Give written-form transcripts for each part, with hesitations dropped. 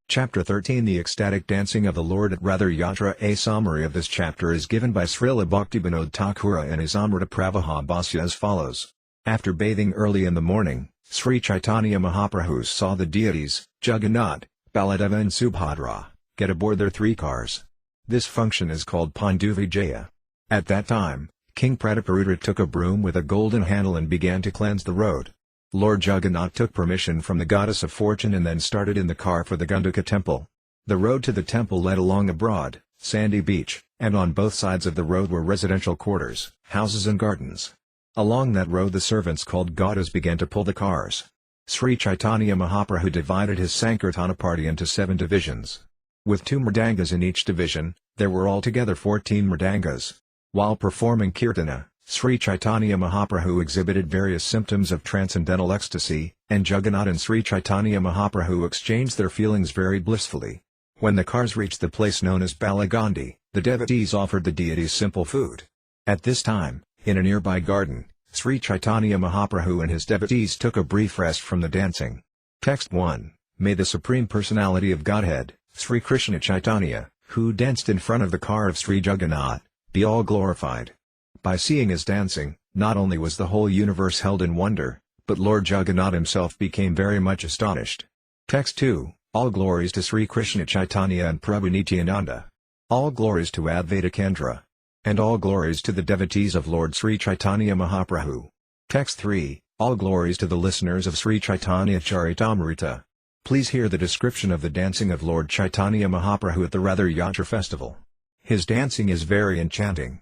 Chapter 13 The ecstatic dancing of the Lord at Ratha Yatra. A summary of this chapter is given by Srila Bhaktivinoda Thakura in his Amrita Pravaha Bhasya as follows. After bathing early in the morning, Sri Caitanya Mahaprabhu saw the deities, Jagannath, Baladeva and Subhadra, get aboard their three cars. This function is called Pandu Vijaya. At that time, King Prataparudra took a broom with a golden handle and began to cleanse the road. Lord Jagannath took permission from the goddess of fortune and then started in the car for the Gandhika temple. The road to the temple led along a broad, sandy beach, and on both sides of the road were residential quarters, houses and gardens. Along that road the servants called Gaudas began to pull the cars. Sri Caitanya Mahaprabhu divided his Sankirtana party into 7 divisions. With 2 mridangas in each division, there were altogether 14 mridangas. While performing kirtana, Sri Caitanya Mahaprabhu exhibited various symptoms of transcendental ecstasy, and Jagannath and Sri Caitanya Mahaprabhu exchanged their feelings very blissfully. When the cars reached the place known as Balagandhi, the devotees offered the deities simple food. At this time, in a nearby garden, Sri Caitanya Mahaprabhu and his devotees took a brief rest from the dancing. Text 1. May the Supreme Personality of Godhead, Sri Krishna Caitanya, who danced in front of the car of Sri Jagannath, be all glorified. By seeing his dancing, not only was the whole universe held in wonder, but Lord Jagannath himself became very much astonished. Text 2. All glories to Sri Krishna Caitanya and Prabhu Nityananda. All glories to Advaita Kendra. And all glories to the devotees of Lord Sri Caitanya Mahaprabhu. Text 3. All glories to the listeners of Sri Caitanya-caritamrta. Please hear the description of the dancing of Lord Caitanya Mahaprabhu at the Ratha Yatra festival. His dancing is very enchanting.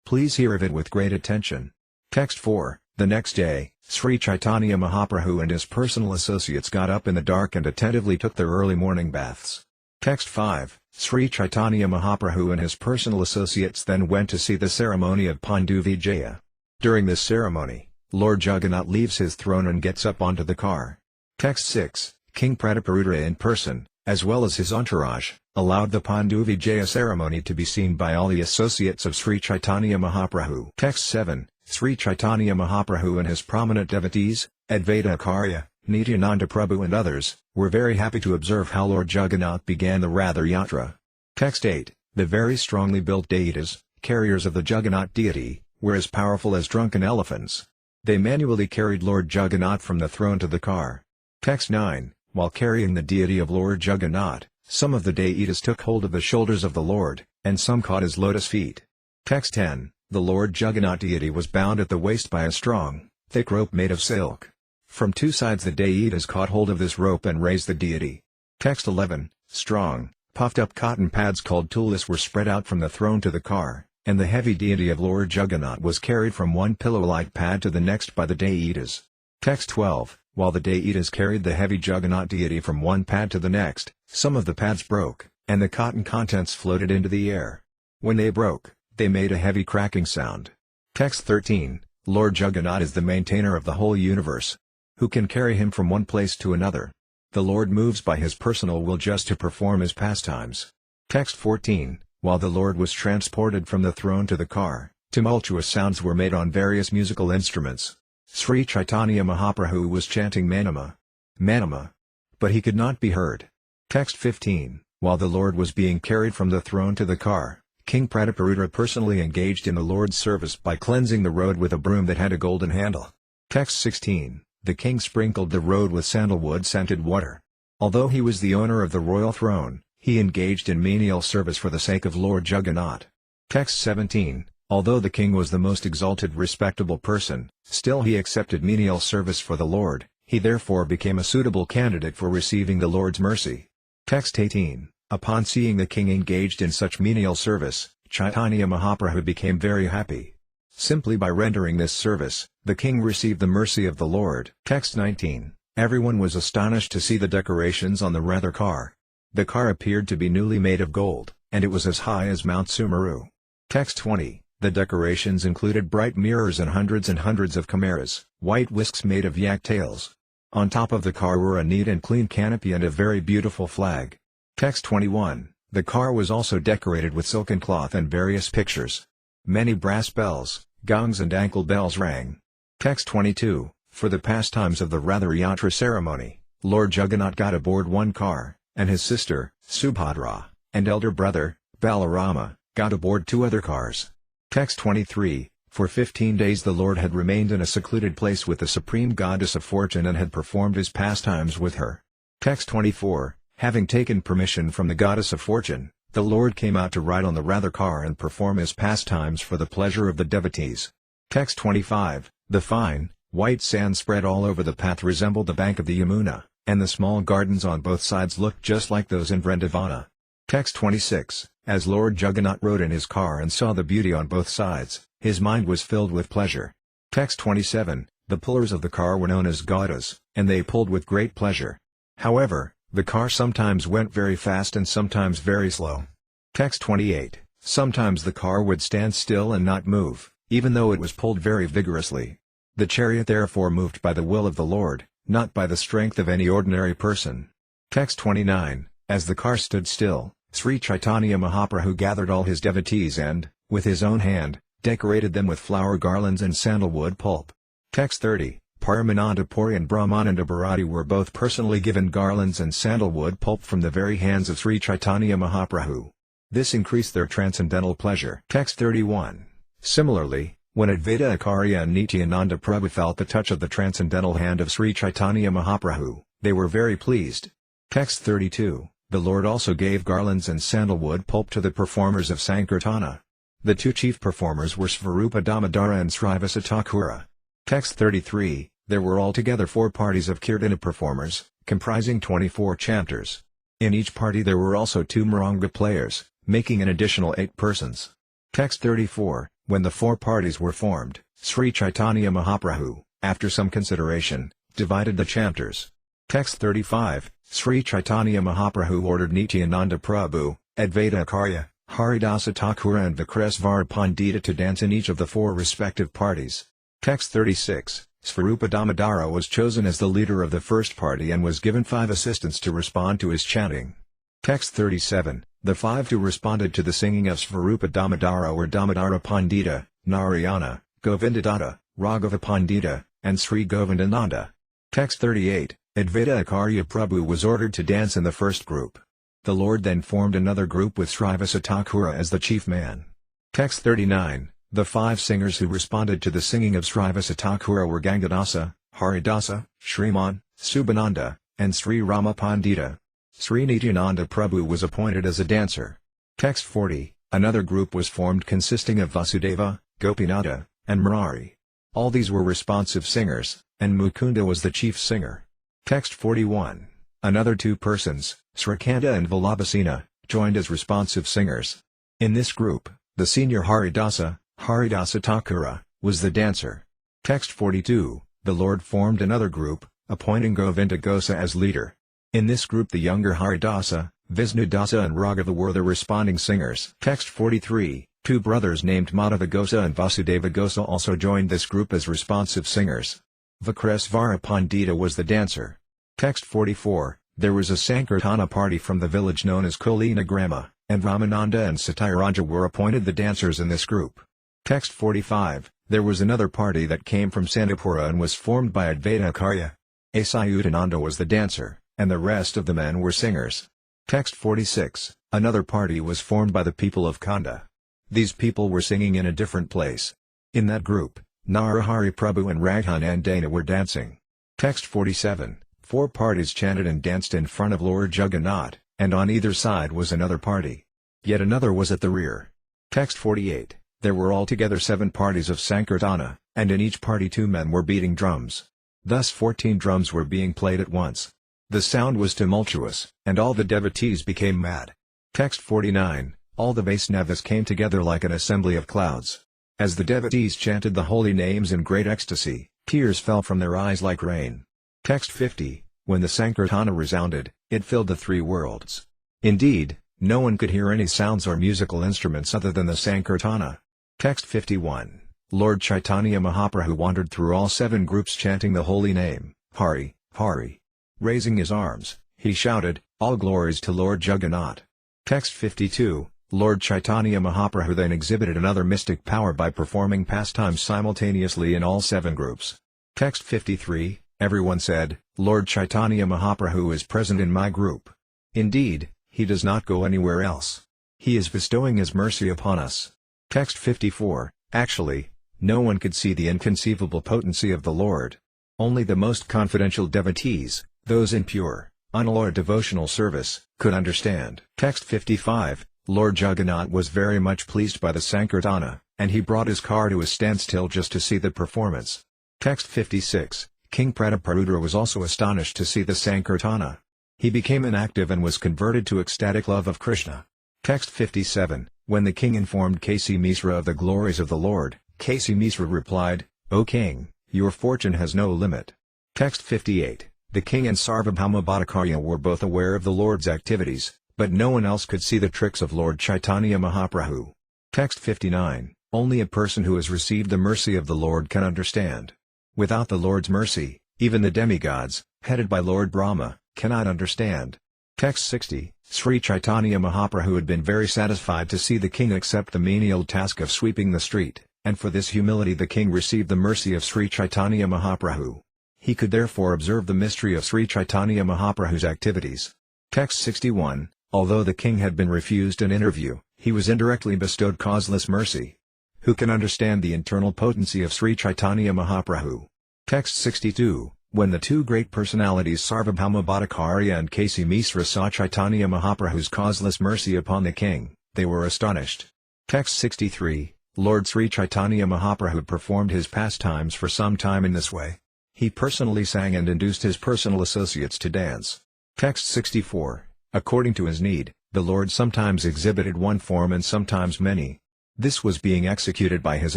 Please hear of it with great attention. Text 4. The next day, Sri Caitanya Mahaprabhu and his personal associates got up in the dark and attentively took their early morning baths. Text 5. Sri Caitanya Mahaprabhu and his personal associates then went to see the ceremony of Pandu Vijaya. During this ceremony, Lord Jagannath leaves his throne and gets up onto the car. Text 6. King Prataparudra in person, as well as his entourage, allowed the Pandu Vijaya ceremony to be seen by all the associates of Sri Caitanya Mahaprabhu. Text 7. Sri Caitanya Mahaprabhu and his prominent devotees, Advaita Acharya, Nityananda Prabhu and others, were very happy to observe how Lord Jagannath began the Ratha Yatra. Text 8. The very strongly built deities, carriers of the Jagannath deity, were as powerful as drunken elephants. They manually carried Lord Jagannath from the throne to the car. Text 9. While carrying the deity of Lord Jagannath, some of the deities took hold of the shoulders of the Lord, and some caught his lotus feet. Text 10. The Lord Jagannath deity was bound at the waist by a strong, thick rope made of silk. From 2 sides the deities caught hold of this rope and raised the deity. Text 11. Strong, puffed-up cotton pads called tulas were spread out from the throne to the car, and the heavy deity of Lord Jagannath was carried from one pillow-like pad to the next by the deities. Text 12. While the deities carried the heavy Jagannath deity from one pad to the next, some of the pads broke, and the cotton contents floated into the air. When they broke, they made a heavy cracking sound. Text 13. Lord Jagannath is the maintainer of the whole universe. Who can carry him from one place to another? The Lord moves by his personal will just to perform his pastimes. Text 14. While the Lord was transported from the throne to the car, tumultuous sounds were made on various musical instruments. Sri Caitanya Mahaprabhu was chanting Manama, Manama, but he could not be heard. Text 15. While the Lord was being carried from the throne to the car, King Prataparudra personally engaged in the Lord's service by cleansing the road with a broom that had a golden handle. Text 16. The king sprinkled the road with sandalwood-scented water. Although he was the owner of the royal throne, he engaged in menial service for the sake of Lord Jagannath. Text 17. Although the king was the most exalted respectable person, still he accepted menial service for the Lord, he therefore became a suitable candidate for receiving the Lord's mercy. Text 18. Upon seeing the king engaged in such menial service, Caitanya Mahaprabhu became very happy. Simply by rendering this service, the king received the mercy of the Lord. Text 19. Everyone was astonished to see the decorations on the Ratha car. The car appeared to be newly made of gold, and it was as high as Mount Sumeru. Text 20. The decorations included bright mirrors and hundreds of chimeras, white whisks made of yak tails. On top of the car were a neat and clean canopy and a very beautiful flag. Text 21. The car was also decorated with silken cloth and various pictures. Many brass bells, gongs and ankle bells rang. Text 22. For the pastimes of the Ratha Yatra ceremony, Lord Jagannath got aboard one car, and his sister, Subhadra, and elder brother, Balarama, got aboard 2 other cars. Text 23, for 15 days the Lord had remained in a secluded place with the Supreme Goddess of Fortune and had performed his pastimes with her. Text 24, having taken permission from the Goddess of Fortune, the Lord came out to ride on the Ratha car and perform his pastimes for the pleasure of the devotees. Text 25, the fine, white sand spread all over the path resembled the bank of the Yamuna, and the small gardens on both sides looked just like those in Vrindavana. Text 26, as Lord Jagannath rode in his car and saw the beauty on both sides, his mind was filled with pleasure. Text 27, the pullers of the car were known as Gaudas, and they pulled with great pleasure. However, the car sometimes went very fast and sometimes very slow. Text 28, sometimes the car would stand still and not move, even though it was pulled very vigorously. The chariot therefore moved by the will of the Lord, not by the strength of any ordinary person. Text 29, as the car stood still, Sri Caitanya Mahaprabhu gathered all his devotees and, with his own hand, decorated them with flower garlands and sandalwood pulp. Text 30, Paramananda Puri and Brahmananda Bharati were both personally given garlands and sandalwood pulp from the very hands of Sri Caitanya Mahaprabhu. This increased their transcendental pleasure. Text 31, similarly, when Advaita Acharya and Nityananda Prabhu felt the touch of the transcendental hand of Sri Caitanya Mahaprabhu, they were very pleased. Text 32, the Lord also gave garlands and sandalwood pulp to the performers of Sankirtana. The 2 chief performers were Svarupa Damodara and Srivasa Thakura. Text 33, there were altogether 4 parties of Kirtana performers, comprising 24 chanters. In each party there were also 2 Maranga players, making an additional 8 persons. Text 34, when the 4 parties were formed, Sri Caitanya Mahaprabhu, after some consideration, divided the chanters. Text 35, Sri Caitanya Mahaprabhu ordered Nityananda Prabhu, Advaita Acharya, Haridasa Thakura and Vikresvara Pandita to dance in each of the 4 respective parties. Text 36, Svarupa Damodara was chosen as the leader of the first party and was given 5 assistants to respond to his chanting. Text 37, the 5 who responded to the singing of Svarupa Damodara were Damodara Pandita, Narayana, Govindadatta, Raghava Pandita, and Sri Govindananda. Text 38, Advaita Acharya Prabhu was ordered to dance in the first group. The Lord then formed another group with Srivasa Thakura as the chief man. Text 39, the 5 singers who responded to the singing of Srivasa Thakura were Gangadasa, Haridasa, Shriman, Subhananda, and Sri Rama Pandita. Sri Nityananda Prabhu was appointed as a dancer. Text 40, another group was formed consisting of Vasudeva, Gopinatha, and Murari. All these were responsive singers, and Mukunda was the chief singer. Text 41, another 2 persons, Srikanta and Vallabhasena, joined as responsive singers. In this group, the senior Haridasa Thakura, was the dancer. Text 42, the Lord formed another group, appointing Govinda Gosa as leader. In this group the younger Haridasa, Visnudasa and Raghava were the responding singers. Text 43, 2 brothers named Madhava Gosa and Vasudeva Gosa also joined this group as responsive singers. Vikresvara Pandita was the dancer. Text 44, there was a Sankirtana party from the village known as Kolina Grama, and Ramananda and Satyaraja were appointed the dancers in this group. Text 45, there was another party that came from Sandipura and was formed by Advaita Acharya. Asayutananda was the dancer, and the rest of the men were singers. Text 46, another party was formed by the people of Khanda. These people were singing in a different place. In that group, Narahari Prabhu and Raghanandana were dancing. Text 47, 4 parties chanted and danced in front of Lord Jagannath, and on either side was another party. Yet another was at the rear. Text 48, there were altogether 7 parties of Sankirtana, and in each party 2 men were beating drums. Thus 14 drums were being played at once. The sound was tumultuous, and all the devotees became mad. Text 49, all the Vaisnavas came together like an assembly of clouds. As the devotees chanted the holy names in great ecstasy, tears fell from their eyes like rain. Text 50, when the Sankirtana resounded, it filled the 3 worlds. Indeed, no one could hear any sounds or musical instruments other than the Sankirtana. Text 51, Lord Chaitanya Mahaprabhu wandered through all 7 groups chanting the holy name, Hari, Hari. Raising his arms, he shouted, all glories to Lord Jagannath. Text 52, Lord Chaitanya Mahaprabhu then exhibited another mystic power by performing pastimes simultaneously in all 7 groups. Text 53, everyone said, Lord Chaitanya Mahaprabhu is present in my group. Indeed, he does not go anywhere else. He is bestowing his mercy upon us. Text 54. Actually, no one could see the inconceivable potency of the Lord. Only the most confidential devotees, those in pure, unalloyed devotional service, could understand. Text 55. Lord Jagannath was very much pleased by the Sankirtana, and he brought his car to a standstill just to see the performance. Text 56. King Prataparudra was also astonished to see the Sankirtana. He became inactive and was converted to ecstatic love of Krishna. Text 57. When the king informed Kasi Misra of the glories of the Lord, Kasi Misra replied, "O king, your fortune has no limit." Text 58. The king and Sarvabhauma Bhattacharya were both aware of the Lord's activities, but no one else could see the tricks of Lord Chaitanya Mahaprabhu. Text 59. Only a person who has received the mercy of the Lord can understand. Without the Lord's mercy, even the demigods, headed by Lord Brahma, cannot understand. Text 60. Sri Caitanya Mahaprabhu had been very satisfied to see the king accept the menial task of sweeping the street, and for this humility the king received the mercy of Sri Caitanya Mahaprabhu. He could therefore observe the mystery of Sri Caitanya Mahaprabhu's activities. Text 61. Although the king had been refused an interview, he was indirectly bestowed causeless mercy. Who can understand the internal potency of Sri Caitanya Mahaprabhu? Text 62. When the two great personalities Sarvabhauma Bhattacharya and Kasi Misra saw Chaitanya Mahaprabhu's causeless mercy upon the king, they were astonished. Text 63. Lord Sri Caitanya Mahaprabhu performed his pastimes for some time in this way. He personally sang and induced his personal associates to dance. Text 64. According to his need, the Lord sometimes exhibited one form and sometimes many. This was being executed by his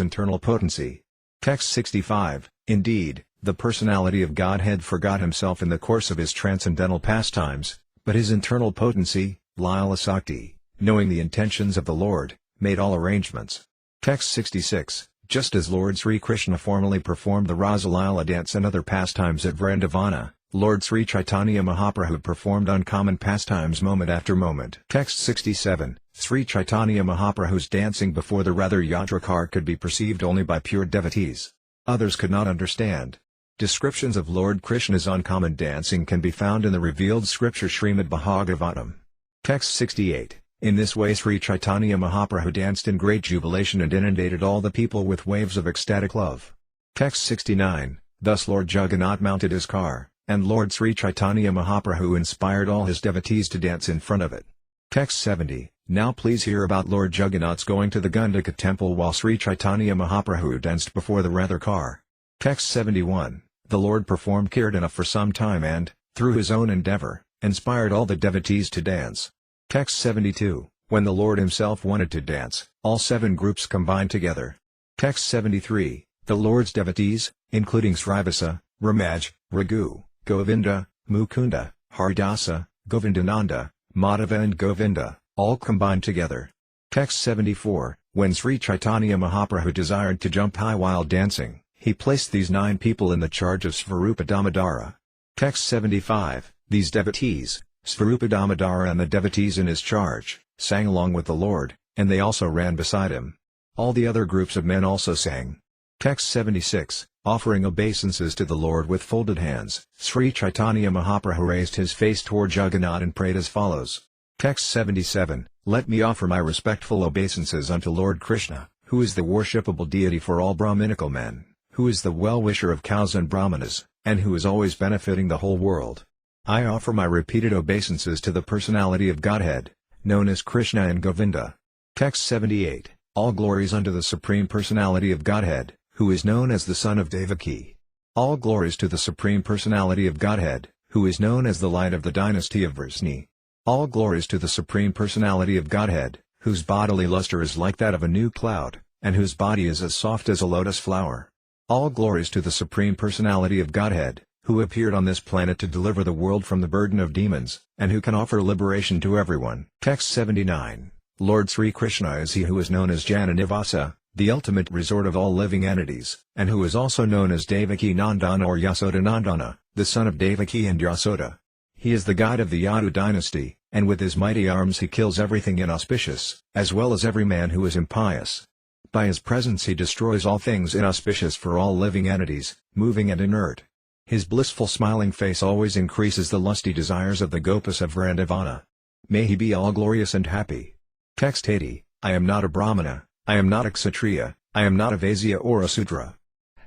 internal potency. Text 65. Indeed, the personality of Godhead forgot himself in the course of his transcendental pastimes, but his internal potency, līlā sakti, knowing the intentions of the Lord, made all arrangements. Text 66. Just as Lord Sri Krishna formally performed the Rasa Līlā dance and other pastimes at Vrindavana, Lord Sri Caitanya Mahaprabhu performed uncommon pastimes moment after moment. Text 67. Sri Caitanya Mahaprabhu's dancing before the Ratha Yatra car could be perceived only by pure devotees. Others could not understand. Descriptions of Lord Krishna's uncommon dancing can be found in the revealed scripture Srimad Bhagavatam. Text 68. In this way Sri Caitanya Mahaprabhu danced in great jubilation and inundated all the people with waves of ecstatic love. Text 69. Thus Lord Jagannath mounted his car, and Lord Sri Caitanya Mahaprabhu inspired all his devotees to dance in front of it. Text 70. Now please hear about Lord Jagannath's going to the Gandhika temple while Sri Caitanya Mahaprabhu danced before the Ratha car. Text 71. The Lord performed Kirtana for some time and, through his own endeavor, inspired all the devotees to dance. Text 72. When the Lord himself wanted to dance, all 7 groups combined together. Text 73. The Lord's devotees, including Srivasa, Ramaj, Raghu, Govinda, Mukunda, Haridasa, Govindananda, Madhava and Govinda, all combined together. Text 74. When Sri Caitanya Mahaprabhu desired to jump high while dancing, he placed these 9 people in the charge of Svarupa Damodara. Text 75. These devotees, Svarupa Damodara and the devotees in his charge, sang along with the Lord, and they also ran beside him. All the other groups of men also sang. Text 76. Offering obeisances to the Lord with folded hands, Sri Caitanya Mahaprabhu raised his face toward Jagannath and prayed as follows. Text 77. Let me offer my respectful obeisances unto Lord Krishna, who is the worshipable deity for all Brahminical men, who is the well-wisher of cows and brahmanas, and who is always benefiting the whole world. I offer my repeated obeisances to the personality of Godhead, known as Krishna and Govinda. Text 78. All glories unto the Supreme Personality of Godhead, who is known as the Son of Devaki. All glories to the Supreme Personality of Godhead, who is known as the Light of the dynasty of Vrisni. All glories to the Supreme Personality of Godhead, whose bodily luster is like that of a new cloud, and whose body is as soft as a lotus flower. All glories to the Supreme Personality of Godhead, who appeared on this planet to deliver the world from the burden of demons, and who can offer liberation to everyone. Text 79. Lord Sri Krishna is he who is known as Jananivasa, the ultimate resort of all living entities, and who is also known as Devaki Nandana or Yasoda Nandana, the son of Devaki and Yasoda. He is the god of the Yadu dynasty, and with his mighty arms he kills everything inauspicious, as well as every man who is impious. By his presence he destroys all things inauspicious for all living entities, moving and inert. His blissful smiling face always increases the lusty desires of the gopas of Vrindavana. May he be all glorious and happy. Text 80, I am not a Brahmana, I am not a Kshatriya, I am not a Vaisya or a Sudra.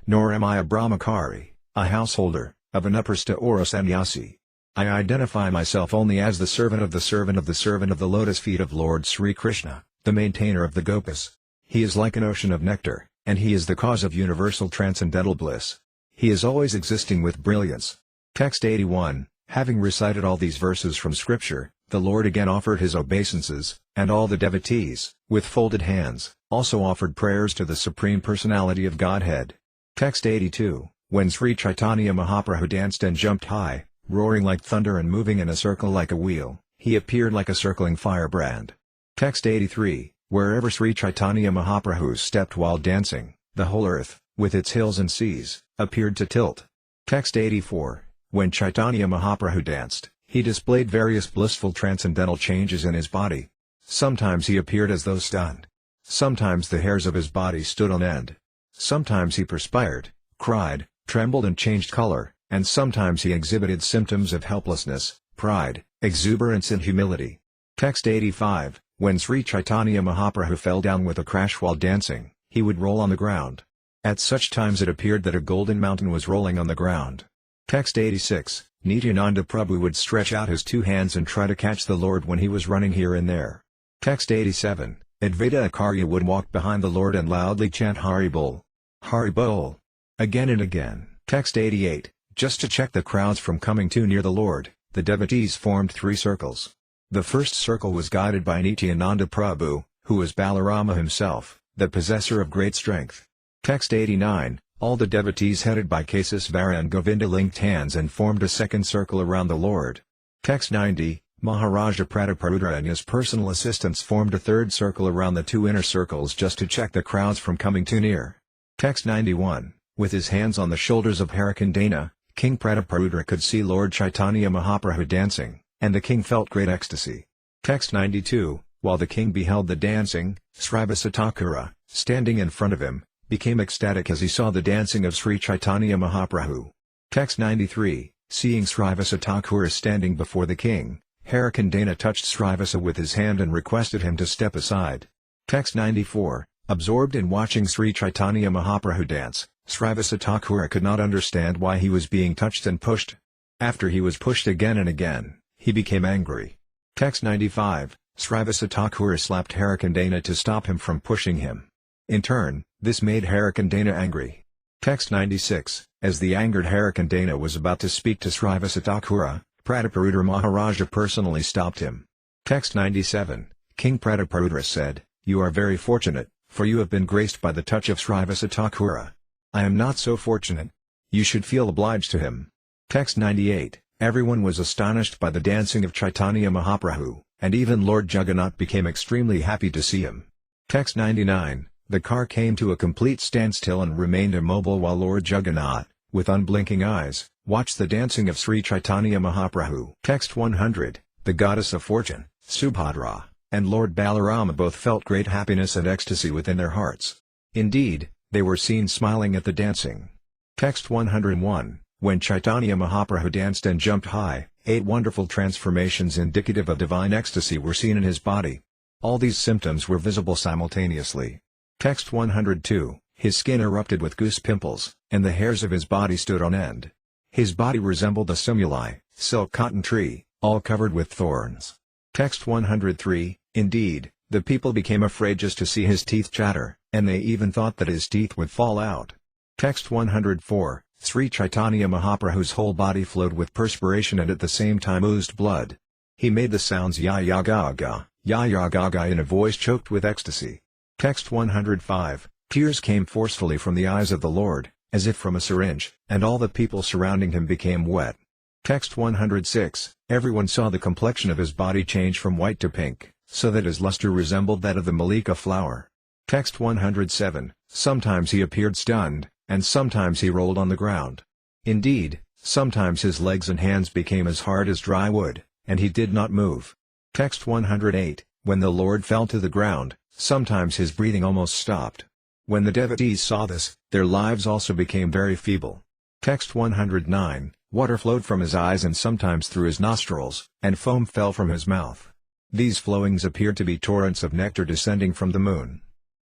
Nor am I a Brahmachari, a householder, of an Uprasta or a Sannyasi. I identify myself only as the servant of the servant of the servant of the lotus feet of Lord Sri Krishna, the maintainer of the gopas. He is like an ocean of nectar, and he is the cause of universal transcendental bliss. He is always existing with brilliance. Text 81, having recited all these verses from scripture, the Lord again offered his obeisances, and all the devotees, with folded hands, also offered prayers to the Supreme Personality of Godhead. Text 82, when Sri Caitanya Mahaprabhu danced and jumped high, roaring like thunder and moving in a circle like a wheel, he appeared like a circling firebrand. Text 83, wherever Sri Caitanya Mahaprabhu stepped while dancing, the whole earth, with its hills and seas, appeared to tilt. Text 84, when Caitanya Mahaprabhu danced, he displayed various blissful transcendental changes in his body. Sometimes he appeared as though stunned. Sometimes the hairs of his body stood on end. Sometimes he perspired, cried, trembled and changed color, and sometimes he exhibited symptoms of helplessness, pride, exuberance and humility. Text 85, when Sri Caitanya Mahaprabhu fell down with a crash while dancing, he would roll on the ground. At such times it appeared that a golden mountain was rolling on the ground. Text 86, Nityananda Prabhu would stretch out his two hands and try to catch the Lord when he was running here and there. Text 87, Advaita Acharya would walk behind the Lord and loudly chant Hari Bol, Hari Bol, again and again. Text 88, just to check the crowds from coming too near the Lord, the devotees formed three circles. The first circle was guided by Nityananda Prabhu, who was Balarama himself, the possessor of great strength. Text 89, all the devotees headed by Kesasvara and Govinda linked hands and formed a second circle around the Lord. Text 90, Maharaja Prataparudra and his personal assistants formed a third circle around the two inner circles just to check the crowds from coming too near. Text 91, with his hands on the shoulders of Harakandana, King Prataparudra could see Lord Caitanya Mahaprabhu dancing, and the king felt great ecstasy. Text 92, while the king beheld the dancing, Srivasa Thakura, standing in front of him, became ecstatic as he saw the dancing of Sri Caitanya Mahaprabhu. Text 93, seeing Srivasa Thakura standing before the king, Harakandana touched Srivasa with his hand and requested him to step aside. Text 94, absorbed in watching Sri Caitanya Mahaprabhu dance, Srivasa Thakura could not understand why he was being touched and pushed. After he was pushed again and again, he became angry. Text 95, Srivasa Thakura slapped Harakandana to stop him from pushing him. In turn, this made Harakandana angry. Text 96, as the angered Harakandana was about to speak to Srivasa Thakura, Prataparudra Maharaja personally stopped him. Text 97, King Prataparudra said, "You are very fortunate, for you have been graced by the touch of Srivasa Thakura. I am not so fortunate. You should feel obliged to him." Text 98, everyone was astonished by the dancing of Caitanya Mahaprabhu, and even Lord Jagannath became extremely happy to see him. Text 99, the car came to a complete standstill and remained immobile while Lord Jagannath, with unblinking eyes, watched the dancing of Sri Caitanya Mahaprabhu. Text 100, the goddess of fortune, Subhadra, and Lord Balarama both felt great happiness and ecstasy within their hearts. Indeed, they were seen smiling at the dancing. Text 101, when Caitanya Mahaprabhu danced and jumped high, 8 wonderful transformations indicative of divine ecstasy were seen in his body. All these symptoms were visible simultaneously. Text 102, his skin erupted with goose pimples, and the hairs of his body stood on end. His body resembled a simuli, silk cotton tree, all covered with thorns. Text 103, indeed, the people became afraid just to see his teeth chatter, and they even thought that his teeth would fall out. Text 104, Sri Caitanya Mahaprabhu's whole body flowed with perspiration and at the same time oozed blood. He made the sounds ya ya ga ga, ya ya ga ga in a voice choked with ecstasy. Text 105, tears came forcefully from the eyes of the Lord, as if from a syringe, and all the people surrounding him became wet. Text 106, everyone saw the complexion of his body change from white to pink, so that his luster resembled that of the malika flower. Text 107, sometimes he appeared stunned, and sometimes he rolled on the ground. Indeed, sometimes his legs and hands became as hard as dry wood, and he did not move. Text 108, when the Lord fell to the ground, sometimes his breathing almost stopped. When the devotees saw this, their lives also became very feeble. Text 109, water flowed from his eyes and sometimes through his nostrils, and foam fell from his mouth. These flowings appeared to be torrents of nectar descending from the moon.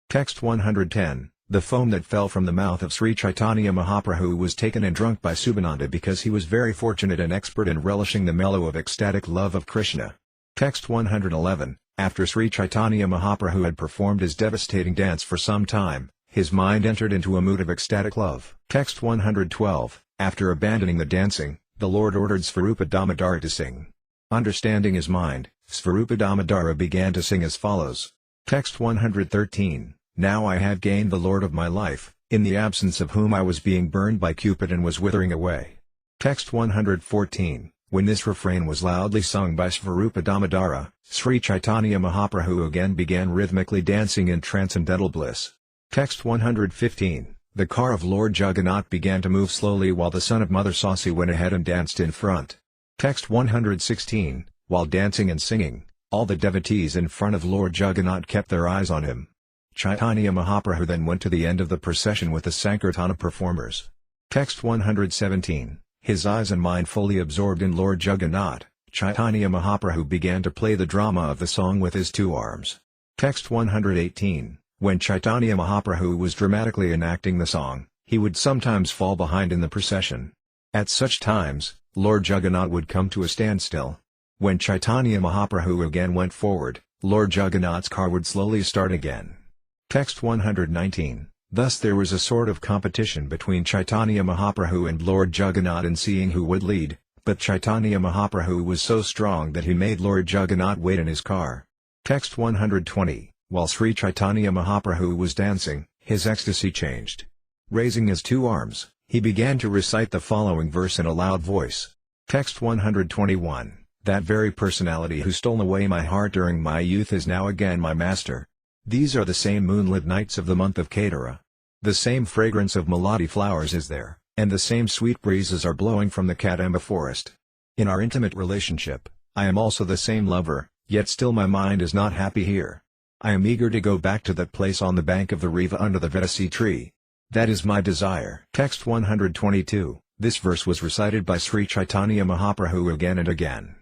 Text 110, the foam that fell from the mouth of Sri Caitanya Mahaprabhu was taken and drunk by Subhananda because he was very fortunate and expert in relishing the mellow of ecstatic love of Krishna. Text 111, after Sri Caitanya Mahaprabhu had performed his devastating dance for some time, his mind entered into a mood of ecstatic love. Text 112, after abandoning the dancing, the Lord ordered Svarupa Damodara to sing. Understanding his mind, Svarupa Damodara began to sing as follows. Text 113, now I have gained the Lord of my life, in the absence of whom I was being burned by Cupid and was withering away. Text 114, when this refrain was loudly sung by Svarupa Damodara, Sri Caitanya Mahaprabhu again began rhythmically dancing in transcendental bliss. Text 115, the car of Lord Jagannath began to move slowly while the son of Mother Sasi went ahead and danced in front. Text 116, while dancing and singing, all the devotees in front of Lord Jagannath kept their eyes on him. Caitanya Mahaprabhu then went to the end of the procession with the Sankirtana performers. Text 117, his eyes and mind fully absorbed in Lord Jagannath, Caitanya Mahaprabhu began to play the drama of the song with his two arms. Text 118, when Caitanya Mahaprabhu was dramatically enacting the song, he would sometimes fall behind in the procession. At such times, Lord Jagannath would come to a standstill. When Caitanya Mahaprabhu again went forward, Lord Jagannath's car would slowly start again. Text 119, thus there was a sort of competition between Caitanya Mahaprabhu and Lord Jagannath in seeing who would lead, but Caitanya Mahaprabhu was so strong that he made Lord Jagannath wait in his car. Text 120, while Sri Caitanya Mahaprabhu was dancing, his ecstasy changed. Raising his two arms, he began to recite the following verse in a loud voice. Text 121, that very personality who stole away my heart during my youth is now again my master. These are the same moonlit nights of the month of Kaitara. The same fragrance of melody flowers is there, and the same sweet breezes are blowing from the Kadamba forest. In our intimate relationship, I am also the same lover, yet still my mind is not happy here. I am eager to go back to that place on the bank of the Riva under the Vedasi tree. That is my desire. Text 122, this verse was recited by Sri Caitanya Mahaprabhu again and again.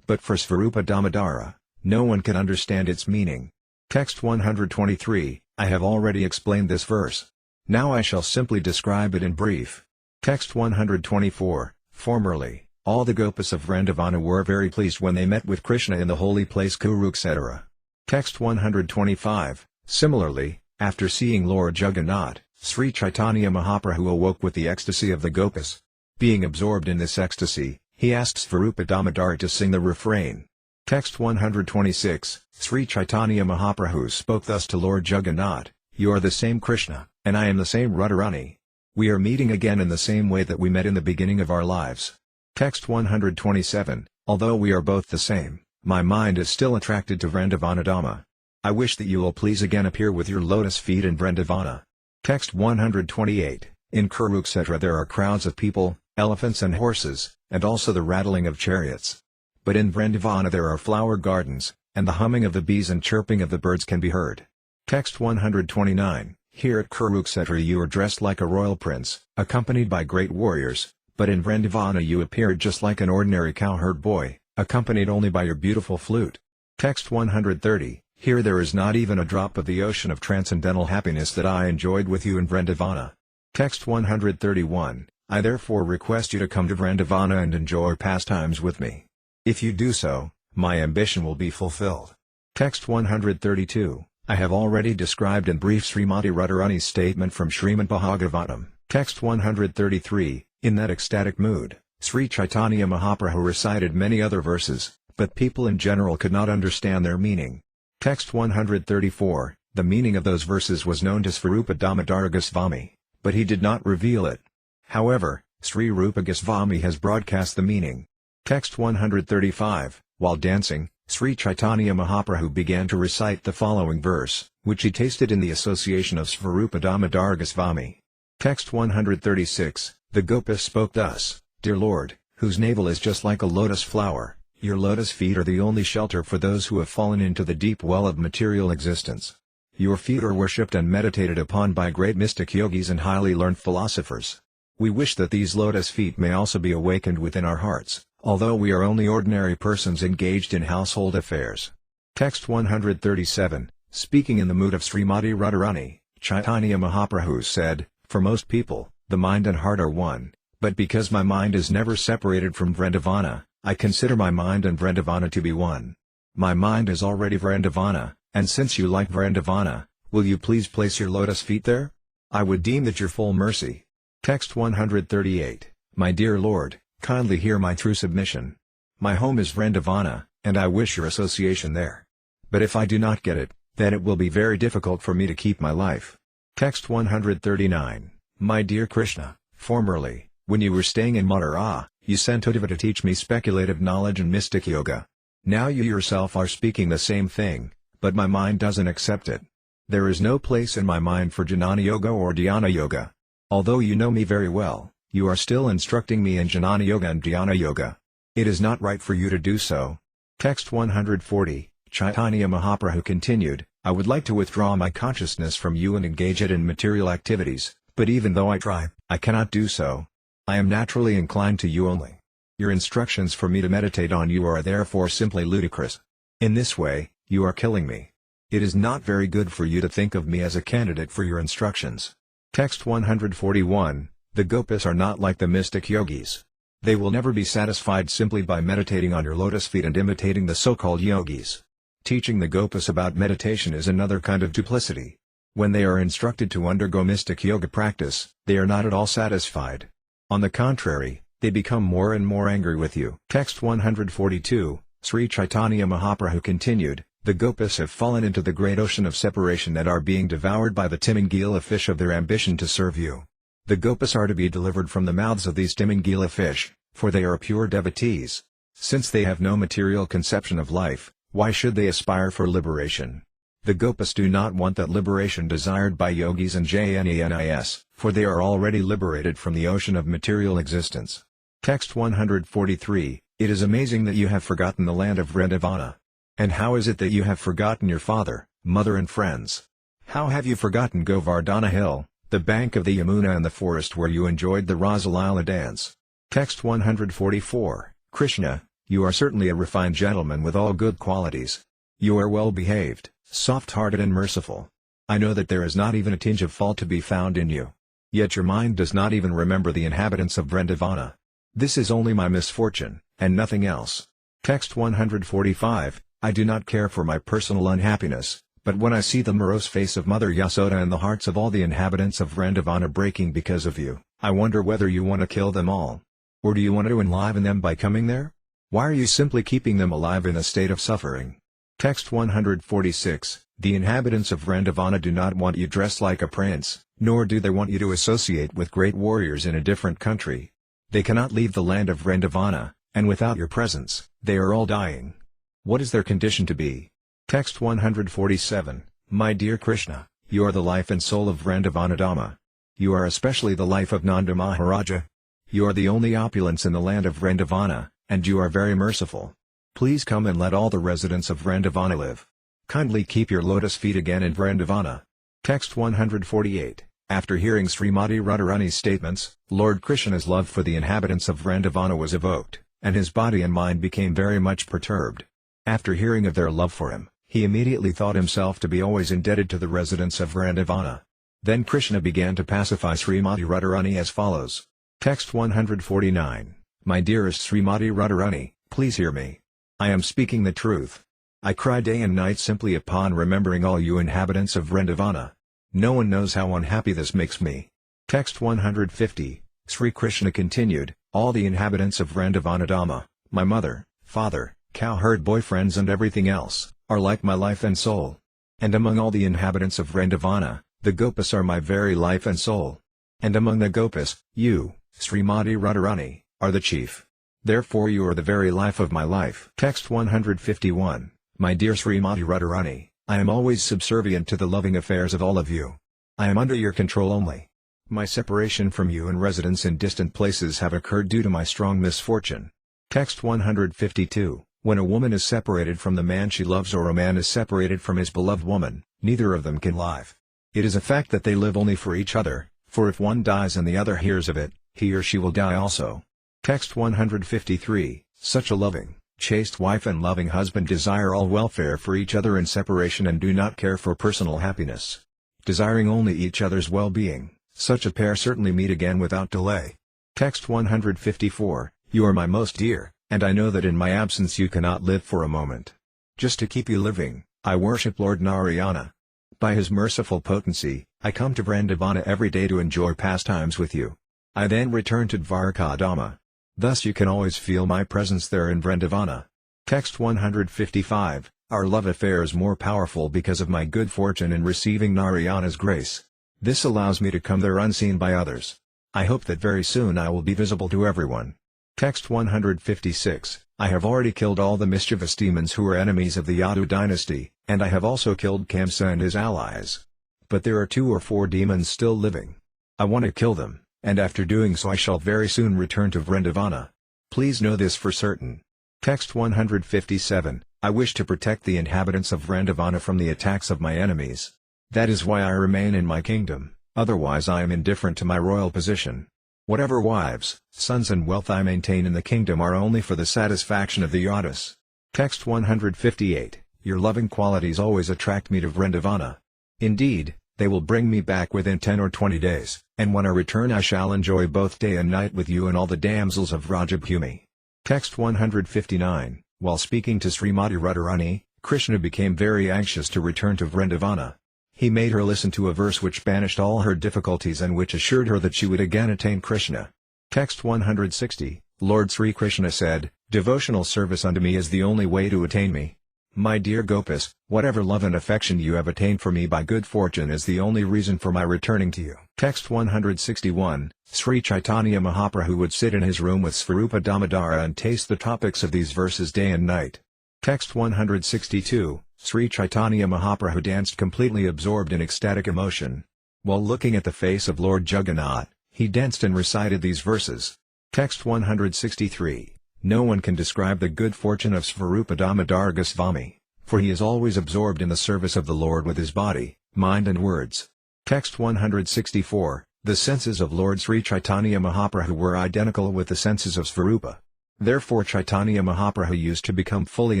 But for Svarupa Damodara, no one can understand its meaning. Text 123, I have already explained this verse. Now I shall simply describe it in brief. Text 124, formerly, all the Gopas of Vrindavana were very pleased when they met with Krishna in the holy place Kurukshetra. Text 125, similarly, after seeing Lord Jagannath, Sri Caitanya Mahaprabhu awoke with the ecstasy of the Gopas. Being absorbed in this ecstasy, he asked Svarupa Damodara to sing the refrain. Text 126, Sri Caitanya Mahaprabhu spoke thus to Lord Jagannath, you are the same Krishna, and I am the same Radharani. We are meeting again in the same way that we met in the beginning of our lives. Text 127, although we are both the same, my mind is still attracted to Vrindavanadama. I wish that you will please again appear with your lotus feet in Vrindavana. Text 128, in Kurukshetra there are crowds of people, elephants and horses, and also the rattling of chariots. But in Vrindavana there are flower gardens, and the humming of the bees and chirping of the birds can be heard. Text 129, here at Kurukshetra you are dressed like a royal prince, accompanied by great warriors, but in Vrindavana you appeared just like an ordinary cowherd boy, accompanied only by your beautiful flute. Text 130, here there is not even a drop of the ocean of transcendental happiness that I enjoyed with you in Vrindavana. Text 131, I therefore request you to come to Vrindavana and enjoy pastimes with me. If you do so, my ambition will be fulfilled. Text 132, I have already described in brief Srimati Radharani's statement from Srimad Bhagavatam. Text 133, in that ecstatic mood, Sri Caitanya Mahaprabhu recited many other verses, but people in general could not understand their meaning. Text 134, the meaning of those verses was known to Svarupa Damodara Goswami, but he did not reveal it. However, Sri Rupa Goswami has broadcast the meaning. Text 135, while dancing, Sri Caitanya Mahaprabhu began to recite the following verse, which he tasted in the association of Svarupa Damodara Goswami. Text 136, the Gopas spoke thus, Dear Lord, whose navel is just like a lotus flower, your lotus feet are the only shelter for those who have fallen into the deep well of material existence. Your feet are worshipped and meditated upon by great mystic yogis and highly learned philosophers. We wish that these lotus feet may also be awakened within our hearts, although we are only ordinary persons engaged in household affairs. Text 137, speaking in the mood of Srimati Radharani, Chaitanya Mahaprabhu said, "For most people, the mind and heart are one, but because my mind is never separated from Vrindavana, I consider my mind and Vrindavana to be one. My mind is already Vrindavana, and since you like Vrindavana, will you please place your lotus feet there? I would deem that your full mercy." Text 138, My dear Lord, kindly hear my true submission. My home is Vrindavana, and I wish your association there. But if I do not get it, then it will be very difficult for me to keep my life. Text 139, My dear Krishna, formerly, when you were staying in Mathura, you sent Uddhava to teach me speculative knowledge and mystic yoga. Now you yourself are speaking the same thing, but my mind doesn't accept it. There is no place in my mind for Jnana Yoga or Dhyana Yoga. Although you know me very well, you are still instructing me in Jnana Yoga and Dhyana Yoga. It is not right for you to do so. Text 140, Chaitanya Mahaprabhu continued, I would like to withdraw my consciousness from you and engage it in material activities, but even though I try, I cannot do so. I am naturally inclined to you only. Your instructions for me to meditate on you are therefore simply ludicrous. In this way, you are killing me. It is not very good for you to think of me as a candidate for your instructions. Text 141, The gopis are not like the mystic yogis. They will never be satisfied simply by meditating on your lotus feet and imitating the so-called yogis. Teaching the gopis about meditation is another kind of duplicity. When they are instructed to undergo mystic yoga practice, they are not at all satisfied. On the contrary, they become more and more angry with you. Text 142, Sri Caitanya Mahaprabhu continued, The gopis have fallen into the great ocean of separation and are being devoured by the Timangila fish of their ambition to serve you. The gopis are to be delivered from the mouths of these Timangila fish, for they are pure devotees. Since they have no material conception of life, why should they aspire for liberation? The gopis do not want that liberation desired by yogis and jnanis, for they are already liberated from the ocean of material existence. Text 143, It is amazing that you have forgotten the land of Vrindavana. And how is it that you have forgotten your father, mother and friends? How have you forgotten Govardhana Hill, the bank of the Yamuna and the forest where you enjoyed the Rasalila dance? Text 144, Krishna, you are certainly a refined gentleman with all good qualities. You are well behaved, soft-hearted and merciful. I know that there is not even a tinge of fault to be found in you. Yet your mind does not even remember the inhabitants of Vrindavana. This is only my misfortune, and nothing else. Text 145, I do not care for my personal unhappiness, but when I see the morose face of Mother Yasoda and the hearts of all the inhabitants of Vrindavana breaking because of you, I wonder whether you want to kill them all. Or do you want to enliven them by coming there? Why are you simply keeping them alive in a state of suffering? Text 146, The inhabitants of Vrindavana do not want you dressed like a prince, nor do they want you to associate with great warriors in a different country. They cannot leave the land of Vrindavana, and without your presence, they are all dying. What is their condition to be? Text 147, My dear Krishna, you are the life and soul of Vrindavana Dhamma. You are especially the life of Nanda Maharaja. You are the only opulence in the land of Vrindavana, and you are very merciful. Please come and let all the residents of Vrindavana live. Kindly keep your lotus feet again in Vrindavana. Text 148, After hearing Srimati Radharani's statements, Lord Krishna's love for the inhabitants of Vrindavana was evoked, and his body and mind became very much perturbed. After hearing of their love for him, he immediately thought himself to be always indebted to the residents of Vrindavana. Then Krishna began to pacify Srimati Radharani as follows. Text 149, My dearest Srimati Radharani, please hear me. I am speaking the truth. I cry day and night simply upon remembering all you inhabitants of Vrindavana. No one knows how unhappy this makes me. Text 150, Sri Krishna continued, All the inhabitants of Vrindavana Dhamma, my mother, father, cowherd boyfriends and everything else, are like my life and soul. And among all the inhabitants of Vrindavana, the gopis are my very life and soul. And among the gopis, you, Srimati Radharani, are the chief. Therefore you are the very life of my life. Text 151, My dear Srimati Radharani, I am always subservient to the loving affairs of all of you. I am under your control only. My separation from you and residence in distant places have occurred due to my strong misfortune. Text 152, When a woman is separated from the man she loves or a man is separated from his beloved woman, neither of them can live. It is a fact that they live only for each other, for if one dies and the other hears of it, he or she will die also. Text 153, such a loving, chaste wife and loving husband desire all welfare for each other in separation and do not care for personal happiness. Desiring only each other's well-being, such a pair certainly meet again without delay. Text 154, you are my most dear, and I know that in my absence you cannot live for a moment. Just to keep you living, I worship Lord Narayana. By his merciful potency, I come to Vrindavana every day to enjoy pastimes with you. I then return to Dvarkadama. Thus you can always feel my presence there in Vrindavana. Text 155, our love affair is more powerful because of my good fortune in receiving Narayana's grace. This allows me to come there unseen by others. I hope that very soon I will be visible to everyone. Text 156, I have already killed all the mischievous demons who are enemies of the Yadu dynasty, and I have also killed Kamsa and his allies. But there are 2 or 4 demons still living. I want to kill them, and after doing so I shall very soon return to Vrindavana. Please know this for certain. Text 157, I wish to protect the inhabitants of Vrindavana from the attacks of my enemies. That is why I remain in my kingdom, otherwise I am indifferent to my royal position. Whatever wives, sons and wealth I maintain in the kingdom are only for the satisfaction of the Yadus. Text 158, your loving qualities always attract me to Vrindavana. Indeed, they will bring me back within 10 or 20 days, and when I return I shall enjoy both day and night with you and all the damsels of Rajabhumi. Text 159, while speaking to Srimati Radharani, Krishna became very anxious to return to Vrindavana. He made her listen to a verse which banished all her difficulties and which assured her that she would again attain Krishna. Text 160, Lord Sri Krishna said, devotional service unto me is the only way to attain me. My dear Gopis, whatever love and affection you have attained for me by good fortune is the only reason for my returning to you. Text 161, Sri Caitanya Mahaprabhu would sit in his room with Svarupa Damodara and taste the topics of these verses day and night. Text 162, Sri Caitanya Mahaprabhu danced completely absorbed in ecstatic emotion. While looking at the face of Lord Jagannath, he danced and recited these verses. Text 163, no one can describe the good fortune of Svarupa Damodara Goswami, for he is always absorbed in the service of the Lord with his body, mind and words. Text 164, the senses of Lord Sri Caitanya Mahaprabhu were identical with the senses of Svarupa. Therefore Caitanya Mahaprabhu used to become fully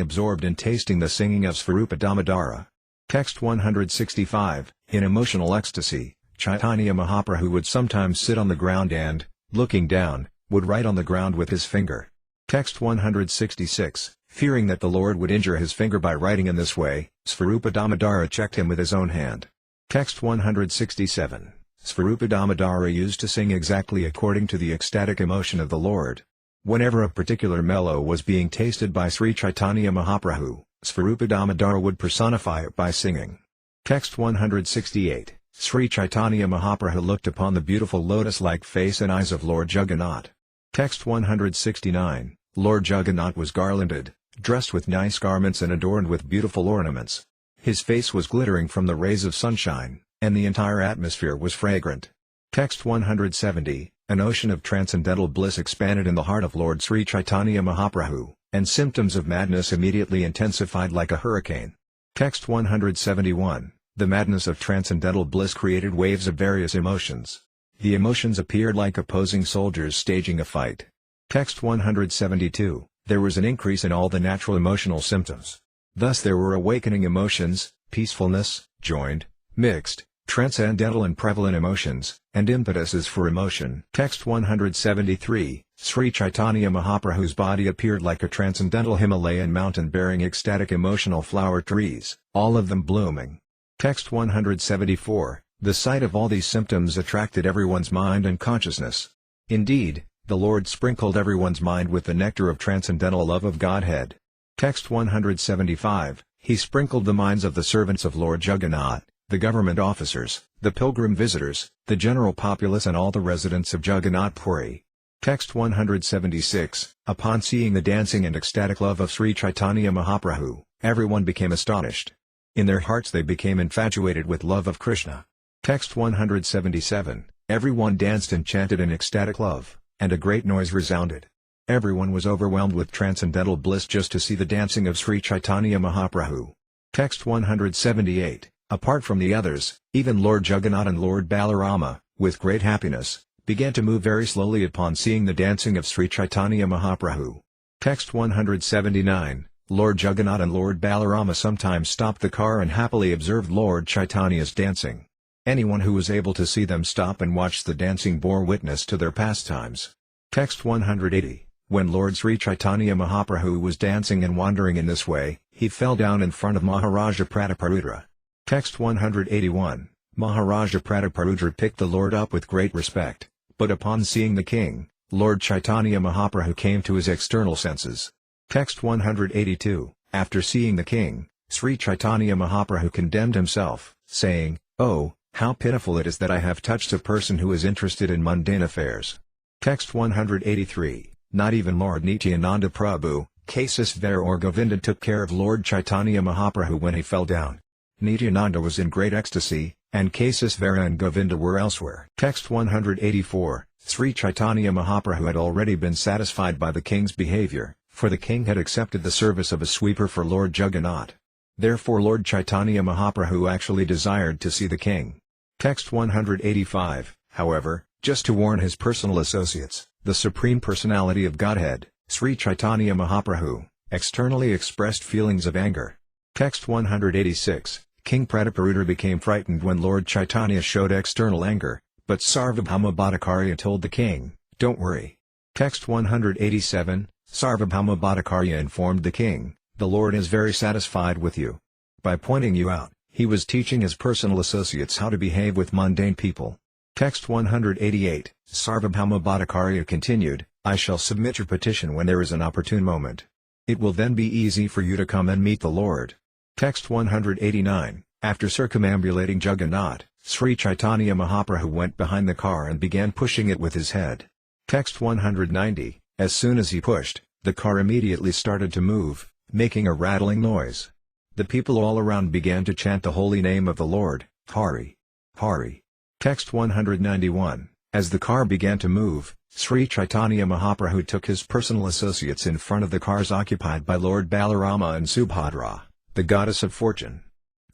absorbed in tasting the singing of Svarupa Damodara. Text 165, in emotional ecstasy, Caitanya Mahaprabhu would sometimes sit on the ground and, looking down, would write on the ground with his finger. Text 166, fearing that the Lord would injure his finger by writing in this way, Svarupa Damodara checked him with his own hand. Text 167, Svarupa Damodara used to sing exactly according to the ecstatic emotion of the Lord. Whenever a particular mellow was being tasted by Sri Caitanya Mahaprabhu, Svarupa Damodara would personify it by singing. Text 168, Sri Caitanya Mahaprabhu looked upon the beautiful lotus-like face and eyes of Lord Jagannath. Text 169, Lord Jagannath was garlanded, dressed with nice garments and adorned with beautiful ornaments. His face was glittering from the rays of sunshine, and the entire atmosphere was fragrant. Text 170, an ocean of transcendental bliss expanded in the heart of Lord Sri Caitanya Mahaprabhu, and symptoms of madness immediately intensified like a hurricane. Text 171, the madness of transcendental bliss created waves of various emotions. The emotions appeared like opposing soldiers staging a fight. Text 172, there was an increase in all the natural emotional symptoms. Thus there were awakening emotions, peacefulness, joined, mixed, transcendental and prevalent emotions, and impetuses for emotion. Text 173, Sri Caitanya Mahaprabhu's body appeared like a transcendental Himalayan mountain bearing ecstatic emotional flower trees, all of them blooming. Text 174, the sight of all these symptoms attracted everyone's mind and consciousness. Indeed, the Lord sprinkled everyone's mind with the nectar of transcendental love of Godhead. Text 175, he sprinkled the minds of the servants of Lord Jagannath, the government officers, the pilgrim visitors, the general populace and all the residents of Jagannath Puri. Text 176, upon seeing the dancing and ecstatic love of Sri Caitanya Mahaprabhu, everyone became astonished. In their hearts they became infatuated with love of Krishna. Text 177, everyone danced and chanted in ecstatic love, and a great noise resounded. Everyone was overwhelmed with transcendental bliss just to see the dancing of Sri Caitanya Mahaprabhu. Text 178, apart from the others, even Lord Jagannath and Lord Balarama, with great happiness, began to move very slowly upon seeing the dancing of Sri Caitanya Mahaprabhu. Text 179, Lord Jagannath and Lord Balarama sometimes stopped the car and happily observed Lord Chaitanya's dancing. Anyone who was able to see them stop and watch the dancing bore witness to their pastimes. Text 180, when Lord Sri Caitanya Mahaprabhu was dancing and wandering in this way, he fell down in front of Maharaja Prataparudra. Text 181, Maharaja Prataparudra picked the Lord up with great respect, but upon seeing the king, Lord Chaitanya Mahaprabhu came to his external senses. Text 182, after seeing the king, Sri Caitanya Mahaprabhu condemned himself, saying, "Oh, how pitiful it is that I have touched a person who is interested in mundane affairs." Text 183, not even Lord Nityananda Prabhu, Kasisvara or Govinda took care of Lord Chaitanya Mahaprabhu when he fell down. Nityananda was in great ecstasy, and Kasisvara and Govinda were elsewhere. Text 184, Sri Caitanya Mahaprabhu had already been satisfied by the king's behavior, for the king had accepted the service of a sweeper for Lord Jagannath. Therefore Lord Chaitanya Mahaprabhu actually desired to see the king. Text 185, however, just to warn his personal associates, the Supreme Personality of Godhead, Sri Caitanya Mahaprabhu, externally expressed feelings of anger. Text 186, King Prataparudra became frightened when Lord Chaitanya showed external anger, but Sarvabhauma Bhattacharya told the king, "Don't worry." Text 187, Sarvabhauma Bhattacharya informed the king, "The Lord is very satisfied with you. By pointing you out, he was teaching his personal associates how to behave with mundane people." Text 188, Sarvabhauma Bhattacharya continued, "I shall submit your petition when there is an opportune moment. It will then be easy for you to come and meet the Lord." Text 189, after circumambulating Jagannath, Sri Caitanya Mahaprabhu went behind the car and began pushing it with his head. Text 190, as soon as he pushed, the car immediately started to move, making a rattling noise. The people all around began to chant the holy name of the Lord, Hari, Hari. Text 191, as the car began to move, Sri Caitanya Mahaprabhu took his personal associates in front of the cars occupied by Lord Balarama and Subhadra, the goddess of fortune.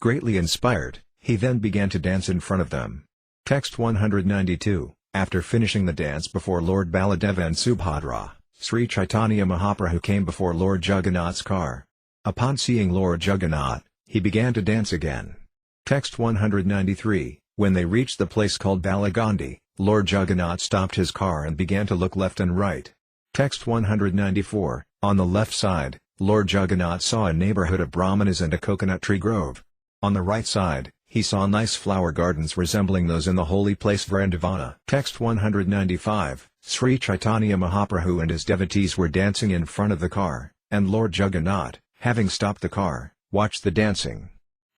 Greatly inspired, he then began to dance in front of them. Text 192, after finishing the dance before Lord Baladeva and Subhadra, Sri Caitanya Mahaprabhu came before Lord Jagannath's car. Upon seeing Lord Jagannath, he began to dance again. Text 193, when they reached the place called Balagandhi, Lord Jagannath stopped his car and began to look left and right. Text 194, on the left side, Lord Jagannath saw a neighborhood of Brahmanas and a coconut tree grove. On the right side, he saw nice flower gardens resembling those in the holy place Vrindavana. Text 195, Sri Caitanya Mahaprabhu and his devotees were dancing in front of the car, and Lord Jagannath, having stopped the car, watched the dancing.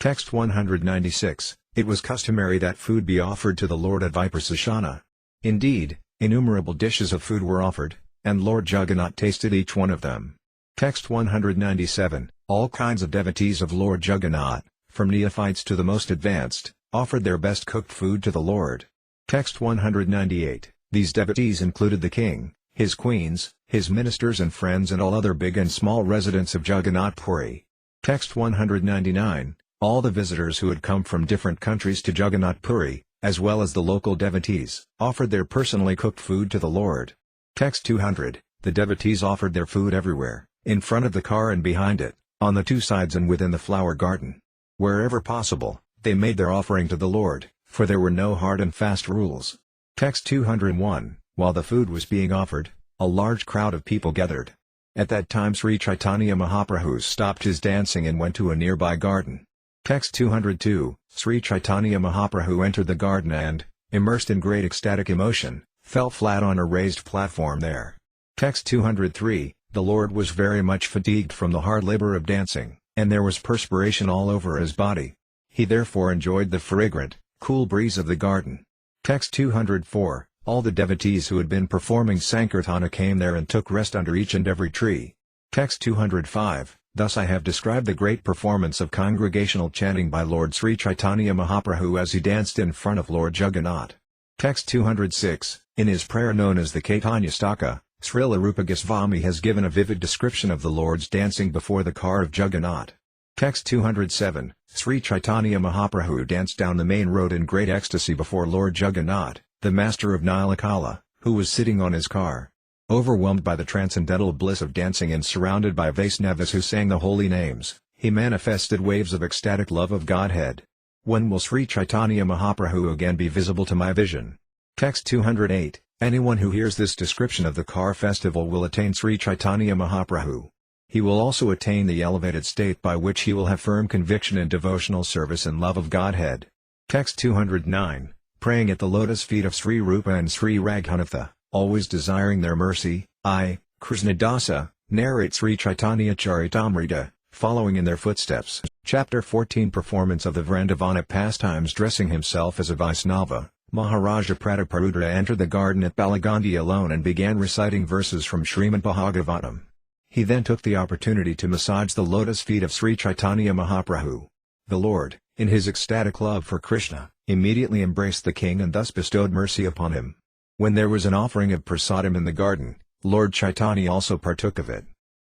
Text 196, it was customary that food be offered to the Lord at Viprasashana. Indeed, innumerable dishes of food were offered, and Lord Jagannath tasted each one of them. Text 197, all kinds of devotees of Lord Jagannath, from neophytes to the most advanced, offered their best cooked food to the Lord. Text 198, these devotees included the king, his queens, his ministers and friends and all other big and small residents of Jagannath Puri. Text 199, all the visitors who had come from different countries to Jagannath Puri, as well as the local devotees, offered their personally cooked food to the Lord. Text 200, the devotees offered their food everywhere, in front of the car and behind it, on the two sides and within the flower garden. Wherever possible, they made their offering to the Lord, for there were no hard and fast rules. Text 201, while the food was being offered, a large crowd of people gathered. At that time Sri Caitanya Mahaprabhu stopped his dancing and went to a nearby garden. Text 202, Sri Caitanya Mahaprabhu entered the garden and, immersed in great ecstatic emotion, fell flat on a raised platform there. Text 203, the Lord was very much fatigued from the hard labor of dancing, and there was perspiration all over his body. He therefore enjoyed the fragrant, cool breeze of the garden. Text 204, all the devotees who had been performing Sankirtana came there and took rest under each and every tree. Text 205, thus I have described the great performance of congregational chanting by Lord Sri Caitanya Mahaprabhu as he danced in front of Lord Jagannath. Text 206, in his prayer known as the Caitanya-staka, Srila Rupa Goswami has given a vivid description of the Lord's dancing before the car of Jagannath. Text 207, Sri Caitanya Mahaprabhu danced down the main road in great ecstasy before Lord Jagannath. the master of Nilakala, who was sitting on his car. Overwhelmed by the transcendental bliss of dancing and surrounded by Vaisnavas who sang the holy names, he manifested waves of ecstatic love of Godhead. When will Sri Caitanya Mahaprabhu again be visible to my vision? Text 208. Anyone who hears this description of the car festival will attain Sri Caitanya Mahaprabhu. He will also attain the elevated state by which he will have firm conviction in devotional service and love of Godhead. Text 209. Praying at the lotus feet of Sri Rupa and Sri Raghunatha, always desiring their mercy, I, Krishnadasa, narrate Sri Caitanya-caritamrta, following in their footsteps. Chapter 14 Performance of the Vrindavana pastimes. Dressing himself as a Vaisnava, Maharaja Prataparudra entered the garden at Balagandhi alone and began reciting verses from Srimad Bhagavatam. He then took the opportunity to massage the lotus feet of Sri Caitanya Mahaprabhu. The Lord, in his ecstatic love for Krishna, immediately embraced the king and thus bestowed mercy upon him. When there was an offering of prasadam in the garden, Lord Chaitanya also partook of it.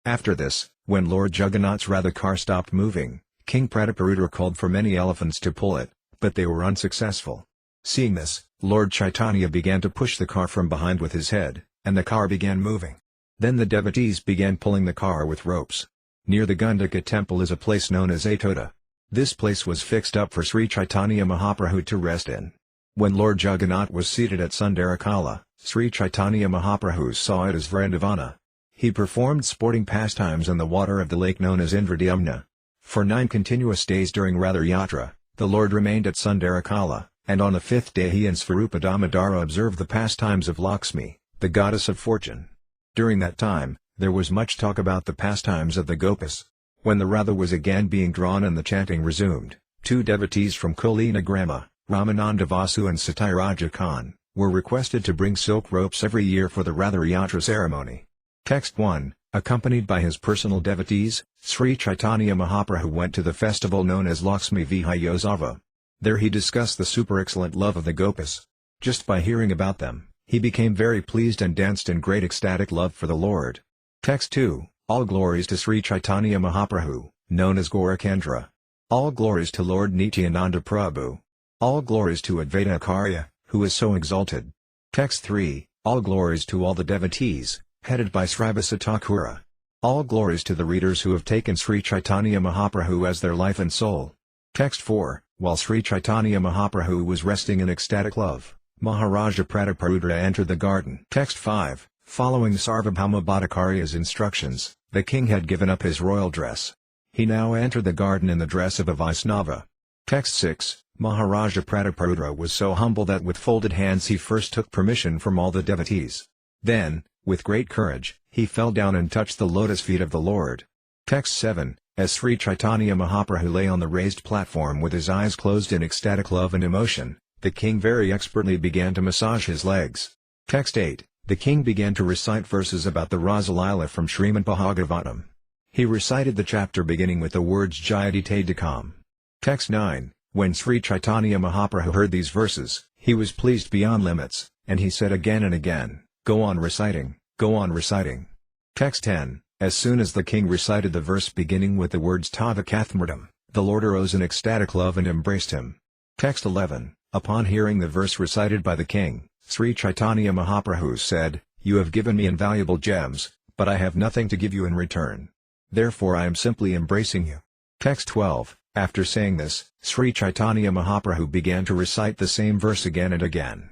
After this, when Lord Jagannath's Ratha car stopped moving, King Prataparudra called for many elephants to pull it, but they were unsuccessful. Seeing this, Lord Chaitanya began to push the car from behind with his head, and the car began moving. Then the devotees began pulling the car with ropes. Near the Gundaka temple is a place known as Atoda. This place was fixed up for Sri Caitanya Mahaprabhu to rest in. When Lord Jagannath was seated at Sundarakala, Sri Caitanya Mahaprabhu saw it as Vrindavana. He performed sporting pastimes in the water of the lake known as Indradyumna. For 9 continuous days during Ratha Yatra, the Lord remained at Sundarakala, and on the 5th day he and Svarupa Damodara observed the pastimes of Lakshmi, the goddess of fortune. During that time, there was much talk about the pastimes of the Gopas. When the Ratha was again being drawn and the chanting resumed, 2 devotees from Kulina Grama, Ramananda Vasu and Satyaraja Khan, were requested to bring silk ropes every year for the Ratha Yatra ceremony. Text 1. Accompanied by his personal devotees, Sri Caitanya Mahaprabhu went to the festival known as Lakshmi Vihayosava. There he discussed the super excellent love of the Gopas. Just by hearing about them, he became very pleased and danced in great ecstatic love for the Lord. Text 2. All glories to Sri Caitanya Mahaprabhu, known as Gorakendra. All glories to Lord Nityananda Prabhu. All glories to Advaita Acharya, who is so exalted. Text 3. All glories to all the devotees, headed by Srivasa Thakura. All glories to the readers who have taken Sri Caitanya Mahaprabhu as their life and soul. Text 4. While Sri Caitanya Mahaprabhu was resting in ecstatic love, Maharaja Prataparudra entered the garden. Text 5. Following Sarvabhauma Bhattacharya's instructions, the king had given up his royal dress. He now entered the garden in the dress of a Vaisnava. Text 6. Maharaja Prataparudra was so humble that with folded hands he first took permission from all the devotees. Then, with great courage, he fell down and touched the lotus feet of the Lord. Text 7. As Sri Caitanya Mahaprabhu lay on the raised platform with his eyes closed in ecstatic love and emotion, the king very expertly began to massage his legs. Text 8. The king began to recite verses about the Rasa Līlā from Srimad Bhagavatam. He recited the chapter beginning with the words Jayati Te Dakam. Text 9. When Sri Caitanya Mahaprabhu heard these verses, he was pleased beyond limits, and he said again and again, "Go on reciting, go on reciting." Text 10. As soon as the king recited the verse beginning with the words Tava Kathmardam, the Lord arose in ecstatic love and embraced him. Text 11. Upon hearing the verse recited by the king, Sri Caitanya Mahaprabhu said, "You have given me invaluable gems, but I have nothing to give you in return. Therefore I am simply embracing you." Text 12. After saying this, Sri Caitanya Mahaprabhu began to recite the same verse again and again.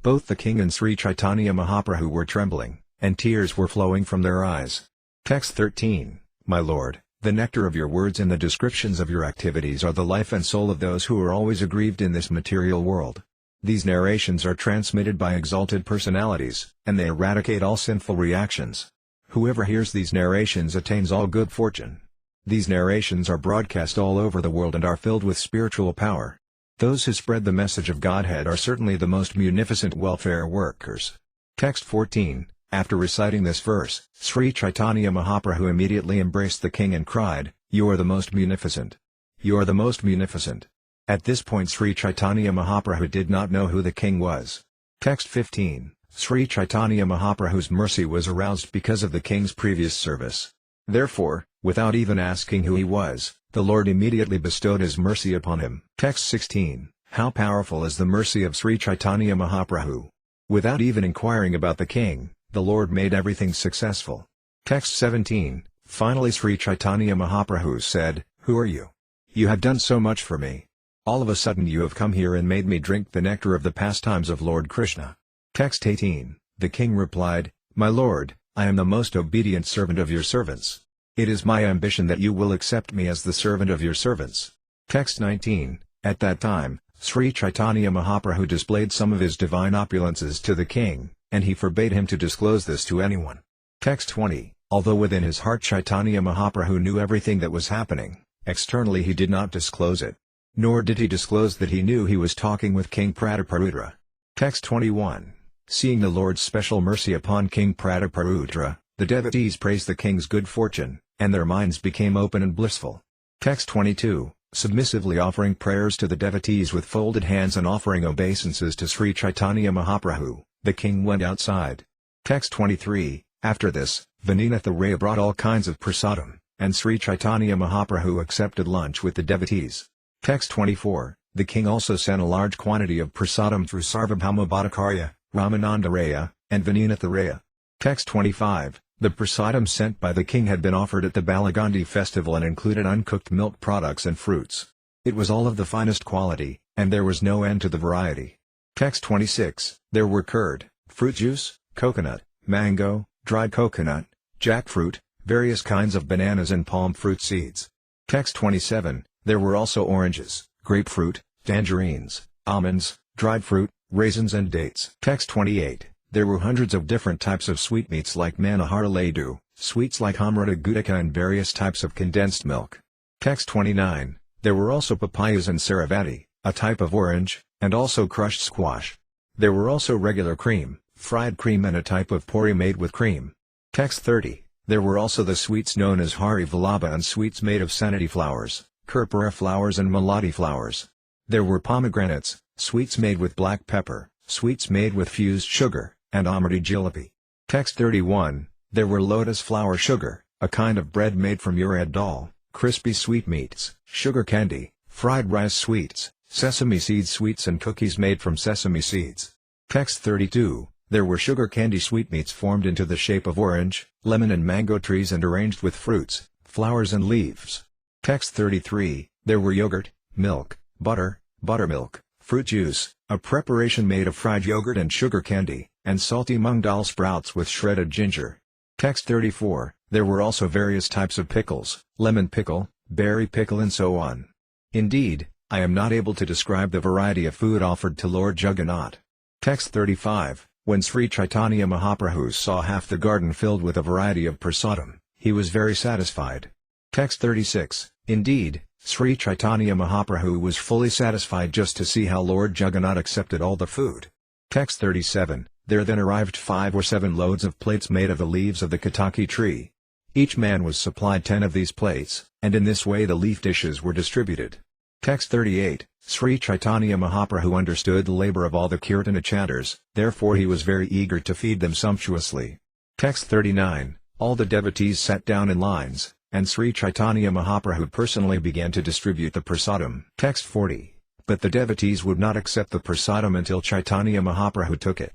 Both the king and Sri Caitanya Mahaprabhu were trembling, and tears were flowing from their eyes. Text 13. My Lord, the nectar of your words and the descriptions of your activities are the life and soul of those who are always aggrieved in this material world. These narrations are transmitted by exalted personalities, and they eradicate all sinful reactions. Whoever hears these narrations attains all good fortune. These narrations are broadcast all over the world and are filled with spiritual power. Those who spread the message of Godhead are certainly the most munificent welfare workers. Text 14. After reciting this verse, Sri Caitanya Mahaprabhu immediately embraced the king and cried, "You are the most munificent. You are the most munificent." At this point Sri Caitanya Mahaprabhu did not know who the king was. Text 15. Sri Caitanya Mahaprabhu's mercy was aroused because of the king's previous service. Therefore, without even asking who he was, the Lord immediately bestowed his mercy upon him. Text 16. How powerful is the mercy of Sri Caitanya Mahaprabhu! Without even inquiring about the king, the Lord made everything successful. Text 17. Finally Sri Caitanya Mahaprabhu said, "Who are you? You have done so much for me. All of a sudden you have come here and made me drink the nectar of the pastimes of Lord Krishna." Text 18. The king replied, "My lord, I am the most obedient servant of your servants. It is my ambition that you will accept me as the servant of your servants." Text 19. At that time, Sri Caitanya Mahaprabhu displayed some of his divine opulences to the king, and he forbade him to disclose this to anyone. Text 20. Although within his heart Caitanya Mahaprabhu knew everything that was happening, externally he did not disclose it. Nor did he disclose that he knew he was talking with King Prataparudra. Text 21. Seeing the Lord's special mercy upon King Prataparudra, the devotees praised the king's good fortune, and their minds became open and blissful. Text 22. Submissively offering prayers to the devotees with folded hands and offering obeisances to Sri Caitanya Mahaprabhu, the king went outside. Text 23. After this, Vinitha Raya brought all kinds of prasadam, and Sri Caitanya Mahaprabhu accepted lunch with the devotees. Text 24. The king also sent a large quantity of prasadam through Sarvabhauma Bhattacharya, Ramananda Raya, and Vinitha Raya. Text 25. The prasadam sent by the king had been offered at the Balagandi festival and included uncooked milk products and fruits. It was all of the finest quality, and there was no end to the variety. Text 26. There were curd, fruit juice, coconut, mango, dried coconut, jackfruit, various kinds of bananas and palm fruit seeds. Text 27. There were also oranges, grapefruit, tangerines, almonds, dried fruit, raisins and dates. Text 28. There were hundreds of different types of sweetmeats like Manohara Ladu, sweets like Amrita Gudika and various types of condensed milk. Text 29. There were also papayas and saravati, a type of orange, and also crushed squash. There were also regular cream, fried cream and a type of puri made with cream. Text 30. There were also the sweets known as Hari Vallabha and sweets made of sanity flowers, Kurpura flowers and malati flowers. There were pomegranates, sweets made with black pepper, sweets made with fused sugar, and Amriti jalebi. Text 31. There were lotus flower sugar, a kind of bread made from urad dal, crispy sweetmeats, sugar candy, fried rice sweets, sesame seed sweets and cookies made from sesame seeds. Text 32. There were sugar candy sweetmeats formed into the shape of orange, lemon and mango trees and arranged with fruits, flowers and leaves. Text 33. There were yogurt, milk, butter, buttermilk, fruit juice, a preparation made of fried yogurt and sugar candy, and salty mung dal sprouts with shredded ginger. Text 34. There were also various types of pickles, lemon pickle, berry pickle and so on. Indeed, I am not able to describe the variety of food offered to Lord Jagannath. Text 35. When Sri Caitanya Mahaprabhu saw half the garden filled with a variety of prasadam, he was very satisfied. Text 36. Indeed, Sri Caitanya Mahaprabhu was fully satisfied just to see how Lord Jagannath accepted all the food. Text 37. There then arrived 5 or 7 loads of plates made of the leaves of the Kataki tree. Each man was supplied 10 of these plates, and in this way the leaf dishes were distributed. Text 38. Sri Caitanya Mahaprabhu understood the labor of all the kirtana chanters, therefore he was very eager to feed them sumptuously. Text 39. All the devotees sat down in lines, and Sri Caitanya Mahaprabhu personally began to distribute the prasadam. Text 40. But the devotees would not accept the prasadam until Caitanya Mahaprabhu took it.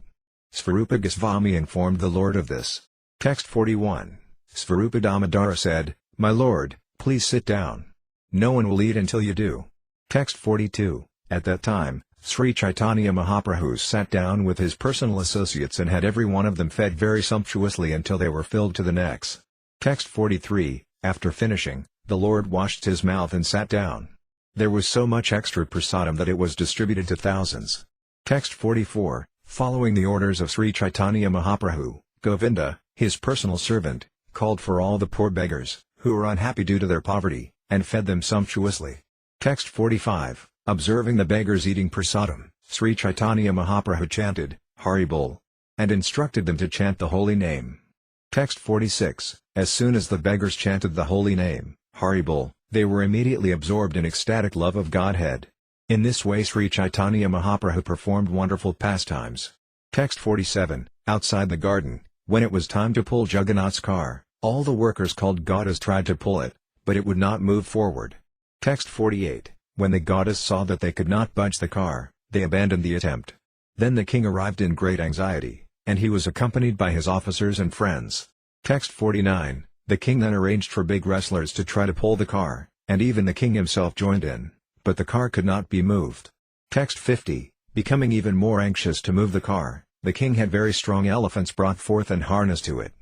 Svarupa Goswami informed the Lord of this. Text 41. Svarupa Damodara said, "My Lord, please sit down. No one will eat until you do." Text 42. At that time, Sri Caitanya Mahaprabhu sat down with his personal associates and had every one of them fed very sumptuously until they were filled to the necks. Text 43. After finishing, the Lord washed his mouth and sat down. There was so much extra prasadam that it was distributed to thousands. Text 44. Following the orders of Sri Caitanya Mahaprabhu, Govinda, his personal servant, called for all the poor beggars, who were unhappy due to their poverty, and fed them sumptuously. Text 45. Observing the beggars eating prasadam, Sri Caitanya Mahaprabhu chanted, Hari Bol, and instructed them to chant the holy name. Text 46. As soon as the beggars chanted the holy name, Hari Bol, they were immediately absorbed in ecstatic love of Godhead. In this way Sri Caitanya Mahaprabhu performed wonderful pastimes. Text 47. Outside the garden, when it was time to pull Jagannath's car, all the workers called Gaudas tried to pull it, but it would not move forward. Text 48. When the goddess saw that they could not budge the car, they abandoned the attempt. Then the king arrived in great anxiety, and he was accompanied by his officers and friends. Text 49. The king then arranged for big wrestlers to try to pull the car, and even the king himself joined in, but the car could not be moved. Text 50. Becoming even more anxious to move the car, the king had very strong elephants brought forth and harnessed to it.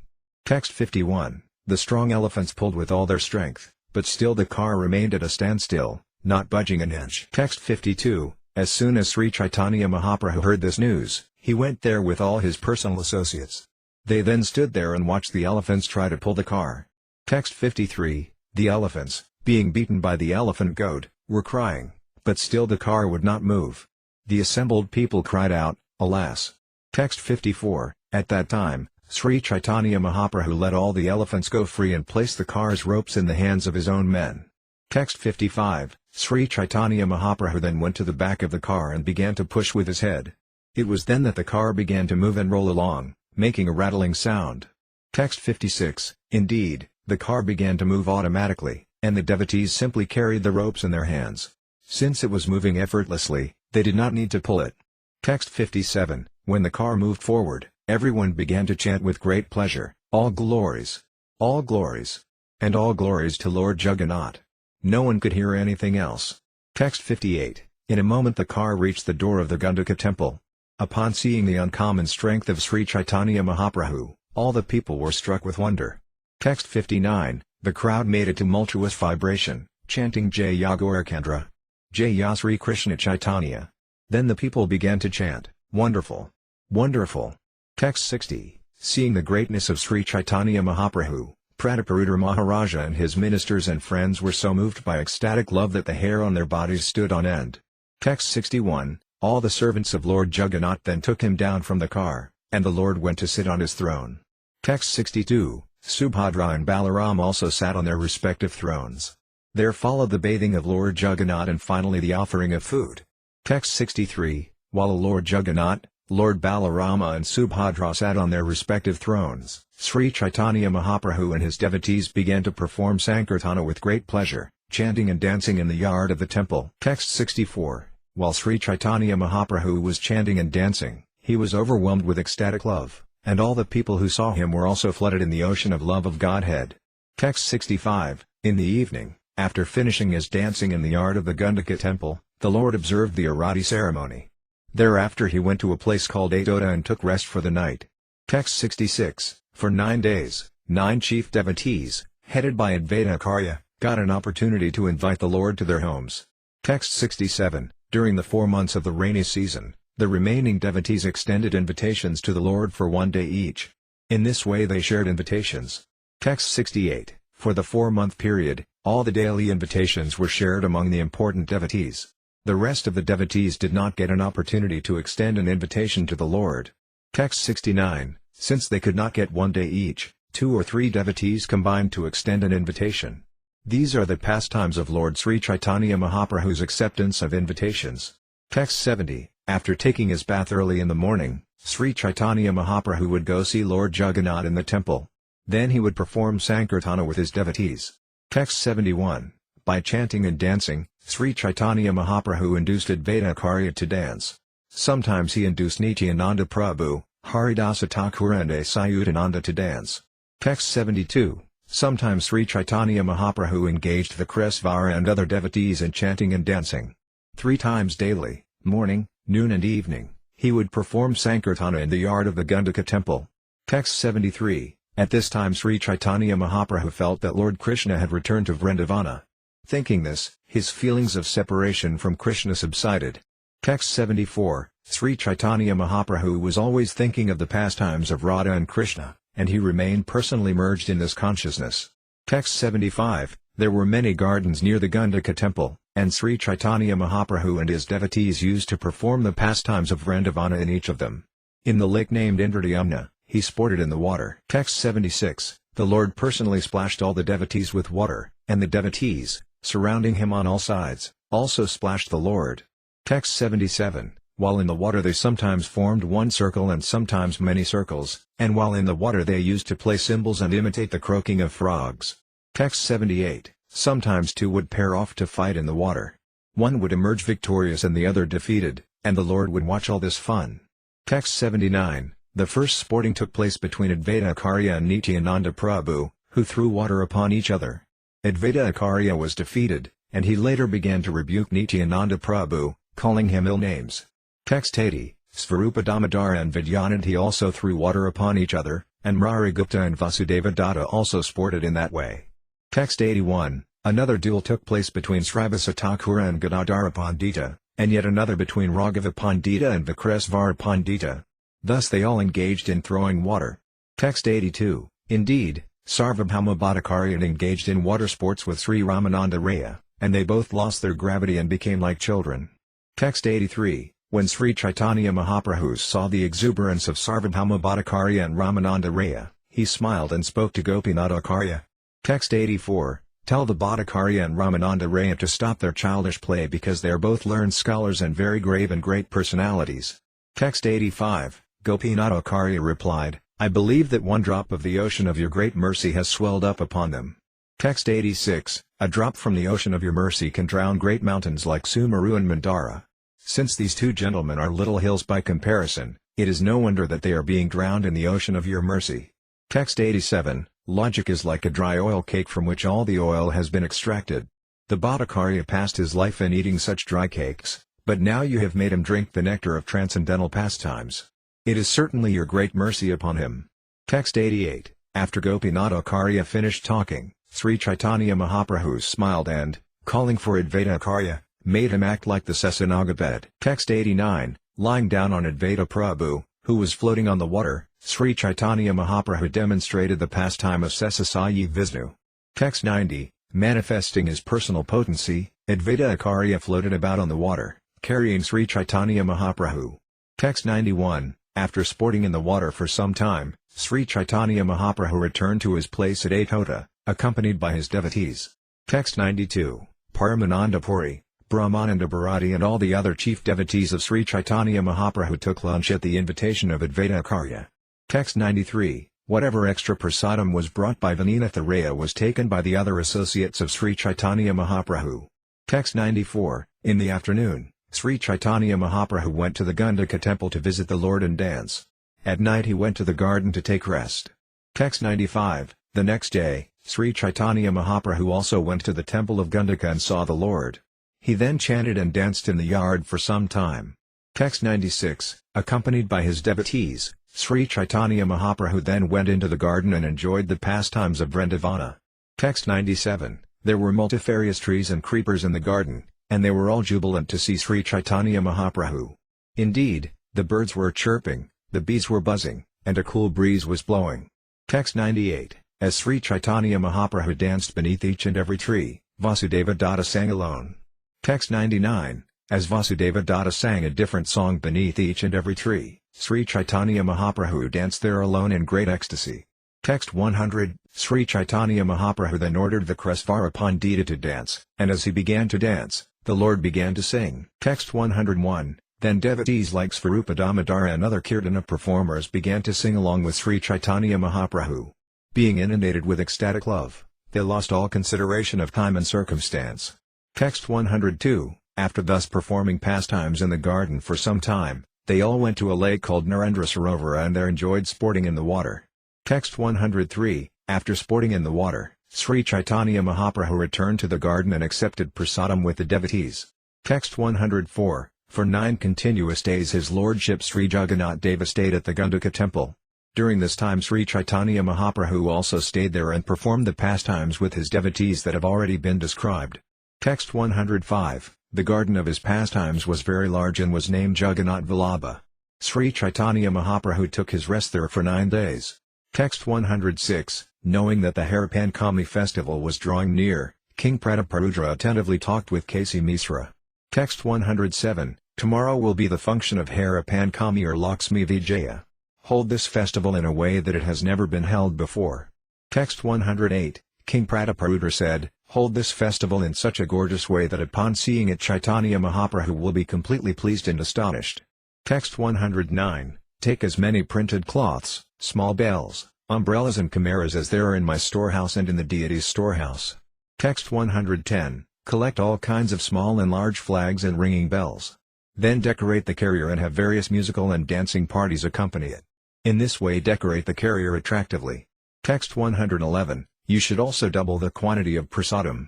Text 51. The strong elephants pulled with all their strength, but still the car remained at a standstill, not budging an inch. Text 52. As soon as Sri Caitanya Mahaprabhu heard this news, he went there with all his personal associates. They then stood there and watched the elephants try to pull the car. Text 53. The elephants, being beaten by the elephant goad, were crying, but still the car would not move. The assembled people cried out, "Alas!" Text 54. At that time, Sri Caitanya Mahaprabhu let all the elephants go free and placed the car's ropes in the hands of his own men. Text 55. Sri Caitanya Mahaprabhu then went to the back of the car and began to push with his head. It was then that the car began to move and roll along, making a rattling sound. Text 56. Indeed, the car began to move automatically, and the devotees simply carried the ropes in their hands. Since it was moving effortlessly, they did not need to pull it. Text 57. When the car moved forward, everyone began to chant with great pleasure, all glories, and all glories to Lord Jagannath. No one could hear anything else. Text 58. In a moment the car reached the door of the Gandhika temple. Upon seeing the uncommon strength of Sri Caitanya Mahaprabhu, all the people were struck with wonder. Text 59. The crowd made a tumultuous vibration, chanting Jaya Gaurachandra, Jaya Sri Krishna Caitanya. Then the people began to chant, "Wonderful! Wonderful!" Text 60. Seeing the greatness of Sri Caitanya Mahaprabhu, Prataparudra Maharaja and his ministers and friends were so moved by ecstatic love that the hair on their bodies stood on end. Text 61. All the servants of Lord Jagannath then took him down from the car, and the Lord went to sit on his throne. Text 62. Subhadra and Balaram also sat on their respective thrones. There followed the bathing of Lord Jagannath and finally the offering of food. Text 63. While Lord Jagannath, Lord Balarama and Subhadra sat on their respective thrones, Sri Caitanya Mahaprabhu and his devotees began to perform Sankirtana with great pleasure, chanting and dancing in the yard of the temple. Text 64. While Sri Caitanya Mahaprabhu was chanting and dancing, he was overwhelmed with ecstatic love, and all the people who saw him were also flooded in the ocean of love of Godhead. Text 65. In the evening, after finishing his dancing in the yard of the Gandhika temple, the Lord observed the Arati ceremony. Thereafter he went to a place called Atoda and took rest for the night. Text 66. For 9 days, 9 chief devotees, headed by Advaita Acharya, got an opportunity to invite the Lord to their homes. Text 67. During the 4 months of the rainy season, the remaining devotees extended invitations to the Lord for 1 day each. In this way they shared invitations. Text 68. For the 4-month period, all the daily invitations were shared among the important devotees. The rest of the devotees did not get an opportunity to extend an invitation to the Lord. Text 69. Since they could not get 1 day each, 2 or 3 devotees combined to extend an invitation. These are the pastimes of Lord Sri Caitanya Mahaprabhu's acceptance of invitations. Text 70. After taking his bath early in the morning, Sri Caitanya Mahaprabhu would go see Lord Jagannath in the temple. Then he would perform Sankirtana with his devotees. Text 71. By chanting and dancing, Sri Caitanya Mahaprabhu induced Advaita Acharya to dance. Sometimes he induced Nityananda Prabhu, Haridasa Thakur and Sayutananda to dance. Text 72. Sometimes Sri Caitanya Mahaprabhu engaged the Kresvara and other devotees in chanting and dancing. 3 times daily, morning, noon and evening, he would perform Sankirtana in the yard of the Gandhika temple. Text 73. At this time Sri Caitanya Mahaprabhu felt that Lord Krishna had returned to Vrindavana. Thinking this, his feelings of separation from Krishna subsided. Text 74. Sri Caitanya Mahaprabhu was always thinking of the pastimes of Radha and Krishna, and he remained personally merged in this consciousness. Text 75. There were many gardens near the Gandhika temple, and Sri Caitanya Mahaprabhu and his devotees used to perform the pastimes of Vrindavana in each of them. In the lake named Indradhyamna, he sported in the water. Text 76. The Lord personally splashed all the devotees with water, and the devotees, surrounding him on all sides, also splashed the Lord. Text 77. While in the water they sometimes formed one circle and sometimes many circles, and while in the water they used to play cymbals and imitate the croaking of frogs. Text 78. Sometimes 2 would pair off to fight in the water. One would emerge victorious and the other defeated, and the Lord would watch all this fun. Text 79. The first sporting took place between Advaita Acharya and Nityananda Prabhu, who threw water upon each other. Advaita Acharya was defeated, and he later began to rebuke Nityananda Prabhu, calling him ill names. Text 80. Svarupa Damodara and Vidyanidhi also threw water upon each other, and Murarigupta and Vasudeva Datta also sported in that way. Text 81. Another duel took place between Srivasa Thakura and Gadadhara Pandita, and yet another between Raghava Pandita and Vikresvara Pandita. Thus they all engaged in throwing water. Text 82. Indeed, Sarvabhauma Bhattacharya engaged in water sports with Sri Ramananda Raya, and they both lost their gravity and became like children. Text 83. When Sri Caitanya Mahaprabhu saw the exuberance of Sarvabhauma Bhattacharya and Ramananda Raya, he smiled and spoke to Gopinath Acharya. Text 84. Tell the Bhattacharya and Ramananda Raya to stop their childish play because they are both learned scholars and very grave and great personalities. Text 85. Gopinath Acharya replied, I believe that one drop of the ocean of your great mercy has swelled up upon them. Text 86. A drop from the ocean of your mercy can drown great mountains like Sumeru and Mandara. Since these two gentlemen are little hills by comparison, it is no wonder that they are being drowned in the ocean of your mercy. Text 87. Logic is like a dry oil cake from which all the oil has been extracted. The Bhattacharya passed his life in eating such dry cakes, but now you have made him drink the nectar of transcendental pastimes. It is certainly your great mercy upon him. Text 88. After Gopinath Acharya finished talking, Sri Caitanya Mahaprabhu smiled and, calling for Advaita Acharya, made him act like the Sasanaga bed. Text 89. Lying down on Advaita Prabhu, who was floating on the water, Sri Caitanya Mahaprabhu demonstrated the pastime of Sesasaya Vishnu. Text 90. Manifesting his personal potency, Advaita Acharya floated about on the water, carrying Sri Caitanya Mahaprabhu. Text 91. After sporting in the water for some time, Sri Caitanya Mahaprabhu returned to his place at Aitota, accompanied by his devotees. Text 92. Paramananda Puri, Brahmananda Bharati and all the other chief devotees of Sri Caitanya Mahaprabhu took lunch at the invitation of Advaita Acharya. Text 93. Whatever extra prasadam was brought by Vinitha Raya was taken by the other associates of Sri Caitanya Mahaprabhu. Text 94. In the afternoon, Sri Caitanya Mahaprabhu went to the Gandhika temple to visit the Lord and dance. At night he went to the garden to take rest. Text 95. The next day, Sri Caitanya Mahaprabhu also went to the temple of Gandhika and saw the Lord. He then chanted and danced in the yard for some time. Text 96. Accompanied by his devotees, Sri Caitanya Mahaprabhu then went into the garden and enjoyed the pastimes of Vrindavana. Text 97. There were multifarious trees and creepers in the garden, and they were all jubilant to see Sri Caitanya Mahaprabhu. Indeed, the birds were chirping, the bees were buzzing, and a cool breeze was blowing. Text 98. As Sri Caitanya Mahaprabhu danced beneath each and every tree, Vasudeva Datta sang alone. Text 99. As Vasudeva Datta sang a different song beneath each and every tree, Sri Caitanya Mahaprabhu danced there alone in great ecstasy. Text 100. Sri Caitanya Mahaprabhu then ordered Vikresvara Pandita to dance, and as he began to dance, the Lord began to sing. Text 101. Then devotees like Svarupa Damodara and other Kirtana performers began to sing along with Sri Caitanya Mahaprabhu. Being inundated with ecstatic love, they lost all consideration of time and circumstance. Text 102. After thus performing pastimes in the garden for some time, they all went to a lake called Narendra Sarovara and there enjoyed sporting in the water. Text 103. After sporting in the water, Sri Caitanya Mahaprabhu returned to the garden and accepted prasadam with the devotees. Text 104. For 9 continuous days His Lordship Sri Jagannath Deva stayed at the Gandhika temple. During this time Sri Caitanya Mahaprabhu also stayed there and performed the pastimes with his devotees that have already been described. Text 105. The garden of his pastimes was very large and was named Jagannath Vallabha. Sri Caitanya Mahaprabhu took his rest there for 9 days. Text 106. Knowing that the Haripankami festival was drawing near, King Prataparudra attentively talked with Kasi Misra. Text 107. Tomorrow will be the function of Haripankami or Lakshmi Vijaya. Hold this festival in a way that it has never been held before. Text 108. King Prataparudra said, hold this festival in such a gorgeous way that upon seeing it Chaitanya Mahaprabhu will be completely pleased and astonished. Text 109. Take as many printed cloths, small bells, umbrellas and chimeras as there are in my storehouse and in the deity's storehouse. Text 110. Collect all kinds of small and large flags and ringing bells. Then decorate the carrier and have various musical and dancing parties accompany it. In this way decorate the carrier attractively. Text 111. You should also double the quantity of prasadam.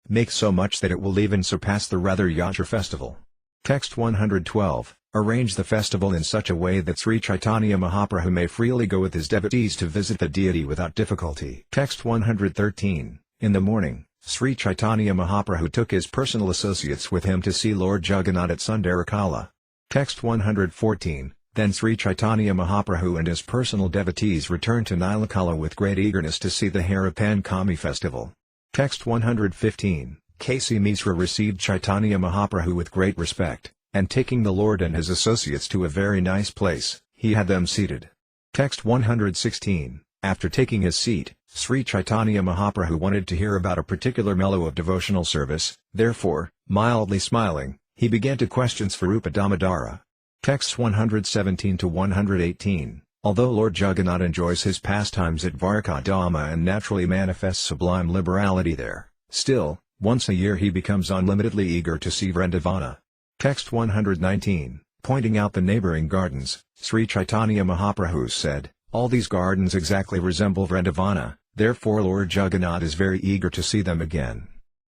Make so much that it will even surpass the Ratha Yatra festival. Text 112. Arrange the festival in such a way that Sri Caitanya Mahaprabhu may freely go with his devotees to visit the deity without difficulty. Text 113. In the morning, Sri Caitanya Mahaprabhu took his personal associates with him to see Lord Jagannath at Sundarakala. Text 114. Then Sri Caitanya Mahaprabhu and his personal devotees returned to Nilakala with great eagerness to see the Harapan Kami festival. Text 115. K.C. Misra received Caitanya Mahaprabhu with great respect, and taking the Lord and his associates to a very nice place, he had them seated. Text 116. After taking his seat, Sri Caitanya Mahaprabhu wanted to hear about a particular mellow of devotional service, therefore, mildly smiling, he began to question Svarupa Damodara. Texts 117 to 118. Although Lord Jagannath enjoys his pastimes at Dvarka and naturally manifests sublime liberality there, still, once a year he becomes unlimitedly eager to see Vrindavana. Text 119. Pointing out the neighboring gardens, Sri Caitanya Mahaprabhu said, all these gardens exactly resemble Vrindavana, therefore Lord Jagannath is very eager to see them again.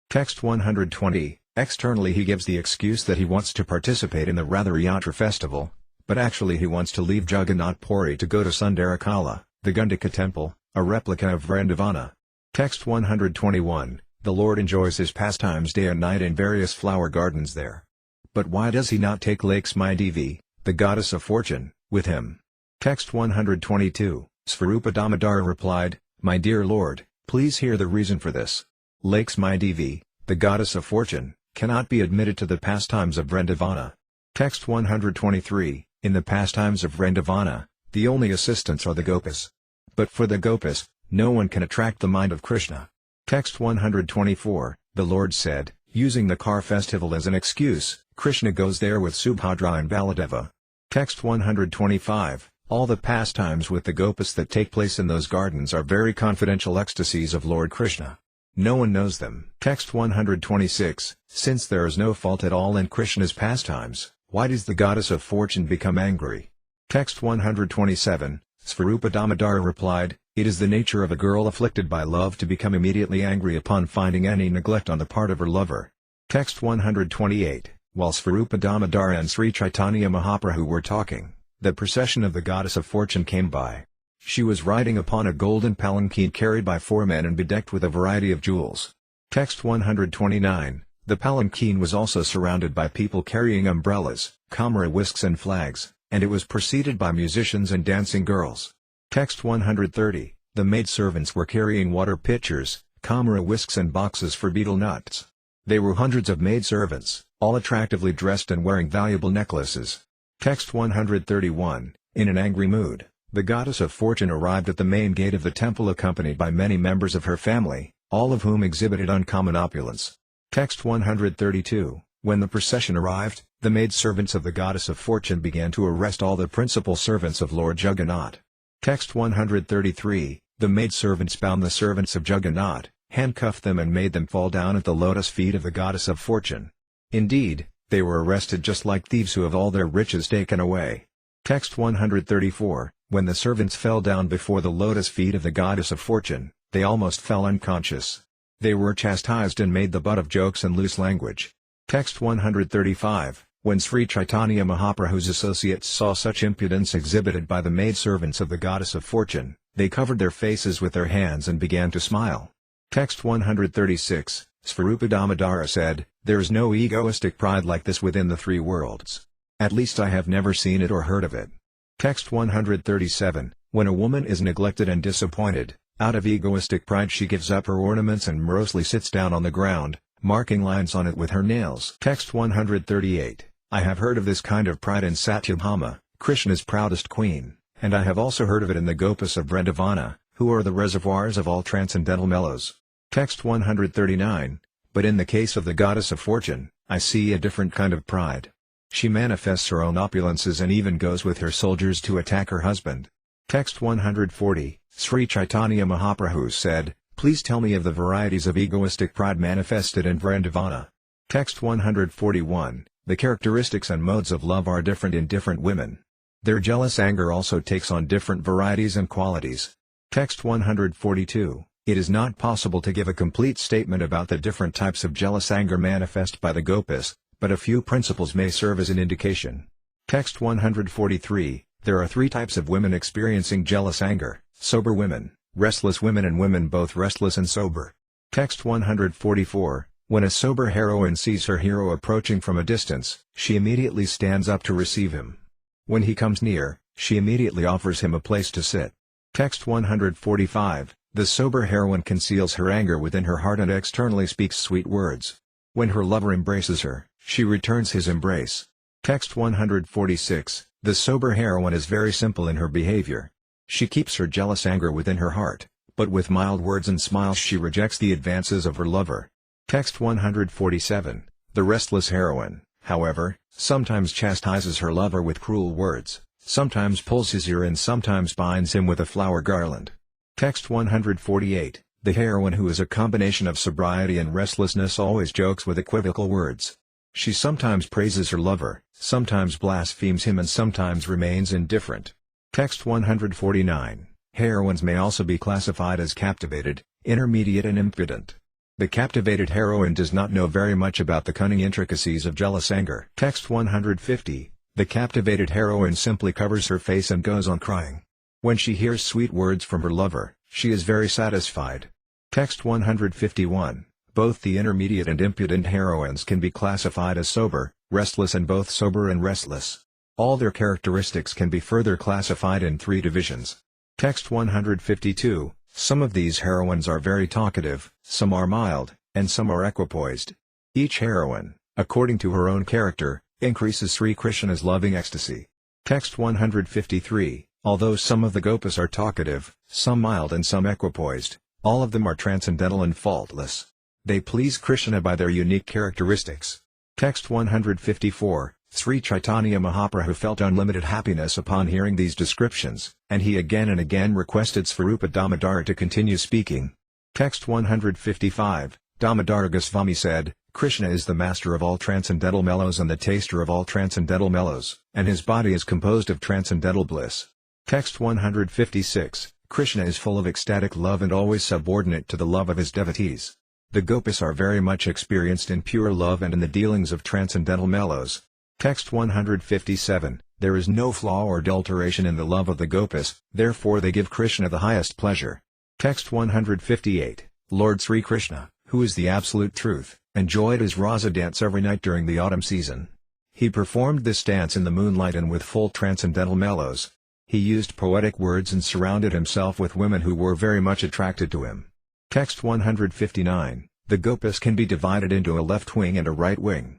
Text 120. Externally he gives the excuse that he wants to participate in the Ratha Yatra festival, but actually he wants to leave Jagannath Puri to go to Sundarakala, the Gundika temple, a replica of Vrindavana. Text 121. The Lord enjoys his pastimes day and night in various flower gardens there. But why does he not take Lakshmi Devi, the goddess of fortune, with him? Text 122. Svarupa Damodara replied, My dear Lord, please hear the reason for this. Lakshmi Devi, the goddess of fortune, cannot be admitted to the pastimes of Vrindavana. Text 123. In the pastimes of Vrindavana, the only assistants are the gopas. But for the gopas, no one can attract the mind of Krishna. Text 124. The Lord said, using the car festival as an excuse, Krishna goes there with Subhadra and Baladeva. Text 125. All the pastimes with the gopas that take place in those gardens are very confidential ecstasies of Lord Krishna. No one knows them. Text 126. Since there is no fault at all in Krishna's pastimes, why does the goddess of fortune become angry? Text 127. Svarupa Damodara replied, It is the nature of a girl afflicted by love to become immediately angry upon finding any neglect on the part of her lover. Text 128. While Svarupa Damodara and Sri Caitanya Mahaprabhu were talking, the procession of the goddess of fortune came by. She was riding upon a golden palanquin carried by 4 men and bedecked with a variety of jewels. Text 129. The palanquin was also surrounded by people carrying umbrellas, camera whisks and flags, and it was preceded by musicians and dancing girls. Text 130. The maidservants were carrying water pitchers, camera whisks and boxes for betel nuts. They were hundreds of maidservants, all attractively dressed and wearing valuable necklaces. Text 131. In an angry mood, the goddess of fortune arrived at the main gate of the temple accompanied by many members of her family, all of whom exhibited uncommon opulence. Text 132. When the procession arrived, the maidservants of the goddess of fortune began to arrest all the principal servants of Lord Jagannath. Text 133. The maidservants bound the servants of Jagannath, handcuffed them and made them fall down at the lotus feet of the goddess of fortune. Indeed, they were arrested just like thieves who have all their riches taken away. Text 134. When the servants fell down before the lotus feet of the goddess of fortune, they almost fell unconscious. They were chastised and made the butt of jokes and loose language. Text 135. When Sri Caitanya Mahaprabhu's associates saw such impudence exhibited by the maidservants of the goddess of fortune, they covered their faces with their hands and began to smile. Text 136. Svarupa Damodara said, There is no egoistic pride like this within the 3 worlds. At least I have never seen it or heard of it. Text 137. When a woman is neglected and disappointed, out of egoistic pride she gives up her ornaments and morosely sits down on the ground, marking lines on it with her nails. Text 138. I have heard of this kind of pride in Satyabhama, Krishna's proudest queen, and I have also heard of it in the Gopas of Vrindavana, who are the reservoirs of all transcendental mellows. Text 139. But in the case of the goddess of fortune, I see a different kind of pride. She manifests her own opulences and even goes with her soldiers to attack her husband. Text 140. Sri Caitanya Mahaprabhu said, Please tell me of the varieties of egoistic pride manifested in Vrindavana. Text 141. The characteristics and modes of love are different in different women. Their jealous anger also takes on different varieties and qualities. Text 142. It is not possible to give a complete statement about the different types of jealous anger manifest by the gopis, but a few principles may serve as an indication. Text 143. There are three types of women experiencing jealous anger: sober women, restless women, and women both restless and sober. Text 144. When a sober heroine sees her hero approaching from a distance, she immediately stands up to receive him. When he comes near, she immediately offers him a place to sit. Text 145. The sober heroine conceals her anger within her heart and externally speaks sweet words. When her lover embraces her, she returns his embrace. Text 146. The sober heroine is very simple in her behavior. She keeps her jealous anger within her heart, but with mild words and smiles she rejects the advances of her lover. Text 147. The restless heroine, however, sometimes chastises her lover with cruel words, sometimes pulls his ear and sometimes binds him with a flower garland. Text 148. The heroine who is a combination of sobriety and restlessness always jokes with equivocal words. She sometimes praises her lover, sometimes blasphemes him, and sometimes remains indifferent. Text 149. Heroines may also be classified as captivated, intermediate, and impudent. The captivated heroine does not know very much about the cunning intricacies of jealous anger. Text 150. The captivated heroine simply covers her face and goes on crying. When she hears sweet words from her lover, she is very satisfied. Text 151. Both the intermediate and impudent heroines can be classified as sober, restless, and both sober and restless. All their characteristics can be further classified in three divisions. Text 152. Some of these heroines are very talkative, some are mild, and some are equipoised. Each heroine, according to her own character, increases Sri Krishna's loving ecstasy. Text 153. Although some of the gopis are talkative, some mild, and some equipoised, all of them are transcendental and faultless. They please Krishna by their unique characteristics. Text 154. Sri Caitanya Mahaprabhu felt unlimited happiness upon hearing these descriptions, and he again and again requested Svarupa Damodara to continue speaking. Text 155. Damodara Goswami said, Krishna is the master of all transcendental mellows and the taster of all transcendental mellows, and his body is composed of transcendental bliss. Text 156. Krishna is full of ecstatic love and always subordinate to the love of his devotees. The gopis are very much experienced in pure love and in the dealings of transcendental mellows. Text 157. There is no flaw or adulteration in the love of the gopis, therefore they give Krishna the highest pleasure. Text 158. Lord Sri Krishna, who is the absolute truth, enjoyed his rasa dance every night during the autumn season. He performed this dance in the moonlight and with full transcendental mellows. He used poetic words and surrounded himself with women who were very much attracted to him. Text 159. The gopis can be divided into a left wing and a right wing.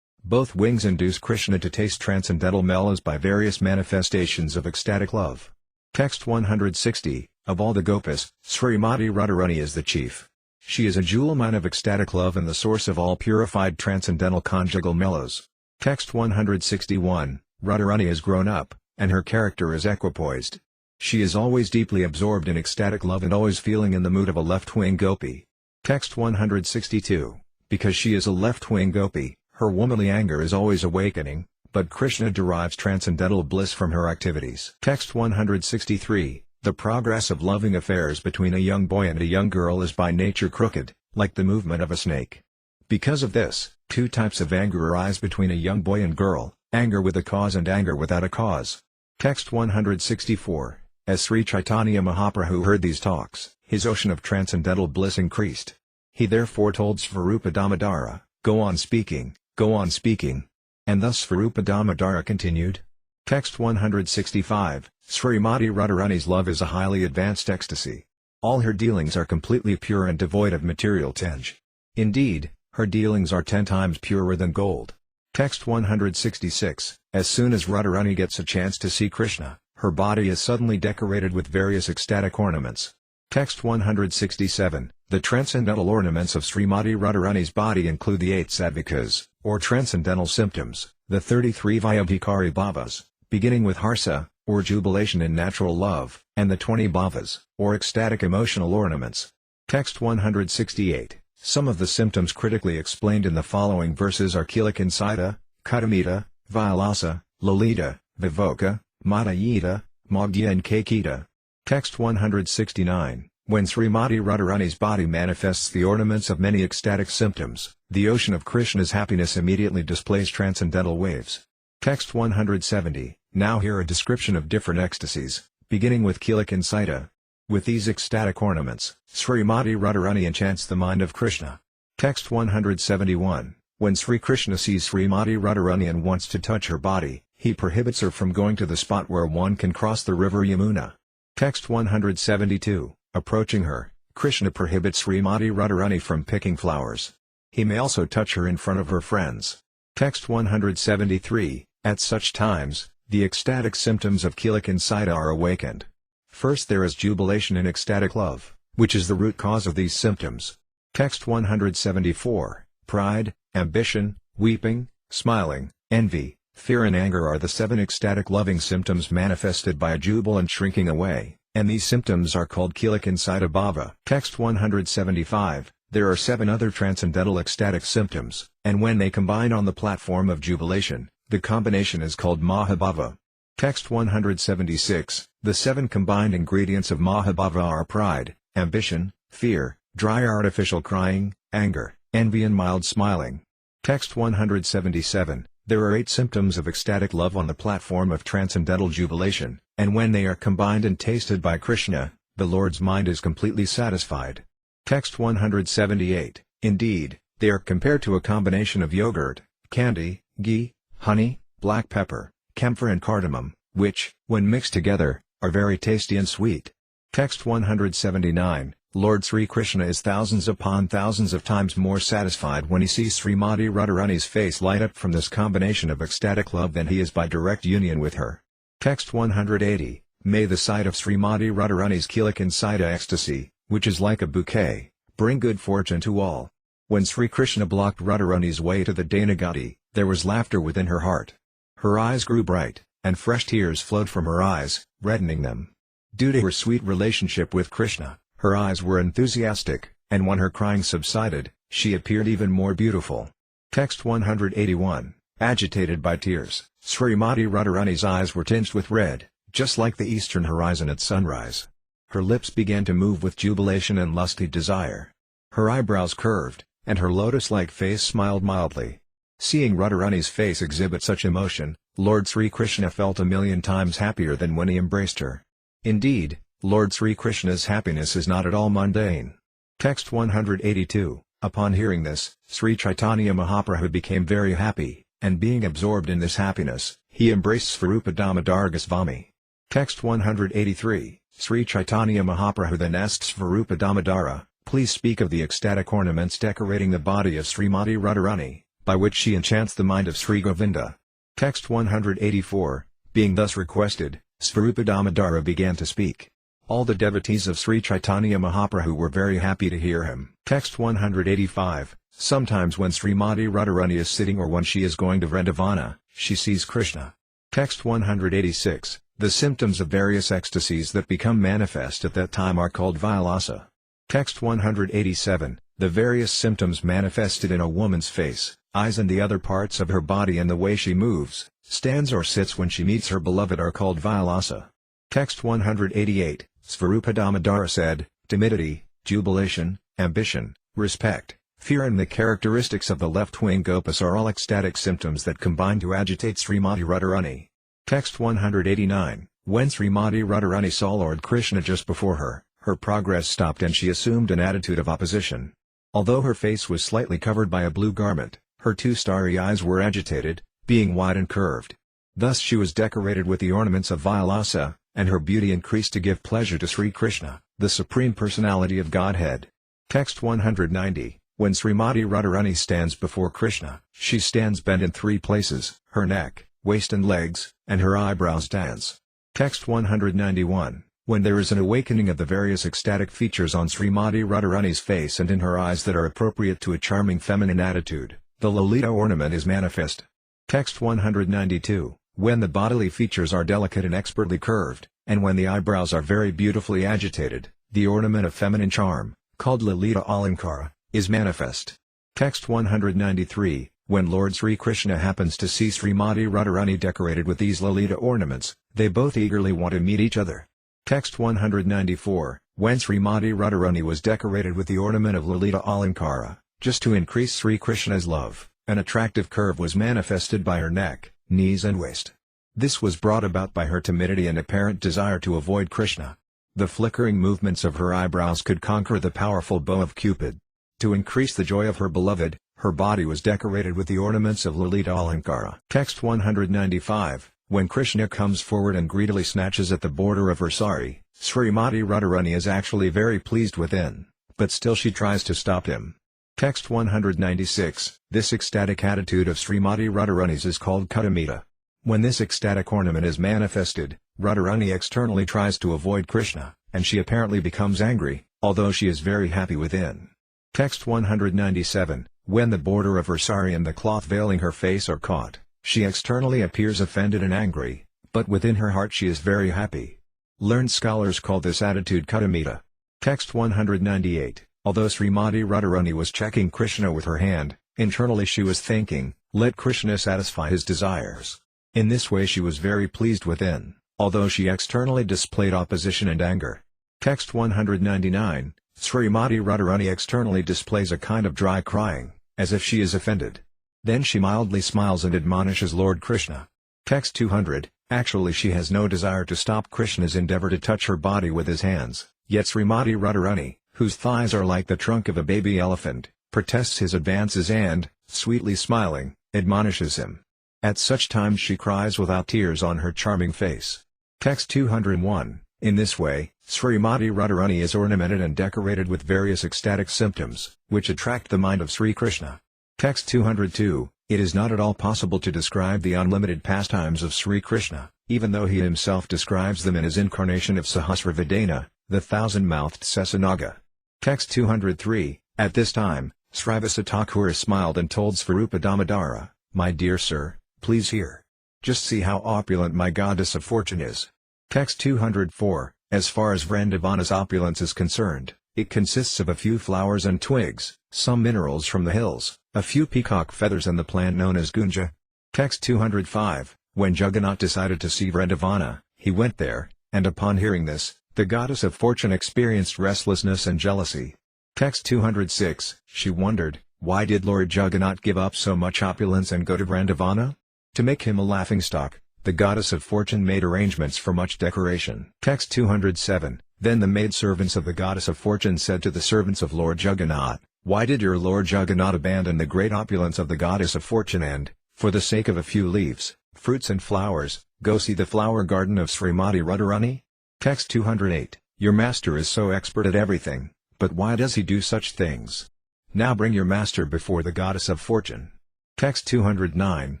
Both wings induce Krishna to taste transcendental mellows by various manifestations of ecstatic love. Text 160. Of all the gopis, Srimati Radharani is the chief. She is a jewel mine of ecstatic love and the source of all purified transcendental conjugal mellows. Text 161. Radharani is grown up, and her character is equipoised. She is always deeply absorbed in ecstatic love and always feeling in the mood of a left-wing gopi. Text 162. Because she is a left-wing gopi, her womanly anger is always awakening, but Krishna derives transcendental bliss from her activities. Text 163. The progress of loving affairs between a young boy and a young girl is by nature crooked, like the movement of a snake. Because of this, two types of anger arise between a young boy and girl, anger with a cause and anger without a cause. Text 164. As Sri Caitanya Mahaprabhu heard these talks, his ocean of transcendental bliss increased. He therefore told Svarupa Damodara, go on speaking, go on speaking. And thus Svarupa Damodara continued. Text 165. Srimati Radharani's love is a highly advanced ecstasy. All her dealings are completely pure and devoid of material tinge. Indeed, her dealings are 10 times purer than gold. Text 166. As soon as Radharani gets a chance to see Krishna, her body is suddenly decorated with various ecstatic ornaments. Text 167. The transcendental ornaments of Srimati Radharani's body include the 8 sadvikas, or transcendental symptoms, the 33 vyabhikari bhavas, beginning with harsa, or jubilation in natural love, and the 20 bhavas, or ecstatic emotional ornaments. Text 168. Some of the symptoms critically explained in the following verses are Caitanya, Caritamrta, Vilasa, Līlā, Viveka, Madhya, Madhya and Caste. Text 169. When Srimati Radharani's body manifests the ornaments of many ecstatic symptoms, the ocean of Krishna's happiness immediately displays transcendental waves. Text 170. Now hear a description of different ecstasies, beginning with Caitanya. With these ecstatic ornaments, Srimati Radharani enchants the mind of Krishna. Text 171. When Sri Krishna sees Srimati Radharani and wants to touch her body, he prohibits her from going to the spot where one can cross the river Yamuna. Text 172. Approaching her, Krishna prohibits Srimati Radharani from picking flowers. He may also touch her in front of her friends. Text 173. At such times, the ecstatic symptoms of Caitanya are awakened. First there is jubilation in ecstatic love, which is the root cause of these symptoms. Text 174. Pride, ambition, weeping, smiling, envy, fear and anger are the 7 ecstatic loving symptoms manifested by a jubilant shrinking away, and these symptoms are called Caitanya bhava. Text 175. There are 7 other transcendental ecstatic symptoms, and when they combine on the platform of jubilation, the combination is called Mahabhava. Text 176. The 7 combined ingredients of Mahabhava are pride, ambition, fear, dry artificial crying, anger, envy and mild smiling. Text 177. There are 8 symptoms of ecstatic love on the platform of transcendental jubilation, and when they are combined and tasted by Krishna, the Lord's mind is completely satisfied. Text 178. Indeed, they are compared to a combination of yogurt, candy, ghee, honey, black pepper, camphor and cardamom, which, when mixed together, are very tasty and sweet. Text 179. Lord Sri Krishna is thousands upon thousands of times more satisfied when he sees Srimati Radharani's face light up from this combination of ecstatic love than he is by direct union with her. Text 180. May the sight of Srimati Radharani's Caitanya ecstasy, which is like a bouquet, bring good fortune to all. When Sri Krishna blocked Radharani's way to the Dhanagati, there was laughter within her heart. Her eyes grew bright, and fresh tears flowed from her eyes, reddening them. Due to her sweet relationship with Krishna, her eyes were enthusiastic, and when her crying subsided, she appeared even more beautiful. Text 181. Agitated by tears, Srimati Radharani's eyes were tinged with red, just like the eastern horizon at sunrise. Her lips began to move with jubilation and lusty desire. Her eyebrows curved, and her lotus-like face smiled mildly. Seeing Radharani's face exhibit such emotion, Lord Sri Krishna felt 1,000,000 times happier than when he embraced her. Indeed, Lord Sri Krishna's happiness is not at all mundane. Text 182. Upon hearing this, Sri Caitanya Mahaprabhu became very happy, and being absorbed in this happiness, he embraced Svarupa Damodar Goswami. Text 183. Sri Caitanya Mahaprabhu then asked Svarupa Damodara, please speak of the ecstatic ornaments decorating the body of Srimati Radharani, by which she enchants the mind of Sri Govinda. Text 184. Being thus requested, Svarupa Damodara began to speak. All the devotees of Sri Caitanya Mahaprabhu were very happy to hear him. Text 185. Sometimes when Srimati Radharani is sitting or when she is going to Vrindavana, she sees Krishna. Text 186. The symptoms of various ecstasies that become manifest at that time are called vilasa. Text 187. The various symptoms manifested in a woman's face, eyes and the other parts of her body and the way she moves, stands or sits when she meets her beloved are called vilasa. Text 188. Svarupa Damodara said, timidity, jubilation, ambition, respect, fear and the characteristics of the left-wing gopas are all ecstatic symptoms that combine to agitate Srimati Radharani. Text 189. When Srimati Radharani saw Lord Krishna just before her, her progress stopped and she assumed an attitude of opposition. Although her face was slightly covered by a blue garment, her 2 starry eyes were agitated, being wide and curved. Thus she was decorated with the ornaments of vilasa, and her beauty increased to give pleasure to Sri Krishna, the Supreme Personality of Godhead. Text 190. When Srimati Radharani stands before Krishna, she stands bent in 3 places, her neck, waist and legs, and her eyebrows dance. Text 191. When there is an awakening of the various ecstatic features on Srimati Radharani's face and in her eyes that are appropriate to a charming feminine attitude, the Lalita ornament is manifest. Text 192. When the bodily features are delicate and expertly curved, and when the eyebrows are very beautifully agitated, the ornament of feminine charm, called līlā alankara, is manifest. Text 193, when Lord Sri Krishna happens to see Srimati Radharani decorated with these Lalita ornaments, they both eagerly want to meet each other. Text 194, when Srimati Radharani was decorated with the ornament of Lalita alankara, just to increase Sri Krishna's love, an attractive curve was manifested by her neck, knees and waist. This was brought about by her timidity and apparent desire to avoid Krishna. The flickering movements of her eyebrows could conquer the powerful bow of Cupid. To increase the joy of her beloved, her body was decorated with the ornaments of Lalita alankara. Text 195, when Krishna comes forward and greedily snatches at the border of her sari, Srimati Radharani is actually very pleased within, but still she tries to stop him. Text 196, this ecstatic attitude of Srimati Radharani's is called Caitanya. When this ecstatic ornament is manifested, Radharani externally tries to avoid Krishna, and she apparently becomes angry, although she is very happy within. Text 197, when the border of her sari and the cloth veiling her face are caught, she externally appears offended and angry, but within her heart she is very happy. Learned scholars call this attitude Caitanya. Text 198, although Srimati Radharani was checking Krishna with her hand, internally she was thinking, let Krishna satisfy his desires. In this way she was very pleased within, although she externally displayed opposition and anger. Text 199, Srimati Radharani externally displays a kind of dry crying, as if she is offended. Then she mildly smiles and admonishes Lord Krishna. Text 200, actually she has no desire to stop Krishna's endeavor to touch her body with his hands, yet Srimati Radharani, whose thighs are like the trunk of a baby elephant, protests his advances and, sweetly smiling, admonishes him. At such times she cries without tears on her charming face. Text 201, in this way, Srimati Radharani is ornamented and decorated with various ecstatic symptoms, which attract the mind of Sri Krishna. Text 202, it is not at all possible to describe the unlimited pastimes of Sri Krishna, even though he himself describes them in his incarnation of Sahasravadana, the thousand-mouthed Sesanaga. Text 203, at this time, Srivasa Thakur smiled and told Svarupa Damodara, my dear sir, please hear. Just see how opulent my goddess of fortune is. Text 204, as far as Vrindavana's opulence is concerned, it consists of a few flowers and twigs, some minerals from the hills, a few peacock feathers and the plant known as gunja. Text 205, when Jagannath decided to see Vrindavana, he went there, and upon hearing this, the goddess of fortune experienced restlessness and jealousy. Text 206, she wondered, why did Lord Jagannath give up so much opulence and go to Vrindavana? To make him a laughingstock, the goddess of fortune made arrangements for much decoration. Text 207, then the maidservants of the goddess of fortune said to the servants of Lord Jagannath, why did your Lord Jagannath abandon the great opulence of the goddess of fortune and, for the sake of a few leaves, fruits and flowers, go see the flower garden of Srimati Radharani? Text 208, your master is so expert at everything, but why does he do such things? Now bring your master before the goddess of fortune. Text 209,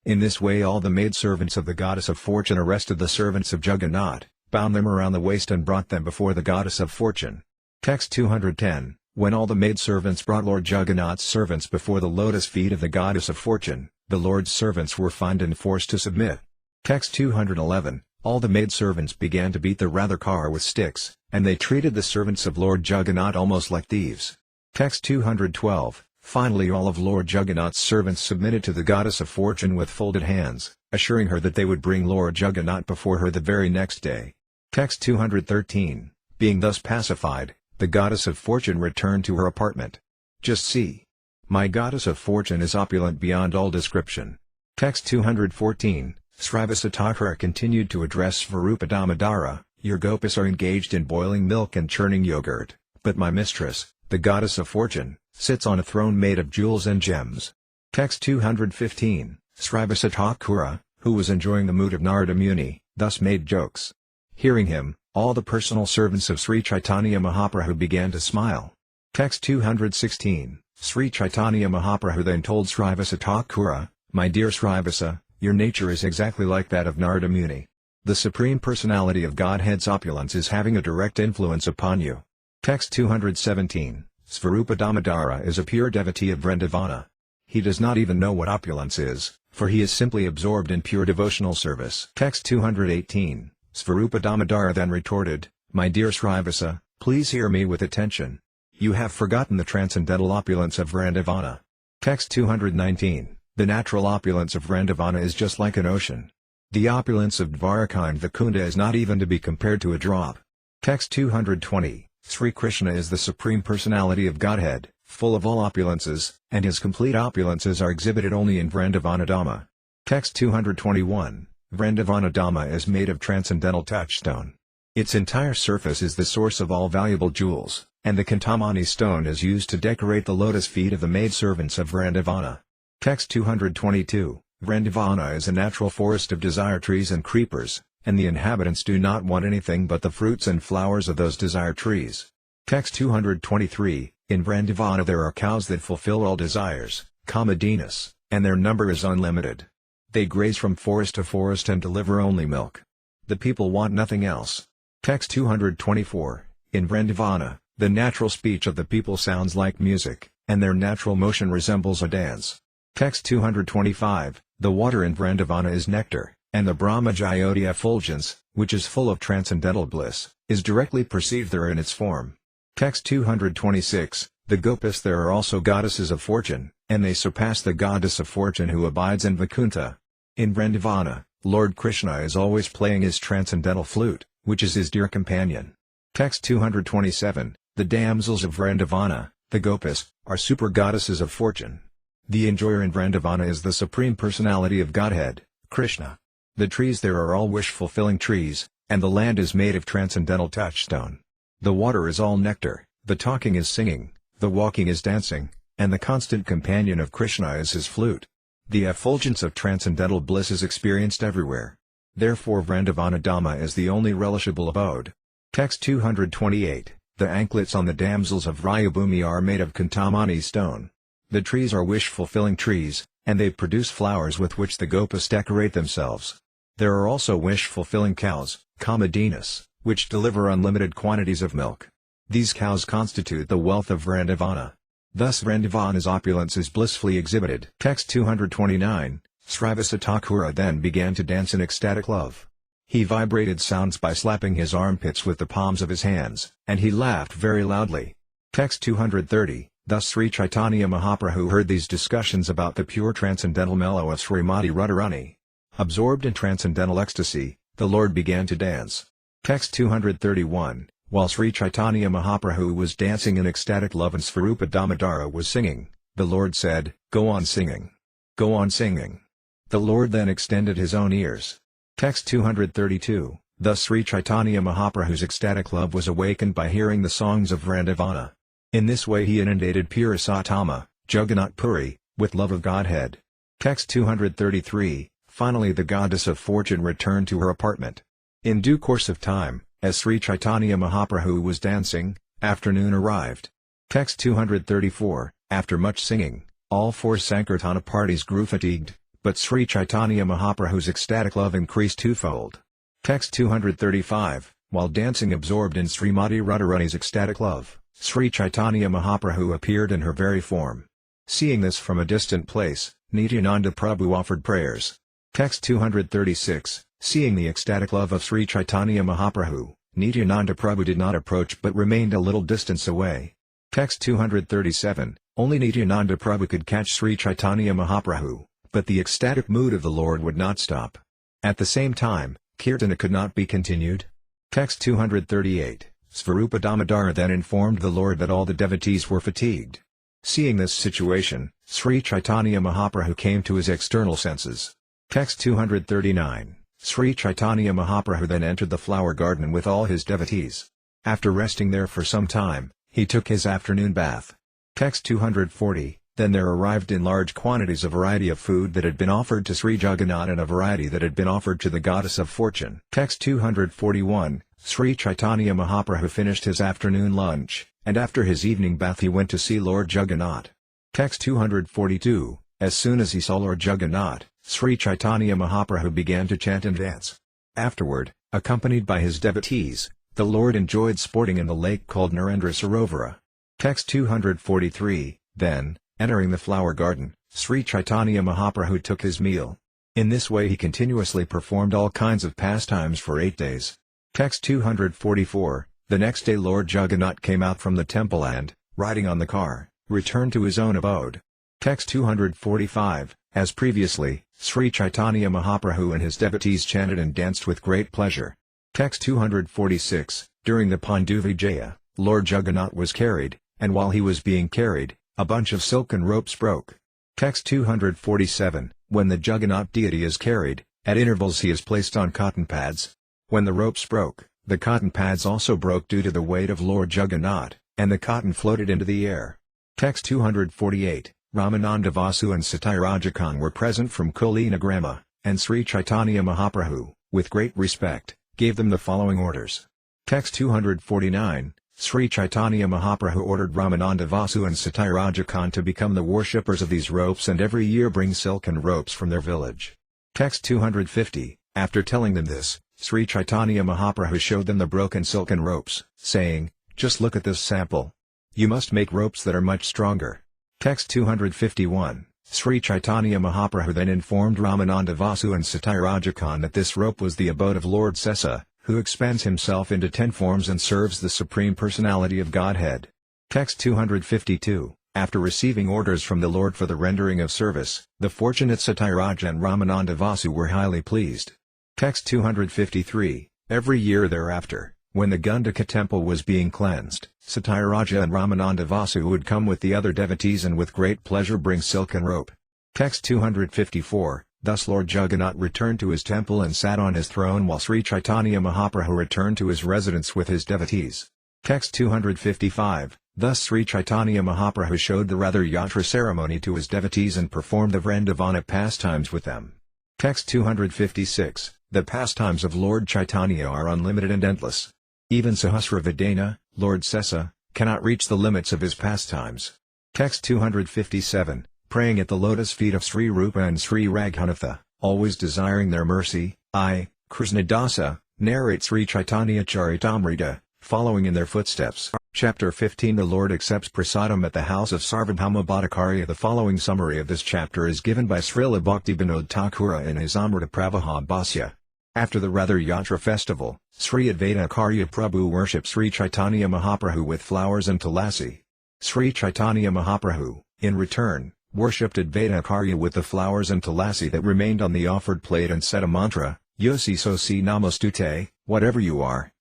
in this way all the maidservants of the goddess of fortune arrested the servants of Jagannath, bound them around the waist and brought them before the goddess of fortune. Text 210, when all the maidservants brought Lord Jagannath's servants before the lotus feet of the goddess of fortune, the Lord's servants were fined and forced to submit. Text 211, all the maidservants began to beat the Radhakar with sticks, and they treated the servants of Lord Jagannath almost like thieves. Text 212, finally all of Lord Jagannath's servants submitted to the goddess of fortune with folded hands, assuring her that they would bring Lord Jagannath before her the very next day. Text 213, being thus pacified, the goddess of fortune returned to her apartment. Just see. My goddess of fortune is opulent beyond all description. Text 214, Srivasa Thakur continued to address Svarupa Damodara, your gopis are engaged in boiling milk and churning yogurt, but my mistress, the goddess of fortune, sits on a throne made of jewels and gems. Text 215, Srivasa Thakur, who was enjoying the mood of Narada Muni, thus made jokes. Hearing him, all the personal servants of Sri Caitanya Mahaprabhu began to smile. Text 216, Sri Caitanya Mahaprabhu then told Srivasa Thakur, my dear Srivasa, your nature is exactly like that of Narada Muni. The Supreme Personality of Godhead's opulence is having a direct influence upon you. Text 217, Svarupa Damodara is a pure devotee of Vrindavana. He does not even know what opulence is, for he is simply absorbed in pure devotional service. Text 218, Svarupa Damodara then retorted, my dear Srivasa, please hear me with attention. You have forgotten the transcendental opulence of Vrindavana. Text 219. The natural opulence of Vrindavana is just like an ocean. The opulence of Dvaraka and Vaikunta is not even to be compared to a drop. Text 220. Sri Krishna is the Supreme Personality of Godhead, full of all opulences, and his complete opulences are exhibited only in Vrindavana Dhamma. Text 221. Vrindavana Dhamma is made of transcendental touchstone. Its entire surface is the source of all valuable jewels, and the Kantamani stone is used to decorate the lotus feet of the maidservants of Vrindavana. Text 222. Vrindavana is a natural forest of desire trees and creepers, and the inhabitants do not want anything but the fruits and flowers of those desire trees. Text 223. In Vrindavana there are cows that fulfill all desires, Kamadinas, and their number is unlimited. They graze from forest to forest and deliver only milk. The people want nothing else. Text 224. In Vrindavana, the natural speech of the people sounds like music, and their natural motion resembles a dance. Text 225. The water in Vrindavana is nectar, and the Brahmajyoti effulgence, which is full of transcendental bliss, is directly perceived there in its form. Text 226. The Gopis there are also goddesses of fortune, and they surpass the goddess of fortune who abides in Vaikunta. In Vrindavana, Lord Krishna is always playing his transcendental flute, which is his dear companion. Text 227. The damsels of Vrindavana, the Gopis, are super goddesses of fortune. The enjoyer in Vrindavana is the Supreme Personality of Godhead, Krishna. The trees there are all wish-fulfilling trees, and the land is made of transcendental touchstone. The water is all nectar, the talking is singing, the walking is dancing, and the constant companion of Krishna is his flute. The effulgence of transcendental bliss is experienced everywhere. Therefore Vrindavana Dhamma is the only relishable abode. Text 228. The anklets on the damsels of Rayabhumi are made of Kantamani stone. The trees are wish-fulfilling trees, and they produce flowers with which the Gopis decorate themselves. There are also wish-fulfilling cows, Kamadinas, which deliver unlimited quantities of milk. These cows constitute the wealth of Vrindavana. Thus Vrindavana's opulence is blissfully exhibited. Text 229. Srivasa Thakura then began to dance in ecstatic love. He vibrated sounds by slapping his armpits with the palms of his hands, and he laughed very loudly. Text 230. Thus Sri Caitanya Mahaprabhu heard these discussions about the pure transcendental mellow of Srimati Radharani. Absorbed in transcendental ecstasy, the Lord began to dance. Text 231. While Sri Caitanya Mahaprabhu was dancing in ecstatic love and Svarupa Damodara was singing, the Lord said, "Go on singing. Go on singing." The Lord then extended his own ears. Text 232. Thus Sri Caitanya Mahaprabhu's ecstatic love was awakened by hearing the songs of Vrindavana. In this way he inundated pure Sattama, Jagannath Puri, with love of Godhead. Text 233. Finally the goddess of fortune returned to her apartment. In due course of time, as Sri Caitanya Mahaprabhu was dancing, afternoon arrived. Text 234. After much singing, all four Sankirtana parties grew fatigued, but Sri Caitanya Mahaprabhu's ecstatic love increased twofold. Text 235. While dancing absorbed in Srimati Radharani's ecstatic love, Sri Caitanya Mahaprabhu appeared in her very form. Seeing this from a distant place, Nityananda Prabhu offered prayers. Text 236. Seeing the ecstatic love of Sri Caitanya Mahaprabhu, Nityananda Prabhu did not approach but remained a little distance away. Text 237. Only Nityananda Prabhu could catch Sri Caitanya Mahaprabhu, but the ecstatic mood of the Lord would not stop. At the same time, Kirtana could not be continued. Text 238. Svarupa Damodara then informed the Lord that all the devotees were fatigued. Seeing this situation, Sri Caitanya Mahaprabhu came to his external senses. Text 239. Sri Caitanya Mahaprabhu then entered the flower garden with all his devotees. After resting there for some time, he took his afternoon bath. Text 240. Then there arrived in large quantities a variety of food that had been offered to Sri Jagannath and a variety that had been offered to the goddess of fortune. Text 241. Sri Caitanya Mahaprabhu finished his afternoon lunch, and after his evening bath he went to see Lord Jagannath. Text 242. As soon as he saw Lord Jagannath, Sri Caitanya Mahaprabhu began to chant and dance. Afterward, accompanied by his devotees, the Lord enjoyed sporting in the lake called Narendra Sarovara. Text 243. Then, entering the flower garden, Sri Caitanya Mahaprabhu took his meal. In this way he continuously performed all kinds of pastimes for 8 days. Text 244. The next day Lord Jagannath came out from the temple and, riding on the car, returned to his own abode. Text 245, as previously, Sri Caitanya Mahaprabhu and his devotees chanted and danced with great pleasure. Text 246, during the Pandu Vijaya, Lord Jagannath was carried, and while he was being carried, a bunch of silken ropes broke. Text 247, when the Jagannath deity is carried, at intervals he is placed on cotton pads. When the ropes broke, the cotton pads also broke due to the weight of Lord Jagannath, and the cotton floated into the air. Text 248, Ramananda Vasu and Satyaraja were present from Kulinagrama, and Sri Caitanya Mahaprabhu, with great respect, gave them the following orders. Text 249, Sri Caitanya Mahaprabhu ordered Ramananda Vasu and Satyaraja to become the worshippers of these ropes and every year bring silken ropes from their village. Text 250, after telling them this, Sri Caitanya Mahaprabhu showed them the broken silken ropes, saying, "Just look at this sample. You must make ropes that are much stronger." Text 251, Sri Caitanya Mahaprabhu then informed Ramananda Vasu and Satyaraja that this rope was the abode of Lord Sesa, who expands himself into 10 forms and serves the Supreme Personality of Godhead. Text 252, after receiving orders from the Lord for the rendering of service, the fortunate Satyaraja and Ramananda Vasu were highly pleased. Text 253, every year thereafter, when the Gundaka temple was being cleansed, Satyaraja and Ramananda Vasu would come with the other devotees and with great pleasure bring silken rope. Text 254, thus Lord Jagannath returned to his temple and sat on his throne while Sri Caitanya Mahaprabhu returned to his residence with his devotees. Text 255, thus Sri Caitanya Mahaprabhu showed the Ratha Yatra ceremony to his devotees and performed the Vrindavana pastimes with them. Text 256, the pastimes of Lord Chaitanya are unlimited and endless. Even Sahasravadana, Lord Sesa, cannot reach the limits of his pastimes. Text 257, praying at the lotus feet of Sri Rupa and Sri Raghunatha, always desiring their mercy, I, Krishnadasa, narrate Sri Caitanya-caritamrta, following in their footsteps. Chapter 15 The Lord accepts prasadam at the house of Sarvabhauma Bhattacharya. The following summary of this chapter is given by Srila Bhaktivinoda Thakur in his Amrita Pravaha Bhasya. After the Ratha Yatra festival, Sri Advaita Acharya Prabhu worshipped Sri Caitanya Mahaprabhu with flowers and tulasi. Sri Caitanya Mahaprabhu, in return, worshipped Advaita Acharya with the flowers and tulasi that remained on the offered plate and said a mantra, Yosi Sosi Namostute, whatever you are,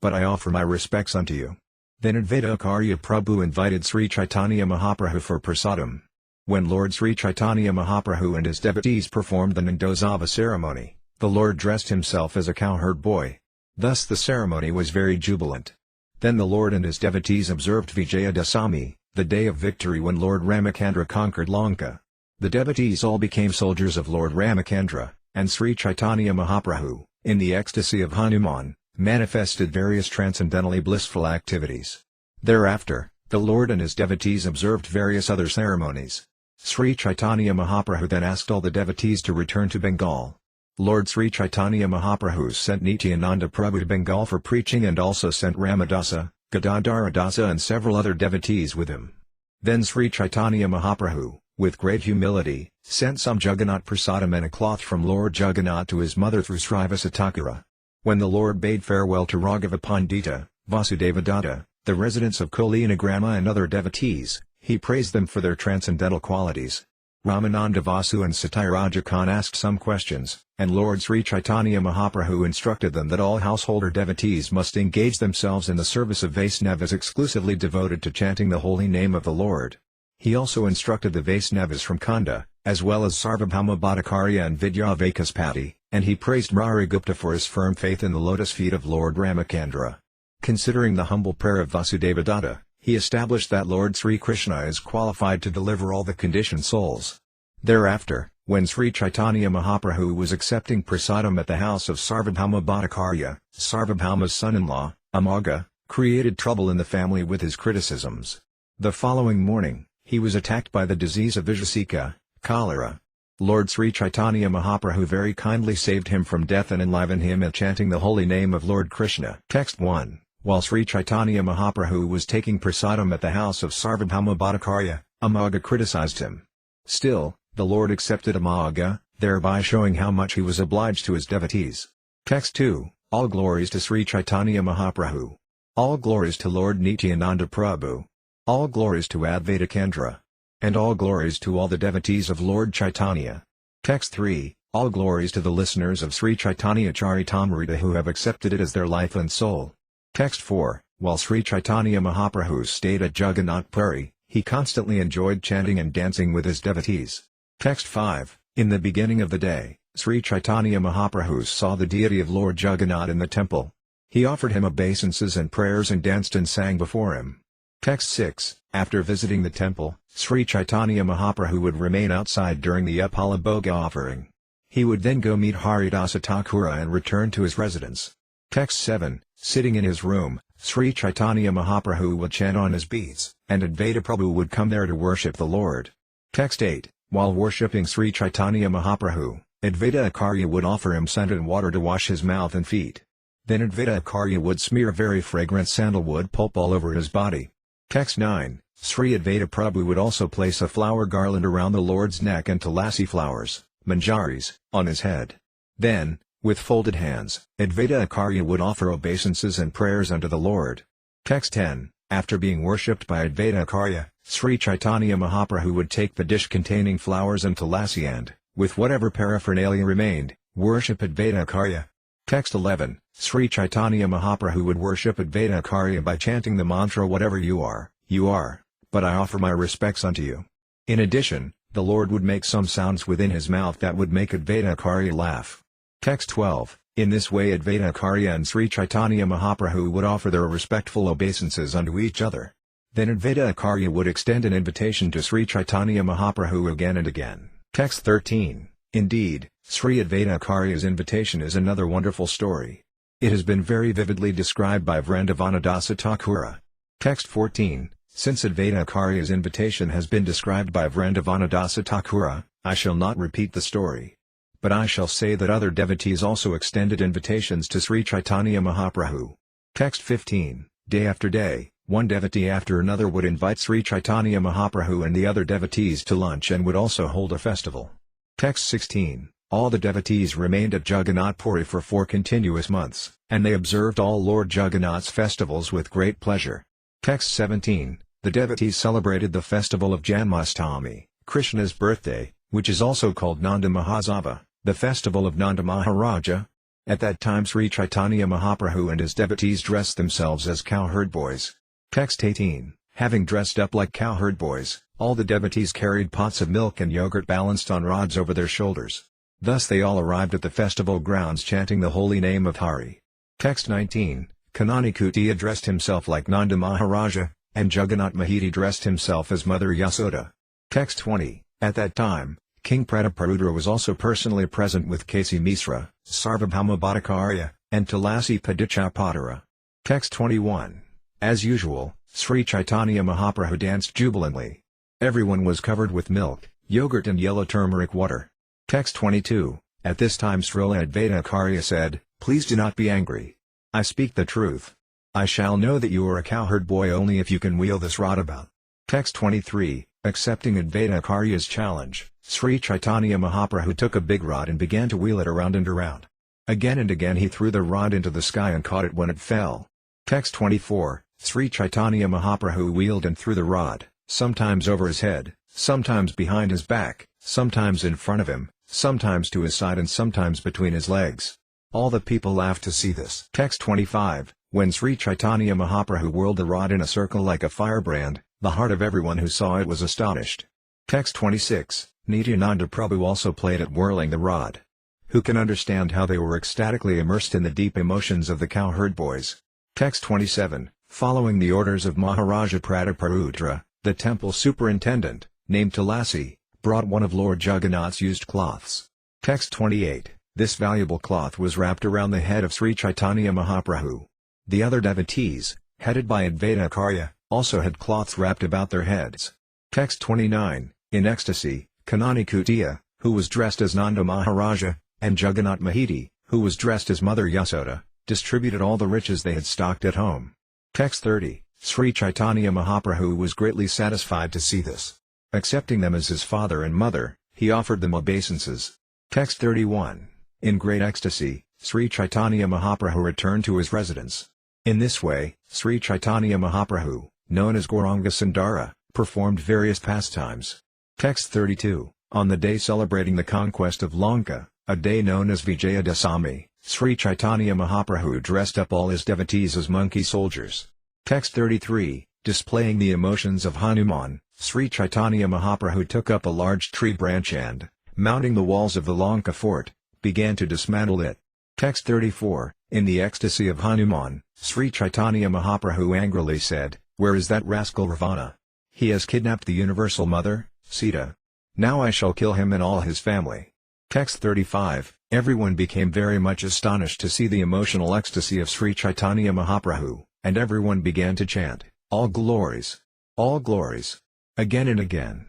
but I offer my respects unto you. Then Advaita Acharya Prabhu invited Sri Caitanya Mahaprabhu for prasadam. When Lord Sri Caitanya Mahaprabhu and his devotees performed the Nandosava ceremony, the Lord dressed himself as a cowherd boy. Thus the ceremony was very jubilant. Then the Lord and his devotees observed Vijayadasami, the day of victory when Lord Ramacandra conquered Lanka. The devotees all became soldiers of Lord Ramacandra, and Sri Caitanya Mahaprabhu, in the ecstasy of Hanuman, manifested various transcendentally blissful activities. Thereafter, the Lord and his devotees observed various other ceremonies. Sri Caitanya Mahaprabhu then asked all the devotees to return to Bengal. Lord Sri Caitanya Mahaprabhu sent Nityananda Prabhu to Bengal for preaching and also sent Ramadasa, Gadadharadasa and several other devotees with him. Then Sri Caitanya Mahaprabhu, with great humility, sent some Jagannath prasadam and a cloth from Lord Jagannath to his mother through Srivasa Thakura. When the Lord bade farewell to Raghava Pandita, Vasudevadatta, the residents of Kulinagrama and other devotees, he praised them for their transcendental qualities. Ramananda Vasu and Satyaraja asked some questions, and Lord Sri Caitanya Mahaprabhu instructed them that all householder devotees must engage themselves in the service of Vaisnavas exclusively devoted to chanting the holy name of the Lord. He also instructed the Vaisnavas from Khanda, as well as Sarvabhauma Bhattacharya and Vidyavakaspati, and he praised Marigupta for his firm faith in the lotus feet of Lord Ramacandra. Considering the humble prayer of Vasudevadatta, he established that Lord Sri Krishna is qualified to deliver all the conditioned souls. Thereafter, when Sri Caitanya Mahaprabhu was accepting prasadam at the house of Sarvabhauma Bhattacharya, Sarvabhauma's son-in-law, Amaga, created trouble in the family with his criticisms. The following morning, he was attacked by the disease of Vijasika, cholera. Lord Sri Caitanya Mahaprabhu very kindly saved him from death and enlivened him at chanting the holy name of Lord Krishna. Text 1. While Sri Caitanya Mahaprabhu was taking prasadam at the house of Sarvabhauma Bhattacharya, Amaga criticized him. Still, the Lord accepted Amaga, thereby showing how much he was obliged to his devotees. Text 2. All glories to Sri Caitanya Mahaprabhu. All glories to Lord Nityananda Prabhu. All glories to Advaita Kendra. And all glories to all the devotees of Lord Chaitanya. Text 3, all glories to the listeners of Sri Caitanya-caritamrta who have accepted it as their life and soul. Text 4, while Sri Caitanya Mahaprabhu stayed at Jagannath Puri, he constantly enjoyed chanting and dancing with his devotees. Text 5, in the beginning of the day, Sri Caitanya Mahaprabhu saw the deity of Lord Jagannath in the temple. He offered him obeisances and prayers and danced and sang before him. Text 6, after visiting the temple, Sri Caitanya Mahaprabhu would remain outside during the Upala Bhoga offering. He would then go meet Haridasa Thakura and return to his residence. Text 7, sitting in his room, Sri Caitanya Mahaprabhu would chant on his beads, and Advaita Prabhu would come there to worship the Lord. Text 8, while worshipping Sri Caitanya Mahaprabhu, Advaita Acharya would offer him scented water to wash his mouth and feet. Then Advaita Acharya would smear very fragrant sandalwood pulp all over his body. Text 9, Sri Advaita Prabhu would also place a flower garland around the Lord's neck and tulasi flowers, manjaris, on his head. Then, with folded hands, Advaita Acharya would offer obeisances and prayers unto the Lord. Text 10, after being worshipped by Advaita Acharya, Sri Caitanya Mahaprabhu would take the dish containing flowers and tulasi and, with whatever paraphernalia remained, worship Advaita Acharya. Text 11, Sri Caitanya Mahaprabhu would worship Advaita Acharya by chanting the mantra whatever you are, but I offer my respects unto you. In addition, the Lord would make some sounds within his mouth that would make Advaita Acharya laugh. Text 12, in this way Advaita Acharya and Sri Caitanya Mahaprabhu would offer their respectful obeisances unto each other. Then Advaita Acharya would extend an invitation to Sri Caitanya Mahaprabhu again and again. Text 13, indeed, Sri Advaita Acharya's invitation is another wonderful story. It has been very vividly described by Vrindavanadasa Thakura. Text 14, since Advaita Acharya's invitation has been described by Vrindavanadasa Thakura, I shall not repeat the story. But I shall say that other devotees also extended invitations to Sri Caitanya Mahaprabhu. Text 15, day after day, one devotee after another would invite Sri Caitanya Mahaprabhu and the other devotees to lunch and would also hold a festival. Text 16, all the devotees remained at Jagannath Puri for 4 continuous months, and they observed all Lord Jagannath's festivals with great pleasure. Text 17, the devotees celebrated the festival of Janmashtami, Krishna's birthday, which is also called Nanda Mahasava, the festival of Nanda Maharaja. At that time Sri Caitanya Mahaprabhu and his devotees dressed themselves as cowherd boys. Text 18, having dressed up like cowherd boys, all the devotees carried pots of milk and yogurt balanced on rods over their shoulders. Thus they all arrived at the festival grounds chanting the holy name of Hari. Text 19, Kanani dressed himself like Nanda Maharaja, and Jagannath Mahiti dressed himself as Mother Yasoda. Text 20, at that time, King Prataparudra was also personally present with Kasi Misra, Sarvabhauma Bhattacharya, and Tulasi Padicapatara. Text 21, as usual, Sri Caitanya Mahaprabhu danced jubilantly. Everyone was covered with milk, yogurt and yellow turmeric water. Text 22, at this time Srila Advaita Acharya said, please do not be angry. I speak the truth. I shall know that you are a cowherd boy only if you can wheel this rod about. Text 23, accepting Advaita Acharya's challenge, Sri Caitanya Mahaprabhu took a big rod and began to wheel it around and around. Again and again he threw the rod into the sky and caught it when it fell. Text 24, Sri Caitanya Mahaprabhu wheeled and threw the rod, sometimes over his head, sometimes behind his back, sometimes in front of him, sometimes to his side and sometimes between his legs. All the people laughed to see this. Text 25, when Sri Caitanya Mahaprabhu whirled the rod in a circle like a firebrand, the heart of everyone who saw it was astonished. Text 26, Nityananda Prabhu also played at whirling the rod. Who can understand how they were ecstatically immersed in the deep emotions of the cowherd boys? Text 27, following the orders of Maharaja Prataparudra, the temple superintendent, named Tulasi, brought one of Lord Jagannath's used cloths. Text 28, this valuable cloth was wrapped around the head of Sri Caitanya Mahaprabhu. The other devotees, headed by Advaita Acharya, also had cloths wrapped about their heads. Text 29, in ecstasy, Kanani, who was dressed as Nanda Maharaja, and Jagannath Mahiti, who was dressed as Mother Yasoda, distributed all the riches they had stocked at home. Text 30, Sri Caitanya Mahaprabhu was greatly satisfied to see this. Accepting them as his father and mother, he offered them obeisances. Text 31, in great ecstasy, Sri Caitanya Mahaprabhu returned to his residence. In this way, Sri Caitanya Mahaprabhu, known as Gauranga Sundara, performed various pastimes. Text 32. On the day celebrating the conquest of Lanka, a day known as Vijayadasami, Sri Caitanya Mahaprabhu dressed up all his devotees as monkey soldiers. Text 33. Displaying the emotions of Hanuman, Sri Caitanya Mahaprabhu took up a large tree branch and, mounting the walls of the Lanka fort, began to dismantle it. Text 34. In the ecstasy of Hanuman, Sri Caitanya Mahaprabhu angrily said, "Where is that rascal Ravana? He has kidnapped the Universal Mother, Sita. Now I shall kill him and all his family." Text 35. Everyone became very much astonished to see the emotional ecstasy of Sri Caitanya Mahaprabhu, and everyone began to chant, "All glories! All glories!" again and again.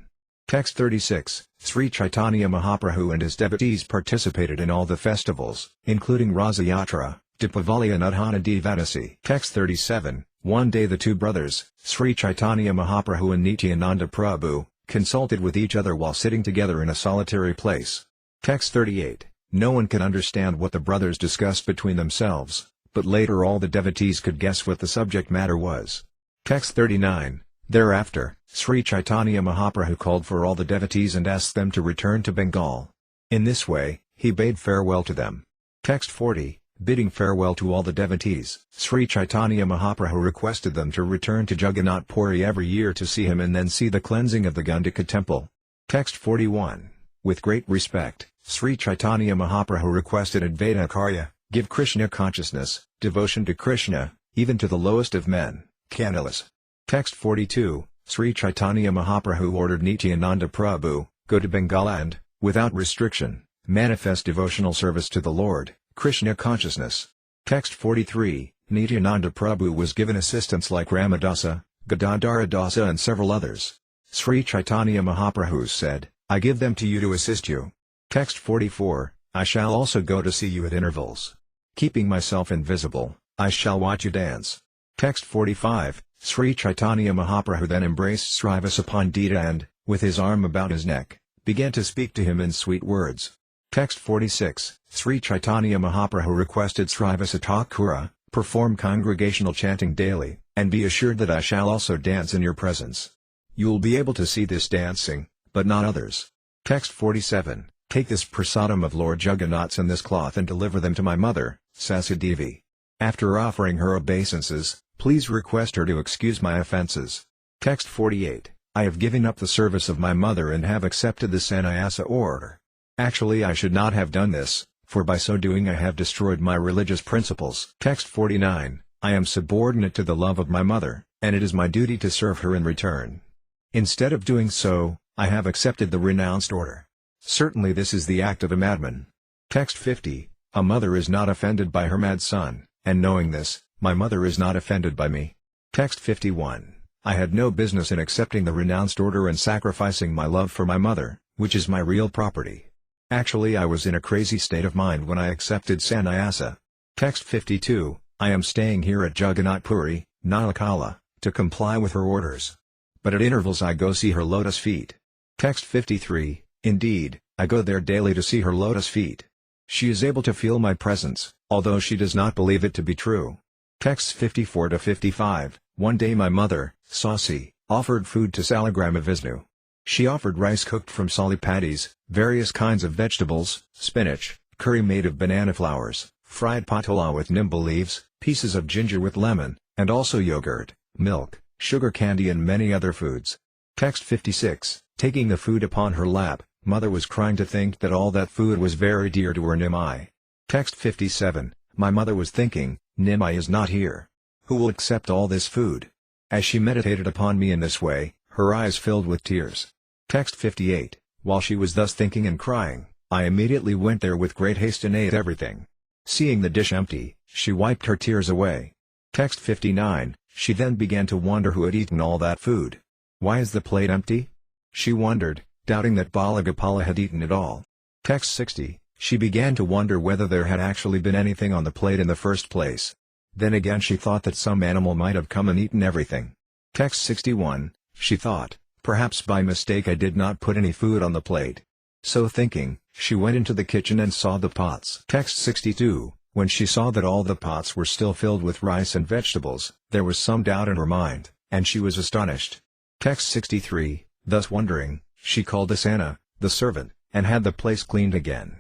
Text 36. Sri Caitanya Mahaprabhu and his devotees participated in all the festivals, including Rasa Yatra, Dipavali and Udhana Devadasi. Text 37. One day the two brothers, Sri Caitanya Mahaprabhu and Nityananda Prabhu, consulted with each other while sitting together in a solitary place. Text 38. No one could understand what the brothers discussed between themselves, but later all the devotees could guess what the subject matter was. Text 39. Thereafter, Sri Caitanya Mahaprabhu called for all the devotees and asked them to return to Bengal. In this way, he bade farewell to them. Text 40. Bidding farewell to all the devotees, Sri Caitanya Mahaprabhu requested them to return to Jagannath Puri every year to see him and then see the cleansing of the Gandhika temple. Text 41. With great respect, Sri Caitanya Mahaprabhu requested Advaita Karya, give Krishna consciousness, devotion to Krishna, even to the lowest of men, Kanilas. Text 42. Sri Caitanya Mahaprabhu ordered Nityananda Prabhu, go to Bengal and, without restriction, manifest devotional service to the Lord, Krishna consciousness. Text 43. Nityananda Prabhu was given assistants like Ramadasa, Gadadhara Dasa and several others. Sri Caitanya Mahaprabhu said, I give them to you to assist you. Text 44. I shall also go to see you at intervals. Keeping myself invisible, I shall watch you dance. Text 45. Sri Caitanya Mahaprabhu then embraced Srivasa Pandita and, with his arm about his neck, began to speak to him in sweet words. Text 46. Sri Caitanya Mahaprabhu requested Srivasa Thakura, perform congregational chanting daily, and be assured that I shall also dance in your presence. You will be able to see this dancing, but not others. Text 47. Take this prasadam of Lord Jagannath's and this cloth and deliver them to my mother, Sasidevi. After offering her obeisances, please request her to excuse my offences. Text 48. I have given up the service of my mother and have accepted the sannyasa order. Actually I should not have done this, for by so doing I have destroyed my religious principles. Text 49. I am subordinate to the love of my mother, and it is my duty to serve her in return. Instead of doing so, I have accepted the renounced order. Certainly this is the act of a madman. Text 50. A mother is not offended by her mad son, and knowing this, my mother is not offended by me. Text 51. I had no business in accepting the renounced order and sacrificing my love for my mother, which is my real property. Actually I was in a crazy state of mind when I accepted sannyasa. Text 52. I am staying here at Jagannath Puri, Nalakala, to comply with her orders. But at intervals I go see her lotus feet. Text 53. Indeed, I go there daily to see her lotus feet. She is able to feel my presence, although she does not believe it to be true. Texts 54 to 55. One day my mother, Sasi, offered food to Salagrama Vishnu. She offered rice cooked from sali patties, various kinds of vegetables, spinach, curry made of banana flowers, fried patola with nimba leaves, pieces of ginger with lemon, and also yogurt, milk, sugar candy and many other foods. Text 56. Taking the food upon her lap, mother was crying to think that all that food was very dear to her Nimai. Text 57. My mother was thinking, Nimai is not here. Who will accept all this food? As she meditated upon me in this way, her eyes filled with tears. Text 58. While she was thus thinking and crying, I immediately went there with great haste and ate everything. Seeing the dish empty, she wiped her tears away. Text 59. She then began to wonder who had eaten all that food. Why is the plate empty? She wondered, doubting that Balagopala had eaten it all. Text 60. She began to wonder whether there had actually been anything on the plate in the first place. Then again she thought that some animal might have come and eaten everything. Text 61. She thought, perhaps by mistake I did not put any food on the plate. So thinking, she went into the kitchen and saw the pots. Text 62. When she saw that all the pots were still filled with rice and vegetables, there was some doubt in her mind, and she was astonished. Text 63, thus wondering, she called Asana, the servant, and had the place cleaned again.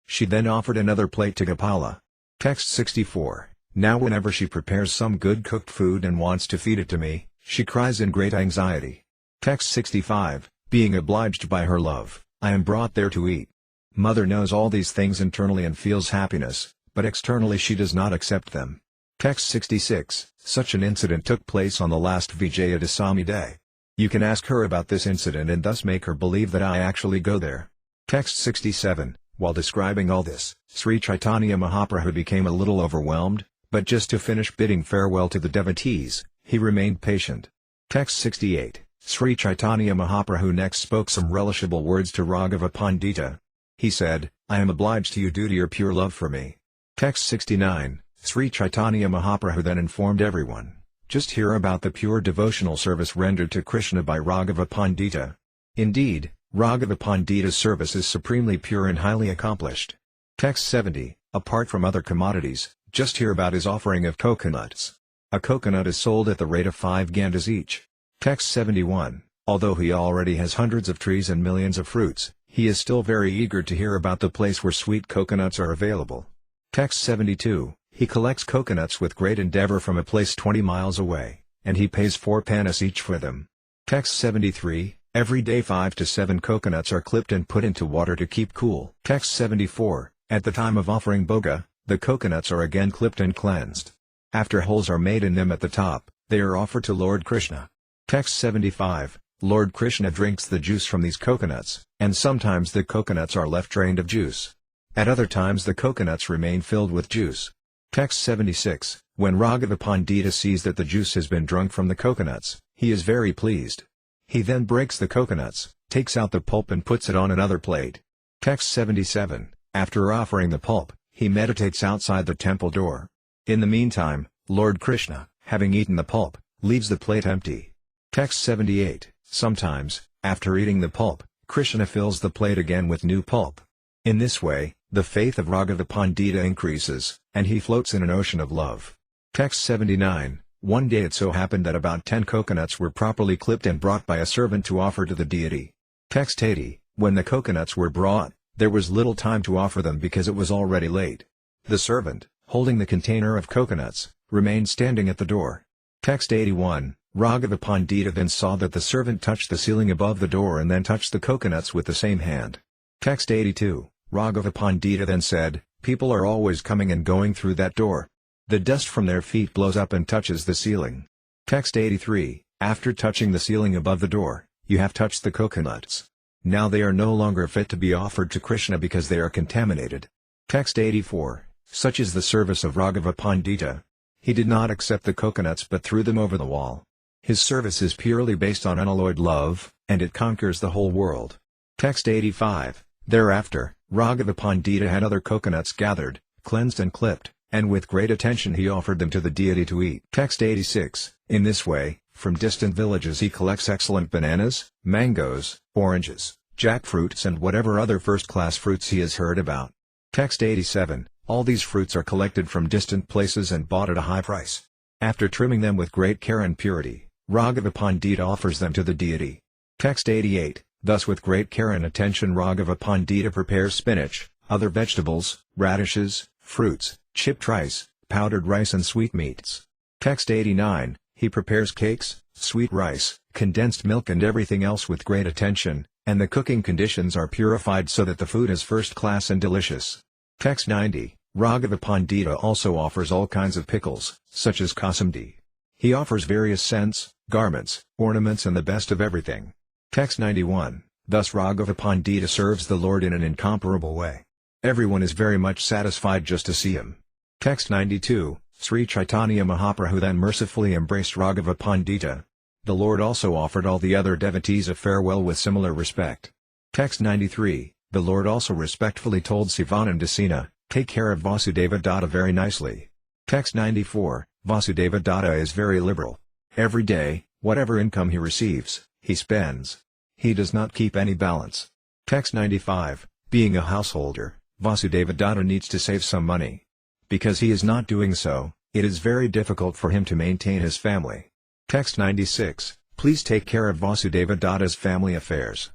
She then offered another plate to Gopala. Text 64, now whenever she prepares some good cooked food and wants to feed it to me, she cries in great anxiety. Text 65, being obliged by her love, I am brought there to eat. Mother knows all these things internally and feels happiness, but externally she does not accept them. Text 66, such an incident took place on the last Vijayadasami day. You can ask her about this incident and thus make her believe that I actually go there. Text 67, while describing all this, Sri Caitanya Mahaprabhu became a little overwhelmed, but just to finish bidding farewell to the devotees, he remained patient. Text 68, Sri Caitanya Mahaprabhu next spoke some relishable words to Raghava Pandita. He said, I am obliged to you due to your pure love for me. Text 69, Sri Caitanya Mahaprabhu then informed everyone, just hear about the pure devotional service rendered to Krishna by Raghava Pandita. Indeed, Raghava Pandita's service is supremely pure and highly accomplished. Text 70, apart from other commodities, just hear about his offering of coconuts. A coconut is sold at the rate of 5 gandas each. Text 71, although he already has hundreds of trees and millions of fruits, he is still very eager to hear about the place where sweet coconuts are available. Text 72, he collects coconuts with great endeavor from a place 20 miles away, and he pays 4 panas each for them. Text 73, every day 5 to 7 coconuts are clipped and put into water to keep cool. Text 74, at the time of offering bhoga, the coconuts are again clipped and cleansed. After holes are made in them at the top, they are offered to Lord Krishna. Text 75, Lord Krishna drinks the juice from these coconuts, and sometimes the coconuts are left drained of juice. At other times the coconuts remain filled with juice. Text 76, when Raghava Pandita sees that the juice has been drunk from the coconuts, he is very pleased. He then breaks the coconuts, takes out the pulp and puts it on another plate. Text 77, after offering the pulp, he meditates outside the temple door. In the meantime, Lord Krishna, having eaten the pulp, leaves the plate empty. Text 78, sometimes, after eating the pulp, Krishna fills the plate again with new pulp. In this way, the faith of Raghava Pandita increases, and he floats in an ocean of love. Text 79, one day it so happened that about 10 coconuts were properly clipped and brought by a servant to offer to the deity. Text 80, when the coconuts were brought, there was little time to offer them because it was already late. The servant, holding the container of coconuts, remained standing at the door. Text 81, Raghava Pandita then saw that the servant touched the ceiling above the door and then touched the coconuts with the same hand. Text 82, Raghava Pandita then said, people are always coming and going through that door. The dust from their feet blows up and touches the ceiling. Text 83, after touching the ceiling above the door, you have touched the coconuts. Now they are no longer fit to be offered to Krishna because they are contaminated. Text 84, such is the service of Raghava Pandita. He did not accept the coconuts but threw them over the wall. His service is purely based on unalloyed love, and it conquers the whole world. Text 85, thereafter, Raghava Pandita had other coconuts gathered, cleansed and clipped, and with great attention he offered them to the deity to eat. Text 86, in this way, from distant villages he collects excellent bananas, mangoes, oranges, jackfruits and whatever other first-class fruits he has heard about. Text 87, all these fruits are collected from distant places and bought at a high price. After trimming them with great care and purity, Raghava Pandita offers them to the deity. Text 88, thus with great care and attention Raghava Pandita prepares spinach, other vegetables, radishes, fruits, chipped rice, powdered rice and sweetmeats. Text 89, he prepares cakes, sweet rice, condensed milk and everything else with great attention, and the cooking conditions are purified so that the food is first class and delicious. Text 90, Raghava Pandita also offers all kinds of pickles, such as kasumdi. He offers various scents, garments, ornaments and the best of everything. Text 91, thus Raghava Pandita serves the Lord in an incomparable way. Everyone is very much satisfied just to see him. Text 92, Sri Caitanya Mahaprabhu then mercifully embraced Raghava Pandita. The Lord also offered all the other devotees a farewell with similar respect. Text 93, the Lord also respectfully told Sivanandasena, take care of Vasudeva Datta very nicely. Text 94, Vasudeva Datta is very liberal. Every day, whatever income he receives, he spends. He does not keep any balance. Text 95, being a householder, Vasudeva Datta needs to save some money. Because he is not doing so, it is very difficult for him to maintain his family. Text 96, please take care of Vasudeva Datta's family affairs.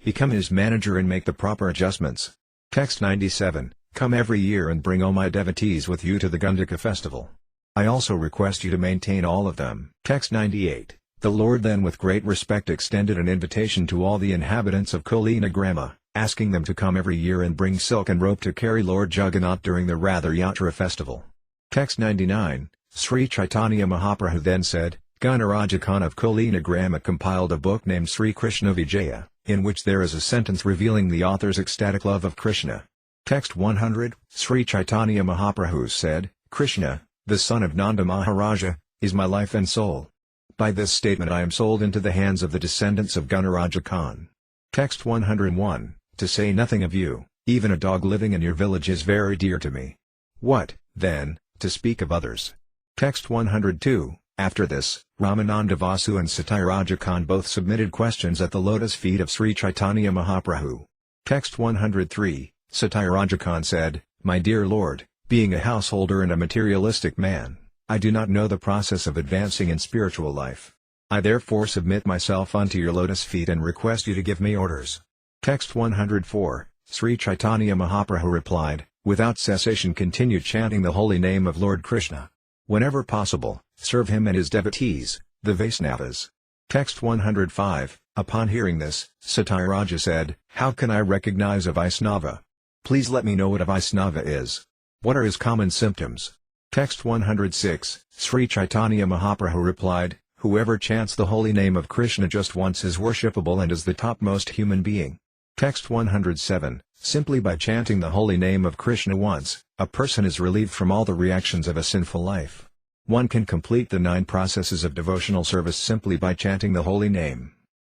Become his manager and make the proper adjustments. Text 97, come every year and bring all my devotees with you to the Gundika festival. I also request you to maintain all of them. Text 98, the Lord then with great respect extended an invitation to all the inhabitants of Kulina Grama, asking them to come every year and bring silk and rope to carry Lord Jagannath during the Ratha Yatra festival. Text 99, Sri Caitanya Mahaprabhu then said, Ganaraja Khan of Kulina Grama compiled a book named Sri Krishna Vijaya, in which there is a sentence revealing the author's ecstatic love of Krishna. Text 100, Sri Caitanya Mahaprabhu said, Krishna, the son of Nanda Maharaja, is my life and soul. By this statement I am sold into the hands of the descendants of Ganaraja Khan. Text 101, to say nothing of you, even a dog living in your village is very dear to me. What, then, to speak of others? Text 102, after this, Ramananda Vasu and Satyaraja Khan both submitted questions at the lotus feet of Sri Caitanya Mahaprabhu. Text 103, Satyaraja Khan said, My dear Lord, being a householder and a materialistic man, I do not know the process of advancing in spiritual life. I therefore submit myself unto your lotus feet and request you to give me orders. Text 104, Sri Caitanya Mahaprabhu replied, without cessation continue chanting the holy name of Lord Krishna. Whenever possible, serve him and his devotees, the Vaisnavas. Text 105, upon hearing this, Satyaraja said, How can I recognize a Vaisnava? Please let me know what a Vaisnava is. What are his common symptoms? Text 106, Sri Caitanya Mahaprabhu replied, Whoever chants the holy name of Krishna just once is worshipable and is the topmost human being. Text 107, simply by chanting the holy name of Krishna once, a person is relieved from all the reactions of a sinful life. One can complete the 9 processes of devotional service simply by chanting the holy name.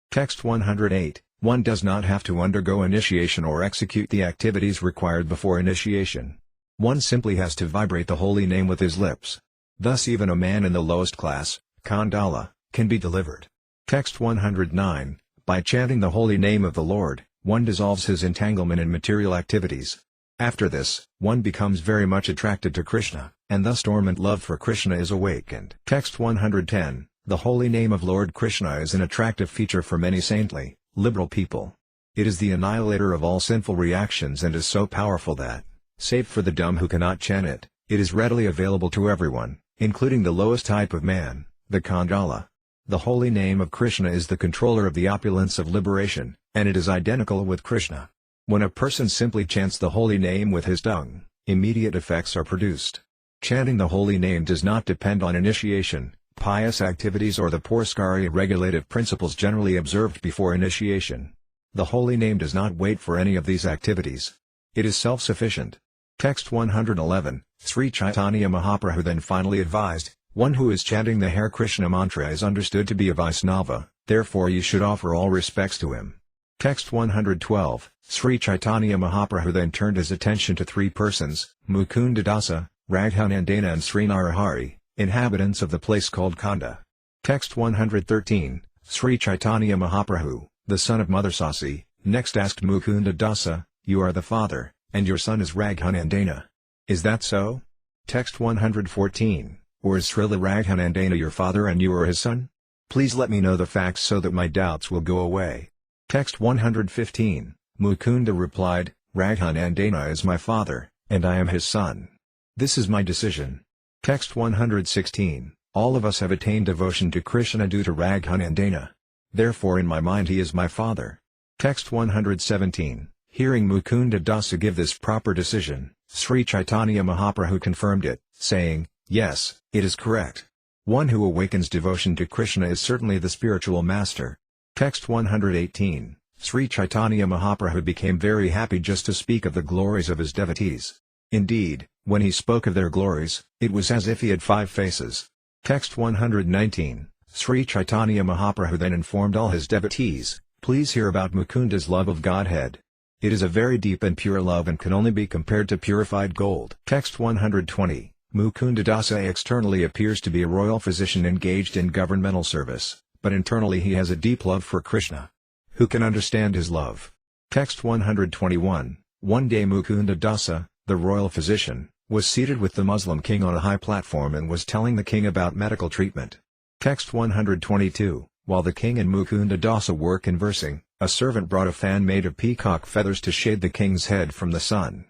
Text 108, one does not have to undergo initiation or execute the activities required before initiation. One simply has to vibrate the holy name with his lips. Thus even a man in the lowest class, Khandala, can be delivered. Text 109, by chanting the holy name of the Lord, one dissolves his entanglement in material activities. After this, one becomes very much attracted to Krishna, and thus dormant love for Krishna is awakened. Text 110, the holy name of Lord Krishna is an attractive feature for many saintly, liberal people. It is the annihilator of all sinful reactions and is so powerful that, save for the dumb who cannot chant it, it is readily available to everyone, including the lowest type of man, the Khandala. The holy name of Krishna is the controller of the opulence of liberation, and it is identical with Krishna. When a person simply chants the holy name with his tongue, immediate effects are produced. Chanting the holy name does not depend on initiation, pious activities or the Purskari regulative principles generally observed before initiation. The holy name does not wait for any of these activities. It is self-sufficient. Text 111, Sri Caitanya Mahaprabhu then finally advised, one who is chanting the Hare Krishna mantra is understood to be a Vaisnava, therefore you should offer all respects to him. Text 112, Sri Caitanya Mahaprabhu then turned his attention to 3 persons, Mukunda Dasa, Raghuvanandana and Sri Narahari, inhabitants of the place called Khanda. Text 113, Sri Caitanya Mahaprabhu, the son of Mother Sasi, next asked Mukunda Dasa, You are the father, and your son is Raghuvanandana. Is that so? Text 114, or is Srila Raghuvanandana your father and you are his son? Please let me know the facts so that my doubts will go away. Text 115, Mukunda replied, Raghuvanandana is my father, and I am his son. This is my decision. Text 116, all of us have attained devotion to Krishna due to Raghuvanandana. Therefore in my mind he is my father. Text 117, hearing Mukunda Dasa give this proper decision, Sri Caitanya Mahaprabhu confirmed it, saying, Yes, it is correct. One who awakens devotion to Krishna is certainly the spiritual master. Text 118, Sri Caitanya Mahaprabhu became very happy just to speak of the glories of his devotees. Indeed, when he spoke of their glories, it was as if he had 5 faces. Text 119, Sri Caitanya Mahaprabhu then informed all his devotees, Please hear about Mukunda's love of Godhead. It is a very deep and pure love and can only be compared to purified gold. Text 120, Mukunda Dasa externally appears to be a royal physician engaged in governmental service, but internally he has a deep love for Krishna. Who can understand his love? Text 121, one day Mukunda Dasa, the royal physician, was seated with the Muslim king on a high platform and was telling the king about medical treatment. Text 122. While the king and Mukunda Dasa were conversing, a servant brought a fan made of peacock feathers to shade the king's head from the sun.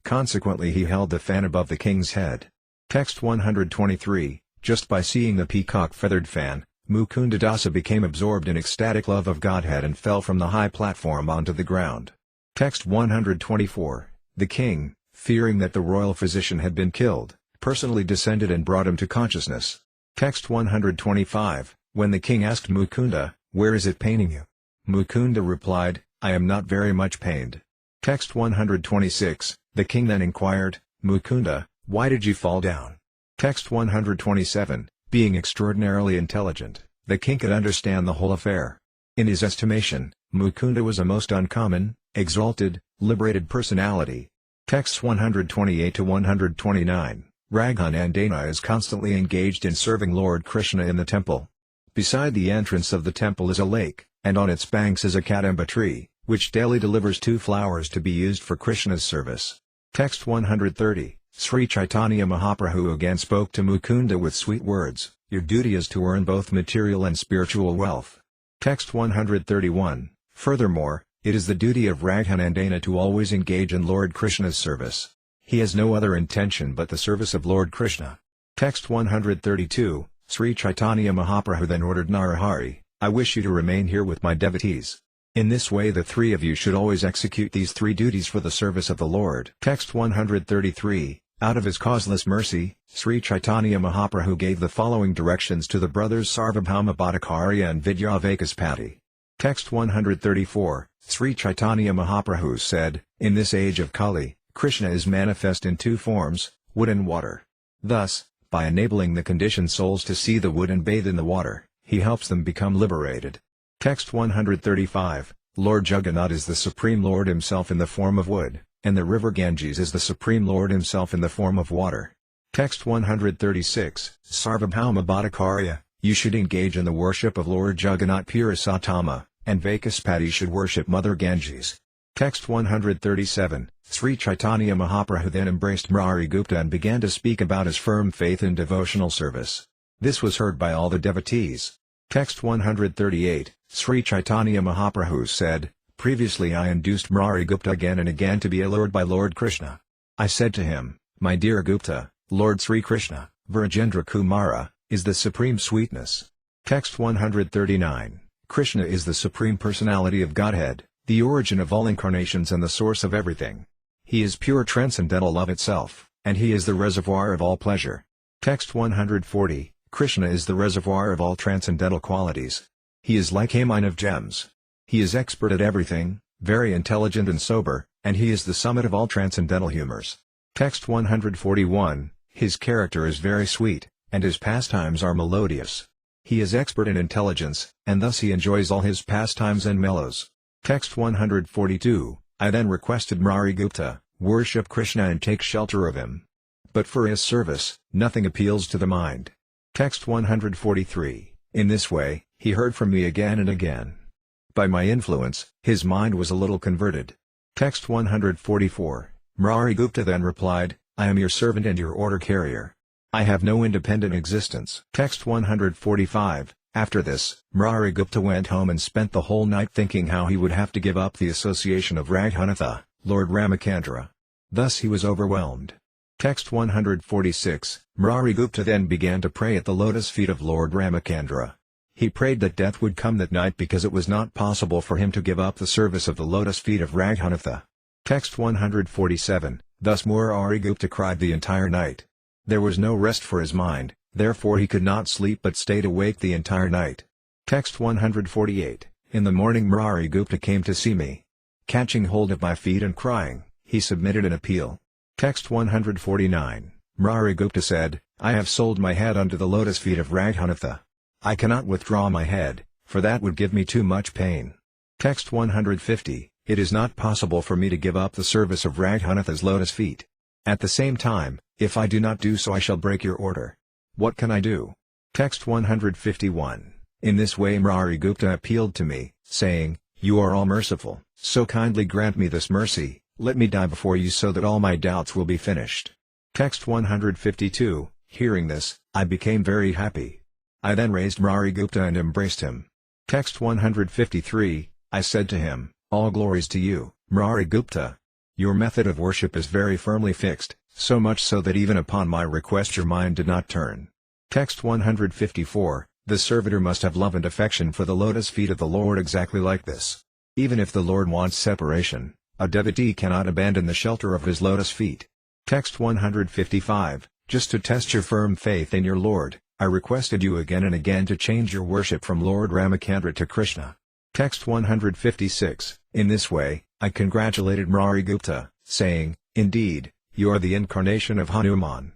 Consequently he held the fan above the king's head. Text 123. Just by seeing the peacock-feathered fan, Mukunda Dasa became absorbed in ecstatic love of Godhead and fell from the high platform onto the ground. Text 124. The king, fearing that the royal physician had been killed, personally descended and brought him to consciousness. Text 125. When the king asked Mukunda, "Where is it paining you?" Mukunda replied, "I am not very much pained." Text 126. The king then inquired, "Mukunda, why did you fall down?" Text 127. Being extraordinarily intelligent, the king could understand the whole affair. In his estimation, Mukunda was a most uncommon, exalted, liberated personality. Texts 128 to 129. Raghuvanandana is constantly engaged in serving Lord Krishna in the temple. Beside the entrance of the temple is a lake, and on its banks is a kadamba tree, which daily delivers 2 flowers to be used for Krishna's service. Text 130. Sri Caitanya Mahaprabhu again spoke to Mukunda with sweet words, "Your duty is to earn both material and spiritual wealth." Text 131. Furthermore, it is the duty of Raghuvanandana to always engage in Lord Krishna's service. He has no other intention but the service of Lord Krishna. Text 132. Sri Caitanya Mahaprabhu then ordered Narahari, "I wish you to remain here with my devotees. In this way the 3 of you should always execute these 3 duties for the service of the Lord." Text 133. Out of his causeless mercy, Sri Caitanya Mahaprabhu gave the following directions to the brothers Sarvabhauma Bhattacharya and Vidyavakaspati. Text 134. Sri Caitanya Mahaprabhu said, "In this age of Kali, Krishna is manifest in 2 forms, wood and water. Thus, by enabling the conditioned souls to see the wood and bathe in the water, he helps them become liberated." Text 135. Lord Jagannath is the Supreme Lord himself in the form of wood, and the river Ganges is the Supreme Lord himself in the form of water. Text 136. Sarvabhauma Bhattacharya, you should engage in the worship of Lord Jagannath Purushotama, and Vakaspati should worship Mother Ganges. Text 137. Sri Caitanya Mahaprabhu then embraced Murari Gupta and began to speak about his firm faith in devotional service. This was heard by all the devotees. Text 138. Sri Caitanya Mahaprabhu said, "Previously I induced Murari Gupta again and again to be allured by Lord Krishna. I said to him, 'My dear Gupta, Lord Sri Krishna, Virajendra Kumara, is the supreme sweetness.'" Text 139. Krishna is the Supreme Personality of Godhead, the origin of all incarnations and the source of everything. He is pure transcendental love itself, and he is the reservoir of all pleasure. Text 140. Krishna is the reservoir of all transcendental qualities. He is like a mine of gems. He is expert at everything, very intelligent and sober, and he is the summit of all transcendental humors. Text 141. His character is very sweet, and his pastimes are melodious. He is expert in intelligence, and thus he enjoys all his pastimes and mellows. Text 142. I then requested Murari Gupta, worship Krishna and take shelter of him. But for his service, nothing appeals to the mind. Text 143. In this way, he heard from me again and again. By my influence, his mind was a little converted. Text 144. Murari Gupta then replied, "I am your servant and your order carrier. I have no independent existence." Text 145. After this, Murari Gupta went home and spent the whole night thinking how he would have to give up the association of Raghunatha, Lord Ramacandra. Thus he was overwhelmed. Text 146. Murari Gupta then began to pray at the lotus feet of Lord Ramacandra. He prayed that death would come that night because it was not possible for him to give up the service of the lotus feet of Raghunatha. Text 147. Thus Murari Gupta cried the entire night. There was no rest for his mind, therefore he could not sleep but stayed awake the entire night. Text 148. In the morning Murari Gupta came to see me. Catching hold of my feet and crying, he submitted an appeal. Text 149. Murari Gupta said, "I have sold my head unto the lotus feet of Raghunatha. I cannot withdraw my head, for that would give me too much pain." Text 150. It is not possible for me to give up the service of Raghunatha's lotus feet. At the same time, if I do not do so I shall break your order. What can I do? Text 151. In this way Murari Gupta appealed to me, saying, "You are all merciful, so kindly grant me this mercy, let me die before you so that all my doubts will be finished." Text 152. Hearing this, I became very happy. I then raised Gupta and embraced him. Text 153, I said to him, all glories to you, Gupta. Your method of worship is very firmly fixed, so much so that even upon my request your mind did not turn. Text 154, the servitor must have love and affection for the lotus feet of the Lord exactly like this. Even if the Lord wants separation, a devotee cannot abandon the shelter of his lotus feet. Text 155, just to test your firm faith in your Lord, I requested you again and again to change your worship from Lord Ramacandra to Krishna. Text 156, in this way, I congratulated Gupta, saying, indeed, you are the incarnation of Hanuman.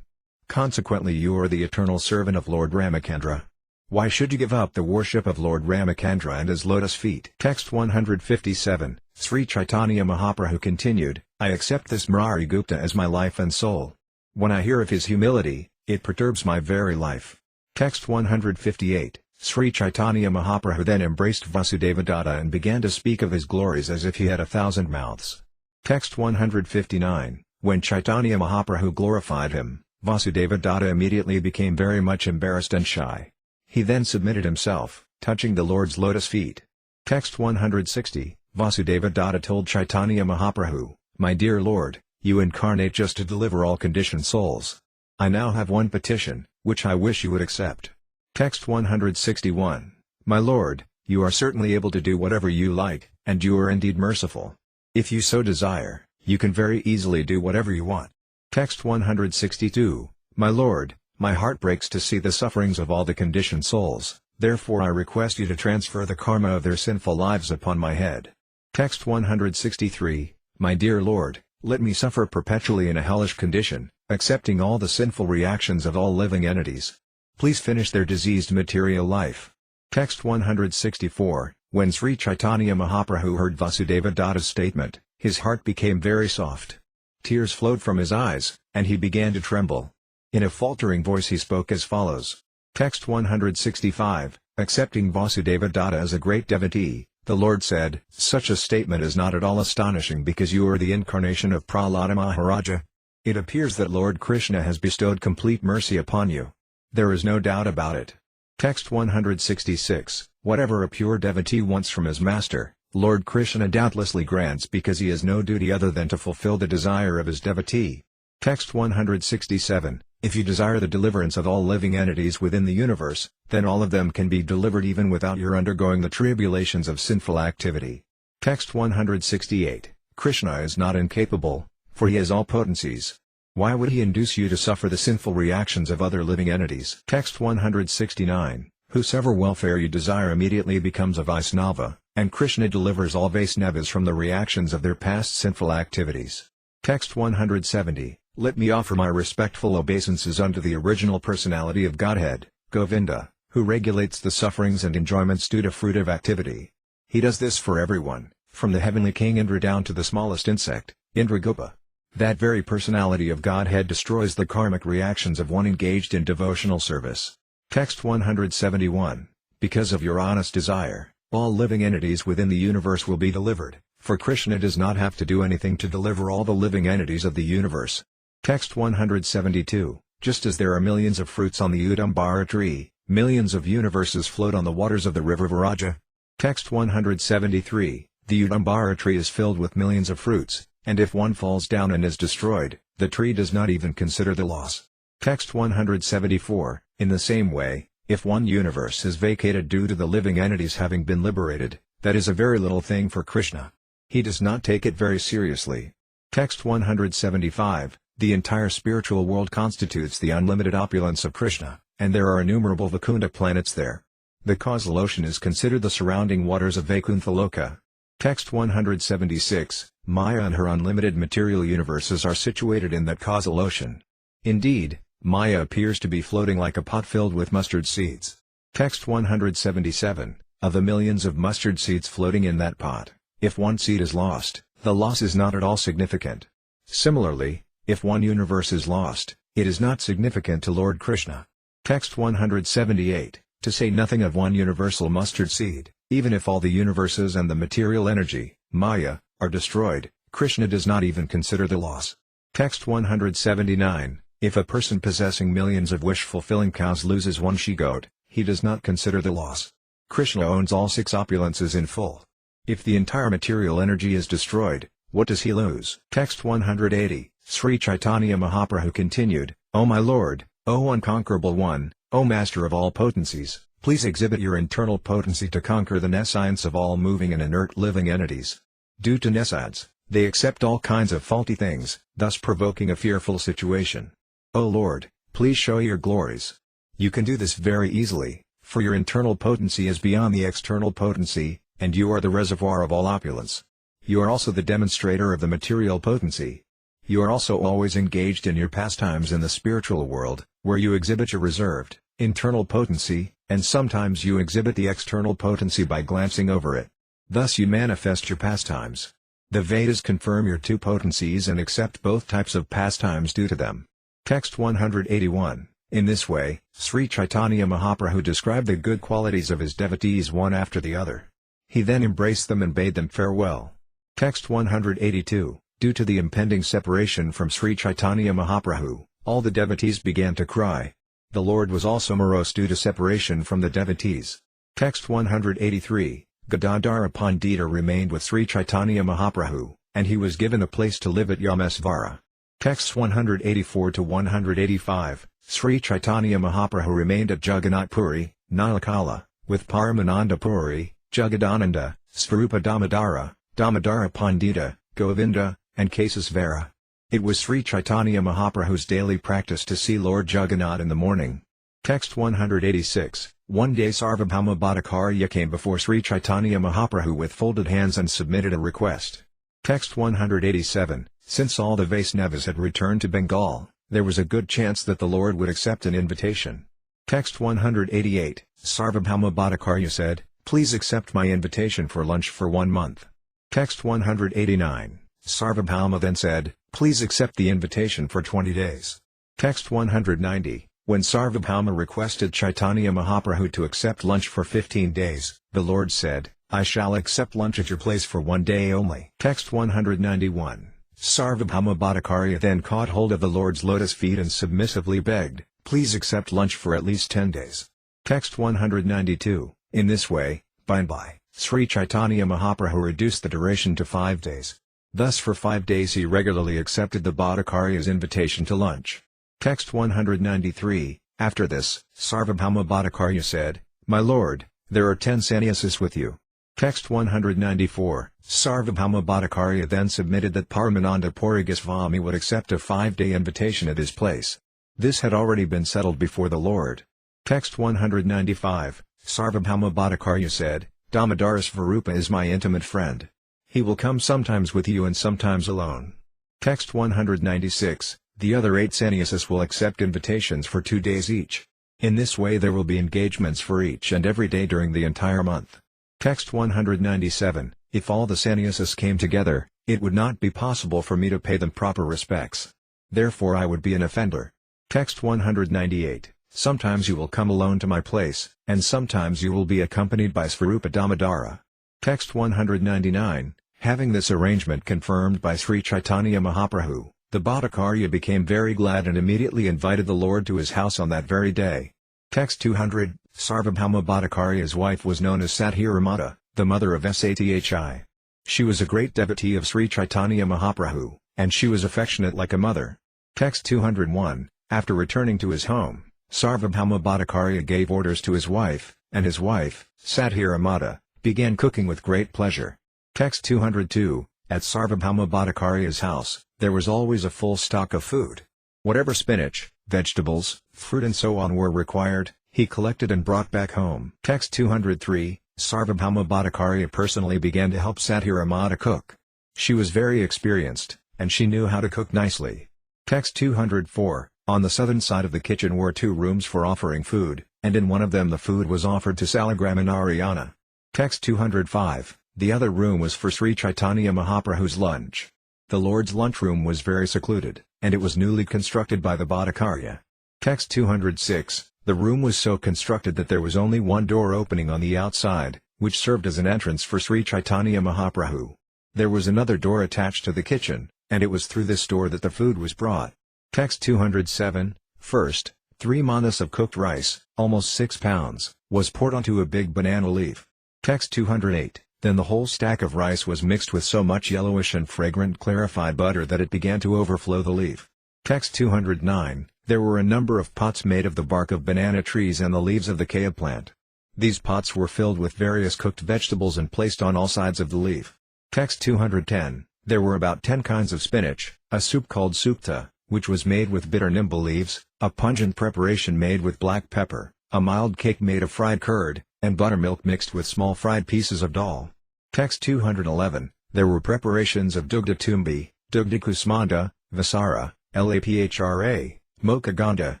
Consequently you are the eternal servant of Lord Ramacandra. Why should you give up the worship of Lord Ramacandra and his lotus feet? Text 157, Sri Caitanya Mahaprabhu continued, I accept this Gupta as my life and soul. When I hear of his humility, it perturbs my very life. Text 158, Sri Caitanya Mahaprabhu then embraced Vasudevadatta and began to speak of his glories as if he had 1,000 mouths. Text 159, when Caitanya Mahaprabhu glorified him, Vasudevadatta immediately became very much embarrassed and shy. He then submitted himself, touching the Lord's lotus feet. Text 160, Vasudevadatta told Caitanya Mahaprabhu, my dear Lord, you incarnate just to deliver all conditioned souls. I now have one petition, which I wish you would accept. Text 161, my Lord, you are certainly able to do whatever you like, and you are indeed merciful. If you so desire, you can very easily do whatever you want. Text 162, my Lord, my heart breaks to see the sufferings of all the conditioned souls, therefore I request you to transfer the karma of their sinful lives upon my head. Text 163, my dear Lord, let me suffer perpetually in a hellish condition, accepting all the sinful reactions of all living entities. Please finish their diseased material life. Text 164, when Sri Caitanya Mahaprabhu heard Vasudevadatta's statement, his heart became very soft. Tears flowed from his eyes, and he began to tremble. In a faltering voice he spoke as follows. Text 165, accepting Vasudevadatta as a great devotee, the Lord said, such a statement is not at all astonishing because you are the incarnation of Prahlada Maharaja. It appears that Lord Krishna has bestowed complete mercy upon you. There is no doubt about it. Text 166, whatever a pure devotee wants from his master, Lord Krishna doubtlessly grants because he has no duty other than to fulfill the desire of his devotee. Text 167, if you desire the deliverance of all living entities within the universe, then all of them can be delivered even without your undergoing the tribulations of sinful activity. Text 168, Krishna is not incapable, for he has all potencies. Why would he induce you to suffer the sinful reactions of other living entities? Text 169, whosoever welfare you desire immediately becomes a Vaisnava, and Krishna delivers all Vaisnavas from the reactions of their past sinful activities. Text 170, let me offer my respectful obeisances unto the original personality of Godhead, Govinda, who regulates the sufferings and enjoyments due to fruitive activity. He does this for everyone, from the heavenly king Indra down to the smallest insect, Indragopa. That very personality of Godhead destroys the karmic reactions of one engaged in devotional service. Text 171, because of your honest desire, all living entities within the universe will be delivered, for Krishna does not have to do anything to deliver all the living entities of the universe. Text 172, just as there are millions of fruits on the Udambara tree, millions of universes float on the waters of the river Viraja. Text 173, the Udambara tree is filled with millions of fruits, and if one falls down and is destroyed, the tree does not even consider the loss. Text 174, in the same way, if one universe is vacated due to the living entities having been liberated, that is a very little thing for Krishna. He does not take it very seriously. Text 175, the entire spiritual world constitutes the unlimited opulence of Krishna, and there are innumerable Vaikunta planets there. The causal ocean is considered the surrounding waters of Vaikuntha Loka. Text 176, Maya and her unlimited material universes are situated in that causal ocean. Indeed, Maya appears to be floating like a pot filled with mustard seeds. Text 177, of the millions of mustard seeds floating in that pot, if one seed is lost, the loss is not at all significant. Similarly, if one universe is lost, it is not significant to Lord Krishna. Text 178, to say nothing of one universal mustard seed, even if all the universes and the material energy, Maya, are destroyed, Krishna does not even consider the loss. Text 179, if a person possessing millions of wish-fulfilling cows loses one she-goat, He does not consider the loss. Krishna owns all six opulences in full. If the entire material energy is destroyed, what does he lose? Text 180, Sri Caitanya Mahaprabhu continued, O my Lord, O unconquerable one, O Master of all potencies, please exhibit your internal potency to conquer the nescience of all moving and inert living entities. Due to nescience, they accept all kinds of faulty things, thus provoking a fearful situation. O Lord, please show your glories. You can do this very easily, for your internal potency is beyond the external potency, and you are the reservoir of all opulence. You are also the demonstrator of the material potency. You are also always engaged in your pastimes in the spiritual world, where you exhibit your reserved, internal potency, and sometimes you exhibit the external potency by glancing over it. Thus you manifest your pastimes. The Vedas confirm your two potencies and accept both types of pastimes due to them. Text 181. In this way, Sri Caitanya Mahaprabhu described the good qualities of his devotees one after the other. He then embraced them and bade them farewell. Text 182. Due to the impending separation from Sri Caitanya Mahaprabhu, all the devotees began to cry. The Lord was also morose due to separation from the devotees. Text 183. Gadadhara Pandita remained with Sri Caitanya Mahaprabhu, and he was given a place to live at Yamesvara. Texts 184 to 185. Sri Caitanya Mahaprabhu remained at Jagannath Puri, Nilakala, with Paramananda Puri, Jagadananda, Svarupa Damodara, Damodara Pandita, Govinda, and Kesasvara. It was Sri Caitanya Mahaprabhu's daily practice to see Lord Jagannath in the morning. Text 186. One day Sarvabhauma Bhattacharya came before Sri Caitanya Mahaprabhu with folded hands and submitted a request. Text 187. Since all the Vaisnavas had returned to Bengal, there was a good chance that the Lord would accept an invitation. Text 188. Sarvabhauma Bhattacharya said, Please accept my invitation for lunch for 1 month. Text 189. Sarvabhauma then said, Please accept the invitation for 20 days. Text 190. When Sarvabhauma requested Caitanya Mahaprabhu to accept lunch for 15 days, the Lord said, I shall accept lunch at your place for 1 day only. Text 191. Sarvabhauma Bhattacharya then caught hold of the Lord's lotus feet and submissively begged, Please accept lunch for at least 10 days. Text 192. In this way, by and by, Sri Caitanya Mahaprabhu reduced the duration to 5 days. Thus for 5 days he regularly accepted the Bhattacharya's invitation to lunch. Text 193. After this, Sarvabhauma Bhattacharya said, My Lord, there are 10 sannyasis with you. Text 194. Sarvabhauma Bhattacharya then submitted that Paramananda Puri Goswami would accept a 5-day invitation at his place. This had already been settled before the Lord. Text 195. Sarvabhauma Bhattacharya said, Damodara Svarupa is my intimate friend. He will come sometimes with you and sometimes alone. Text 196. The other 8 sannyasis will accept invitations for 2 days each. In this way there will be engagements for each and every day during the entire month. Text 197. If all the sannyasis came together, it would not be possible for me to pay them proper respects. Therefore I would be an offender. Text 198. Sometimes you will come alone to my place, and sometimes you will be accompanied by Svarupa Damodara. Text 199. Having this arrangement confirmed by Sri Caitanya Mahaprabhu, the Bhattacharya became very glad and immediately invited the Lord to his house on that very day. Text 200. Sarvabhauma Bhattacharya's wife was known as Satyamata, the mother of Sathi. She was a great devotee of Sri Caitanya Mahaprabhu, and she was affectionate like a mother. Text 201. After returning to his home, Sarvabhauma Bhattacharya gave orders to his wife, and his wife, Satyamata, began cooking with great pleasure. Text 202. At Sarvabhauma Bhattacharya's house, there was always a full stock of food. Whatever spinach, vegetables, fruit and so on were required, he collected and brought back home. Text 203. Sarvabhauma Bhattacharya personally began to help Satyamata cook. She was very experienced, and she knew how to cook nicely. Text 204. On the southern side of the kitchen were 2 rooms for offering food, and in one of them the food was offered to Salagram and Narayana. Text 205. The other room was for Sri Caitanya Mahaprabhu's lunch. The Lord's lunchroom was very secluded, and it was newly constructed by the Bhattacharya. Text 206. The room was so constructed that there was only one door opening on the outside, which served as an entrance for Sri Caitanya Mahaprabhu. There was another door attached to the kitchen, and it was through this door that the food was brought. Text 207. First, 3 manas of cooked rice, almost 6 pounds, was poured onto a big banana leaf. Text 208. Then the whole stack of rice was mixed with so much yellowish and fragrant clarified butter that it began to overflow the leaf. Text 209. There were a number of pots made of the bark of banana trees and the leaves of the kea plant. These pots were filled with various cooked vegetables and placed on all sides of the leaf. Text 210. There were about 10 kinds of spinach, a soup called supta, which was made with bitter nimble leaves, a pungent preparation made with black pepper, a mild cake made of fried curd, and buttermilk mixed with small fried pieces of dal. Text 211. There were preparations of dugda tumbi, dugda kusmanda, vasara, lapra, mocha ganda,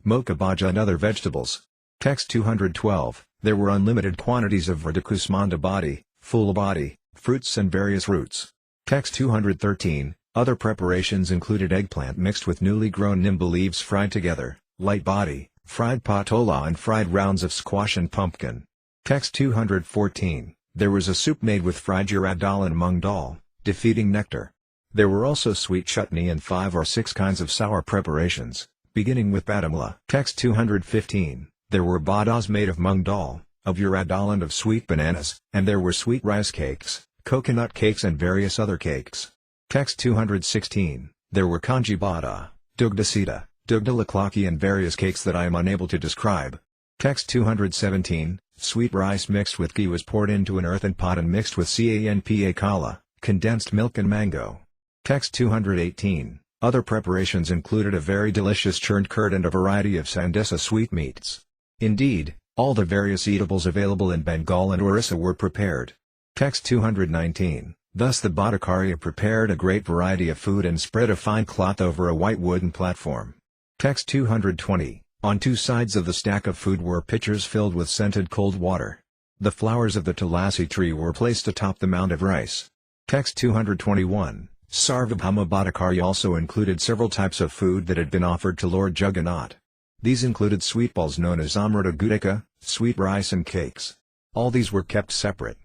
mocha bhaja and other vegetables. Text 212. There were unlimited quantities of vada kusmanda body, full body, fruits and various roots. Text 213. Other preparations included eggplant mixed with newly grown nimble leaves fried together, light body, fried patola and fried rounds of squash and pumpkin. Text 214. There was a soup made with fried urad dal and mung dal, defeating nectar. There were also sweet chutney and 5 or 6 kinds of sour preparations, beginning with badamla. Text 215. There were badas made of mung dal, of urad dal and of sweet bananas, and there were sweet rice cakes, coconut cakes and various other cakes. Text 216. There were kanji bada, dugda sita, dugda laklaki and various cakes that I am unable to describe. Text 217. Sweet rice mixed with ghee was poured into an earthen pot and mixed with campa kala, condensed milk and mango. Text 218. Other preparations included a very delicious churned curd and a variety of sandesa sweetmeats. Indeed, all the various eatables available in Bengal and Orissa were prepared. Text 219. Thus the Bhattacharya prepared a great variety of food and spread a fine cloth over a white wooden platform. Text 220. On 2 sides of the stack of food were pitchers filled with scented cold water. The flowers of the tulasi tree were placed atop the mound of rice. Text 221. Sarvabhauma Bhattacharya also included several types of food that had been offered to Lord Jagannath. These included sweet balls known as amrita gudika, sweet rice and cakes. All these were kept separate.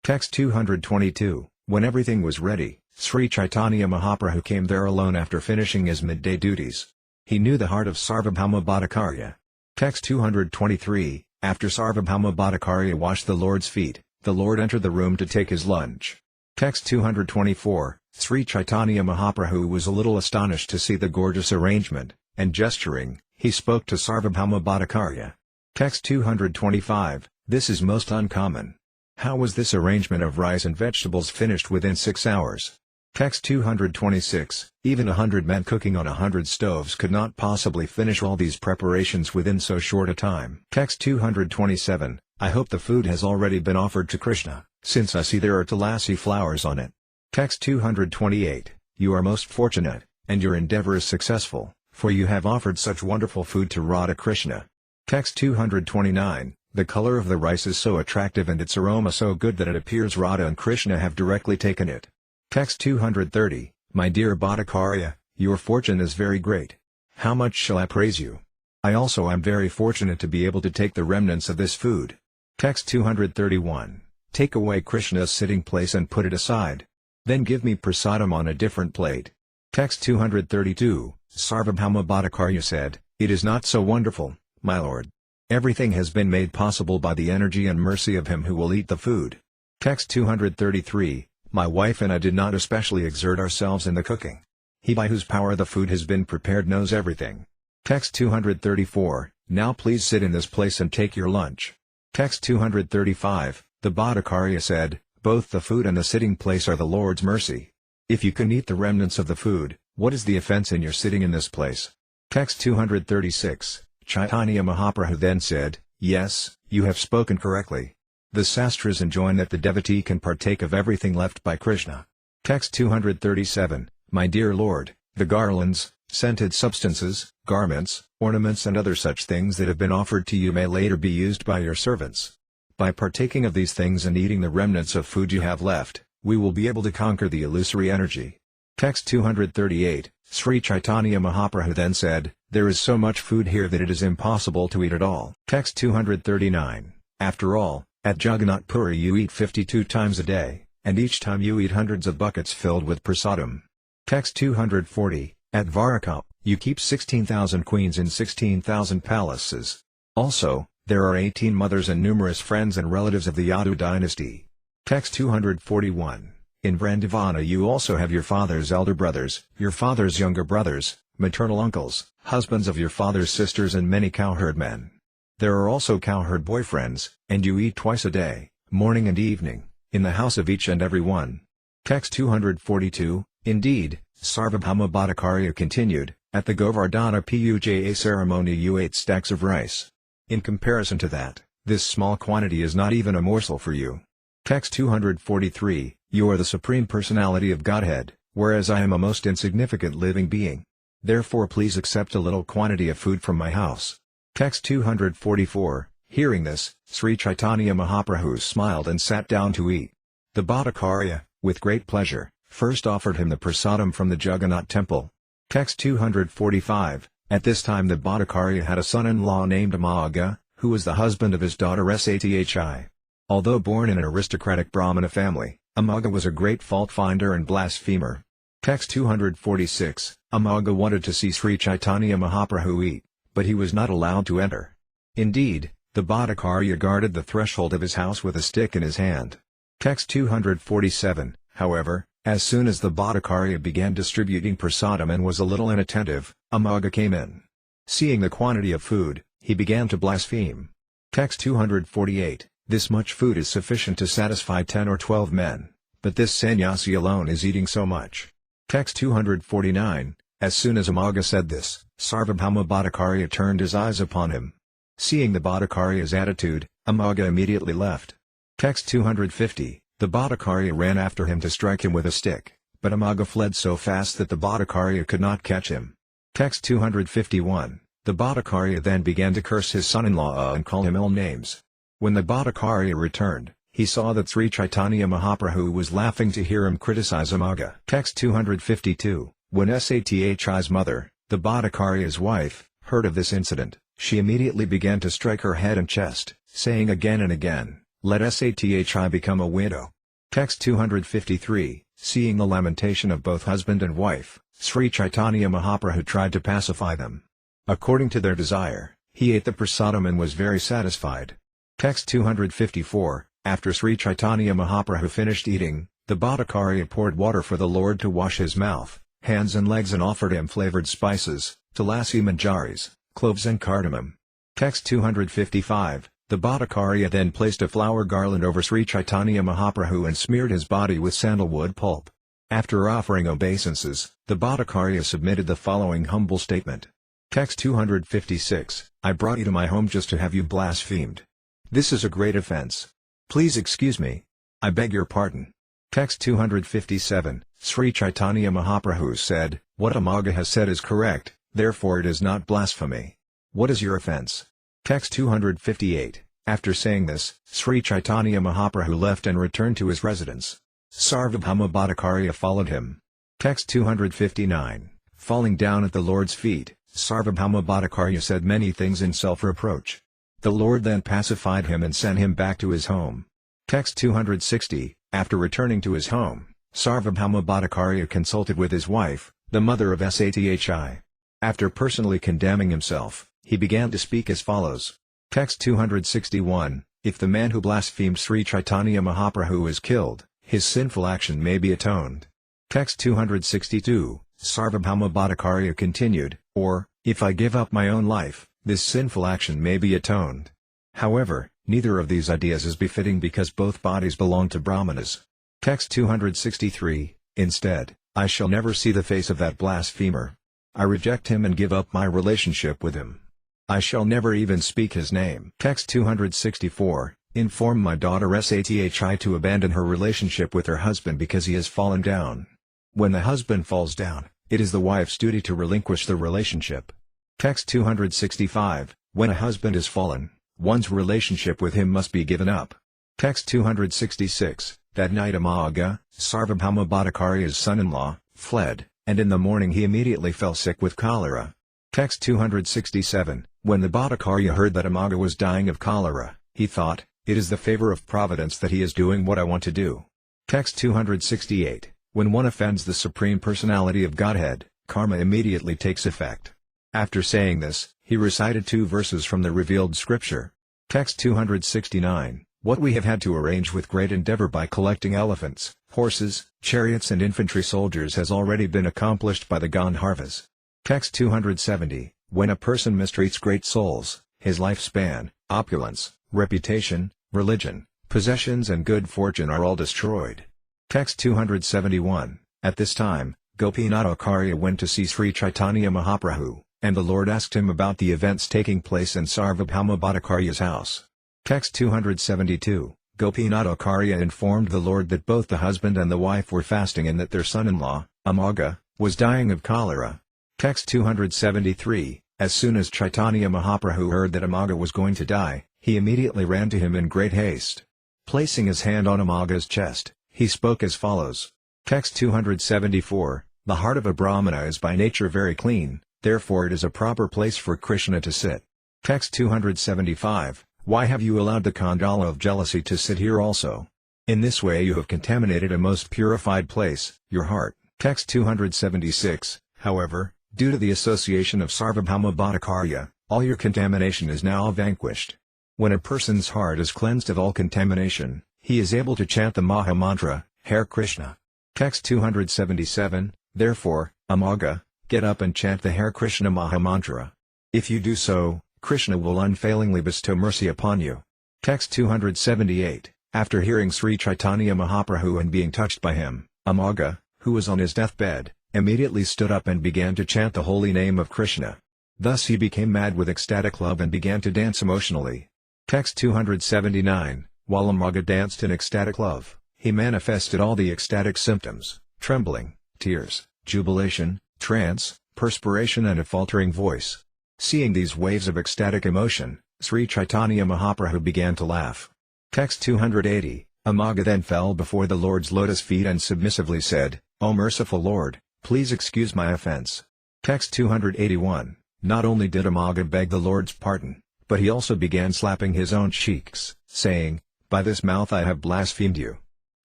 Text 222. When everything was ready, Sri Caitanya Mahaprabhu came there alone after finishing his midday duties. He knew the heart of Sarvabhauma Bhattacharya. Text 223. After Sarvabhauma Bhattacharya washed the Lord's feet, the Lord entered the room to take his lunch. Text 224. Sri Caitanya Mahaprabhu was a little astonished to see the gorgeous arrangement, and gesturing, he spoke to Sarvabhauma Bhattacharya. Text 225. This is most uncommon. How was this arrangement of rice and vegetables finished within 6 hours? Text 226. Even 100 men cooking on 100 stoves could not possibly finish all these preparations within so short a time. Text 227. I hope the food has already been offered to Krishna, since I see there are tulasi flowers on it. Text 228. You are most fortunate, and your endeavor is successful, for you have offered such wonderful food to Radha Krishna. Text 229. The color of the rice is so attractive and its aroma so good that it appears Radha and Krishna have directly taken it. Text 230. My dear Bhattacharya, your fortune is very great. How much shall I praise you? I also am very fortunate to be able to take the remnants of this food. Text 231. Take away Krishna's sitting place and put it aside. Then give me prasadam on a different plate. Text 232. Sarvabhauma Bhattacharya said, It is not so wonderful, my lord. Everything has been made possible by the energy and mercy of him who will eat the food. Text 233. My wife and I did not especially exert ourselves in the cooking. He by whose power the food has been prepared knows everything. Text 234. Now please sit in this place and take your lunch. Text 235. The Bhattacharya said, Both the food and the sitting place are the Lord's mercy. If you can eat the remnants of the food, what is the offense in your sitting in this place? Text 236. Caitanya Mahaprabhu then said, Yes, you have spoken correctly. The Sastras enjoin that the devotee can partake of everything left by Krishna. Text 237. My dear Lord, the garlands, scented substances, garments, ornaments and other such things that have been offered to you may later be used by your servants. By partaking of these things and eating the remnants of food you have left, we will be able to conquer the illusory energy. Text 238. Sri Caitanya Mahaprabhu then said, There is so much food here that it is impossible to eat it all. Text 239. After all, at Jagannath Puri you eat 52 times a day, and each time you eat hundreds of buckets filled with prasadam. Text 240. At Dwaraka, You keep 16,000 queens in 16,000 palaces. Also, there are 18 mothers and numerous friends and relatives of the Yadu dynasty. Text 241. In Vrandavana you also have your father's elder brothers, your father's younger brothers, maternal uncles, husbands of your father's sisters and many cowherd men. There are also cowherd boyfriends, and you eat twice a day, morning and evening, in the house of each and every one. Text 242. Indeed, Sarvabhauma Bhattacharya continued, at the Govardhana Puja ceremony you ate stacks of rice. In comparison to that, this small quantity is not even a morsel for you. Text 243. You are the Supreme Personality of Godhead, whereas I am a most insignificant living being. Therefore please accept a little quantity of food from my house. Text 244. Hearing this, Sri Caitanya Mahaprabhu smiled and sat down to eat. The Bhattacharya, with great pleasure, first offered him the prasadam from the Jagannath temple. Text 245. At this time the Bhattacharya had a son-in-law named Amaga, who was the husband of his daughter Sathi. Although born in an aristocratic Brahmana family, Amaga was a great fault-finder and blasphemer. Text 246. Amaga wanted to see Sri Caitanya Mahaprabhu eat, but he was not allowed to enter. Indeed, the Bhattacharya guarded the threshold of his house with a stick in his hand. Text 247. However, as soon as the Bhattacharya began distributing prasadam and was a little inattentive, Amaga came in. Seeing the quantity of food, he began to blaspheme. Text 248. This much food is sufficient to satisfy 10 or 12 men, but this sannyasi alone is eating so much. Text 249. As soon as Amaga said this, Sarvabhauma Bhattacharya turned his eyes upon him. Seeing the Bhattacharya's attitude, Amaga immediately left. Text 250. The Bhattacharya ran after him to strike him with a stick, but Amaga fled so fast that the Bhattacharya could not catch him. Text 251. The Bhattacharya then began to curse his son-in-law and call him ill names. When the Bhattacharya returned, he saw that Sri Caitanya Mahaprabhu was laughing to hear him criticize Amaga. Text 252. When Sathi's mother, the Bhattacharya's wife, heard of this incident, she immediately began to strike her head and chest, saying again and again, "Let Sathi become a widow." Text 253. Seeing the lamentation of both husband and wife, Sri Caitanya Mahaprabhu tried to pacify them. According to their desire, he ate the prasadam and was very satisfied. Text 254. After Sri Caitanya Mahaprabhu finished eating, the Bhattacharya poured water for the Lord to wash his mouth, hands and legs and offered him flavored spices, tulasi manjaris, cloves and cardamom. Text 255. The Bhattacharya then placed a flower garland over Sri Caitanya Mahaprabhu and smeared his body with sandalwood pulp. After offering obeisances, the Bhattacharya submitted the following humble statement. Text 256. I brought you to my home just to have you blasphemed. This is a great offense. Please excuse me. I beg your pardon. Text 257. Sri Caitanya Mahaprabhu said, what Amaga has said is correct, therefore it is not blasphemy. What is your offense? Text 258. After saying this, Sri Caitanya Mahaprabhu left and returned to his residence. Sarvabhauma Bhattacharya followed him. Text 259. Falling down at the Lord's feet, Sarvabhauma Bhattacharya said many things in self-reproach. The Lord then pacified him and sent him back to his home. Text 260. After returning to his home, Sarvabhauma Bhattacharya consulted with his wife, the mother of Sathi. After personally condemning himself, he began to speak as follows. Text 261. If the man who blasphemed Sri Caitanya Mahaprabhu is killed, his sinful action may be atoned. Text 262. Sarvabhauma Bhattacharya continued, or, if I give up my own life, this sinful action may be atoned. However, neither of these ideas is befitting because both bodies belong to Brahmanas. Text 263. Instead, I shall never see the face of that blasphemer. I reject him and give up my relationship with him. I shall never even speak his name. Text 264. Inform my daughter Sathi to abandon her relationship with her husband because he has fallen down. When the husband falls down, it is the wife's duty to relinquish the relationship. Text 265. When a husband is fallen, one's relationship with him must be given up. Text 266. That night Amaga, Sarvabhauma Bhattacharya's son-in-law, fled, and in the morning he immediately fell sick with cholera. Text 267. When the Bhattacharya heard that Amaga was dying of cholera, he thought, it is the favor of Providence that he is doing what I want to do. Text 268. When one offends the Supreme Personality of Godhead, karma immediately takes effect. After saying this, he recited 2 verses from the revealed scripture. Text 269, what we have had to arrange with great endeavor by collecting elephants, horses, chariots and infantry soldiers has already been accomplished by the Gandharvas. Text 270, when a person mistreats great souls, his lifespan, opulence, reputation, religion, possessions and good fortune are all destroyed. Text 271, at this time, Gopinath Acharya went to see Sri Caitanya Mahaprabhu, and the Lord asked him about the events taking place in Sarvabhauma Bhattacharya's house. Text 272, Gopinath Acharya informed the Lord that both the husband and the wife were fasting and that their son-in-law, Amagha, was dying of cholera. Text 273, as soon as Caitanya Mahaprabhu heard that Amagha was going to die, he immediately ran to him in great haste. Placing his hand on Amagha's chest, he spoke as follows. Text 274, the heart of a Brahmana is by nature very clean, therefore it is a proper place for Krishna to sit. Text 275, why have you allowed the Khandala of jealousy to sit here also? In this way you have contaminated a most purified place, your heart. Text 276, however, due to the association of Sarvabhauma Bhattacharya, all your contamination is now vanquished. When a person's heart is cleansed of all contamination, he is able to chant the Maha Mantra, Hare Krishna. Text 277, therefore, Amagha, get up and chant the Hare Krishna Maha Mantra. If you do so, Krishna will unfailingly bestow mercy upon you. Text 278, after hearing Sri Caitanya Mahaprabhu and being touched by him, Amagha, who was on his deathbed, immediately stood up and began to chant the holy name of Krishna. Thus he became mad with ecstatic love and began to dance emotionally. Text 279, while Amagha danced in ecstatic love, he manifested all the ecstatic symptoms, trembling, tears, jubilation, trance, perspiration and a faltering voice. Seeing these waves of ecstatic emotion, Sri Caitanya Mahaprabhu began to laugh. Text 280, Amagha then fell before the Lord's lotus feet and submissively said, O merciful Lord, please excuse my offense. Text 281, not only did Amagha beg the Lord's pardon, but he also began slapping his own cheeks, saying, by this mouth I have blasphemed you.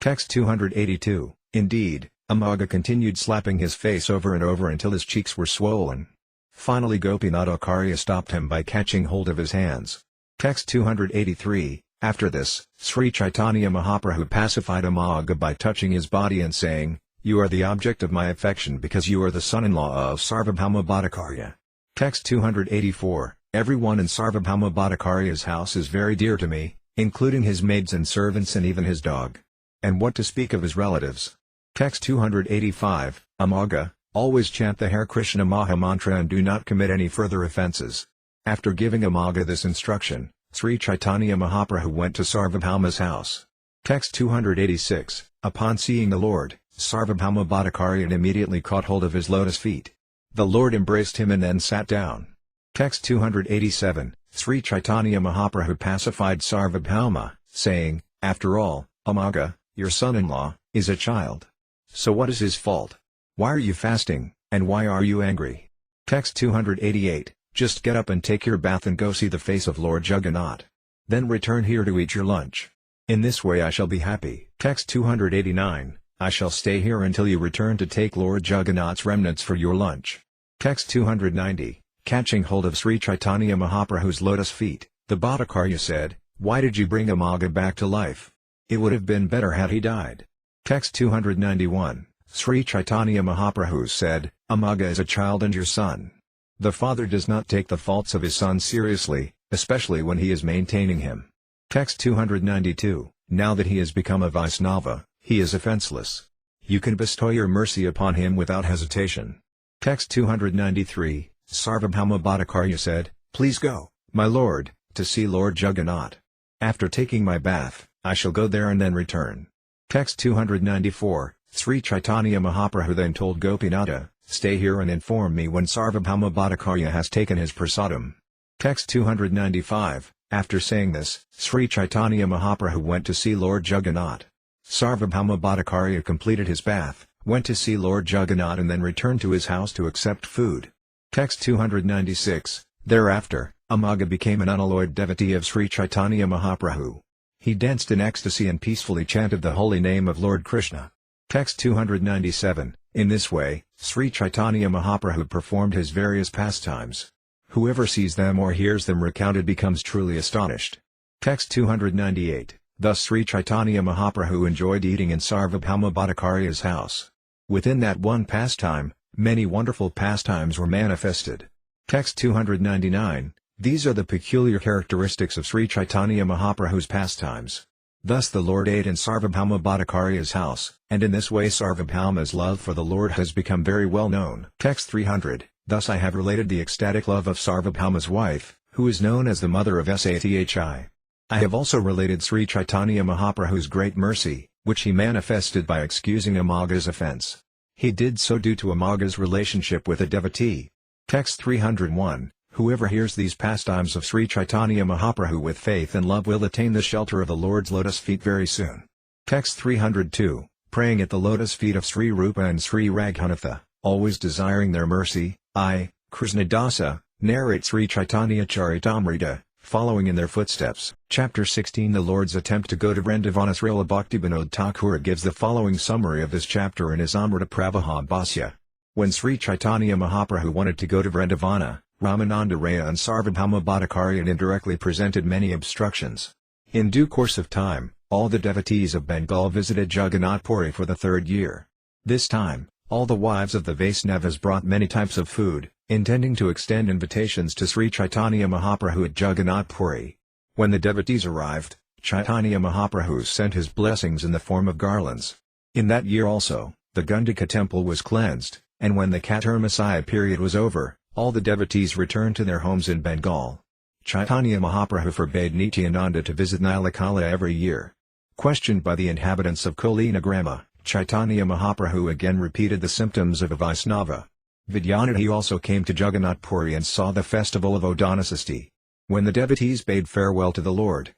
Text 282, indeed, Amagha continued slapping his face over and over until his cheeks were swollen. Finally Gopinath Acharya stopped him by catching hold of his hands. Text 283, after this, Sri Caitanya Mahaprabhu pacified Amagha by touching his body and saying, you are the object of my affection because you are the son-in-law of Sarvabhauma Bhattacharya. Text 284, everyone in Sarvabhauma Bhattacharya's house is very dear to me, including his maids and servants and even his dog. And what to speak of his relatives? Text 285, Amagha, always chant the Hare Krishna Maha Mantra and do not commit any further offenses. After giving Amagha this instruction, Sri Caitanya Mahaprabhu went to Sarvabhauma's house. Text 286, upon seeing the Lord, Sarvabhauma Bhattacharya immediately caught hold of his lotus feet. The Lord embraced him and then sat down. Text 287, Sri Caitanya Mahaprabhu pacified Sarvabhauma, saying, after all, Amagha, your son-in-law, is a child. So what is his fault? Why are you fasting, and why are you angry? Text 288, just get up and take your bath and go see the face of Lord Jagannath. Then return here to eat your lunch. In this way I shall be happy. Text 289, I shall stay here until you return to take Lord Jagannath's remnants for your lunch. Text 290, catching hold of Sri Caitanya Mahaprabhu's lotus feet, the Bhattacharya said, why did you bring Amagha back to life? It would have been better had he died. Text 291, Sri Caitanya Mahaprabhu said, Amagha is a child and your son. The father does not take the faults of his son seriously, especially when he is maintaining him. Text 292, now that he has become a Vaisnava, he is offenseless. You can bestow your mercy upon him without hesitation. Text 293, Sarvabhauma Bhattacharya said, please go, my lord, to see Lord Jagannath. After taking my bath, I shall go there and then return. Text 294, Sri Caitanya Mahaprabhu then told Gopinatha, stay here and inform me when Sarvabhauma Bhattacharya has taken his prasadam. Text 295, after saying this, Sri Caitanya Mahaprabhu went to see Lord Jagannath. Sarvabhauma Bhattacharya completed his bath, went to see Lord Jagannath and then returned to his house to accept food. Text 296, thereafter, Amagha became an unalloyed devotee of Sri Caitanya Mahaprabhu. He danced in ecstasy and peacefully chanted the holy name of Lord Krishna. Text 297, In this way, Sri Caitanya Mahaprabhu performed his various pastimes. Whoever sees them or hears them recounted becomes truly astonished. Text 298. Thus Sri Caitanya Mahaprabhu enjoyed eating in Sarvabhauma Bhattacharya's house. Within that one pastime, many wonderful pastimes were manifested. Text 299. These are the peculiar characteristics of Sri Caitanya Mahaprabhu's pastimes. Thus the Lord ate in Sarvabhauma Bhattacharya's house, and in this way Sarvabhauma's love for the Lord has become very well known. Text 300. Thus I have related the ecstatic love of Sarvabhauma's wife, who is known as the mother of Sathi. I have also related Sri Caitanya Mahaprabhu's great mercy, which he manifested by excusing Amaga's offense. He did so due to Amaga's relationship with a devotee. Text 301. Whoever hears these pastimes of Sri Caitanya Mahaprabhu with faith and love will attain the shelter of the Lord's lotus feet very soon. Text 302. Praying at the lotus feet of Sri Rupa and Sri Raghunatha, always desiring their mercy, I, Krishnadasa, narrate Sri Caitanya-caritamrta, following in their footsteps. Chapter 16. The Lord's attempt to go to Vrindavana. Srila Bhaktivinoda Thakur gives the following summary of this chapter in his Amrita Pravaha Bhasya. When Sri Caitanya Mahaprabhu wanted to go to Vrindavana, Ramananda Raya and Sarvabhauma Bhattacharya indirectly presented many obstructions. In due course of time, all the devotees of Bengal visited Jagannath Puri for the third year. This time, all the wives of the Vaisnavas brought many types of food, intending to extend invitations to Sri Caitanya Mahaprabhu at Jagannath Puri. When the devotees arrived, Caitanya Mahaprabhu sent his blessings in the form of garlands. In that year also, the Gundika temple was cleansed, and when the Chaturmasaya period was over, all the devotees returned to their homes in Bengal. Caitanya Mahaprabhu forbade Nityananda to visit Nilakala every year. Questioned by the inhabitants of Kulinagrama, Caitanya Mahaprabhu again repeated the symptoms of a Vaisnava. Vidyanidhi also came to Jagannath Puri and saw the festival of Odanasasti. When the devotees bade farewell to the Lord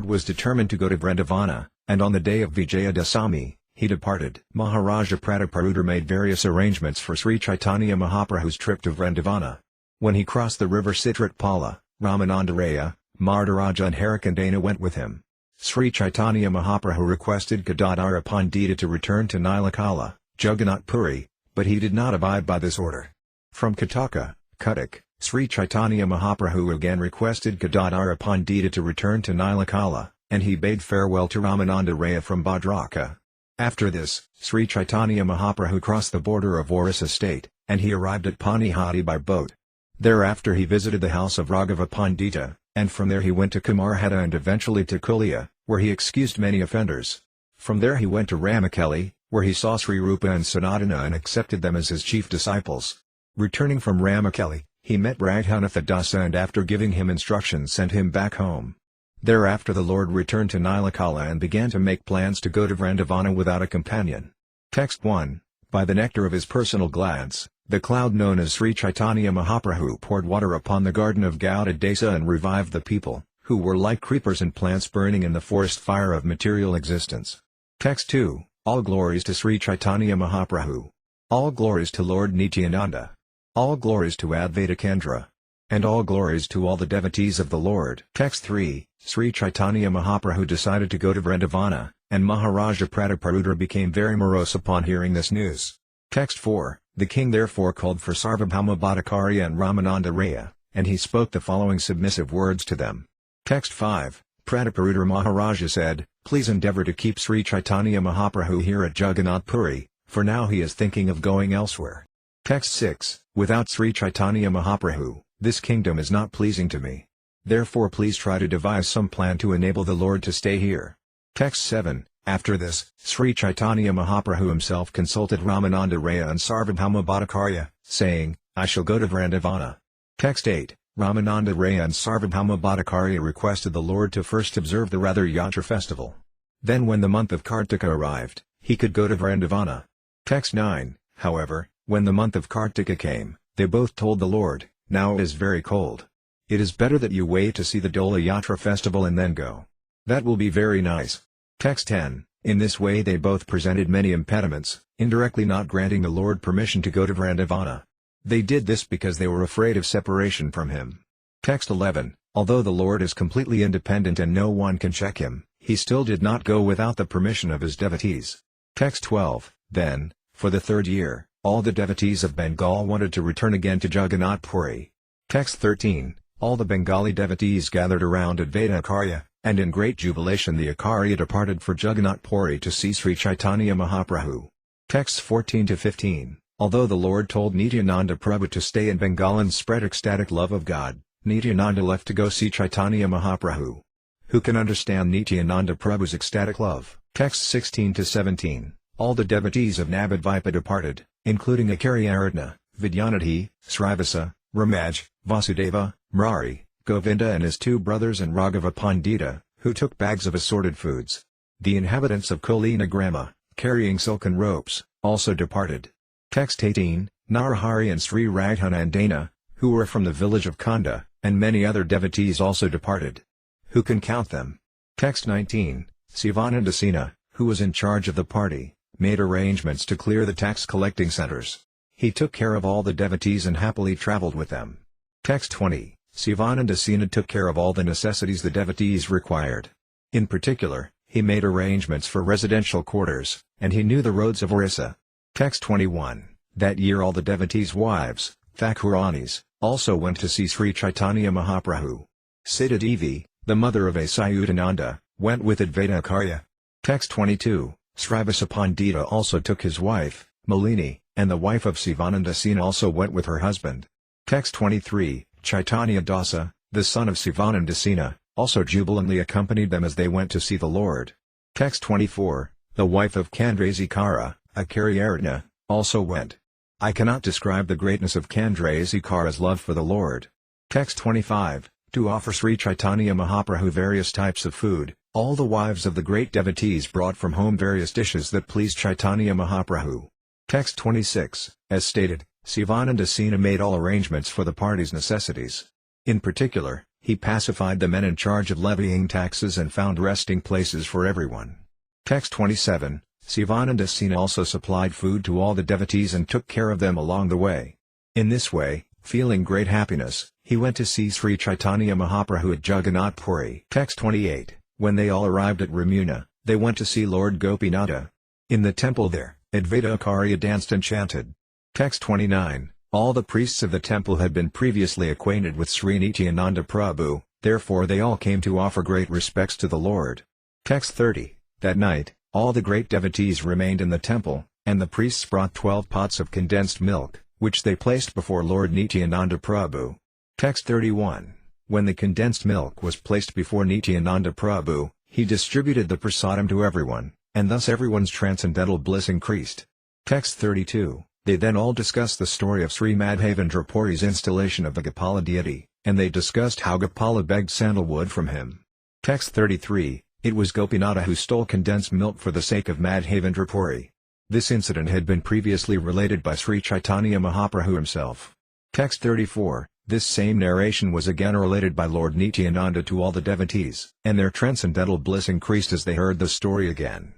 was determined to go to Vrindavana, and on the day of Vijayadasami, he departed. Maharaja Prataparudra made various arrangements for Sri Caitanya Mahaprabhu's trip to Vrindavana. When he crossed the river Chitratpala, Ramananda Raya, Mardaraja and Harikandana went with him. Sri Caitanya Mahaprabhu requested Gadadhara Pandita to return to Nilakala, Jagannath Puri, but he did not abide by this order. From Kataka, Cuttack, Sri Caitanya Mahaprabhu again requested Gadadhara Pandita to return to Nilakala, and he bade farewell to Ramananda Raya from Bhadraka. After this, Sri Caitanya Mahaprabhu crossed the border of Orissa state, and he arrived at Panihati by boat. Thereafter he visited the house of Raghava Pandita, and from there he went to Kamarhata and eventually to Kulia, where he excused many offenders. From there he went to Ramakeli, where he saw Sri Rupa and Sanatana and accepted them as his chief disciples. Returning from Ramakeli, he met Raghunatha Dasa and after giving him instructions sent him back home. Thereafter the Lord returned to Nilakala and began to make plans to go to Vrindavana without a companion. Text 1. By the nectar of his personal glance, the cloud known as Sri Caitanya Mahaprabhu poured water upon the garden of Gauda Desa and revived the people, who were like creepers and plants burning in the forest fire of material existence. Text 2. All glories to Sri Caitanya Mahaprabhu. All glories to Lord Nityananda. All glories to Advaita Kendra. And all glories to all the devotees of the Lord. Text 3. Sri Caitanya Mahaprabhu decided to go to Vrindavana, and Maharaja Prataparudra became very morose upon hearing this news. Text 4. The king therefore called for Sarvabhauma Bhattacharya and Ramananda Raya, and he spoke the following submissive words to them. Text 5. Prataparudra Maharaja said, Please endeavor to keep Sri Caitanya Mahaprabhu here at Jagannath Puri, for now he is thinking of going elsewhere. Text 6. Without Sri Caitanya Mahaprabhu, this kingdom is not pleasing to me. Therefore please try to devise some plan to enable the Lord to stay here. Text 7. After this, Sri Caitanya Mahaprabhu himself consulted Ramananda Raya and Sarvabhauma Bhattacharya, saying, I shall go to Vrindavana. Text 8. Ramananda Raya and Sarvabhauma Bhattacharya requested the Lord to first observe the Ratha Yatra festival. Then when the month of Kartika arrived, he could go to Vrindavana. Text 9. However, when the month of Kartika came, they both told the Lord, Now it is very cold. It is better that you wait to see the Dola Yatra festival and then go. That will be very nice. Text 10. In this way they both presented many impediments, indirectly not granting the Lord permission to go to Vrindavana. They did this because they were afraid of separation from him. Text 11. Although the Lord is completely independent and no one can check him, he still did not go without the permission of his devotees. Text 12. Then, For the third year, all the devotees of Bengal wanted to return again to Jagannath Puri. Text 13. All the Bengali devotees gathered around Advaita Acharya, and in great jubilation the Acharya departed for Jagannath Puri to see Sri Caitanya Mahaprabhu. Texts 14-15. Although the Lord told Nityananda Prabhu to stay in Bengal and spread ecstatic love of God, Nityananda left to go see Caitanya Mahaprabhu. Who can understand Nityananda Prabhu's ecstatic love? Texts 16-17. All the devotees of Navadvipa departed, including Acharya-caritamrta, Vidyanidhi, Srivasa, Ramaj, Vasudeva, Murari, Govinda and his two brothers and Raghava Pandita, who took bags of assorted foods. The inhabitants of Kulina Grama, carrying silken ropes, also departed. Text 18. Narahari and Sri Raghunandana, who were from the village of Kanda, and many other devotees also departed. Who can count them? Text 19. Sivanandasena, who was in charge of the party, made arrangements to clear the tax-collecting centers. He took care of all the devotees and happily traveled with them. Text 20. Sivanandasena took care of all the necessities the devotees required. In particular, he made arrangements for residential quarters, and he knew the roads of Orissa. Text 21. That year all the devotees' wives, Thakuranis, also went to see Sri Caitanya Mahaprabhu. Sita Devi, the mother of Achyutananda, went with Advaita Acharya. Text 22. Srivasa Pandita also took his wife, Malini, and the wife of Sivanandasena also went with her husband. Text 23. Chaitanya Dasa, the son of Sivanandasena, also jubilantly accompanied them as they went to see the Lord. Text 24. The wife of Chandrasekhara, Acharya-caritamrta, also went. I cannot describe the greatness of Chandrasekhara's love for the Lord. Text 25. To offer Sri Caitanya Mahaprabhu various types of food, all the wives of the great devotees brought from home various dishes that pleased Caitanya Mahaprabhu. Text 26. As stated, Sivanandasena made all arrangements for the party's necessities. In particular, he pacified the men in charge of levying taxes and found resting places for everyone. Text 27. Sivanandasena also supplied food to all the devotees and took care of them along the way. In this way, feeling great happiness, he went to see Sri Caitanya Mahaprabhu at Jagannath Puri. Text 28. When they all arrived at Ramuna, they went to see Lord Gopinatha. In the temple there, Advaita Acharya danced and chanted. Text 29. All the priests of the temple had been previously acquainted with Sri Nityananda Prabhu, therefore they all came to offer great respects to the Lord. Text 30. That night, all the great devotees remained in the temple, and the priests brought 12 pots of condensed milk, which they placed before Lord Nityananda Prabhu. Text 31. When the condensed milk was placed before Nityananda Prabhu, he distributed the prasadam to everyone, and thus everyone's transcendental bliss increased. Text 32. They then all discussed the story of Sri Madhavendra Puri's installation of the Gopala deity, and they discussed how Gopala begged sandalwood from him. Text 33. It was Gopinatha who stole condensed milk for the sake of Madhavendra Puri. This incident had been previously related by Sri Caitanya Mahaprabhu himself. Text 34. This same narration was again related by Lord Nityananda to all the devotees, and their transcendental bliss increased as they heard the story again.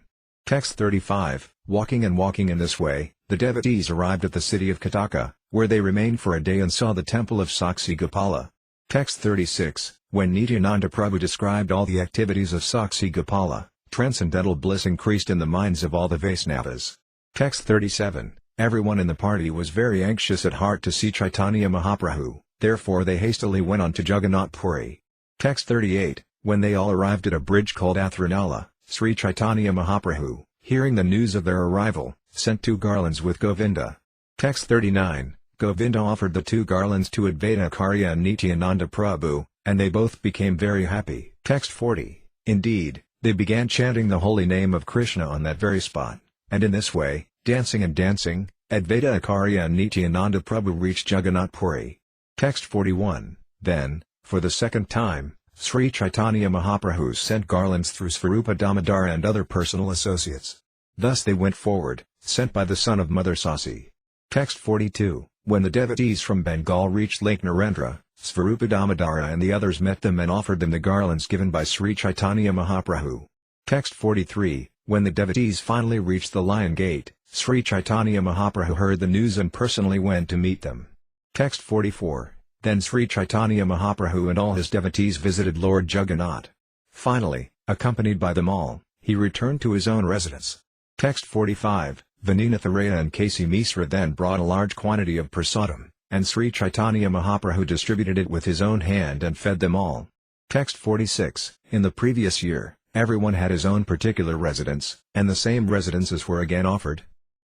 Text 35. Walking in this way, the devotees arrived at the city of Kataka, where they remained for a day and saw the temple of Saksi Gopala. Text 36. When Nityananda Prabhu described all the activities of Saksi Gopala, transcendental bliss increased in the minds of all the Vaisnavas. Text 37. Everyone in the party was very anxious at heart to see Caitanya Mahaprabhu, therefore they hastily went on to Jagannath Puri. Text 38. When they all arrived at a bridge called Athranala, Sri Caitanya Mahaprabhu, hearing the news of their arrival, sent 2 garlands with Govinda. Text 39. Govinda offered the 2 garlands to Advaita Acharya and Nityananda Prabhu, and they both became very happy. Text 40. Indeed, they began chanting the holy name of Krishna on that very spot, and in this way, dancing, Advaita Acharya and Nityananda Prabhu reached Jagannath Puri. Text 41. Then, for the second time, Sri Caitanya Mahaprabhu sent garlands through Svarupa Damodara and other personal associates. Thus they went forward, sent by the son of Mother Sasi. Text 42. When the devotees from Bengal reached Lake Narendra, Svarupa Damodara and the others met them and offered them the garlands given by Sri Caitanya Mahaprabhu. Text 43. When the devotees finally reached the Lion Gate, Sri Caitanya Mahaprabhu heard the news and personally went to meet them. Text 44. Then Sri Caitanya Mahaprabhu and all his devotees visited Lord Jagannath. Finally, accompanied by them all, he returned to his own residence. Text 45. Vaninatharaya and Kasi Misra then brought a large quantity of prasadam, and Sri Caitanya Mahaprabhu distributed it with his own hand and fed them all. Text 46. In the previous year, everyone had his own particular residence, and the same residences were again offered.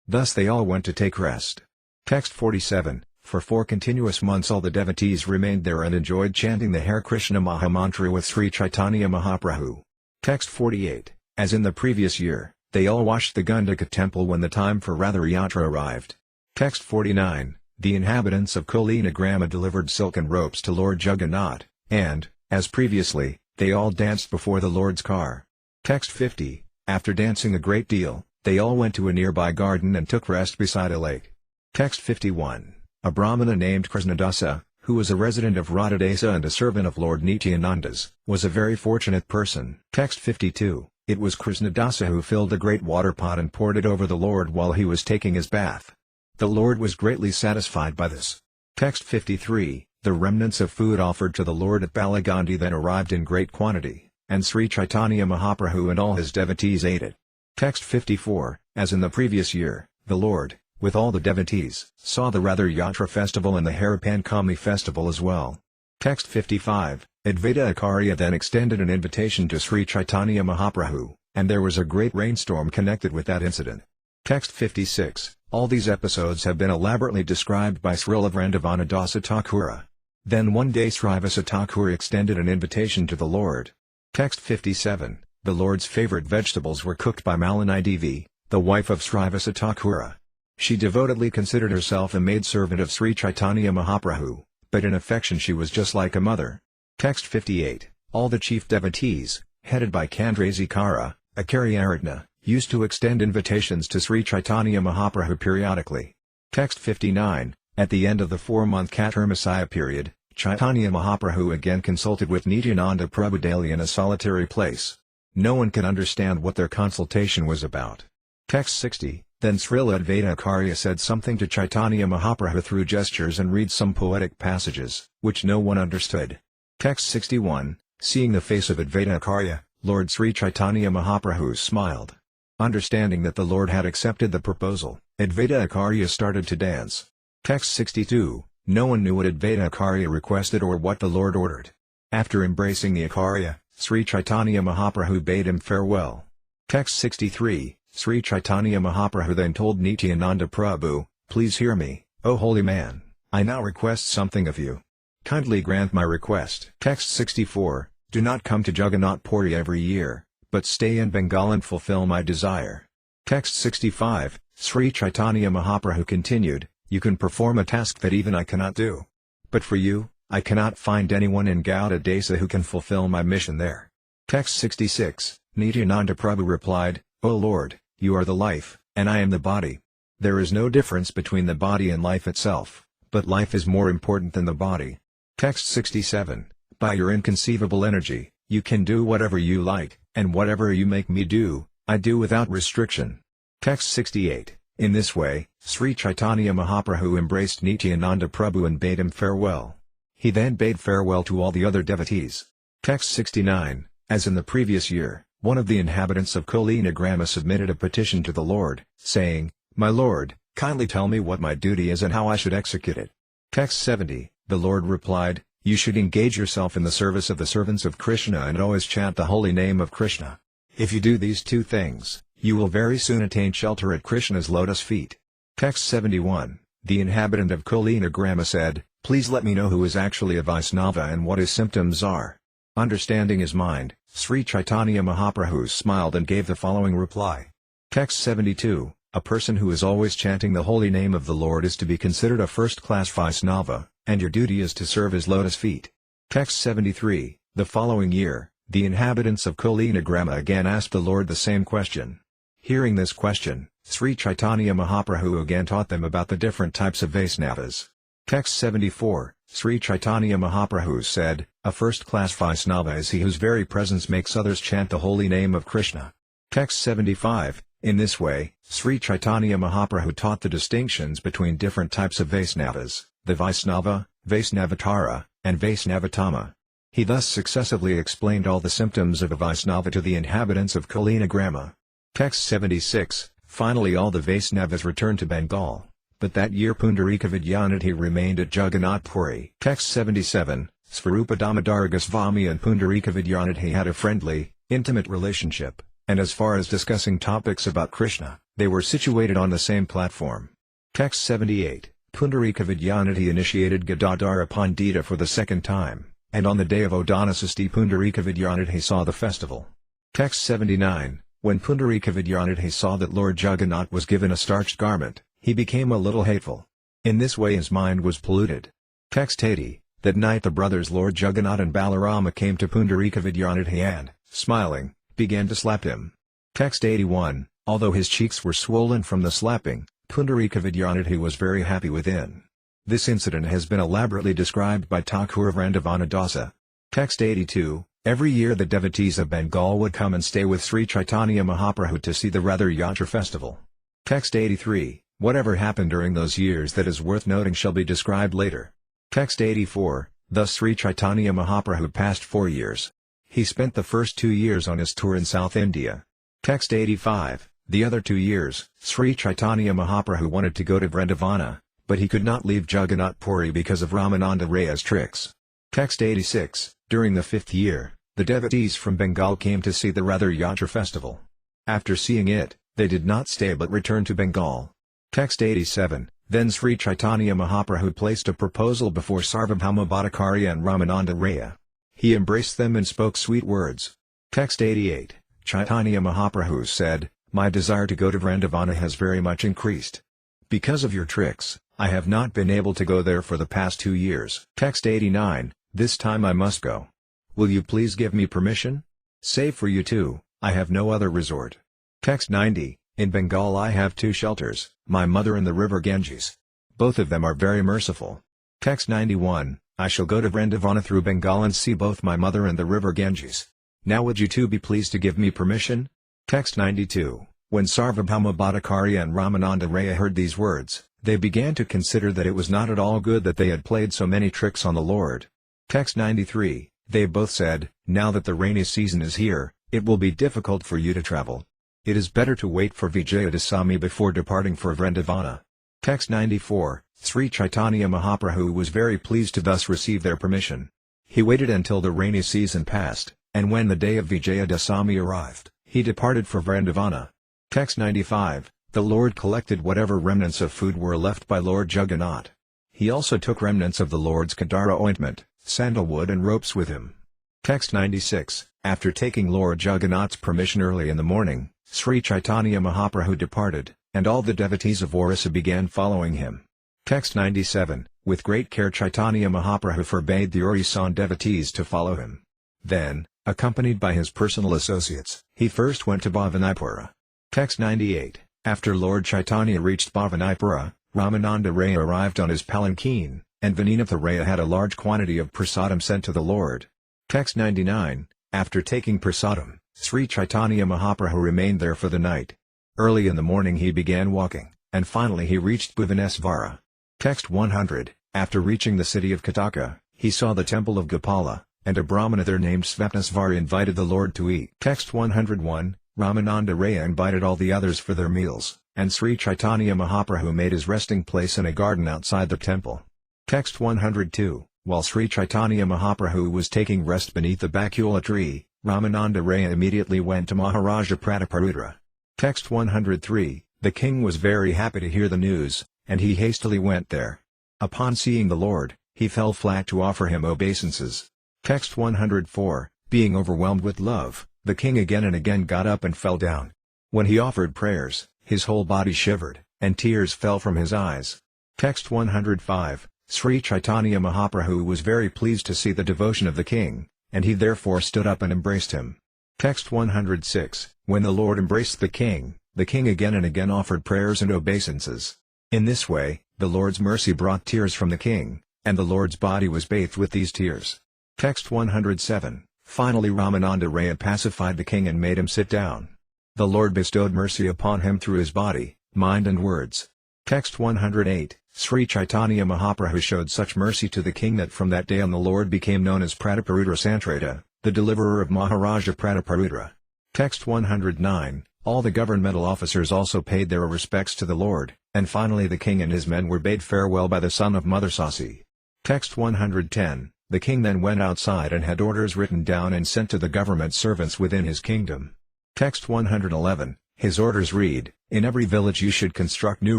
Thus they all went to take rest. Text 47. For 4 continuous months all the devotees remained there and enjoyed chanting the Hare Krishna Mahamantra with Sri Caitanya Mahaprabhu. Text 48. As in the previous year, they all washed the Gandhika temple when the time for Ratha Yatra arrived. Text 49. The inhabitants of Kulinagrama delivered silken ropes to Lord Jagannath, and, as previously, they all danced before the Lord's car. Text 50. After dancing a great deal, they all went to a nearby garden and took rest beside a lake. Text 51. A Brahmana named Krishnadasa, who was a resident of Radhadesa and a servant of Lord Nityananda's, was a very fortunate person. Text 52. It was Krishnadasa who filled a great water pot and poured it over the Lord while he was taking his bath. The Lord was greatly satisfied by this. Text 53. The remnants of food offered to the Lord at Balagandhi then arrived in great quantity, and Sri Caitanya Mahaprabhu and all his devotees ate it. Text 54. As in the previous year, the Lord, with all the devotees, saw the Ratha Yatra festival and the Haripankami festival as well. Text 55. Advaita Acharya then extended an invitation to Sri Caitanya Mahaprabhu, and there was a great rainstorm connected with that incident. Text 56. All these episodes have been elaborately described by Srila Vrindavanadasa Thakura. Then one day Srivasa Thakura extended an invitation to the Lord. Text 57. The Lord's favorite vegetables were cooked by Malini Devi, the wife of Srivasa Thakura. She devotedly considered herself a maidservant of Sri Caitanya Mahaprabhu, but in affection she was just like a mother. Text 58. All the chief devotees, headed by Chandrasekara, Acharya-ratna, used to extend invitations to Sri Caitanya Mahaprabhu periodically. Text 59. At the end of the 4-month Chaturmasaya period, Caitanya Mahaprabhu again consulted with Nityananda Prabhu daily in a solitary place. No one can understand what their consultation was about. Text 60. Then Srila Advaita Acharya said something to Caitanya Mahaprabhu through gestures and read some poetic passages, which no one understood. Text 61. Seeing the face of Advaita Acharya, Lord Sri Caitanya Mahaprabhu smiled. Understanding that the Lord had accepted the proposal, Advaita Acharya started to dance. Text 62. No one knew what Advaita Acharya requested or what the Lord ordered. After embracing the Acharya, Sri Caitanya Mahaprabhu bade him farewell. Text 63. Sri Caitanya Mahaprabhu then told Nityananda Prabhu, "Please hear me, O holy man, I now request something of you. Kindly grant my request." Text 64. Do not come to Jagannath Puri every year, but stay in Bengal and fulfill my desire. Text 65. Sri Caitanya Mahaprabhu continued, "You can perform a task that even I cannot do. But for you, I cannot find anyone in Gauda Desa who can fulfill my mission there." Text 66. Nityananda Prabhu replied, "O Lord, you are the life, and I am the body. There is no difference between the body and life itself, but life is more important than the body." Text 67. By your inconceivable energy, you can do whatever you like, and whatever you make me do, I do without restriction. Text 68. In this way, Sri Caitanya Mahaprabhu embraced Nityananda Prabhu and bade him farewell. He then bade farewell to all the other devotees. Text 69. As in the previous year, one of the inhabitants of Kulinagrama submitted a petition to the Lord, saying, "My Lord, kindly tell me what my duty is and how I should execute it." Text 70. The Lord replied, "You should engage yourself in the service of the servants of Krishna and always chant the holy name of Krishna. If you do these 2 things, you will very soon attain shelter at Krishna's lotus feet." Text 71. The inhabitant of Kulinagrama said, "Please let me know who is actually a Vaisnava and what his symptoms are." Understanding his mind, Sri Caitanya Mahaprabhu smiled and gave the following reply. Text 72. A person who is always chanting the holy name of the Lord is to be considered a first-class Vaisnava, and your duty is to serve his lotus feet. Text 73. The following year, the inhabitants of Kulinagrama again asked the Lord the same question. Hearing this question, Sri Caitanya Mahaprabhu again taught them about the different types of Vaisnavas. Text 74. Sri Caitanya Mahaprabhu said, "A first-class Vaisnava is he whose very presence makes others chant the holy name of Krishna." Text 75. In this way, Sri Caitanya Mahaprabhu taught the distinctions between different types of Vaisnavas, the Vaisnava, Vaisnavatara, and Vaisnavatama. He thus successively explained all the symptoms of a Vaisnava to the inhabitants of Kulinagrama. Text 76. Finally all the Vaisnavas returned to Bengal, but that year Pundarika Vidyanidhi remained at Jagannath Puri. Text 77, Svarupa Damodara Goswami and Pundarika Vidyanidhi had a friendly, intimate relationship, and as far as discussing topics about Krishna, they were situated on the same platform. Text 78, Pundarika Vidyanidhi initiated Gadadhara Pandita for the second time, and on the day of Odanasasti Pundarika Vidyanidhi saw the festival. Text 79, when Pundarika Vidyanidhi saw that Lord Jagannath was given a starched garment, he became a little hateful. In this way his mind was polluted. Text 80, that night the brothers Lord Jagannath and Balarama came to Pundarika Vidyanidhi and, smiling, began to slap him. Text 81, although his cheeks were swollen from the slapping, Pundarika Vidyanidhi was very happy within. This incident has been elaborately described by Thakur Vrandavana Dasa. Text 82, every year the devotees of Bengal would come and stay with Sri Caitanya Mahaprabhu to see the Ratha Yatra festival. Text 83, whatever happened during those years that is worth noting shall be described later. Text 84, thus Sri Caitanya Mahaprabhu passed 4 years. He spent the first 2 years on his tour in South India. Text 85, the other 2 years, Sri Caitanya Mahaprabhu wanted to go to Vrindavana, but he could not leave Jagannath Puri because of Ramananda Raya's tricks. Text 86, during the 5th year, the devotees from Bengal came to see the Ratha Yatra festival. After seeing it, they did not stay but returned to Bengal. Text 87, then Sri Caitanya Mahaprabhu placed a proposal before Sarvabhauma Bhattacharya and Ramananda Raya. He embraced them and spoke sweet words. Text 88, Caitanya Mahaprabhu said, my desire to go to Vrindavana has very much increased. Because of your tricks, I have not been able to go there for the past 2 years. Text 89, this time I must go. Will you please give me permission? Save for you too, I have no other resort. Text 90, in Bengal I have 2 shelters, my mother and the river Ganges. Both of them are very merciful. Text 91, I shall go to Vrindavana through Bengal and see both my mother and the river Ganges. Now would you two be pleased to give me permission? Text 92, when Sarvabhauma Bhattacharya and Ramananda Raya heard these words, they began to consider that it was not at all good that they had played so many tricks on the Lord. Text 93, they both said, now that the rainy season is here, it will be difficult for you to travel. It is better to wait for Vijayadasami before departing for Vrindavana. Text 94, Sri Caitanya Mahaprabhu was very pleased to thus receive their permission. He waited until the rainy season passed, and when the day of Vijayadasami arrived, he departed for Vrindavana. Text 95, the Lord collected whatever remnants of food were left by Lord Jagannath. He also took remnants of the Lord's Kadara ointment, sandalwood and ropes with him. Text 96, after taking Lord Jagannath's permission early in the morning, Sri Caitanya Mahaprabhu departed, and all the devotees of Orissa began following him. Text 97, with great care Caitanya Mahaprabhu forbade the Orissan devotees to follow him. Then, accompanied by his personal associates, he first went to Bhavanipura. Text 98, after Lord Caitanya reached Bhavanipura, Ramananda Raya arrived on his palanquin, and Vinanatha Raya had a large quantity of prasadam sent to the Lord. Text 99, after taking prasadam, Sri Caitanya Mahaprabhu remained there for the night. Early in the morning he began walking, and finally he reached Bhuvanesvara. Text 100, after reaching the city of Kataka, he saw the temple of Gopala, and a Brahmana there named Svapnesvara invited the Lord to eat. Text 101, Ramananda Raya invited all the others for their meals, and Sri Caitanya Mahaprabhu made his resting place in a garden outside the temple. Text 102, while Sri Caitanya Mahaprabhu was taking rest beneath the Bakula tree, Ramananda Raya immediately went to Maharaja Prataparudra. Text 103, the king was very happy to hear the news, and he hastily went there. Upon seeing the Lord, he fell flat to offer him obeisances. Text 104, being overwhelmed with love, the king again and again got up and fell down. When he offered prayers, his whole body shivered, and tears fell from his eyes. Text 105, Sri Caitanya Mahaprabhu was very pleased to see the devotion of the king, and he therefore stood up and embraced him. Text 106, when the Lord embraced the king again and again offered prayers and obeisances. In this way, the Lord's mercy brought tears from the king, and the Lord's body was bathed with these tears. Text 107, finally Ramananda Raya pacified the king and made him sit down. The Lord bestowed mercy upon him through his body, mind and words. Text 108, Sri Caitanya Mahaprabhu showed such mercy to the king that from that day on the Lord became known as Prataparudra Santrata, the deliverer of Maharaja Prataparudra. Text 109, All the governmental officers also paid their respects to the Lord, and finally the king and his men were bade farewell by the son of Mother Sasi. Text 110. The king then went outside and had orders written down and sent to the government servants within his kingdom. Text 111. His orders read, "In every village you should construct new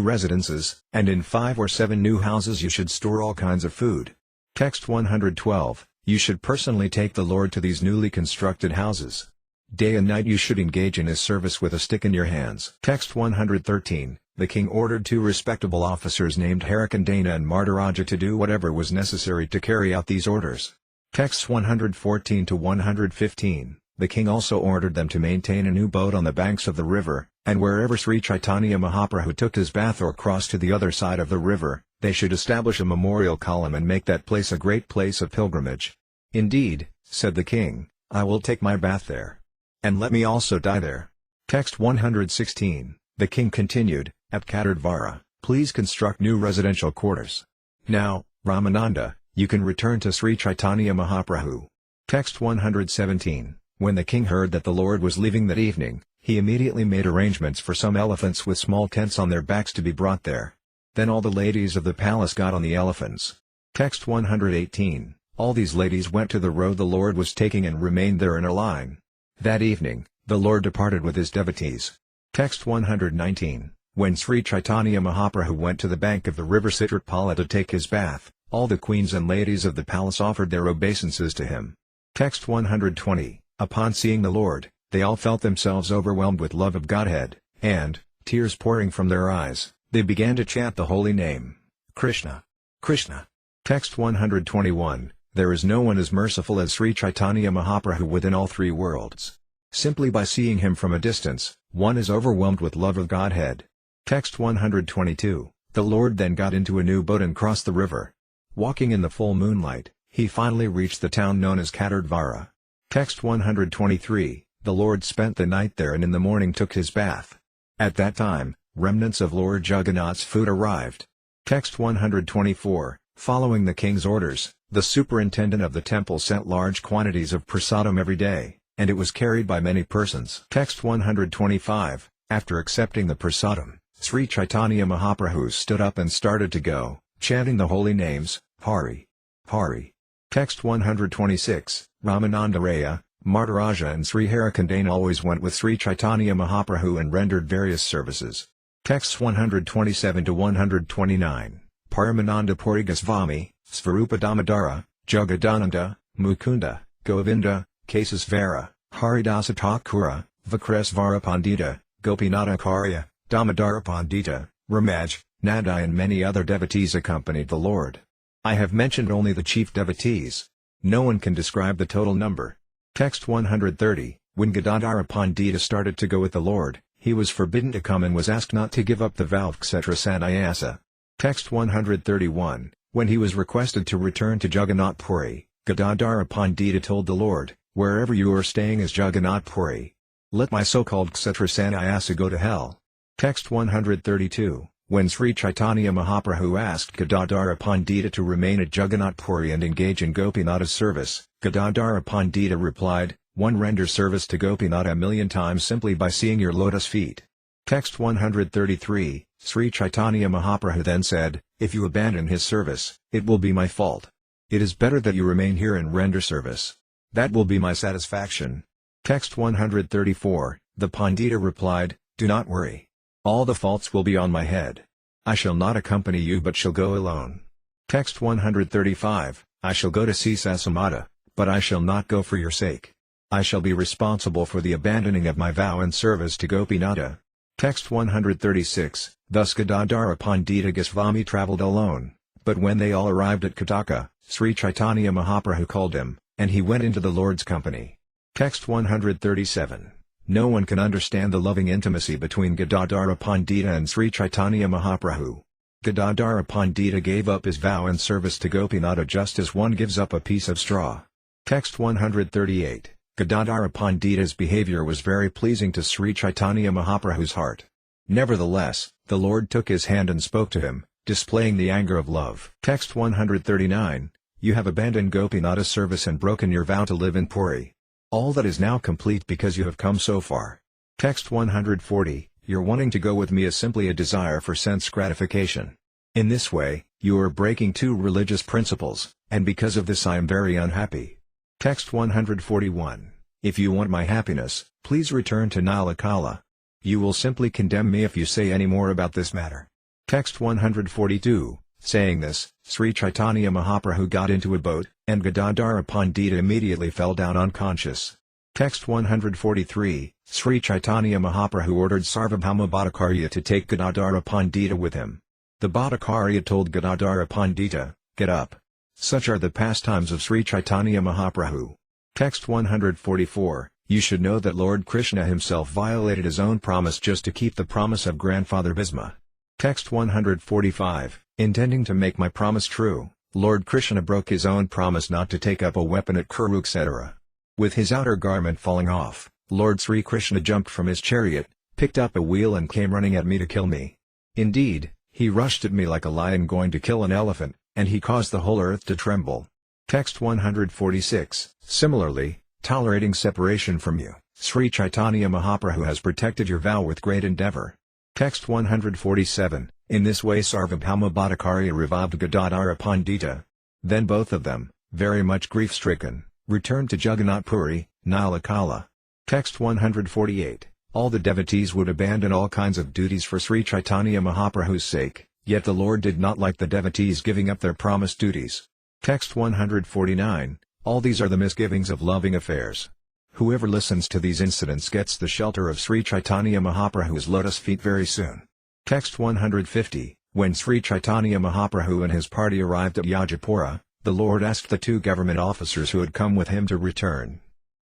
residences, and in 5 or 7 new houses you should store all kinds of food." Text 112. You should personally take the Lord to these newly constructed houses. Day and night you should engage in his service with a stick in your hands. Text 113. The king ordered 2 respectable officers named Harakandana and Martaraja to do whatever was necessary to carry out these orders. Texts 114 to 115. The king also ordered them to maintain a new boat on the banks of the river, and wherever Sri Caitanya Mahaprabhu took his bath or crossed to the other side of the river, they should establish a memorial column and make that place a great place of pilgrimage. "Indeed," said the king, "I will take my bath there. And let me also die there." Text 116. The king continued, "At Katardvara, please construct new residential quarters. Now, Ramananda, you can return to Sri Caitanya Mahaprabhu." Text 117. When the king heard that the Lord was leaving that evening, he immediately made arrangements for some elephants with small tents on their backs to be brought there. Then all the ladies of the palace got on the elephants. Text 118. All these ladies went to the road the Lord was taking and remained there in a line. That evening, the Lord departed with his devotees. Text 119. When Sri Caitanya Mahaprabhu went to the bank of the river Citrapala to take his bath, all the queens and ladies of the palace offered their obeisances to him. Text 120. Upon seeing the Lord, they all felt themselves overwhelmed with love of Godhead, and, tears pouring from their eyes, they began to chant the holy name, Krishna, Krishna. Text 121. There is no one as merciful as Sri Caitanya Mahaprabhu within all 3 worlds. Simply by seeing him from a distance, one is overwhelmed with love of Godhead. Text 122. The Lord then got into a new boat and crossed the river. Walking in the full moonlight, he finally reached the town known as Katardvara. Text 123. The Lord spent the night there and in the morning took his bath. At that time, remnants of Lord Jagannath's food arrived. Text 124. Following the king's orders, the superintendent of the temple sent large quantities of prasadam every day, and it was carried by many persons. Text 125. After accepting the prasadam, Sri Caitanya Mahaprabhu stood up and started to go, chanting the holy names, Hari, Hari. Text 126. Ramananda Raya, Martaraja and Sri Harakandana always went with Sri Caitanya Mahaprabhu and rendered various services. Texts 127 to 129. Paramananda Puri Goswami, Svarupa Damodara, Jagadananda, Mukunda, Govinda, Kesasvara, Haridasa Thakura, Vakresvara Pandita, Gopinatha Acharya, Damodara Pandita, Ramaj, Nadai and many other devotees accompanied the Lord. I have mentioned only the chief devotees. No one can describe the total number. Text 130. When Gadadhara Pandita started to go with the Lord, he was forbidden to come and was asked not to give up the vow of Kshetra Sannyasa. Text 131. When he was requested to return to Jagannath Puri, Gadadhara Pandita told the Lord, "Wherever you are staying is Jagannath Puri. Let my so-called Kshetra Sannyasa go to hell." Text 132. When Sri Caitanya Mahaprabhu asked Gadadhara Pandita to remain at Jagannath Puri and engage in Gopinatha's service, Gadadhara Pandita replied, "One renders service to Gopinatha 1,000,000 times simply by seeing your lotus feet." Text 133. Sri Caitanya Mahaprabhu then said, "If you abandon his service, it will be my fault. It is better that you remain here and render service. That will be my satisfaction." Text 134. The Pandita replied, "Do not worry. All the faults will be on my head. I shall not accompany you but shall go alone." Text 135. I shall go to see Sasamata, but I shall not go for your sake. I shall be responsible for the abandoning of my vow and service to Gopinatha. Text 136. Thus Gadadhara Pandita Goswami travelled alone, but when they all arrived at Kataka, Sri Caitanya Mahaprabhu called him, and he went into the Lord's company. Text 137. No one can understand the loving intimacy between Gadadhara Pandita and Sri Caitanya Mahaprabhu. Gadadhara Pandita gave up his vow and service to Gopinatha just as one gives up a piece of straw. Text 138. Gadadhara Pandita's behavior was very pleasing to Sri Caitanya Mahaprabhu's heart. Nevertheless, the Lord took his hand and spoke to him, displaying the anger of love. Text 139. You have abandoned Gopinatha's service and broken your vow to live in Puri. All that is now complete because you have come so far. Text 140, your wanting to go with me is simply a desire for sense gratification. In this way, you are breaking two religious principles, and because of this I am very unhappy. Text 141, if you want my happiness, please return to Nalakala. You will simply condemn me if you say any more about this matter. Text 142, saying this, Sri Caitanya Mahaprabhu got into a boat, and Gadadhara Pandita immediately fell down unconscious. Text 143, Sri Caitanya Mahaprabhu ordered Sarvabhauma Bhattacharya to take Gadadhara Pandita with him. The Bhattacharya told Gadadhara Pandita, get up. Such are the pastimes of Sri Caitanya Mahaprabhu. Text 144, you should know that Lord Krishna himself violated his own promise just to keep the promise of grandfather Bhisma. Text 145, intending to make my promise true, Lord Krishna broke his own promise not to take up a weapon at Kurukshetra. With his outer garment falling off, Lord Sri Krishna jumped from his chariot, picked up a wheel and came running at me to kill me. Indeed, he rushed at me like a lion going to kill an elephant, and he caused the whole earth to tremble. Text 146, similarly, tolerating separation from you, Sri Caitanya Mahaprabhu has protected your vow with great endeavor. Text 147, in this way Sarvabhauma Bhattacharya revived Gadadhara Pandita. Then both of them, very much grief-stricken, returned to Jagannath Puri, Nalakala. Text 148, all the devotees would abandon all kinds of duties for Sri Caitanya Mahaprabhu's sake, yet the Lord did not like the devotees giving up their promised duties. Text 149, all these are the misgivings of loving affairs. Whoever listens to these incidents gets the shelter of Sri Caitanya Mahaprabhu's lotus feet very soon. Text 150, when Sri Caitanya Mahaprabhu and his party arrived at Yajapura, the Lord asked the two government officers who had come with him to return.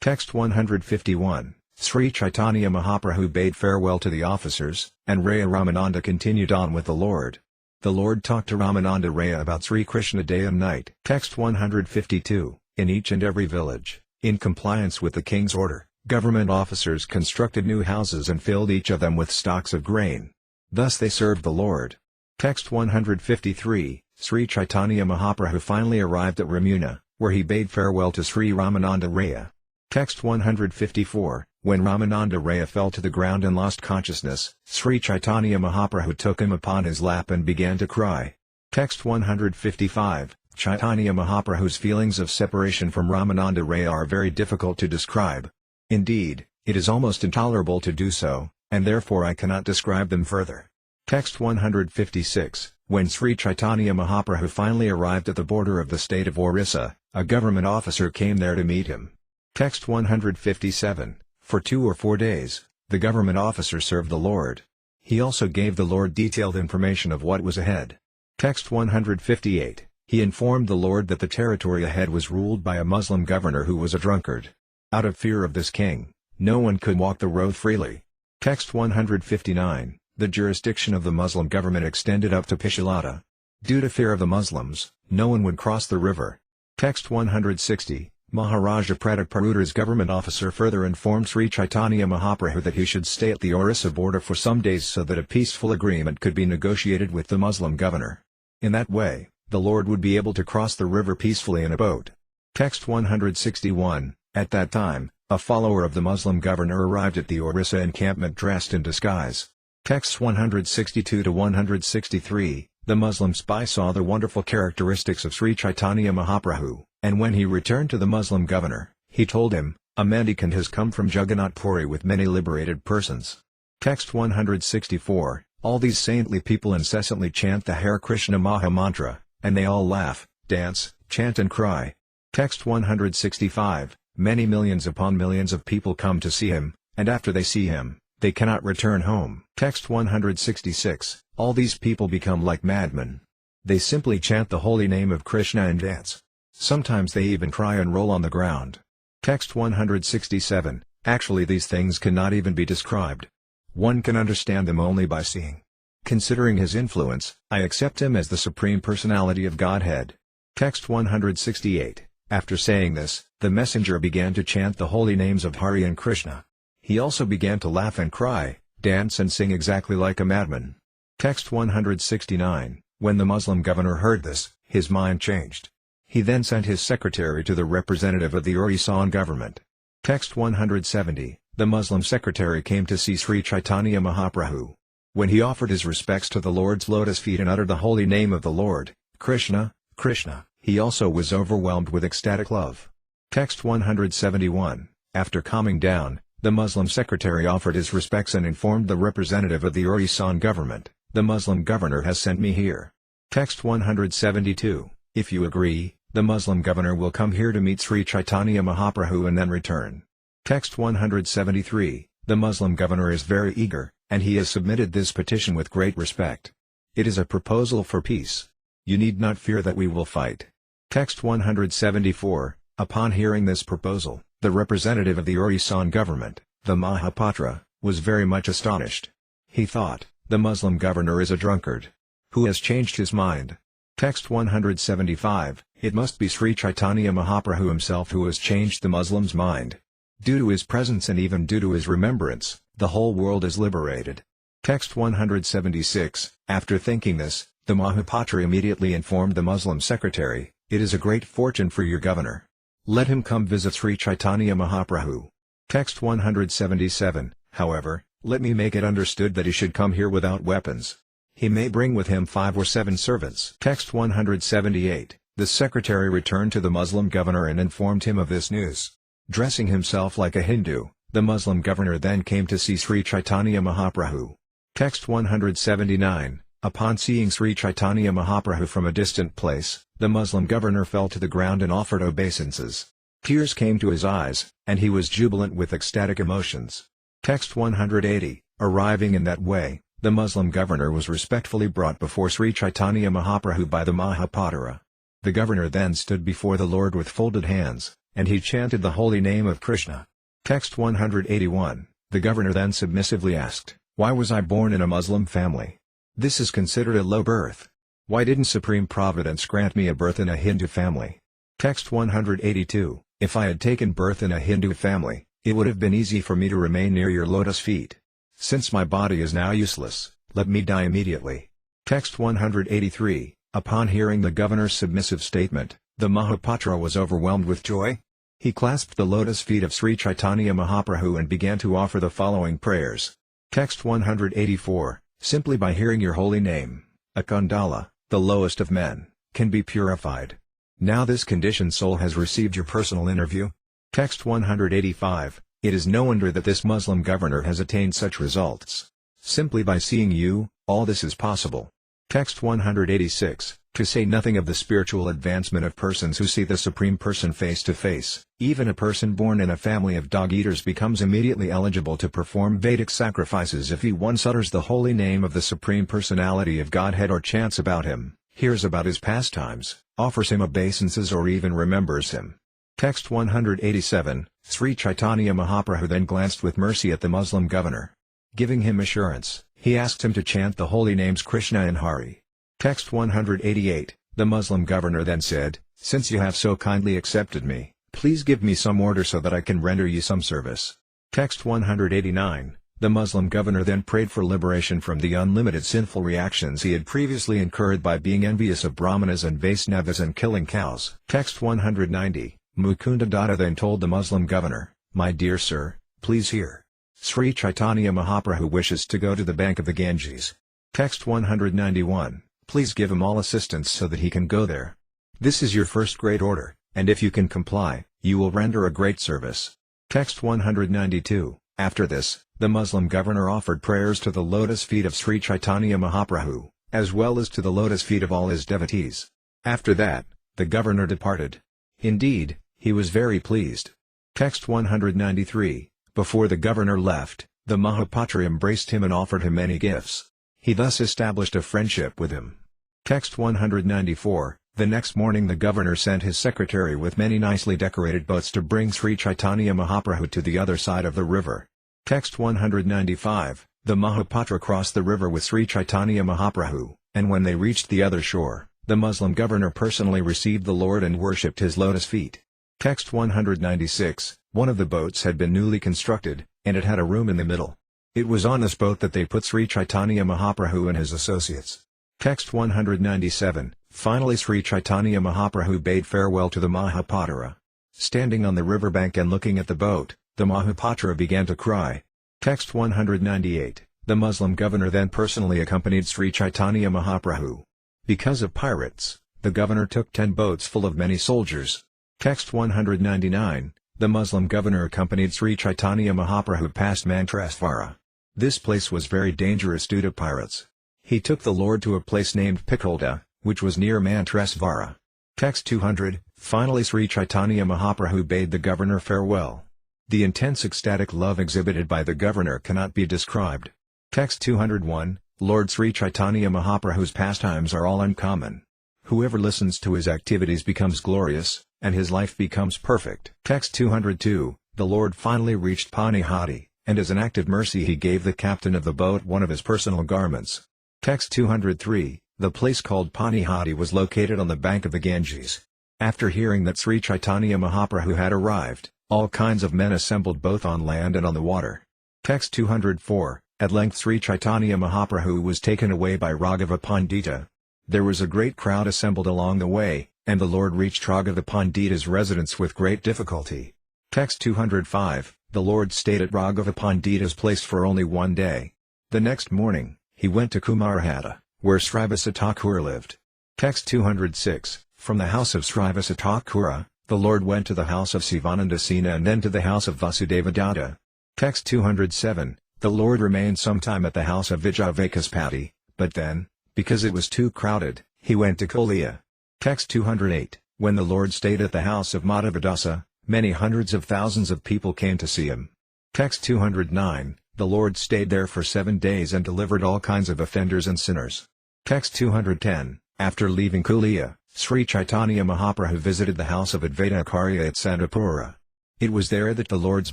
Text 151, Sri Caitanya Mahaprabhu bade farewell to the officers, and Raya Ramananda continued on with the Lord. The Lord talked to Ramananda Raya about Sri Krishna day and night. Text 152, in each and every village, in compliance with the king's order, government officers constructed new houses and filled each of them with stocks of grain. Thus they served the Lord. Text 153, Sri Caitanya Mahaprabhu finally arrived at Ramuna, where he bade farewell to Sri Ramananda Raya. Text 154, when Ramananda Raya fell to the ground and lost consciousness, Sri Caitanya Mahaprabhu took him upon his lap and began to cry. Text 155, Caitanya Mahaprabhu's feelings of separation from Ramananda Raya are very difficult to describe. Indeed, it is almost intolerable to do so, and therefore I cannot describe them further. Text 156, when Sri Caitanya Mahaprabhu finally arrived at the border of the state of Orissa, a government officer came there to meet him. Text 157, for 2 or 4 days, the government officer served the Lord. He also gave the Lord detailed information of what was ahead. Text 158, he informed the Lord that the territory ahead was ruled by a Muslim governor who was a drunkard. Out of fear of this king, no one could walk the road freely. Text 159, the jurisdiction of the Muslim government extended up to Pishalata. Due to fear of the Muslims, no one would cross the river. Text 160, Maharaja Pratap government officer further informed Sri Caitanya Mahaprabhu that he should stay at the Orissa border for some days so that a peaceful agreement could be negotiated with the Muslim governor. In that way, the Lord would be able to cross the river peacefully in a boat. Text 161, at that time, a follower of the Muslim governor arrived at the Orissa encampment dressed in disguise. Texts 162 to 163, the Muslim spy saw the wonderful characteristics of Sri Caitanya Mahaprabhu, and when he returned to the Muslim governor, he told him, a mendicant has come from Jagannath Puri with many liberated persons. Text 164, all these saintly people incessantly chant the Hare Krishna Maha Mantra, and they all laugh, dance, chant and cry. Text 165, many millions upon millions of people come to see him, and after they see him, they cannot return home. Text 166, all these people become like madmen. They simply chant the holy name of Krishna and dance. Sometimes they even cry and roll on the ground. Text 167, actually these things cannot even be described. One can understand them only by seeing. Considering his influence, I accept him as the Supreme Personality of Godhead. Text 168, after saying this, the messenger began to chant the holy names of Hari and Krishna. He also began to laugh and cry, dance and sing exactly like a madman. Text 169, when the Muslim governor heard this, his mind changed. He then sent his secretary to the representative of the Orissan government. Text 170, the Muslim secretary came to see Sri Caitanya Mahaprabhu. When he offered his respects to the Lord's lotus feet and uttered the holy name of the Lord, Krishna, Krishna, he also was overwhelmed with ecstatic love. Text 171. After calming down, the Muslim secretary offered his respects and informed the representative of the Orissa government, "The Muslim governor has sent me here." Text 172. If you agree, the Muslim governor will come here to meet Sri Caitanya Mahaprabhu and then return. Text 173. The Muslim governor is very eager, and he has submitted this petition with great respect. It is a proposal for peace. You need not fear that we will fight. Text 174. Upon hearing this proposal, the representative of the Orissa government, the Mahapatra, was very much astonished. He thought, the Muslim governor is a drunkard. Who has changed his mind? Text 175. It must be Sri Caitanya Mahaprabhu himself who has changed the Muslim's mind. Due to his presence and even due to his remembrance, the whole world is liberated. Text 176. After thinking this, the Mahapatra immediately informed the Muslim secretary, "It is a great fortune for your governor. Let him come visit Sri Caitanya Mahaprabhu." Text 177. However, let me make it understood that he should come here without weapons. He may bring with him 5 or 7 servants. Text 178. The secretary returned to the Muslim governor and informed him of this news. Dressing himself like a Hindu, the Muslim governor then came to see Sri Caitanya Mahaprabhu. Text 179. Upon seeing Sri Caitanya Mahaprabhu from a distant place, the Muslim governor fell to the ground and offered obeisances. Tears came to his eyes, and he was jubilant with ecstatic emotions. Text 180. Arriving in that way, the Muslim governor was respectfully brought before Sri Caitanya Mahaprabhu by the Mahapatra. The governor then stood before the Lord with folded hands, and he chanted the holy name of Krishna. Text 181. The governor then submissively asked, "Why was I born in a Muslim family? This is considered a low birth. Why didn't Supreme Providence grant me a birth in a Hindu family?" Text 182. If I had taken birth in a Hindu family, it would have been easy for me to remain near your lotus feet. Since my body is now useless, let me die immediately. Text 183. Upon hearing the governor's submissive statement, the Mahapatra was overwhelmed with joy. He clasped the lotus feet of Sri Caitanya Mahaprabhu and began to offer the following prayers. Text 184. Simply by hearing your holy name, a Kandala, the lowest of men, can be purified. Now this conditioned soul has received your personal interview. Text 185. It is no wonder that this Muslim governor has attained such results. Simply by seeing you, all this is possible. Text 186. To say nothing of the spiritual advancement of persons who see the Supreme Person face to face, even a person born in a family of dog-eaters becomes immediately eligible to perform Vedic sacrifices if he once utters the holy name of the Supreme Personality of Godhead or chants about him, hears about his pastimes, offers him obeisances or even remembers him. Text 187. Sri Caitanya Mahaprabhu then glanced with mercy at the Muslim governor. Giving him assurance, he asked him to chant the holy names Krishna and Hari. Text 188. The Muslim governor then said, "Since you have so kindly accepted me, please give me some order so that I can render you some service." Text 189. The Muslim governor then prayed for liberation from the unlimited sinful reactions he had previously incurred by being envious of Brahmanas and Vaisnavas and killing cows. Text 190. Mukunda Datta then told the Muslim governor, "My dear sir, please hear. Sri Caitanya Mahaprabhu wishes to go to the bank of the Ganges." Text 191. Please give him all assistance so that he can go there. This is your first great order, and if you can comply, you will render a great service. Text 192. After this, the Muslim governor offered prayers to the lotus feet of Sri Caitanya Mahaprabhu, as well as to the lotus feet of all his devotees. After that, the governor departed. Indeed, he was very pleased. Text 193. Before the governor left, the Mahapatra embraced him and offered him many gifts. He thus established a friendship with him. Text 194. The next morning the governor sent his secretary with many nicely decorated boats to bring Sri Caitanya Mahaprabhu to the other side of the river. Text 195. The Mahapatra crossed the river with Sri Caitanya Mahaprabhu, and when they reached the other shore, the Muslim governor personally received the Lord and worshipped his lotus feet. Text 196. One of the boats had been newly constructed, and it had a room in the middle. It was on this boat that they put Sri Caitanya Mahaprabhu and his associates. Text 197. Finally Sri Caitanya Mahaprabhu bade farewell to the Mahapatra. Standing on the riverbank and looking at the boat, the The Mahapatra began to cry. Text 198. The Muslim governor then personally accompanied Sri Caitanya Mahaprabhu. Because of pirates, the governor took 10 boats full of many soldiers. Text 199. The Muslim governor accompanied Sri Caitanya Mahaprabhu past Mantrasvara. This place was very dangerous due to pirates. He took the Lord to a place named Pikolda, which was near Mantrasvara. Text 200. Finally Sri Caitanya Mahaprabhu bade the governor farewell. The intense ecstatic love exhibited by the governor cannot be described. Text 201. Lord Sri Caitanya Mahaprabhu's pastimes are all uncommon. Whoever listens to his activities becomes glorious, and his life becomes perfect. Text 202. The Lord finally reached Panihati, and as an act of mercy he gave the captain of the boat one of his personal garments. Text 203. The place called Panihati was located on the bank of the Ganges. After hearing that Sri Caitanya Mahaprabhu had arrived, all kinds of men assembled both on land and on the water. Text 204. At length Sri Caitanya Mahaprabhu was taken away by Raghava Pandita. There was a great crowd assembled along the way, and the Lord reached Raghava Pandita's residence with great difficulty. Text 205. The Lord stayed at Raghava Pandita's place for only one day. The next morning, he went to Kumarhata, where Srivasa Thakura lived. Text 206. From the house of Srivasa Thakura, the Lord went to the house of Sivananda Sena and then to the house of Vasudeva Datta. Text 207. The Lord remained some time at the house of Vijayavakaspati, but then, because it was too crowded, he went to Kolia. Text 208. When the Lord stayed at the house of Madhavadasa, many hundreds of thousands of people came to see him. Text 209. The Lord stayed there for 7 days and delivered all kinds of offenders and sinners. Text 210. After leaving Kolia, Sri Caitanya Mahaprabhu visited the house of Advaita Acharya at Sandapura. It was there that the Lord's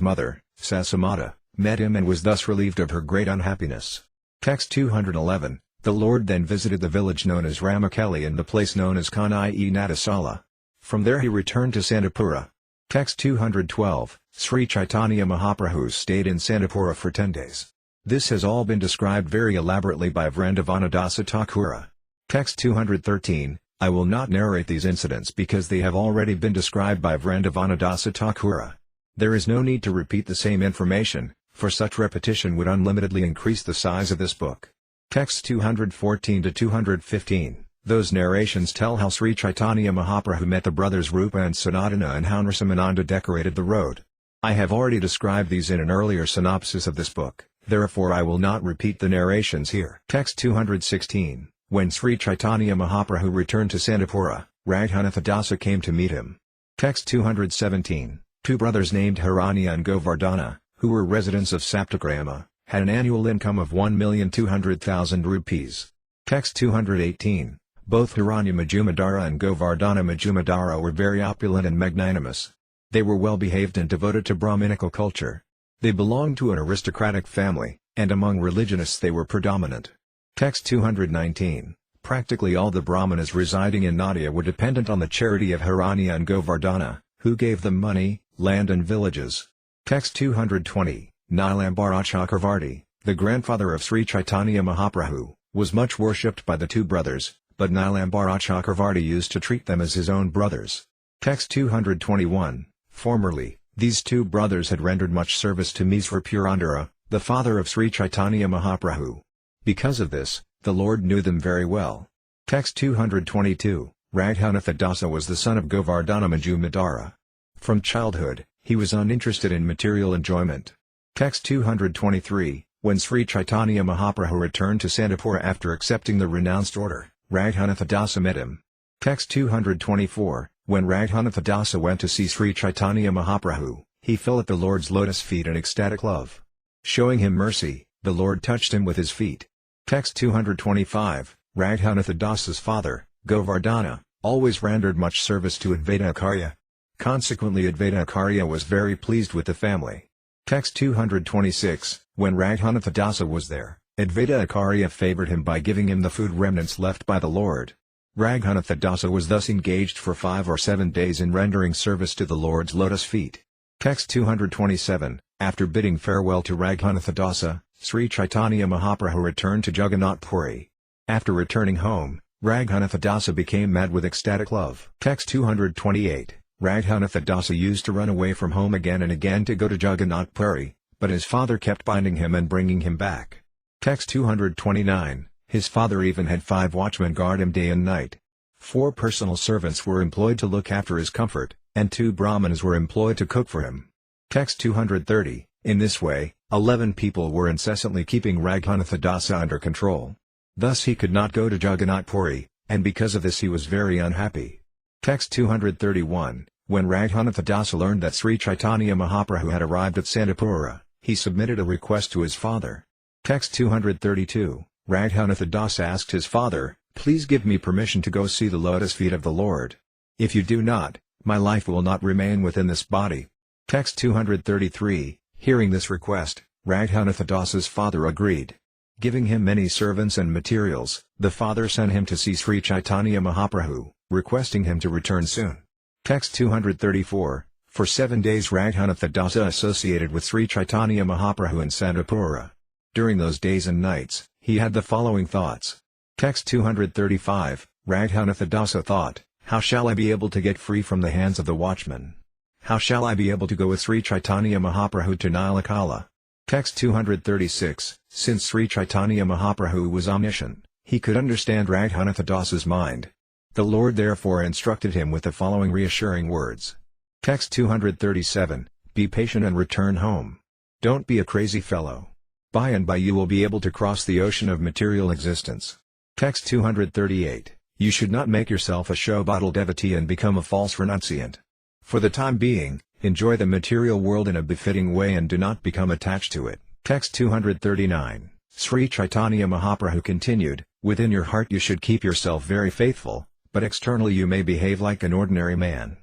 mother, Sasamata, met him and was thus relieved of her great unhappiness. Text 211. The Lord then visited the village known as Ramakeli and the place known as Kanai-Natasala. From there he returned to Sandapura. Text 212. Sri Caitanya Mahaprabhu stayed in Sandapura for 10 days. This has all been described very elaborately by Vrindavanadasa Thakura. Text 213. I will not narrate these incidents because they have already been described by Vrindavanadasa Thakura. There is no need to repeat the same information, for such repetition would unlimitedly increase the size of this book. Texts 214 to 215. Those narrations tell how Sri Caitanya Mahaprabhu met the brothers Rupa and Sanatana and how Nrsimhananda decorated the road. I have already described these in an earlier synopsis of this book, therefore I will not repeat the narrations here. Text 216. When Sri Caitanya Mahaprabhu returned to Sandapura, Raghunatha came to meet him. Text 217. Two brothers named Hiranya and Govardhana, who were residents of Saptagrama, had an annual income of 1,200,000 rupees. Text 218. Both Hiranya Majumdara and Govardhana Majumdara were very opulent and magnanimous. They were well behaved and devoted to Brahminical culture. They belonged to an aristocratic family, and among religionists they were predominant. Text 219. Practically all the Brahmanas residing in Nadia were dependent on the charity of Hiranya and Govardhana, who gave them money, land and villages. Text 220. Nilambara Chakravarti, the grandfather of Sri Caitanya Mahaprabhu, was much worshipped by the two brothers, but Nilambara Chakravarti used to treat them as his own brothers. Text 221. Formerly, these two brothers had rendered much service to Misra Purandara, the father of Sri Caitanya Mahaprabhu. Because of this, the Lord knew them very well. Text 222. Raghunatha Dasa was the son of Govardhana Majumdara. From childhood, he was uninterested in material enjoyment. Text 223. When Sri Caitanya Mahaprabhu returned to Sandapura after accepting the renounced order, Raghunatha Dasa met him. Text 224. When Raghunatha Dasa went to see Sri Caitanya Mahaprabhu, he fell at the Lord's lotus feet in ecstatic love. Showing him mercy, the Lord touched him with his feet. Text 225. Raghunatha Dasa's father, Govardhana, always rendered much service to Advaita Acharya. Consequently Advaita Acharya was very pleased with the family. Text 226. When Raghunatha Dasa was there, Advaita Acharya favored him by giving him the food remnants left by the Lord. Raghunatha Dasa was thus engaged for 5 or 7 days in rendering service to the Lord's lotus feet. Text 227. After bidding farewell to Raghunatha Dasa, Sri Caitanya Mahaprabhu returned to Jagannath Puri. After returning home, Raghunatha Dasa became mad with ecstatic love. Text 228. Raghunatha Dasa used to run away from home again and again to go to Jagannath Puri, but his father kept binding him and bringing him back. Text 229, his father even had 5 watchmen guard him day and night. 4 personal servants were employed to look after his comfort, and 2 Brahmanas were employed to cook for him. Text 230, in this way, 11 people were incessantly keeping Raghunatha Dasa under control. Thus he could not go to Jagannath Puri, and because of this he was very unhappy. Text 231, when Raghunatha Dasa learned that Sri Caitanya Mahaprabhu had arrived at Sandipura, he submitted a request to his father. Text 232, Raghunatha Dasa asked his father, "Please give me permission to go see the lotus feet of the Lord. If you do not, my life will not remain within this body." Text 233, hearing this request, Raghunatha Dasa's father agreed. Giving him many servants and materials, the father sent him to see Sri Caitanya Mahaprabhu, requesting him to return soon. Text 234, for 7 days Raghunatha Dasa associated with Sri Caitanya Mahaprabhu in Sandipura. During those days and nights, he had the following thoughts. Text 235, Raghunatha Dasa thought, "How shall I be able to get free from the hands of the watchman? How shall I be able to go with Sri Caitanya Mahaprabhu to Nilakala?" Text 236, since Sri Caitanya Mahaprabhu was omniscient, he could understand Raghunatha Dasa's mind. The Lord therefore instructed him with the following reassuring words. Text 237, be patient and return home. Don't be a crazy fellow. By and by you will be able to cross the ocean of material existence. Text 238, you should not make yourself a show-bottle devotee and become a false renunciant. For the time being, enjoy the material world in a befitting way and do not become attached to it. Text 239, Sri Caitanya Mahaprabhu continued, within your heart you should keep yourself very faithful, but externally you may behave like an ordinary man.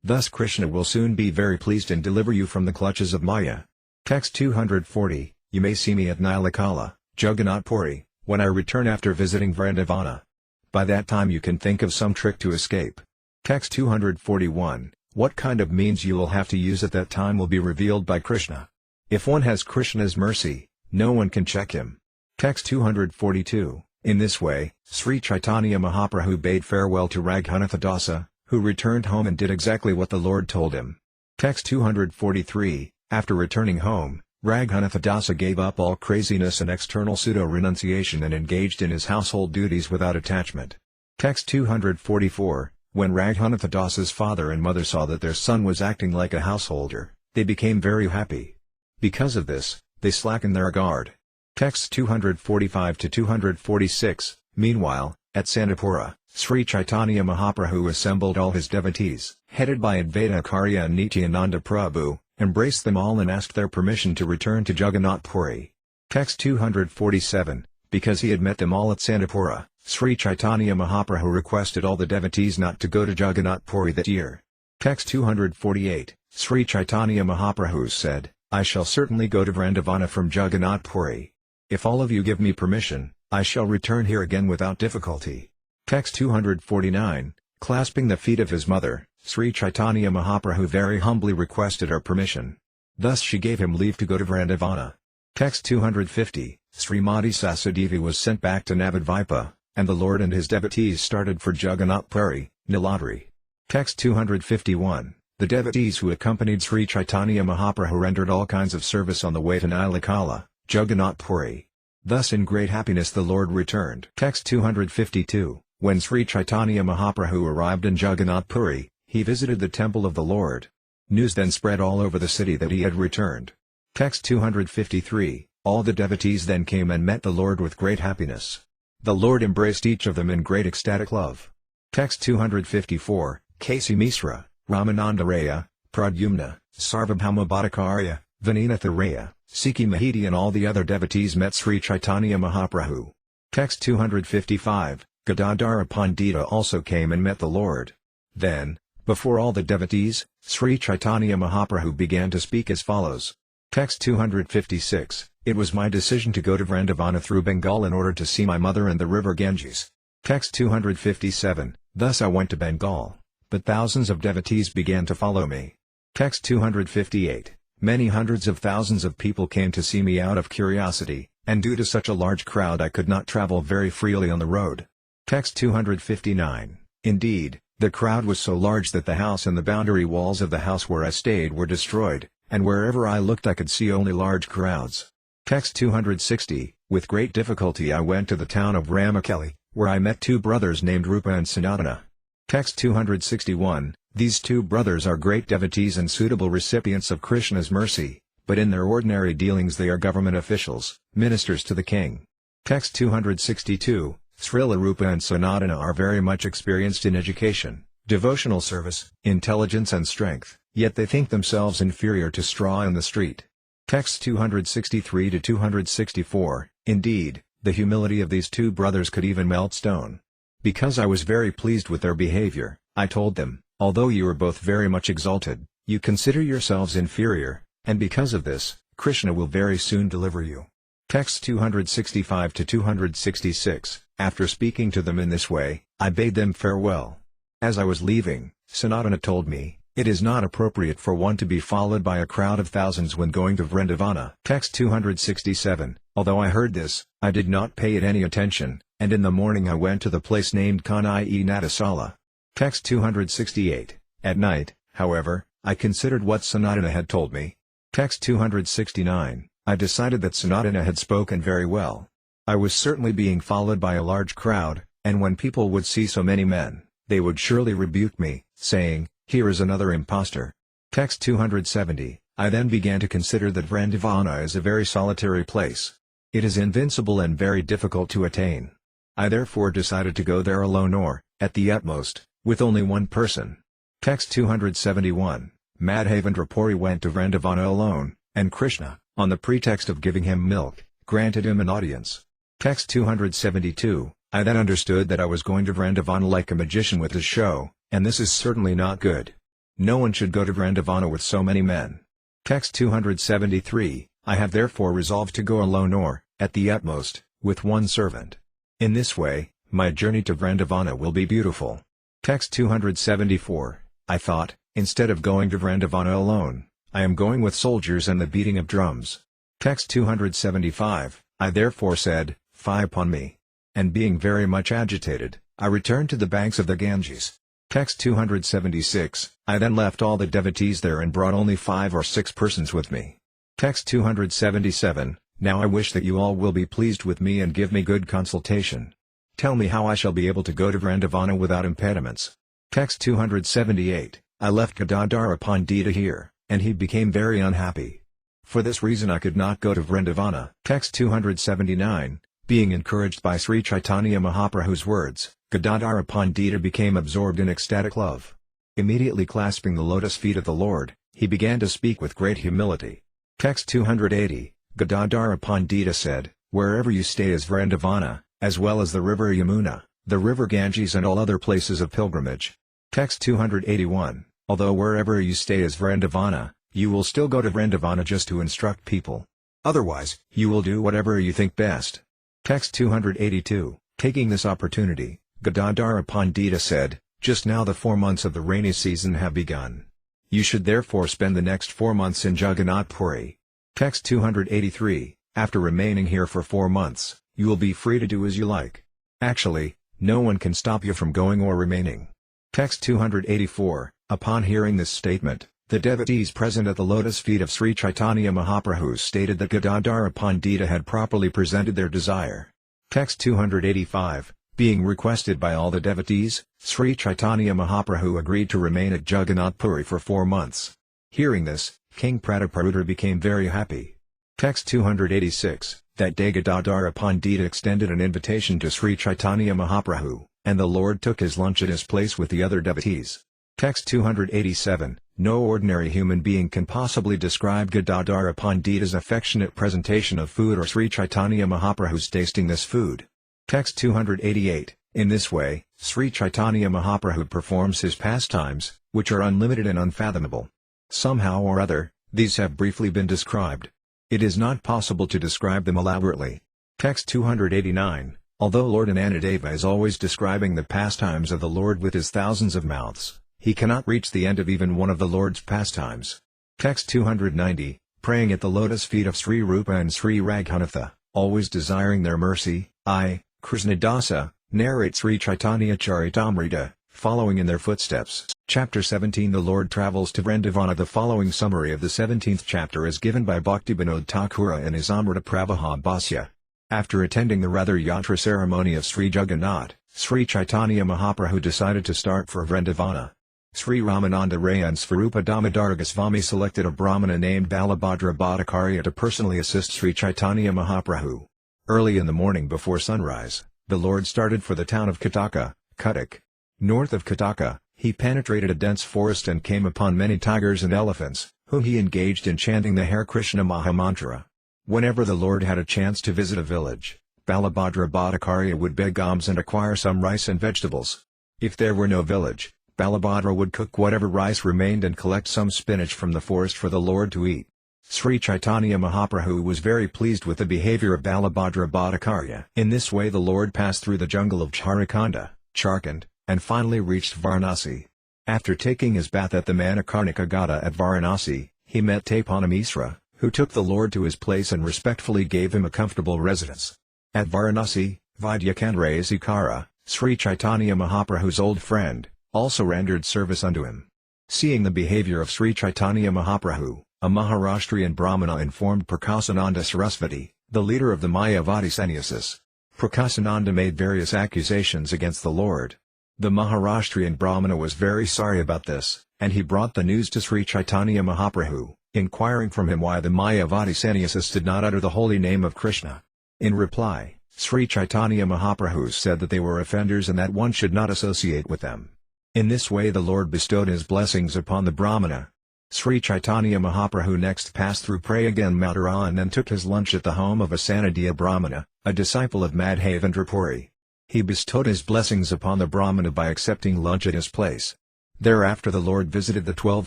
Thus Krishna will soon be very pleased and deliver you from the clutches of Maya. Text 240, you may see me at Nilakala, Jagannath Puri, when I return after visiting Vrindavana. By that time you can think of some trick to escape. Text 241, what kind of means you will have to use at that time will be revealed by Krishna. If one has Krishna's mercy, no one can check him. Text 242, in this way, Sri Caitanya Mahaprabhu bade farewell to Raghunatha Dasa, who returned home and did exactly what the Lord told him. Text 243, after returning home, Raghunatha Dasa gave up all craziness and external pseudo-renunciation and engaged in his household duties without attachment. Text 244, when Raghunatha Dasa's father and mother saw that their son was acting like a householder, they became very happy. Because of this, they slackened their guard. Texts 245 to 246, meanwhile, at Sandipura, Sri Caitanya Mahaprabhu assembled all his devotees, headed by Advaita Acharya and Nityananda Prabhu, embraced them all and asked their permission to return to Jagannath Puri. Text 247, because he had met them all at Sandipura, Sri Caitanya Mahaprabhu requested all the devotees not to go to Jagannath Puri that year. Text 248, Sri Caitanya Mahaprabhu said, I shall certainly go to Vrindavana from Jagannath Puri. If all of you give me permission, I shall return here again without difficulty. Text 249, clasping the feet of his mother, Sri Caitanya Mahaprabhu very humbly requested her permission. Thus she gave him leave to go to Vrindavana. Text 250, Srimati Sasadevi was sent back to Navadvipa, and the Lord and his devotees started for Jagannath Puri, Niladri. Text 251, the devotees who accompanied Sri Caitanya Mahaprabhu rendered all kinds of service on the way to Nilakala, Jagannath Puri. Thus in great happiness the Lord returned. Text 252, when Sri Caitanya Mahaprabhu arrived in Jagannath Puri, he visited the temple of the Lord. News then spread all over the city that he had returned. Text 253, all the devotees then came and met the Lord with great happiness. The Lord embraced each of them in great ecstatic love. Text 254, Kasi Misra, Ramananda Raya, Pradyumna, Sarvabhauma Bhattacharya, Vinanatha Raya, Sikhi Mahiti and all the other devotees met Sri Caitanya Mahaprabhu. Text 255, Gadadhara Pandita also came and met the Lord. Then, before all the devotees, Sri Caitanya Mahaprabhu began to speak as follows. Text 256, it was my decision to go to Vrindavana through Bengal in order to see my mother and the river Ganges. Text 257, thus I went to Bengal, but thousands of devotees began to follow me. Text 258, many hundreds of thousands of people came to see me out of curiosity, and due to such a large crowd I could not travel very freely on the road. Text 259, indeed, The crowd was so large that the house and the boundary walls of the house where I stayed were destroyed, and wherever I looked I could see only large crowds. Text 260, with great difficulty I went to the town of Ramakeli, where I met two brothers named Rupa and Sanatana. Text 261, these two brothers are great devotees and suitable recipients of Krishna's mercy, but in their ordinary dealings they are government officials, ministers to the king. Text 262, Srila Rupa and Sanatana are very much experienced in education, devotional service, intelligence and strength, yet they think themselves inferior to straw in the street. Text 263 to 264, indeed, the humility of these two brothers could even melt stone. Because I was very pleased with their behavior, I told them, although you are both very much exalted, you consider yourselves inferior, and because of this, Krishna will very soon deliver you. Text 265 to 266, after speaking to them in this way, I bade them farewell. As I was leaving, Sanatana told me, it is not appropriate for one to be followed by a crowd of thousands when going to Vrindavana. Text 267, although I heard this, I did not pay it any attention, and in the morning I went to the place named Kanai-Natasala. Text 268, at night, however, I considered what Sanatana had told me. Text 269, I decided that Sanatana had spoken very well. I was certainly being followed by a large crowd, and when people would see so many men, they would surely rebuke me, saying, here is another impostor. Text 270, I then began to consider that Vrindavana is a very solitary place. It is invincible and very difficult to attain. I therefore decided to go there alone or, at the utmost, with only one person. Text 271, Madhavendra Puri went to Vrindavana alone, and Krishna, on the pretext of giving him milk, granted him an audience. Text 272, I then understood that I was going to Vrindavana like a magician with his show, and this is certainly not good. No one should go to Vrindavana with so many men. Text 273, I have therefore resolved to go alone or, at the utmost, with one servant. In this way, my journey to Vrindavana will be beautiful. Text 274, I thought, instead of going to Vrindavana alone, I am going with soldiers and the beating of drums. Text 275, I therefore said, fie upon me. And being very much agitated, I returned to the banks of the Ganges. Text 276, I then left all the devotees there and brought only 5 or 6 persons with me. Text 277, now I wish that you all will be pleased with me and give me good consultation. Tell me how I shall be able to go to Vrindavana without impediments. Text 278, I left Gadadhara Pandita here, and he became very unhappy. For this reason I could not go to Vrindavana. Text 279, being encouraged by Sri Caitanya Mahaprabhu's words, Gadadhara Pandita became absorbed in ecstatic love. Immediately clasping the lotus feet of the Lord, he began to speak with great humility. Text 280, Gadadhara Pandita said, wherever you stay is Vrindavana, as well as the river Yamuna, the river Ganges and all other places of pilgrimage. Text 281, although wherever you stay is Vrindavana, you will still go to Vrindavana just to instruct people. Otherwise, you will do whatever you think best. Text 282, taking this opportunity, Gadadhara Pandita said, just now the 4 months of the rainy season have begun. You should therefore spend the next 4 months in Jagannath Puri. Text 283, after remaining here for 4 months, you will be free to do as you like. Actually, no one can stop you from going or remaining. Text 284, upon hearing this statement, the devotees present at the lotus feet of Sri Caitanya Mahaprabhu stated that Gadadhara Pandita had properly presented their desire. Text 285, being requested by all the devotees, Sri Caitanya Mahaprabhu agreed to remain at Jagannath Puri for 4 months. Hearing this, King Prataparudra became very happy. Text 286, that day Gadadhara Pandita extended an invitation to Sri Caitanya Mahaprabhu, and the Lord took his lunch at his place with the other devotees. Text 287, no ordinary human being can possibly describe Gadadhara Pandita's affectionate presentation of food or Sri Caitanya Mahaprabhu's tasting this food. Text 288, in this way, Sri Caitanya Mahaprabhu performs his pastimes, which are unlimited and unfathomable. Somehow or other, these have briefly been described. It is not possible to describe them elaborately. Text 289, although Lord Anandadeva is always describing the pastimes of the Lord with his thousands of mouths, he cannot reach the end of even one of the Lord's pastimes. Text 290, praying at the lotus feet of Sri Rupa and Sri Raghunatha, always desiring their mercy, I, Krishnadasa, narrate Sri Caitanya-caritamrta, following in their footsteps. Chapter 17 The Lord travels to Vrindavana. The following summary of the 17th chapter is given by Bhaktivinoda Thakura in his Amrita Pravaha Bhasya. After attending the Ratha Yatra ceremony of Sri Jagannath, Sri Caitanya Mahaprabhu decided to start for Vrindavana. Sri Ramananda Ray and Svarupa Damodar Goswami selected a Brahmana named Balabhadra Bhattacharya to personally assist Sri Caitanya Mahaprabhu. Early in the morning before sunrise, the Lord started for the town of Kataka, Cuttack. North of Kataka, he penetrated a dense forest and came upon many tigers and elephants, whom he engaged in chanting the Hare Krishna Mahamantra. Whenever the Lord had a chance to visit a village, Balabhadra Bhattacharya would beg alms and acquire some rice and vegetables. If there were no village, Balabhadra would cook whatever rice remained and collect some spinach from the forest for the Lord to eat. Sri Caitanya Mahaprabhu was very pleased with the behavior of Balabhadra Bhattacharya. In this way the Lord passed through the jungle of Jharkhand, Jharkhand, and finally reached Varanasi. After taking his bath at the Manikarnika Gata at Varanasi, he met Taipana Misra, who took the Lord to his place and respectfully gave him a comfortable residence. At Varanasi, Vidyakandrayasikara, Sri Caitanya Mahaprabhu's old friend, also rendered service unto him. Seeing the behavior of Sri Caitanya Mahaprabhu, a Maharashtrian Brahmana informed Prakasananda Sarasvati, the leader of the Mayavadi sannyasis. Prakasananda made various accusations against the Lord. The Maharashtrian Brahmana was very sorry about this, and he brought the news to Sri Caitanya Mahaprabhu, inquiring from him why the Mayavadi sannyasis did not utter the holy name of Krishna. In reply, Sri Caitanya Mahaprabhu said that they were offenders and that one should not associate with them. In this way the Lord bestowed his blessings upon the Brahmana. Sri Caitanya Mahaprabhu next passed through Prayagan Madurai and took his lunch at the home of a Sanadiya Brahmana, a disciple of Madhavendra Puri. He bestowed his blessings upon the Brahmana by accepting lunch at his place. Thereafter the Lord visited the 12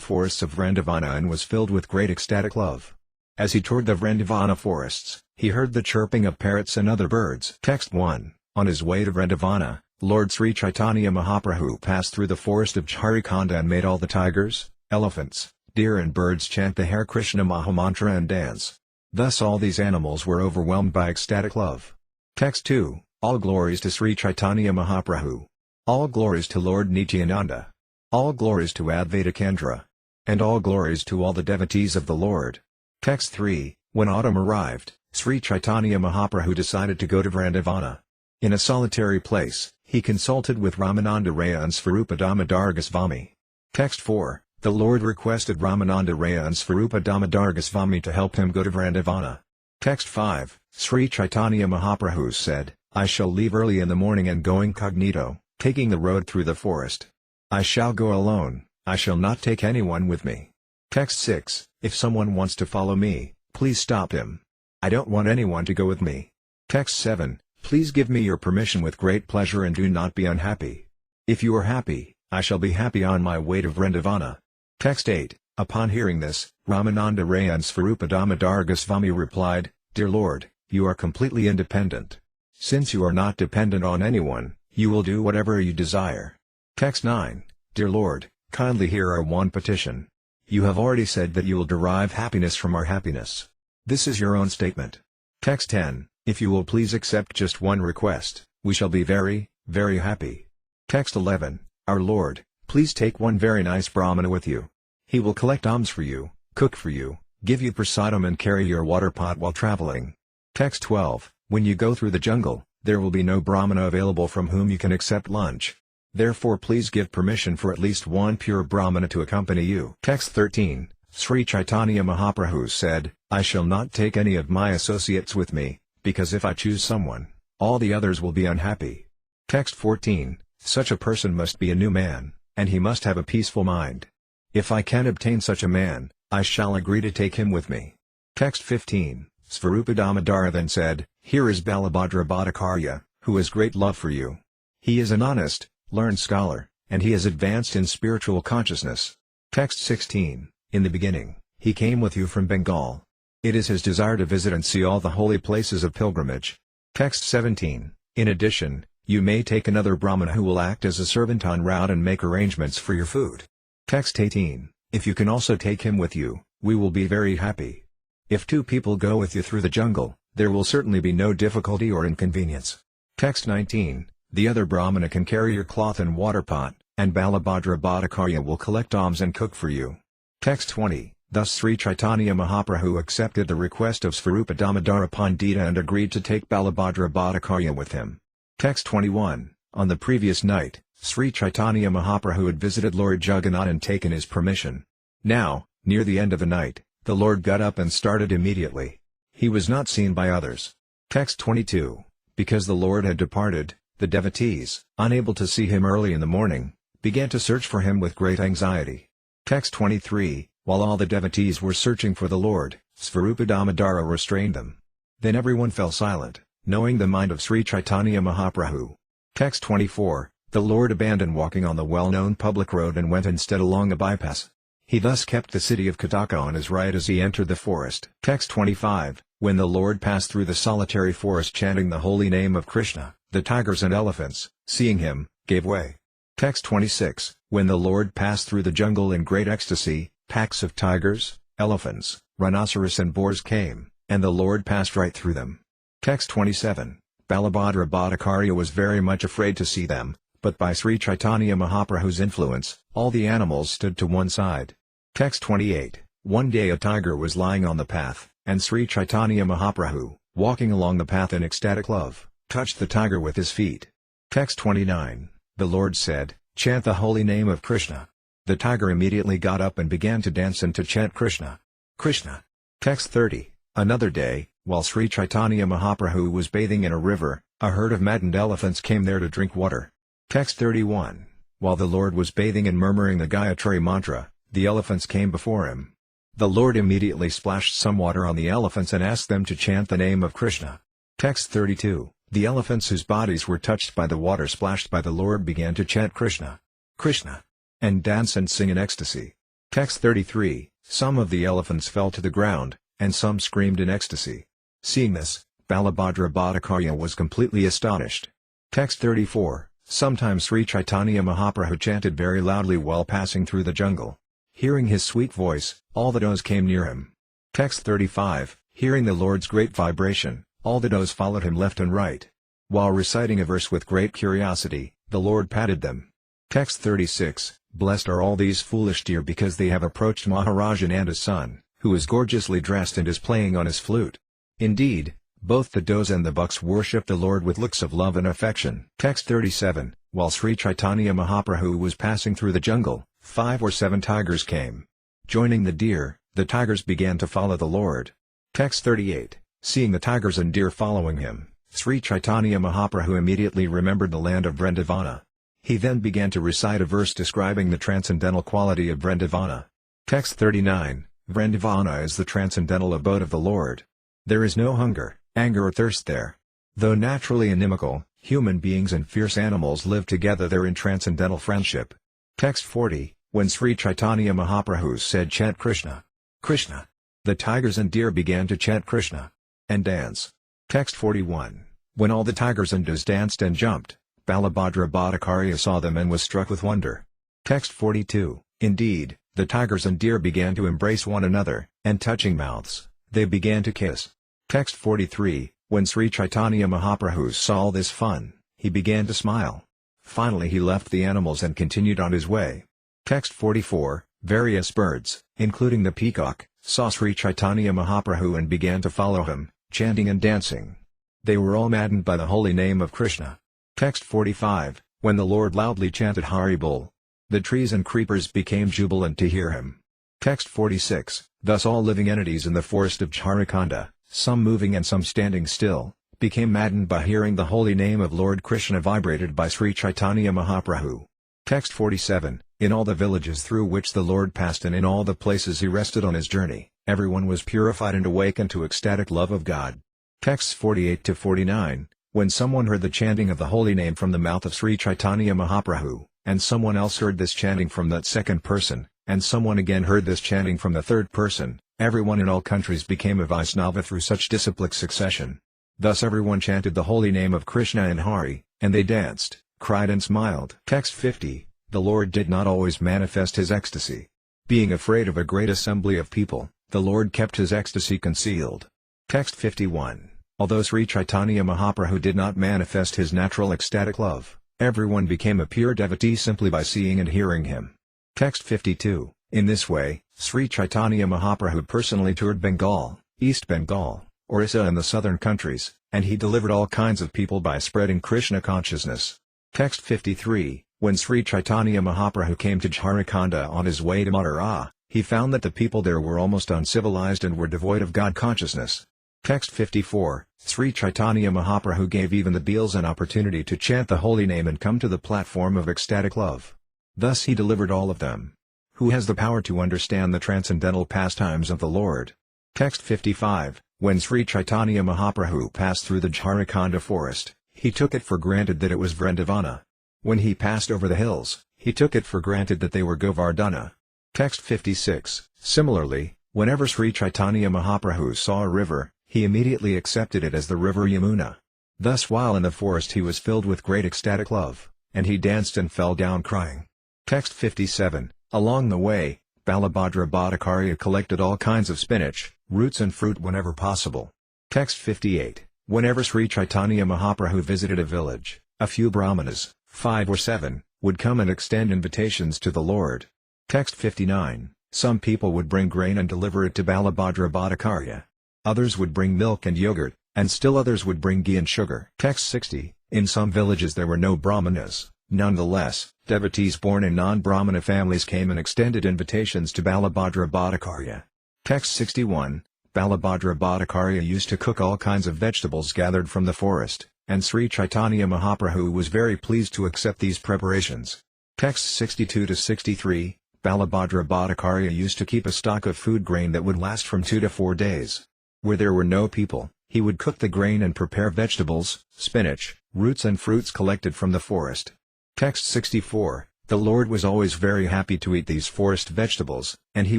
forests of Vrindavana and was filled with great ecstatic love. As he toured the Vrindavana forests, he heard the chirping of parrots and other birds. Text 1. On his way to Vrindavana, Lord Sri Caitanya Mahaprabhu passed through the forest of Jharkhand and made all the tigers, elephants, deer and birds chant the Hare Krishna Mahamantra and dance. Thus all these animals were overwhelmed by ecstatic love. Text 2. All glories to Sri Caitanya Mahaprabhu. All glories to Lord Nityananda. All glories to Advaita Kendra. And all glories to all the devotees of the Lord. Text 3. When autumn arrived, Sri Caitanya Mahaprabhu decided to go to Vrindavana. In a solitary place, he consulted with Ramananda Raya and Svarupa Damodar Goswami. Text 4. The Lord requested Ramananda Raya and Svarupa Damodar Goswami to help him go to Vrindavana. Text 5. Sri Caitanya Mahaprabhu said, I shall leave early in the morning and go incognito, taking the road through the forest. I shall go alone, I shall not take anyone with me. Text 6. If someone wants to follow me, please stop him. I don't want anyone to go with me. Text 7. Please give me your permission with great pleasure and do not be unhappy. If you are happy, I shall be happy on my way to Vrindavana. Text 8. Upon hearing this, Ramananda Raya and Svarupa Damodar Goswami replied, Dear Lord, you are completely independent. Since you are not dependent on anyone, you will do whatever you desire. Text 9. Dear Lord, kindly hear our one petition. You have already said that you will derive happiness from our happiness. This is your own statement. Text 10. If you will please accept just one request, we shall be very, very happy. Text 11. Our Lord, please take one very nice Brahmana with you. He will collect alms for you, cook for you, give you prasadam and carry your water pot while traveling. Text 12. When you go through the jungle, there will be no Brahmana available from whom you can accept lunch. Therefore please give permission for at least one pure Brahmana to accompany you. Text 13. Sri Caitanya Mahaprabhu said, I shall not take any of my associates with me, because if I choose someone, all the others will be unhappy. Text 14. Such a person must be a new man, and he must have a peaceful mind. If I can obtain such a man, I shall agree to take him with me. Text 15. Svarupa Damodar then said, Here is Balabhadra Bhattacharya, who has great love for you. He is an honest, learned scholar, and he has advanced in spiritual consciousness. Text 16. In the beginning, he came with you from Bengal. It is his desire to visit and see all the holy places of pilgrimage. Text 17. In addition, you may take another Brahmana who will act as a servant en route and make arrangements for your food. Text 18. If you can also take him with you, we will be very happy. If two people go with you through the jungle, there will certainly be no difficulty or inconvenience. Text 19. The other Brahmana can carry your cloth and water pot, and Balabhadra Bhattacharya will collect alms and cook for you. Text 20. Thus Sri Caitanya Mahaprabhu accepted the request of Svarupa Damodara Pandita and agreed to take Balabhadra Bhattacharya with him. Text 21. On the previous night, Sri Caitanya Mahaprabhu had visited Lord Jagannath and taken his permission. Now, near the end of the night, the Lord got up and started immediately. He was not seen by others. Text 22. Because the Lord had departed, the devotees, unable to see him early in the morning, began to search for him with great anxiety. Text 23. While all the devotees were searching for the Lord, Svarupa Damodara restrained them. Then everyone fell silent, knowing the mind of Sri Caitanya Mahaprabhu. Text 24. The Lord abandoned walking on the well-known public road and went instead along a bypass. He thus kept the city of Kataka on his right as he entered the forest. Text 25. When the Lord passed through the solitary forest chanting the holy name of Krishna, the tigers and elephants, seeing him, gave way. Text 26. When the Lord passed through the jungle in great ecstasy, packs of tigers, elephants, rhinoceros and boars came, and the Lord passed right through them. Text 27. Balabhadra Bhattacharya was very much afraid to see them, but by Sri Caitanya Mahaprabhu's influence, all the animals stood to one side. Text 28. One day a tiger was lying on the path, and Sri Caitanya Mahaprabhu, walking along the path in ecstatic love, touched the tiger with his feet. Text 29. The Lord said, "Chant the holy name of Krishna." The tiger immediately got up and began to dance and to chant Krishna. Krishna. Text 30. Another day, while Sri Caitanya Mahaprabhu was bathing in a river, a herd of maddened elephants came there to drink water. Text 31. While the Lord was bathing and murmuring the Gayatri mantra, the elephants came before him. The Lord immediately splashed some water on the elephants and asked them to chant the name of Krishna. Text 32. The elephants whose bodies were touched by the water splashed by the Lord began to chant Krishna. Krishna. And dance and sing in ecstasy. Text 33. Some of the elephants fell to the ground, and some screamed in ecstasy. Seeing this, Balabhadra Bhattacharya was completely astonished. Text 34. Sometimes Sri Caitanya Mahaprabhu chanted very loudly while passing through the jungle. Hearing his sweet voice, all the does came near him. Text 35. Hearing the Lord's great vibration, all the does followed him left and right. While reciting a verse with great curiosity, the Lord patted them. Text 36. Blessed are all these foolish deer because they have approached Maharajan and his son, who is gorgeously dressed and is playing on his flute. Indeed, both the does and the bucks worship the Lord with looks of love and affection. Text 37. While Sri Caitanya Mahaprabhu was passing through the jungle, 5 or 7 tigers came. Joining the deer, the tigers began to follow the Lord. Text 38. Seeing the tigers and deer following him, Sri Caitanya Mahaprabhu immediately remembered the land of Vrindavana. He then began to recite a verse describing the transcendental quality of Vrindavana. Text 39. Vrindavana is the transcendental abode of the Lord. There is no hunger, anger or thirst there. Though naturally inimical, human beings and fierce animals live together there in transcendental friendship. Text 40. When Sri Caitanya Mahaprabhu said chant Krishna, Krishna, the tigers and deer began to chant Krishna and dance. Text 41. When all the tigers and deers danced and jumped, Balabhadra Bhattacharya saw them and was struck with wonder. Text 42. Indeed, the tigers and deer began to embrace one another, and touching mouths, they began to kiss. Text 43. When Sri Caitanya Mahaprabhu saw all this fun, he began to smile. Finally he left the animals and continued on his way. Text 44. Various birds, including the peacock, saw Sri Caitanya Mahaprabhu and began to follow him, chanting and dancing. They were all maddened by the holy name of Krishna. Text 45. When the Lord loudly chanted Haribol, the trees and creepers became jubilant to hear him. Text 46. Thus all living entities in the forest of Jharkhand, some moving and some standing still, became maddened by hearing the holy name of Lord Krishna vibrated by Sri Caitanya Mahaprabhu. Text 47. In all the villages through which the Lord passed and in all the places he rested on his journey, everyone was purified and awakened to ecstatic love of God. Texts 48 to 49. When someone heard the chanting of the holy name from the mouth of Sri Caitanya Mahaprabhu, and someone else heard this chanting from that second person, and someone again heard this chanting from the third person, everyone in all countries became a Vaisnava through such disciplic succession. Thus everyone chanted the holy name of Krishna and Hari, and they danced, cried and smiled. Text 50. The Lord did not always manifest his ecstasy. Being afraid of a great assembly of people, the Lord kept his ecstasy concealed. Text 51. Although Sri Caitanya Mahaprabhu did not manifest his natural ecstatic love, Everyone became a pure devotee simply by seeing and hearing him. Text 52. In this way, Sri Caitanya Mahaprabhu personally toured Bengal, East Bengal, Orissa and the southern countries, and he delivered all kinds of people by spreading Krishna consciousness. Text 53. When Sri Caitanya Mahaprabhu came to Jharkhand on his way to Mathura, he found that the people there were almost uncivilized and were devoid of God consciousness. Text 54. Sri Caitanya Mahaprabhu gave even the Beals an opportunity to chant the holy name and come to the platform of ecstatic love. Thus he delivered all of them. Who has the power to understand the transcendental pastimes of the Lord? Text 55. When Sri Caitanya Mahaprabhu passed through the Jharkhand forest, he took it for granted that it was Vrindavana. When he passed over the hills, he took it for granted that they were Govardhana. Text 56. Similarly, whenever Sri Caitanya Mahaprabhu saw a river, he immediately accepted it as the river Yamuna. Thus while in the forest he was filled with great ecstatic love, and he danced and fell down crying. Text 57. Along the way, Balabhadra Bhattacharya collected all kinds of spinach, roots and fruit whenever possible. Text 58. Whenever Sri Caitanya Mahaprabhu visited a village, a few brahmanas, 5 or 7, would come and extend invitations to the Lord. Text 59. Some people would bring grain and deliver it to Balabhadra Bhattacharya. Others would bring milk and yogurt, and still others would bring ghee and sugar. Text 60. In some villages there were no brahmanas. Nonetheless, devotees born in non-brahmana families came and extended invitations to Balabhadra Bhattacharya. Text 61. Balabhadra Bhattacharya used to cook all kinds of vegetables gathered from the forest, and Sri Caitanya Mahaprabhu was very pleased to accept these preparations. Text 62-63. Balabhadra Bhattacharya used to keep a stock of food grain that would last from 2 to 4 days. Where there were no people, he would cook the grain and prepare vegetables, spinach, roots and fruits collected from the forest. Text 64. The Lord was always very happy to eat these forest vegetables, and he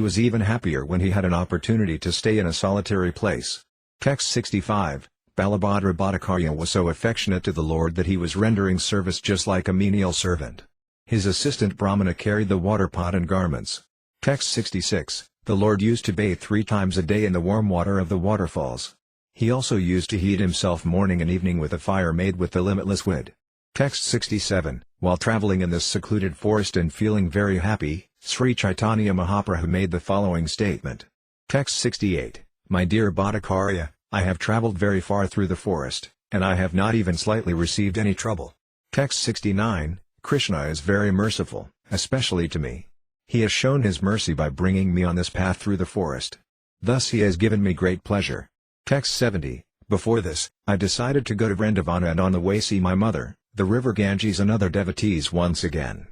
was even happier when he had an opportunity to stay in a solitary place. Text 65. Balabhadra Bhattacharya was so affectionate to the Lord that he was rendering service just like a menial servant. His assistant Brahmana carried the water pot and garments. Text 66. The Lord used to bathe 3 times a day in the warm water of the waterfalls. He also used to heat himself morning and evening with a fire made with the limitless wood. Text 67. While traveling in this secluded forest and feeling very happy, Sri Caitanya Mahaprabhu made the following statement. Text 68. My dear Bhattacharya, I have traveled very far through the forest, and I have not even slightly received any trouble. Text 69. Krishna is very merciful, especially to me. He has shown his mercy by bringing me on this path through the forest. Thus he has given me great pleasure. Text 70. Before this, I decided to go to Vrindavana and on the way see my mother, the river Ganges and other devotees once again.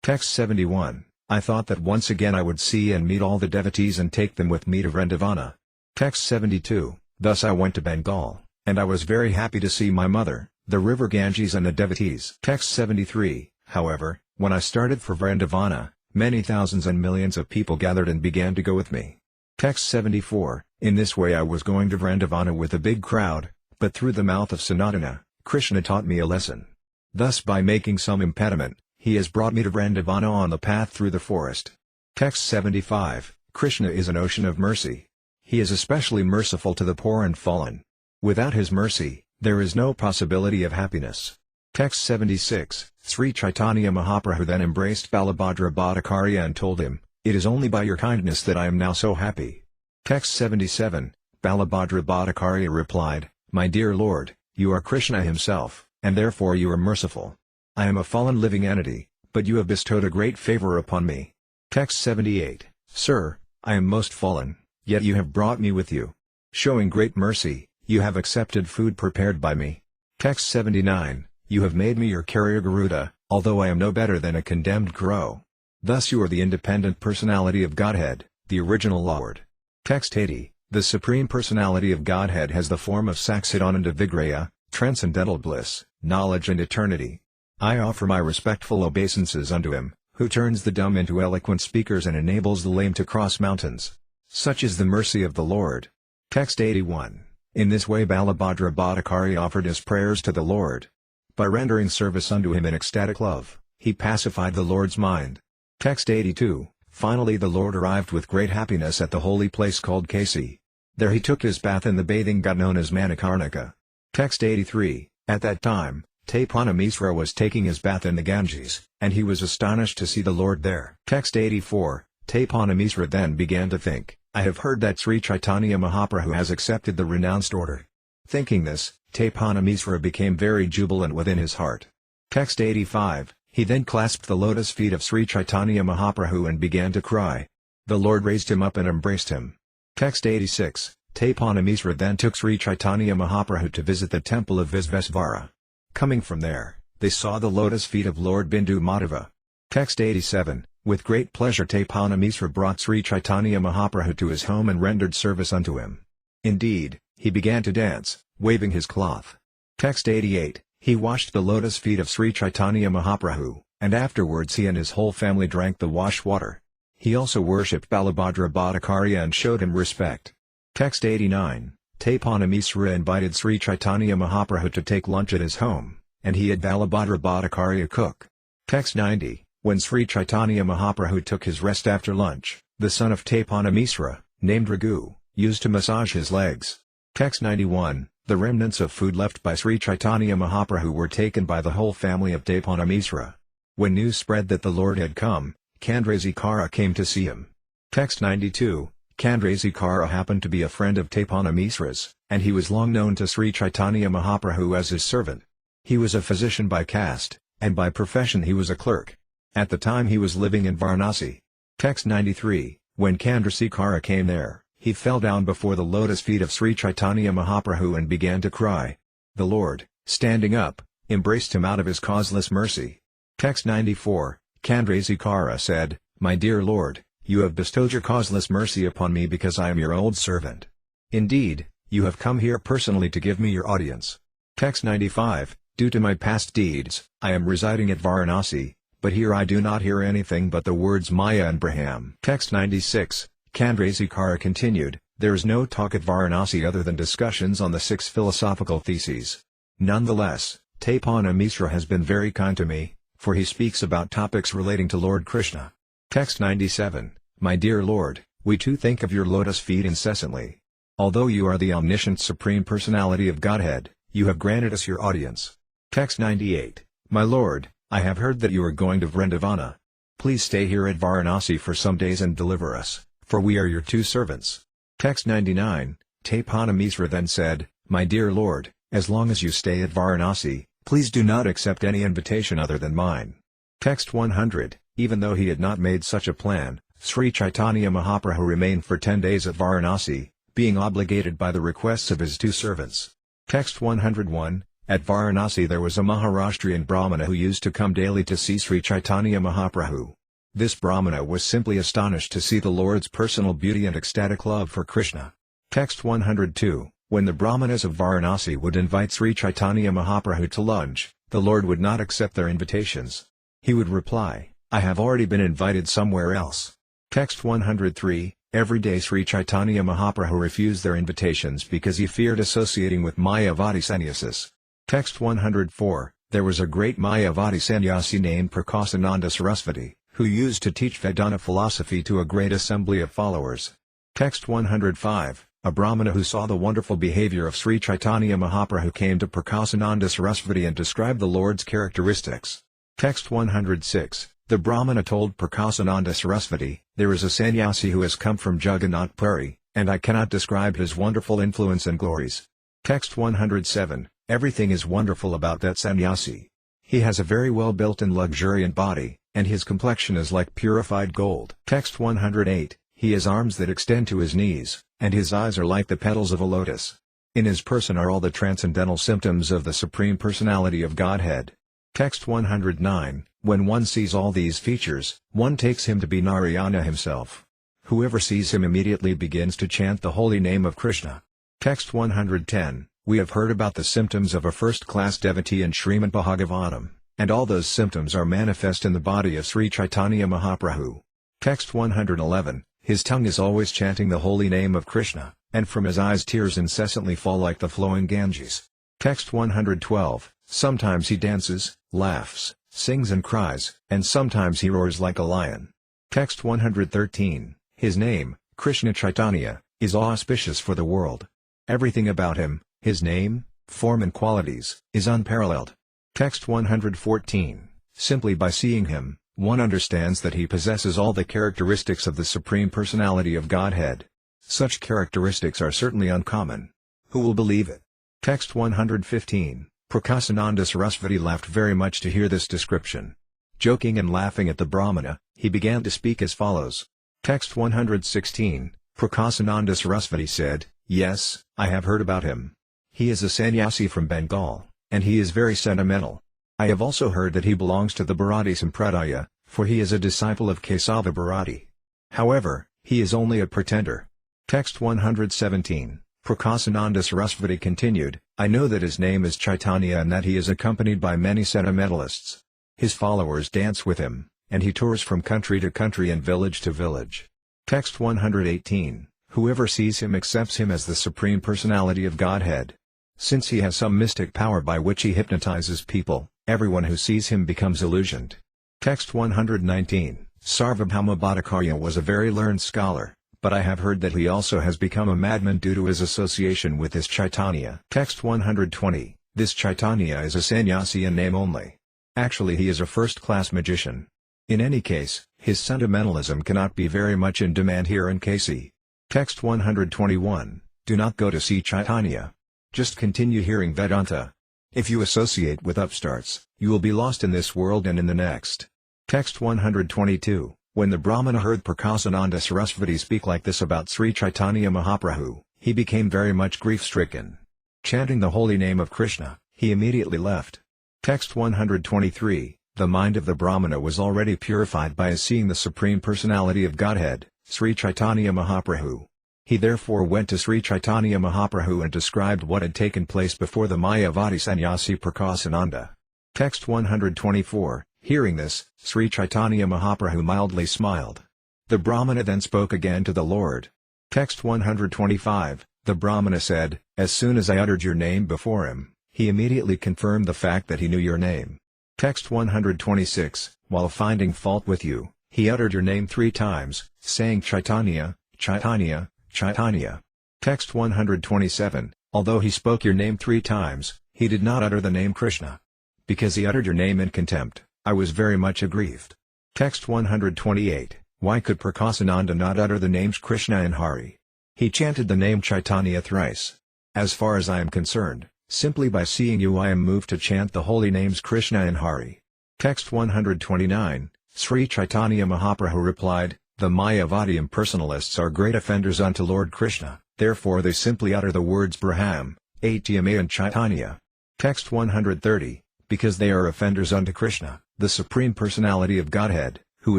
Text 71. I thought that once again I would see and meet all the devotees and take them with me to Vrindavana. Text 72. Thus I went to Bengal, and I was very happy to see my mother, the river Ganges and the devotees. Text 73. However, when I started for Vrindavana, many thousands and millions of people gathered and began to go with me. Text 74. In this way I was going to Vrindavana with a big crowd, but through the mouth of Sanatana, Krishna taught me a lesson. Thus by making some impediment, he has brought me to Vrindavana on the path through the forest. Text 75. Krishna is an ocean of mercy. He is especially merciful to the poor and fallen. Without his mercy, there is no possibility of happiness. Text 76. Sri Caitanya Mahaprabhu then embraced Balabhadra Bhattacharya and told him, "It is only by your kindness that I am now so happy." Text 77. Balabhadra Bhattacharya replied, "My dear Lord, you are Krishna himself, and therefore you are merciful. I am a fallen living entity, but you have bestowed a great favor upon me." Text 78. Sir, I am most fallen, yet you have brought me with you. Showing great mercy, you have accepted food prepared by me. Text 79. You have made me your carrier Garuda, although I am no better than a condemned crow. Thus you are the independent personality of Godhead, the original Lord. Text 80. The Supreme Personality of Godhead has the form of Saksidananda Vigraya, transcendental bliss, knowledge and eternity. I offer my respectful obeisances unto him, who turns the dumb into eloquent speakers and enables the lame to cross mountains. Such is the mercy of the Lord. Text 81. In this way Balabhadra Bhattacharya offered his prayers to the Lord. By rendering service unto him in ecstatic love, he pacified the Lord's mind. Text 82. Finally the Lord arrived with great happiness at the holy place called Kasi. There he took his bath in the bathing ghat known as Manikarnika. Text 83. At that time, Caitanya was taking his bath in the Ganges, and he was astonished to see the Lord there. Text 84, Caitanya then began to think, I have heard that Sri Caitanya Mahaprabhu has accepted the renounced order. Thinking this, Caitanya became very jubilant within his heart. Text 85, he then clasped the lotus feet of Sri Caitanya Mahaprabhu and began to cry. The Lord raised him up and embraced him. Text 86, Caitanya then took Sri Caitanya Mahaprabhu to visit the temple of Visvesvara. Coming from there, they saw the lotus feet of Lord Bindu Madhava. Text 87, with great pleasure Caitanya brought Sri Caitanya Mahaprabhu to his home and rendered service unto him. Indeed, he began to dance, waving his cloth. Text 88, he washed the lotus feet of Sri Caitanya Mahaprabhu, and afterwards he and his whole family drank the wash water. He also worshipped Balabhadra Bhattacharya and showed him respect. Text 89, Caitanya invited Sri Caitanya Mahaprabhu to take lunch at his home, and he had Balabhadra Bhattacharya cook. Text 90, when Sri Caitanya Mahaprabhu took his rest after lunch, the son of Caitanya, named Raghu, used to massage his legs. Text 91, the remnants of food left by Sri Caitanya Mahaprabhu were taken by the whole family of Caitanya. When news spread that the Lord had come, Chandrasekhara came to see him. Text 92, Chandrasekhara happened to be a friend of Caitanya, and he was long known to Sri Caitanya Mahaprabhu as his servant. He was a physician by caste, and by profession he was a clerk. At the time he was living in Varanasi. Text 93, when Chandrasekhara came there, he fell down before the lotus feet of Sri Caitanya Mahaprabhu and began to cry. The Lord, standing up, embraced him out of his causeless mercy. Text 94, Chandrasekhara said, My dear Lord, you have bestowed your causeless mercy upon me because I am your old servant. Indeed, you have come here personally to give me your audience. Text 95, due to my past deeds, I am residing at Varanasi, but here I do not hear anything but the words Maya and Braham. Text 96, Chandrasekhara continued, there is no talk at Varanasi other than discussions on the 6 philosophical theses. Nonetheless, Caitanya has been very kind to me, for he speaks about topics relating to Lord Krishna. Text 97, my dear Lord, we too think of your lotus feet incessantly. Although you are the omniscient Supreme Personality of Godhead, you have granted us your audience. Text 98, my Lord, I have heard that you are going to Vrindavana. Please stay here at Varanasi for some days and deliver us, for we are your 2 servants. Text 99, Caitanya then said, my dear Lord, as long as you stay at Varanasi, please do not accept any invitation other than mine. Text 100, even though he had not made such a plan, Sri Caitanya Mahaprabhu remained for 10 days at Varanasi, being obligated by the requests of his 2 servants. Text 101, at Varanasi there was a Maharashtrian Brahmana who used to come daily to see Sri Caitanya Mahaprabhu. This Brahmana was simply astonished to see the Lord's personal beauty and ecstatic love for Krishna. Text 102, when the Brahmanas of Varanasi would invite Sri Caitanya Mahaprabhu to lunch, the Lord would not accept their invitations. He would reply, I have already been invited somewhere else. Text 103, every day Sri Caitanya Mahaprabhu refused their invitations because he feared associating with Mayavadi sannyasis. Text 104, there was a great Mayavadi sannyasi named Prakasananda Sarasvati, who used to teach Vedanta philosophy to a great assembly of followers. Text 105, a Brahmana who saw the wonderful behavior of Sri Caitanya Mahaprabhu came to Prakasananda Sarasvati and described the Lord's characteristics. Text 106, the Brahmana told Prakasananda Sarasvati, there is a sannyasi who has come from Jagannath Puri, and I cannot describe his wonderful influence and glories. Text 107, everything is wonderful about that sannyasi. He has a very well built and luxuriant body, and his complexion is like purified gold. Text 108, he has arms that extend to his knees, and his eyes are like the petals of a lotus. In his person are all the transcendental symptoms of the Supreme Personality of Godhead. Text 109, when one sees all these features, one takes him to be Narayana himself. Whoever sees him immediately begins to chant the holy name of Krishna. Text 110, we have heard about the symptoms of a first-class devotee in Srimad Bhagavatam, and all those symptoms are manifest in the body of Sri Caitanya Mahaprabhu. Text 111, his tongue is always chanting the holy name of Krishna, and from his eyes tears incessantly fall like the flowing Ganges. Text 112, sometimes he dances, laughs, sings and cries, and sometimes he roars like a lion. Text 113, his name, Krishna Chaitanya, is auspicious for the world. Everything about him, his name, form and qualities, is unparalleled. Text 114. Simply by seeing him, one understands that he possesses all the characteristics of the Supreme Personality of Godhead. Such characteristics are certainly uncommon. Who will believe it? Text 115. Prakasananda Sarasvati laughed very much to hear this description. Joking and laughing at the Brahmana, he began to speak as follows. Text 116. Prakasananda Sarasvati said, "Yes, I have heard about him. He is a sannyasi from Bengal, and he is very sentimental. I have also heard that he belongs to the Bharati Sampradaya, for he is a disciple of Kesava Bharati. However, he is only a pretender." Text 117. Prakasananda Sarasvati continued, "I know that his name is Caitanya and that he is accompanied by many sentimentalists. His followers dance with him, and he tours from country to country and village to village." Text 118. Whoever sees him accepts him as the Supreme Personality of Godhead. Since he has some mystic power by which he hypnotizes people, everyone who sees him becomes illusioned. Text 119. Sarvabhauma Bhattacharya was a very learned scholar, but I have heard that he also has become a madman due to his association with this Caitanya. Text 120. This Caitanya is a sannyasi in name only. Actually he is a first-class magician. In any case, his sentimentalism cannot be very much in demand here in Kasi. Text 121. Do not go to see Caitanya. Just continue hearing Vedanta. If you associate with upstarts, you will be lost in this world and in the next. Text 122. When the Brahmana heard Prakasananda Sarasvati speak like this about Sri Caitanya Mahaprabhu, he became very much grief-stricken. Chanting the holy name of Krishna, he immediately left. Text 123. The mind of the Brahmana was already purified by seeing the Supreme Personality of Godhead, Sri Caitanya Mahaprabhu. He therefore went to Sri Caitanya Mahaprabhu and described what had taken place before the Mayavadi sannyasi Prakasananda. Text 124. Hearing this, Sri Caitanya Mahaprabhu mildly smiled. The Brahmana then spoke again to the Lord. Text 125. The Brahmana said, "As soon as I uttered your name before him, he immediately confirmed the fact that he knew your name." Text 126. While finding fault with you, he uttered your name 3 times, saying Caitanya, Caitanya, Caitanya. Text 127. Although he spoke your name 3 times, he did not utter the name Krishna. Because he uttered your name in contempt, I was very much aggrieved. Text 128. Why could Prakasananda not utter the names Krishna and Hari? He chanted the name Caitanya thrice. As far as I am concerned, simply by seeing you I am moved to chant the holy names Krishna and Hari. Text 129. Sri Caitanya Mahaprabhu replied, "The Mayavadi impersonalists are great offenders unto Lord Krishna, therefore they simply utter the words Braham, Atyama and Caitanya." Text 130. Because they are offenders unto Krishna, the Supreme Personality of Godhead, who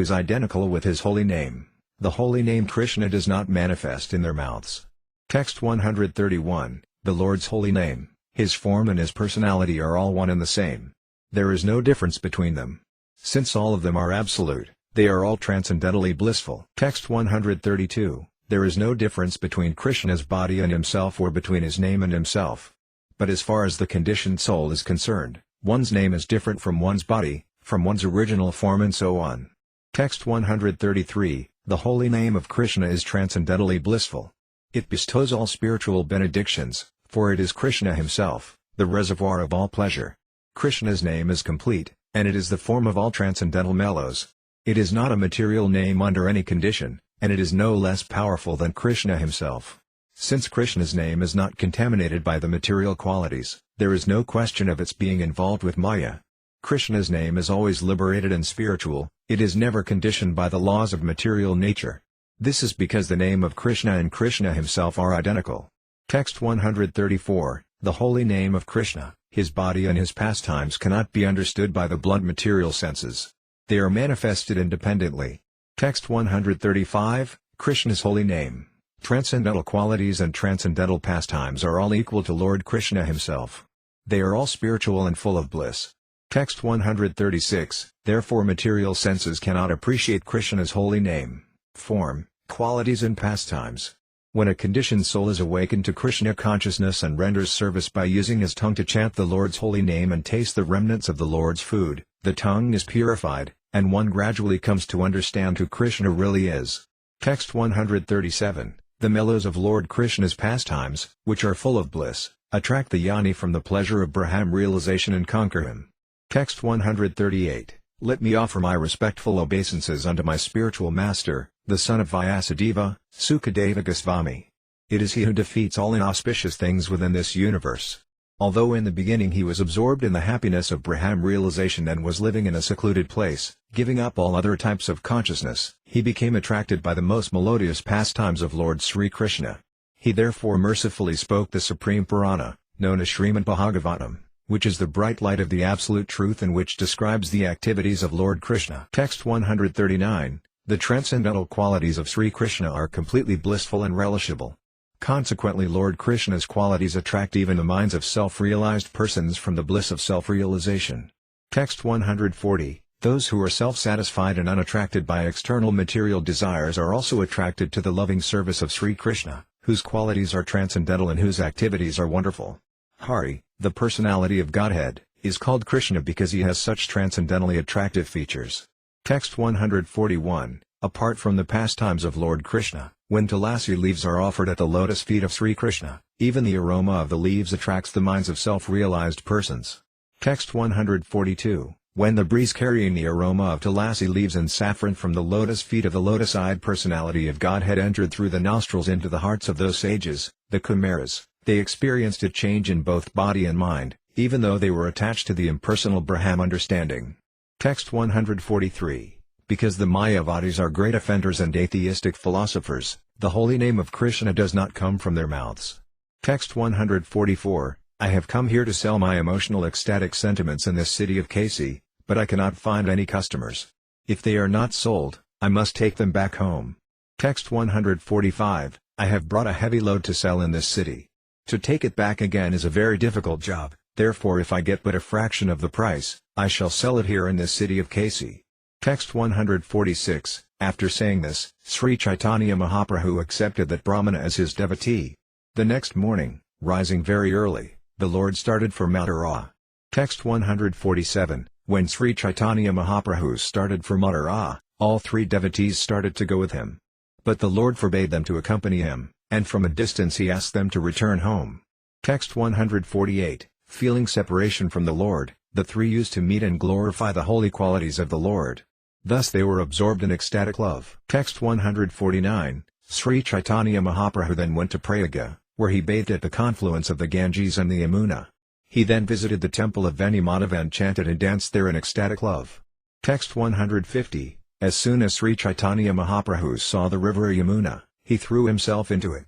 is identical with his holy name, the holy name Krishna does not manifest in their mouths. Text 131. The Lord's holy name, his form and his personality are all one and the same. There is no difference between them. Since all of them are absolute, they are all transcendentally blissful. Text 132. There is no difference between Krishna's body and himself or between his name and himself. But as far as the conditioned soul is concerned, one's name is different from one's body, from one's original form and so on. Text 133. The holy name of Krishna is transcendentally blissful. It bestows all spiritual benedictions, for it is Krishna himself, the reservoir of all pleasure. Krishna's name is complete, and it is the form of all transcendental mellows. It is not a material name under any condition, and it is no less powerful than Krishna himself. Since Krishna's name is not contaminated by the material qualities, there is no question of its being involved with Maya. Krishna's name is always liberated and spiritual, it is never conditioned by the laws of material nature. This is because the name of Krishna and Krishna himself are identical. Text 134. The holy name of Krishna, his body and his pastimes cannot be understood by the blunt material senses. They are manifested independently. Text 135. Krishna's holy name, transcendental qualities and transcendental pastimes are all equal to Lord Krishna himself. They are all spiritual and full of bliss. Text 136. Therefore material senses cannot appreciate Krishna's holy name, form, qualities and pastimes. When a conditioned soul is awakened to Krishna consciousness and renders service by using his tongue to chant the Lord's holy name and taste the remnants of the Lord's food, the tongue is purified, and one gradually comes to understand who Krishna really is. Text 137. The mellows of Lord Krishna's pastimes, which are full of bliss, attract the jnani from the pleasure of Brahman realization and conquer him. Text 138. Let me offer my respectful obeisances unto my spiritual master, the son of Vyasadeva, Sukadeva Goswami. It is he who defeats all inauspicious things within this universe. Although in the beginning he was absorbed in the happiness of Brahman realization and was living in a secluded place, giving up all other types of consciousness, he became attracted by the most melodious pastimes of Lord Sri Krishna. He therefore mercifully spoke the Supreme Purana, known as Srimad Bhagavatam, which is the bright light of the absolute truth and which describes the activities of Lord Krishna. Text 139. The transcendental qualities of Sri Krishna are completely blissful and relishable. Consequently, Lord Krishna's qualities attract even the minds of self-realized persons from the bliss of self-realization. Text 140. Those who are self-satisfied and unattracted by external material desires are also attracted to the loving service of Sri Krishna, whose qualities are transcendental and whose activities are wonderful. Hari, the personality of Godhead, is called Krishna because he has such transcendentally attractive features. Text 141. Apart from the pastimes of Lord Krishna, when tulasi leaves are offered at the lotus feet of Sri Krishna, even the aroma of the leaves attracts the minds of self-realized persons. Text 142. When the breeze carrying the aroma of tulasi leaves and saffron from the lotus feet of the lotus-eyed personality of Godhead entered through the nostrils into the hearts of those sages, the Kumaras, they experienced a change in both body and mind, even though they were attached to the impersonal Brahman understanding. Text 143. Because the Mayavadis are great offenders and atheistic philosophers, the holy name of Krishna does not come from their mouths. Text 144. I have come here to sell my emotional ecstatic sentiments in this city of Kasi, but I cannot find any customers. If they are not sold, I must take them back home. Text 145. I have brought a heavy load to sell in this city. To take it back again is a very difficult job, therefore if I get but a fraction of the price, I shall sell it here in this city of Kasi. Text 146. After saying this, Sri Caitanya Mahaprabhu accepted that Brahmana as his devotee. The next morning, rising very early, the Lord started for Mathura. Text 147. When Sri Caitanya Mahaprabhu started for Mathura, all three devotees started to go with him. But the Lord forbade them to accompany him, and from a distance he asked them to return home. Text 148. Feeling separation from the Lord, the three used to meet and glorify the holy qualities of the Lord. Thus they were absorbed in ecstatic love. Text 149. Sri Caitanya Mahaprabhu then went to Prayaga, where he bathed at the confluence of the Ganges and the Yamuna. He then visited the temple of Venimadeva and chanted and danced there in ecstatic love. Text 150. As soon as Sri Caitanya Mahaprabhu saw the river Yamuna, he threw himself into it.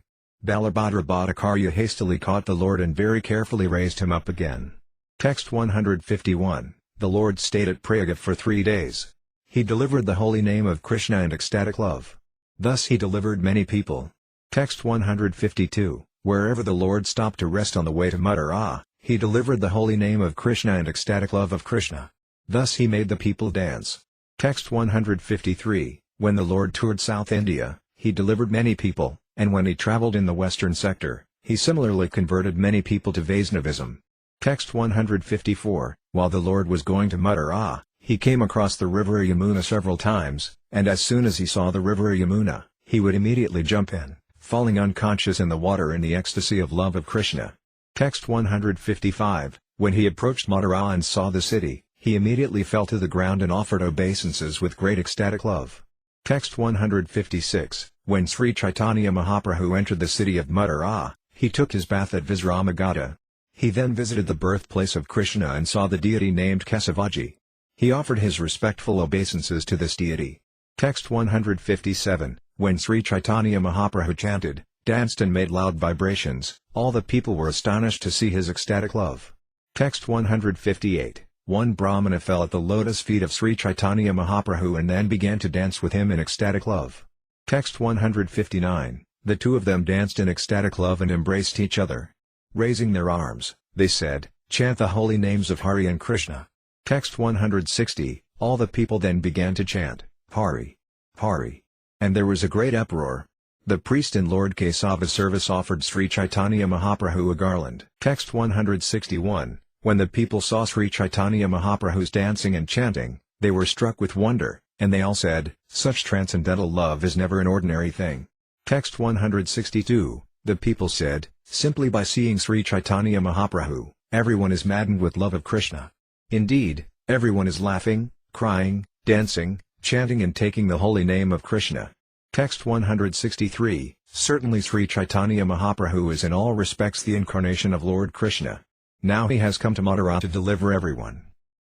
Balabhadra Bhattacharya hastily caught the Lord and very carefully raised him up again. Text 151. The Lord stayed at Prayaga for 3 days. He delivered the holy name of Krishna and ecstatic love. Thus he delivered many people. Text 152. Wherever the Lord stopped to rest on the way to Mathura, he delivered the holy name of Krishna and ecstatic love of Krishna. Thus he made the people dance. Text 153. When the Lord toured South India, he delivered many people, and when he traveled in the western sector, he similarly converted many people to Vaishnavism. Text 154. While the Lord was going to Mathura, he came across the river Yamuna several times, and as soon as he saw the river Yamuna, he would immediately jump in, falling unconscious in the water in the ecstasy of love of Krishna. Text 155. When he approached Mathura and saw the city, he immediately fell to the ground and offered obeisances with great ecstatic love. Text 156. When Sri Caitanya Mahaprabhu entered the city of Mathura, he took his bath at Visramagada. He then visited the birthplace of Krishna and saw the deity named Kesavaji. He offered his respectful obeisances to this deity. Text 157. When Sri Caitanya Mahaprabhu chanted, danced and made loud vibrations, all the people were astonished to see his ecstatic love. Text 158. One Brahmana fell at the lotus feet of Sri Caitanya Mahaprabhu and then began to dance with him in ecstatic love. Text 159. The two of them danced in ecstatic love and embraced each other. Raising their arms, they said, "Chant the holy names of Hari and Krishna." Text 160. All the people then began to chant, "Hari, Hari." And there was a great uproar. The priest in Lord Kesava's service offered Sri Caitanya Mahaprabhu a garland. Text 161. When the people saw Sri Caitanya Mahaprabhu's dancing and chanting, they were struck with wonder, and they all said, "Such transcendental love is never an ordinary thing." Text 162. The people said, "Simply by seeing Sri Caitanya Mahaprabhu, everyone is maddened with love of Krishna." Indeed, Everyone is laughing, crying, dancing, chanting and taking the holy name of Krishna. Text 163, certainly Sri Caitanya Mahaprabhu is in all respects the incarnation of Lord Krishna. Now he has come to Madhya to deliver everyone.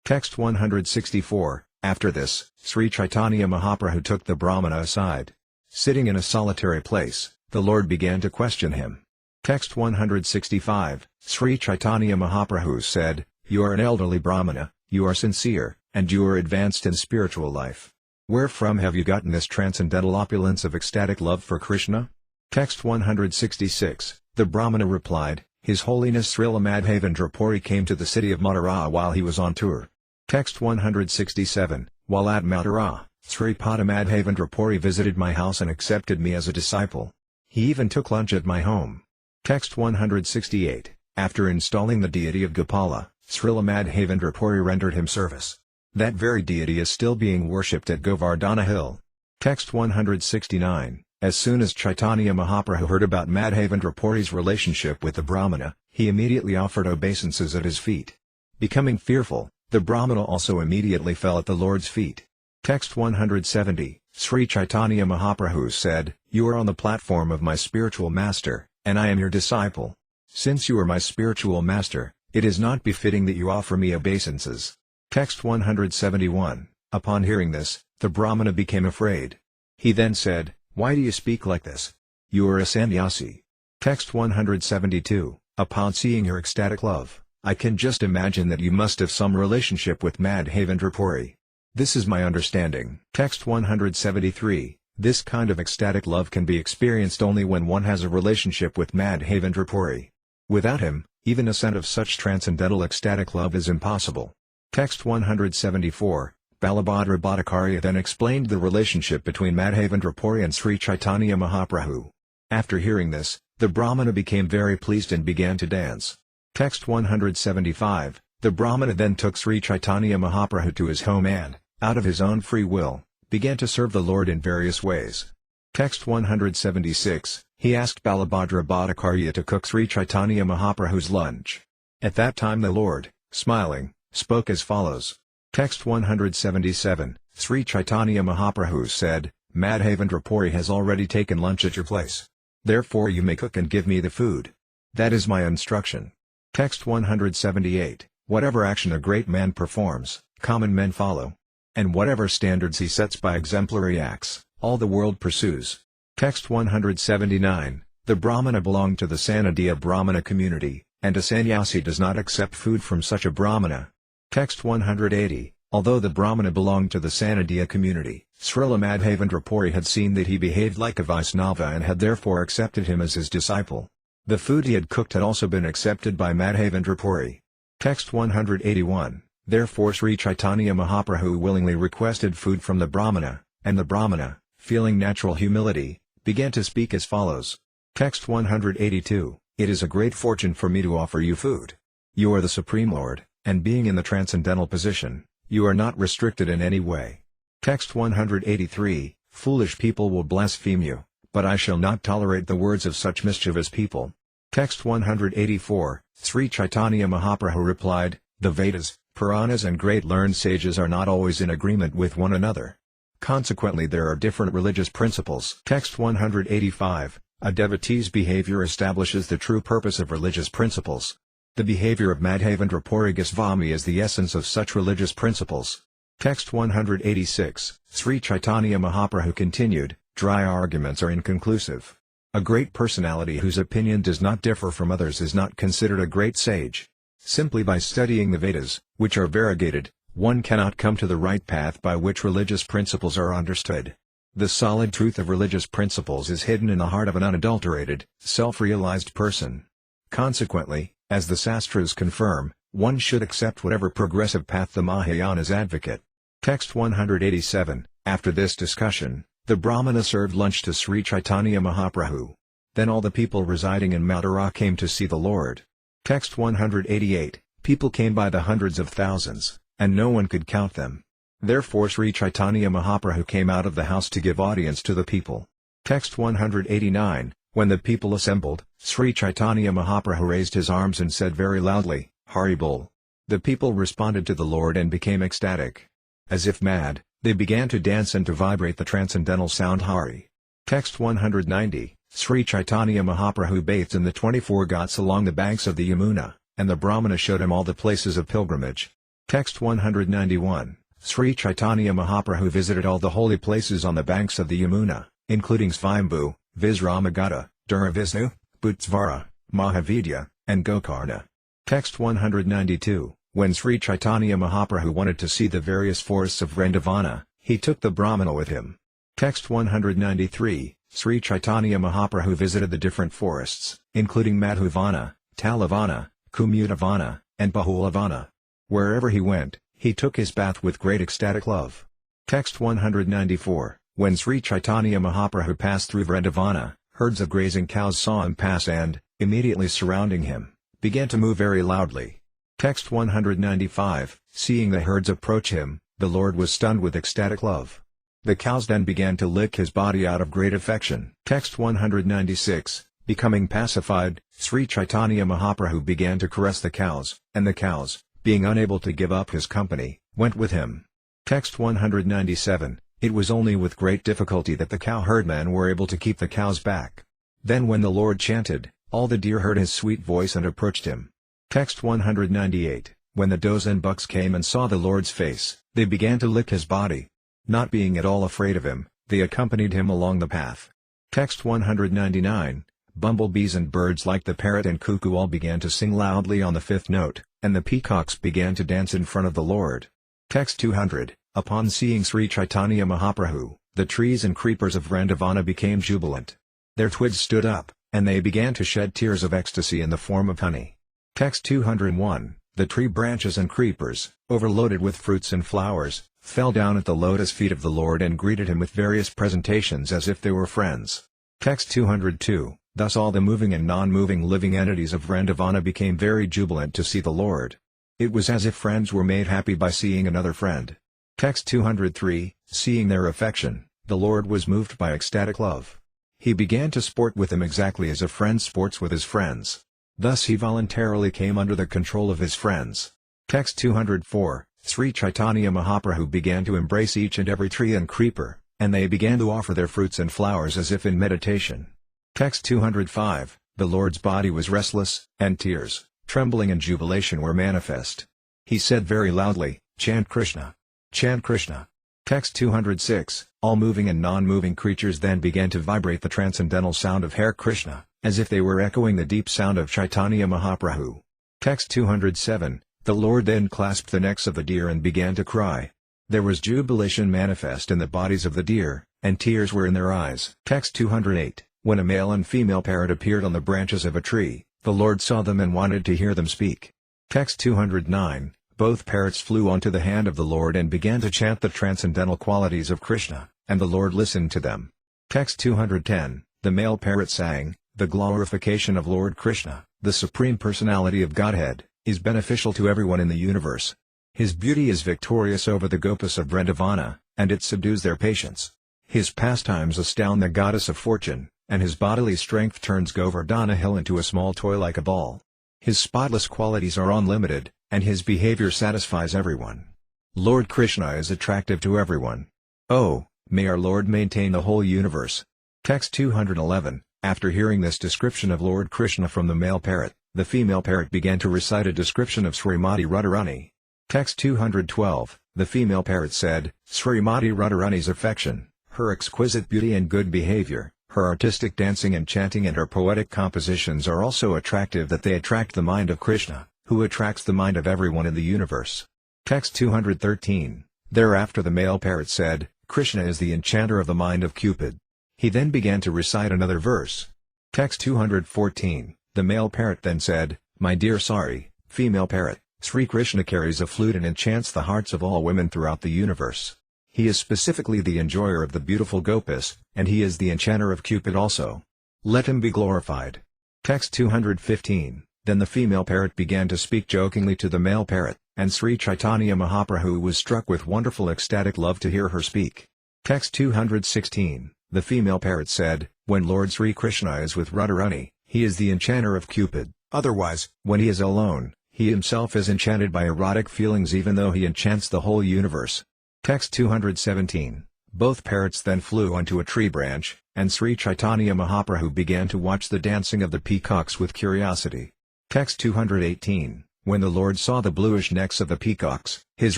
Text 164, after this, Sri Caitanya Mahaprabhu took the Brahmana aside. Sitting in a solitary place, the Lord began to question him. Text 165, Sri Caitanya Mahaprabhu said, "You are an elderly Brahmana, you are sincere, and you are advanced in spiritual life. Wherefrom have you gotten this transcendental opulence of ecstatic love for Krishna?" Text 166, the Brahmana replied, "His Holiness Srila Madhavendra Puri came to the city of Mathura while he was on tour." Text 167, while at Mathura, Sri Pada Madhavendra Puri visited my house and accepted me as a disciple. He even took lunch at my home. Text 168, after installing the deity of Gopala, Srila Madhavendra Puri rendered him service. That very deity is still being worshipped at Govardhana Hill. Text 169, as soon as Caitanya Mahaprabhu heard about Madhavendra Puri's relationship with the Brahmana, he immediately offered obeisances at his feet. Becoming fearful, the Brahmana also immediately fell at the Lord's feet. Text 170, Sri Caitanya Mahaprabhu said, "You are on the platform of my spiritual master, and I am your disciple. Since you are my spiritual master, it is not befitting that you offer me obeisances." Text 171, upon hearing this, the Brahmana became afraid. He then said, "Why do you speak like this? You are a sannyasi." Text 172, upon seeing your ecstatic love, I can just imagine that you must have some relationship with Madhavendra Puri. This is my understanding. Text 173, this kind of ecstatic love can be experienced only when one has a relationship with Madhavendra Puri. Without him, even a scent of such transcendental ecstatic love is impossible. Text 174, Balabhadra Bhattacharya then explained the relationship between Madhavendra Puri and Sri Caitanya Mahaprabhu. After hearing this, the Brahmana became very pleased and began to dance. Text 175, the Brahmana then took Sri Caitanya Mahaprabhu to his home and, out of his own free will, began to serve the Lord in various ways. Text 176, he asked Balabhadra Bhattacharya to cook Sri Caitanya Mahaprabhu's lunch. At that time the Lord, smiling, spoke as follows. Text 177, Sri Caitanya Mahaprabhu said, "Madhavendra Puri has already taken lunch at your place. Therefore you may cook and give me the food. That is my instruction." Text 178, whatever action a great man performs, common men follow. And whatever standards he sets by exemplary acts, all the world pursues. Text 179, the Brahmana belonged to the Sanadiya Brahmana community, and a sannyasi does not accept food from such a Brahmana. Text 180, although the Brahmana belonged to the Sanadiya community, Srila Madhavendra Puri had seen that he behaved like a Vaisnava and had therefore accepted him as his disciple. The food he had cooked had also been accepted by Madhavendra Puri. Text 181, therefore Sri Caitanya Mahaprabhu willingly requested food from the Brahmana, and the Brahmana, feeling natural humility, began to speak as follows. Text 182, it is a great fortune for me to offer you food. You are the Supreme Lord, and being in the transcendental position, you are not restricted in any way. Text 183, foolish people will blaspheme you, but I shall not tolerate the words of such mischievous people. Text 184, Sri Caitanya Mahaprabhu replied, the Vedas, Puranas and great learned sages are not always in agreement with one another. Consequently there are different religious principles. Text 185, a devotee's behavior establishes the true purpose of religious principles. The behavior of Madhavendra Puri Goswami is the essence of such religious principles. Text 186, Sri Caitanya Mahaprabhu continued, dry arguments are inconclusive. A great personality whose opinion does not differ from others is not considered a great sage. Simply by studying the Vedas, which are variegated, one cannot come to the right path by which religious principles are understood. The solid truth of religious principles is hidden in the heart of an unadulterated, self-realized person. Consequently, as the Sastras confirm, one should accept whatever progressive path the Mahayanas advocate. Text 187, after this discussion, the Brahmana served lunch to Sri Caitanya Mahaprabhu. Then all the people residing in Mathura came to see the Lord. Text 188, people came by the hundreds of thousands, and no one could count them. Therefore Sri Caitanya Mahaprabhu came out of the house to give audience to the people. Text 189, when the people assembled, Sri Caitanya Mahaprabhu raised his arms and said very loudly, Hari Bol. The people responded to the Lord and became ecstatic. As if mad, they began to dance and to vibrate the transcendental sound Hari. Text 190, Sri Caitanya Mahaprabhu bathed in the 24 ghats along the banks of the Yamuna, and the Brahmana showed him all the places of pilgrimage. Text 191, Sri Caitanya Mahaprabhu visited all the holy places on the banks of the Yamuna, including Svayambhu, Visramagata, Duravisnu, Bhutsvara, Mahavidya, and Gokarna. Text 192, when Sri Caitanya Mahaprabhu wanted to see the various forests of Vrindavana, he took the Brahmana with him. Text 193, Sri Caitanya Mahaprabhu visited the different forests, including Madhuvana, Talavana, Kumudavana, and Bahulavana. Wherever he went, he took his bath with great ecstatic love. Text 194, when Sri Caitanya Mahaprabhu passed through Vrindavana, herds of grazing cows saw him pass and, immediately surrounding him, began to move very loudly. Text 195, seeing the herds approach him, the Lord was stunned with ecstatic love. The cows then began to lick his body out of great affection. Text 196, becoming pacified, Sri Caitanya Mahaprabhu began to caress the cows, and the cows, being unable to give up his company, went with him. Text 197, it was only with great difficulty that the cow herdmen were able to keep the cows back. Then when the Lord chanted, all the deer heard his sweet voice and approached him. Text 198, when the does and bucks came and saw the Lord's face, they began to lick his body. Not being at all afraid of him, they accompanied him along the path. Text 199, bumblebees and birds like the parrot and cuckoo all began to sing loudly on the fifth note, and the peacocks began to dance in front of the Lord. Text 200, upon seeing Sri Caitanya Mahaprabhu, the trees and creepers of Vrindavana became jubilant. Their twigs stood up, and they began to shed tears of ecstasy in the form of honey. Text 201, the tree branches and creepers, overloaded with fruits and flowers, fell down at the lotus feet of the Lord and greeted him with various presentations as if they were friends. Text 202, thus all the moving and non-moving living entities of Vrindavana became very jubilant to see the Lord. It was as if friends were made happy by seeing another friend. Text 203, seeing their affection, the Lord was moved by ecstatic love. He began to sport with them exactly as a friend sports with his friends. Thus he voluntarily came under the control of his friends. Text 204, Sri Caitanya Mahaprabhu began to embrace each and every tree and creeper, and they began to offer their fruits and flowers as if in meditation. Text 205, the Lord's body was restless, and tears, trembling and jubilation were manifest. He said very loudly, chant Krishna. Chant Krishna. Text 206, all moving and non-moving creatures then began to vibrate the transcendental sound of Hare Krishna, as if they were echoing the deep sound of Caitanya Mahaprabhu. Text 207, the Lord then clasped the necks of the deer and began to cry. There was jubilation manifest in the bodies of the deer, and tears were in their eyes. Text 208, when a male and female parrot appeared on the branches of a tree, the Lord saw them and wanted to hear them speak. Text 209, both parrots flew onto the hand of the Lord and began to chant the transcendental qualities of Krishna, and the Lord listened to them. Text 210, the male parrot sang, the glorification of Lord Krishna, the Supreme Personality of Godhead, is beneficial to everyone in the universe. His beauty is victorious over the gopas of Vrindavana, and it subdues their patience. His pastimes astound the goddess of fortune, and his bodily strength turns Govardhana hill into a small toy like a ball. His spotless qualities are unlimited, and his behavior satisfies everyone. Lord Krishna is attractive to everyone. Oh, may our Lord maintain the whole universe. Text 211, after hearing this description of Lord Krishna from the male parrot, the female parrot began to recite a description of Srimati Radharani. Text 212, the female parrot said, Srimati Radharani's affection, her exquisite beauty and good behavior, her artistic dancing and chanting and her poetic compositions are also attractive that they attract the mind of Krishna, who attracts the mind of everyone in the universe. Text 213, thereafter the male parrot said, Krishna is the enchanter of the mind of Cupid. He then began to recite another verse. Text 214, the male parrot then said, My dear Sari, female parrot, Sri Krishna carries a flute and enchants the hearts of all women throughout the universe. He is specifically the enjoyer of the beautiful gopas, and he is the enchanter of Cupid also. Let him be glorified. Text 215, then the female parrot began to speak jokingly to the male parrot, and Sri Caitanya Mahaprabhu was struck with wonderful ecstatic love to hear her speak. Text 216, the female parrot said, When Lord Sri Krishna is with Radharani, he is the enchanter of Cupid, otherwise, when he is alone, He himself is enchanted by erotic feelings even though he enchants the whole universe. Text 217. Both parrots then flew onto a tree branch, and Sri Caitanya Mahaprabhu began to watch the dancing of the peacocks with curiosity. Text 218. When the Lord saw the bluish necks of the peacocks, his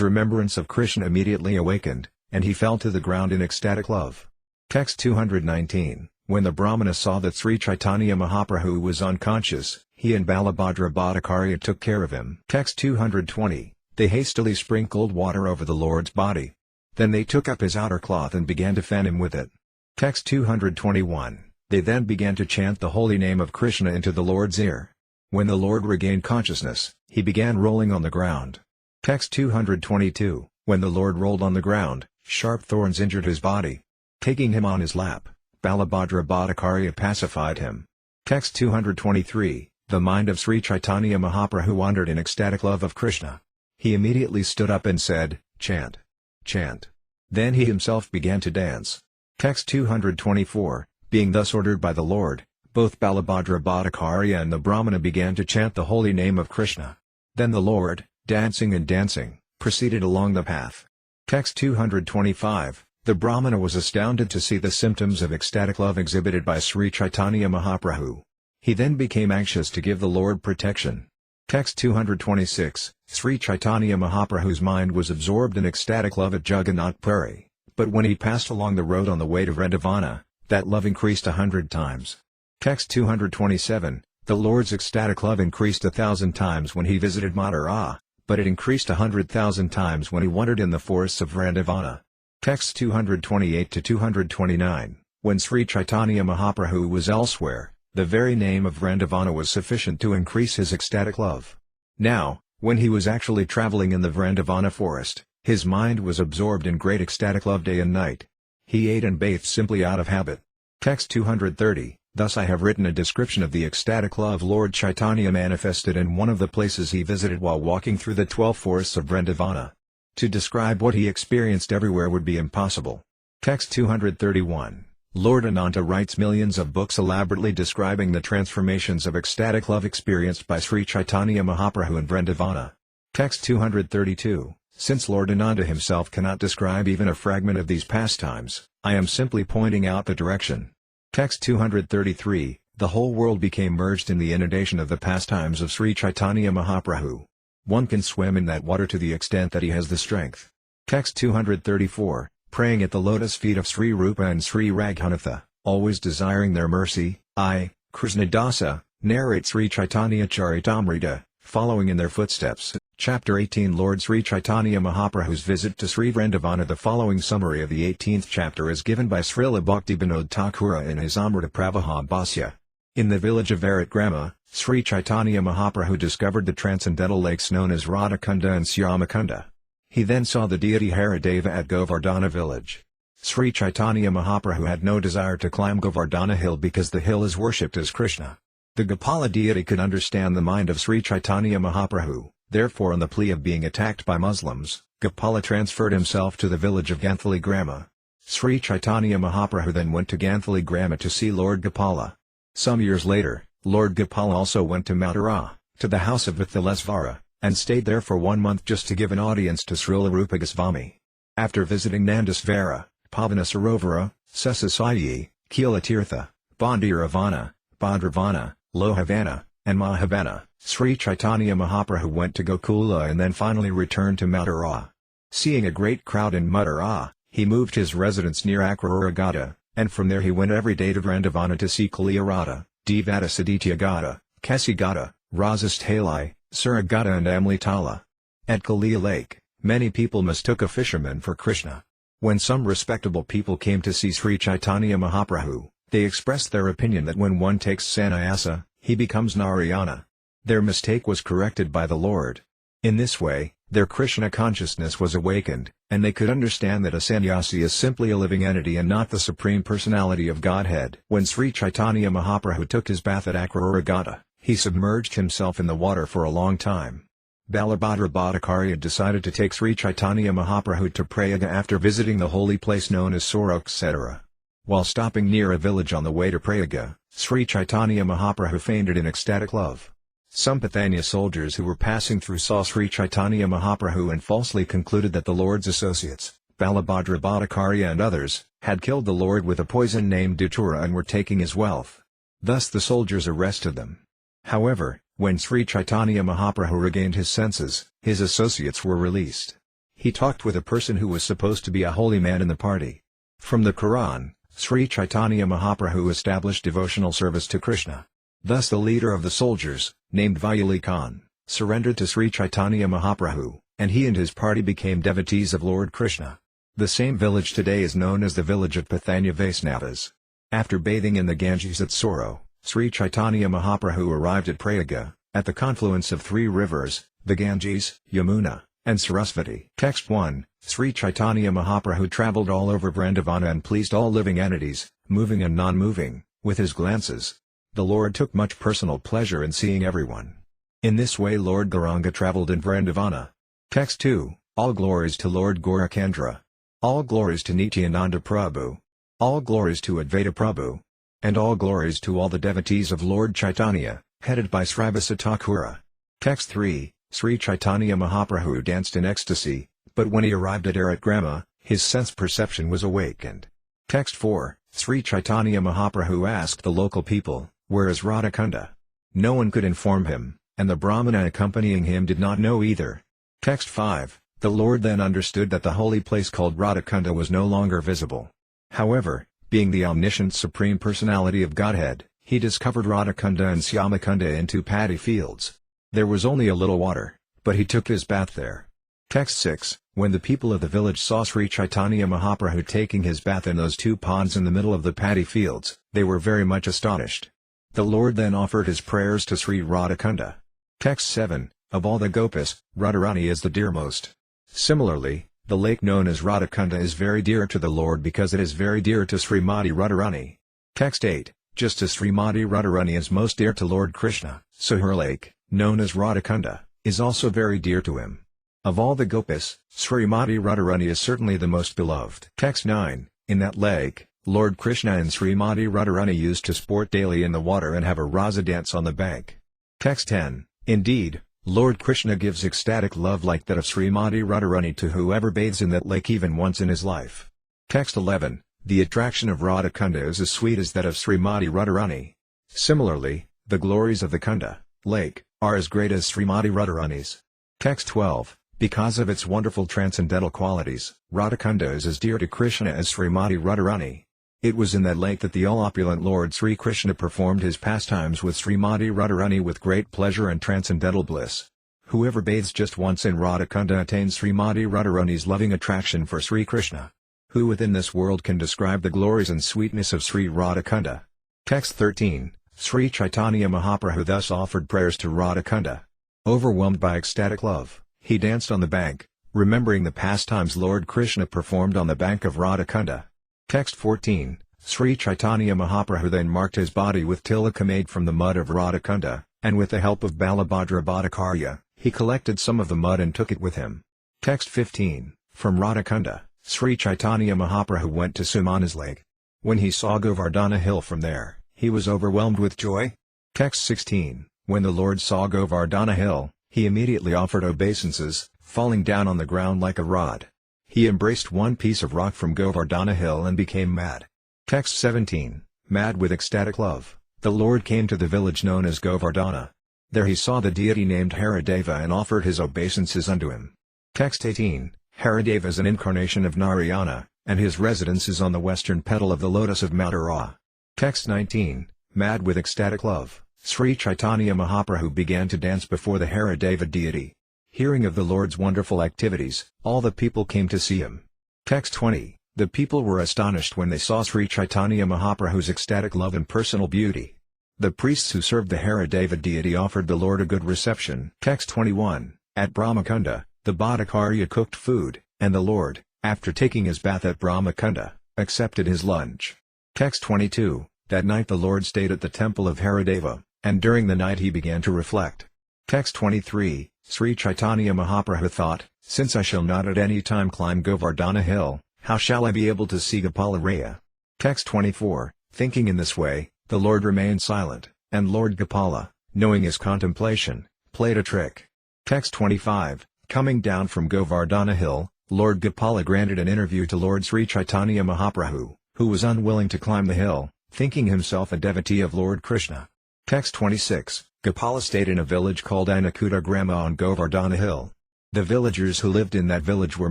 remembrance of Krishna immediately awakened, and he fell to the ground in ecstatic love. Text 219. When the Brahmana saw that Sri Caitanya Mahaprabhu was unconscious, he and Balabhadra Bhattacharya took care of him. Text 220. They hastily sprinkled water over the Lord's body. Then they took up his outer cloth and began to fan him with it. Text 221. They then began to chant the holy name of Krishna into the Lord's ear. When the Lord regained consciousness, he began rolling on the ground. Text 222. When the Lord rolled on the ground, sharp thorns injured his body. Taking him on his lap, Balabhadra Bhattacharya pacified him. Text 223. The mind of Sri Caitanya Mahaprabhu wandered in ecstatic love of Krishna. He immediately stood up and said, "Chant! Chant!" Then he himself began to dance. Text 224. Being thus ordered by the Lord, both Balabhadra Bhattacharya and the Brahmana began to chant the holy name of Krishna. Then the Lord, dancing and dancing, proceeded along the path. Text 225. The Brahmana was astounded to see the symptoms of ecstatic love exhibited by Sri Caitanya Mahaprabhu. He then became anxious to give the Lord protection. Text 226. Sri Caitanya Mahaprabhu's mind was absorbed in ecstatic love at Jagannath Puri, but when he passed along the road on the way to Vrindavana, that love increased 100 times. Text 227. The Lord's ecstatic love increased 1,000 times when he visited Madhya, but it increased 100,000 times when he wandered in the forests of Vrindavana. Text 228-229. When Sri Caitanya Mahaprabhu was elsewhere, the very name of Vrindavana was sufficient to increase his ecstatic love. Now, when he was actually traveling in the Vrindavana forest, his mind was absorbed in great ecstatic love day and night. He ate and bathed simply out of habit. Text 230. Thus I have written a description of the ecstatic love Lord Chaitanya manifested in one of the places he visited while walking through the 12 forests of Vrindavana. To describe what he experienced everywhere would be impossible. Text 231. Lord Ananta writes millions of books elaborately describing the transformations of ecstatic love experienced by Sri Caitanya Mahaprabhu in Vrindavana. Text 232. Since Lord Ananta himself cannot describe even a fragment of these pastimes, I am simply pointing out the direction. Text 233. The whole world became merged in the inundation of the pastimes of Sri Caitanya Mahaprabhu. One can swim in that water to the extent that he has the strength. Text 234. Praying at the lotus feet of Sri Rupa and Sri Raghunatha, always desiring their mercy, I, Krishnadasa, narrate Sri Caitanya-caritamrta, following in their footsteps. Chapter 18 Lord Sri Caitanya Mahaprabhu's visit to Sri Vrindavana. The following summary of the 18th chapter is given by Srila Bhaktivinoda Thakura in his Amrita Pravaha Bhasya. In the village of Varatgrama, Sri Caitanya Mahaprabhu discovered the transcendental lakes known as Radhakunda and Syamakunda. He then saw the deity Harideva at Govardhana village. Sri Caitanya Mahaprabhu had no desire to climb Govardhana hill because the hill is worshipped as Krishna. The Gopala deity could understand the mind of Sri Caitanya Mahaprabhu, therefore on the plea of being attacked by Muslims, Gopala transferred himself to the village of Ganthali Grama. Sri Caitanya Mahaprabhu then went to Ganthali Grama to see Lord Gopala. Some years later, Lord Gopala also went to Mathura, to the house of Vithalesvara, and stayed there for 1 month just to give an audience to Srila Rupa Goswami. After visiting Nandasvara, Pavana Sarovara, Sesasaiyi, Kilatirtha, Bandiravana, Bhadravana, Lohavana, and Mahavana, Sri Caitanya Mahaprabhu went to Gokula and then finally returned to Mathura. Seeing a great crowd in Mathura, he moved his residence near Akraragada, and from there he went every day to Vrindavana to see Kaliyarada, Devadasaditya-gada, Kesigada, Rasasthalai, Suragada and Amlitala. At Kaliya Lake, many people mistook a fisherman for Krishna. When some respectable people came to see Sri Caitanya Mahaprabhu, they expressed their opinion that when one takes sannyasa, he becomes Narayana. Their mistake was corrected by the Lord. In this way, their Krishna consciousness was awakened, and they could understand that a sannyasi is simply a living entity and not the Supreme Personality of Godhead. When Sri Caitanya Mahaprabhu took his bath at Akraragada, he submerged himself in the water for a long time. Balabhadra Bhattacharya decided to take Sri Caitanya Mahaprabhu to Prayaga after visiting the holy place known as Sora etc. While stopping near a village on the way to Prayaga, Sri Caitanya Mahaprabhu fainted in ecstatic love. Some Caitanya soldiers who were passing through saw Sri Caitanya Mahaprabhu and falsely concluded that the Lord's associates, Balabhadra Bhattacharya and others, had killed the Lord with a poison named Datura and were taking his wealth. Thus the soldiers arrested them. However, when Sri Caitanya Mahaprabhu regained his senses, his associates were released. He talked with a person who was supposed to be a holy man in the party. From the Quran, Sri Caitanya Mahaprabhu established devotional service to Krishna. Thus the leader of the soldiers, named Vyali Khan, surrendered to Sri Caitanya Mahaprabhu, and he and his party became devotees of Lord Krishna. The same village today is known as the village of Caitanya Vaisnavas. After bathing in the Ganges at Soro, Sri Caitanya Mahaprabhu arrived at Prayaga, at the confluence of three rivers, the Ganges, Yamuna, and Sarasvati. Text 1. Sri Caitanya Mahaprabhu traveled all over Vrindavana and pleased all living entities, moving and non-moving, with his glances. The Lord took much personal pleasure in seeing everyone. In this way Lord Gauranga traveled in Vrindavana. Text 2. All glories to Lord Gorakandra. All glories to Nityananda Prabhu. All glories to Advaita Prabhu. And all glories to all the devotees of Lord Chaitanya, headed by Srivasa Thakura. Text 3. Sri Caitanya Mahaprabhu danced in ecstasy, but when he arrived at Aratgrama, his sense perception was awakened. Text 4. Sri Caitanya Mahaprabhu asked the local people, "Where is Radhakunda?" No one could inform him, and the Brahmana accompanying him did not know either. Text 5. The Lord then understood that the holy place called Radhakunda was no longer visible. However, being the omniscient Supreme Personality of Godhead, he discovered Radhakunda and Syamakunda in two paddy fields. There was only a little water, but he took his bath there. Text 6. When the people of the village saw Sri Caitanya Mahaprabhu taking his bath in those two ponds in the middle of the paddy fields, they were very much astonished. The Lord then offered his prayers to Sri Radhakunda. Text 7. Of all the Gopas, Radharani is the dearmost. Similarly, the lake known as Radhakunda is very dear to the Lord because it is very dear to Srimati Radharani. Text 8. Just as Srimati Radharani is most dear to Lord Krishna, so her lake, known as Radhakunda, is also very dear to him. Of all the Gopas, Srimati Radharani is certainly the most beloved. Text 9. In that lake, Lord Krishna and Srimati Radharani used to sport daily in the water and have a rasa dance on the bank. Text 10. Indeed, Lord Krishna gives ecstatic love like that of Srimati Radharani to whoever bathes in that lake even once in his life. Text 11. The attraction of Radhakunda is as sweet as that of Srimati Radharani. Similarly, the glories of the Kunda, lake, are as great as Srimati Radharani's. Text 12. Because of its wonderful transcendental qualities, Radhakunda is as dear to Krishna as Srimati Radharani. It was in that lake that the all-opulent Lord Sri Krishna performed his pastimes with Srimati Radharani with great pleasure and transcendental bliss. Whoever bathes just once in Radhakunda attains Srimati Radharani's loving attraction for Sri Krishna. Who within this world can describe the glories and sweetness of Sri Radhakunda? Text 13. Sri Caitanya Mahaprabhu thus offered prayers to Radhakunda. Overwhelmed by ecstatic love, he danced on the bank, remembering the pastimes Lord Krishna performed on the bank of Radhakunda. Text 14. Sri Caitanya Mahaprabhu then marked his body with tilaka made from the mud of Radhakunda, and with the help of Balabhadra Bhattacharya, he collected some of the mud and took it with him. Text 15. From Radhakunda, Sri Caitanya Mahaprabhu went to Sumana's lake. When he saw Govardhana hill from there, he was overwhelmed with joy. Text 16. When the Lord saw Govardhana hill, he immediately offered obeisances, falling down on the ground like a rod. He embraced one piece of rock from Govardhana hill and became mad. Text 17. Mad with ecstatic love, the Lord came to the village known as Govardhana. There he saw the deity named Harideva and offered his obeisances unto him. Text 18. Harideva is an incarnation of Narayana, and his residence is on the western petal of the lotus of Mathura. Text 19. Mad with ecstatic love, Sri Caitanya Mahaprabhu began to dance before the Harideva deity. Hearing of the Lord's wonderful activities, all the people came to see him. Text 20. The people were astonished when they saw Sri Caitanya Mahaprabhu's ecstatic love and personal beauty. The priests who served the Harideva deity offered the Lord a good reception. Text 21. At Brahmakunda, the Bhattacharya cooked food, and the Lord, after taking his bath at Brahmakunda, accepted his lunch. Text 22. That night the Lord stayed at the temple of Harideva, and during the night he began to reflect. Text 23. Sri Caitanya Mahaprabhu thought, since I shall not at any time climb Govardhana hill, how shall I be able to see Gopala? Text 24. Thinking in this way, the Lord remained silent, and Lord Gopala, knowing his contemplation, played a trick. Text 25, coming down from Govardhana hill, Lord Gopala granted an interview to Lord Sri Caitanya Mahaprabhu, who was unwilling to climb the hill, thinking himself a devotee of Lord Krishna. Text 26, Gopala stayed in a village called Anakuta Grama on Govardhana hill. The villagers who lived in that village were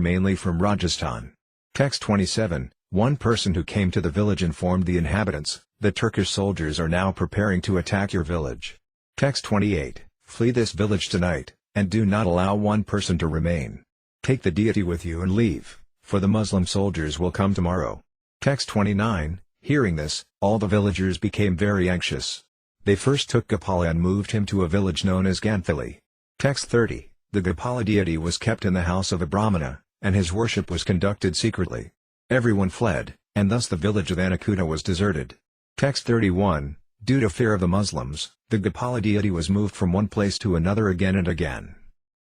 mainly from Rajasthan. Text 27, one person who came to the village informed the inhabitants, "The Turkish soldiers are now preparing to attack your village." Text 28, flee this village tonight, and do not allow one person to remain. Take the deity with you and leave, for the Muslim soldiers will come tomorrow. Text 29, hearing this, all the villagers became very anxious. They first took Gopala and moved him to a village known as Ganthali. Text 30, the Gopala deity was kept in the house of a Brahmana, and his worship was conducted secretly. Everyone fled, and thus the village of Anakuta was deserted. Text 31, due to fear of the Muslims, the Gopala deity was moved from one place to another again and again.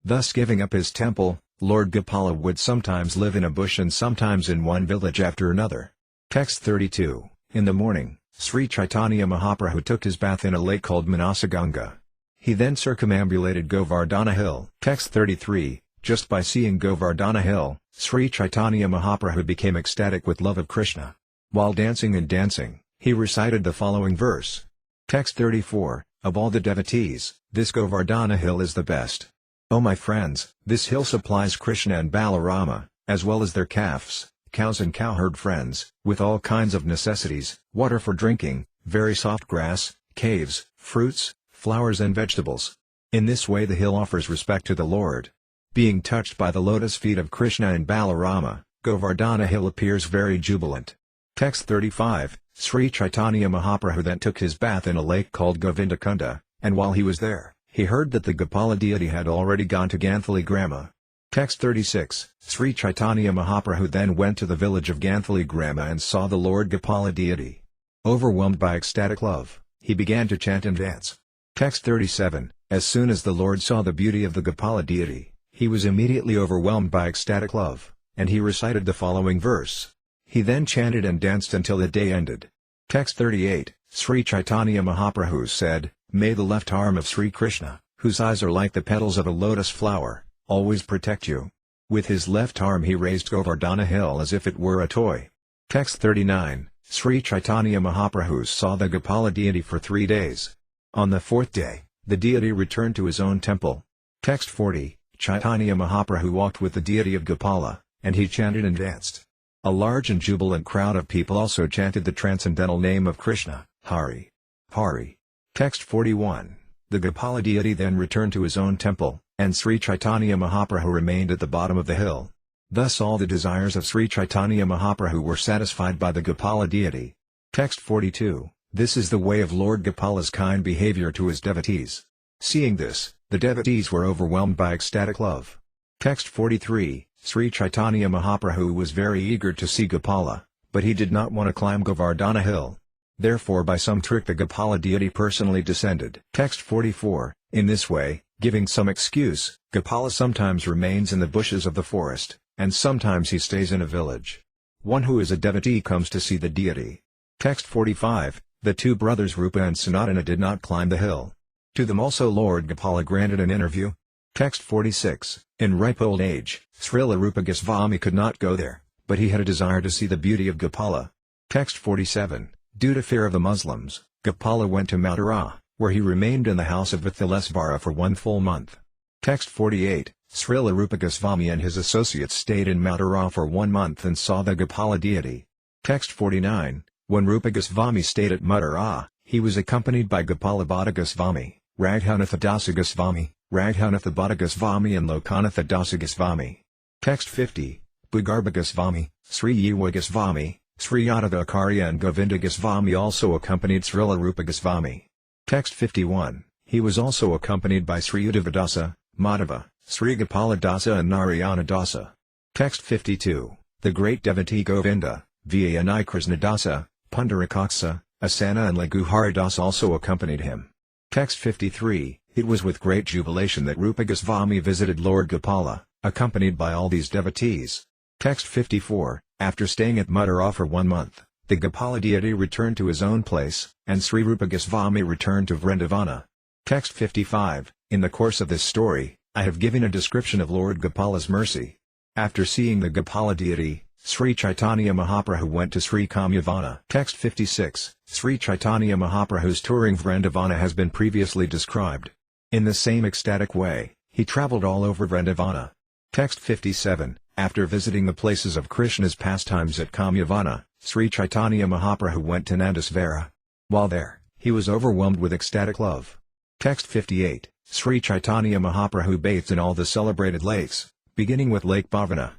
Thus giving up his temple, Lord Gopala would sometimes live in a bush and sometimes in one village after another. Text 32, in the morning, Sri Caitanya Mahaprabhu took his bath in a lake called Manasaganga. He then circumambulated Govardhana hill. Text 33, just by seeing Govardhana hill, Sri Caitanya Mahaprabhu became ecstatic with love of Krishna. While dancing, he recited the following verse. Text 34, of all the devotees, this Govardhana hill is the best. O my friends, this hill supplies Krishna and Balarama, as well as their calves, cows and cowherd friends, with all kinds of necessities, water for drinking, very soft grass, caves, fruits, flowers and vegetables. In this way the hill offers respect to the Lord. Being touched by the lotus feet of Krishna and Balarama, Govardhana hill appears very jubilant. Text 35, Sri Caitanya Mahaprabhu then took his bath in a lake called Govindakunda, and while he was there, he heard that the Gopala deity had already gone to Ganthali Grama. Text 36, Sri Caitanya Mahaprabhu then went to the village of Ganthali Grama and saw the Lord Gopala deity. Overwhelmed by ecstatic love, he began to chant and dance. Text 37, as soon as the Lord saw the beauty of the Gopala deity, he was immediately overwhelmed by ecstatic love, and he recited the following verse. He then chanted and danced until the day ended. Text 38, Sri Caitanya Mahaprabhu said, "May the left arm of Sri Krishna, whose eyes are like the petals of a lotus flower, always protect you." With his left arm he raised Govardhana hill as if it were a toy. Text 39, Sri Caitanya Mahaprabhu saw the Gopala deity for 3 days. On the 4th day, the deity returned to his own temple. Text 40, Caitanya Mahaprabhu walked with the deity of Gopala, and he chanted and danced. A large and jubilant crowd of people also chanted the transcendental name of Krishna, Hari. Hari. Text 41, the Gopala deity then returned to his own temple, and Sri Caitanya Mahaprabhu remained at the bottom of the hill. Thus all the desires of Sri Caitanya Mahaprabhu were satisfied by the Gopala deity. Text 42, this is the way of Lord Gopala's kind behavior to his devotees. Seeing this, the devotees were overwhelmed by ecstatic love. Text 43, Sri Caitanya Mahaprabhu was very eager to see Gopala, but he did not want to climb Govardhana hill. Therefore by some trick the Gopala deity personally descended. Text 44, in this way, giving some excuse, Gopala sometimes remains in the bushes of the forest, and sometimes he stays in a village. One who is a devotee comes to see the deity. Text 45, the two brothers Rupa and Sanatana did not climb the hill. To them also Lord Gopala granted an interview. Text 46, in ripe old age, Srila Rupa Goswami could not go there, but he had a desire to see the beauty of Gopala. Text 47, due to fear of the Muslims, Gopala went to Mathura, where he remained in the house of Vithalesvara for 1 full month. Text 48, Srila Rupa Goswami and his associates stayed in Mathura for 1 month and saw the Gopala deity. Text 49, when Rupa Goswami stayed at Mathura, he was accompanied by Gopala Bhatta Goswami, Raghunatha Dasa Goswami, Raghunatha Bhatta Goswami and Lokanatha Dasa Goswami. Text 50, Bhugarbha Goswami, Sri Yuva Goswami, Sri Yadava Acharya and Govinda Goswami also accompanied Srila Rupa Goswami. Text 51, he was also accompanied by Sri Uddhava Dasa, Madhava, Sri Gopala Dasa and Narayana Dasa. Text 52, the great devotee Govinda, Vyayani Krishna Dasa, Pundarakaksa, Asana and Laguhari Das also accompanied him. Text 53, it was with great jubilation that Rupa Goswami visited Lord Gopala, accompanied by all these devotees. Text 54, after staying at Mathura for 1 month, the Gopala deity returned to his own place, and Sri Rupa Goswami returned to Vrindavana. Text 55. In the course of this story, I have given a description of Lord Gopala's mercy. After seeing the Gopala deity, Sri Caitanya Mahaprabhu went to Sri Kamyavana. Text 56. Sri Caitanya Mahaprabhu's touring Vrindavana has been previously described. In the same ecstatic way, he traveled all over Vrindavana. Text 57. After visiting the places of Krishna's pastimes at Kamyavana, Sri Caitanya Mahaprabhu went to Nandasvara. While there, he was overwhelmed with ecstatic love. Text 58. Sri Caitanya Mahaprabhu bathed in all the celebrated lakes, beginning with Lake Bhavana.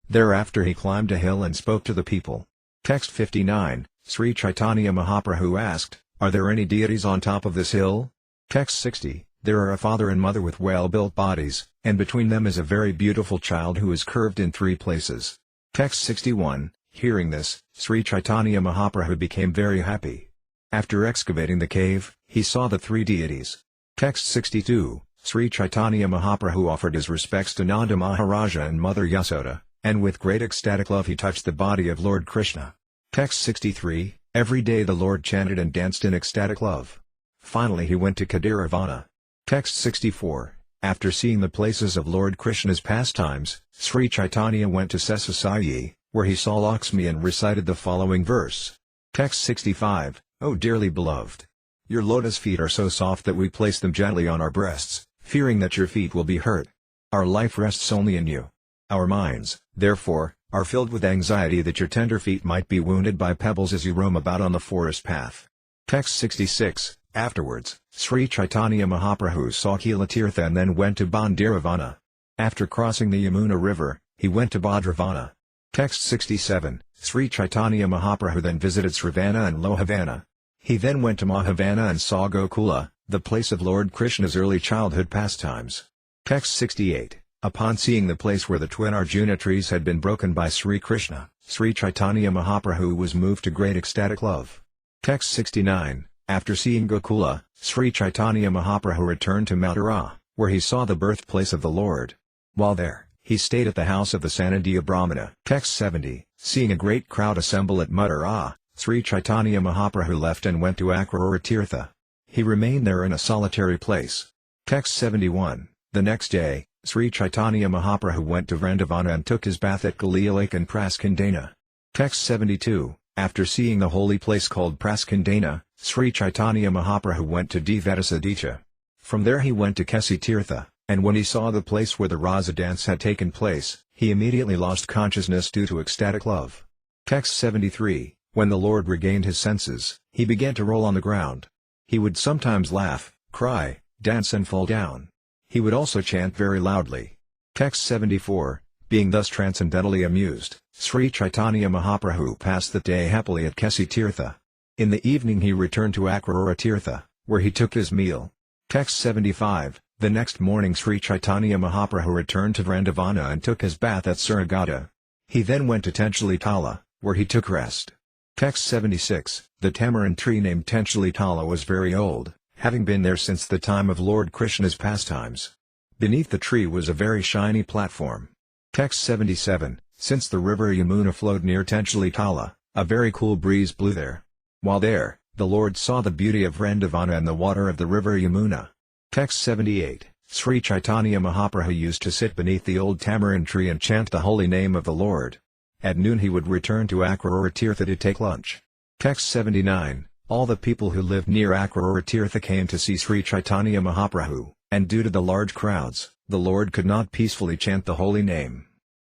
Thereafter he climbed a hill and spoke to the people. Text 59. Sri Caitanya Mahaprabhu asked, "Are there any deities on top of this hill?" Text 60. There are a father and mother with well-built bodies, and between them is a very beautiful child who is curved in 3 places. Text 61. Hearing this, Sri Caitanya Mahaprabhu became very happy. After excavating the cave, he saw the 3 deities. Text 62. Sri Caitanya Mahaprabhu offered his respects to Nanda Maharaja and Mother Yasoda, and with great ecstatic love he touched the body of Lord Krishna. Text 63. Every day the Lord chanted and danced in ecstatic love. Finally he went to Kadiravana. Text 64. After seeing the places of Lord Krishna's pastimes, Sri Caitanya went to Sesasayi, where he saw Lakshmi and recited the following verse. Text 65. O dearly beloved! Your lotus feet are so soft that we place them gently on our breasts, fearing that your feet will be hurt. Our life rests only in you. Our minds, therefore, are filled with anxiety that your tender feet might be wounded by pebbles as you roam about on the forest path. Text 66. Afterwards, Sri Caitanya Mahaprabhu saw Kilatirtha and then went to Bandiravana. After crossing the Yamuna river, he went to Bhadravana. Text 67. Sri Caitanya Mahaprabhu then visited Sravana and Lohavana. He then went to Mahavana and saw Gokula, the place of Lord Krishna's early childhood pastimes. Text 68. Upon seeing the place where the twin Arjuna trees had been broken by Sri Krishna, Sri Caitanya Mahaprabhu was moved to great ecstatic love. Text 69. After seeing Gokula, Sri Caitanya Mahaprabhu returned to Mathura, where he saw the birthplace of the Lord. While there, he stayed at the house of the Sanandya Brahmana. Text 70. Seeing a great crowd assemble at Mathura, Sri Caitanya Mahaprabhu left and went to Akruratirtha. He remained there in a solitary place. Text 71. The next day, Sri Caitanya Mahaprabhu went to Vrindavana and took his bath at Galila Lake and Praskandena. Text 72. After seeing the holy place called Praskandena, Sri Caitanya Mahaprabhu went to Devadasadisha. From there he went to Kesitirtha, and when he saw the place where the Rasa dance had taken place, he immediately lost consciousness due to ecstatic love. Text 73. When the Lord regained his senses, he began to roll on the ground. He would sometimes laugh, cry, dance and fall down. He would also chant very loudly. Text 74. Being thus transcendentally amused, Sri Caitanya Mahaprabhu passed the day happily at Kesitirtha. In the evening he returned to Akruratirtha, where he took his meal. Text 75. The next morning Sri Caitanya Mahaprabhu returned to Vrindavana and took his bath at Suragata. He then went to Tenchalitala, where he took rest. Text 76. The tamarind tree named Tenchalitala was very old, having been there since the time of Lord Krishna's pastimes. Beneath the tree was a very shiny platform. Text 77. Since the river Yamuna flowed near Tenchalitala, a very cool breeze blew there. While there, the Lord saw the beauty of Vrindavana and the water of the river Yamuna. Text 78. Sri Caitanya Mahaprabhu used to sit beneath the old tamarind tree and chant the holy name of the Lord. At noon he would return to Akruratirtha to take lunch. Text 79. All the people who lived near Akruratirtha came to see Sri Caitanya Mahaprabhu, and due to the large crowds, the Lord could not peacefully chant the holy name.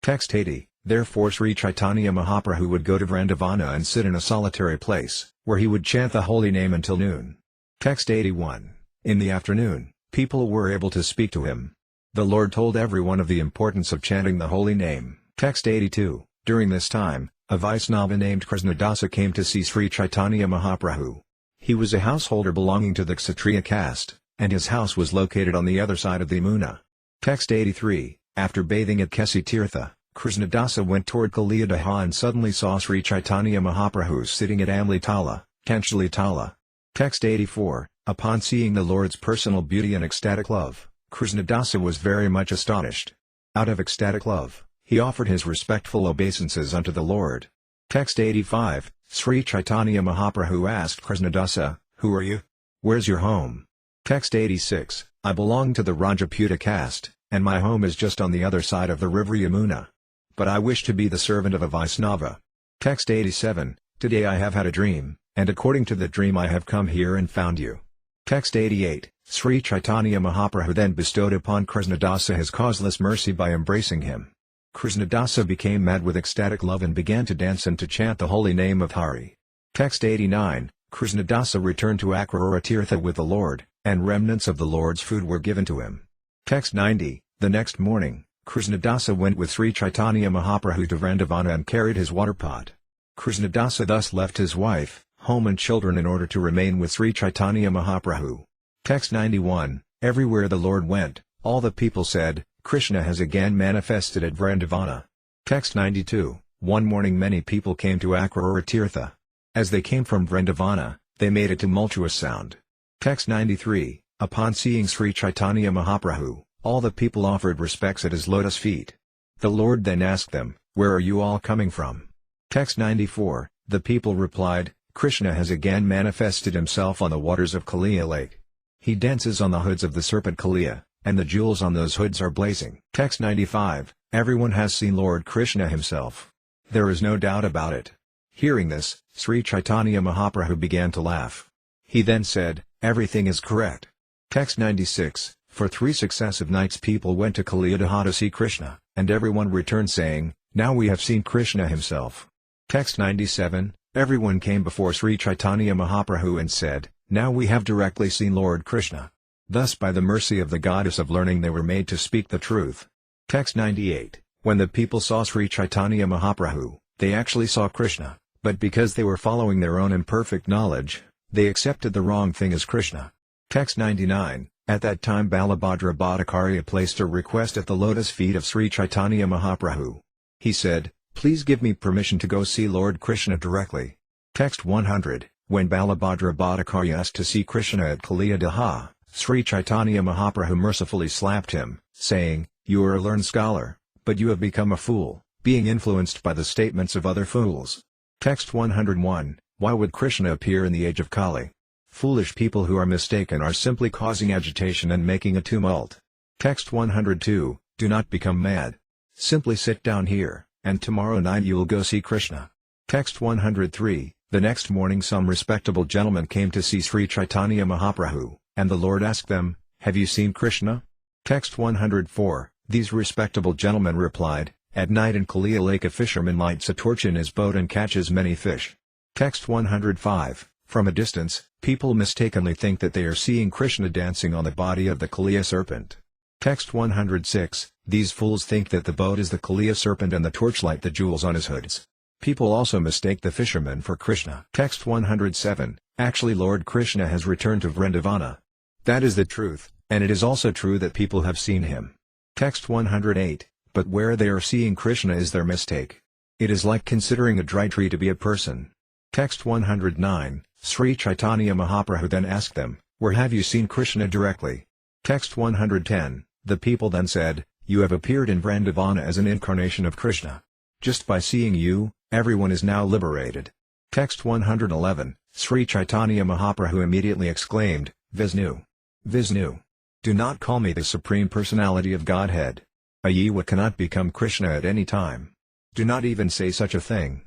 Text 80. Therefore Sri Caitanya Mahaprabhu would go to Vrindavana and sit in a solitary place, where he would chant the holy name until noon. Text 81. In the afternoon, people were able to speak to him. The Lord told everyone of the importance of chanting the holy name. Text 82. During this time, a Vaisnava named Krishnadasa came to see Sri Caitanya Mahaprabhu. He was a householder belonging to the Kshatriya caste, and his house was located on the other side of the Yamuna. Text 83. After bathing at Kesitirtha, Krishnadasa went toward Kaliyadaha and suddenly saw Sri Caitanya Mahaprabhu sitting at Amlitala, Tenchalitala. Text 84. Upon seeing the Lord's personal beauty and ecstatic love, Krishnadasa was very much astonished. Out of ecstatic love, he offered his respectful obeisances unto the Lord. Text 85. Sri Caitanya Mahaprabhu asked Krishnadasa, "Who are you? Where's your home?" Text 86, I belong to the Rajputa caste, and my home is just on the other side of the river Yamuna. But I wish to be the servant of a Vaisnava. Text 87, today I have had a dream, and according to the dream I have come here and found you. Text 88, Sri Caitanya Mahaprabhu then bestowed upon Krishnadasa his causeless mercy by embracing him. Krishnadasa became mad with ecstatic love and began to dance and to chant the holy name of Hari. Text 89, Krishnadasa returned to Akrura-tirtha with the Lord, and remnants of the Lord's food were given to him. Text 90, the next morning, Krishnadasa went with Sri Caitanya Mahaprabhu to Vrindavana and carried his water pot. Krishnadasa thus left his wife, home and children in order to remain with Sri Caitanya Mahaprabhu. Text 91, everywhere the Lord went, all the people said, Krishna has again manifested at Vrindavana. Text 92, one morning many people came to Akrura-tirtha. As they came from Vrindavana, they made a tumultuous sound. Text 93, upon seeing Sri Caitanya Mahaprabhu, all the people offered respects at his lotus feet. The Lord then asked them, where are you all coming from? Text 94, the people replied, Krishna has again manifested himself on the waters of Kaliya lake. He dances on the hoods of the serpent Kaliya, and the jewels on those hoods are blazing. Text 95, everyone has seen Lord Krishna himself. There is no doubt about it. Hearing this, Sri Caitanya Mahaprabhu began to laugh. He then said, everything is correct. Text 96, for 3 successive nights people went to Kaliya to see Krishna, and everyone returned saying, now we have seen Krishna himself. Text 97, everyone came before Sri Caitanya Mahaprabhu and said, now we have directly seen Lord Krishna. Thus by the mercy of the goddess of learning they were made to speak the truth. Text 98, when the people saw Sri Caitanya Mahaprabhu, they actually saw Krishna, but because they were following their own imperfect knowledge, they accepted the wrong thing as Krishna. Text 99, at that time Balabhadra Bhattacharya placed a request at the lotus feet of Sri Caitanya Mahaprabhu. He said, please give me permission to go see Lord Krishna directly. Text 100, when Balabhadra Bhattacharya asked to see Krishna at Kaliya, Sri Caitanya Mahaprabhu mercifully slapped him, saying, you are a learned scholar, but you have become a fool, being influenced by the statements of other fools. Text 101, why would Krishna appear in the age of Kali? Foolish people who are mistaken are simply causing agitation and making a tumult. Text 102, do not become mad. Simply sit down here, and tomorrow night you will go see Krishna. Text 103, the next morning some respectable gentlemen came to see Sri Caitanya Mahaprabhu, and the Lord asked them, have you seen Krishna? Text 104, these respectable gentlemen replied, at night in Kaliya lake a fisherman lights a torch in his boat and catches many fish. Text 105, from a distance, people mistakenly think that they are seeing Krishna dancing on the body of the Kaliya serpent. Text 106, these fools think that the boat is the Kaliya serpent and the torchlight the jewels on his hoods. People also mistake the fisherman for Krishna. Text 107, actually Lord Krishna has returned to Vrindavana. That is the truth, and it is also true that people have seen him. Text 108, but where they are seeing Krishna is their mistake. It is like considering a dry tree to be a person. Text 109, Sri Caitanya Mahaprabhu then asked them, where have you seen Krishna directly? Text 110, the people then said, you have appeared in Vrindavana as an incarnation of Krishna. Just by seeing you, everyone is now liberated. Text 111, Sri Caitanya Mahaprabhu immediately exclaimed, Vishnu! Vishnu! Do not call me the Supreme Personality of Godhead. A Jiva cannot become Krishna at any time. Do not even say such a thing.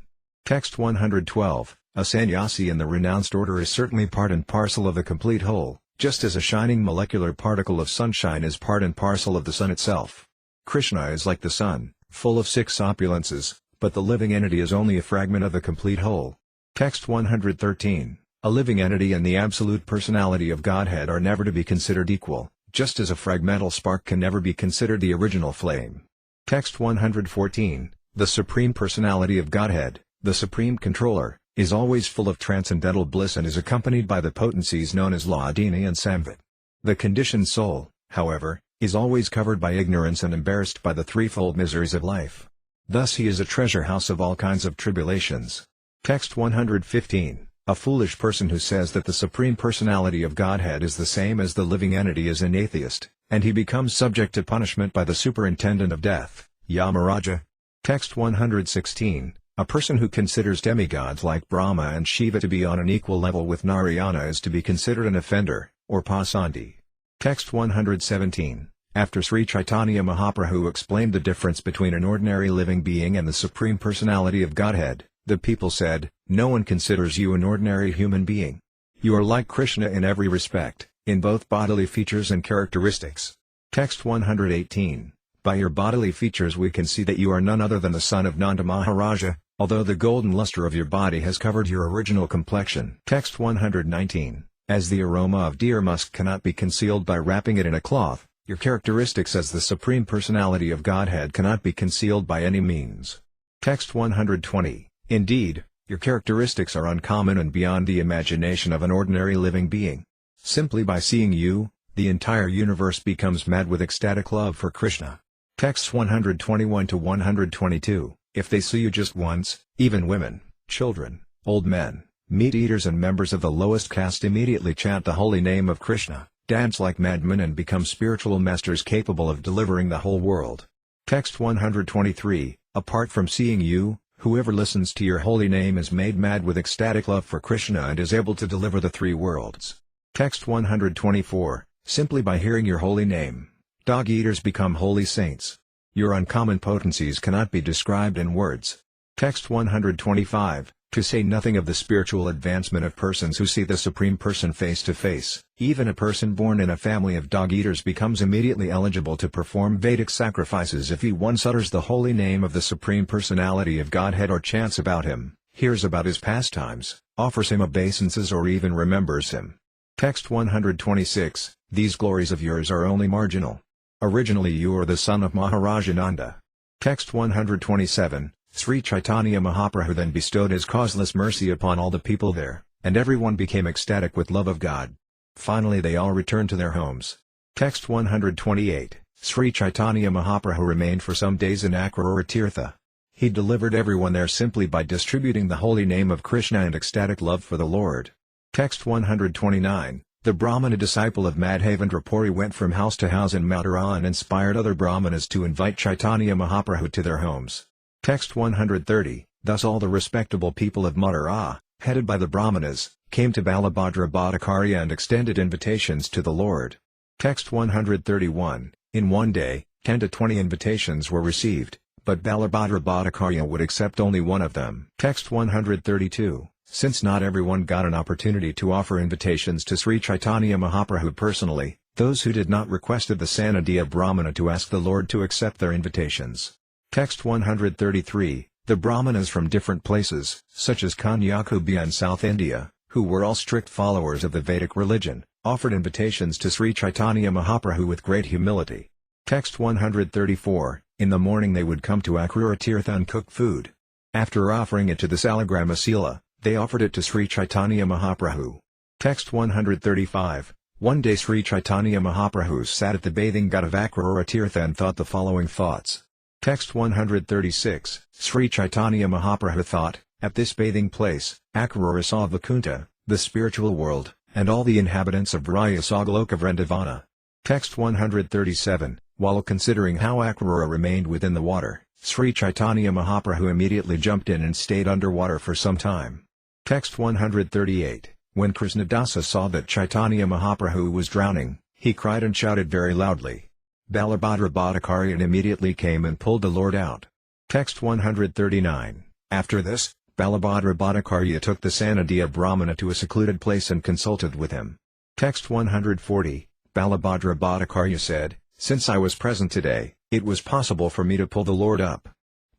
Text 112, a sannyasi in the renounced order is certainly part and parcel of the complete whole, just as a shining molecular particle of sunshine is part and parcel of the sun itself. Krishna is like the sun, full of 6 opulences, but the living entity is only a fragment of the complete whole. Text 113, a living entity and the absolute personality of Godhead are never to be considered equal, just as a fragmental spark can never be considered the original flame. Text 114, the Supreme Personality of Godhead, the Supreme Controller, is always full of transcendental bliss and is accompanied by the potencies known as Ladini and Samvit. The conditioned soul, however, is always covered by ignorance and embarrassed by the threefold miseries of life. Thus he is a treasure house of all kinds of tribulations. Text 115, a foolish person who says that the Supreme Personality of Godhead is the same as the living entity is an atheist, and he becomes subject to punishment by the superintendent of death, Yamaraja. Text 116, a person who considers demigods like Brahma and Shiva to be on an equal level with Narayana is to be considered an offender, or pasandi. Text 117. After Sri Caitanya Mahaprabhu explained the difference between an ordinary living being and the Supreme Personality of Godhead, the people said, "No one considers you an ordinary human being. You are like Krishna in every respect, in both bodily features and characteristics." Text 118. By your bodily features we can see that you are none other than the son of Nanda Maharaja, although the golden luster of your body has covered your original complexion. Text 119. As the aroma of deer musk cannot be concealed by wrapping it in a cloth, your characteristics as the Supreme Personality of Godhead cannot be concealed by any means. Text 120. Indeed, your characteristics are uncommon and beyond the imagination of an ordinary living being. Simply by seeing you, the entire universe becomes mad with ecstatic love for Krishna. Texts 121 to 122. If they see you just once, even women, children, old men, meat-eaters and members of the lowest caste immediately chant the holy name of Krishna, dance like madmen and become spiritual masters capable of delivering the whole world. Text 123. Apart from seeing you, whoever listens to your holy name is made mad with ecstatic love for Krishna and is able to deliver the three worlds. Text 124. Simply by hearing your holy name, dog-eaters become holy saints. Your uncommon potencies cannot be described in words. Text 125. To say nothing of the spiritual advancement of persons who see the Supreme Person face to face, even a person born in a family of dog-eaters becomes immediately eligible to perform Vedic sacrifices if he once utters the holy name of the Supreme Personality of Godhead or chants about him, hears about his pastimes, offers him obeisances or even remembers him. Text 126. These glories of yours are only marginal. Originally you are the son of Maharaja Nanda. Text 127. Sri Caitanya Mahaprabhu then bestowed his causeless mercy upon all the people there, and everyone became ecstatic with love of God. Finally they all returned to their homes. Text 128. Sri Caitanya Mahaprabhu remained for some days in Tirtha. He delivered everyone there simply by distributing the holy name of Krishna and ecstatic love for the Lord. Text 129. The Brahmana disciple of Madhavendra Puri went from house to house in Mathura and inspired other Brahmanas to invite Caitanya Mahaprabhu to their homes. Text 130. Thus all the respectable people of Mathura, headed by the Brahmanas, came to Balabhadra Bhattacharya and extended invitations to the Lord. Text 131. In one day, 10 to 20 invitations were received, but Balabhadra Bhattacharya would accept only one of them. Text 132. Since not everyone got an opportunity to offer invitations to Sri Caitanya Mahaprabhu personally, those who did not requested the Sanadhya Brahmana to ask the Lord to accept their invitations. Text 133. The Brahmanas from different places, such as Kanyakumari and South India, who were all strict followers of the Vedic religion, offered invitations to Sri Caitanya Mahaprabhu with great humility. Text 134. In the morning they would come to Tirtha and cook food. After offering it to the Salagramasila, they offered it to Sri Caitanya Mahaprabhu. Text 135. One day Sri Caitanya Mahaprabhu sat at the bathing ghat of Tirtha and thought the following thoughts. Text 136. Sri Caitanya Mahaprabhu thought, at this bathing place, Akrura saw Vakunta, the spiritual world, and all the inhabitants of Vraya saw Goloka Vrindavana. Text 137. While considering how Akrura remained within the water, Sri Caitanya Mahaprabhu immediately jumped in and stayed underwater for some time. Text 138. When Krishnadasa saw that Caitanya Mahaprabhu was drowning, he cried and shouted very loudly. Balabhadra Bhattacharya immediately came and pulled the Lord out. Text 139. After this, Balabhadra Bhattacharya took the Sanadhya Brahmana to a secluded place and consulted with him. Text 140. Balabhadra Bhattacharya said, since I was present today, it was possible for me to pull the Lord up.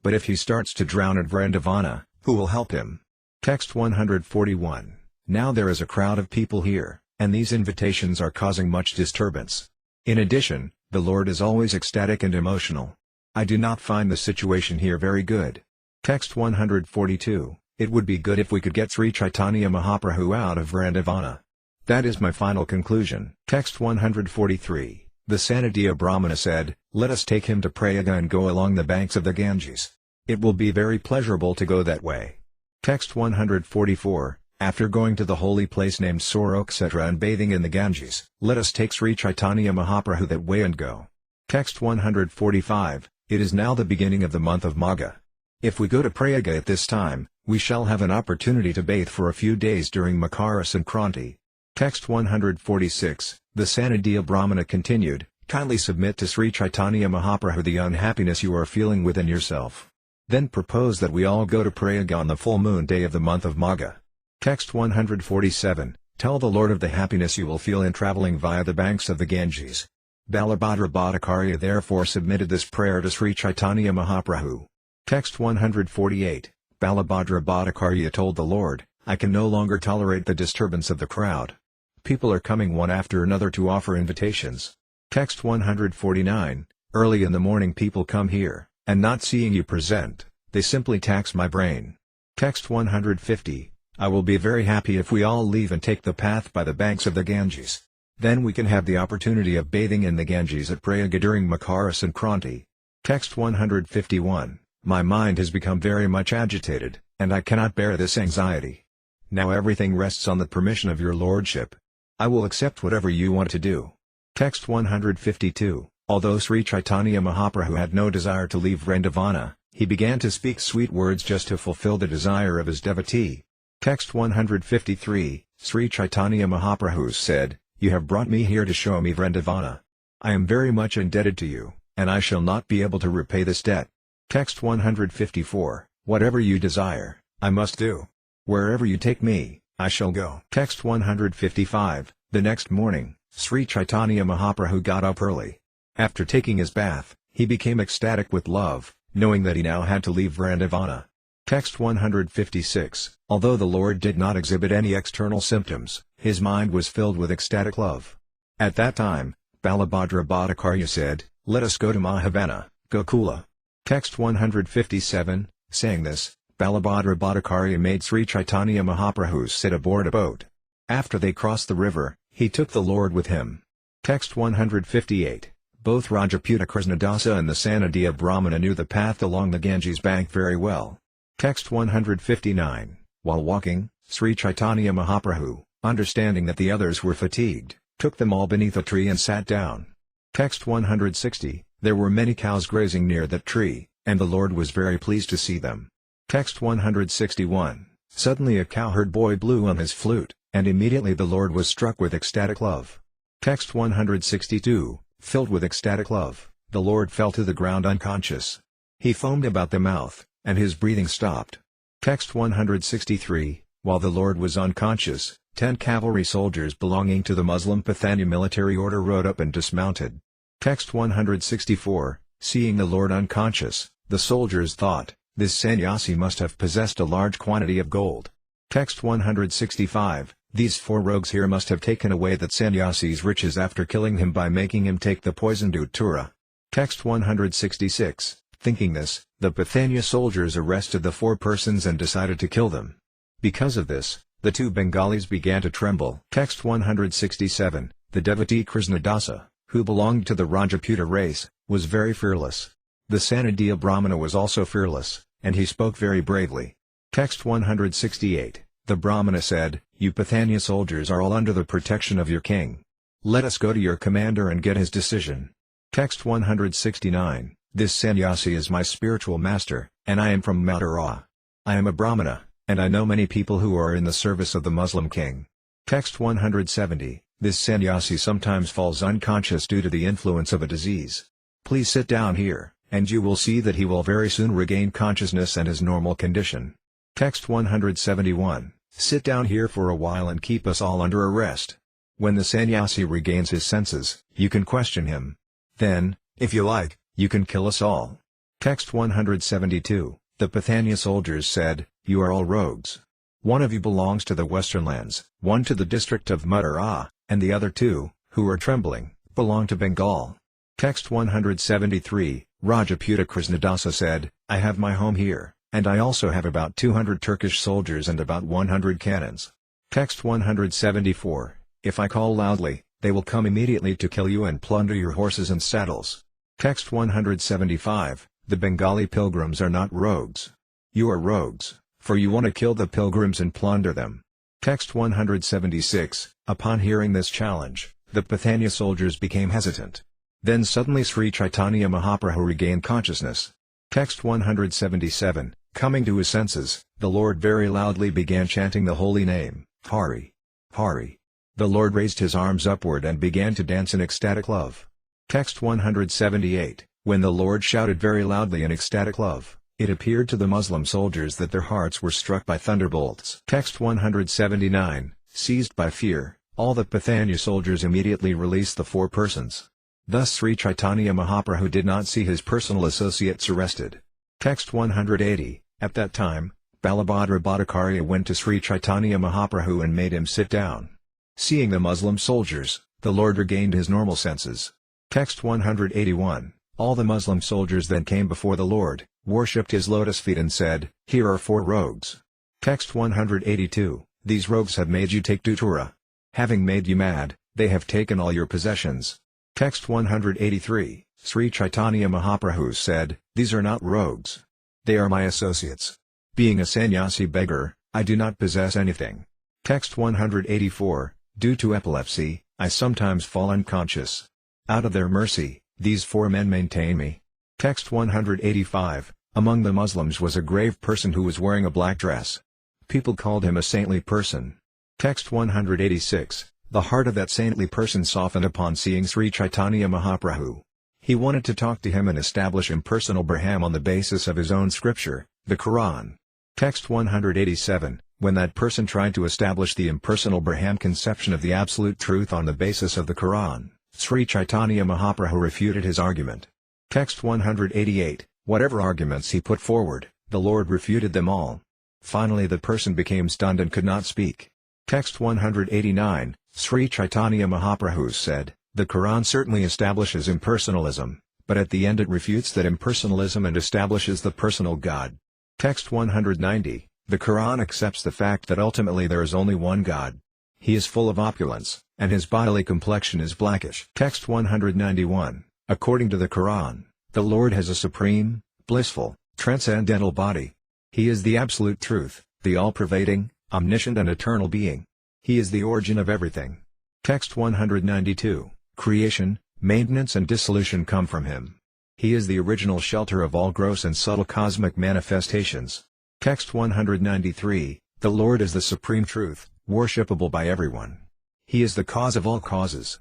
But if he starts to drown at Vrindavana, who will help him? Text 141. Now there is a crowd of people here, and these invitations are causing much disturbance. In addition, the Lord is always ecstatic and emotional. I do not find the situation here very good. Text 142. It would be good if we could get Sri Caitanya Mahaprabhu out of Vrindavana. That is my final conclusion. Text 143. The Sanadhya Brahmana said, let us take him to Prayaga and go along the banks of the Ganges. It will be very pleasurable to go that way. Text 144. After going to the holy place named Surokshetra and bathing in the Ganges, let us take Sri Caitanya Mahaprabhu that way and go. Text 145. It is now the beginning of the month of Magha. If we go to Prayaga at this time, we shall have an opportunity to bathe for a few days during Makara Sankranti. Text 146, the Sanadhya Brahmana continued, kindly submit to Sri Caitanya Mahaprabhu the unhappiness you are feeling within yourself. Then propose that we all go to Prayag on the full moon day of the month of Magha. Text 147, tell the Lord of the happiness you will feel in traveling via the banks of the Ganges. Balabhadra Bhattacharya therefore submitted this prayer to Sri Caitanya Mahaprabhu. Text 148, Balabhadra Bhattacharya told the Lord, I can no longer tolerate the disturbance of the crowd. People are coming one after another to offer invitations. Text 149, early in the morning people come here, and not seeing you present, they simply tax my brain. Text 150, I will be very happy if we all leave and take the path by the banks of the Ganges. Then we can have the opportunity of bathing in the Ganges at Prayaga during Makara Sankranti. Text 151, my mind has become very much agitated, and I cannot bear this anxiety. Now everything rests on the permission of your lordship. I will accept whatever you want to do. Text 152, although Sri Caitanya Mahaprabhu had no desire to leave Vrindavana, he began to speak sweet words just to fulfill the desire of his devotee. Text 153, Sri Caitanya Mahaprabhu said, you have brought me here to show me Vrindavana. I am very much indebted to you, and I shall not be able to repay this debt. Text 154, whatever you desire, I must do. Wherever you take me, I shall go. Text 155, the next morning, Sri Caitanya Mahaprabhu got up early. After taking his bath, he became ecstatic with love, knowing that he now had to leave Vrindavana. Text 156, although the Lord did not exhibit any external symptoms, his mind was filled with ecstatic love. At that time, Balabhadra Bhattacharya said, let us go to Mohammedan, Gokula. Text 157, saying this, Balabhadra Bhattacharya made Sri Caitanya Mahaprabhu sit aboard a boat. After they crossed the river, he took the Lord with him. Text 158, both Rajaputa Krishnadasa and the Sanadhya Brahmana knew the path along the Ganges bank very well. Text 159, while walking, Sri Caitanya Mahaprabhu, understanding that the others were fatigued, took them all beneath a tree and sat down. Text 160, there were many cows grazing near that tree, and the Lord was very pleased to see them. Text 161, suddenly a cowherd boy blew on his flute, and immediately the Lord was struck with ecstatic love. Text 162, filled with ecstatic love, the Lord fell to the ground unconscious. He foamed about the mouth, and his breathing stopped. Text 163, while the Lord was unconscious, 10 cavalry soldiers belonging to the Muslim Pathanya military order rode up and dismounted. Text 164, seeing the Lord unconscious, the soldiers thought, this sannyasi must have possessed a large quantity of gold. Text 165, these 4 rogues here must have taken away that sannyasi's riches after killing him by making him take the poisoned Uttura. Text 166, thinking this, the Pathanya soldiers arrested the 4 persons and decided to kill them. Because of this, the 2 Bengalis began to tremble. Text 167, the devotee Krishnadasa, who belonged to the Rajaputa race, was very fearless. The Sanadhya Brahmana was also fearless, and he spoke very bravely. Text 168, the Brahmana said, you Pathanya soldiers are all under the protection of your king. Let us go to your commander and get his decision. Text 169, this sannyasi is my spiritual master, and I am from Madhya. I am a Brahmana, and I know many people who are in the service of the Muslim king. Text 170, this sannyasi sometimes falls unconscious due to the influence of a disease. Please sit down here, and you will see that he will very soon regain consciousness and his normal condition. Text 171, sit down here for a while and keep us all under arrest. When the sannyasi regains his senses, you can question him. Then, if you like, you can kill us all. Text 172, the Pathanya soldiers said, you are all rogues. One of you belongs to the western lands, one to the district of Madhya, and the other 2, who are trembling, belong to Bengal. Text 173, Rajaputa Krishnadasa said, I have my home here, and I also have about 200 Turkish soldiers and about 100 cannons. Text 174, if I call loudly, they will come immediately to kill you and plunder your horses and saddles. Text 175, the Bengali pilgrims are not rogues. You are rogues, for you want to kill the pilgrims and plunder them. Text 176, upon hearing this challenge, the Pathanya soldiers became hesitant. Then suddenly Sri Caitanya Mahaprabhu regained consciousness. Text 177, coming to his senses, the Lord very loudly began chanting the holy name, Hari, Hari, The Lord raised his arms upward and began to dance in ecstatic love. Text 178. When the Lord shouted very loudly in ecstatic love, it appeared to the Muslim soldiers that their hearts were struck by thunderbolts. Text 179. Seized by fear, all the Caitanya soldiers immediately released the four persons. Thus Sri Caitanya Mahaprabhu did not see his personal associates arrested. Text 180. At that time, Balabhadra Bhattacharya went to Sri Caitanya Mahaprabhu and made him sit down. Seeing the Muslim soldiers, the Lord regained his normal senses. Text 181. All the Muslim soldiers then came before the Lord, worshipped his lotus feet and said, "Here are four rogues." Text 182. These rogues have made you take Datura. Having made you mad, they have taken all your possessions. Text 183. Sri Caitanya Mahaprabhu said, "These are not rogues. They are my associates. Being a sannyasi beggar, I do not possess anything." Text 184. Due to epilepsy, I sometimes fall unconscious. Out of their mercy, these four men maintain me. Text 185. Among the Muslims was a grave person who was wearing a black dress. People called him a saintly person. Text 186. The heart of that saintly person softened upon seeing Sri Caitanya Mahaprabhu. He wanted to talk to him and establish impersonal Brahman on the basis of his own scripture, the Quran. Text 187. When that person tried to establish the impersonal Brahman conception of the absolute truth on the basis of the Quran, Sri Caitanya Mahaprabhu refuted his argument. Text 188. Whatever arguments he put forward, the Lord refuted them all. Finally the person became stunned and could not speak. Text 189. Sri Caitanya Mahaprabhu said, "The Quran certainly establishes impersonalism, but at the end it refutes that impersonalism and establishes the personal God." Text 190. The Quran accepts the fact that ultimately there is only one God. He is full of opulence, and his bodily complexion is blackish. Text 191. According to the Quran, the Lord has a supreme, blissful, transcendental body. He is the absolute truth, the all-pervading, omniscient and eternal being. He is the origin of everything. Text 192. Creation, maintenance and dissolution come from him. He is the original shelter of all gross and subtle cosmic manifestations. Text 193. The Lord is the supreme truth, worshipable by everyone. He is the cause of all causes.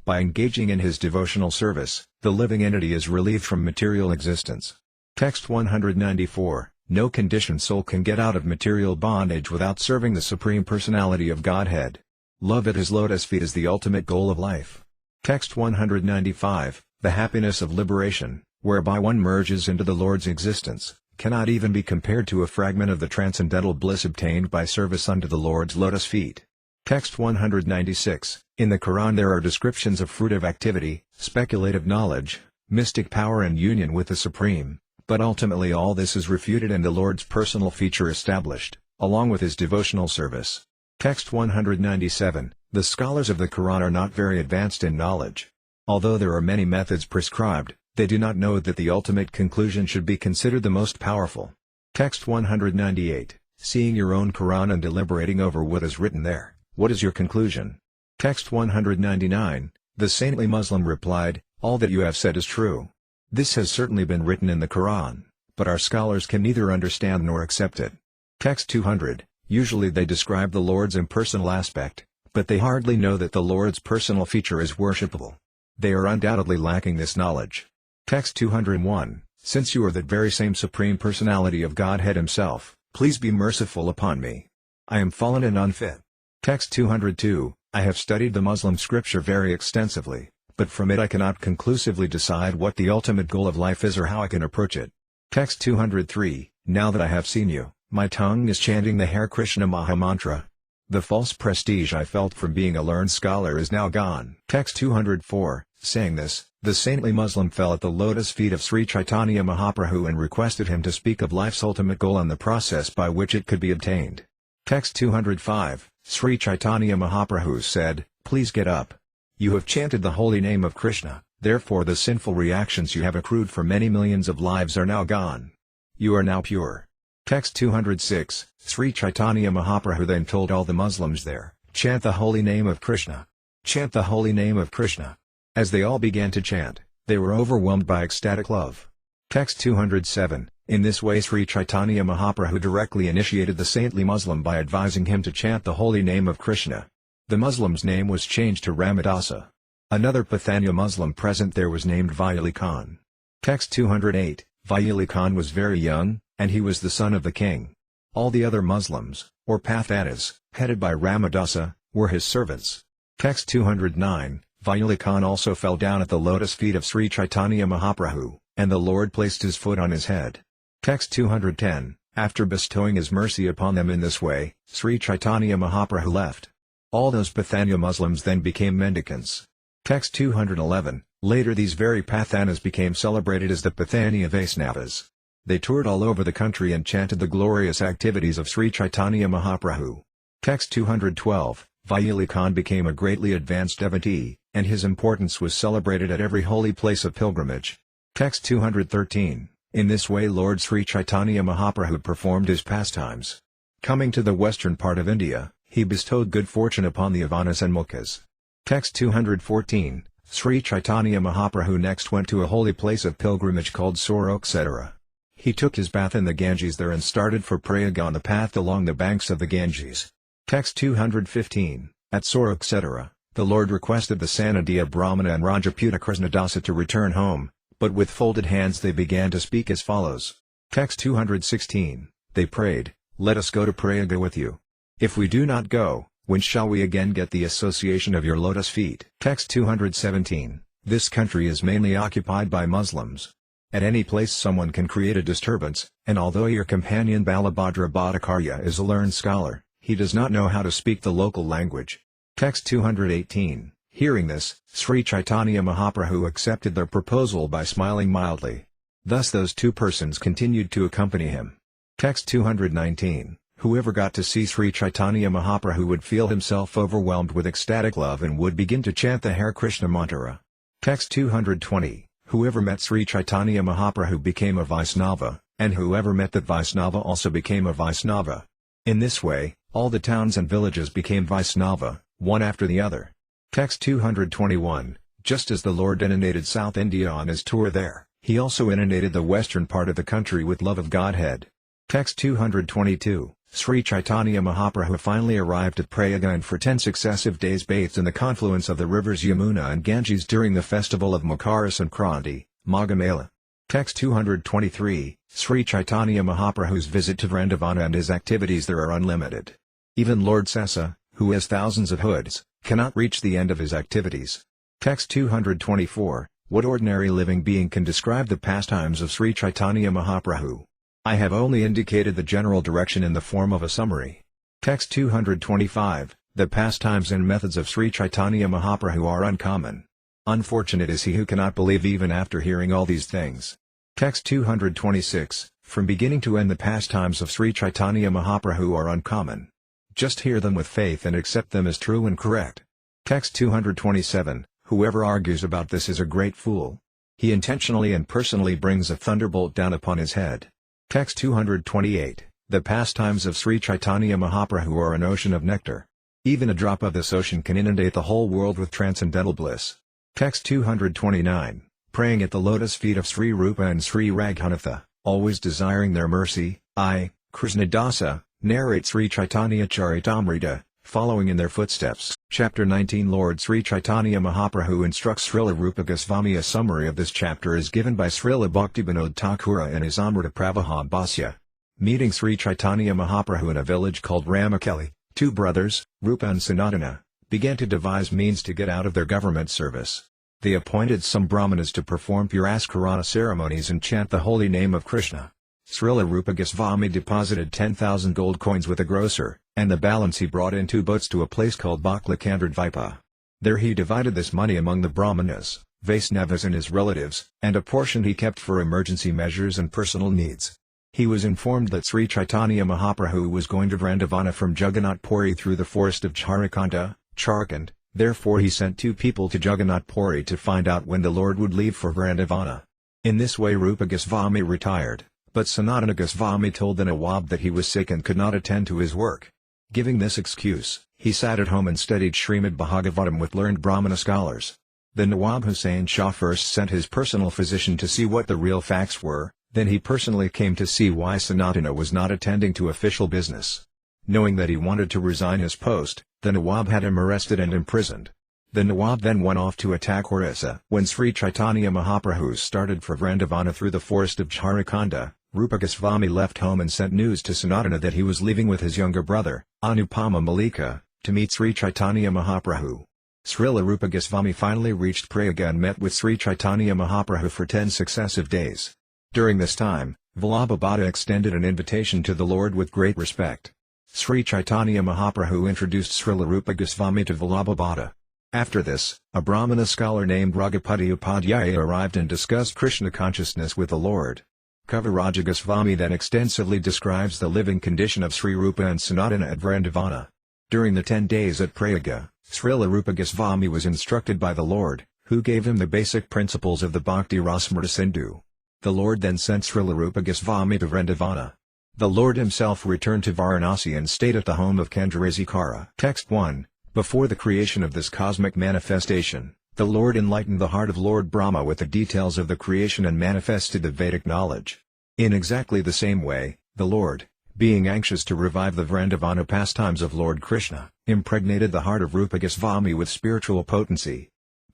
By engaging in his devotional service, the living entity is relieved from material existence. Text 194. No conditioned soul can get out of material bondage without serving the Supreme Personality of Godhead. Love at his lotus feet is the ultimate goal of life. Text 195. The happiness of liberation, whereby one merges into the Lord's existence, cannot even be compared to a fragment of the transcendental bliss obtained by service unto the Lord's lotus feet. Text 196. In the Quran there are descriptions of fruitive activity, speculative knowledge, mystic power and union with the Supreme, but ultimately all this is refuted and the Lord's personal feature established, along with his devotional service. Text 197. The scholars of the Quran are not very advanced in knowledge. Although there are many methods prescribed, they do not know that the ultimate conclusion should be considered the most powerful. Text 198. Seeing your own Quran and deliberating over what is written there, what is your conclusion? Text 199. The saintly Muslim replied, "All that you have said is true. This has certainly been written in the Quran, but our scholars can neither understand nor accept it." Text 200. Usually they describe the Lord's impersonal aspect, but they hardly know that the Lord's personal feature is worshipable. They are undoubtedly lacking this knowledge. Text 201. Since you are that very same Supreme Personality of Godhead himself, please be merciful upon me. I am fallen and unfit. Text 202. I have studied the Muslim scripture very extensively, but from it I cannot conclusively decide what the ultimate goal of life is or how I can approach it. Text 203. Now that I have seen you, my tongue is chanting the Hare Krishna Maha Mantra. The false prestige I felt from being a learned scholar is now gone. Text 204. Saying this, the saintly Muslim fell at the lotus feet of Sri Caitanya Mahaprabhu and requested him to speak of life's ultimate goal and the process by which it could be obtained. Text 205. Sri Caitanya Mahaprabhu said, "Please get up. You have chanted the holy name of Krishna, therefore the sinful reactions you have accrued for many millions of lives are now gone. You are now pure." Text 206. Sri Caitanya Mahaprabhu then told all the Muslims there, "Chant the holy name of Krishna. Chant the holy name of Krishna." As they all began to chant, they were overwhelmed by ecstatic love. Text 207. In this way Sri Caitanya Mahaprabhu directly initiated the saintly Muslim by advising him to chant the holy name of Krishna. The Muslim's name was changed to Ramadasa. Another Pathanya Muslim present there was named Vaili Khan. Text 208, Vaili Khan was very young, and he was the son of the king. All the other Muslims, or Pathanas, headed by Ramadasa, were his servants. Text 209, Vaili Khan also fell down at the lotus feet of Sri Caitanya Mahaprabhu, and the Lord placed his foot on his head. Text 210, after bestowing his mercy upon them in this way, Sri Caitanya Mahaprabhu left. All those Pathanya Muslims then became mendicants. Text 211, later these very Pathanas became celebrated as the Pathanya Vaisnavas. They toured all over the country and chanted the glorious activities of Sri Caitanya Mahaprabhu. Text 212, Vaili Khan became a greatly advanced devotee, and his importance was celebrated at every holy place of pilgrimage. Text 213, in this way Lord Sri Caitanya Mahaprabhu performed his pastimes. Coming to the western part of India, he bestowed good fortune upon the Avanas and Mukhas. Text 214, Sri Caitanya Mahaprabhu next went to a holy place of pilgrimage called Surokshetara. He took his bath in the Ganges there and started for Prayag on the path along the banks of the Ganges. Text 215, at Surokshetara, the Lord requested the Sanadhya Brahmana and Rajaputa Krishnadasa to return home, but with folded hands they began to speak as follows. Text 216, they prayed, let us go to Prayaga with you. If we do not go, when shall we again get the association of your lotus feet? Text 217, this country is mainly occupied by Muslims. At any place someone can create a disturbance, and although your companion Balabhadra Bhattacharya is a learned scholar, he does not know how to speak the local language. Text 218, hearing this, Sri Caitanya Mahaprabhu accepted their proposal by smiling mildly. Thus those two persons continued to accompany him. Text 219, whoever got to see Sri Caitanya Mahaprabhu would feel himself overwhelmed with ecstatic love and would begin to chant the Hare Krishna mantra. Text 220, whoever met Sri Caitanya Mahaprabhu became a Vaisnava, and whoever met that Vaisnava also became a Vaisnava. In this way, all the towns and villages became Vaisnava, one after the other. Text 221, just as the Lord inundated South India on his tour there, he also inundated the western part of the country with love of Godhead. Text 222, Sri Caitanya Mahaprabhu finally arrived at Prayaga and for 10 successive days bathed in the confluence of the rivers Yamuna and Ganges during the festival of Makara Sankranti, Magha Mela. Text 223, Sri Caitanya Mahaprabhu's visit to Vrindavana and his activities there are unlimited. Even Lord Sesa, who has thousands of hoods, cannot reach the end of his activities. Text 224, what ordinary living being can describe the pastimes of Sri Caitanya Mahaprabhu? I have only indicated the general direction in the form of a summary. Text 225, the pastimes and methods of Sri Caitanya Mahaprabhu are uncommon. Unfortunate is he who cannot believe even after hearing all these things. Text 226, from beginning to end the pastimes of Sri Caitanya Mahaprabhu are uncommon. Just hear them with faith and accept them as true and correct. Text 227, whoever argues about this is a great fool. He intentionally and personally brings a thunderbolt down upon his head. Text 228, the pastimes of Sri Caitanya Mahaprabhu are an ocean of nectar. Even a drop of this ocean can inundate the whole world with transcendental bliss. Text 229, praying at the lotus feet of Sri Rupa and Sri Raghunatha, always desiring their mercy, I, Krishnadasa, narrate Sri Caitanya-caritamrta, following in their footsteps. Chapter 19 Lord Sri Caitanya Mahaprabhu instructs Srila Rupa Goswami. A summary of this chapter is given by Srila Bhaktivinoda Thakura in his Amrita Pravaha Bhasya. Meeting Sri Caitanya Mahaprabhu in a village called Ramakeli, two brothers, Rupa and Sanatana, began to devise means to get out of their government service. They appointed some brahmanas to perform puraskarana ceremonies and chant the holy name of Krishna. Srila Rupa Goswami deposited 10,000 gold coins with a grocer, and the balance he brought in 2 boats to a place called Baklakandradvipa. There he divided this money among the brahmanas, Vaisnavas and his relatives, and a portion he kept for emergency measures and personal needs. He was informed that Sri Caitanya Mahaprabhu was going to Vrindavana from Jagannath Puri through the forest of Jharkhand, Jharkhand, therefore he sent 2 people to Jagannath Puri to find out when the Lord would leave for Vrindavana. In this way Rupa Goswami retired, but Sanatana Goswami told the Nawab that he was sick and could not attend to his work. Giving this excuse, he sat at home and studied Srimad Bhagavatam with learned Brahmana scholars. The Nawab Hussain Shah first sent his personal physician to see what the real facts were, then he personally came to see why Sanatana was not attending to official business. Knowing that he wanted to resign his post, the Nawab had him arrested and imprisoned. The Nawab then went off to attack Orissa. When Sri Caitanya Mahaprabhu started for Vrindavana through the forest of Jharikhanda, Rupa Goswami left home and sent news to Sanatana that he was leaving with his younger brother, Anupama Mallika, to meet Sri Caitanya Mahaprabhu. Srila Rupa Goswami finally reached Prayaga and met with Sri Caitanya Mahaprabhu for 10 successive days. During this time, Vallabha Bhatta extended an invitation to the Lord with great respect. Sri Caitanya Mahaprabhu introduced Srila Rupa Goswami to Vallabha Bhatta. After this, a Brahmana scholar named Raghupati Upadhyaya arrived and discussed Krishna consciousness with the Lord. Kaviraja Goswami then extensively describes the living condition of Sri Rupa and Sanatana at Vrindavana. During the 10 days at Prayaga, Srila Rupa Goswami was instructed by the Lord, who gave him the basic principles of the Bhakti Rasamrita Sindhu. The Lord then sent Srila Rupa Goswami to Vrindavana. The Lord himself returned to Varanasi and stayed at the home of Kandarazikara. Text 1. Before the creation of this cosmic manifestation, the Lord enlightened the heart of Lord Brahma with the details of the creation and manifested the Vedic knowledge. In exactly the same way, the Lord, being anxious to revive the Vrindavana pastimes of Lord Krishna, impregnated the heart of Rupa Goswami with spiritual potency.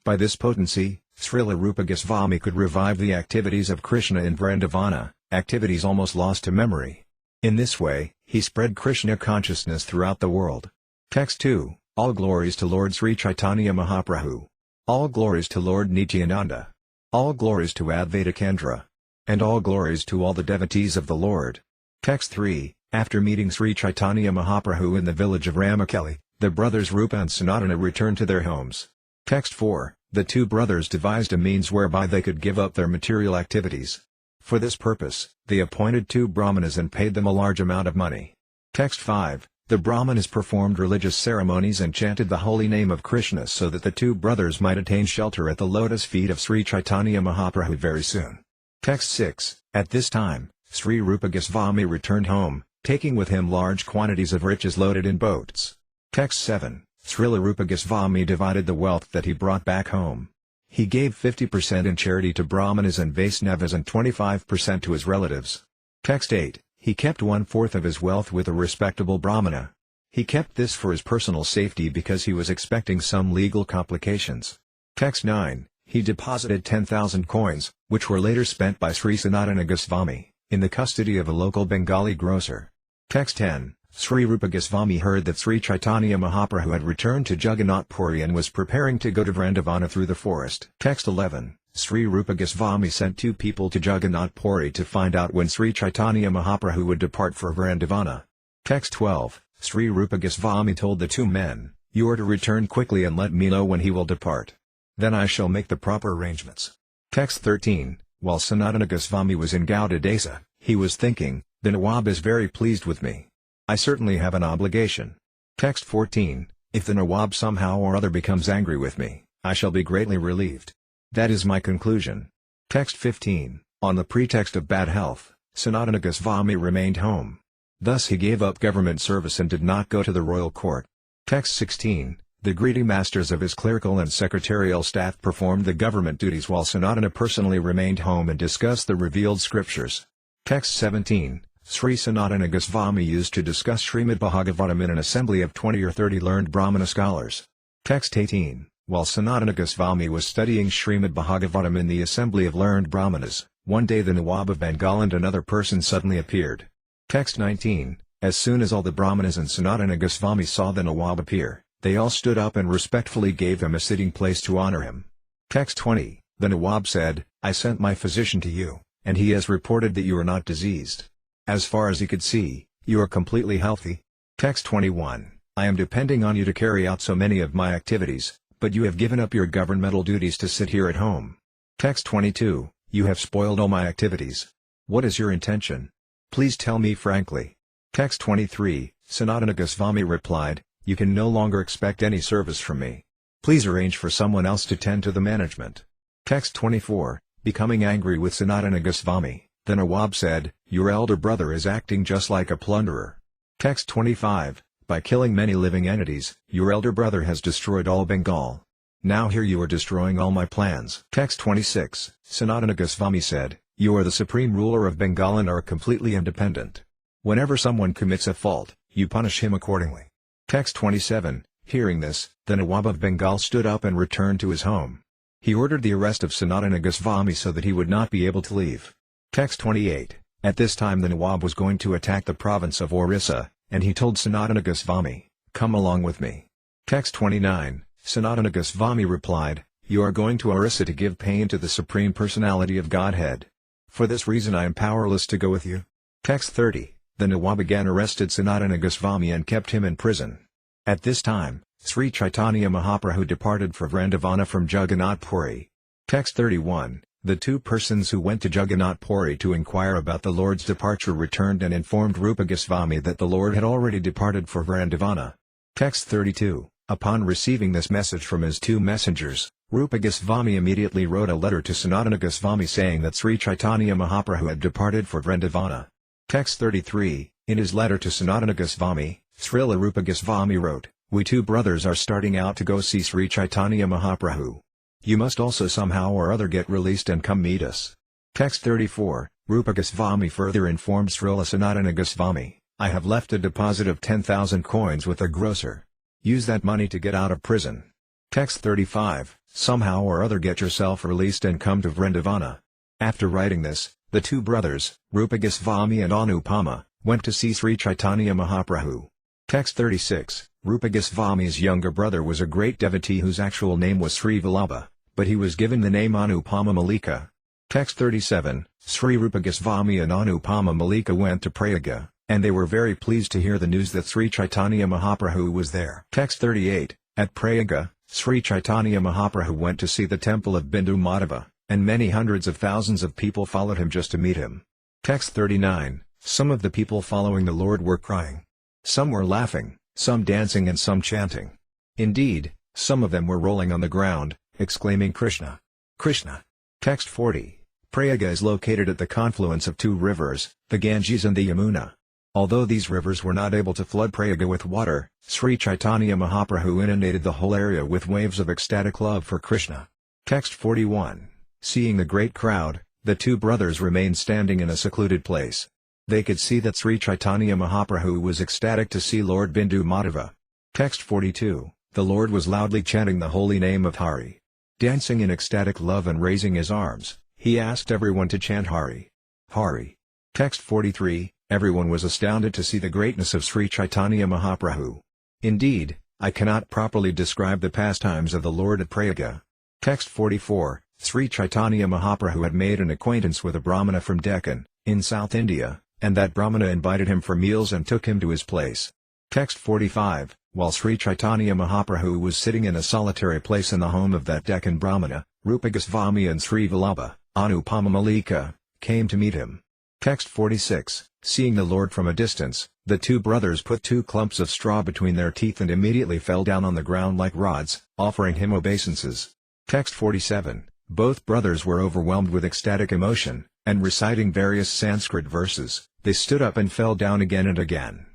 By this potency, Srila Rupa Goswami could revive the activities of Krishna in Vrindavana, activities almost lost to memory. In this way, he spread Krishna consciousness throughout the world. Text 2. All glories to Lord Sri Caitanya Mahaprabhu. All glories to Lord Nityananda. All glories to Advaita Kendra. And all glories to all the devotees of the Lord. Text 3. After meeting Sri Caitanya Mahaprabhu in the village of Ramakeli, the brothers Rupa and Sanatana returned to their homes. Text 4. The two brothers devised a means whereby they could give up their material activities. For this purpose, they appointed 2 brahmanas and paid them a large amount of money. Text 5. The brahmanas performed religious ceremonies and chanted the holy name of Krishna so that the 2 brothers might attain shelter at the lotus feet of Sri Caitanya Mahaprabhu very soon. Text 6. At this time, Sri Rupa Goswami returned home, taking with him large quantities of riches loaded in boats. Text 7. Srila Rupa Goswami divided the wealth that he brought back home. He gave 50% in charity to Brahmanas and Vaisnavas and 25% to his relatives. Text 8. He kept 1/4 of his wealth with a respectable Brahmana. He kept this for his personal safety because he was expecting some legal complications. Text 9. He deposited 10,000 coins, which were later spent by Sri Sanatana Goswami, in the custody of a local Bengali grocer. Text 10. Sri Rupa Goswami heard that Sri Caitanya Mahaprabhu had returned to Jagannath Puri and was preparing to go to Vrindavana through the forest. Text 11. Sri Rupa Goswami sent 2 people to Jagannath Puri to find out when Sri Caitanya Mahaprabhu would depart for Vrindavana. Text 12. Sri Rupa Goswami told the 2 men, "You are to return quickly and let me know when he will depart. Then I shall make the proper arrangements." Text 13. While Sanatana Goswami was in Gauda Desa, he was thinking, "The Nawab is very pleased with me. I certainly have an obligation." Text 14. If the Nawab somehow or other becomes angry with me, I shall be greatly relieved. That is my conclusion. Text 15. On the pretext of bad health, Sanatana Goswami remained home. Thus he gave up government service and did not go to the royal court. Text 16. The greedy masters of his clerical and secretarial staff performed the government duties while Sanatana personally remained home and discussed the revealed scriptures. Text 17. Sri Sanatana Goswami used to discuss Srimad Bhagavatam in an assembly of 20 or 30 learned Brahmana scholars. Text 18. While Sanatana Goswami was studying Srimad Bhagavatam in the assembly of learned Brahmanas, one day the Nawab of Bengal and another person suddenly appeared. Text 19. As soon as all the Brahmanas and Sanatana Goswami saw the Nawab appear, they all stood up and respectfully gave him a sitting place to honor him. Text 20. The Nawab said, "I sent my physician to you, and he has reported that you are not diseased. As far as he could see, you are completely healthy." Text 21. I am depending on you to carry out so many of my activities, but you have given up your governmental duties to sit here at home. Text 22. You have spoiled all my activities. What is your intention? Please tell me frankly. Text 23. Sanatana Goswami replied, "You can no longer expect any service from me. Please arrange for someone else to tend to the management." Text 24. Becoming angry with Sanatana Goswami, the Nawab said, "Your elder brother is acting just like a plunderer." Text 25. By killing many living entities, your elder brother has destroyed all Bengal. Now here you are destroying all my plans. Text 26. Sanatana Goswami said, "You are the supreme ruler of Bengal and are completely independent. Whenever someone commits a fault, You punish him accordingly. Text 27. Hearing this, the Nawab of Bengal stood up and returned to his home. He ordered the arrest of Sanatana Goswami so that he would not be able to leave. Text 28. At this time the Nawab was going to attack the province of Orissa, and he told Sanatana Goswami, "Come along with me." Text 29. Sanatana Goswami replied, "You are going to Orissa to give pain to the Supreme Personality of Godhead. For this reason I am powerless to go with you." Text 30. The Nawab again arrested Sanatana Goswami and kept him in prison. At this time, Sri Caitanya Mahaprabhu departed for Vrindavana from Jagannath Puri. Text 31. The two persons who went to Jagannath Puri to inquire about the Lord's departure returned and informed Rupa Goswami that the Lord had already departed for Vrindavana. Text 32. Upon receiving this message from his two messengers, Rupa Goswami immediately wrote a letter to Sanatana Goswami saying that Sri Caitanya Mahaprabhu had departed for Vrindavana. Text 33. In his letter to Sanatana Goswami, Srila Rupa Goswami wrote, "We two brothers are starting out to go see Sri Caitanya Mahaprabhu. You must also somehow or other get released and come meet us." Text 34. Rupa Goswami further informed Srila Sanatana Goswami, "I have left a deposit of 10,000 coins with a grocer. Use that money to get out of prison." Text 35. Somehow or other get yourself released and come to Vrindavana. After writing this, the two brothers, Rupa Goswami and Anupama, went to see Sri Caitanya Mahaprabhu. Text 36. Rupa Goswami's younger brother was a great devotee whose actual name was Sri Vallabha, but he was given the name Anupama Malika. Text 37. Sri Rupa Goswami and Anupama Malika went to Prayaga, and they were very pleased to hear the news that Sri Caitanya Mahaprabhu was there. Text 38. At Prayaga, Sri Caitanya Mahaprabhu went to see the temple of Bindu Madhava, and many hundreds of thousands of people followed him just to meet him. Text 39. Some of the people following the Lord were crying. Some were laughing, some dancing and some chanting. Indeed, some of them were rolling on the ground, exclaiming Krishna, Krishna. Text 40. Prayaga is located at the confluence of two rivers, the Ganges and the Yamuna. Although these rivers were not able to flood Prayaga with water, Sri Caitanya Mahaprabhu inundated the whole area with waves of ecstatic love for Krishna. Text 41. Seeing the great crowd, the two brothers remained standing in a secluded place. They could see that Sri Caitanya Mahaprabhu was ecstatic to see Lord Bindu Madhava. Text 42. The Lord was loudly chanting the holy name of Hari. Dancing in ecstatic love and raising his arms, he asked everyone to chant Hari. Hari. Text 43. Everyone was astounded to see the greatness of Sri Caitanya Mahaprabhu. Indeed, I cannot properly describe the pastimes of the Lord at Prayaga. Text 44. Sri Caitanya Mahaprabhu had made an acquaintance with a Brahmana from Deccan, in South India, and that Brahmana invited him for meals and took him to his place. Text 45. While Sri Caitanya Mahaprabhu was sitting in a solitary place in the home of that Deccan Brahmana, Rupa Goswami and Sri Vallabha, Anupama Malika, came to meet him. Text 46. Seeing the Lord from a distance, the two brothers put two clumps of straw between their teeth and immediately fell down on the ground like rods, offering him obeisances. Text 47. Both brothers were overwhelmed with ecstatic emotion, and reciting various Sanskrit verses, they stood up and fell down again and again.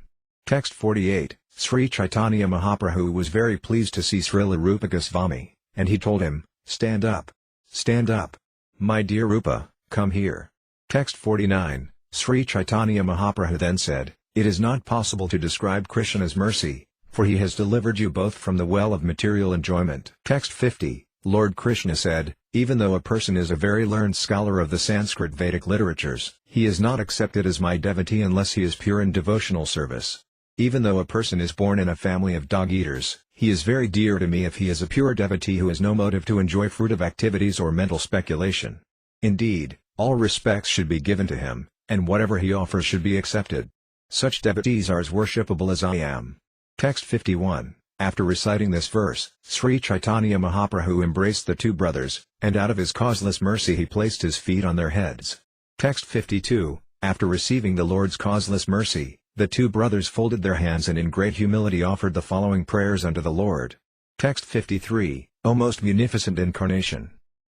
Text 48. Sri Caitanya Mahaprabhu was very pleased to see Srila Rupa Goswami, and he told him, "Stand up. Stand up. My dear Rupa, come here." Text 49. Sri Caitanya Mahaprabhu then said, "It is not possible to describe Krishna's mercy, for he has delivered you both from the well of material enjoyment." Text 50. Lord Krishna said, "Even though a person is a very learned scholar of the Sanskrit Vedic literatures, he is not accepted as my devotee unless he is pure in devotional service. Even though a person is born in a family of dog-eaters, he is very dear to me if he is a pure devotee who has no motive to enjoy fruitive activities or mental speculation. Indeed, all respects should be given to him, and whatever he offers should be accepted. Such devotees are as worshipable as I am." Text 51. After reciting this verse, Sri Caitanya Mahaprabhu embraced the two brothers, and out of his causeless mercy he placed his feet on their heads. Text 52. After receiving the Lord's causeless mercy, the two brothers folded their hands and in great humility offered the following prayers unto the Lord. Text 53. O most munificent incarnation!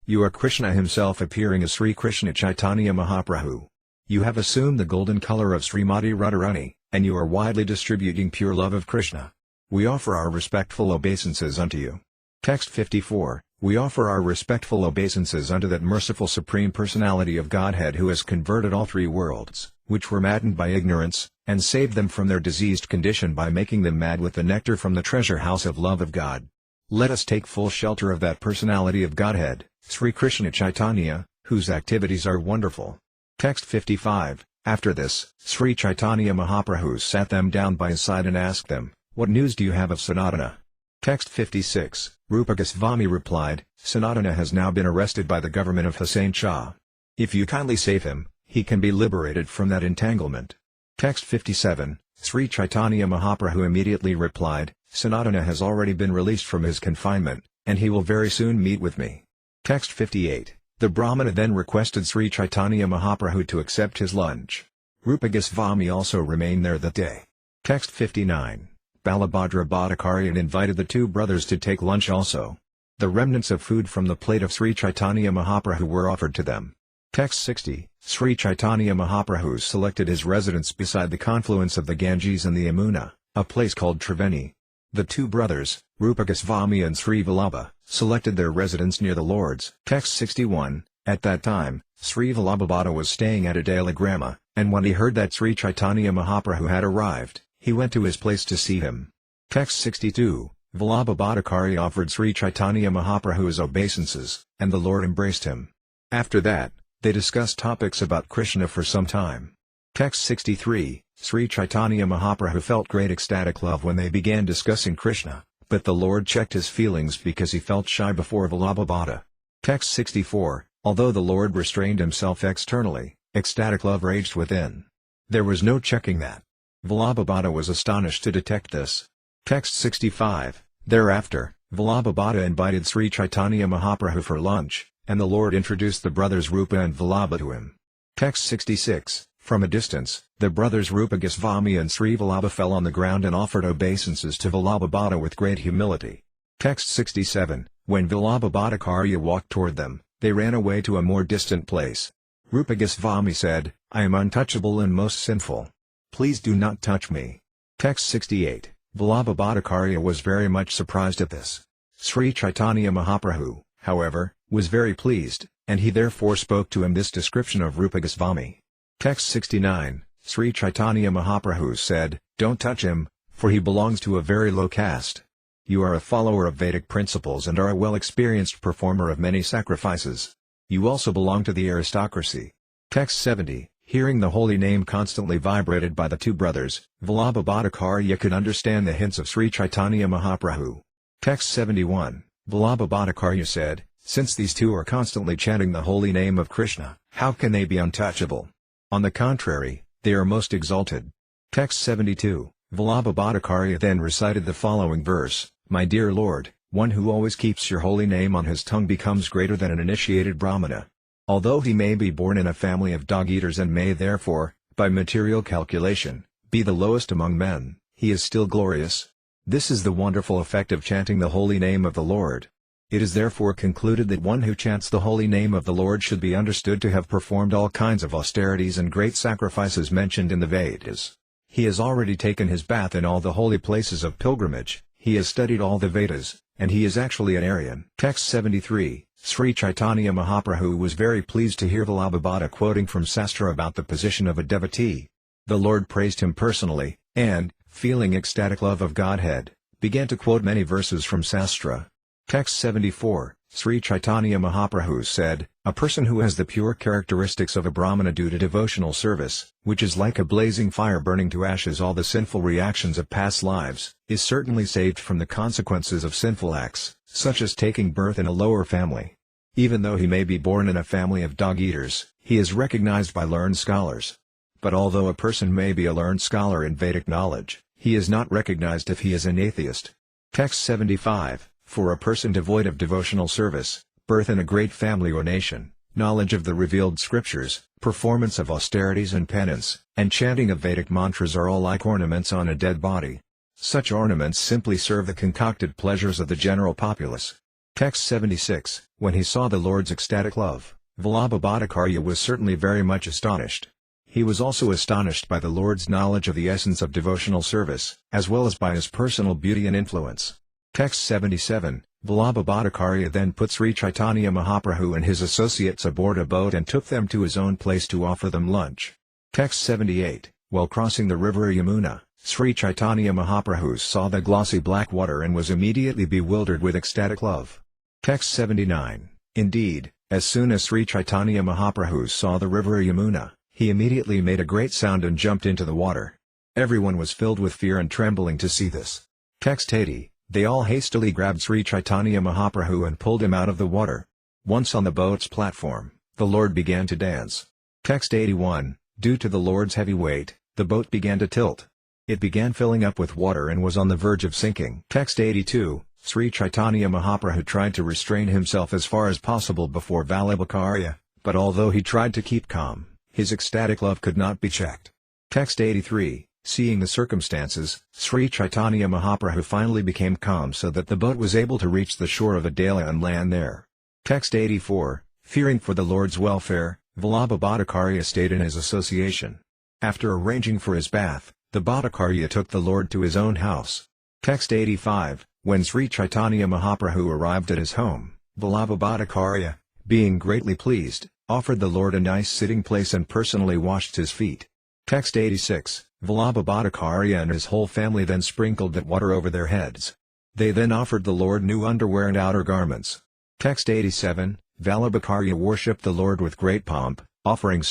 You are Krishna himself appearing as Sri Krishna Caitanya Mahaprabhu. You have assumed the golden color of Srimati Radharani, and you are widely distributing pure love of Krishna. We offer our respectful obeisances unto you. Text 54. We offer our respectful obeisances unto that merciful Supreme Personality of Godhead who has converted all three worlds, which were maddened by ignorance, and saved them from their diseased condition by making them mad with the nectar from the treasure house of love of God. Let us take full shelter of that personality of Godhead, Sri Krishna Caitanya, whose activities are wonderful. Text 55. After this, Sri Caitanya Mahaprabhu sat them down by his side and asked them, "What news do you have of Sanatana?" Text 56. Rupa Goswami replied, "Sanatana has now been arrested by the government of Hussain Shah. If you kindly save him, he can be liberated from that entanglement." Text 57. Sri Caitanya Mahaprabhu immediately replied, "Sanatana has already been released from his confinement, and he will very soon meet with me." Text 58. The Brahmana then requested Sri Caitanya Mahaprabhu to accept his lunch. Rupa Goswami also remained there that day. Text 59. Balabhadra Bhattacharya invited the two brothers to take lunch also. The remnants of food from the plate of Sri Caitanya Mahaprabhu were offered to them. Text 60. Sri Caitanya Mahaprabhu selected his residence beside the confluence of the Ganges and the Yamuna, a place called Triveni. The two brothers, Rupa Goswami and Sri Vallabha, selected their residence near the Lord's. Text 61. At that time, Sri Vallabhabhata was staying at Adalagrama, and when he heard that Sri Caitanya Mahaprabhu had arrived, he went to his place to see him. Text 62. Vallabha Bhattacharya offered Sri Caitanya Mahaprabhu his obeisances, and the Lord embraced him. After that, they discussed topics about Krishna for some time. Text 63. Sri Caitanya Mahaprabhu felt great ecstatic love when they began discussing Krishna, but the Lord checked his feelings because he felt shy before Vallabhabhata. Text 64. Although the Lord restrained himself externally, ecstatic love raged within. There was no checking that. Vallabhabhata was astonished to detect this. Text 65. Thereafter, Vallabhabhata invited Sri Caitanya Mahaprabhu for lunch, and the Lord introduced the brothers Rupa and Vallabha to him. Text 66. From a distance, the brothers Rupa Goswami and Sri Vallabha fell on the ground and offered obeisances to Vallabhabhata with great humility. Text 67. When Vallabha Bhattacharya walked toward them, they ran away to a more distant place. Rupa Goswami said, "I am untouchable and most sinful. Please do not touch me." Text 68. Vallabha Bhattacharya was very much surprised at this. Sri Caitanya Mahaprabhu, however, was very pleased, and he therefore spoke to him this description of Rupa Goswami. Text 69. Sri Caitanya Mahaprabhu said, "Don't touch him, for he belongs to a very low caste. You are a follower of Vedic principles and are a well-experienced performer of many sacrifices. You also belong to the aristocracy." Text 70. Hearing the holy name constantly vibrated by the two brothers, Vallabha Bhattacharya could understand the hints of Sri Caitanya Mahaprabhu. Text 71. Vallabha Bhattacharya said, "Since these two are constantly chanting the holy name of Krishna, how can they be untouchable? On the contrary, they are most exalted." Text 72. Vallabha Bhattacharya then recited the following verse, "My dear Lord, one who always keeps your holy name on his tongue becomes greater than an initiated Brahmana. Although he may be born in a family of dog-eaters and may therefore, by material calculation, be the lowest among men, he is still glorious. This is the wonderful effect of chanting the holy name of the Lord. It is therefore concluded that one who chants the holy name of the Lord should be understood to have performed all kinds of austerities and great sacrifices mentioned in the Vedas. He has already taken his bath in all the holy places of pilgrimage, he has studied all the Vedas, and he is actually an Aryan." Text 73. Sri Caitanya Mahaprabhu was very pleased to hear Vallabhabhata quoting from Sastra about the position of a devotee. The Lord praised him personally, and, feeling ecstatic love of Godhead, began to quote many verses from Sastra. Text 74. Sri Caitanya Mahaprabhu said, "A person who has the pure characteristics of a Brahmana due to devotional service, which is like a blazing fire burning to ashes all the sinful reactions of past lives, is certainly saved from the consequences of sinful acts, such as taking birth in a lower family. Even though he may be born in a family of dog-eaters, he is recognized by learned scholars. But although a person may be a learned scholar in Vedic knowledge, he is not recognized if he is an atheist." Text 75. For a person devoid of devotional service, birth in a great family or nation, knowledge of the revealed scriptures, performance of austerities and penance, and chanting of Vedic mantras are all like ornaments on a dead body. Such ornaments simply serve the concocted pleasures of the general populace. Text 76. When he saw the Lord's ecstatic love, Vallabha Bhattacharya was certainly very much astonished. He was also astonished by the Lord's knowledge of the essence of devotional service, as well as by his personal beauty and influence. Text 77. Vallabha Bhattacharya then put Sri Caitanya Mahaprabhu and his associates aboard a boat and took them to his own place to offer them lunch. Text 78. While crossing the river Yamuna, Sri Caitanya Mahaprabhu saw the glossy black water and was immediately bewildered with ecstatic love. Text 79. Indeed, as soon as Sri Caitanya Mahaprabhu saw the river Yamuna, he immediately made a great sound and jumped into the water. Everyone was filled with fear and trembling to see this. Text 80. They all hastily grabbed Sri Caitanya Mahaprabhu and pulled him out of the water. Once on the boat's platform, the Lord began to dance. Text 81. Due to the Lord's heavy weight, the boat began to tilt. It began filling up with water and was on the verge of sinking. Text 82. Sri Caitanya Mahaprabhu tried to restrain himself as far as possible before Vallabhakarya, but although he tried to keep calm, his ecstatic love could not be checked. Text 83. Seeing the circumstances, Sri Caitanya Mahaprabhu finally became calm so that the boat was able to reach the shore of Adela and land there. Text 84. Fearing for the Lord's welfare, Vallabha stayed in his association. After arranging for his bath, the Bhattacharya took the Lord to his own house. Text 85. When Sri Caitanya Mahaprabhu arrived at his home, Vallabha, being greatly pleased, offered the Lord a nice sitting place and personally washed his feet. Text 86. Vallabha and his whole family then sprinkled that water over their heads. They then offered the Lord new underwear and outer garments. Text 87. Vallabha worshipped the Lord with great pomp, offering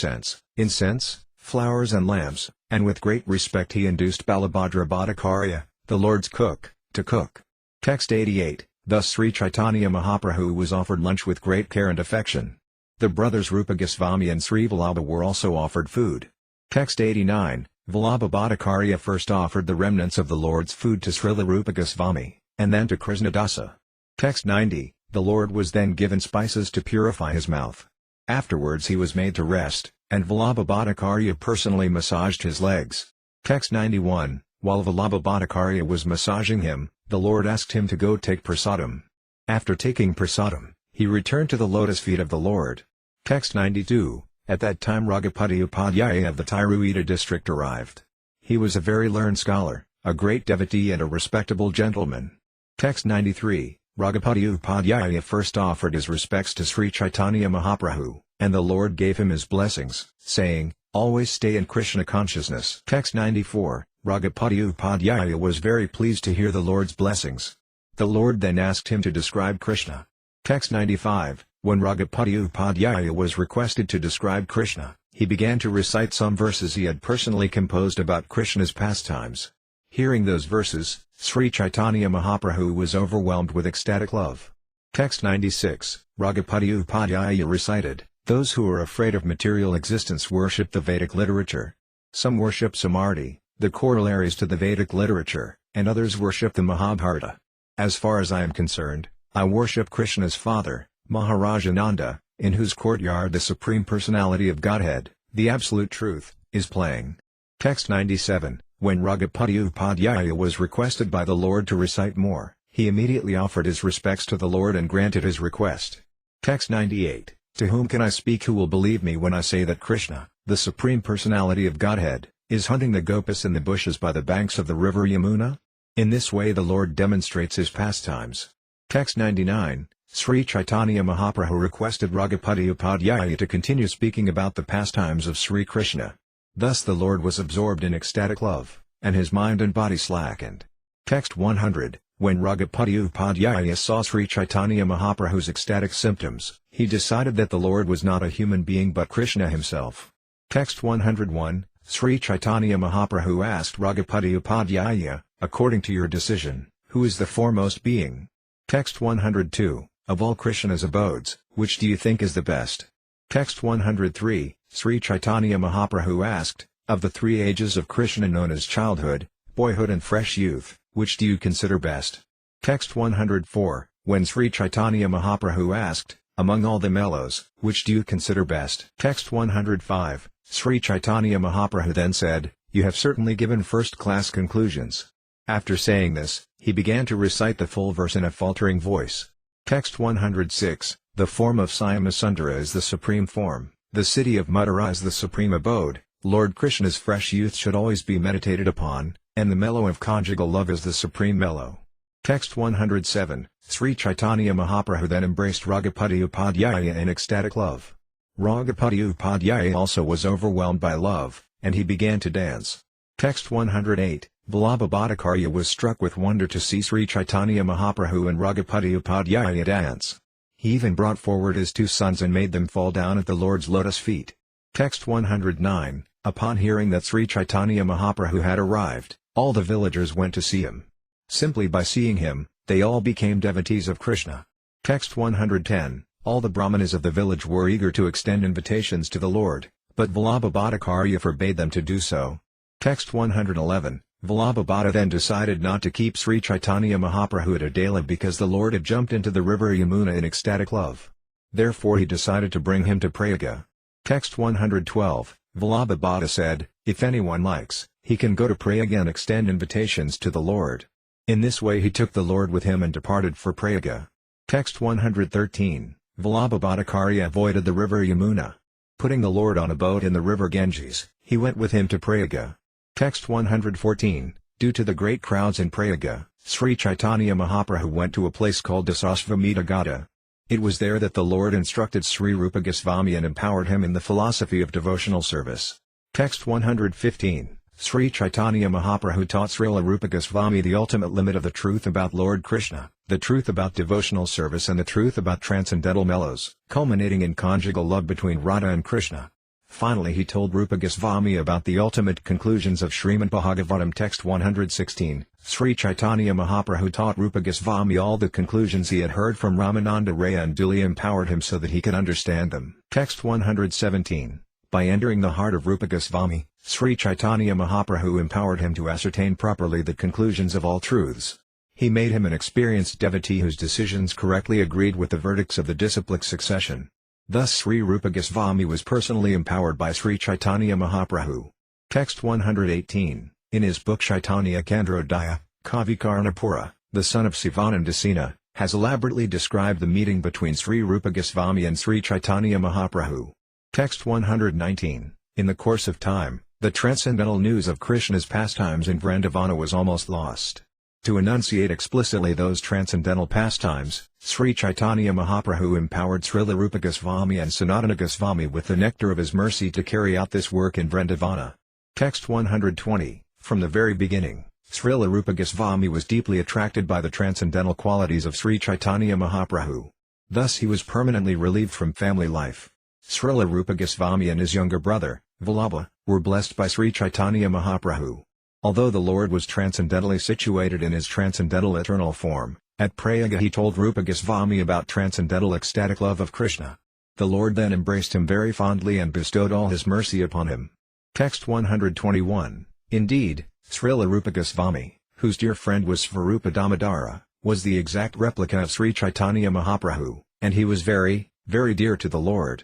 incense, flowers and lamps, and with great respect he induced Balabhadra Bhattacharya, the Lord's cook, to cook. Text 88. Thus Sri Caitanya Mahaprabhu was offered lunch with great care and affection. The brothers Rupa Goswami and Sri Vallabha were also offered food. Text 89. Vallabha Bhattacharya first offered the remnants of the Lord's food to Srila Rupa Goswami, and then to Krishnadasa. Text 90. The Lord was then given spices to purify his mouth. Afterwards he was made to rest, and Vallabha Bhattacharya personally massaged his legs. Text 91. While Vallabha Bhattacharya was massaging him, the Lord asked him to go take prasadam. After taking prasadam, he returned to the lotus feet of the Lord. Text 92. At that time Raghupati Upadhyaya of the Tirueta district arrived. He was a very learned scholar, a great devotee and a respectable gentleman. Text 93. Raghupati Upadhyaya first offered his respects to Sri Caitanya Mahaprabhu, and the Lord gave him his blessings, saying, "Always stay in Krishna consciousness." Text 94. Raghupati Upadhyaya was very pleased to hear the Lord's blessings. The Lord then asked him to describe Krishna. Text 95. When Raghupati Upadhyaya was requested to describe Krishna, he began to recite some verses he had personally composed about Krishna's pastimes. Hearing those verses, Sri Caitanya Mahaprabhu was overwhelmed with ecstatic love. Text 96. Raghupati Upadhyaya recited, "Those who are afraid of material existence worship the Vedic literature. Some worship Samarthi, the corollaries to the Vedic literature, and others worship the Mahabharata. As far as I am concerned, I worship Krishna's father, Maharaj Ananda, in whose courtyard the Supreme Personality of Godhead, the Absolute Truth, is playing." Text 97. When Raghupati Upadhyaya was requested by the Lord to recite more, he immediately offered his respects to the Lord and granted his request. Text 98. To whom can I speak who will believe me when I say that Krishna, the Supreme Personality of Godhead, is hunting the gopas in the bushes by the banks of the river Yamuna? In this way the Lord demonstrates his pastimes. Text 99. Sri Caitanya Mahaprabhu requested Raghupati Upadhyaya to continue speaking about the pastimes of Sri Krishna. Thus the Lord was absorbed in ecstatic love, and his mind and body slackened. Text 100. When Raghupati Upadhyaya saw Sri Caitanya Mahaprabhu's ecstatic symptoms, he decided that the Lord was not a human being but Krishna himself. Text 101. Sri Caitanya Mahaprabhu asked Raghupati Upadhyaya, "According to your decision, who is the foremost being?" Text 102. Of all Krishna's abodes, which do you think is the best? Text 103. Sri Caitanya Mahaprabhu asked, "Of the three ages of Krishna known as childhood, boyhood and fresh youth, which do you consider best?" Text 104. When Sri Caitanya Mahaprabhu asked, "Among all the mellows, which do you consider best?" Text 105. Sri Caitanya Mahaprabhu then said, "You have certainly given first-class conclusions." After saying this, he began to recite the full verse in a faltering voice. Text 106. The form of Syamasundara is the supreme form, the city of Mathura is the supreme abode, Lord Krishna's fresh youth should always be meditated upon, and the mellow of conjugal love is the supreme mellow. Text 107. Sri Caitanya Mahaprabhu then embraced Raghupati Upadhyaya in ecstatic love. Raghupati Upadhyaya also was overwhelmed by love, and he began to dance. Text 108, Vallabha Bhattacharya was struck with wonder to see Sri Caitanya Mahaprabhu and Raghupati Upadhyaya dance. He even brought forward his two sons and made them fall down at the Lord's lotus feet. Text 109, upon hearing that Sri Caitanya Mahaprabhu had arrived, all the villagers went to see him. Simply by seeing him, they all became devotees of Krishna. Text 110, all the brahmanas of the village were eager to extend invitations to the Lord, but Vallabha Bhattacharya forbade them to do so. Text 111, Vallabha Bhatta then decided not to keep Sri Caitanya Mahaprabhu at Adela because the Lord had jumped into the river Yamuna in ecstatic love. Therefore he decided to bring him to Prayaga. Text 112, Vallabha Bhatta said, if anyone likes, he can go to Prayaga and extend invitations to the Lord. In this way he took the Lord with him and departed for Prayaga. Text 113, Vallabha Bhattacharya avoided the river Yamuna. Putting the Lord on a boat in the river Ganges, he went with him to Prayaga. Text 114, due to the great crowds in Prayaga, Sri Caitanya Mahaprabhu went to a place called Dasashvamedha Ghata. It was there that the Lord instructed Sri Rupa Goswami and empowered him in the philosophy of devotional service. Text 115, Sri Caitanya Mahaprabhu taught Srila Rupa Goswami the ultimate limit of the truth about Lord Krishna, the truth about devotional service and the truth about transcendental mellows, culminating in conjugal love between Radha and Krishna. Finally he told Rupa Goswami about the ultimate conclusions of Srimad Bhagavatam. Text 116, Sri Caitanya Mahaprabhu taught Rupa Goswami all the conclusions he had heard from Ramananda Raya and duly empowered him so that he could understand them. Text 117, by entering the heart of Rupa Goswami, Sri Caitanya Mahaprabhu empowered him to ascertain properly the conclusions of all truths. He made him an experienced devotee whose decisions correctly agreed with the verdicts of the disciplic succession. Thus Sri Rupa Goswami was personally empowered by Sri Caitanya Mahaprabhu. Text 118, in his book Caitanya-caritamrta, Kavi Karnapura, the son of Sivanandasena, has elaborately described the meeting between Sri Rupa Goswami and Sri Caitanya Mahaprabhu. Text 119, in the course of time, the transcendental news of Krishna's pastimes in Vrindavana was almost lost. To enunciate explicitly those transcendental pastimes, Sri Caitanya Mahaprabhu empowered Srila Rupa Goswami and Sanatana Goswami with the nectar of his mercy to carry out this work in Vrindavana. Text 120, from the very beginning, Srila Rupa Goswami was deeply attracted by the transcendental qualities of Sri Caitanya Mahaprabhu. Thus he was permanently relieved from family life. Srila Rupa Goswami and his younger brother, Vallabha, were blessed by Sri Caitanya Mahaprabhu. Although the Lord was transcendentally situated in his transcendental eternal form, at Prayaga he told Rupa Goswami about transcendental ecstatic love of Krishna. The Lord then embraced him very fondly and bestowed all his mercy upon him. Text 121, indeed, Srila Rupa Goswami, whose dear friend was Svarupa Damodara, was the exact replica of Sri Caitanya Mahaprabhu, and he was very, very dear to the Lord.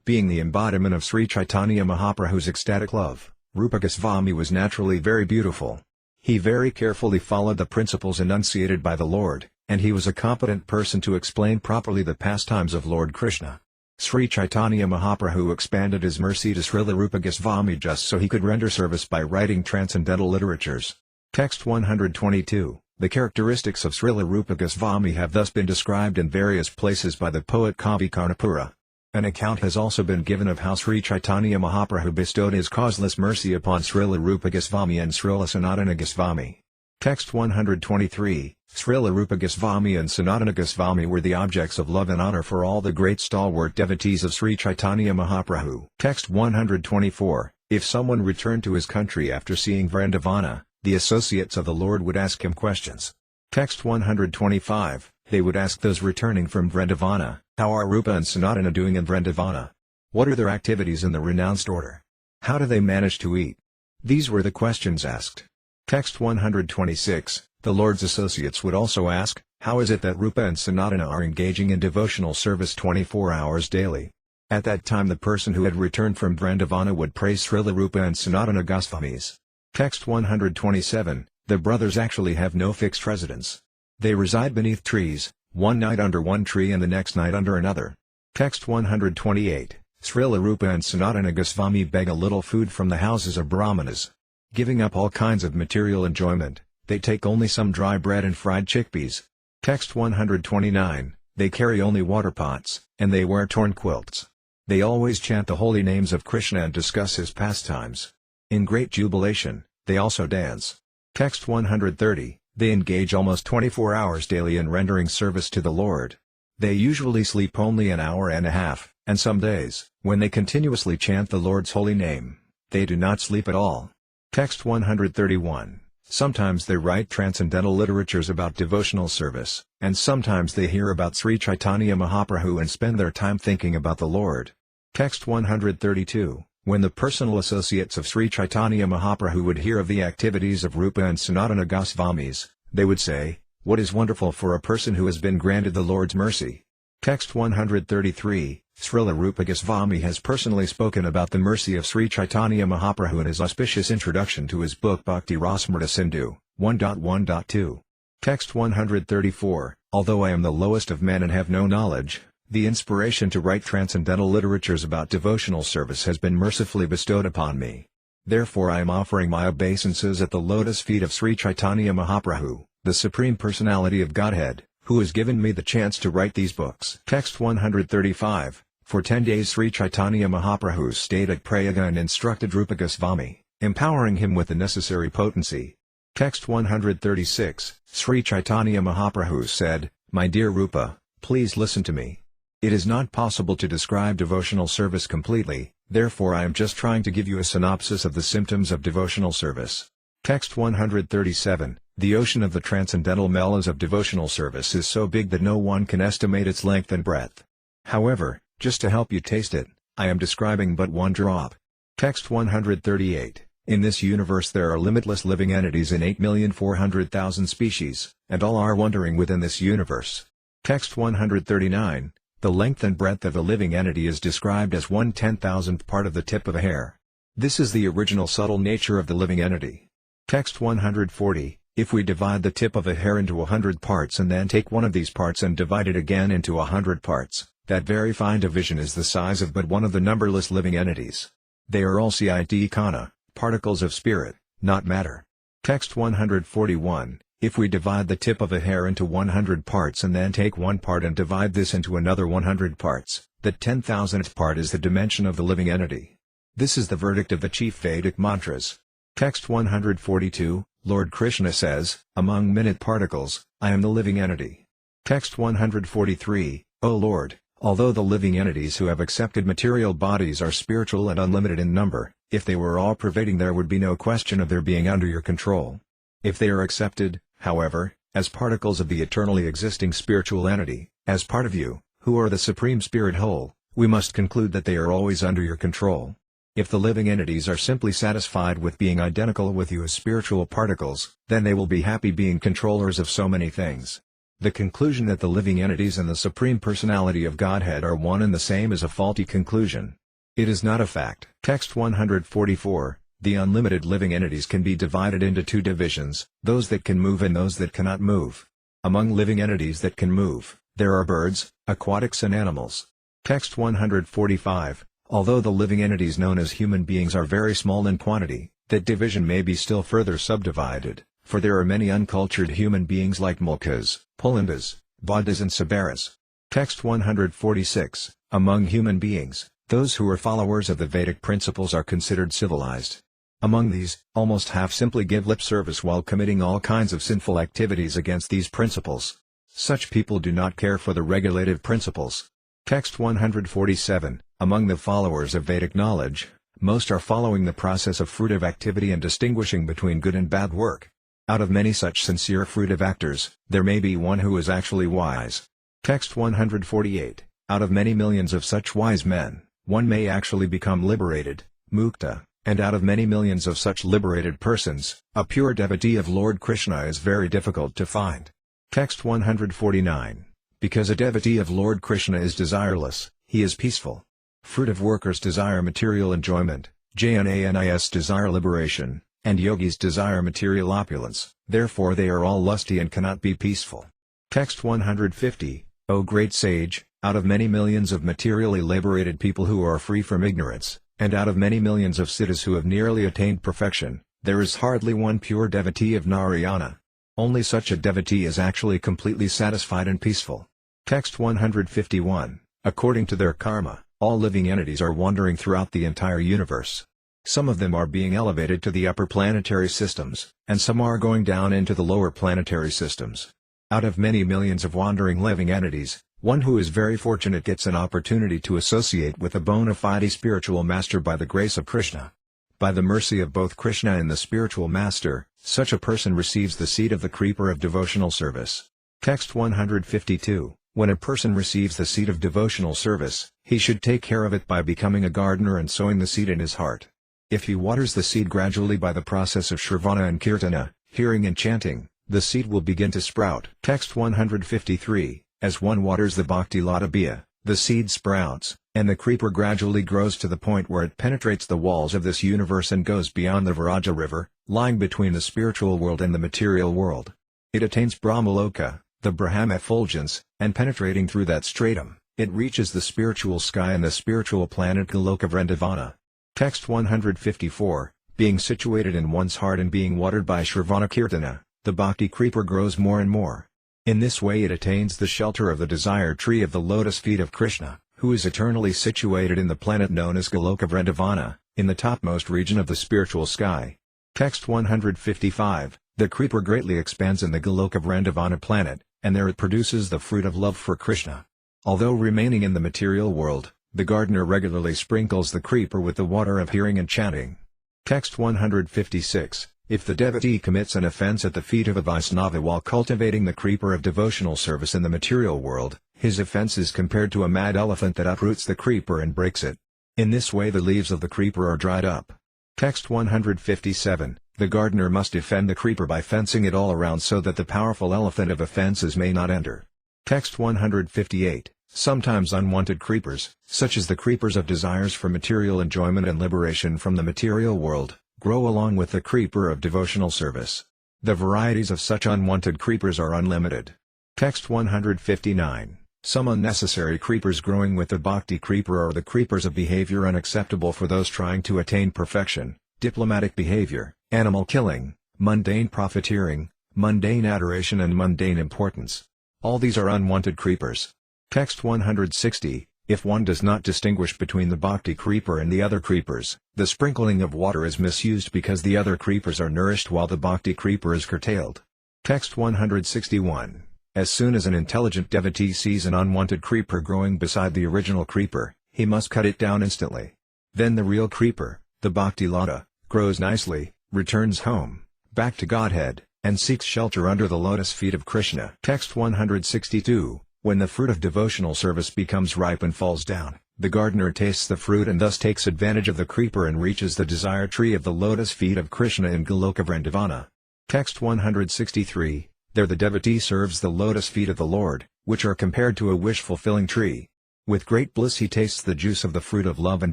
Being the embodiment of Sri Caitanya Mahaprabhu's ecstatic love, Rupa Goswami was naturally very beautiful. He very carefully followed the principles enunciated by the Lord, and he was a competent person to explain properly the pastimes of Lord Krishna. Sri Caitanya Mahaprabhu expanded his mercy to Srila Rupa Goswami just so he could render service by writing transcendental literatures. Text 122, the characteristics of Srila Rupa Goswami have thus been described in various places by the poet Kavi Karnapura. An account has also been given of how Sri Caitanya Mahaprabhu bestowed his causeless mercy upon Srila Rupa Goswami and Srila Sanatana Goswami. Text 123, Srila Rupa Goswami and Sanatana Goswami were the objects of love and honor for all the great stalwart devotees of Sri Caitanya Mahaprabhu. Text 124, if someone returned to his country after seeing Vrindavana, the associates of the Lord would ask him questions. Text 125, they would ask those returning from Vrindavana, how are Rupa and Sanatana doing in Vrindavana? What are their activities in the renounced order? How do they manage to eat? These were the questions asked. Text 126, the Lord's associates would also ask, how is it that Rupa and Sanatana are engaging in devotional service 24 hours daily? At that time the person who had returned from Vrindavana would praise Srila Rupa and Sanatana Goswamis. Text 127, the brothers actually have no fixed residence. They reside beneath trees, one night under one tree and the next night under another. Text 128, Srila Rupa and Sanatana Goswami beg a little food from the houses of Brahmanas. Giving up all kinds of material enjoyment, they take only some dry bread and fried chickpeas. Text 129, they carry only water pots, and they wear torn quilts. They always chant the holy names of Krishna and discuss his pastimes. In great jubilation, they also dance. Text 130, they engage almost 24 hours daily in rendering service to the Lord. They usually sleep only an hour and a half, and some days, when they continuously chant the Lord's holy name, they do not sleep at all. Text 131, sometimes they write transcendental literatures about devotional service, and sometimes they hear about Sri Caitanya Mahaprabhu and spend their time thinking about the Lord. Text 132, when the personal associates of Sri Caitanya Mahaprabhu would hear of the activities of Rupa and Sanatana Gosvamis, they would say, "What is wonderful for a person who has been granted the Lord's mercy." Text 133, Srila Rupa Goswami has personally spoken about the mercy of Sri Caitanya Mahaprabhu in his auspicious introduction to his book Bhakti Rasamrita Sindhu, 1.1.2. Text 134, although I am the lowest of men and have no knowledge, the inspiration to write transcendental literatures about devotional service has been mercifully bestowed upon me. Therefore I am offering my obeisances at the lotus feet of Sri Caitanya Mahaprabhu, the Supreme Personality of Godhead, who has given me the chance to write these books. Text 135, for 10 days Sri Caitanya Mahaprabhu stayed at Prayaga and instructed Rupa Goswami, empowering him with the necessary potency. Text 136, Sri Caitanya Mahaprabhu said, "My dear Rupa, please listen to me. It is not possible to describe devotional service completely, therefore I am just trying to give you a synopsis of the symptoms of devotional service." Text 137, the ocean of the transcendental melas of devotional service is so big that no one can estimate its length and breadth. However, just to help you taste it, I am describing but one drop. Text 138, in this universe there are limitless living entities in 8,400,000 species, and all are wandering within this universe. Text 139, the length and breadth of a living entity is described as 1/10,000th part of the tip of a hair. This is the original subtle nature of the living entity. Text 140, if we divide the tip of a hair into 100 parts and then take one of these parts and divide it again into 100 parts, that very fine division is the size of but one of the numberless living entities. They are all Caitanya, particles of spirit, not matter. Text 141, if we divide the tip of a hair into 100 parts and then take one part and divide this into another 100 parts, the 10,000th part is the dimension of the living entity. This is the verdict of the chief Vedic mantras. Text 142, Lord Krishna says, among minute particles, I am the living entity. Text 143, O Lord, although the living entities who have accepted material bodies are spiritual and unlimited in number, if they were all pervading there would be no question of their being under your control. If they are accepted, however, as particles of the eternally existing spiritual entity, as part of you, who are the Supreme Spirit whole, we must conclude that they are always under your control. If the living entities are simply satisfied with being identical with you as spiritual particles, then they will be happy being controllers of so many things. The conclusion that the living entities and the Supreme Personality of Godhead are one and the same is a faulty conclusion. It is not a fact. Text 144, the unlimited living entities can be divided into two divisions, those that can move and those that cannot move. Among living entities that can move, there are birds, aquatics and animals. Text 145, although the living entities known as human beings are very small in quantity, that division may be still further subdivided, for there are many uncultured human beings like Mulkas, Pulindas, Bodhas and Sabaras. Text 146, among human beings, those who are followers of the Vedic principles are considered civilized. Among these, almost half simply give lip service while committing all kinds of sinful activities against these principles. Such people do not care for the regulative principles. Text 147, among the followers of Vedic knowledge, most are following the process of fruitive activity and distinguishing between good and bad work. Out of many such sincere fruitive actors, there may be one who is actually wise. Text 148, out of many millions of such wise men, one may actually become liberated, mukta, and out of many millions of such liberated persons, a pure devotee of Lord Krishna is very difficult to find. Text 149, because a devotee of Lord Krishna is desireless, he is peaceful. Fruitive workers desire material enjoyment, jnanis desire liberation, and yogis desire material opulence, therefore they are all lusty and cannot be peaceful. Text 150, O great sage, out of many millions of materially liberated people who are free from ignorance, and out of many millions of siddhas who have nearly attained perfection, there is hardly one pure devotee of Narayana. Only such a devotee is actually completely satisfied and peaceful. Text 151, according to their karma, all living entities are wandering throughout the entire universe. Some of them are being elevated to the upper planetary systems, and some are going down into the lower planetary systems. Out of many millions of wandering living entities, one who is very fortunate gets an opportunity to associate with a bona fide spiritual master by the grace of Krishna. By the mercy of both Krishna and the spiritual master, such a person receives the seed of the creeper of devotional service. Text 152. When a person receives the seed of devotional service, he should take care of it by becoming a gardener and sowing the seed in his heart. If he waters the seed gradually by the process of Shravana and Kirtana, hearing and chanting, the seed will begin to sprout. Text 153. As one waters the bhakti lata biya, the seed sprouts, and the creeper gradually grows to the point where it penetrates the walls of this universe and goes beyond the Viraja river, lying between the spiritual world and the material world. It attains Brahmaloka, the Brahma effulgence, and penetrating through that stratum, it reaches the spiritual sky and the spiritual planet Goloka Vrindavana. Text 154. Being situated in one's heart and being watered by Shravana Kirtana, the bhakti creeper grows more and more. In this way it attains the shelter of the desired tree of the lotus feet of Krishna, who is eternally situated in the planet known as Goloka Vrindavana, in the topmost region of the spiritual sky. Text 155. The creeper greatly expands in the Goloka Vrindavana planet, and there it produces the fruit of love for Krishna. Although remaining in the material world, the gardener regularly sprinkles the creeper with the water of hearing and chanting. Text 156. If the devotee commits an offense at the feet of a Vaisnava while cultivating the creeper of devotional service in the material world, his offense is compared to a mad elephant that uproots the creeper and breaks it. In this way the leaves of the creeper are dried up. Text 157. The gardener must defend the creeper by fencing it all around so that the powerful elephant of offenses may not enter. Text 158. Sometimes unwanted creepers, such as the creepers of desires for material enjoyment and liberation from the material world, grow along with the creeper of devotional service. The varieties of such unwanted creepers are unlimited. Text 159. Some unnecessary creepers growing with the bhakti creeper are the creepers of behavior unacceptable for those trying to attain perfection, diplomatic behavior, animal killing, mundane profiteering, mundane adoration and mundane importance. All these are unwanted creepers. Text 160. If one does not distinguish between the bhakti creeper and the other creepers, the sprinkling of water is misused because the other creepers are nourished while the bhakti creeper is curtailed. Text 161. As soon as an intelligent devotee sees an unwanted creeper growing beside the original creeper, he must cut it down instantly. Then the real creeper, the bhakti lata, grows nicely, returns home, back to Godhead, and seeks shelter under the lotus feet of Krishna. Text 162. When the fruit of devotional service becomes ripe and falls down, the gardener tastes the fruit and thus takes advantage of the creeper and reaches the desired tree of the lotus feet of Krishna in Goloka Vrindavana. Text 163. There the devotee serves the lotus feet of the Lord, which are compared to a wish-fulfilling tree. With great bliss he tastes the juice of the fruit of love and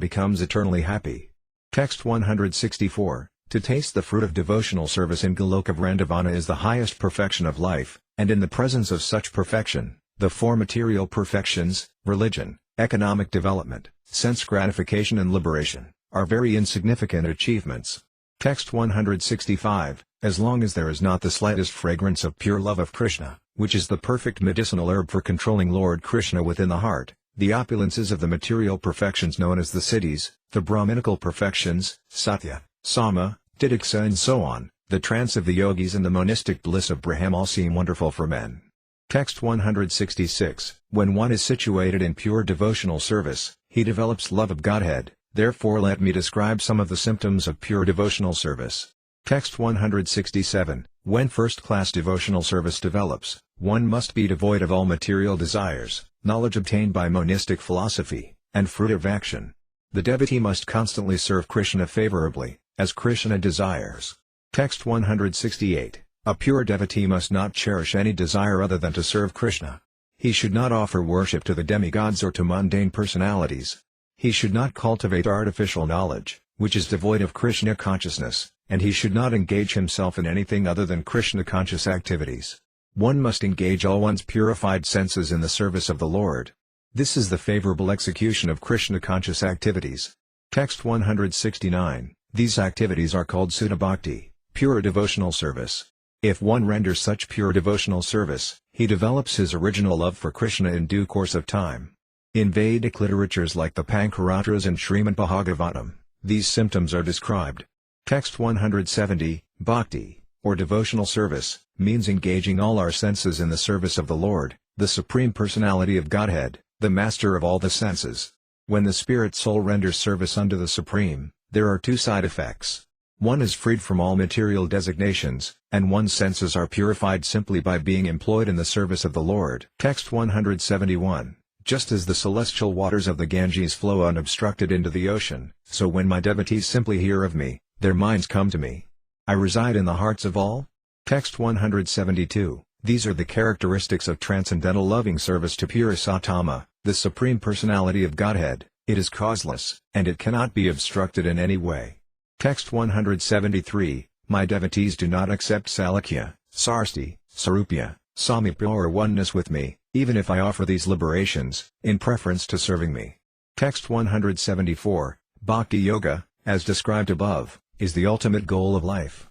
becomes eternally happy. Text 164. To taste the fruit of devotional service in Goloka Vrindavana is the highest perfection of life, and in the presence of such perfection, the four material perfections, religion, economic development, sense gratification and liberation, are very insignificant achievements. Text 165. As long as there is not the slightest fragrance of pure love of Krishna, which is the perfect medicinal herb for controlling Lord Krishna within the heart, the opulences of the material perfections known as the siddhis, the Brahminical perfections, satya, sama, titiksa and so on, the trance of the yogis and the monistic bliss of Brahma all seem wonderful for men. Text 166. When one is situated in pure devotional service, he develops love of Godhead, therefore let me describe some of the symptoms of pure devotional service. Text 167. When first-class devotional service develops, one must be devoid of all material desires, knowledge obtained by monistic philosophy, and fruit of action. The devotee must constantly serve Krishna favorably, as Krishna desires. Text 168. A pure devotee must not cherish any desire other than to serve Krishna. He should not offer worship to the demigods or to mundane personalities. He should not cultivate artificial knowledge, which is devoid of Krishna consciousness, and he should not engage himself in anything other than Krishna-conscious activities. One must engage all one's purified senses in the service of the Lord. This is the favorable execution of Krishna-conscious activities. Text 169. These activities are called Sudha Bhakti, pure devotional service. If one renders such pure devotional service, he develops his original love for Krishna in due course of time. In Vedic literatures like the Pancharatras and Srimad Bhagavatam, These symptoms are described. Text 170, Bhakti, or devotional service, means engaging all our senses in the service of the Lord, the Supreme Personality of Godhead, the Master of all the senses. When the spirit soul renders service unto the Supreme, there are two side effects. One is freed from all material designations, and one's senses are purified simply by being employed in the service of the Lord. Text 171. Just as the celestial waters of the Ganges flow unobstructed into the ocean, so when my devotees simply hear of me, their minds come to me. I reside in the hearts of all. Text 172. These are the characteristics of transcendental loving service to Purushotama, the Supreme Personality of Godhead. It is causeless, and it cannot be obstructed in any way. Text 173. My devotees do not accept Salakya, Sarsti, Sarupya, Samipya or oneness with me, even if I offer these liberations, in preference to serving me. Text 174. Bhakti Yoga, as described above, is the ultimate goal of life.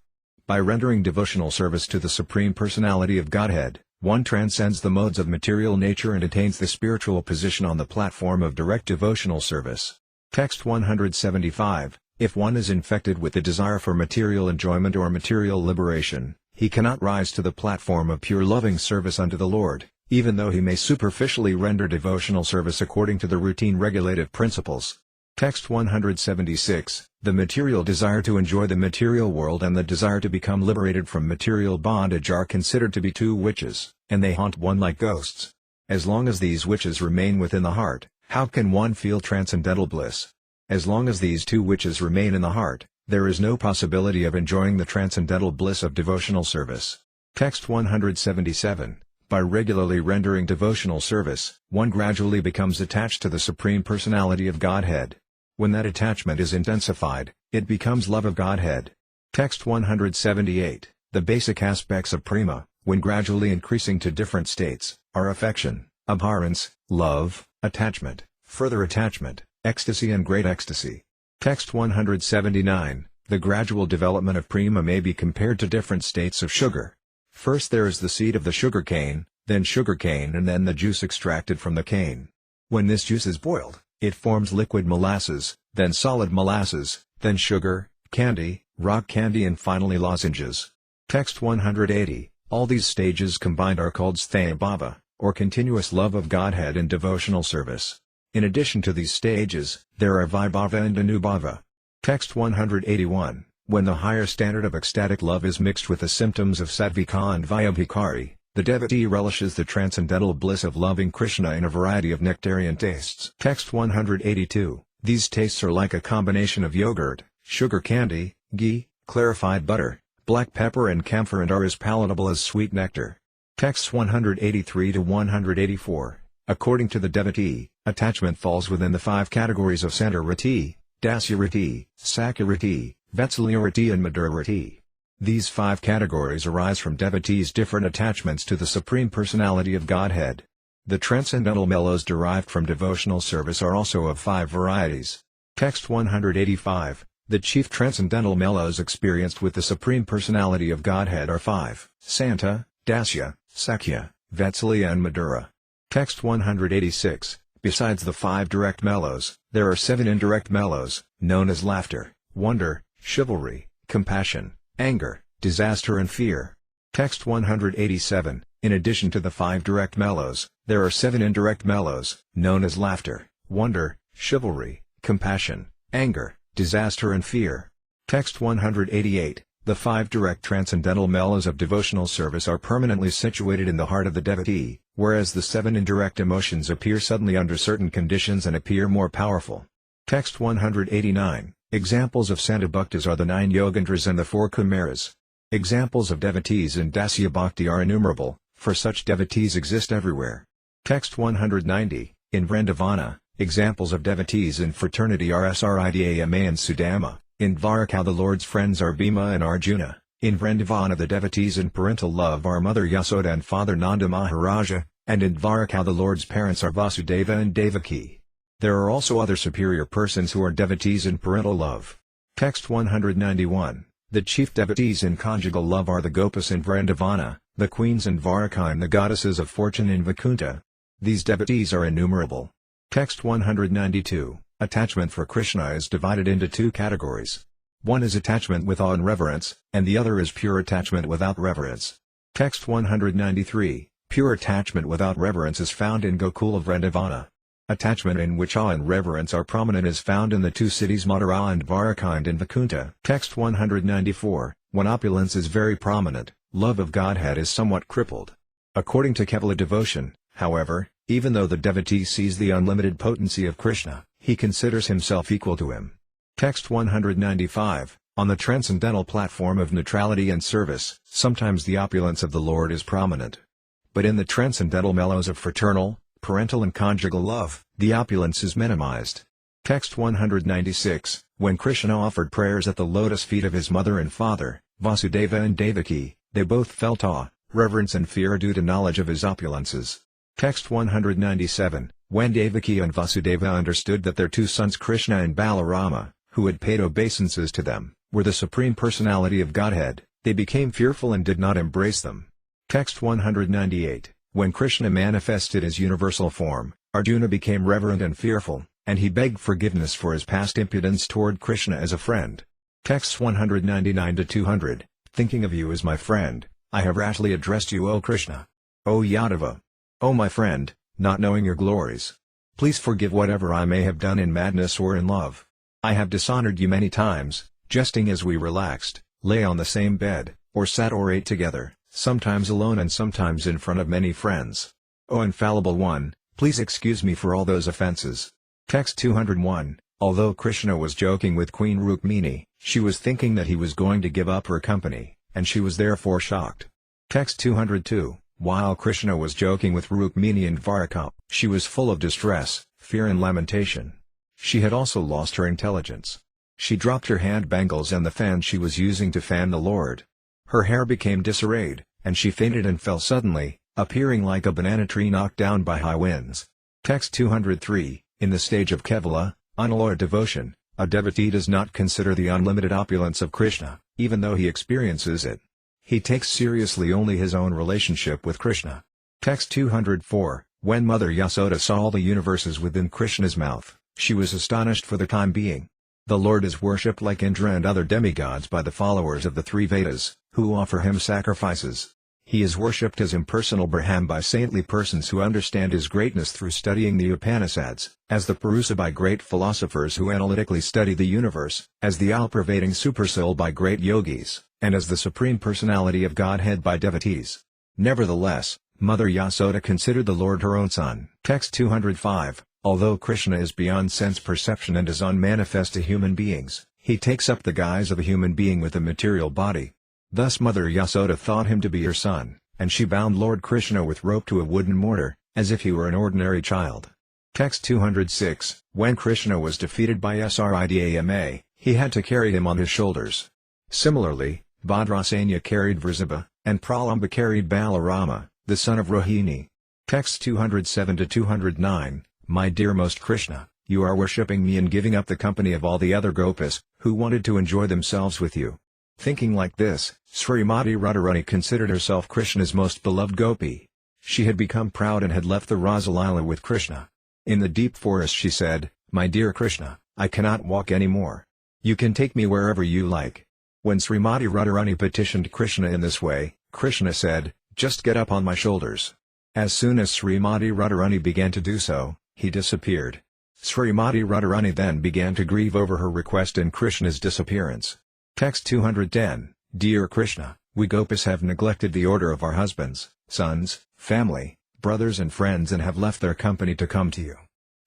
By rendering devotional service to the Supreme Personality of Godhead, one transcends the modes of material nature and attains the spiritual position on the platform of direct devotional service. Text 175. If one is infected with the desire for material enjoyment or material liberation, he cannot rise to the platform of pure loving service unto the Lord, even though he may superficially render devotional service according to the routine regulative principles. Text 176. The material desire to enjoy the material world and the desire to become liberated from material bondage are considered to be two witches, and they haunt one like ghosts. As long as these witches remain within the heart, how can one feel transcendental bliss? As long as these two witches remain in the heart, there is no possibility of enjoying the transcendental bliss of devotional service. Text 177. By regularly rendering devotional service, one gradually becomes attached to the Supreme Personality of Godhead. When that attachment is intensified, it becomes love of Godhead. Text 178. The basic aspects of prema, when gradually increasing to different states, are affection, abhorrence, love, attachment, further attachment, ecstasy and great ecstasy. Text 179. The gradual development of prema may be compared to different states of sugar. First there is the seed of the sugar cane, then sugar cane and then the juice extracted from the cane. When this juice is boiled, it forms liquid molasses, then solid molasses, then sugar, candy, rock candy and finally lozenges. Text 180. All these stages combined are called sthaya-bhava, or continuous love of Godhead in devotional service. In addition to these stages, there are vibhava and anubhava. Text 181. When the higher standard of ecstatic love is mixed with the symptoms of sattvika and vyabhikari, the devotee relishes the transcendental bliss of loving Krishna in a variety of nectarian tastes. Text 182. These tastes are like a combination of yogurt, sugar candy, ghee, clarified butter, black pepper and camphor and are as palatable as sweet nectar. Texts 183 to 184. According to the devotee, attachment falls within the five categories of Santarati, Dasyarati, Sakarati, Vatsalyarati and Madhurarati. These five categories arise from devotees' different attachments to the Supreme Personality of Godhead. The transcendental mellows derived from devotional service are also of five varieties. Text 185. The chief transcendental mellows experienced with the Supreme Personality of Godhead are five: Santa, Dasya, Sakya, Vatsalya and Madhura. Text 186. Besides the five direct mellows, there are seven indirect mellows, known as laughter, wonder, chivalry, compassion, anger, disaster and fear. Text 187. In addition to the five direct mellows, there are seven indirect mellows, known as laughter, wonder, chivalry, compassion, anger, disaster and fear. Text 188. The five direct transcendental mellows of devotional service are permanently situated in the heart of the devotee, whereas the seven indirect emotions appear suddenly under certain conditions and appear more powerful. Text 189. Examples of Santa Bhaktas are the 9 Yogandras and the 4 Kumaras. Examples of devotees in Dasya Bhakti are innumerable, for such devotees exist everywhere. Text 190. In Vrindavana, examples of devotees in fraternity are Sridama and Sudama. In Dwaraka the Lord's friends are Bhima and Arjuna. In Vrindavana the devotees in parental love are Mother Yasoda and Father Nanda Maharaja, and in Dwaraka the Lord's parents are Vasudeva and Devaki. There are also other superior persons who are devotees in parental love. Text 191. The chief devotees in conjugal love are the Gopas in Vrindavana, the queens in Dwaraka and the goddesses of fortune in Vaikuntha. These devotees are innumerable. Text 192. Attachment for Krishna is divided into two categories. One is attachment with awe and reverence, and the other is pure attachment without reverence. Text 193, pure attachment without reverence is found in Gokula Vrindavana. Attachment in which awe and reverence are prominent is found in the two cities Mathura and Dwaraka and in Vaikuntha. Text 194, when opulence is very prominent, love of Godhead is somewhat crippled. According to Kevala devotion, however, even though the devotee sees the unlimited potency of Krishna, he considers himself equal to him. Text 195, on the transcendental platform of neutrality and service, sometimes the opulence of the Lord is prominent. But in the transcendental mellows of fraternal, parental and conjugal love, the opulence is minimized. Text 196, when Krishna offered prayers at the lotus feet of his mother and father, Vasudeva and Devaki, they both felt awe, reverence and fear due to knowledge of his opulences. Text 197, when Devaki and Vasudeva understood that their two sons Krishna and Balarama, who had paid obeisances to them, were the Supreme Personality of Godhead, they became fearful and did not embrace them. Text 198, when Krishna manifested his universal form, Arjuna became reverent and fearful, and he begged forgiveness for his past impudence toward Krishna as a friend. Texts 199-200, thinking of you as my friend, I have rashly addressed you O Krishna. O Yadava. O my friend, not knowing your glories. Please forgive whatever I may have done in madness or in love. I have dishonored you many times, jesting as we relaxed, lay on the same bed, or sat or ate together, sometimes alone and sometimes in front of many friends. O infallible one, please excuse me for all those offenses. Text 201, although Krishna was joking with Queen Rukmini, she was thinking that he was going to give up her company, and she was therefore shocked. Text 202, while Krishna was joking with Rukmini and Dwaraka, she was full of distress, fear and lamentation. She had also lost her intelligence. She dropped her hand bangles and the fan she was using to fan the Lord. Her hair became disarrayed, and she fainted and fell suddenly, appearing like a banana tree knocked down by high winds. Text 203, in the stage of Kevala, unalloyed devotion, a devotee does not consider the unlimited opulence of Krishna, even though he experiences it. He takes seriously only his own relationship with Krishna. Text 204, when Mother Yasoda saw all the universes within Krishna's mouth, she was astonished for the time being. The Lord is worshipped like Indra and other demigods by the followers of the three Vedas, who offer him sacrifices. He is worshipped as impersonal Brahman by saintly persons who understand his greatness through studying the Upanishads, as the Purusa by great philosophers who analytically study the universe, as the all-pervading Supersoul by great yogis, and as the Supreme Personality of Godhead by devotees. Nevertheless, Mother Yasoda considered the Lord her own son. Text 205, although Krishna is beyond sense perception and is unmanifest to human beings, he takes up the guise of a human being with a material body. Thus Mother Yasoda thought him to be her son, and she bound Lord Krishna with rope to a wooden mortar, as if he were an ordinary child. Text 206, when Krishna was defeated by Sridama, he had to carry him on his shoulders. Similarly, Bhadrasanya carried Vrisabha, and Pralamba carried Balarama, the son of Rohini. Text 207-209, my dearmost Krishna, you are worshipping me and giving up the company of all the other gopis, who wanted to enjoy themselves with you. Thinking like this, Srimati Radharani considered herself Krishna's most beloved gopi. She had become proud and had left the Rasalila with Krishna. In the deep forest she said, my dear Krishna, I cannot walk any more. You can take me wherever you like. When Srimati Radharani petitioned Krishna in this way, Krishna said, just get up on my shoulders. As soon as Srimati Radharani began to do so, he disappeared. Srimati Radharani then began to grieve over her request and Krishna's disappearance. Text 210, Dear Krishna, we gopis have neglected the order of our husbands, sons, family, brothers and friends and have left their company to come to you.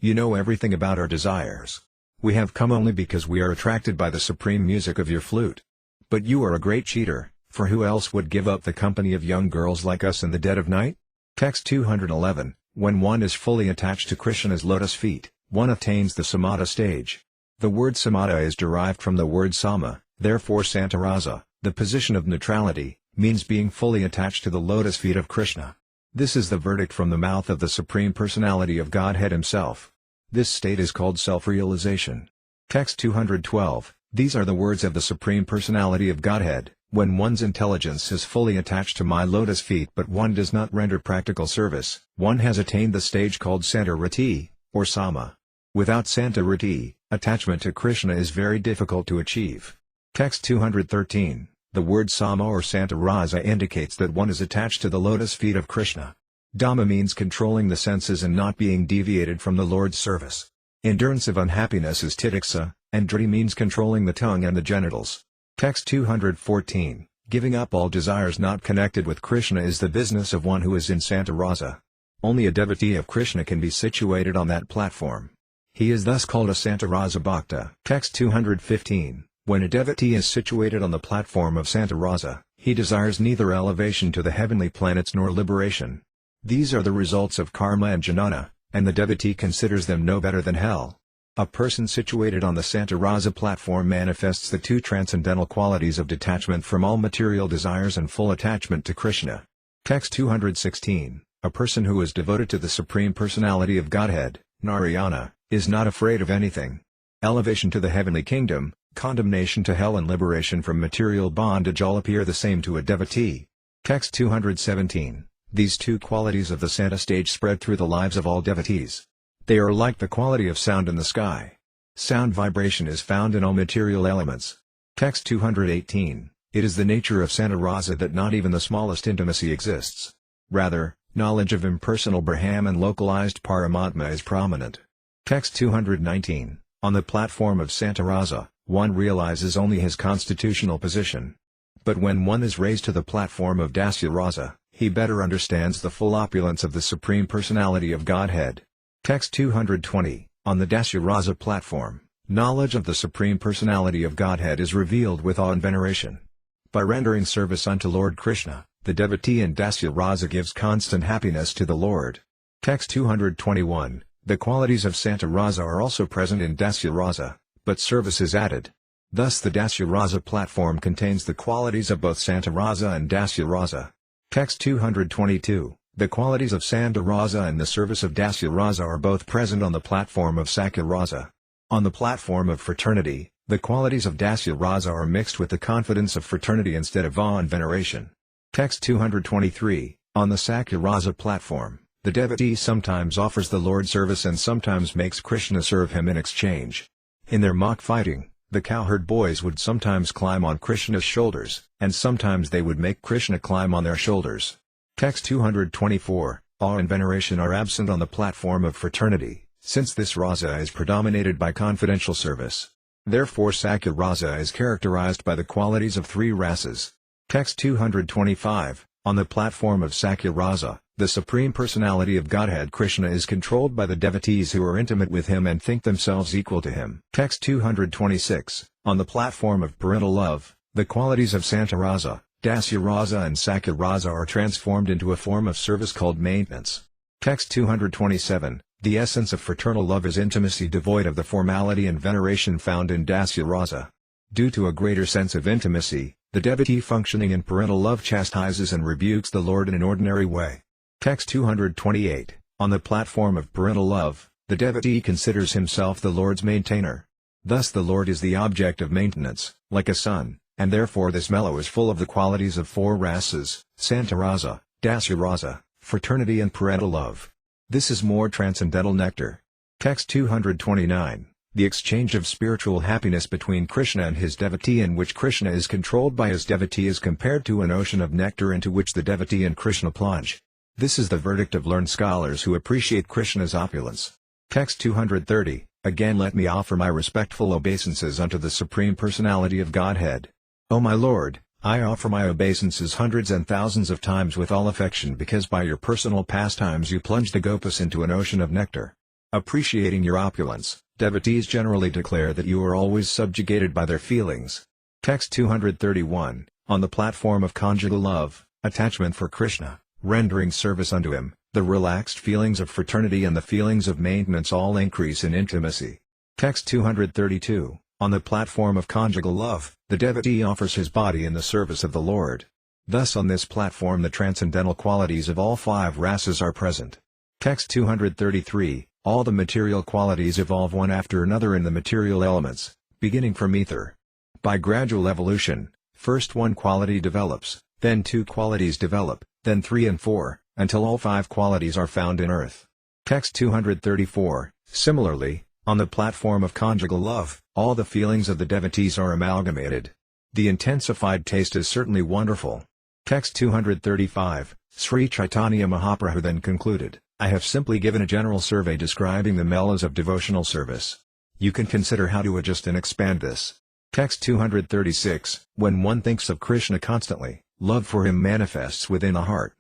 You know everything about our desires. We have come only because we are attracted by the supreme music of your flute. But you are a great cheater, for who else would give up the company of young girls like us in the dead of night? Text 211, when one is fully attached to Krishna's lotus feet, one attains the samatha stage. The word samatha is derived from the word sama. Therefore Santarasa, the position of neutrality, means being fully attached to the lotus feet of Krishna. This is the verdict from the mouth of the Supreme Personality of Godhead himself. This state is called self-realization. Text 212, these are the words of the Supreme Personality of Godhead, when one's intelligence is fully attached to my lotus feet but one does not render practical service, one has attained the stage called Santarati, or Sama. Without santariti, attachment to Krishna is very difficult to achieve. Text 213, the word sama or santarasa indicates that one is attached to the lotus feet of Krishna. Dhamma means controlling the senses and not being deviated from the Lord's service. Endurance of unhappiness is titiksa, and driti means controlling the tongue and the genitals. Text 214, giving up all desires not connected with Krishna is the business of one who is in santarasa. Only a devotee of Krishna can be situated on that platform. He is thus called a santarasa bhakta. Text 215, when a devotee is situated on the platform of santarasa, he desires neither elevation to the heavenly planets nor liberation. These are the results of karma and jnana, and the devotee considers them no better than hell. A person situated on the santarasa platform manifests the two transcendental qualities of detachment from all material desires and full attachment to Krishna. Text 216, a person who is devoted to the Supreme Personality of Godhead, Narayana, is not afraid of anything. Elevation to the heavenly kingdom, condemnation to hell and liberation from material bondage all appear the same to a devotee. Text 217, these two qualities of the Santa stage spread through the lives of all devotees. They are like the quality of sound in the sky. Sound vibration is found in all material elements. Text 218, it is the nature of santarasa that not even the smallest intimacy exists. Rather, knowledge of impersonal Brahman and localized Paramatma is prominent. Text 219, on the platform of santarasa, one realizes only his constitutional position. But when one is raised to the platform of dasyarasa, he better understands the full opulence of the Supreme Personality of Godhead. Text 220, on the dasyarasa platform, knowledge of the Supreme Personality of Godhead is revealed with awe and veneration. By rendering service unto Lord Krishna, the devotee in dasyarasa gives constant happiness to the Lord. Text 221, the qualities of santarasa are also present in dasyarasa, but service is added. Thus the dasyarasa platform contains the qualities of both santarasa and dasyarasa. Text 222, the qualities of santarasa and the service of dasyarasa are both present on the platform of sakyarasa. On the platform of fraternity, the qualities of dasyarasa are mixed with the confidence of fraternity instead of awe and veneration. Text 223, on the sakyarasa platform, the devotee sometimes offers the Lord service and sometimes makes Krishna serve him in exchange. In their mock fighting, the cowherd boys would sometimes climb on Krishna's shoulders, and sometimes they would make Krishna climb on their shoulders. Text 224, awe and veneration are absent on the platform of fraternity, since this rasa is predominated by confidential service. Therefore Sakya rasa is characterized by the qualities of three rasas. Text 225, on the platform of Sakya rasa, the Supreme Personality of Godhead Krishna is controlled by the devotees who are intimate with him and think themselves equal to him. Text 226, on the platform of parental love, the qualities of santarasa, dasyarasa and sakyarasa are transformed into a form of service called maintenance. Text 227, the essence of fraternal love is intimacy devoid of the formality and veneration found in dasyarasa. Due to a greater sense of intimacy, the devotee functioning in parental love chastises and rebukes the Lord in an ordinary way. Text 228, on the platform of parental love, the devotee considers himself the Lord's maintainer. Thus the Lord is the object of maintenance, like a son, and therefore this mellow is full of the qualities of four rasas, santarasa, dasyarasa, fraternity and parental love. This is more transcendental nectar. Text 229, the exchange of spiritual happiness between Krishna and his devotee in which Krishna is controlled by his devotee is compared to an ocean of nectar into which the devotee and Krishna plunge. This is the verdict of learned scholars who appreciate Krishna's opulence. Text 230, again let me offer my respectful obeisances unto the Supreme Personality of Godhead. O my Lord, I offer my obeisances hundreds and thousands of times with all affection because by your personal pastimes you plunge the gopas into an ocean of nectar. Appreciating your opulence, devotees generally declare that you are always subjugated by their feelings. Text 231, on the platform of conjugal love, attachment for Krishna, rendering service unto him, the relaxed feelings of fraternity and the feelings of maintenance all increase in intimacy. Text 232, on the platform of conjugal love, the devotee offers his body in the service of the Lord. Thus on this platform the transcendental qualities of all five rasas are present. Text 233, all the material qualities evolve one after another in the material elements, beginning from ether. By gradual evolution, first one quality develops, then two qualities develop, then 3 and 4, until all 5 qualities are found in earth. Text 234, similarly, On the platform of conjugal love, all the feelings of the devotees are amalgamated. The intensified taste is certainly wonderful. Text 235, Sri Caitanya Mahaprabhu then concluded, I have simply given a general survey describing the mellows of devotional service. You can consider how to adjust and expand this. Text 236, when one thinks of Krishna constantly, love for him manifests within the heart.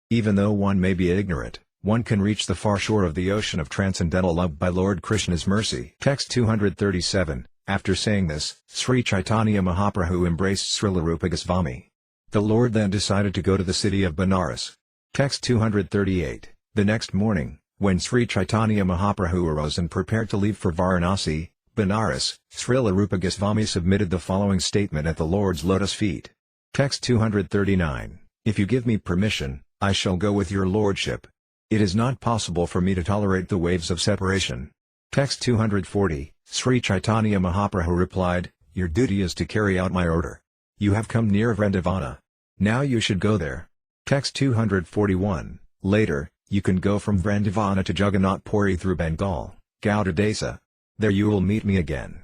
Even though one may be ignorant, one can reach the far shore of the ocean of transcendental love by Lord Krishna's mercy. Text 237, after saying this, Sri Caitanya Mahaprabhu embraced Srila Rupa Goswami. The Lord then decided to go to the city of Benares. Text 238, the next morning, when Sri Caitanya Mahaprabhu arose and prepared to leave for Varanasi, Benares, Srila Rupa Goswami submitted the following statement at the Lord's lotus feet. Text 239, if you give me permission, I shall go with your lordship. It is not possible for me to tolerate the waves of separation. Text 240, Sri Caitanya Mahaprabhu replied, your duty is to carry out my order. You have come near Vrindavana. Now you should go there. Text 241, later, you can go from Vrindavana to Jagannath Puri through Bengal, Gauda Desa. There you will meet me again.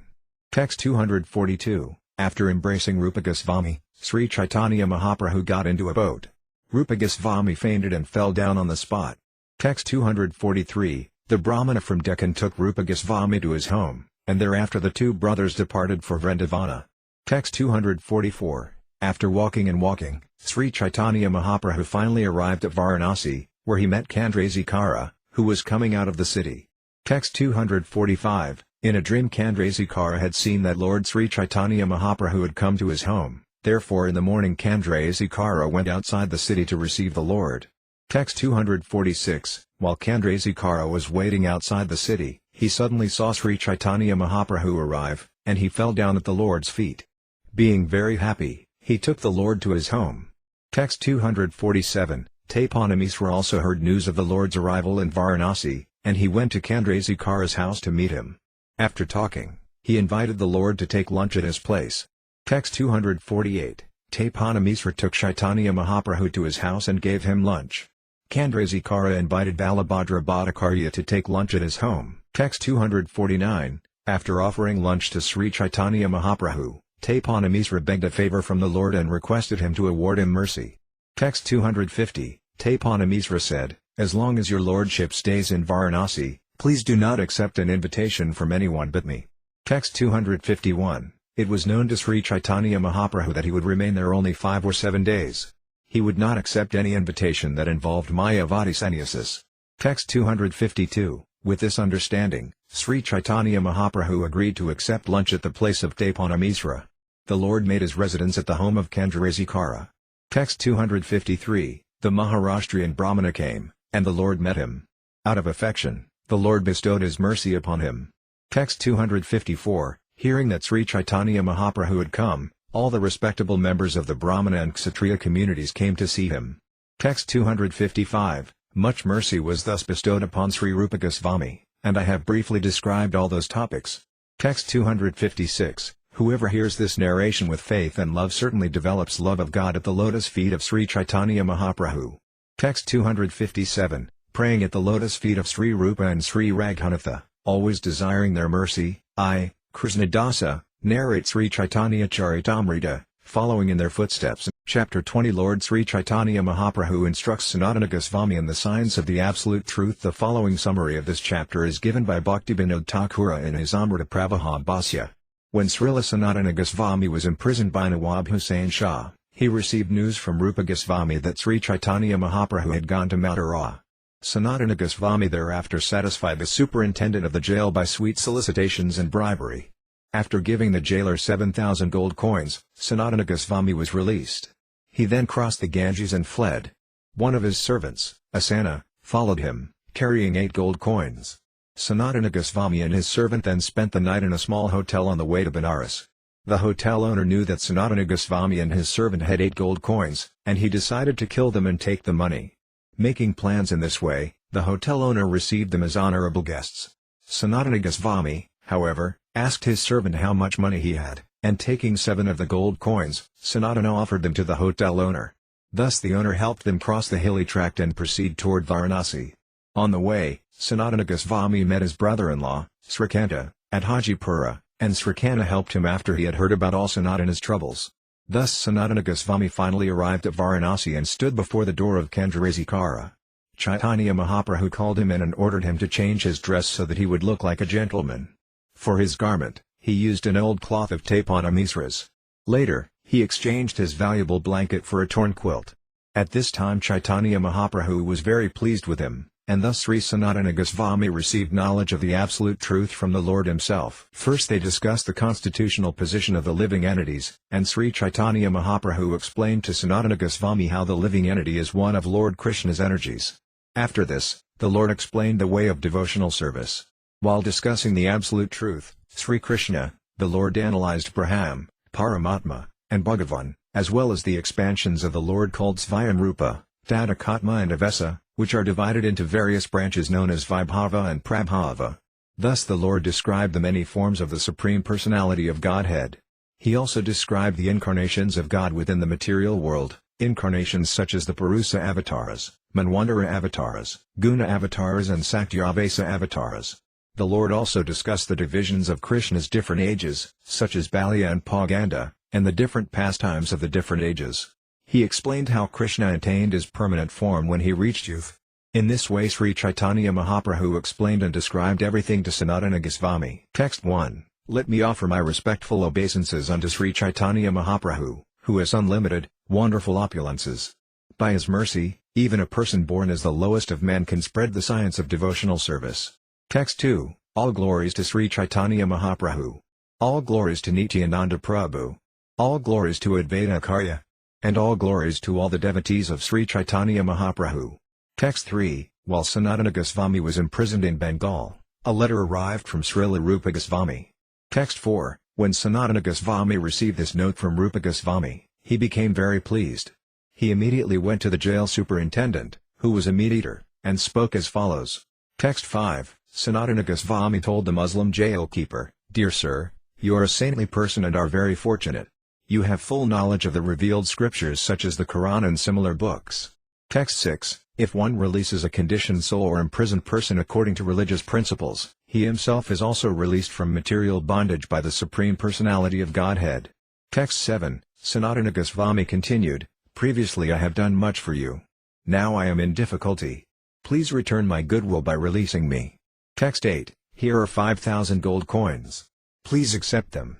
Text 242, after embracing Rupa Goswami, Sri Caitanya Mahaprabhu got into a boat. Rupa Goswami fainted and fell down on the spot. Text 243, the Brahmana from Deccan took Rupa Goswami to his home, and thereafter the two brothers departed for Vrindavana. Text 244, after walking and walking, Sri Caitanya Mahaprabhu finally arrived at Varanasi, where he met Chandrasekara, who was coming out of the city. Text 245, in a dream Chandrasekara had seen that Lord Sri Caitanya Mahaprabhu had come to his home, therefore in the morning Chandrasekara went outside the city to receive the Lord. Text 246, while Chandrasekara was waiting outside the city, he suddenly saw Sri Caitanya Mahaprabhu arrive, and he fell down at the Lord's feet. Being very happy, he took the Lord to his home. Text 247, Tapanamisra also heard news of the Lord's arrival in Varanasi, and he went to Chandrasekara's house to meet him. After talking, he invited the Lord to take lunch at his place. Text 248, Tapanamisra took Caitanya Mahaprabhu to his house and gave him lunch. Chandrasekara invited Balabhadra Bhattacharya to take lunch at his home. Text 249, after offering lunch to Sri Caitanya Mahaprabhu, Tapanamisra begged a favor from the Lord and requested him to award him mercy. Text 250, Tapanamisra said, as long as your lordship stays in Varanasi, please do not accept an invitation from anyone but me. Text 251, it was known to Sri Caitanya Mahaprabhu that he would remain there only 5 or 7 days. He would not accept any invitation that involved Mayavadi sannyasis. Text 252, with this understanding, Sri Caitanya Mahaprabhu agreed to accept lunch at the place of Tapanamisra. The Lord made his residence at the home of Chandrasekara. Text 253, the Maharashtrian Brahmana came, and the Lord met him. Out of affection, the Lord bestowed his mercy upon him. Text 254, hearing that Sri Caitanya Mahaprabhu had come, all the respectable members of the Brahmana and Kshatriya communities came to see him. Text 255, much mercy was thus bestowed upon Sri Rupa Goswami, and I have briefly described all those topics. Text 256, whoever hears this narration with faith and love certainly develops love of God at the lotus feet of Sri Caitanya Mahaprabhu. Text 257, praying at the lotus feet of Sri Rupa and Sri Raghunatha, always desiring their mercy, I, Krishnadasa, narrate Sri Caitanya-caritamrta, following in their footsteps. Chapter 20 Lord Sri Caitanya Mahaprabhu instructs Sanatana Goswami in the science of the absolute truth. The following summary of this chapter is given by Bhaktivinoda Thakura in his Amrita Pravaha Bhasya. When Srila Sanatana Goswami was imprisoned by Nawab Hussain Shah, he received news from Rupa Goswami that Sri Caitanya Mahaprabhu had gone to Mathura. Sanatana Goswami thereafter satisfied the superintendent of the jail by sweet solicitations and bribery. After giving the jailer 7,000 gold coins, Sanatana Goswami was released. He then crossed the Ganges and fled. One of his servants, Asana, followed him, carrying 8 gold coins. Sanatana Goswami and his servant then spent the night in a small hotel on the way to Benares. The hotel owner knew that Sanatana Goswami and his servant had 8 gold coins, and he decided to kill them and take the money. Making plans in this way, the hotel owner received them as honorable guests. Sanatana Goswami, however, asked his servant how much money he had, and taking 7 of the gold coins, Sanatana offered them to the hotel owner. Thus the owner helped them cross the hilly tract and proceed toward Varanasi. On the way, Sanatana Goswami met his brother-in-law, Sri Caitanya, at Hajipura, and Sri Caitanya helped him after he had heard about all Sanatana's troubles. Thus Sanatana Goswami finally arrived at Varanasi and stood before the door of Caitanya-caritamrta. Chaitanya Mahaprabhu called him in and ordered him to change his dress so that he would look like a gentleman. For his garment, he used an old cloth of Tapana Misras. Later, he exchanged his valuable blanket for a torn quilt. At this time Chaitanya Mahaprabhu was very pleased with him, and thus Sri Sanatana Goswami received knowledge of the absolute truth from the Lord himself. First they discussed the constitutional position of the living entities, and Sri Caitanya Mahaprabhu explained to Sanatana Goswami how the living entity is one of Lord Krishna's energies. After this, the Lord explained the way of devotional service. While discussing the absolute truth, Sri Krishna, the Lord analyzed Brahman, Paramatma, and Bhagavan, as well as the expansions of the Lord called Svayamrupa, Tadakatma and Avesa, which are divided into various branches known as Vibhava and Prabhava. Thus the Lord described the many forms of the Supreme Personality of Godhead. He also described the incarnations of God within the material world, incarnations such as the Purusa avatars, Manvantara avatars, Guna avatars and Saktyavesa avatars. The Lord also discussed the divisions of Krishna's different ages, such as Balya and Paganda, and the different pastimes of the different ages. He explained how Krishna attained his permanent form when he reached youth. In this way Sri Caitanya Mahaprabhu explained and described everything to Sanatana Goswami. Text 1. Let me offer my respectful obeisances unto Sri Caitanya Mahaprabhu, who has unlimited, wonderful opulences. By his mercy, even a person born as the lowest of men can spread the science of devotional service. Text 2. All glories to Sri Caitanya Mahaprabhu. All glories to Nityananda Prabhu. All glories to Advaita Acharya. And all glories to all the devotees of Sri Caitanya Mahaprabhu. Text 3. While Sanatana Goswami was imprisoned in Bengal, a letter arrived from Srila Rupa Goswami. Text 4. When Sanatana Goswami received this note from Rupa Goswami, he became very pleased. He immediately went to the jail superintendent, who was a meat-eater, and spoke as follows. Text 5. Sanatana Goswami told the Muslim jail keeper, "Dear sir, you are a saintly person and are very fortunate. You have full knowledge of the revealed scriptures such as the Quran and similar books." Text 6. If one releases a conditioned soul or imprisoned person according to religious principles, he himself is also released from material bondage by the Supreme Personality of Godhead. Text 7. Sanatana Goswami continued, "Previously I have done much for you. Now I am in difficulty. Please return my goodwill by releasing me." Text 8. Here are 5,000 gold coins. Please accept them.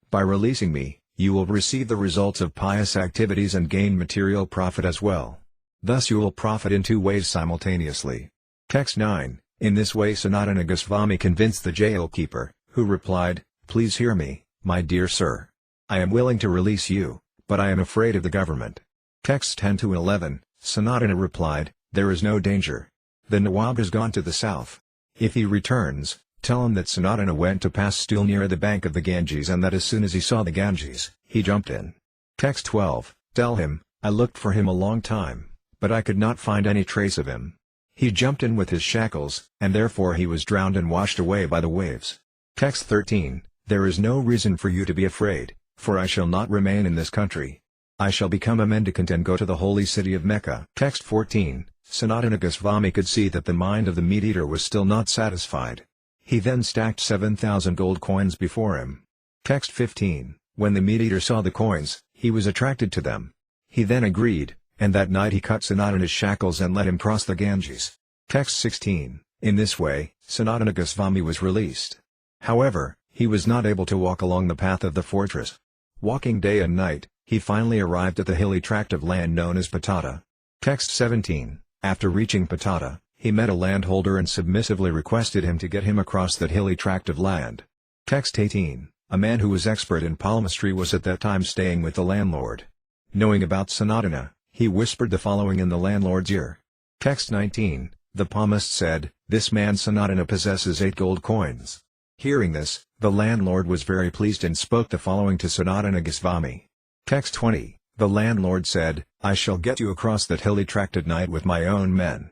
By releasing me, you will receive the results of pious activities and gain material profit as well. Thus you will profit in two ways simultaneously. Text 9. In this way Sanatana Goswami convinced the jail keeper, who replied, "Please hear me, my dear sir. I am willing to release you, but I am afraid of the government." Texts 10 to 11. Sanatana replied, "There is no danger. The Nawab has gone to the south. If he returns, tell him that Sanatana went to pass stool near the bank of the Ganges and that as soon as he saw the Ganges, he jumped in." Text 12. Tell him, "I looked for him a long time, but I could not find any trace of him. He jumped in with his shackles, and therefore he was drowned and washed away by the waves." Text 13. There is no reason for you to be afraid, for I shall not remain in this country. I shall become a mendicant and go to the holy city of Mecca. Text 14. Sanatana Goswami could see that the mind of the meat-eater was still not satisfied. He then stacked 7,000 gold coins before him. Text 15. When the meat-eater saw the coins, he was attracted to them. He then agreed, and that night he cut Sanatana's shackles and let him cross the Ganges. Text 16. In this way, Sanatana Goswami was released. However, he was not able to walk along the path of the fortress. Walking day and night, he finally arrived at the hilly tract of land known as Patata. Text 17. After reaching Patata, he met a landholder and submissively requested him to get him across that hilly tract of land. Text 18. A man who was expert in palmistry was at that time staying with the landlord. Knowing about Sanatana, he whispered the following in the landlord's ear. Text 19. The palmist said, "This man Sanatana possesses 8 gold coins." Hearing this, the landlord was very pleased and spoke the following to Sanatana Goswami. Text 20. The landlord said, "I shall get you across that hilly tract at night with my own men.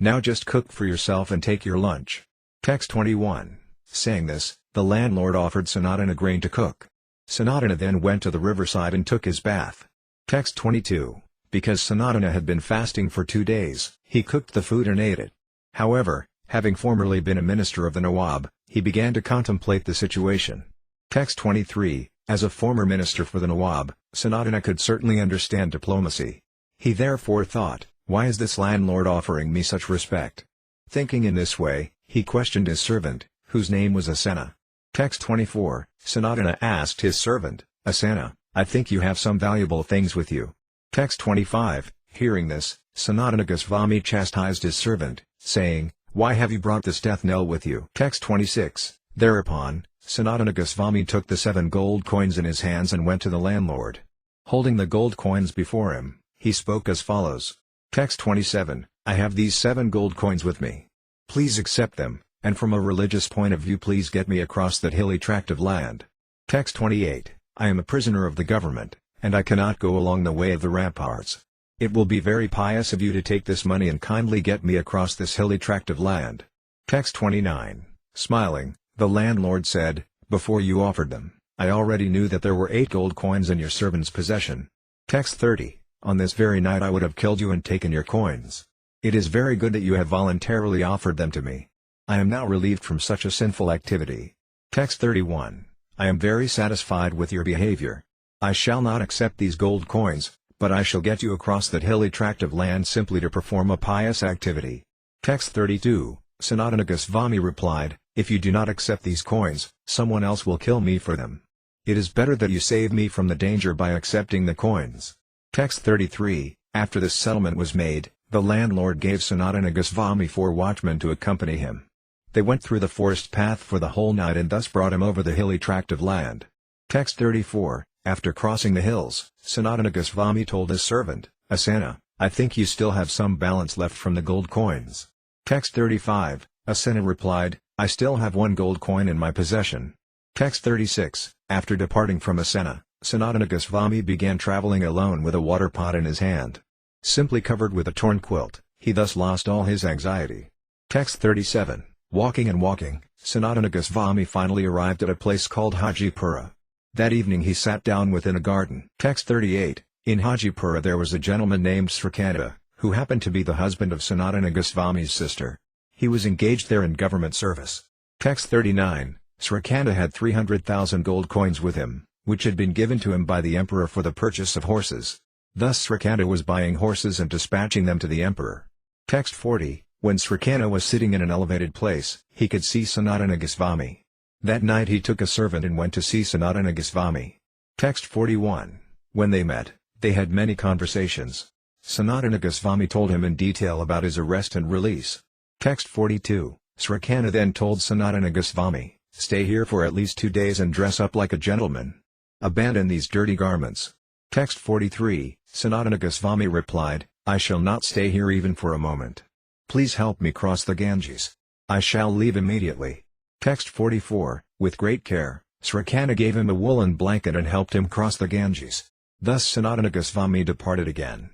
Now just cook for yourself and take your lunch." Text 21. Saying this, the landlord offered Sanatana grain to cook. Sanatana then went to the riverside and took his bath. Text 22. Because Sanatana had been fasting for 2 days, he cooked the food and ate it. However, having formerly been a minister of the Nawab, he began to contemplate the situation. Text 23, as a former minister for the Nawab, Sanatana could certainly understand diplomacy. He therefore thought, why is this landlord offering me such respect? Thinking in this way, he questioned his servant, whose name was Asena. Text 24, Sanatana asked his servant, Asena, I think you have some valuable things with you. Text 25, hearing this, Sanatana Goswami chastised his servant, saying, why have you brought this death knell with you? Text 26, thereupon, Sanatana Goswami took the 7 gold coins in his hands and went to the landlord. Holding the gold coins before him, he spoke as follows. Text 27, I have these 7 gold coins with me. Please accept them, and from a religious point of view please get me across that hilly tract of land. Text 28, I am a prisoner of the government, and I cannot go along the way of the ramparts. It will be very pious of you to take this money and kindly get me across this hilly tract of land. Text 29, smiling, the landlord said, before you offered them, I already knew that there were 8 gold coins in your servant's possession. Text 30, on this very night I would have killed you and taken your coins. It is very good that you have voluntarily offered them to me. I am now relieved from such a sinful activity. Text 31, I am very satisfied with your behavior. I shall not accept these gold coins, but I shall get you across that hilly tract of land simply to perform a pious activity. Text 32, Sanatana Goswami replied, if you do not accept these coins, someone else will kill me for them. It is better that you save me from the danger by accepting the coins. Text 33, after this settlement was made, the landlord gave Sanatana Goswami 4 watchmen to accompany him. They went through the forest path for the whole night and thus brought him over the hilly tract of land. Text 34, after crossing the hills, Sanatana Goswami told his servant, Asena, I think you still have some balance left from the gold coins. Text 35, Asena replied, I still have 1 gold coin in my possession. Text 36, after departing from Asena, Sanatana Goswami began traveling alone with a water pot in his hand. Simply covered with a torn quilt, he thus lost all his anxiety. Text 37, walking and walking, Sanatana Goswami finally arrived at a place called Hajipura. That evening he sat down within a garden. Text 38, in Hajipura there was a gentleman named Sri Caitanya, who happened to be the husband of Sanatana Goswami's sister. He was engaged there in government service. Text 39, Sri Caitanya had 300,000 gold coins with him, which had been given to him by the emperor for the purchase of horses. Thus Sri Caitanya was buying horses and dispatching them to the emperor. Text 40, when Sri Caitanya was sitting in an elevated place, he could see Sanatana Goswami. That night he took a servant and went to see Sanatana Goswami. Text 41, when they met, they had many conversations. Sanatana Goswami told him in detail about his arrest and release. Text 42, Sri Caitanya then told Sanatana Goswami, stay here for at least 2 days and dress up like a gentleman. Abandon these dirty garments. Text 43, Sanatana Goswami replied, I shall not stay here even for a moment. Please help me cross the Ganges. I shall leave immediately. Text 44, with great care, Sri Caitanya gave him a woolen blanket and helped him cross the Ganges. Thus Sanatana Goswami departed again.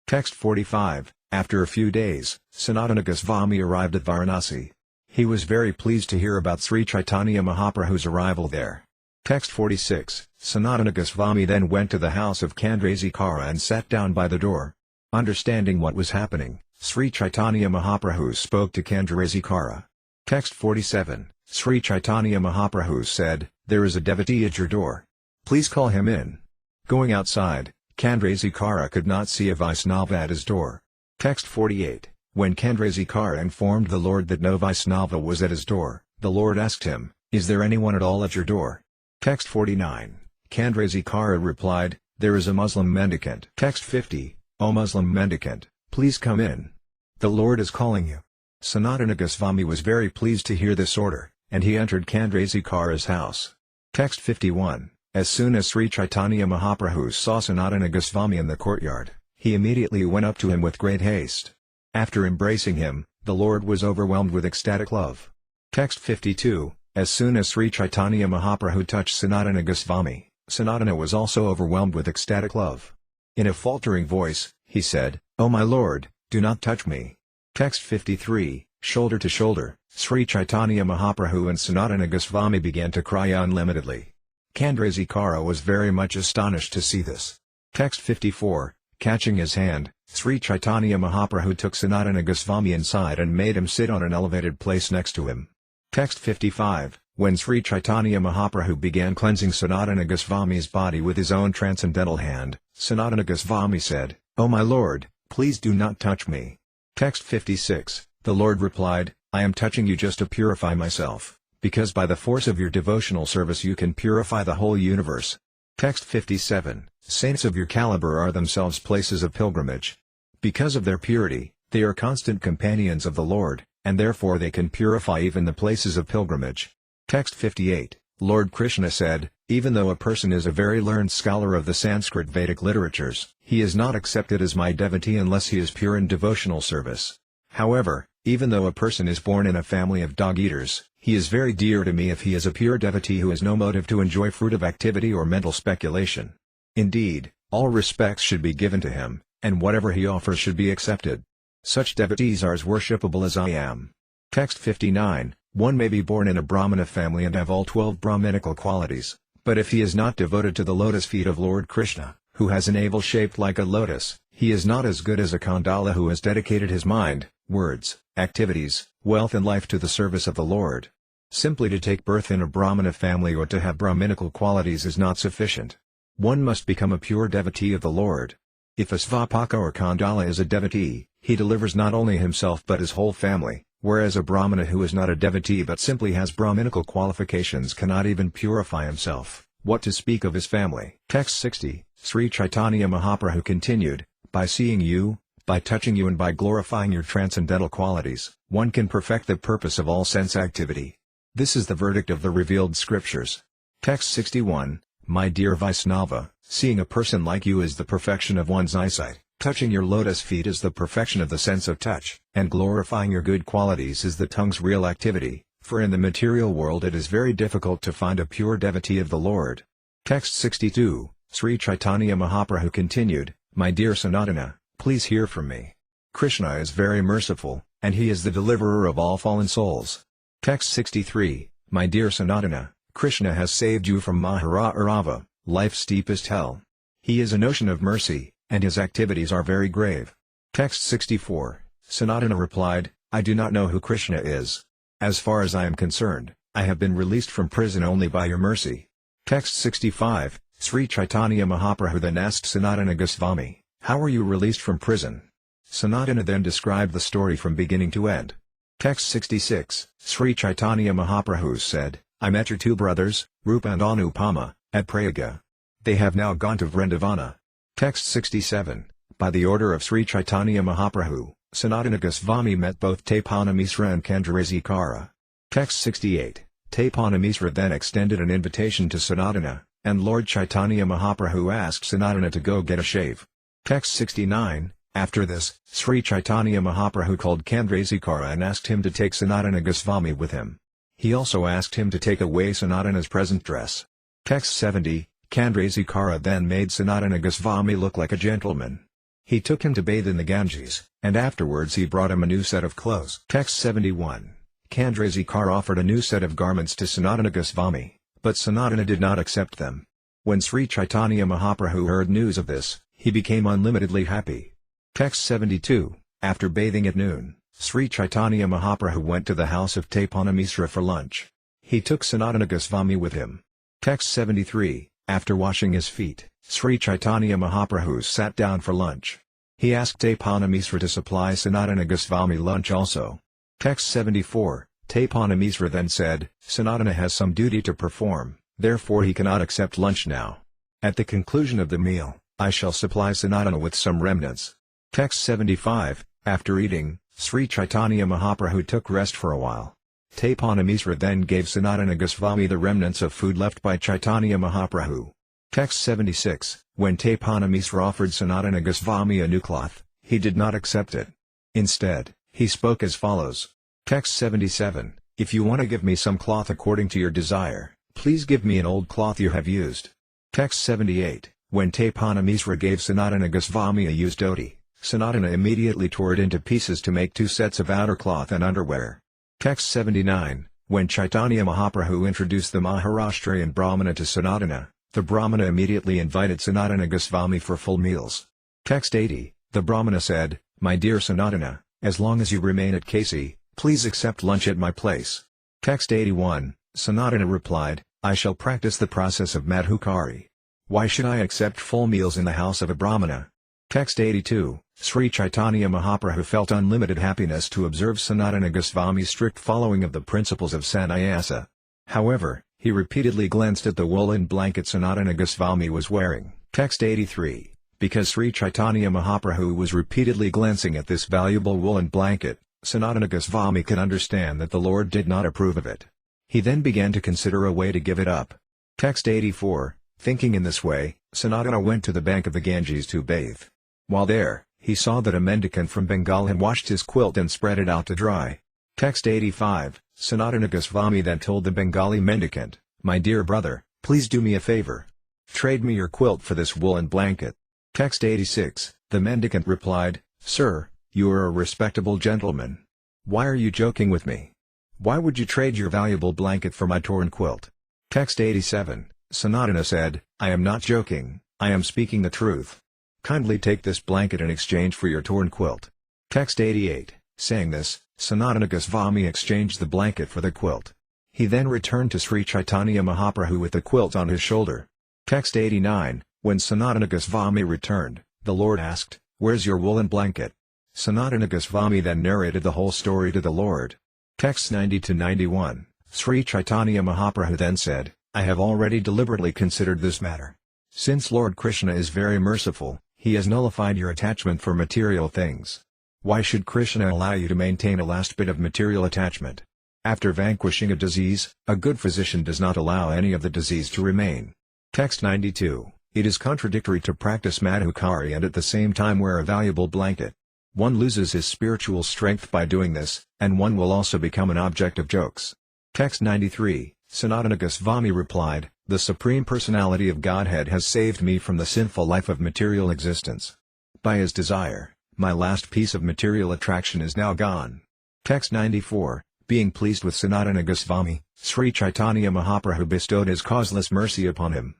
Text 45, after a few days, Sanatana Goswami arrived at Varanasi. He was very pleased to hear about Sri Caitanya Mahaprabhu's arrival there. Text 46, Sanatana Goswami then went to the house of Chandrasekhara and sat down by the door. Understanding what was happening, Sri Caitanya Mahaprabhu spoke to Chandrasekhara. Text 47, Sri Caitanya Mahaprabhu said, there is a devotee at your door. Please call him in. Going outside, Chandrasekhara could not see a Vaisnava at his door. Text 48, when Chandrasekhara informed the Lord that no Vaisnava was at his door, the Lord asked him, is there anyone at all at your door? Text 49, Chandrasekhara replied, there is a Muslim mendicant. Text 50, O Muslim mendicant, please come in. The Lord is calling you. Sanatana Goswami was very pleased to hear this order, and he entered Chandrasekhara's house. Text 51, as soon as Sri Caitanya Mahaprabhu saw Sanatana Goswami in the courtyard, he immediately went up to him with great haste. After embracing him, the Lord was overwhelmed with ecstatic love. Text 52, as soon as Sri Caitanya Mahaprabhu touched Sanatana Goswami, Sanatana was also overwhelmed with ecstatic love. In a faltering voice, he said, O my Lord, do not touch me. Text 53, shoulder to shoulder, Sri Caitanya Mahaprabhu and Sanatana Goswami began to cry unlimitedly. Chandrasekhara was very much astonished to see this. Text 54, catching his hand, Sri Caitanya Mahaprabhu took Sanatana Goswami inside and made him sit on an elevated place next to him. Text 55. When Sri Caitanya Mahaprabhu began cleansing Sanatana Goswami's body with his own transcendental hand, Sanatana Goswami said, "O my Lord, please do not touch me." Text 56. The Lord replied, "I am touching you just to purify myself, because by the force of your devotional service you can purify the whole universe." Text 57. Saints of your caliber are themselves places of pilgrimage. Because of their purity, they are constant companions of the Lord, and therefore they can purify even the places of pilgrimage. Text 58. Lord Krishna said, "Even though a person is a very learned scholar of the Sanskrit Vedic literatures, he is not accepted as my devotee unless he is pure in devotional service. However, even though a person is born in a family of dog-eaters, he is very dear to me if he is a pure devotee who has no motive to enjoy fruitive activity or mental speculation. Indeed, all respects should be given to him, and whatever he offers should be accepted. Such devotees are as worshipable as I am." Text 59. One may be born in a Brahmana family and have all 12 Brahminical qualities, but if he is not devoted to the lotus feet of Lord Krishna, who has a navel shaped like a lotus, he is not as good as a Khandala who has dedicated his mind, words, activities, wealth and life to the service of the Lord. Simply to take birth in a Brahmana family or to have Brahminical qualities is not sufficient. One must become a pure devotee of the Lord. If a Svapaka or Khandala is a devotee, he delivers not only himself but his whole family, whereas a Brahmana who is not a devotee but simply has Brahminical qualifications cannot even purify himself, what to speak of his family. Text 60. Sri Caitanya Mahaprabhu continued, "By seeing you, by touching you and by glorifying your transcendental qualities, one can perfect the purpose of all sense activity. This is the verdict of the revealed scriptures." Text 61. My dear Vaisnava, seeing a person like you is the perfection of one's eyesight, touching your lotus feet is the perfection of the sense of touch, and glorifying your good qualities is the tongue's real activity, for in the material world it is very difficult to find a pure devotee of the Lord. Text 62. Sri Caitanya Mahaprabhu continued, "My dear Sanatana, please hear from me. Krishna is very merciful, and he is the deliverer of all fallen souls." Text 63. My dear Sanatana, Krishna has saved you from Mahara Arava, life's deepest hell. He is an ocean of mercy, and his activities are very grave. Text 64. Sanatana replied, "I do not know who Krishna is. As far as I am concerned, I have been released from prison only by your mercy." Text 65. Sri Caitanya Mahaprabhu then asked Sanatana Goswami, "How were you released from prison?" Sanatana then described the story from beginning to end. Text 66. Sri Caitanya Mahaprabhu said, "I met your two brothers, Rupa and Anupama, at Prayaga. They have now gone to Vrindavana." Text 67. By the order of Sri Caitanya Mahaprabhu, Sanatana Goswami met both Taipana Misra and Kandrasikara. Text 68. Taipana Misra then extended an invitation to Sanatana, and Lord Chaitanya Mahaprabhu asked Sanatana to go get a shave. Text 69. After this, Sri Caitanya Mahaprabhu called Kandrasikara and asked him to take Sanatana Goswami with him. He also asked him to take away Sanatana's present dress. Text 70. Kandrasikara then made Sanatana Goswami look like a gentleman. He took him to bathe in the Ganges, and afterwards he brought him a new set of clothes. Text 71. Kandrasikara offered a new set of garments to Sanatana Goswami, but Sanatana did not accept them. When Sri Caitanya Mahaprabhu heard news of this, he became unlimitedly happy. Text 72. After bathing at noon, Sri Caitanya Mahaprabhu went to the house of Taipana Misra for lunch. He took Sanatana Goswami with him. Text 73. After washing his feet, Sri Caitanya Mahaprabhu sat down for lunch. He asked Taipana Misra to supply Sanatana Goswami lunch also. Text 74. Taipana Misra then said, "Sanatana has some duty to perform, therefore he cannot accept lunch now. At the conclusion of the meal, I shall supply Sanatana with some remnants." Text 75. After eating, Sri Caitanya Mahaprabhu took rest for a while. Taipana Misra then gave Sanatana Goswami the remnants of food left by Chaitanya Mahaprabhu. Text 76. When Taipana Misra offered Sanatana Goswami a new cloth, he did not accept it. Instead, he spoke as follows. Text 77. If you want to give me some cloth according to your desire, please give me an old cloth you have used. Text 78. When Taipana Misra gave Sanatana Goswami a used dhoti, Sanatana immediately tore it into pieces to make two sets of outer cloth and underwear. Text 79. When Chaitanya Mahaprabhu introduced the Maharashtrian Brahmana to Sanatana, the Brahmana immediately invited Sanatana Goswami for full meals. Text 80. The Brahmana said, "My dear Sanatana, as long as you remain at Kasi, please accept lunch at my place." Text 81, Sanatana replied, "I shall practice the process of Madhukari. Why should I accept full meals in the house of a Brahmana?" Text 82, Sri Caitanya Mahaprabhu felt unlimited happiness to observe Sanatana Goswami's strict following of the principles of sannyasa. However, he repeatedly glanced at the woolen blanket Sanatana Goswami was wearing. Text 83, because Sri Caitanya Mahaprabhu was repeatedly glancing at this valuable woolen blanket, Sanatana Goswami could understand that the Lord did not approve of it. He then began to consider a way to give it up. Text 84, thinking in this way, Sanatana went to the bank of the Ganges to bathe. While there, he saw that a mendicant from Bengal had washed his quilt and spread it out to dry. Text 85, Sanatana Goswami then told the Bengali mendicant, "My dear brother, please do me a favor. Trade me your quilt for this woolen blanket." Text 86, the mendicant replied, "Sir, you are a respectable gentleman. Why are you joking with me? Why would you trade your valuable blanket for my torn quilt?" Text 87, Sanatana said, "I am not joking, I am speaking the truth. Kindly take this blanket in exchange for your torn quilt." Text 88, saying this, Sanatana Goswami exchanged the blanket for the quilt. He then returned to Sri Caitanya Mahaprabhu with the quilt on his shoulder. Text 89, when Sanatana Goswami returned, the Lord asked, "Where's your woolen blanket?" Sanatana Goswami then narrated the whole story to the Lord. Texts 90-91, Sri Caitanya Mahaprabhu then said, "I have already deliberately considered this matter. Since Lord Krishna is very merciful, he has nullified your attachment for material things. Why should Krishna allow you to maintain a last bit of material attachment? After vanquishing a disease, a good physician does not allow any of the disease to remain." Text 92, it is contradictory to practice Madhukari and at the same time wear a valuable blanket. One loses his spiritual strength by doing this, and one will also become an object of jokes. Text 93, Sanatana Goswami replied, "The Supreme Personality of Godhead has saved me from the sinful life of material existence. By his desire, my last piece of material attraction is now gone." Text 94, being pleased with Sanatana Goswami, Sri Caitanya Mahaprabhu bestowed his causeless mercy upon him.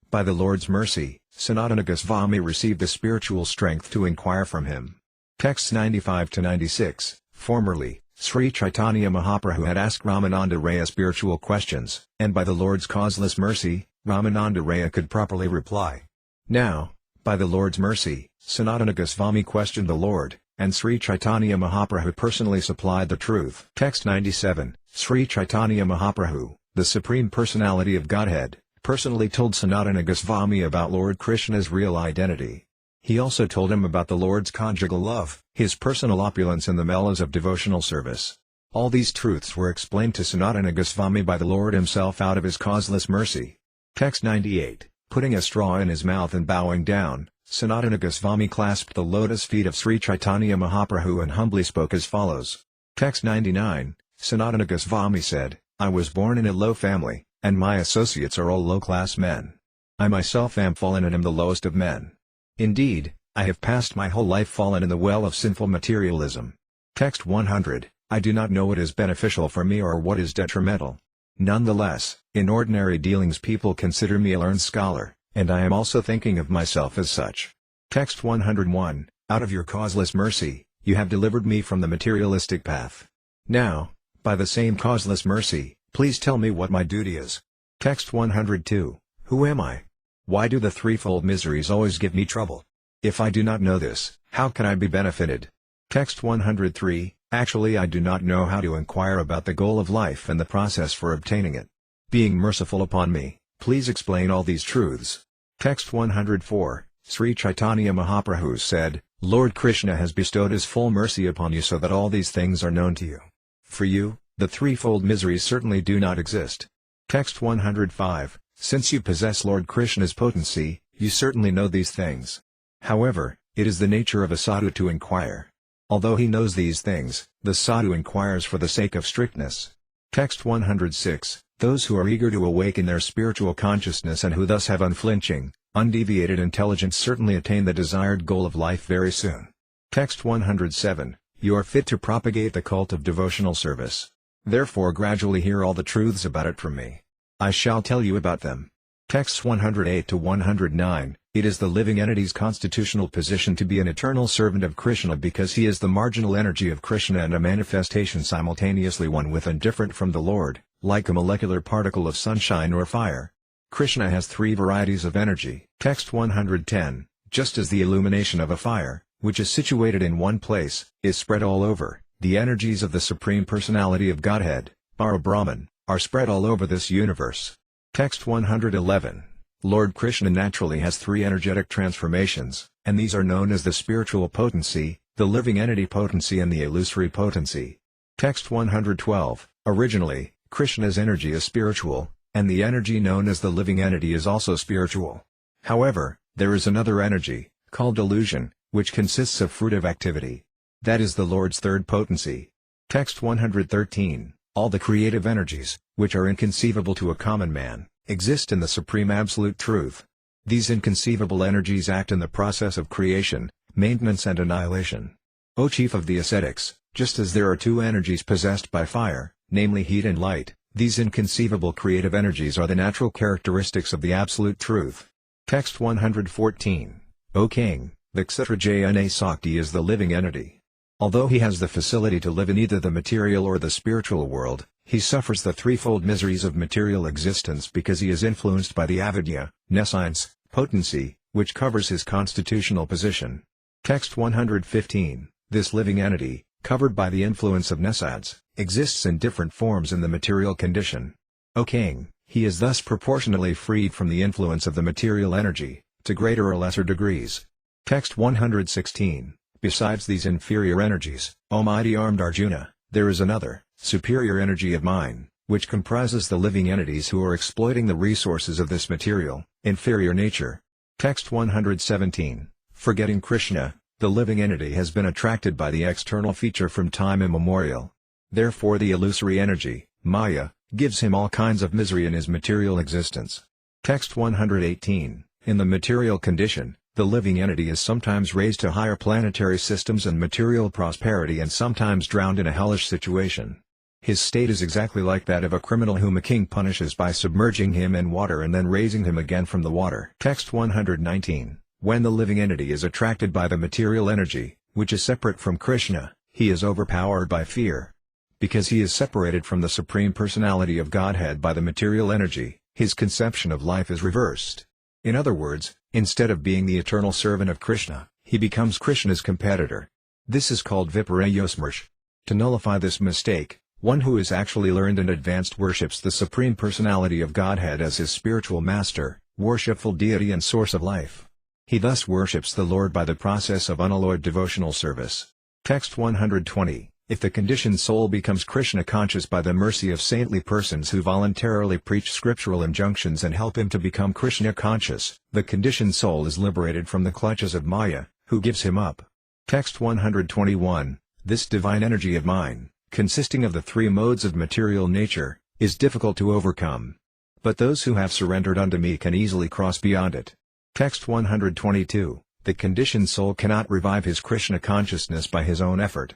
By the Lord's mercy, Sanatana Goswami received the spiritual strength to inquire from him. Texts 95-96, formerly, Sri Caitanya Mahaprabhu had asked Ramananda Raya spiritual questions, and by the Lord's causeless mercy, Ramananda Raya could properly reply. Now, by the Lord's mercy, Sanatana Goswami questioned the Lord, and Sri Caitanya Mahaprabhu personally supplied the truth. Text 97, Sri Caitanya Mahaprabhu, the Supreme Personality of Godhead, personally told Sanatana Goswami about Lord Krishna's real identity. He also told him about the Lord's conjugal love, his personal opulence and the melas of devotional service. All these truths were explained to Sanatana Goswami by the Lord himself out of his causeless mercy. Text 98, putting a straw in his mouth and bowing down, Sanatana Goswami clasped the lotus feet of Sri Caitanya Mahaprabhu and humbly spoke as follows. Text 99, Sanatana Goswami said, "I was born in a low family, and my associates are all low-class men. I myself am fallen and am the lowest of men. Indeed, I have passed my whole life fallen in the well of sinful materialism." Text 100, I do not know what is beneficial for me or what is detrimental. Nonetheless, in ordinary dealings people consider me a learned scholar, and I am also thinking of myself as such. Text 101, out of your causeless mercy, you have delivered me from the materialistic path. Now, by the same causeless mercy, please tell me what my duty is. Text 102, who am I? Why do the threefold miseries always give me trouble? If I do not know this, how can I be benefited? Text 103, actually I do not know how to inquire about the goal of life and the process for obtaining it. Being merciful upon me, please explain all these truths. Text 104, Sri Caitanya Mahaprabhu said, Lord Krishna has bestowed his full mercy upon you so that all these things are known to you. For you, the threefold miseries certainly do not exist. Text 105, since you possess Lord Krishna's potency, you certainly know these things. However, it is the nature of a sadhu to inquire. Although he knows these things, the sadhu inquires for the sake of strictness. Text 106, those who are eager to awaken their spiritual consciousness and who thus have unflinching, undeviated intelligence certainly attain the desired goal of life very soon. Text 107, you are fit to propagate the cult of devotional service. Therefore gradually hear all the truths about it from me. I shall tell you about them. Texts 108-109, It is the living entity's constitutional position to be an eternal servant of Krishna because he is the marginal energy of Krishna and a manifestation simultaneously one with and different from the Lord, like a molecular particle of sunshine or fire. Krishna has three varieties of energy. Text 110, just as the illumination of a fire, which is situated in one place, is spread all over, the energies of the Supreme Personality of Godhead, Parabrahman, are spread all over this universe. Text 111. Lord Krishna naturally has three energetic transformations, and these are known as the spiritual potency, the living entity potency and the illusory potency. Text 112. Originally, Krishna's energy is spiritual, and the energy known as the living entity is also spiritual. However, there is another energy, called illusion, which consists of fruitive activity. That is the Lord's third potency. Text 113. All the creative energies, which are inconceivable to a common man, exist in the Supreme Absolute Truth. These inconceivable energies act in the process of creation, maintenance and annihilation. O chief of the ascetics, just as there are two energies possessed by fire, namely heat and light, these inconceivable creative energies are the natural characteristics of the Absolute Truth. Text 114. O king, the Kshatrajayana Sakti is the living entity. Although he has the facility to live in either the material or the spiritual world, he suffers the threefold miseries of material existence because he is influenced by the avidya, nescience, potency, which covers his constitutional position. Text 115. This living entity, covered by the influence of nescience, exists in different forms in the material condition. O king, he is thus proportionally freed from the influence of the material energy, to greater or lesser degrees. Text 116. Besides these inferior energies, O mighty armed Arjuna, there is another, superior energy of mine, which comprises the living entities who are exploiting the resources of this material, inferior nature. Text 117. Forgetting Krishna, the living entity has been attracted by the external feature from time immemorial. Therefore the illusory energy, Maya, gives him all kinds of misery in his material existence. Text 118. In the material condition, the living entity is sometimes raised to higher planetary systems and material prosperity and sometimes drowned in a hellish situation. His state is exactly like that of a criminal whom a king punishes by submerging him in water and then raising him again from the water. Text 119. When the living entity is attracted by the material energy, which is separate from Krishna, he is overpowered by fear. Because he is separated from the Supreme Personality of Godhead by the material energy, his conception of life is reversed. In other words, instead of being the eternal servant of Krishna, he becomes Krishna's competitor. This is called viparayosmarsh. To nullify this mistake, one who is actually learned and advanced worships the Supreme Personality of Godhead as his spiritual master, worshipful deity and source of life. He thus worships the Lord by the process of unalloyed devotional service. Text 120. If the conditioned soul becomes Krishna conscious by the mercy of saintly persons who voluntarily preach scriptural injunctions and help him to become Krishna conscious, the conditioned soul is liberated from the clutches of Maya, who gives him up. Text 121. This divine energy of mine, consisting of the three modes of material nature, is difficult to overcome. But those who have surrendered unto me can easily cross beyond it. Text 122. The conditioned soul cannot revive his Krishna consciousness by his own effort.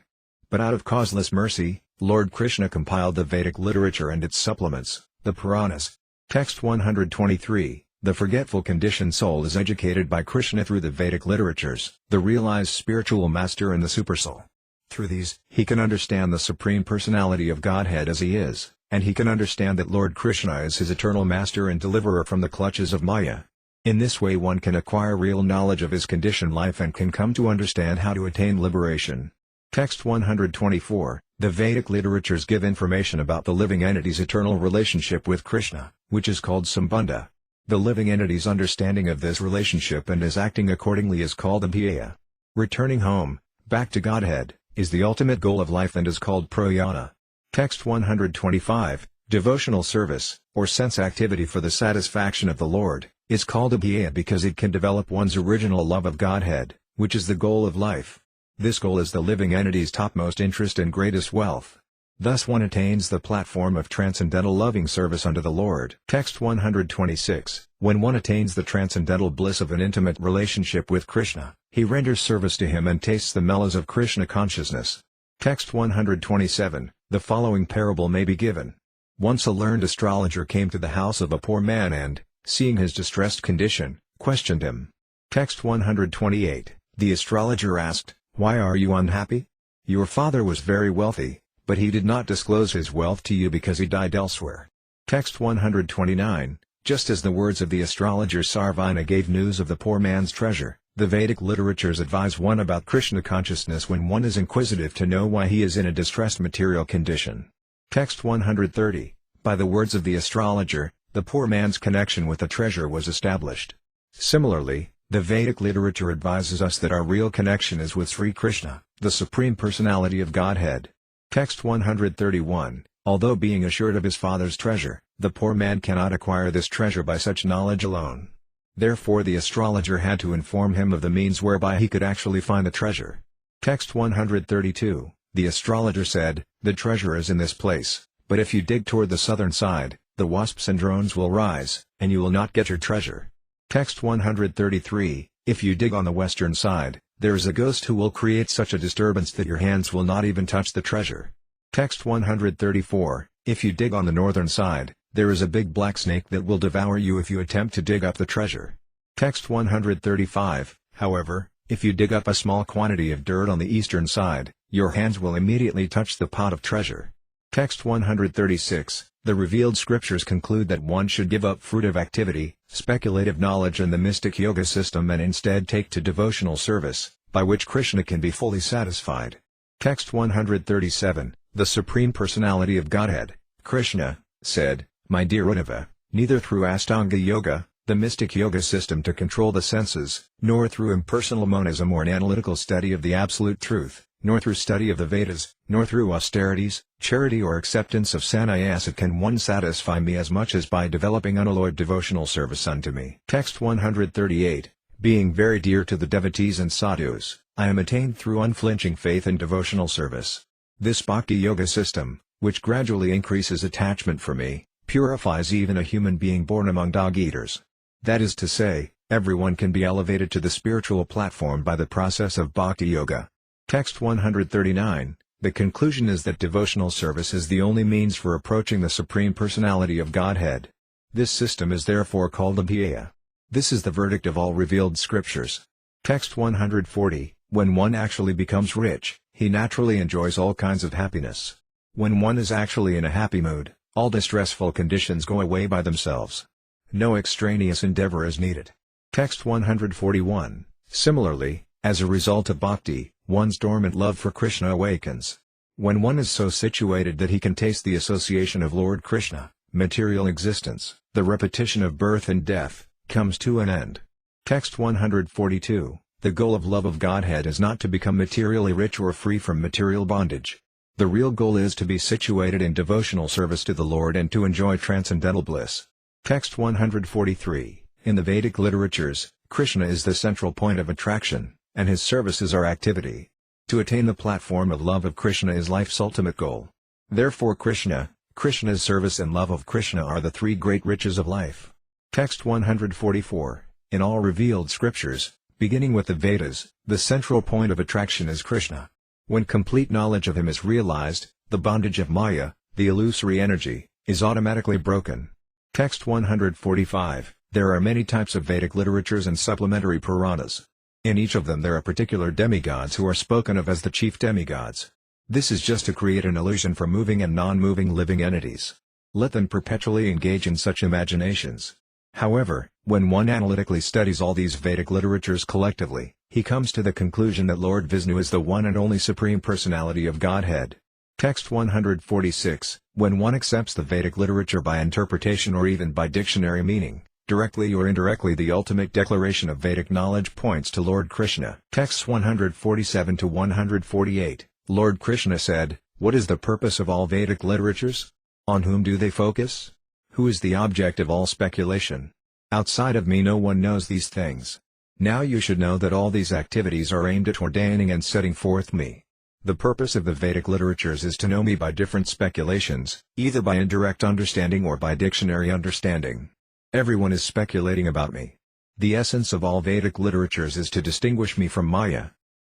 But out of causeless mercy, Lord Krishna compiled the Vedic literature and its supplements, the Puranas. Text 123. The forgetful conditioned soul is educated by Krishna through the Vedic literatures, the realized spiritual master and the supersoul. Through these, he can understand the Supreme Personality of Godhead as he is, and he can understand that Lord Krishna is his eternal master and deliverer from the clutches of Maya. In this way one can acquire real knowledge of his conditioned life and can come to understand how to attain liberation. Text 124. The Vedic literatures give information about the living entity's eternal relationship with Krishna, which is called sambandha. The living entity's understanding of this relationship and his acting accordingly is called abhyaya. Returning home, back to Godhead, is the ultimate goal of life and is called prayana. Text 125. Devotional service, or sense activity for the satisfaction of the Lord, is called abhyaya because it can develop one's original love of Godhead, which is the goal of life. This goal is the living entity's topmost interest and greatest wealth. Thus one attains the platform of transcendental loving service unto the Lord. Text 126. When one attains the transcendental bliss of an intimate relationship with Krishna, he renders service to him and tastes the mellows of Krishna consciousness. Text 127. The following parable may be given. Once a learned astrologer came to the house of a poor man and, seeing his distressed condition, questioned him. Text 128. The astrologer asked, "Why are you unhappy? Your father was very wealthy, but he did not disclose his wealth to you because he died elsewhere." Text 129. Just as the words of the astrologer Sarvana gave news of the poor man's treasure, the Vedic literatures advise one about Krishna consciousness when one is inquisitive to know why he is in a distressed material condition. Text 130. By the words of the astrologer, the poor man's connection with the treasure was established. Similarly, the Vedic literature advises us that our real connection is with Sri Krishna, the Supreme Personality of Godhead. Text 131. Although being assured of his father's treasure, the poor man cannot acquire this treasure by such knowledge alone. Therefore the astrologer had to inform him of the means whereby he could actually find the treasure. Text 132. The astrologer said, "The treasure is in this place, but if you dig toward the southern side, the wasps and drones will rise, and you will not get your treasure." Text 133. If you dig on the western side, there is a ghost who will create such a disturbance that your hands will not even touch the treasure. Text 134. If you dig on the northern side, there is a big black snake that will devour you if you attempt to dig up the treasure. Text 135. However, if you dig up a small quantity of dirt on the eastern side, your hands will immediately touch the pot of treasure. Text 136. The revealed scriptures conclude that one should give up fruitive activity, speculative knowledge and the mystic yoga system and instead take to devotional service, by which Krishna can be fully satisfied. Text 137. The Supreme Personality of Godhead, Krishna, said, "My dear Uddhava, neither through Astanga Yoga, the mystic yoga system to control the senses, nor through impersonal monism or an analytical study of the absolute truth, nor through study of the Vedas, nor through austerities, charity or acceptance of sannyasa can one satisfy me as much as by developing unalloyed devotional service unto me." Text 138. Being very dear to the devotees and sadhus, I am attained through unflinching faith and devotional service. This bhakti yoga system, which gradually increases attachment for me, purifies even a human being born among dog-eaters. That is to say, everyone can be elevated to the spiritual platform by the process of bhakti yoga. Text 139. The conclusion is that devotional service is the only means for approaching the Supreme Personality of Godhead. This system is therefore called abhyaya. This is the verdict of all revealed scriptures. Text 140. When one actually becomes rich, he naturally enjoys all kinds of happiness. When one is actually in a happy mood, all distressful conditions go away by themselves. No extraneous endeavor is needed. Text 141. Similarly, as a result of bhakti, one's dormant love for Krishna awakens. When one is so situated that he can taste the association of Lord Krishna, material existence, the repetition of birth and death, comes to an end. Text 142. The goal of love of Godhead is not to become materially rich or free from material bondage. The real goal is to be situated in devotional service to the Lord and to enjoy transcendental bliss. Text 143. In the Vedic literatures, Krishna is the central point of attraction, and his services are activity. To attain the platform of love of Krishna is life's ultimate goal. Therefore Krishna, Krishna's service and love of Krishna are the three great riches of life. Text 144. In all revealed scriptures, beginning with the Vedas, the central point of attraction is Krishna. When complete knowledge of him is realized, the bondage of Maya, the illusory energy, is automatically broken. Text 145. There are many types of Vedic literatures and supplementary Puranas. In each of them there are particular demigods who are spoken of as the chief demigods. This is just to create an illusion for moving and non-moving living entities. Let them perpetually engage in such imaginations. However, when one analytically studies all these Vedic literatures collectively, he comes to the conclusion that Lord Vishnu is the one and only Supreme Personality of Godhead. Text 146. When one accepts the Vedic literature by interpretation or even by dictionary meaning, directly or indirectly the ultimate declaration of Vedic knowledge points to Lord Krishna. Texts 147 to 148. Lord Krishna said, "What is the purpose of all Vedic literatures? On whom do they focus? Who is the object of all speculation? Outside of me no one knows these things. Now you should know that all these activities are aimed at ordaining and setting forth me. The purpose of the Vedic literatures is to know me by different speculations, either by indirect understanding or by dictionary understanding. Everyone is speculating about me. The essence of all Vedic literatures is to distinguish me from Maya.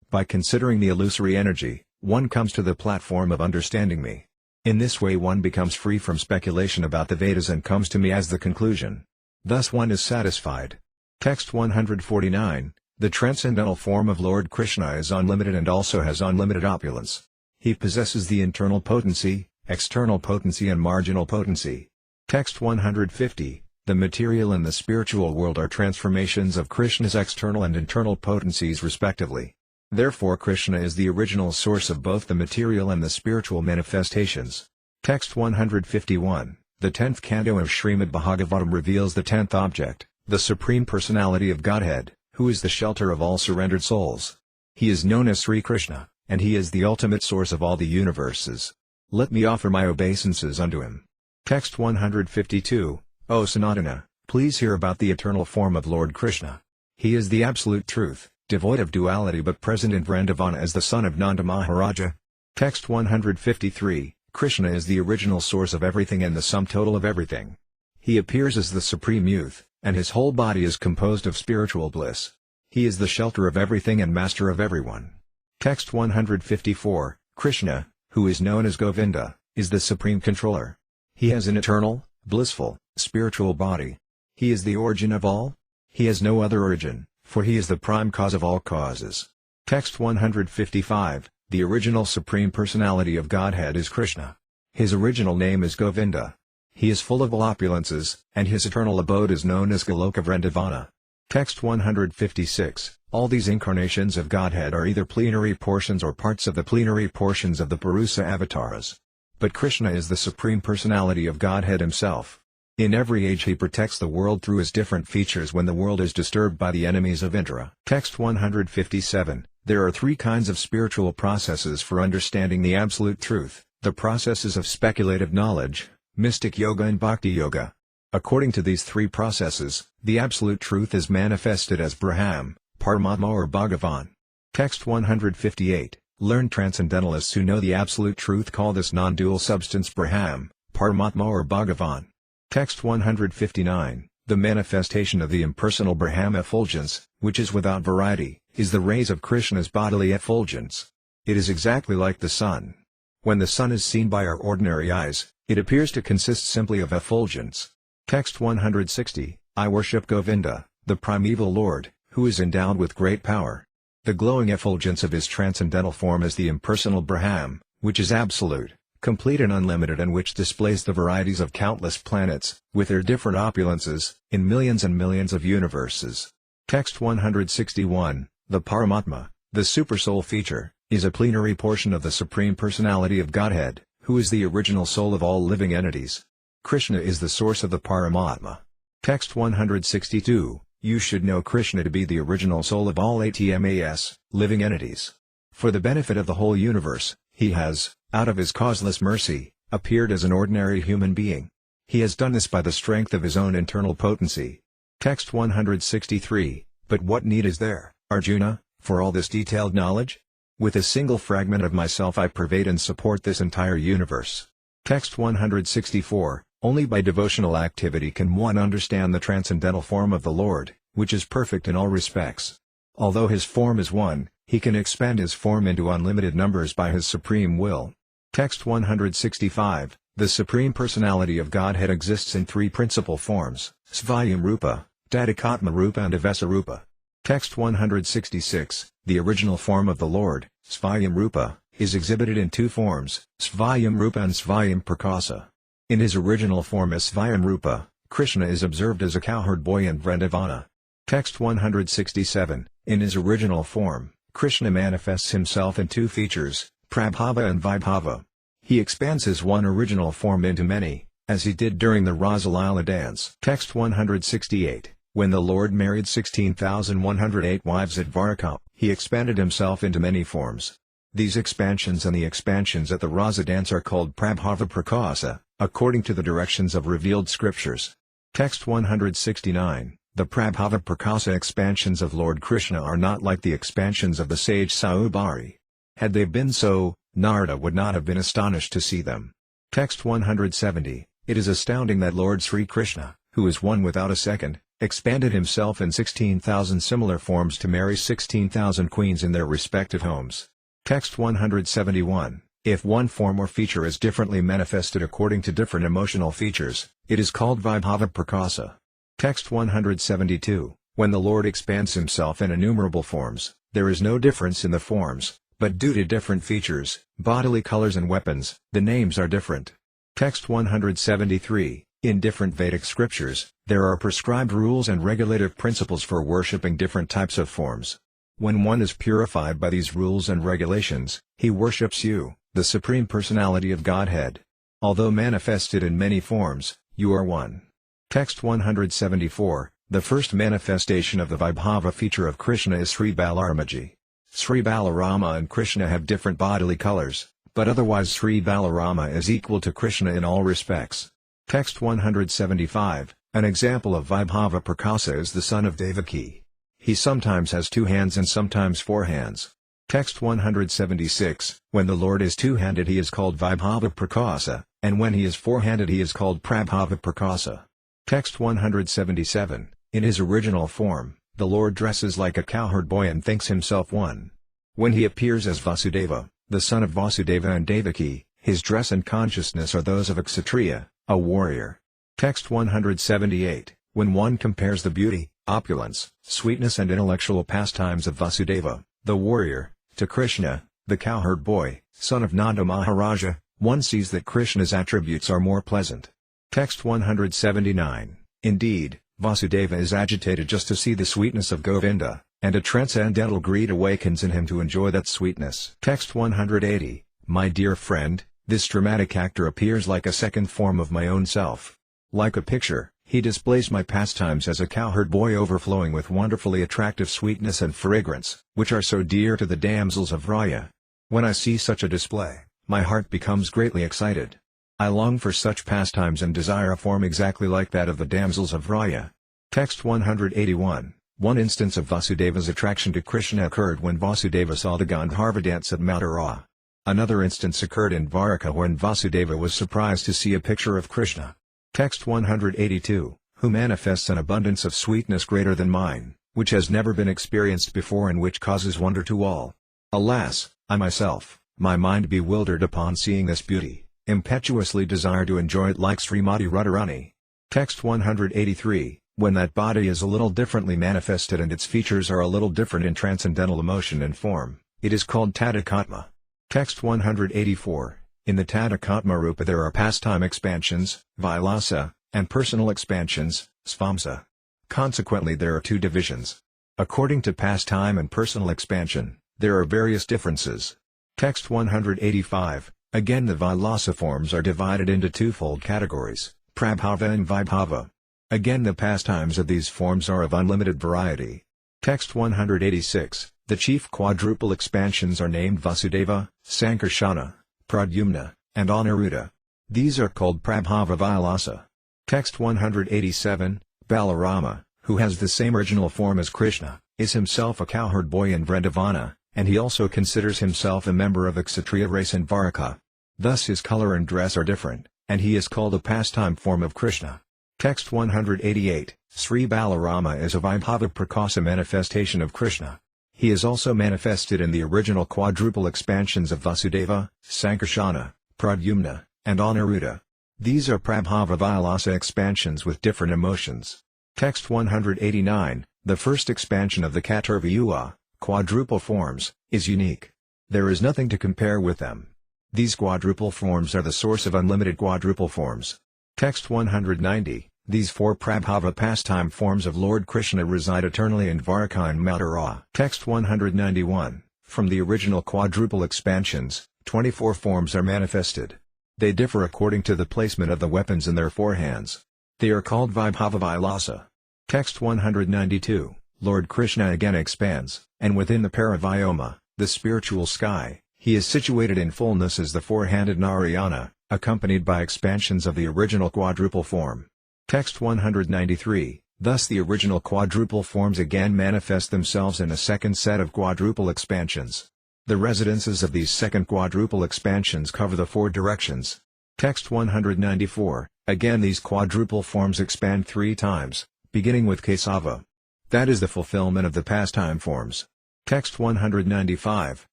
By considering the illusory energy, one comes to the platform of understanding me. In this way one becomes free from speculation about the Vedas and comes to me as the conclusion. Thus one is satisfied. Text 149, the transcendental form of Lord Krishna is unlimited and also has unlimited opulence. He possesses the internal potency, external potency and marginal potency. Text 150, the material and the spiritual world are transformations of Krishna's external and internal potencies respectively. Therefore Krishna is the original source of both the material and the spiritual manifestations. Text 151, the 10th canto of Srimad Bhagavatam reveals the 10th object, the Supreme Personality of Godhead, who is the shelter of all surrendered souls. He is known as Sri Krishna, and he is the ultimate source of all the universes. Let me offer my obeisances unto him. Text 152, O Sanatana, please hear about the eternal form of Lord Krishna. He is the absolute truth, devoid of duality but present in Vrindavana as the son of Nanda Maharaja. Text 153, Krishna is the original source of everything and the sum total of everything. He appears as the supreme youth, and his whole body is composed of spiritual bliss. He is the shelter of everything and master of everyone. Text 154, Krishna, who is known as Govinda, is the supreme controller. He has an eternal, blissful, spiritual body. He is the origin of all. He has no other origin, for he is the prime cause of all causes. Text 155, the original Supreme Personality of Godhead is Krishna. His original name is Govinda. He is full of all opulences, and his eternal abode is known as Goloka Vrindavana. Text 156, all these incarnations of Godhead are either plenary portions or parts of the plenary portions of the Purusa avatars. But Krishna is the Supreme Personality of Godhead himself. In every age he protects the world through his different features when the world is disturbed by the enemies of Indra. Text 157, there are three kinds of spiritual processes for understanding the absolute truth, the processes of speculative knowledge, mystic yoga and bhakti yoga. According to these three processes, the absolute truth is manifested as Brahman, Paramatma or Bhagavan. Text 158, learned transcendentalists who know the absolute truth call this non-dual substance Brahman, Paramatma or Bhagavan. Text 159, the manifestation of the impersonal Brahman effulgence, which is without variety, is the rays of Krishna's bodily effulgence. It is exactly like the sun. When the sun is seen by our ordinary eyes, it appears to consist simply of effulgence. Text 160, I worship Govinda, the primeval Lord, who is endowed with great power. The glowing effulgence of his transcendental form is the impersonal Brahman, which is absolute, complete and unlimited and which displays the varieties of countless planets, with their different opulences, in millions and millions of universes. Text 161, the Paramatma, the supersoul feature, is a plenary portion of the Supreme Personality of Godhead, who is the original soul of all living entities. Krishna is the source of the Paramatma. Text 162, you should know Krishna to be the original soul of all atmas, living entities. For the benefit of the whole universe, he has, out of his causeless mercy, appeared as an ordinary human being. He has done this by the strength of his own internal potency. Text 163, but what need is there, Arjuna, for all this detailed knowledge? With a single fragment of myself I pervade and support this entire universe. Text 164, only by devotional activity can one understand the transcendental form of the Lord, which is perfect in all respects. Although his form is one, he can expand his form into unlimited numbers by his supreme will. Text 165, the Supreme Personality of Godhead exists in three principal forms, Svayam Rupa, Tadikatma Rupa and Avesa Rupa. Text 166, the original form of the Lord, Svayam Rupa, is exhibited in two forms, Svayam Rupa and Svayam Prakasa. In his original form as Svayam Rupa, Krishna is observed as a cowherd boy in Vrindavana. Text 167, in his original form, Krishna manifests himself in two features, Prabhava and Vibhava. He expands his one original form into many, as he did during the Rasa Līlā dance. Text 168, when the Lord married 16,108 wives at Dwarka, he expanded himself into many forms. These expansions and the expansions at the Rasa dance are called Prabhava Prakasa, according to the directions of revealed scriptures. Text 169, the Prabhava Prakasa expansions of Lord Krishna are not like the expansions of the sage Saubhari. Had they been so, Narada would not have been astonished to see them. Text 170, it is astounding that Lord Sri Krishna, who is one without a second, expanded himself in 16,000 similar forms to marry 16,000 queens in their respective homes. Text 171, if one form or feature is differently manifested according to different emotional features, it is called Vibhava Prakasa. Text 172, When the Lord expands himself in innumerable forms, there is no difference in the forms, but due to different features, bodily colors and weapons, the names are different. Text 173. In different Vedic scriptures, there are prescribed rules and regulative principles for worshipping different types of forms. When one is purified by these rules and regulations, he worships you, the Supreme Personality of Godhead. Although manifested in many forms, you are one. Text 174. The first manifestation of the Vaibhava feature of Krishna is Sri Balaramaji. Sri Balarama and Krishna have different bodily colors, but otherwise Sri Balarama is equal to Krishna in all respects. Text 175. An example of Vaibhava Prakasa is the son of Devaki. He sometimes has 2 hands and sometimes 4 hands. Text 176. When the Lord is two-handed he is called Vaibhava Prakasa, and when he is four-handed he is called Prabhava Prakasa. Text 177. In his original form, the Lord dresses like a cowherd boy and thinks himself one. When he appears as Vasudeva, the son of Vasudeva and Devaki, his dress and consciousness are those of a Kshatriya, a warrior. Text 178. When one compares the beauty, opulence, sweetness and intellectual pastimes of Vasudeva, the warrior, to Krishna, the cowherd boy, son of Nanda Maharaja, one sees that Krishna's attributes are more pleasant. Text 179. Indeed, Vasudeva is agitated just to see the sweetness of Govinda, and a transcendental greed awakens in him to enjoy that sweetness. Text 180. My dear friend, this dramatic actor appears like a second form of my own self. Like a picture, he displays my pastimes as a cowherd boy overflowing with wonderfully attractive sweetness and fragrance, which are so dear to the damsels of Raya. When I see such a display, my heart becomes greatly excited. I long for such pastimes and desire a form exactly like that of the damsels of Raya. Text 181. One instance of Vasudeva's attraction to Krishna occurred when Vasudeva saw the Gandharva dance at Mathura. Another instance occurred in Dwaraka when Vasudeva was surprised to see a picture of Krishna. Text 182. Who manifests an abundance of sweetness greater than mine, which has never been experienced before and which causes wonder to all. Alas, I myself, my mind bewildered upon seeing this beauty, impetuously desire to enjoy it like Srimati Radharani. Text 183. When that body is a little differently manifested and its features are a little different in transcendental emotion and form, it is called Tadakatma. Text 184. In the Tadakatma Rupa there are pastime expansions, Vilasa, and personal expansions, Svamsa. Consequently there are 2 divisions. According to pastime and personal expansion, there are various differences. Text 185. Again the Vilasa forms are divided into twofold categories, Prabhava and Vaibhava. Again the pastimes of these forms are of unlimited variety. Text 186. The chief quadruple expansions are named Vasudeva, Sankarsana, Pradyumna, and Aniruddha. These are called Prabhava Vilasa. Text 187. Balarama, who has the same original form as Krishna, is himself a cowherd boy in Vrindavana, and he also considers himself a member of a Kshatriya race in Dwaraka. Thus his color and dress are different, and he is called a pastime form of Krishna. Text 188. Sri Balarama is a Vaibhava Prakasa manifestation of Krishna. He is also manifested in the original quadruple expansions of Vasudeva, Sankarsana, Pradyumna, and Aniruddha. These are Prabhava Vilasa expansions with different emotions. Text 189. The first expansion of the Katarvyuha, quadruple forms, is unique. There is nothing to compare with them. These quadruple forms are the source of unlimited quadruple forms. Text 190. These 4 Prabhava pastime forms of Lord Krishna reside eternally in Dwaraka and Mathura. Text 191. From the original quadruple expansions, 24 forms are manifested. They differ according to the placement of the weapons in their 4 hands. They are called Vaibhava Vilasa. Text 192. Lord Krishna again expands, and within the Paravyoma, the spiritual sky, he is situated in fullness as the 4-handed Narayana, accompanied by expansions of the original quadruple form. Text 193. Thus the original quadruple forms again manifest themselves in a second set of quadruple expansions. The residences of these second quadruple expansions cover the 4 directions. Text 194. Again these quadruple forms expand 3 times, beginning with Kesava. That is the fulfillment of the pastime forms. Text 195.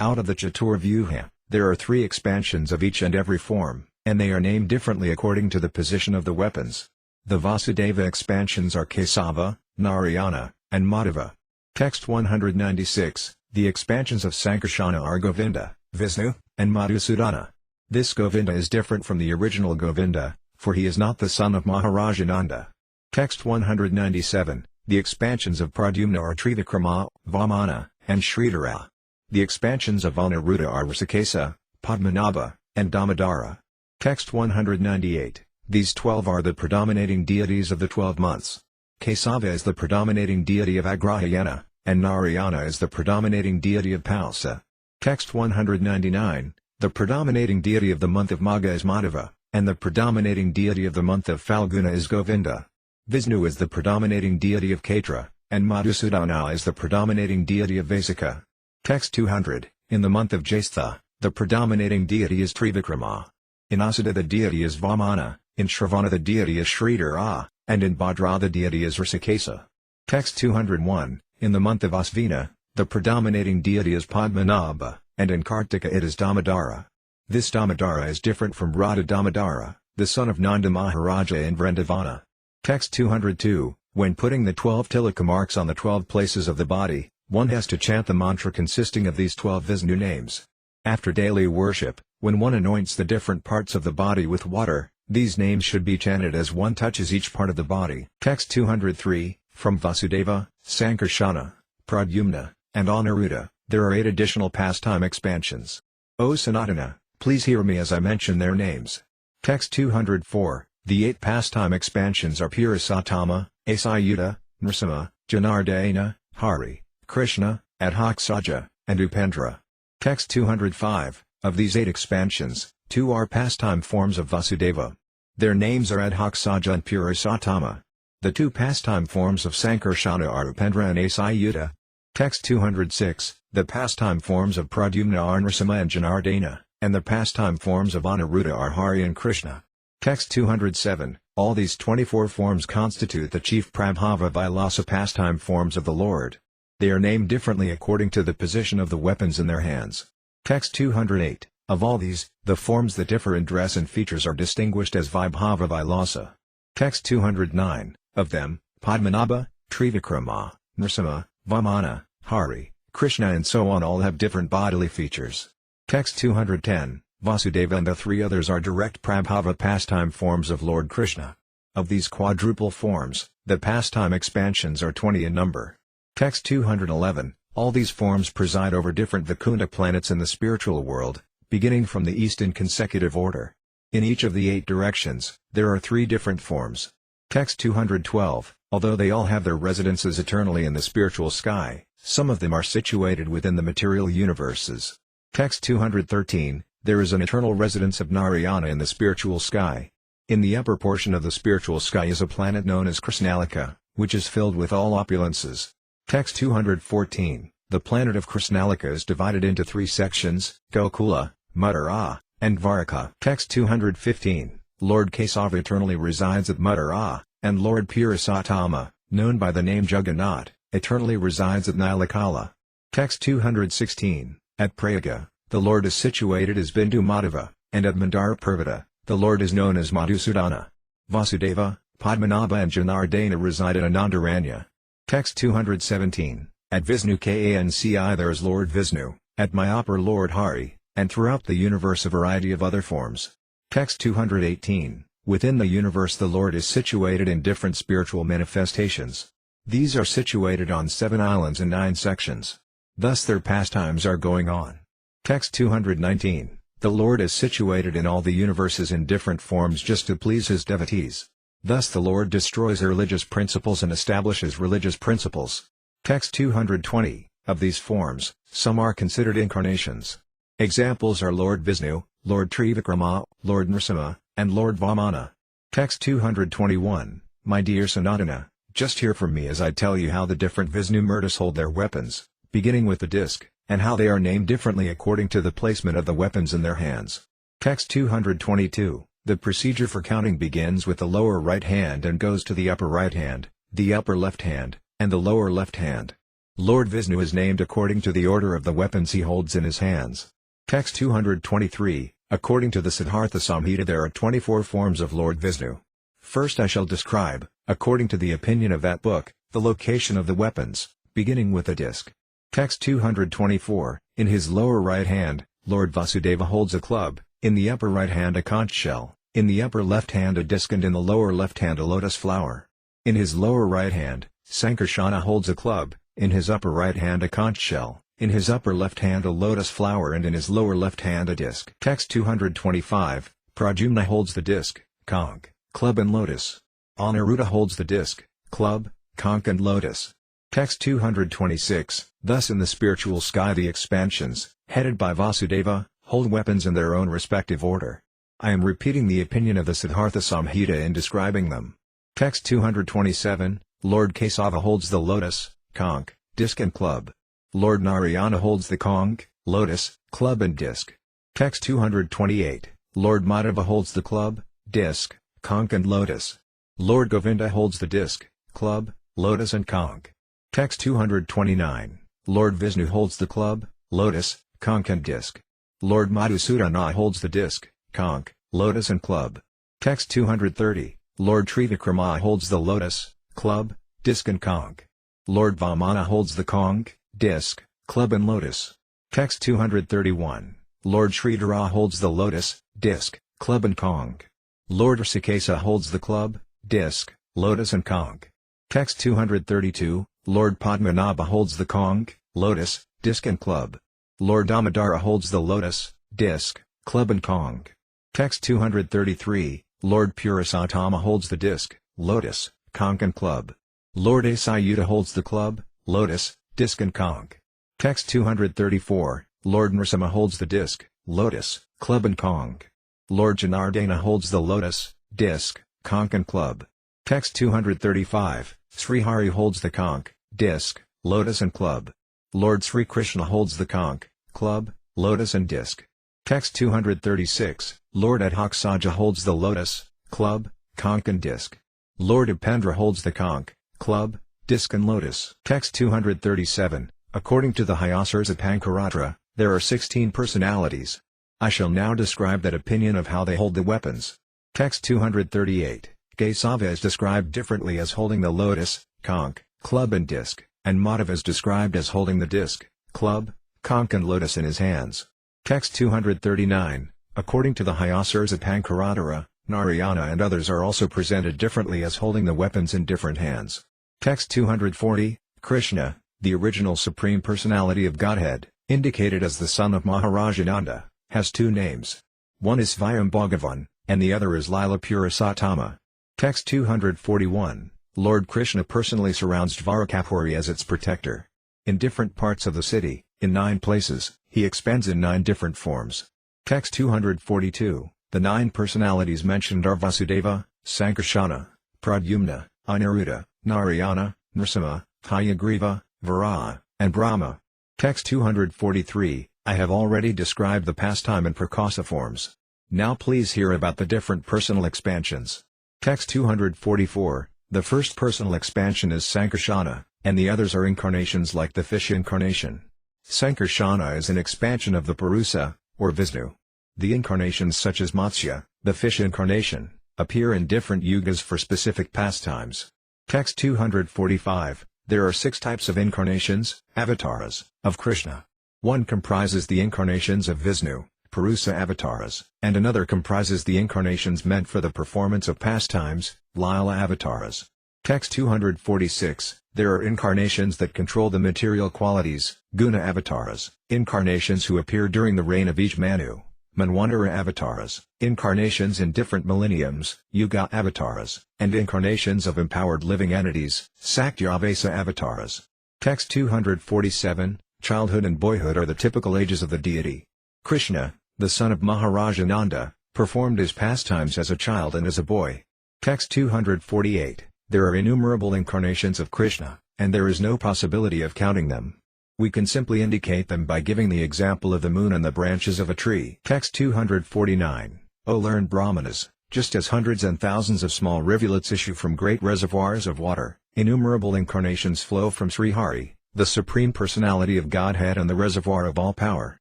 Out of the Chaturvyuha, there are 3 expansions of each and every form, and they are named differently according to the position of the weapons. The Vasudeva expansions are Kesava, Narayana, and Madhva. Text 196, the expansions of Sankarsana are Govinda, Vishnu, and Madhusudana. This Govinda is different from the original Govinda, for he is not the son of Maharaja Nanda. Text 197, the expansions of Pradyumna are Trivikrama, Vamana, and Sridhara. The expansions of Aniruddha are Rishikesa, Padmanabha, and Damodara. Text 198, these 12 are the predominating deities of the 12 months. Kesava is the predominating deity of Agrahayana, and Narayana is the predominating deity of Palsa. Text 199, the predominating deity of the month of Magha is Madhava, and the predominating deity of the month of Falguna is Govinda. Vishnu is the predominating deity of Kaitra, and Madhusudana is the predominating deity of Vasika. Text 200, in the month of Jyestha, the predominating deity is Trivikrama. In Asada the deity is Vamana, in Shravana the deity is Sridhara, and in Bhadra the deity is Rishikesa. Text 201, in the month of Asvina, the predominating deity is Padmanabha, and in Kartika it is Damodara. This Damodara is different from Radha Damodara, the son of Nanda Maharaja in Vrindavana. Text 202, when putting the 12 tilaka marks on the 12 places of the body, one has to chant the mantra consisting of these 12 Vishnu names. After daily worship, when one anoints the different parts of the body with water, these names should be chanted as one touches each part of the body. Text 203, from Vasudeva, Sankarsana, Pradyumna, and Aniruddha, there are 8 additional pastime expansions. O Sanatana, please hear me as I mention their names. Text 204, the 8 pastime expansions are Purusattama, Asayuta, Nrsimha, Janardana, Hari, Krishna, Adhoksaja, and Upendra. Text 205, of these 8 expansions, 2 are pastime forms of Vasudeva. Their names are Adhoksaja and Purusattama. The 2 pastime forms of Sankarsana are Upendra and Asayuta. Text 206, the pastime forms of Pradyumna are Nrsimha and Janardana, and the pastime forms of Aniruddha are Hari and Krishna. Text 207, all these 24 forms constitute the chief Prabhava Vilasa pastime forms of the Lord. They are named differently according to the position of the weapons in their hands. Text 208, of all these, the forms that differ in dress and features are distinguished as Vibhava Vilasa. Text 209, of them, Padmanabha, Trivikrama, Nrsimha, Vamana, Hari, Krishna and so on all have different bodily features. Text 210, Vasudeva and the 3 others are direct Prabhava pastime forms of Lord Krishna. Of these quadruple forms, the pastime expansions are 20 in number. Text 211, all these forms preside over different Vaikunta planets in the spiritual world, beginning from the east in consecutive order. In each of the 8 directions, there are 3 different forms. Text 212, although they all have their residences eternally in the spiritual sky, some of them are situated within the material universes. Text 213, there is an eternal residence of Narayana in the spiritual sky. In the upper portion of the spiritual sky is a planet known as Krishnalika, which is filled with all opulences. Text 214, the planet of Krishnalika is divided into 3 sections, Gokula, Mathura, and Dvaraka. Text 215, Lord Kesava eternally resides at Mathura, and Lord Purusattama, known by the name Jagannath, eternally resides at Nilakala. Text 216, at Prayaga, the Lord is situated as Bindu Madhava, and at Mandara Parvata, the Lord is known as Madhusudana. Vasudeva, Padmanabha and Janardana reside at Anandaranya. Text 217, at Vishnu Kanci there is Lord Vishnu, at Mayapur Lord Hari, and throughout the universe a variety of other forms. Text 218, within the universe the Lord is situated in different spiritual manifestations. These are situated on 7 islands and 9 sections. Thus their pastimes are going on. Text 219, the Lord is situated in all the universes in different forms just to please his devotees. Thus the Lord destroys religious principles and establishes religious principles. Text 220, of these forms, some are considered incarnations. Examples are Lord Vishnu, Lord Trivikrama, Lord Nrsimha, and Lord Vamana. Text 221, my dear Sanatana, just hear from me as I tell you how the different Vishnu murtis hold their weapons, beginning with the disc, and how they are named differently according to the placement of the weapons in their hands. Text 222, the procedure for counting begins with the lower right hand and goes to the upper right hand, the upper left hand, and the lower left hand. Lord Vishnu is named according to the order of the weapons he holds in his hands. Text 223, according to the Siddhartha Samhita there are 24 forms of Lord Vishnu. First I shall describe, according to the opinion of that book, The location of the weapons, beginning with the disc. Text 224, in his lower right hand, Lord Vasudeva holds a club, in the upper right hand a conch shell, in the upper left hand a disc and in the lower left hand a lotus flower. In his lower right hand, Sankarsana holds a club, in his upper right hand a conch shell, in his upper left hand a lotus flower and in his lower left hand a disc. Text 225, Pradyumna holds the disc, conch, club and lotus. Aniruddha holds the disc, club, conch and lotus. Text 226, thus in the spiritual sky the expansions, headed by Vasudeva, hold weapons in their own respective order. I am repeating the opinion of the Siddhartha Samhita in describing them. Text 227, Lord Kesava holds the lotus, conch, disc and club. Lord Narayana holds the conch, lotus, club and disc. Text 228, Lord Madhava holds the club, disc, conch and lotus. Lord Govinda holds the disc, club, lotus and conch. Text 229, Lord Vishnu holds the club, lotus, conch and disc. Lord Madhusudana holds the disc, conch, lotus and club. Text 230, Lord Trivikrama holds the lotus, club, disc and conch. Lord Vamana holds the conch, disc, club and lotus. Text 231, Lord Sridhara holds the lotus, disc, club and conch. Lord Rishikesa holds the club, disc, lotus and conch. Text 232, Lord Padmanabha holds the conch, lotus, disc and club. Lord Damodara holds the lotus, disc, club and conch. Text 233, Lord Purushottama holds the disc, lotus, conch and club. Lord Asayuta holds the club, lotus, disc and conch. Text 234, Lord Nrsimha holds the disc, lotus, club and conch. Lord Janardana holds the lotus, disc, conch and club. Text 235, Srihari holds the conch, disc, lotus and club. Lord Sri Krishna holds the conch, club, lotus and disc. Text 236, Lord Adhoksaja holds the lotus, club, conch and disc. Lord Upendra holds the conch, club, disc and lotus. Text 237, according to the Hyasars of Pancaratra, there are 16 personalities. I shall now describe that opinion of how they hold the weapons. Text 238, Kesava is described differently as holding the lotus, conch, club and disc, and Madhava is described as holding the disc, club, conch and lotus in his hands. Text 239, according to the Hyasars of Pancaratra, Narayana and others are also presented differently as holding the weapons in different hands. Text 240, Krishna, the original Supreme Personality of Godhead, indicated as the son of Maharajananda, has two names. One is Svayam Bhagavan, and the other is Līlā Purushottama. Text 241, Lord Krishna personally surrounds Dvarakapuri as its protector. In different parts of the city, in 9 places, he expends in 9 different forms. Text 242, the 9 personalities mentioned are Vasudeva, Sankarsana, Pradyumna, Aniruddha, Narayana, Nrsimha, Hayagriva, Varaha, and Brahma. Text 243, I have already described the pastime and prakasa forms. Now please hear about the different personal expansions. Text 244, the first personal expansion is Sankarsana, and the others are incarnations like the fish incarnation. Sankarsana is an expansion of the Purusa, or Vishnu. The incarnations such as Matsya, the fish incarnation, appear in different yugas for specific pastimes. Text 245, there are 6 types of incarnations, avatars, of Krishna. One comprises the incarnations of Vishnu, Purusa avatars, and another comprises the incarnations meant for the performance of pastimes, Līlā avatars. Text 246, there are incarnations that control the material qualities, Guna avatars, incarnations who appear during the reign of each Manu, Manvantara avatars, incarnations in different millenniums, Yuga avatars, and incarnations of empowered living entities, Saktyavasa avatars. Text 247, childhood and boyhood are the typical ages of the deity. Krishna, the son of Maharajananda, performed his pastimes as a child and as a boy. Text 248, there are innumerable incarnations of Krishna, and there is no possibility of counting them. We can simply indicate them by giving the example of the moon and the branches of a tree. Text 249, O learned Brahmanas, just as hundreds and thousands of small rivulets issue from great reservoirs of water, innumerable incarnations flow from Srihari, the Supreme Personality of Godhead and the reservoir of all power.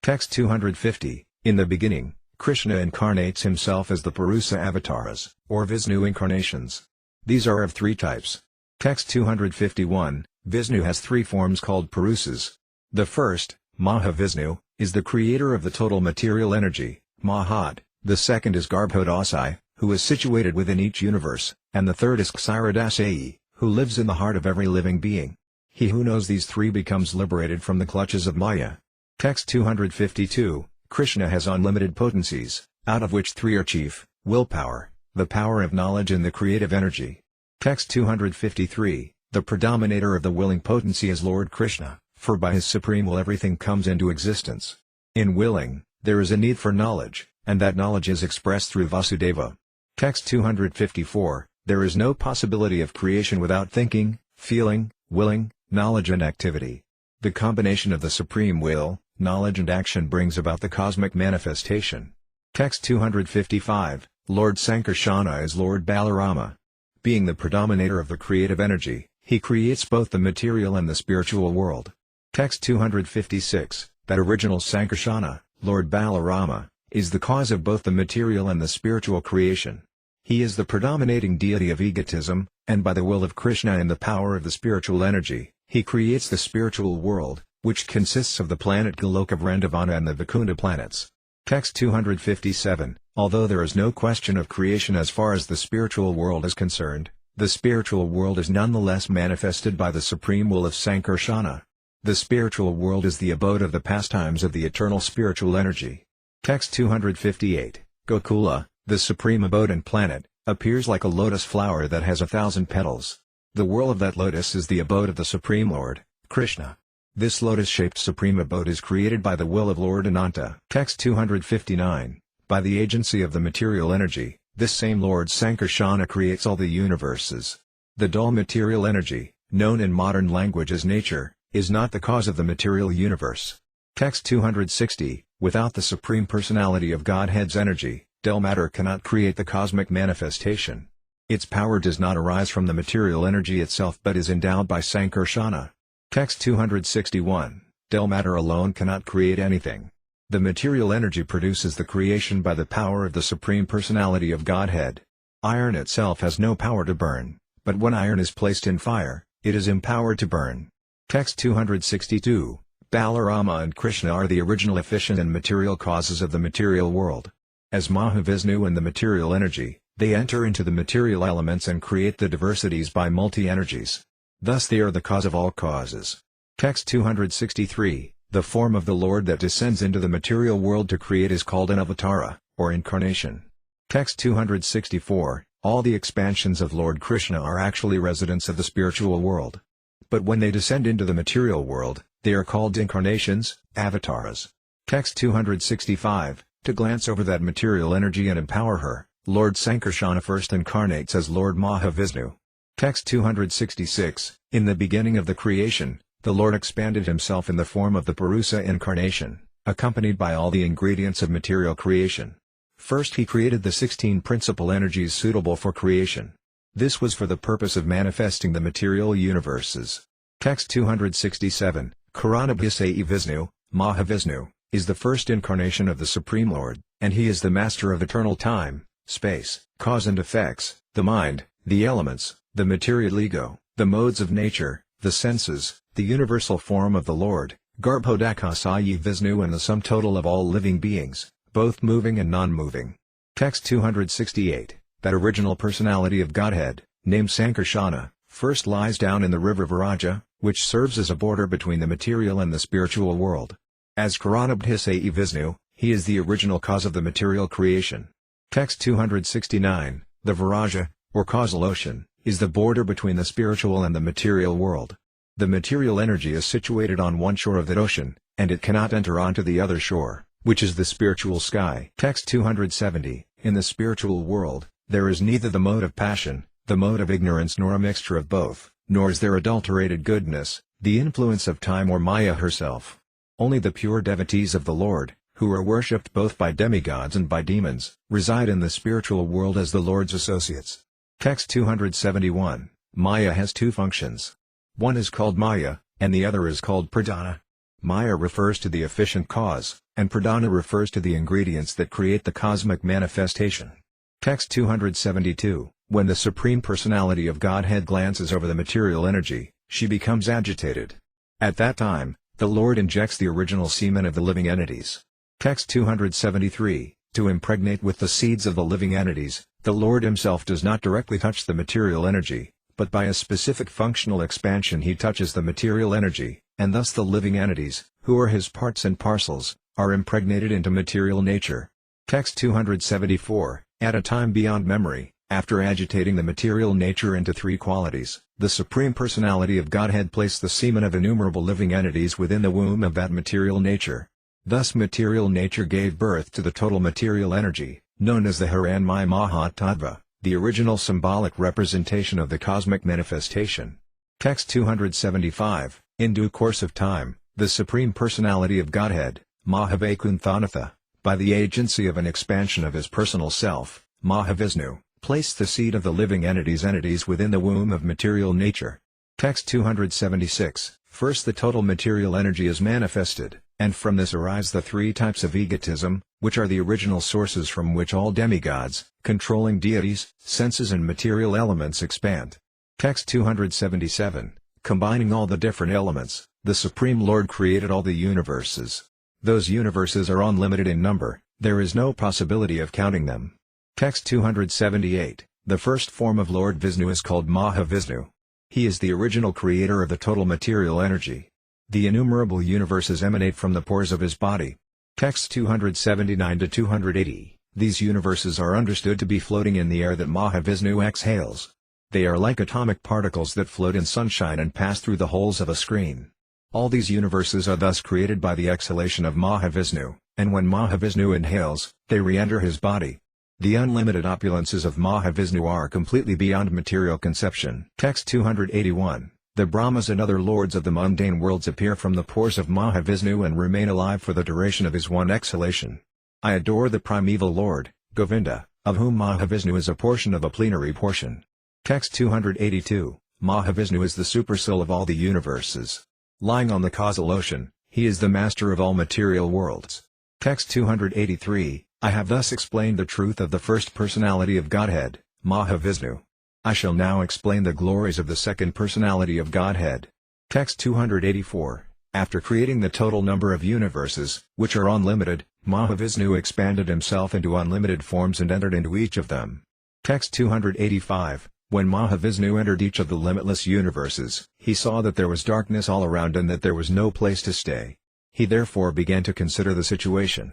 Text 250, in the beginning, Krishna incarnates himself as the Purusa avatars, or Vishnu incarnations. These are of 3 types. Text 251, Vishnu has three forms called Purusas. The first, Mahavishnu, is the creator of the total material energy, Mahat. The second is Garbhodasai, who is situated within each universe, and the third is Kshirodasai, who lives in the heart of every living being. He who knows these three becomes liberated from the clutches of Maya. Text 252, Krishna has unlimited potencies, out of which three are chief: willpower, the power of knowledge and the creative energy. Text 253, the predominator of the willing potency is Lord Krishna, for by his supreme will everything comes into existence. In willing, there is a need for knowledge, and that knowledge is expressed through Vasudeva. Text 254, there is no possibility of creation without thinking, feeling, willing, knowledge and activity. The combination of the supreme will, knowledge and action brings about the cosmic manifestation. Text 255, Lord Sankarsana is Lord Balarama. Being the predominator of the creative energy, he creates both the material and the spiritual world. Text 256, that original Sankarsana, Lord Balarama, is the cause of both the material and the spiritual creation. He is the predominating deity of egotism, and by the will of Krishna and the power of the spiritual energy, he creates the spiritual world, which consists of the planet Goloka Vrindavana and the Vaikunta planets. Text 257, although there is no question of creation as far as the spiritual world is concerned, the spiritual world is nonetheless manifested by the supreme will of Sankarsana. The spiritual world is the abode of the pastimes of the eternal spiritual energy. Text 258, Gokula, the supreme abode and planet, appears like a lotus flower that has 1,000 petals. The whirl of that lotus is the abode of the Supreme Lord, Krishna. This lotus-shaped supreme abode is created by the will of Lord Ananta. Text 259, by the agency of the material energy, this same Lord Sankarsana creates all the universes. The dull material energy, known in modern language as nature, is not the cause of the material universe. Text 260, without the Supreme Personality of Godhead's energy, dull matter cannot create the cosmic manifestation. Its power does not arise from the material energy itself but is endowed by Sankarsana. Text 261, dull matter alone cannot create anything. The material energy produces the creation by the power of the Supreme Personality of Godhead. Iron itself has no power to burn, but when iron is placed in fire, it is empowered to burn. Text 262, Balarama and Krishna are the original efficient and material causes of the material world. As Mahavishnu and the material energy, they enter into the material elements and create the diversities by multi-energies. Thus they are the cause of all causes. Text 263, the form of the Lord that descends into the material world to create is called an avatara, or incarnation. Text 264, all the expansions of Lord Krishna are actually residents of the spiritual world. But when they descend into the material world, they are called incarnations, avatars. Text 265, to glance over that material energy and empower her, Lord Sankarsana first incarnates as Lord Mahavishnu. Text 266, in the beginning of the creation, the Lord expanded himself in the form of the Purusa incarnation, accompanied by all the ingredients of material creation. First he created the 16 principal energies suitable for creation. This was for the purpose of manifesting the material universes. Text 267, Karanabhisai Vishnu, Mahavishnu, is the first incarnation of the Supreme Lord, and he is the master of eternal time, space, cause and effects, the mind, the elements, the material ego, the modes of nature, the senses, the universal form of the Lord, Garbhodakasai Vishnu and the sum total of all living beings, both moving and non-moving. Text 268, that original personality of Godhead, named Sankarsana, first lies down in the river Viraja, which serves as a border between the material and the spiritual world. As Karanabhisai Vishnu, he is the original cause of the material creation. Text 269, the Viraja, or causal ocean, is the border between the spiritual and the material world. The material energy is situated on one shore of that ocean, and it cannot enter onto the other shore, which is the spiritual sky. Text 270, in the spiritual world, there is neither the mode of passion, the mode of ignorance nor a mixture of both, nor is there adulterated goodness, the influence of time or Maya herself. Only the pure devotees of the Lord, who are worshipped both by demigods and by demons, reside in the spiritual world as the Lord's associates. Text 271, Maya has two functions. One is called Maya, and the other is called Pradhana. Maya refers to the efficient cause, and Pradhana refers to the ingredients that create the cosmic manifestation. Text 272, When the Supreme Personality of Godhead glances over the material energy, she becomes agitated. At that time, the Lord injects the original semen of the living entities. Text 273, to impregnate with the seeds of the living entities, the Lord himself does not directly touch the material energy, but by a specific functional expansion he touches the material energy, and thus the living entities, who are his parts and parcels, are impregnated into material nature. Text 274, at a time beyond memory, after agitating the material nature into three qualities, the Supreme Personality of Godhead placed the semen of innumerable living entities within the womb of that material nature. Thus material nature gave birth to the total material energy, known as the Hiranmaya Mahatattva, the original symbolic representation of the cosmic manifestation. Text 275, in due course of time, the Supreme Personality of Godhead, Mahavaikunthanatha, by the agency of an expansion of his personal self, Mahavishnu, placed the seed of the living entities within the womb of material nature. Text 276, first the total material energy is manifested, and from this arise the three types of egotism, which are the original sources from which all demigods, controlling deities, senses and material elements expand. Text 277, combining all the different elements, the Supreme Lord created all the universes. Those universes are unlimited in number, there is no possibility of counting them. Text 278, the first form of Lord Vishnu is called Mahavishnu. He is the original creator of the total material energy. The innumerable universes emanate from the pores of his body. Text 279 to 280, these universes are understood to be floating in the air that Mahavishnu exhales. They are like atomic particles that float in sunshine and pass through the holes of a screen. All these universes are thus created by the exhalation of Mahavishnu, and when Mahavishnu inhales, they re-enter his body. The unlimited opulences of Mahavishnu are completely beyond material conception. Text 281, the Brahmas and other lords of the mundane worlds appear from the pores of Mahavishnu and remain alive for the duration of his one exhalation. I adore the primeval Lord, Govinda, of whom Mahavishnu is a portion of a plenary portion. Text 282, Mahavishnu is the supersoul of all the universes. Lying on the causal ocean, he is the master of all material worlds. Text 283, I have thus explained the truth of the first personality of Godhead, Mahavishnu. I shall now explain the glories of the second personality of Godhead. Text 284, after creating the total number of universes, which are unlimited, Mahavishnu expanded himself into unlimited forms and entered into each of them. Text 285, when Mahavishnu entered each of the limitless universes, he saw that there was darkness all around and that there was no place to stay. He therefore began to consider the situation.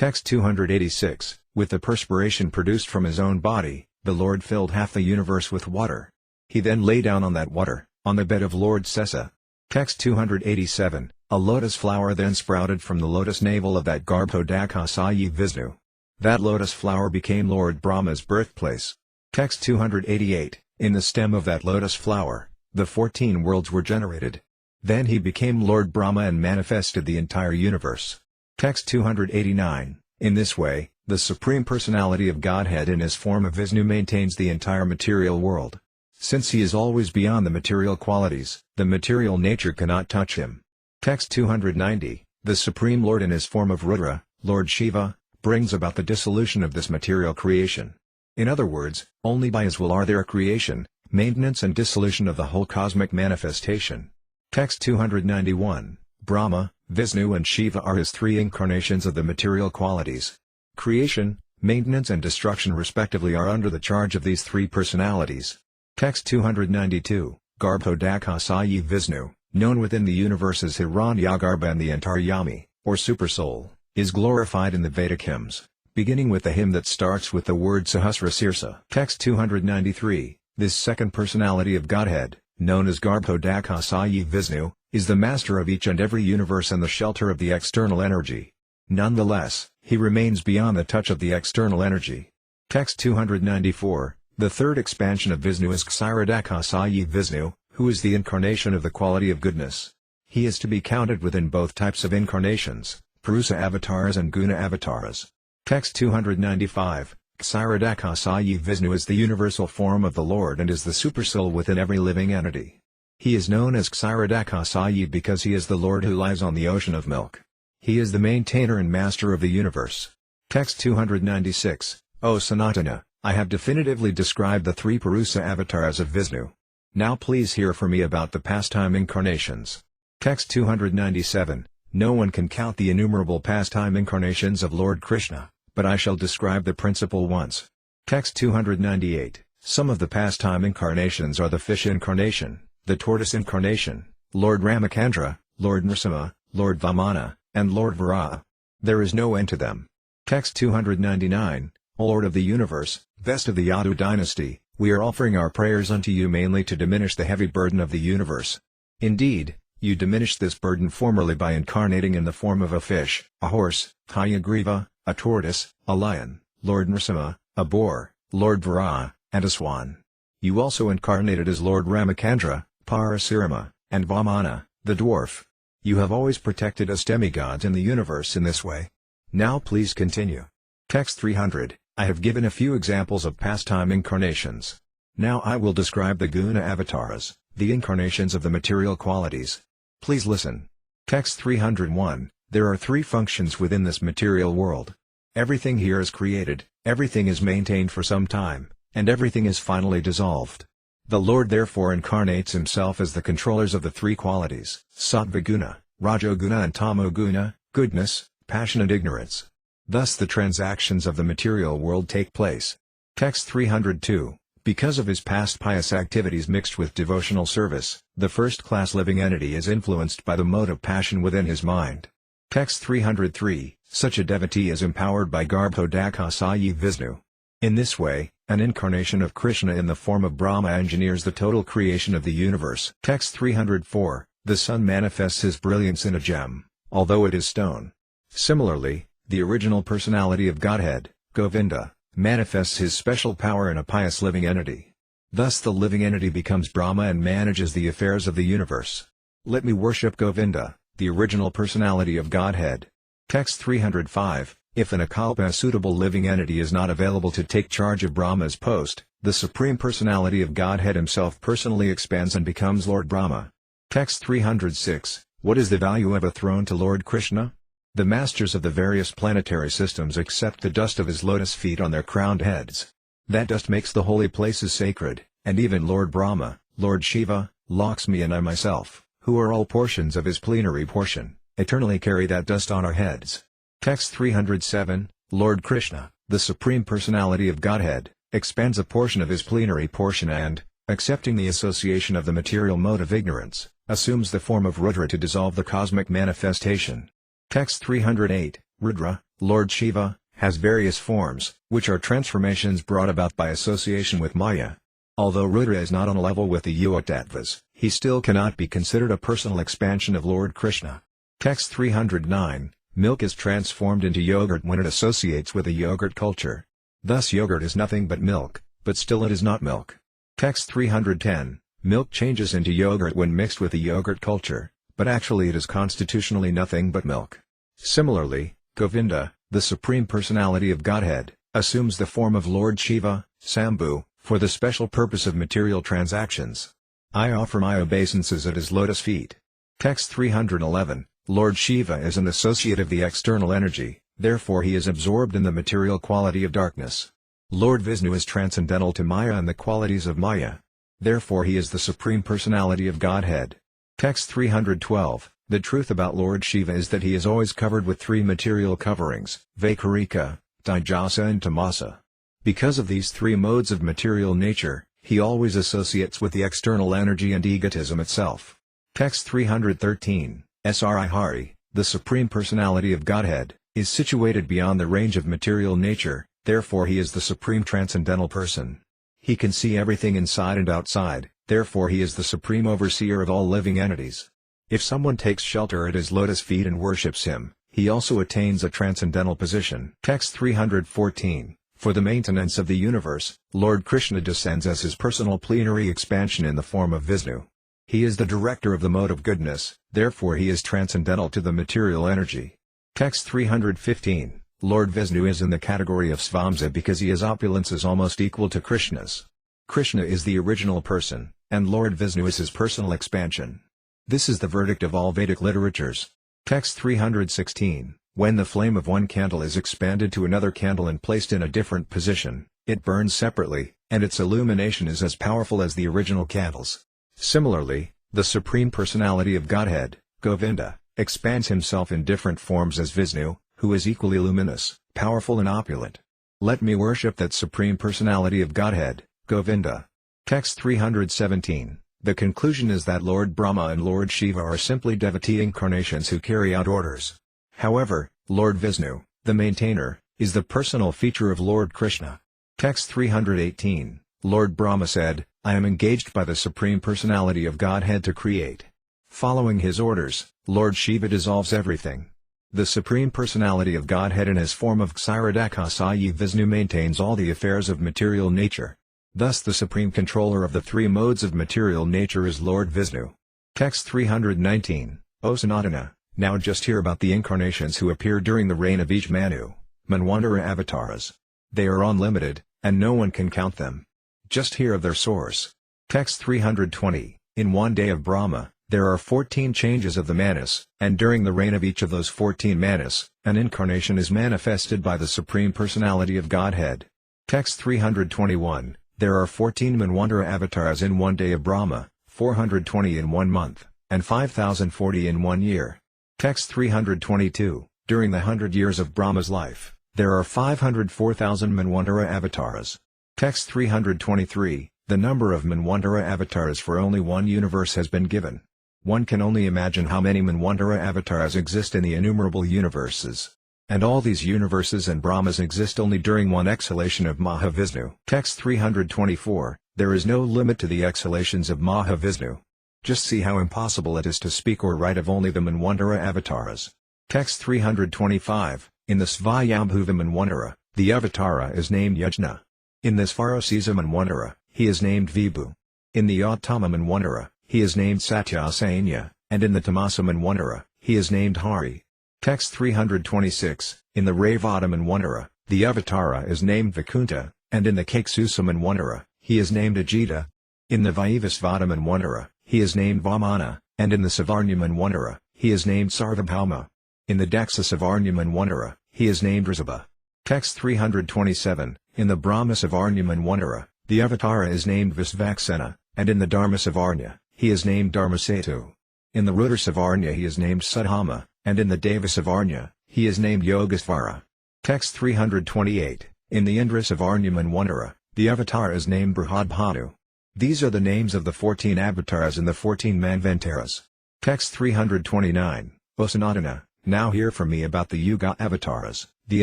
Text 286, with the perspiration produced from his own body, the Lord filled half the universe with water. He then lay down on that water, on the bed of Lord Sesa. Text 287, a lotus flower then sprouted from the lotus navel of that Garbhodakasaya Vishnu. That lotus flower became Lord Brahma's birthplace. Text 288, in the stem of that lotus flower, the 14 worlds were generated. Then he became Lord Brahma and manifested the entire universe. Text 289, in this way, the Supreme Personality of Godhead in his form of Vishnu maintains the entire material world. Since he is always beyond the material qualities, the material nature cannot touch him. Text 290, the Supreme Lord in his form of Rudra, Lord Shiva, brings about the dissolution of this material creation. In other words, only by his will are there creation, maintenance and dissolution of the whole cosmic manifestation. Text 291, Brahma, Vishnu and Shiva are his three incarnations of the material qualities. Creation, maintenance and destruction respectively are under the charge of these three personalities. Text 292, Garbhodakasaya Vishnu, known within the universe as Hiranyagarbha and the Antaryami, or Supersoul, is glorified in the Vedic hymns, beginning with the hymn that starts with the word Sahasrasirsa. Text 293, this second personality of Godhead, known as Garbhodakasaya Vishnu, is the master of each and every universe and the shelter of the external energy. Nonetheless, he remains beyond the touch of the external energy. Text 294, the third expansion of Vishnu is Kshirodakasaya Vishnu, who is the incarnation of the quality of goodness. He is to be counted within both types of incarnations, Purusa avatars and Guna avatars. Text 295, Kshirodakasaya Vishnu is the universal form of the Lord and is the supersoul within every living entity. He is known as Kshirodakasaya because he is the Lord who lies on the ocean of milk. He is the maintainer and master of the universe. Text 296, O Sanatana, I have definitively described the three Purusa avatars of Vishnu. Now please hear from me about the pastime incarnations. Text 297. No one can count the innumerable pastime incarnations of Lord Krishna, but I shall describe the principal ones. Text 298. Some of the pastime incarnations are the fish incarnation, the tortoise incarnation, Lord Ramachandra, Lord Nrsimha, Lord Vamana, and Lord Varaha. There is no end to them. Text 299. O Lord of the universe, best of the Yadu dynasty, we are offering our prayers unto you mainly to diminish the heavy burden of the universe. Indeed, you diminished this burden formerly by incarnating in the form of a fish, a horse, Hayagriva, a tortoise, a lion, Lord Nrsimha, a boar, Lord Varaha, and a swan. You also incarnated as Lord Ramachandra, Parasirama, and Vamana, the dwarf. You have always protected us demigods in the universe in this way. Now please continue. Text 300. I have given a few examples of pastime incarnations. Now I will describe the guna avatars, the incarnations of the material qualities. Please listen. Text 301. There are three functions within this material world. Everything here is created, everything is maintained for some time, and everything is finally dissolved. The Lord therefore incarnates himself as the controllers of the three qualities, Sattvaguna, Rajoguna and Tamoguna, goodness, passion and ignorance. Thus the transactions of the material world take place. Text 302. Because of his past pious activities mixed with devotional service, the first-class living entity is influenced by the mode of passion within his mind. Text 303. Such a devotee is empowered by Garbhodakasayi Vishnu. In this way, an incarnation of Krishna in the form of Brahma engineers the total creation of the universe. Text 304. The sun manifests his brilliance in a gem, although it is stone. Similarly, the original personality of Godhead, Govinda, manifests his special power in a pious living entity. Thus the living entity becomes Brahma and manages the affairs of the universe. Let me worship Govinda, the original personality of Godhead. Text 305. If in a kalpa a suitable living entity is not available to take charge of Brahma's post, the Supreme Personality of Godhead himself personally expands and becomes Lord Brahma. Text 306. What is the value of a throne to Lord Krishna? The masters of the various planetary systems accept the dust of his lotus feet on their crowned heads. That dust makes the holy places sacred, and even Lord Brahma, Lord Shiva, Lakshmi and I myself, who are all portions of his plenary portion, eternally carry that dust on our heads. Text 307. Lord Krishna, the Supreme Personality of Godhead, expands a portion of his plenary portion and, accepting the association of the material mode of ignorance, assumes the form of Rudra to dissolve the cosmic manifestation. Text 308. Rudra, Lord Shiva, has various forms, which are transformations brought about by association with Maya. Although Rudra is not on a level with the Yogattattvas, he still cannot be considered a personal expansion of Lord Krishna. Text 309. Milk is transformed into yogurt when it associates with a yogurt culture. Thus yogurt is nothing but milk, but still it is not milk. Text 310. Milk changes into yogurt when mixed with the yogurt culture, but actually it is constitutionally nothing but milk. Similarly, Govinda, the Supreme Personality of Godhead, assumes the form of Lord Shiva, Sambhu, for the special purpose of material transactions. I offer my obeisances at his lotus feet. Text 311. Lord Shiva is an associate of the external energy, therefore he is absorbed in the material quality of darkness. Lord Vishnu is transcendental to Maya and the qualities of Maya. Therefore he is the Supreme Personality of Godhead. Text 312. The truth about Lord Shiva is that he is always covered with three material coverings, Vaikarika, Dijasa and Tamasa. Because of these three modes of material nature, he always associates with the external energy and egotism itself. Text 313. Sri Hari, the Supreme Personality of Godhead, is situated beyond the range of material nature, therefore he is the Supreme Transcendental Person. He can see everything inside and outside, therefore he is the Supreme Overseer of all living entities. If someone takes shelter at his lotus feet and worships him, he also attains a transcendental position. Text 314. For the maintenance of the universe, Lord Krishna descends as his personal plenary expansion in the form of Vishnu. He is the director of the mode of goodness, therefore he is transcendental to the material energy. Text 315. Lord Vishnu is in the category of Svamsa because he has opulences almost equal to Krishna's. Krishna is the original person, and Lord Vishnu is his personal expansion. This is the verdict of all Vedic literatures. Text 316. When the flame of one candle is expanded to another candle and placed in a different position, It burns separately, and its illumination is as powerful as the original candles. Similarly, the Supreme Personality of Godhead, Govinda, expands himself in different forms as Vishnu, who is equally luminous, powerful and opulent. Let me worship that Supreme Personality of Godhead, Govinda. Text 317. The conclusion is that Lord Brahma and Lord Shiva are simply devotee incarnations who carry out orders. However, Lord Vishnu, the maintainer, is the personal feature of Lord Krishna. Text 318. Lord Brahma said, I am engaged by the Supreme Personality of Godhead to create. Following his orders, Lord Shiva dissolves everything. The Supreme Personality of Godhead in his form of Kshirodakasaya Vishnu maintains all the affairs of material nature. Thus the supreme controller of the three modes of material nature is Lord Vishnu. Text 319. O Sanatana, now just hear about the incarnations who appear during the reign of each Manu, Manvantara avatars. They are unlimited, and no one can count them. Just hear of their source. Text 320. In one day of Brahma, there are 14 changes of the Manas, and during the reign of each of those 14 Manas, an incarnation is manifested by the Supreme Personality of Godhead. Text 321. There are 14 Manvantara avatars in one day of Brahma, 420 in 1 month, and 5040 in 1 year. Text 322. During the 100 years of Brahma's life, there are 504,000 Manvantara avatars. Text 323. The number of Manvantara avatars for only one universe has been given. One can only imagine how many Manvantara avatars exist in the innumerable universes. And all these universes and Brahmas exist only during one exhalation of Mahavishnu. Text 324. There is no limit to the exhalations of Mahavishnu. Just see how impossible it is to speak or write of only the Manvantara avatars. Text 325. In the Svayambhuva Manvantara, the avatara is named Yajna. In the Svarosisa Manvantara, he is named Vibhu. In the Uttama Manvantara, he is named Satyasanya, and in the Tamasa Manvantara, he is named Hari. Text 326. In the Raivada Manvantara, the avatara is named Vakunta, and in the Kaksusa Manvantara, he is named Ajita. In the Vaivasvata Manvantara, he is named Vamana, and in the Savarnya Manvantara, he is named Sarvabhauma. In the Daksha Savarnya Manvantara, he is named Risabha. Text 327. In the Brahma Savarnya Manvantara, the avatara is named Visvaksena, and in the Dharma Savarnya, he is named Dharmasetu. In the Rudra Savarnya he is named Sudhama, and in the Deva Savarnya, he is named Yogasvara. Text 328. In the Indra Savarnya Manvantara, the avatar is named Brihadbhanu. These are the names of the 14 avatars in the 14 Manvantaras. Text 329. O Sanatana, now hear from me about the Yuga avatars, the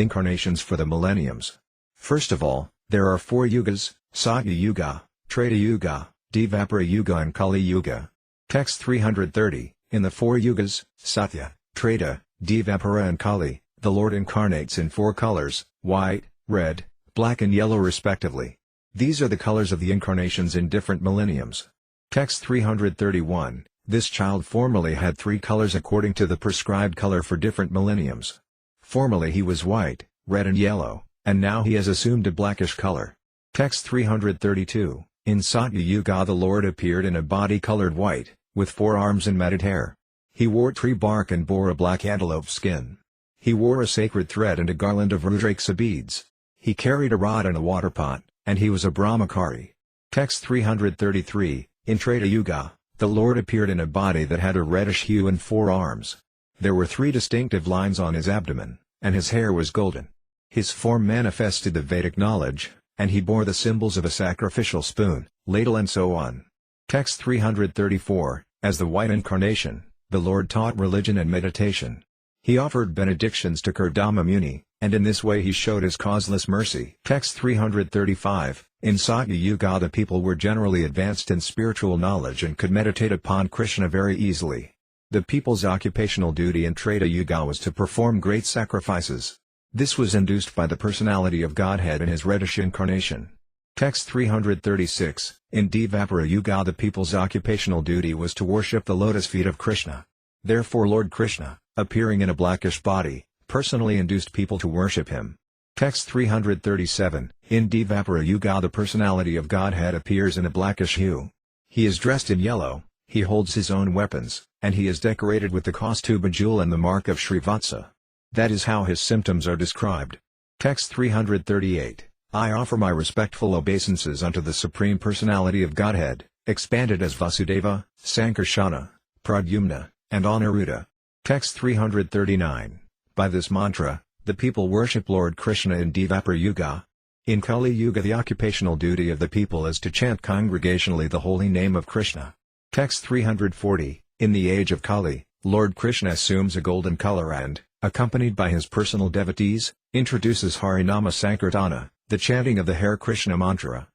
incarnations for the millenniums. First of all, there are 4 Yugas, Satya Yuga, Treta Yuga, Dvapara Yuga and Kali Yuga. Text 330. In the 4 Yugas, Satya, Treta, Dvapara and Kali, the Lord incarnates in 4 colors, white, red, black and yellow respectively. These are the colors of the incarnations in different millenniums. Text 331. This child formerly had 3 colors according to the prescribed color for different millenniums. Formerly he was white, red and yellow, and now he has assumed a blackish color. Text 332. In Satya Yuga the Lord appeared in a body colored white, with 4 arms and matted hair. He wore tree bark and bore a black antelope skin. He wore a sacred thread and a garland of Rudraksa beads. He carried a rod and a water pot, and he was a Brahmachari. Text 333. In Treta Yuga, the Lord appeared in a body that had a reddish hue and 4 arms. There were 3 distinctive lines on his abdomen, and his hair was golden. His form manifested the Vedic knowledge, and he bore the symbols of a sacrificial spoon, ladle and so on. Text 334. As the white incarnation, the Lord taught religion and meditation. He offered benedictions to Kardama Muni, and in this way he showed his causeless mercy. Text 335. In Satya Yuga the people were generally advanced in spiritual knowledge and could meditate upon Krishna very easily. The people's occupational duty in Treta Yuga was to perform great sacrifices. This was induced by the personality of Godhead in his reddish incarnation. Text 336. In Dvapara Yuga the people's occupational duty was to worship the lotus feet of Krishna. Therefore Lord Krishna, appearing in a blackish body, personally induced people to worship him. Text 337. In Dvapara Yuga the personality of Godhead appears in a blackish hue. He is dressed in yellow, he holds his own weapons, and he is decorated with the Kaustubha jewel and the mark of Srivatsa. That is how his symptoms are described. Text 338. I offer my respectful obeisances unto the Supreme Personality of Godhead, expanded as Vasudeva, Sankarsana, Pradyumna, and Aniruddha. Text 339. By this mantra, the people worship Lord Krishna in Dvapara Yuga. In Kali Yuga the occupational duty of the people is to chant congregationally the holy name of Krishna. Text 340. In the age of Kali, Lord Krishna assumes a golden color and, accompanied by his personal devotees, introduces Harinama Sankirtana, the chanting of the Hare Krishna mantra.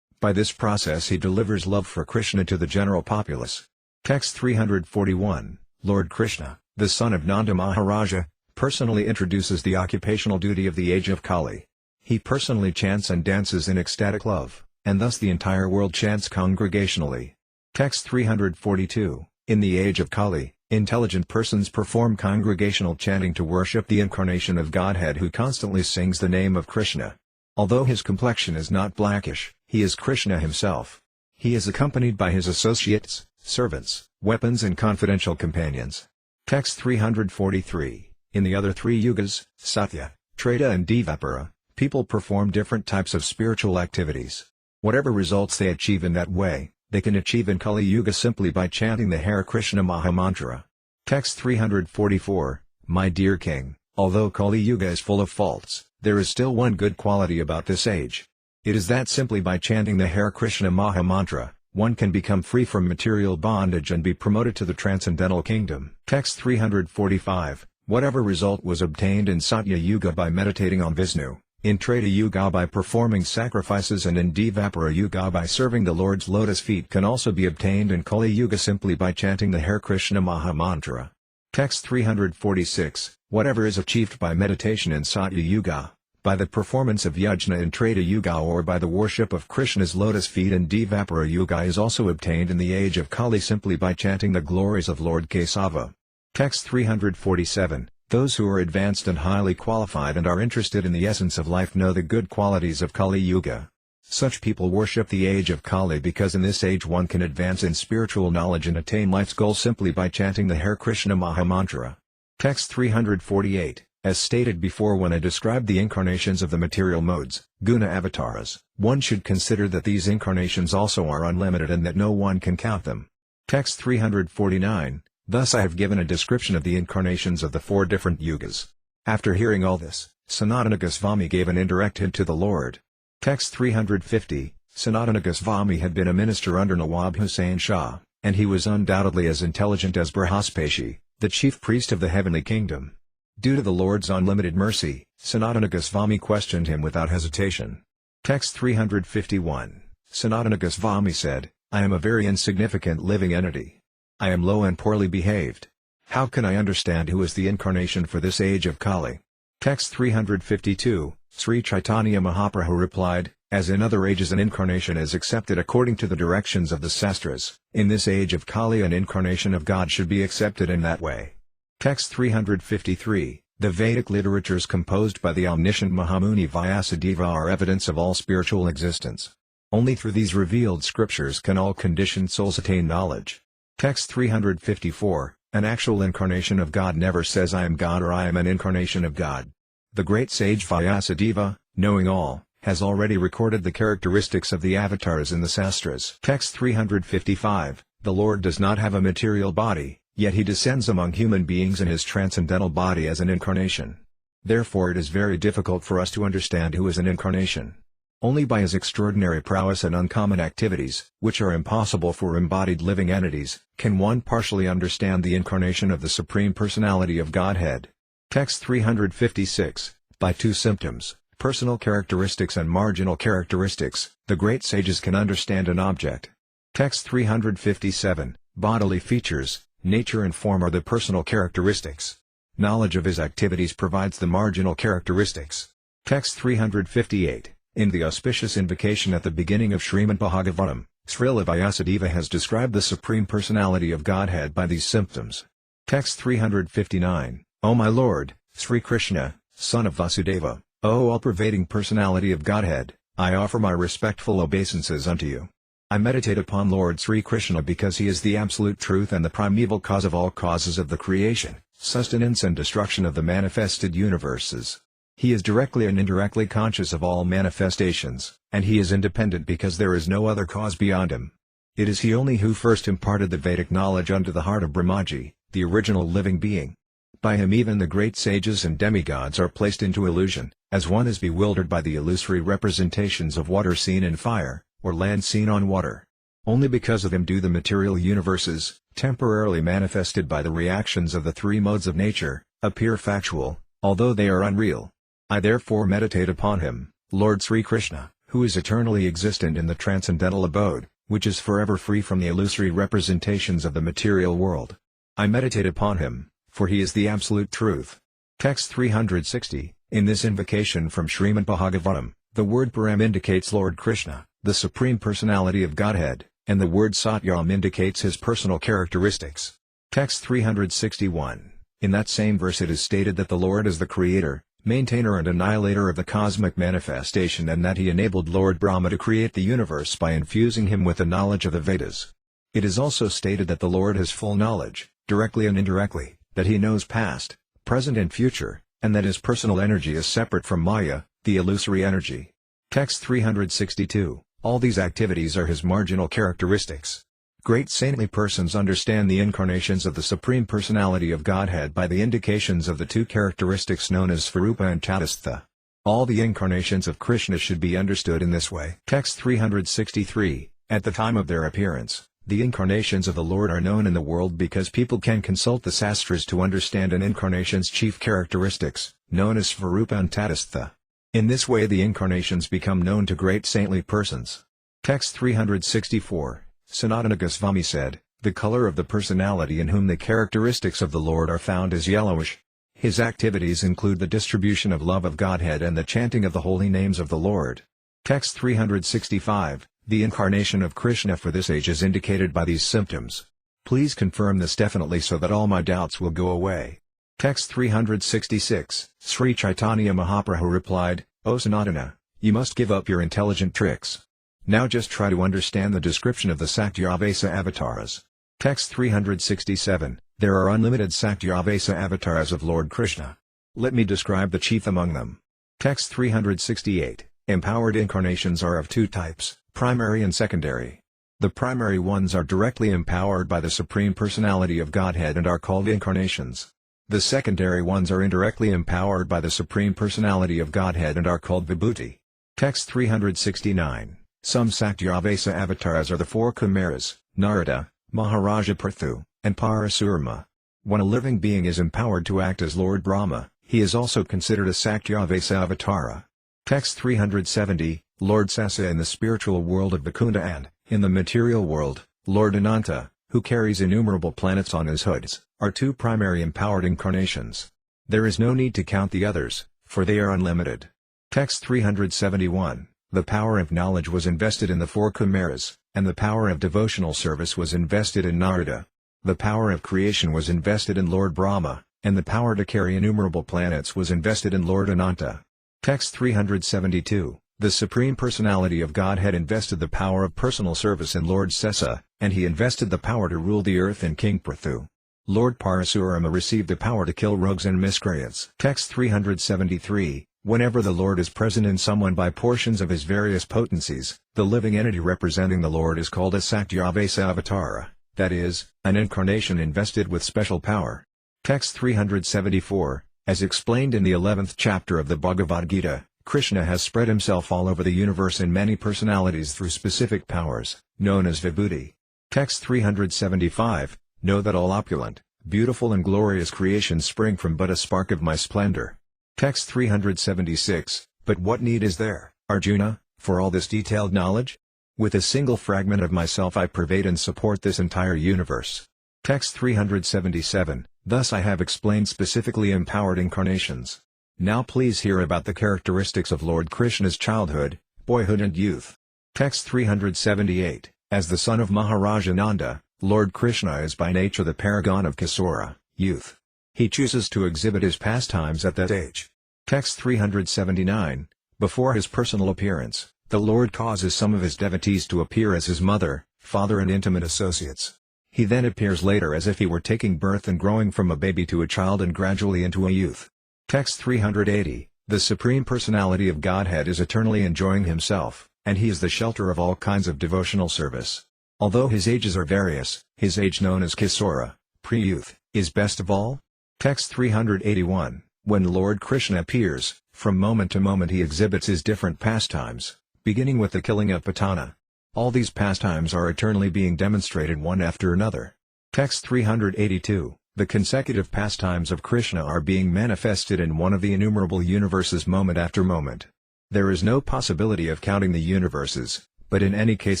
By this process he delivers love for Krishna to the general populace. Text 341. Lord Krishna, the son of Nanda Maharaja, personally introduces the occupational duty of the age of Kali. He personally chants and dances in ecstatic love, and thus the entire world chants congregationally. Text 342. In the age of Kali, intelligent persons perform congregational chanting to worship the incarnation of Godhead who constantly sings the name of Krishna. Although his complexion is not blackish, he is Krishna himself. He is accompanied by his associates, servants, weapons and confidential companions. Text 343. In the other three yugas, Satya, Treta and Dvapara, people perform different types of spiritual activities. Whatever results they achieve in that way, they can achieve in Kali Yuga simply by chanting the Hare Krishna Mahamantra. Text 344. My dear king, although Kali Yuga is full of faults, there is still one good quality about this age. It is that simply by chanting the Hare Krishna Mahamantra, one can become free from material bondage and be promoted to the transcendental kingdom. Text 345. Whatever result was obtained in Satya Yuga by meditating on Vishnu, in Treta Yuga by performing sacrifices and in Dvapara Yuga by serving the Lord's lotus feet can also be obtained in Kali Yuga simply by chanting the Hare Krishna Mahamantra. Text 346. Whatever is achieved by meditation in Satya Yuga, by the performance of yajna in Treta Yuga or by the worship of Krishna's lotus feet in Dvapara Yuga is also obtained in the age of Kali simply by chanting the glories of Lord Kesava. Text 347. Those who are advanced and highly qualified and are interested in the essence of life know the good qualities of Kali Yuga. Such people worship the age of Kali because in this age one can advance in spiritual knowledge and attain life's goal simply by chanting the Hare Krishna Mahamantra. Text 348. As stated before when I described the incarnations of the material modes, guna avatars, one should consider that these incarnations also are unlimited and that no one can count them. Text 349. Thus I have given a description of the incarnations of the four different yugas. After hearing all this, Sanatana Goswami gave an indirect hint to the Lord. Text 350. Sanatana Goswami had been a minister under Nawab Hussain Shah, and he was undoubtedly as intelligent as Brihaspati, the chief priest of the heavenly kingdom. Due to the Lord's unlimited mercy, Sanatana Goswami questioned him without hesitation. Text 351. Sanatana Goswami said, I am a very insignificant living entity. I am low and poorly behaved. How can I understand who is the incarnation for this age of Kali? Text 352. Sri Caitanya Mahaprabhu replied, as in other ages an incarnation is accepted according to the directions of the Sastras, in this age of Kali an incarnation of God should be accepted in that way. Text 353. The Vedic literatures composed by the omniscient Mahamuni Vyasadeva are evidence of all spiritual existence. Only through these revealed scriptures can all conditioned souls attain knowledge. Text 354. An actual incarnation of God never says I am God or I am an incarnation of God. The great sage Vyasadeva, knowing all, has already recorded the characteristics of the avatars in the Sastras. Text 355. The Lord does not have a material body, yet he descends among human beings in his transcendental body as an incarnation. Therefore it is very difficult for us to understand who is an incarnation. Only by his extraordinary prowess and uncommon activities, which are impossible for embodied living entities, can one partially understand the incarnation of the Supreme Personality of Godhead. Text 356. By two symptoms, personal characteristics and marginal characteristics, the great sages can understand an object. Text 357. Bodily features, nature and form are the personal characteristics. Knowledge of his activities provides the marginal characteristics. Text 358. In the auspicious invocation at the beginning of Srimad Bhagavatam, Srila Vyasadeva has described the Supreme Personality of Godhead by these symptoms. Text 359. O my Lord, Sri Krishna, son of Vasudeva, O all-pervading Personality of Godhead, I offer my respectful obeisances unto you. I meditate upon Lord Sri Krishna because he is the absolute truth and the primeval cause of all causes of the creation, sustenance and destruction of the manifested universes. He is directly and indirectly conscious of all manifestations, and he is independent because there is no other cause beyond him. It is he only who first imparted the Vedic knowledge unto the heart of Brahmaji, the original living being. By him even the great sages and demigods are placed into illusion, as one is bewildered by the illusory representations of water seen in fire, or land seen on water. Only because of him do the material universes, temporarily manifested by the reactions of the three modes of nature, appear factual, although they are unreal. I therefore meditate upon him, Lord Sri Krishna, who is eternally existent in the transcendental abode, which is forever free from the illusory representations of the material world. I meditate upon him, for he is the absolute truth. Text 360, in this invocation from Srimad Bhagavatam, the word Param indicates Lord Krishna, the Supreme Personality of Godhead, and the word Satyam indicates his personal characteristics. Text 361, in that same verse it is stated that the Lord is the creator, maintainer and annihilator of the cosmic manifestation, and that he enabled Lord Brahma to create the universe by infusing him with the knowledge of the Vedas. It is also stated that the Lord has full knowledge, directly and indirectly, that he knows past, present and future, and that his personal energy is separate from Maya, the illusory energy. Text 362, all these activities are his marginal characteristics. Great saintly persons understand the incarnations of the Supreme Personality of Godhead by the indications of the two characteristics known as Svarupa and Tatastha. All the incarnations of Krishna should be understood in this way. Text 363, at the time of their appearance, the incarnations of the Lord are known in the world because people can consult the sastras to understand an incarnation's chief characteristics, known as Svarupa and Tatastha. In this way the incarnations become known to great saintly persons. Text 364, Sanatana Goswami said, the color of the personality in whom the characteristics of the Lord are found is yellowish. His activities include the distribution of love of Godhead and the chanting of the holy names of the Lord. Text 365, the incarnation of Krishna for this age is indicated by these symptoms. Please confirm this definitely so that all my doubts will go away. Text 366, Sri Caitanya Mahaprabhu replied, O Sanatana, you must give up your intelligent tricks. Now just try to understand the description of the Sakyavasa avatars. Text 367, there are unlimited Sakyavasa avatars of Lord Krishna. Let me describe the chief among them. Text 368, empowered incarnations are of two types, primary and secondary. The primary ones are directly empowered by the Supreme Personality of Godhead and are called incarnations. The secondary ones are indirectly empowered by the Supreme Personality of Godhead and are called vibhuti. Text 369, some Sakyavasa avatars are the four Kumaras, Narada, Maharaja Prithu, and Parasurma. When a living being is empowered to act as Lord Brahma, he is also considered a Sakyavasa avatara. Text 370, Lord Sasa in the spiritual world of Vaikunta and, in the material world, Lord Ananta, who carries innumerable planets on his hoods, are two primary empowered incarnations. There is no need to count the others, for they are unlimited. Text 371, the power of knowledge was invested in the four Kumaras, and the power of devotional service was invested in Narada. The power of creation was invested in Lord Brahma, and the power to carry innumerable planets was invested in Lord Ananta. Text 372, the Supreme Personality of Godhead invested the power of personal service in Lord Sesa, and he invested the power to rule the earth in King Prithu. Lord Parasurama received the power to kill rogues and miscreants. Text 373, whenever the Lord is present in someone by portions of his various potencies, the living entity representing the Lord is called a Sakyavasa avatara, that is, an incarnation invested with special power. Text 374, as explained in the 11th chapter of the Bhagavad Gita, Krishna has spread himself all over the universe in many personalities through specific powers, known as vibhuti. Text 375, know that all opulent, beautiful and glorious creations spring from but a spark of my splendor. Text 376, but what need is there, Arjuna, for all this detailed knowledge? With a single fragment of myself I pervade and support this entire universe. Text 377, thus I have explained specifically empowered incarnations. Now please hear about the characteristics of Lord Krishna's childhood, boyhood and youth. Text 378, as the son of Maharaja Nanda, Lord Krishna is by nature the paragon of Kisora, youth. He chooses to exhibit his pastimes at that age. Text 379, before his personal appearance, the Lord causes some of his devotees to appear as his mother, father and intimate associates. He then appears later as if he were taking birth and growing from a baby to a child and gradually into a youth. Text 380, The Supreme Personality of Godhead is eternally enjoying himself, and he is the shelter of all kinds of devotional service. Although his ages are various, his age known as Kisora, pre-youth, is best of all. Text 381. When Lord Krishna appears, from moment to moment he exhibits his different pastimes, beginning with the killing of Putana. All these pastimes are eternally being demonstrated one after another. Text 382. The consecutive pastimes of Krishna are being manifested in one of the innumerable universes moment after moment. There is no possibility of counting the universes, but in any case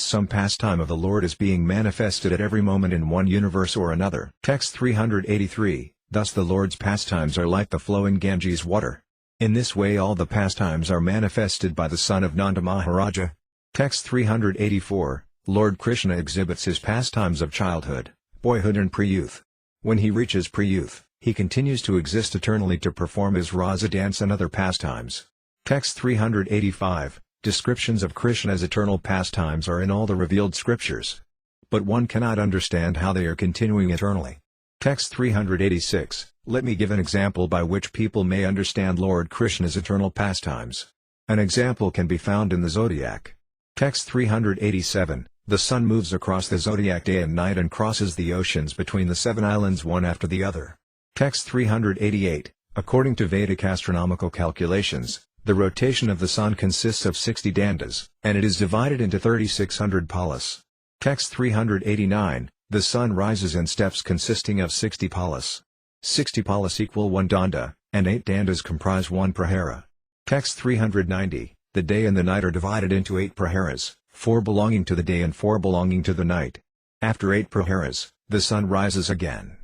some pastime of the Lord is being manifested at every moment in one universe or another. Text 383. Thus the Lord's pastimes are like the flowing Ganges water. In this way all the pastimes are manifested by the son of Nanda Maharaja. Text 384. Lord Krishna exhibits his pastimes of childhood, boyhood and pre-youth. When he reaches pre-youth, he continues to exist eternally to perform his rasa dance and other pastimes. Text 385. Descriptions of Krishna's eternal pastimes are in all the revealed scriptures. But one cannot understand how they are continuing eternally. Text 386. Let me give an example by which people may understand Lord Krishna's eternal pastimes. An example can be found in the zodiac. Text 387. The sun moves across the zodiac day and night and crosses the oceans between the 7 islands one after the other. Text 388. According to Vedic astronomical calculations, the rotation of the sun consists of 60 dandas, and it is divided into 3600 palas. Text 389. The sun rises in steps consisting of 60 palas. 60 palas equal 1 danda, and 8 dandas comprise 1 prahara. Text 390. The day and the night are divided into 8 praharas, 4 belonging to the day and 4 belonging to the night. After 8 praharas, the sun rises again.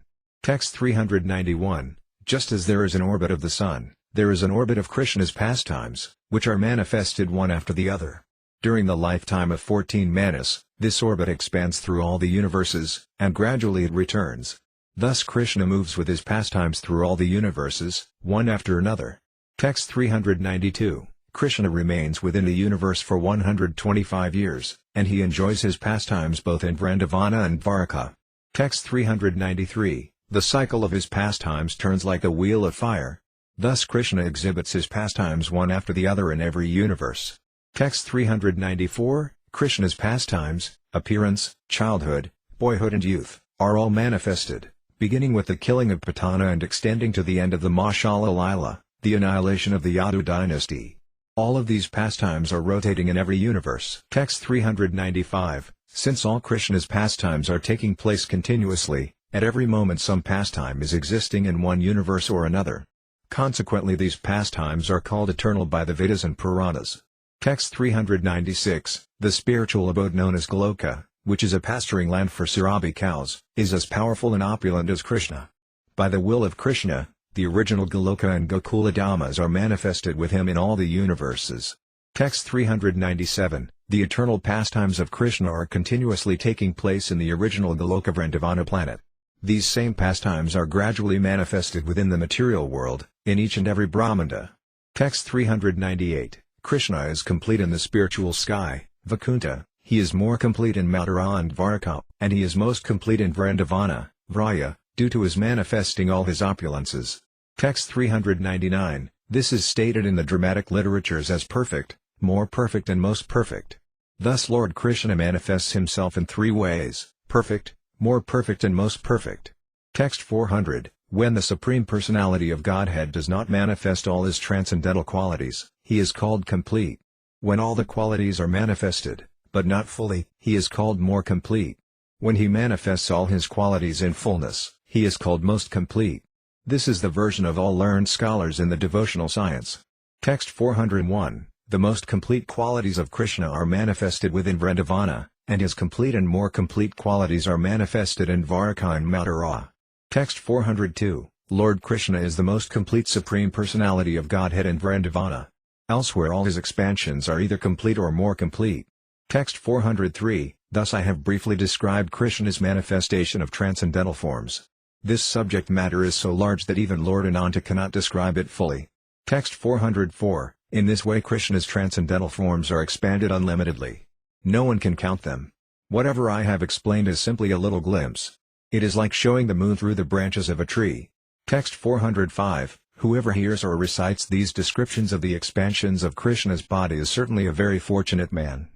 Text 391. Just as there is an orbit of the sun, there is an orbit of Krishna's pastimes, which are manifested one after the other. During the lifetime of 14 manas, this orbit expands through all the universes, and gradually it returns. Thus Krishna moves with his pastimes through all the universes, one after another. Text 392. Krishna remains within the universe for 125 years, and he enjoys his pastimes both in Vrindavana and Dvaraka. Text 393. The cycle of his pastimes turns like a wheel of fire. Thus Krishna exhibits his pastimes one after the other in every universe. Text 394. Krishna's pastimes, appearance, childhood, boyhood and youth, are all manifested, beginning with the killing of Putana and extending to the end of the Mashala Līlā, the annihilation of the Yadu dynasty. All of these pastimes are rotating in every universe. Text 395. Since all Krishna's pastimes are taking place continuously, at every moment some pastime is existing in one universe or another. Consequently these pastimes are called eternal by the Vedas and Puranas. Text 396. The spiritual abode known as Goloka, which is a pasturing land for Surabi cows, is as powerful and opulent as Krishna. By the will of Krishna, the original Goloka and Gokula Dhammas are manifested with him in all the universes. Text 397. The eternal pastimes of Krishna are continuously taking place in the original Goloka Vrindavana planet. These same pastimes are gradually manifested within the material world, in each and every Brahmanda. Text 398. Krishna is complete in the spiritual sky, Vakunta, he is more complete in Mathura and Dvaraka, and he is most complete in Vrindavana, Vraya, due to his manifesting all his opulences. Text 399. This is stated in the dramatic literatures as perfect, more perfect and most perfect. Thus Lord Krishna manifests himself in 3 ways, perfect, more perfect and most perfect. Text 400. When the Supreme Personality of Godhead does not manifest all his transcendental qualities, he is called complete. When all the qualities are manifested, but not fully, he is called more complete. When he manifests all his qualities in fullness, he is called most complete. This is the version of all learned scholars in the devotional science. Text 401. The most complete qualities of Krishna are manifested within Vrindavana, and his complete and more complete qualities are manifested in Dvaraka and Mathura. Text 402. Lord Krishna is the most complete Supreme Personality of Godhead in Vrindavana. Elsewhere all his expansions are either complete or more complete. Text 403. Thus I have briefly described Krishna's manifestation of transcendental forms. This subject matter is so large that even Lord Ananta cannot describe it fully. Text 404. In this way Krishna's transcendental forms are expanded unlimitedly. No one can count them. Whatever I have explained is simply a little glimpse. It is like showing the moon through the branches of a tree. Text 405. Whoever hears or recites these descriptions of the expansions of Krishna's body is certainly a very fortunate man.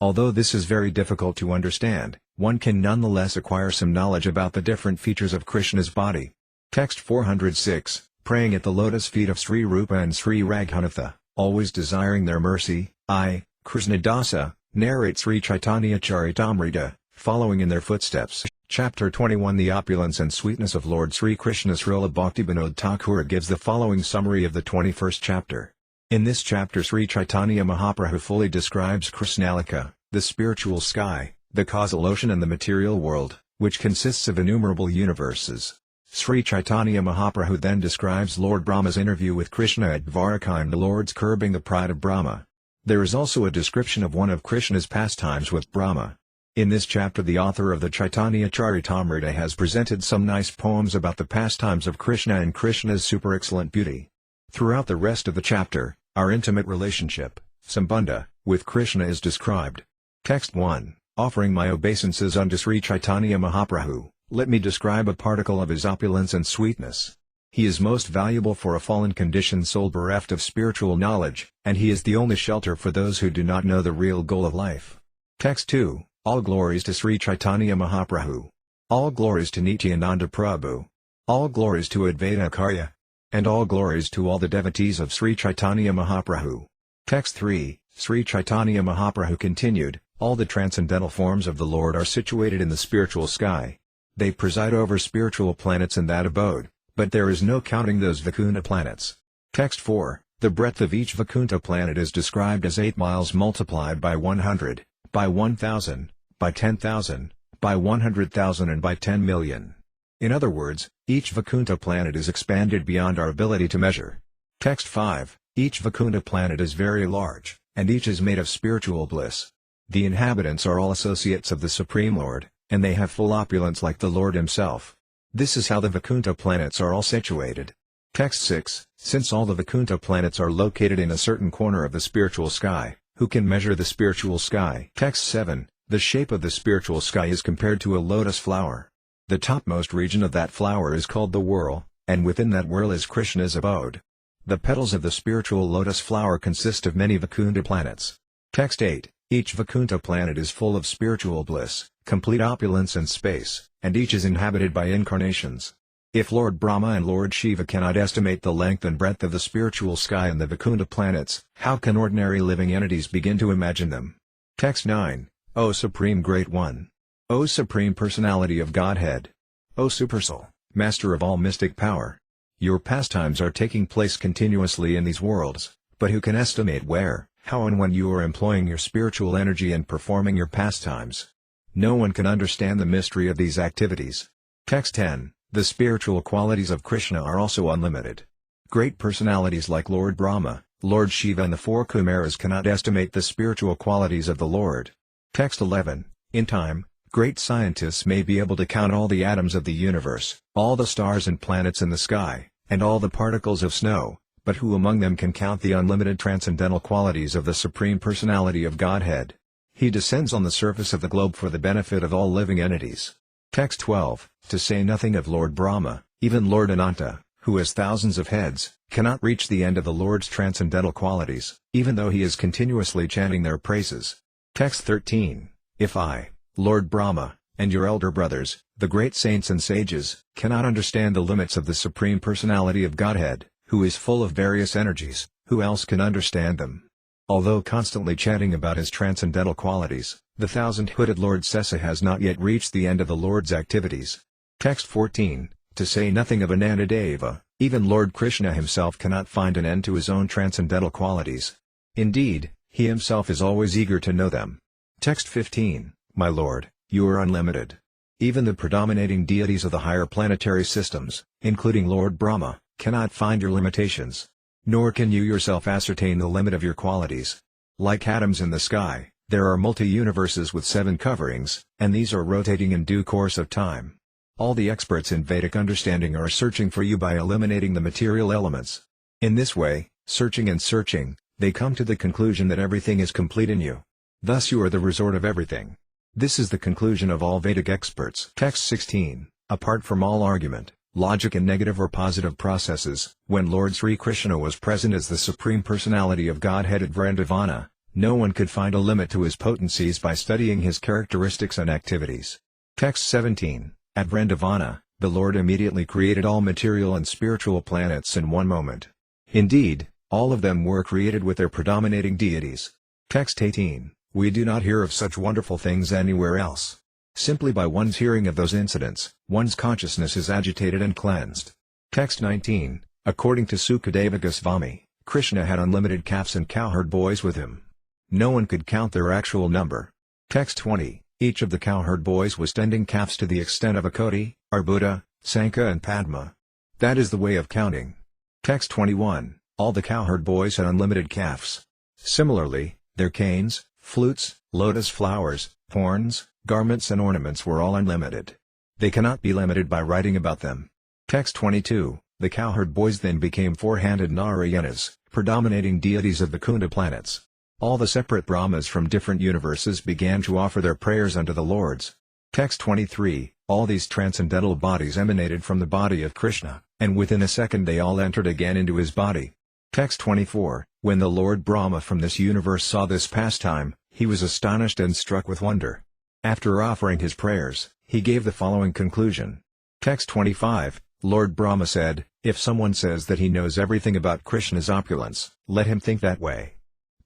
Although this is very difficult to understand, one can nonetheless acquire some knowledge about the different features of Krishna's body. Text 406, praying at the lotus feet of Sri Rupa and Sri Raghunatha, always desiring their mercy, I, Krishnadasa, narrate Sri Caitanya-caritamrta, following in their footsteps. Chapter 21 The opulence and sweetness of Lord Sri Krishna. Srila Bhaktivinoda Thakur gives the following summary of the 21st chapter. In this chapter Sri Caitanya Mahaprabhu fully describes Krishnalika, the spiritual sky, the causal ocean and the material world, which consists of innumerable universes. Sri Caitanya Mahaprabhu then describes Lord Brahma's interview with Krishna at Dwaraka and the Lord's curbing the pride of Brahma. There is also a description of one of Krishna's pastimes with Brahma. In this chapter the author of the Caitanya-caritamrta has presented some nice poems about the pastimes of Krishna and Krishna's super excellent beauty. Throughout the rest of the chapter, our intimate relationship, Sambandha, with Krishna is described. Text 1, offering my obeisances unto Sri Caitanya Mahaprabhu, let me describe a particle of his opulence and sweetness. He is most valuable for a fallen conditioned soul bereft of spiritual knowledge, and he is the only shelter for those who do not know the real goal of life. Text 2, all glories to Sri Caitanya Mahaprabhu. All glories to Nityananda Prabhu. All glories to Advaita Acharya. And all glories to all the devotees of Sri Caitanya Mahaprabhu. Text 3, Sri Caitanya Mahaprabhu continued, all the transcendental forms of the Lord are situated in the spiritual sky. They preside over spiritual planets in that abode, but there is no counting those Vaikuntha planets. Text 4, the breadth of each Vaikuntha planet is described as 8 miles multiplied by 100, by 1,000, by 10,000, by 100,000 and by 10 million. In other words, each Vaikuntha planet is expanded beyond our ability to measure. Text 5, each Vaikuntha planet is very large, and each is made of spiritual bliss. The inhabitants are all associates of the Supreme Lord, and they have full opulence like the Lord himself. This is how the Vaikuntha planets are all situated. Text 6, since all the Vaikuntha planets are located in a certain corner of the spiritual sky, who can measure the spiritual sky? Text 7, the shape of the spiritual sky is compared to a lotus flower. The topmost region of that flower is called the whorl, and within that whorl is Krishna's abode. The petals of the spiritual lotus flower consist of many Vaikuntha planets. Text 8, each Vaikuntha planet is full of spiritual bliss, complete opulence and space, and each is inhabited by incarnations. If Lord Brahma and Lord Shiva cannot estimate the length and breadth of the spiritual sky and the Vaikuntha planets, how can ordinary living entities begin to imagine them? Text 9, O Supreme Great One! O Supreme Personality of Godhead! O Supersoul, Master of all mystic power! Your pastimes are taking place continuously in these worlds, but who can estimate where, how and when you are employing your spiritual energy and performing your pastimes? No one can understand the mystery of these activities. Text 10, the spiritual qualities of Krishna are also unlimited. Great personalities like Lord Brahma, Lord Shiva and the 4 Kumaras cannot estimate the spiritual qualities of the Lord. Text 11, in time, great scientists may be able to count all the atoms of the universe, all the stars and planets in the sky, and all the particles of snow, but who among them can count the unlimited transcendental qualities of the Supreme Personality of Godhead? He descends on the surface of the globe for the benefit of all living entities. Text 12, to say nothing of Lord Brahma, even Lord Ananta, who has thousands of heads, cannot reach the end of the Lord's transcendental qualities, even though he is continuously chanting their praises. Text 13, if I, Lord Brahma, and your elder brothers, the great saints and sages, cannot understand the limits of the Supreme Personality of Godhead, who is full of various energies, who else can understand them? Although constantly chanting about his transcendental qualities, the thousand-hooded Lord Sesa has not yet reached the end of the Lord's activities. Text 14, to say nothing of Anandadeva, even Lord Krishna himself cannot find an end to his own transcendental qualities. Indeed, he himself is always eager to know them. Text 15, my Lord, you are unlimited. Even the predominating deities of the higher planetary systems, including Lord Brahma, cannot find your limitations. Nor can you yourself ascertain the limit of your qualities. Like atoms in the sky, there are multi-universes with 7 coverings, and these are rotating in due course of time. All the experts in Vedic understanding are searching for you by eliminating the material elements. In this way, searching and searching, they come to the conclusion that everything is complete in you. Thus you are the resort of everything. This is the conclusion of all Vedic experts. Text 16, apart from all argument, logic and negative or positive processes. When Lord Sri Krishna was present as the Supreme Personality of Godhead at Vrindavana, no one could find a limit to his potencies by studying his characteristics and activities. Text 17. At Vrindavana, the Lord immediately created all material and spiritual planets in one moment. Indeed, all of them were created with their predominating deities. Text 18. We do not hear of such wonderful things anywhere else. Simply by one's hearing of those incidents, one's consciousness is agitated and cleansed. Text 19. According to Sukadeva Goswami, Krishna had unlimited calves and cowherd boys with him. No one could count their actual number. Text 20. Each of the cowherd boys was tending calves to the extent of a koti, arbuda, sankha and padma. That is the way of counting. Text 21. All the cowherd boys had unlimited calves. Similarly, their canes, flutes, lotus flowers, horns, garments and ornaments were all unlimited. They cannot be limited by writing about them. Text 22. The cowherd boys then became four-handed Narayanas, predominating deities of the Kunda planets. All the separate Brahmas from different universes began to offer their prayers unto the Lords. Text 23. All these transcendental bodies emanated from the body of Krishna, and within a second they all entered again into his body. Text 24. When the Lord Brahma from this universe saw this pastime, he was astonished and struck with wonder. After offering his prayers, he gave the following conclusion. Text 25. Lord Brahma said, if someone says that he knows everything about Krishna's opulence, let him think that way.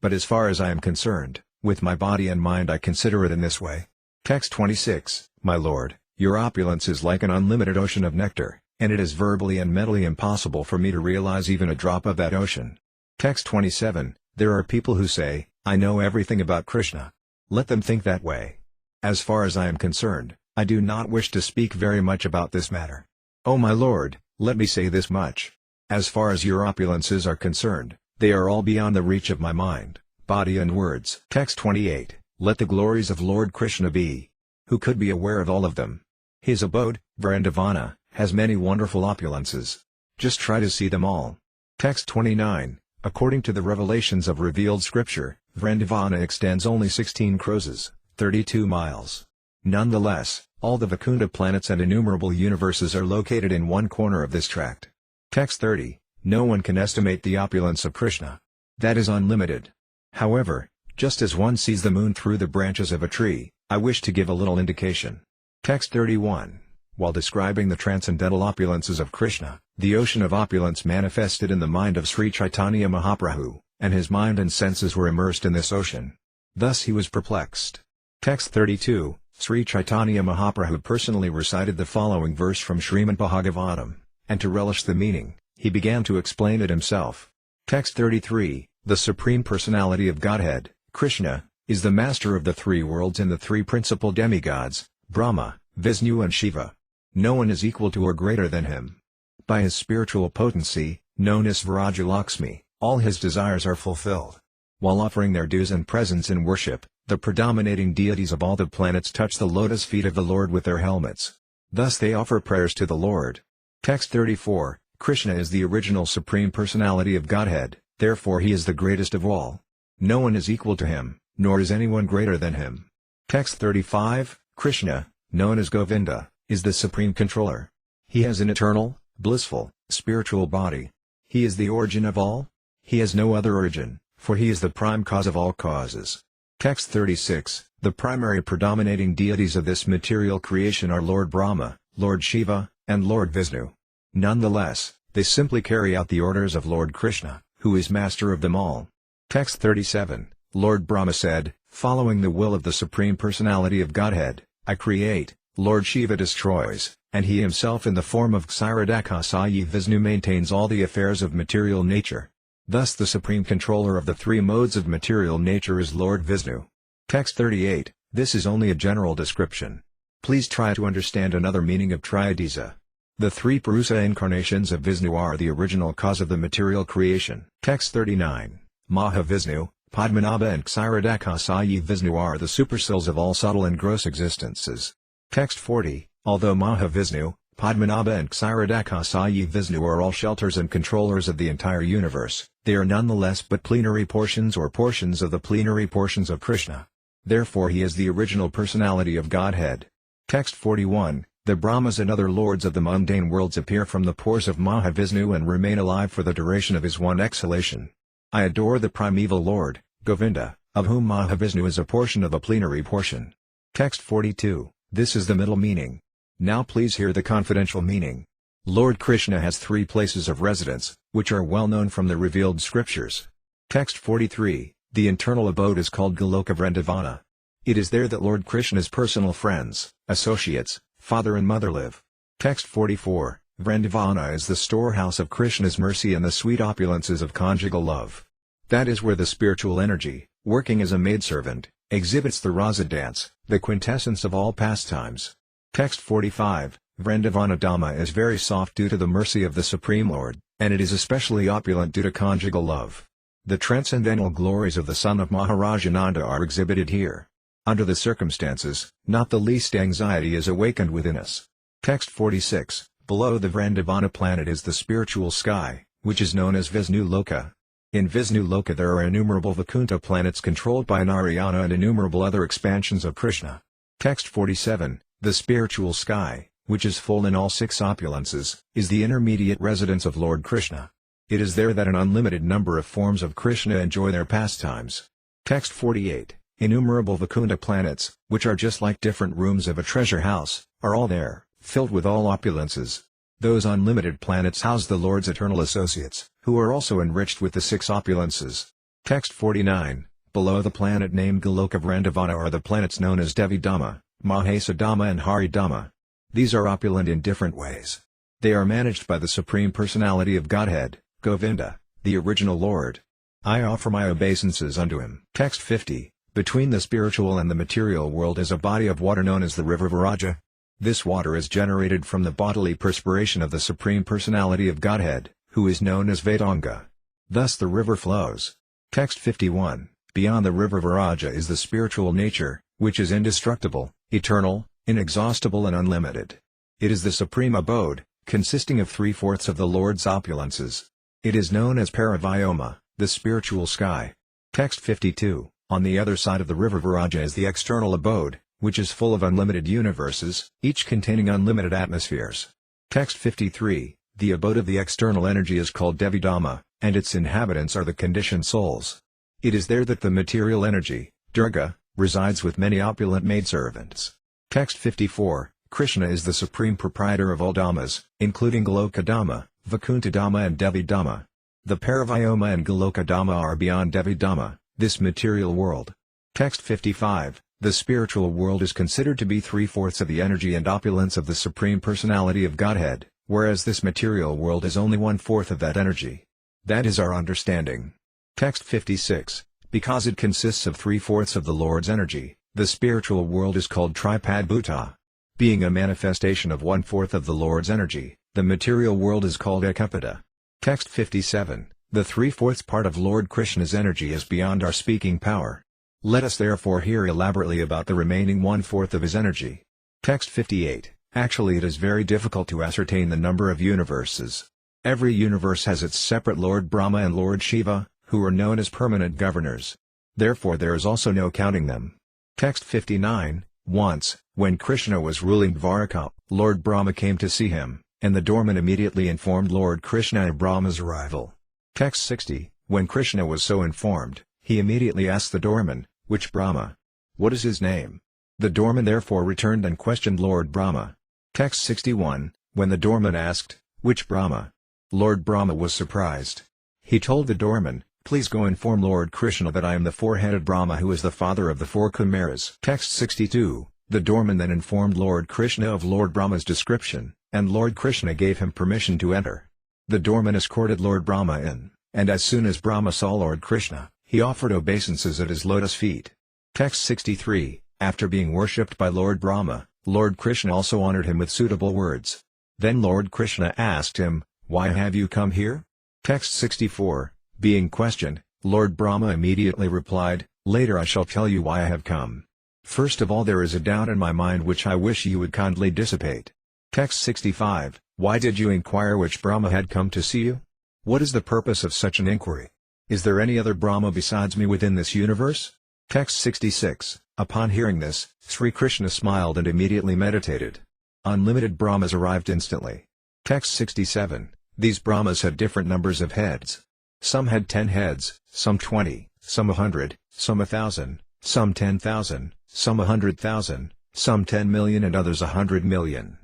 But as far as I am concerned, with my body and mind I consider it in this way. Text 26. My Lord, your opulence is like an unlimited ocean of nectar, and it is verbally and mentally impossible for me to realize even a drop of that ocean. Text 27. There are people who say, I know everything about Krishna. Let them think that way. As far as I am concerned, I do not wish to speak very much about this matter. O my Lord, let me say this much. As far as your opulences are concerned, they are all beyond the reach of my mind, body and words. Text 28. Let the glories of Lord Krishna be. Who could be aware of all of them? His abode, Vrindavana, has many wonderful opulences. Just try to see them all. Text 29. According to the revelations of revealed scripture, Vrindavana extends only 16 crores, 32 miles. Nonetheless, all the Vaikunta planets and innumerable universes are located in one corner of this tract. Text 30. No one can estimate the opulence of Krishna. That is unlimited. However, just as one sees the moon through the branches of a tree, I wish to give a little indication. Text 31. While describing the transcendental opulences of Krishna, the ocean of opulence manifested in the mind of Sri Caitanya Mahaprabhu, and his mind and senses were immersed in this ocean. Thus he was perplexed. Text 32. Sri Caitanya Mahaprabhu personally recited the following verse from Srimad Bhagavatam, and to relish the meaning, he began to explain it himself. Text 33. The Supreme Personality of Godhead, Krishna, is the master of the three worlds and the three principal demigods, Brahma, Vishnu and Shiva. No one is equal to or greater than him. By his spiritual potency, known as Virajalakshmi, all his desires are fulfilled. While offering their dues and presents in worship, the predominating deities of all the planets touch the lotus feet of the Lord with their helmets. Thus they offer prayers to the Lord. Text 34. Krishna is the original Supreme Personality of Godhead, therefore he is the greatest of all. No one is equal to him, nor is anyone greater than him. Text 35. Krishna, known as Govinda, is the Supreme Controller. He has an eternal, blissful, spiritual body. He is the origin of all. He has no other origin, for he is the prime cause of all causes. Text 36. The primary predominating deities of this material creation are Lord Brahma, Lord Shiva, and Lord Vishnu. Nonetheless, they simply carry out the orders of Lord Krishna, who is master of them all. Text 37. Lord Brahma said, following the will of the Supreme Personality of Godhead, I create, Lord Shiva destroys, and he himself in the form of Kshirodakashayi Vishnu maintains all the affairs of material nature. Thus the supreme controller of the three modes of material nature is Lord Vishnu. Text 38. This is only a general description. Please try to understand another meaning of Triadisa. The three Purusa incarnations of Vishnu are the original cause of the material creation. Text 39. Mahavishnu, Padmanabha and Kshirodakashayi Vishnu are the supercells of all subtle and gross existences. Text 40. Although Mahavishnu, Padmanabha and Kshirodakashayi Vishnu are all shelters and controllers of the entire universe, they are nonetheless but plenary portions or portions of the plenary portions of Krishna. Therefore he is the original personality of Godhead. Text 41. The Brahmas and other lords of the mundane worlds appear from the pores of Mahavishnu and remain alive for the duration of his one exhalation. I adore the primeval Lord, Govinda, of whom Mahavishnu is a portion of a plenary portion. Text 42, this is the middle meaning. Now please hear the confidential meaning. Lord Krishna has three places of residence, which are well known from the revealed scriptures. Text 43, the internal abode is called Goloka Vrindavana. It is there that Lord Krishna's personal friends, associates, father and mother live. Text 44, Vrindavana is the storehouse of Krishna's mercy and the sweet opulences of conjugal love. That is where the spiritual energy, working as a maidservant, exhibits the rasa dance, the quintessence of all pastimes. Text 45, Vrindavana Dhamma is very soft due to the mercy of the Supreme Lord, and it is especially opulent due to conjugal love. The transcendental glories of the son of Maharaja Nanda are exhibited here. Under the circumstances, not the least anxiety is awakened within us. Text 46, below the Vrindavana planet is the spiritual sky, which is known as Vishnu Loka. In Vishnu Loka there are innumerable Vaikuntha planets controlled by Narayana and innumerable other expansions of Krishna. Text 47, the spiritual sky, which is full in all six opulences, is the intermediate residence of Lord Krishna. It is there that an unlimited number of forms of Krishna enjoy their pastimes. Text 48, innumerable Vaikuntha planets, which are just like different rooms of a treasure house, are all there, filled with all opulences. Those unlimited planets house the Lord's eternal associates, who are also enriched with the six opulences. Text 49, below the planet named Goloka Vrindavana are the planets known as Devi Dhamma, Mahesa Dhamma and Hari Dhamma. These are opulent in different ways. They are managed by the Supreme Personality of Godhead, Govinda, the original Lord. I offer my obeisances unto him. Text 50, between the spiritual and the material world is a body of water known as the river Viraja. This water is generated from the bodily perspiration of the Supreme Personality of Godhead, who is known as Vedanga. Thus the river flows. Text 51, beyond the river Viraja is the spiritual nature, which is indestructible, eternal, inexhaustible and unlimited. It is the supreme abode, consisting of 3/4 of the Lord's opulences. It is known as Paravyoma, the spiritual sky. Text 52, on the other side of the river Viraja is the external abode, which is full of unlimited universes, each containing unlimited atmospheres. Text 53, the abode of the external energy is called Devi Dhamma, and its inhabitants are the conditioned souls. It is there that the material energy, Durga, resides with many opulent maidservants. Text 54, Krishna is the supreme proprietor of all Dhammas, including Goloka Dhamma, Vaikuntha Dhamma and Devi Dhamma. The Paravyoma and Goloka Dhamma are beyond Devi Dhamma, this material world. Text 55, the spiritual world is considered to be 3/4 of the energy and opulence of the Supreme Personality of Godhead, whereas this material world is only 1/4 of that energy. That is our understanding. Text 56, because it consists of 3/4 of the Lord's energy, the spiritual world is called Tripadbhuta. Being a manifestation of 1/4 of the Lord's energy, the material world is called Ekapada. Text 57, the 3/4 part of Lord Krishna's energy is beyond our speaking power. Let us therefore hear elaborately about the remaining 1/4 of his energy. Text 58, actually it is very difficult to ascertain the number of universes. Every universe has its separate Lord Brahma and Lord Shiva, who are known as permanent governors. Therefore there is also no counting them. Text 59, once, when Krishna was ruling Dwaraka, Lord Brahma came to see him, and the doorman immediately informed Lord Krishna of Brahma's arrival. Text 60, when Krishna was so informed, he immediately asked the doorman, which Brahma? What is his name? The doorman therefore returned and questioned Lord Brahma. Text 61, when the doorman asked, which Brahma? Lord Brahma was surprised. He told the doorman, please go inform Lord Krishna that I am the four-headed Brahma who is the father of the four Kumaras. Text 62, the doorman then informed Lord Krishna of Lord Brahma's description, and Lord Krishna gave him permission to enter. The doorman escorted Lord Brahma in, and as soon as Brahma saw Lord Krishna, he offered obeisances at his lotus feet. Text 63, after being worshipped by Lord Brahma, Lord Krishna also honored him with suitable words. Then Lord Krishna asked him, why have you come here? Text 64, being questioned, Lord Brahma immediately replied, later I shall tell you why I have come. First of all there is a doubt in my mind which I wish you would kindly dissipate. Text 65, why did you inquire which Brahma had come to see you? What is the purpose of such an inquiry? Is there any other Brahma besides me within this universe? Text 66, upon hearing this, Sri Krishna smiled and immediately meditated. Unlimited Brahmas arrived instantly. Text 67. These Brahmas had different numbers of heads. Some had 10 heads, some 20, some 100, some 1,000, some 10,000, some 100,000, some 10 million and others 100 million.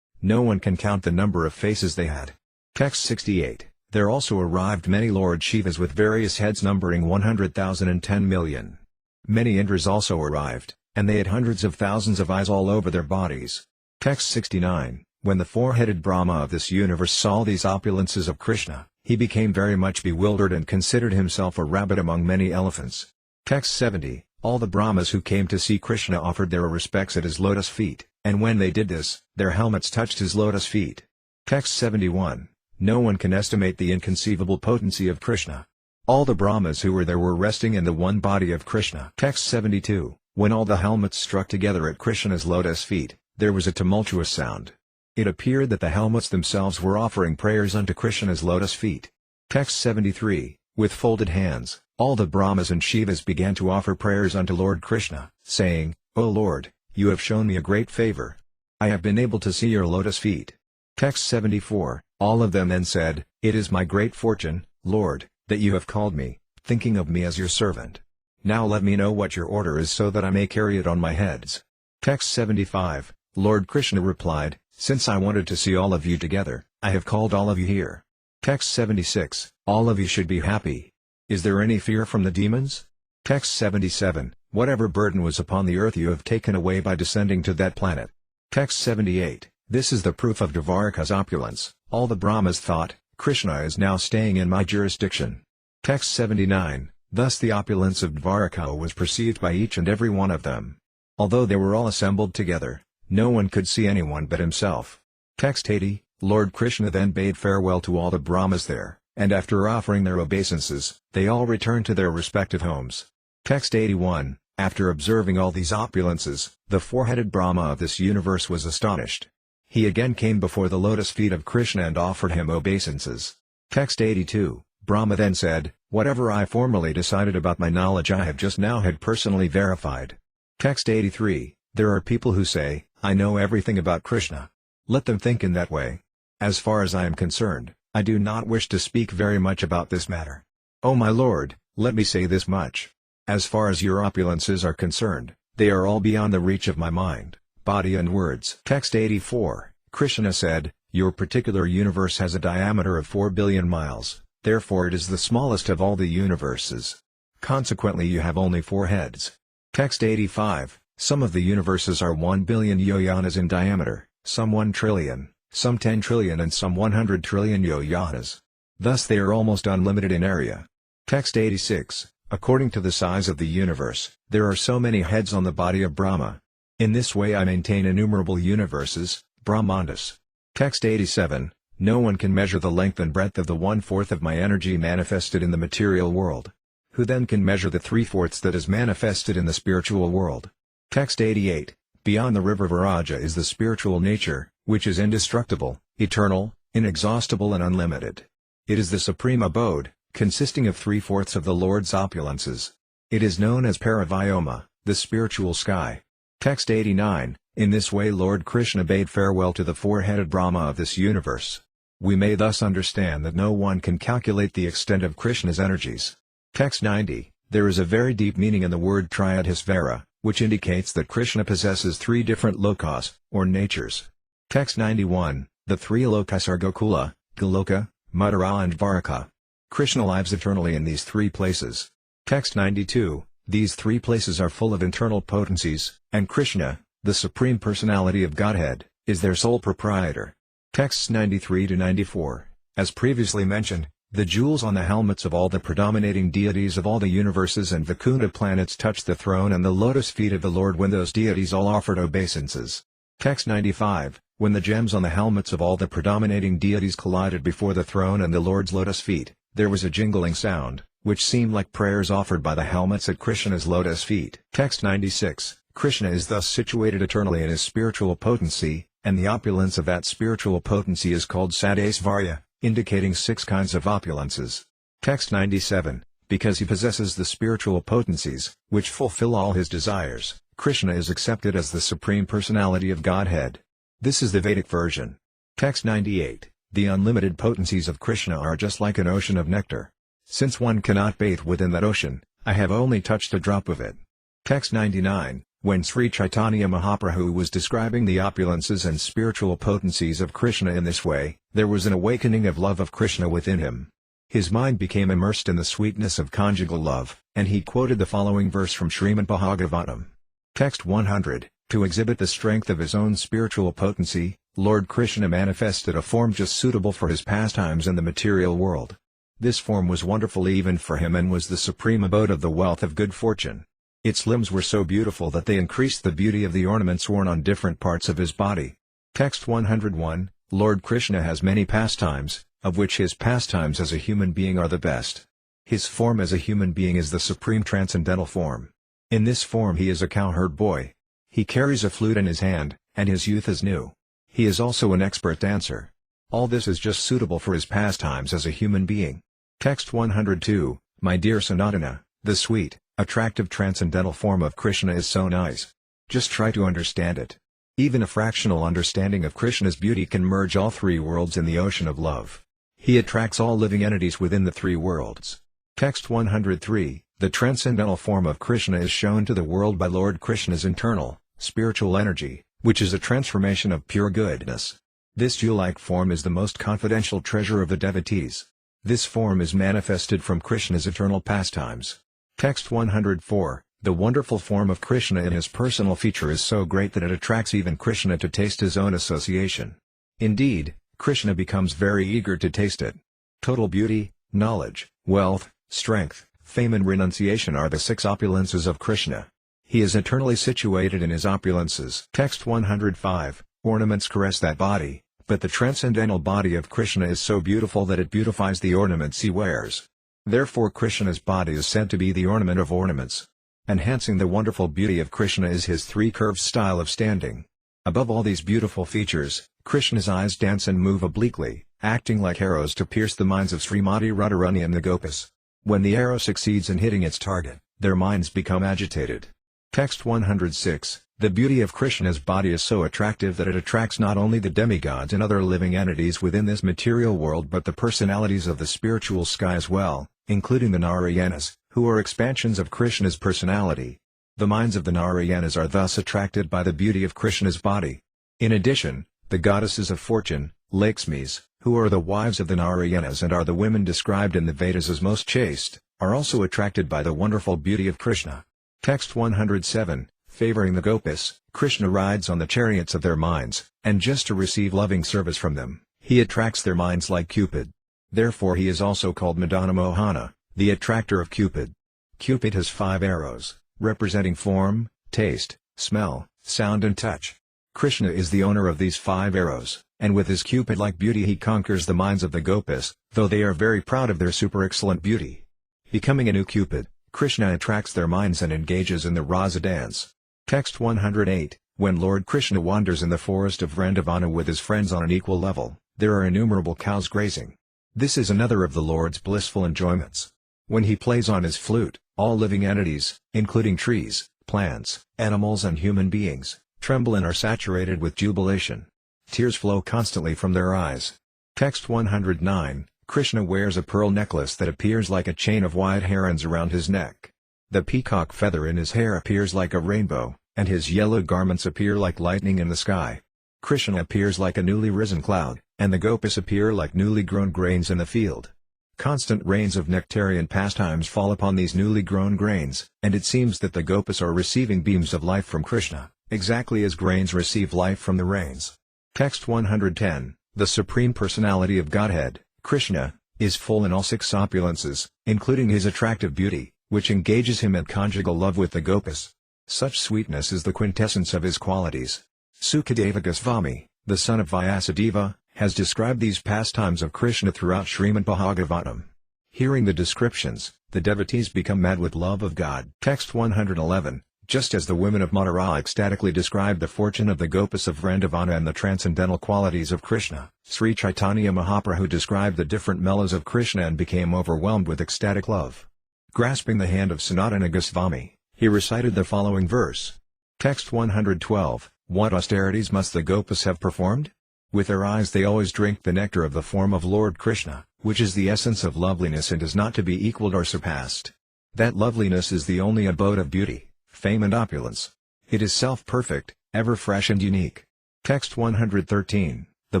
No one can count the number of faces they had. Text 68. There also arrived many Lord Shivas with various heads numbering 100,000 and 10 million. Many Indras also arrived, and they had hundreds of thousands of eyes all over their bodies. Text 69. When the four-headed Brahma of this universe saw these opulences of Krishna, he became very much bewildered and considered himself a rabbit among many elephants. Text 70. All the Brahmas who came to see Krishna offered their respects at his lotus feet, and when they did this, their helmets touched his lotus feet. Text 71. No one can estimate the inconceivable potency of Krishna. All the Brahmas who were there were resting in the one body of Krishna. Text 72. When all the helmets struck together at Krishna's lotus feet, there was a tumultuous sound. It appeared that the helmets themselves were offering prayers unto Krishna's lotus feet. Text 73. With folded hands, all the Brahmas and Shivas began to offer prayers unto Lord Krishna, saying, O Lord, you have shown me a great favor. I have been able to see your lotus feet. Text 74. All of them then said, It is my great fortune, Lord, that you have called me, thinking of me as your servant. Now let me know what your order is so that I may carry it on my heads. Text 75. Lord Krishna replied, Since I wanted to see all of you together, I have called all of you here. Text 76. All of you should be happy. Is there any fear from the demons? Text 77. Whatever burden was upon the earth you have taken away by descending to that planet. Text 78. This is the proof of Dvaraka's opulence. All the Brahmas thought, Krishna is now staying in my jurisdiction. Text 79. Thus the opulence of Dvaraka was perceived by each and every one of them. Although they were all assembled together, no one could see anyone but himself. Text 80. Lord Krishna then bade farewell to all the Brahmas there, and after offering their obeisances, they all returned to their respective homes. Text 81. After observing all these opulences, the four-headed Brahma of this universe was astonished. He again came before the lotus feet of Krishna and offered him obeisances. Text 82. Brahma then said, Whatever I formerly decided about my knowledge I have just now had personally verified. Text 83. There are people who say, I know everything about Krishna. Let them think in that way. As far as I am concerned, I do not wish to speak very much about this matter. O my Lord, let me say this much. As far as your opulences are concerned, they are all beyond the reach of my mind, body and words. Text 84. Krishna said, Your particular universe has a diameter of 4 billion miles, therefore it is the smallest of all the universes. Consequently you have only 4 heads. Text 85. Some of the universes are 1 billion yojanas in diameter, some 1 trillion, some 10 trillion and some 100 trillion yojanas. Thus they are almost unlimited in area. Text 86. According to the size of the universe, there are so many heads on the body of Brahma. In this way I maintain innumerable universes, Brahmandas. Text 87. No one can measure the length and breadth of the 1/4 of my energy manifested in the material world. Who then can measure the 3/4 that is manifested in the spiritual world? Text 88. Beyond the river Viraja is the spiritual nature, which is indestructible, eternal, inexhaustible and unlimited. It is the supreme abode, consisting of 3/4 of the Lord's opulences. It is known as Paravyoma, the spiritual sky. Text 89. In this way Lord Krishna bade farewell to the four-headed Brahma of this universe. We may thus understand that no one can calculate the extent of Krishna's energies. Text 90. There is a very deep meaning in the word Triyadhisvara, which indicates that Krishna possesses 3 different lokas, or natures. Text 91. The 3 lokas are Gokula, Goloka, Mathura and Dvaraka. Krishna lives eternally in these 3 places. Text 92. These 3 places are full of internal potencies, and Krishna, the Supreme Personality of Godhead, is their sole proprietor. Texts 93 to 94. As previously mentioned, the jewels on the helmets of all the predominating deities of all the universes and Vaikunta planets touched the throne and the lotus feet of the Lord when those deities all offered obeisances. Text 95. When the gems on the helmets of all the predominating deities collided before the throne and the Lord's lotus feet, there was a jingling sound, which seemed like prayers offered by the helmets at Krishna's lotus feet. Text 96. Krishna is thus situated eternally in his spiritual potency, and the opulence of that spiritual potency is called Sadesvarya, indicating 6 kinds of opulences. Text 97. Because he possesses the spiritual potencies, which fulfill all his desires, Krishna is accepted as the Supreme Personality of Godhead. This is the Vedic version. Text 98. The unlimited potencies of Krishna are just like an ocean of nectar. Since one cannot bathe within that ocean, I have only touched a drop of it. Text 99. When Sri Caitanya Mahaprabhu was describing the opulences and spiritual potencies of Krishna in this way, there was an awakening of love of Krishna within him. His mind became immersed in the sweetness of conjugal love, and he quoted the following verse from Srimad Bhagavatam. Text 100. To exhibit the strength of his own spiritual potency, Lord Krishna manifested a form just suitable for his pastimes in the material world. This form was wonderful even for him and was the supreme abode of the wealth of good fortune. Its limbs were so beautiful that they increased the beauty of the ornaments worn on different parts of his body. Text 101. Lord Krishna has many pastimes, of which his pastimes as a human being are the best. His form as a human being is the supreme transcendental form. In this form he is a cowherd boy. He carries a flute in his hand, and his youth is new. He is also an expert dancer. All this is just suitable for his pastimes as a human being. Text 102. My dear Sanatana, the sweet, attractive transcendental form of Krishna is so nice. Just try to understand it. Even a fractional understanding of Krishna's beauty can merge all three worlds in the ocean of love. He attracts all living entities within the three worlds. Text 103. The transcendental form of Krishna is shown to the world by Lord Krishna's internal, spiritual energy, which is a transformation of pure goodness. This jewel-like form is the most confidential treasure of the devotees. This form is manifested from Krishna's eternal pastimes. Text 104. The wonderful form of Krishna in his personal feature is so great that it attracts even Krishna to taste his own association. Indeed, Krishna becomes very eager to taste it. Total beauty, knowledge, wealth, strength, fame and renunciation are the six opulences of Krishna. He is eternally situated in his opulences. Text 105. Ornaments caress that body, but the transcendental body of Krishna is so beautiful that it beautifies the ornaments he wears. Therefore Krishna's body is said to be the ornament of ornaments. Enhancing the wonderful beauty of Krishna is his three-curved style of standing. Above all these beautiful features, Krishna's eyes dance and move obliquely, acting like arrows to pierce the minds of Srimati Radharani and the Gopis. When the arrow succeeds in hitting its target, their minds become agitated. Text 106. The beauty of Krishna's body is so attractive that it attracts not only the demigods and other living entities within this material world but the personalities of the spiritual sky as well, including the Narayanas, who are expansions of Krishna's personality. The minds of the Narayanas are thus attracted by the beauty of Krishna's body. In addition, the goddesses of fortune, Lakshmis, who are the wives of the Narayanas and are the women described in the Vedas as most chaste, are also attracted by the wonderful beauty of Krishna. Text 107. Favoring the Gopis, Krishna rides on the chariots of their minds, and just to receive loving service from them, he attracts their minds like Cupid. Therefore he is also called Madana Mohana, the attractor of Cupid. Cupid has 5 arrows, representing form, taste, smell, sound and touch. Krishna is the owner of these 5 arrows, and with his Cupid-like beauty he conquers the minds of the Gopis, though they are very proud of their super-excellent beauty. Becoming a new Cupid, Krishna attracts their minds and engages in the Rasa dance. Text 108. When Lord Krishna wanders in the forest of Vrindavana with his friends on an equal level, there are innumerable cows grazing. This is another of the Lord's blissful enjoyments. When he plays on his flute, all living entities, including trees, plants, animals and human beings, tremble and are saturated with jubilation. Tears flow constantly from their eyes. Text 109. Krishna wears a pearl necklace that appears like a chain of white herons around his neck. The peacock feather in his hair appears like a rainbow, and his yellow garments appear like lightning in the sky. Krishna appears like a newly risen cloud, and the Gopis appear like newly grown grains in the field. Constant rains of nectarian pastimes fall upon these newly grown grains, and it seems that the Gopis are receiving beams of life from Krishna, exactly as grains receive life from the rains. Text 110. The Supreme Personality of Godhead, Krishna, is full in all 6 opulences, including his attractive beauty, which engages him in conjugal love with the Gopis. Such sweetness is the quintessence of his qualities. Sukadeva Goswami, the son of Vyasadeva, has described these pastimes of Krishna throughout Srimad Bhagavatam. Hearing the descriptions, the devotees become mad with love of God. Text 111. Just as the women of Mathura ecstatically described the fortune of the Gopis of Vrindavana and the transcendental qualities of Krishna, Sri Caitanya Mahaprabhu described the different mellows of Krishna and became overwhelmed with ecstatic love. Grasping the hand of Sanatana Goswami, he recited the following verse. Text 112. What austerities must the Gopas have performed? With their eyes they always drink the nectar of the form of Lord Krishna, which is the essence of loveliness and is not to be equaled or surpassed. That loveliness is the only abode of beauty, fame and opulence. It is self-perfect, ever fresh and unique. Text 113. The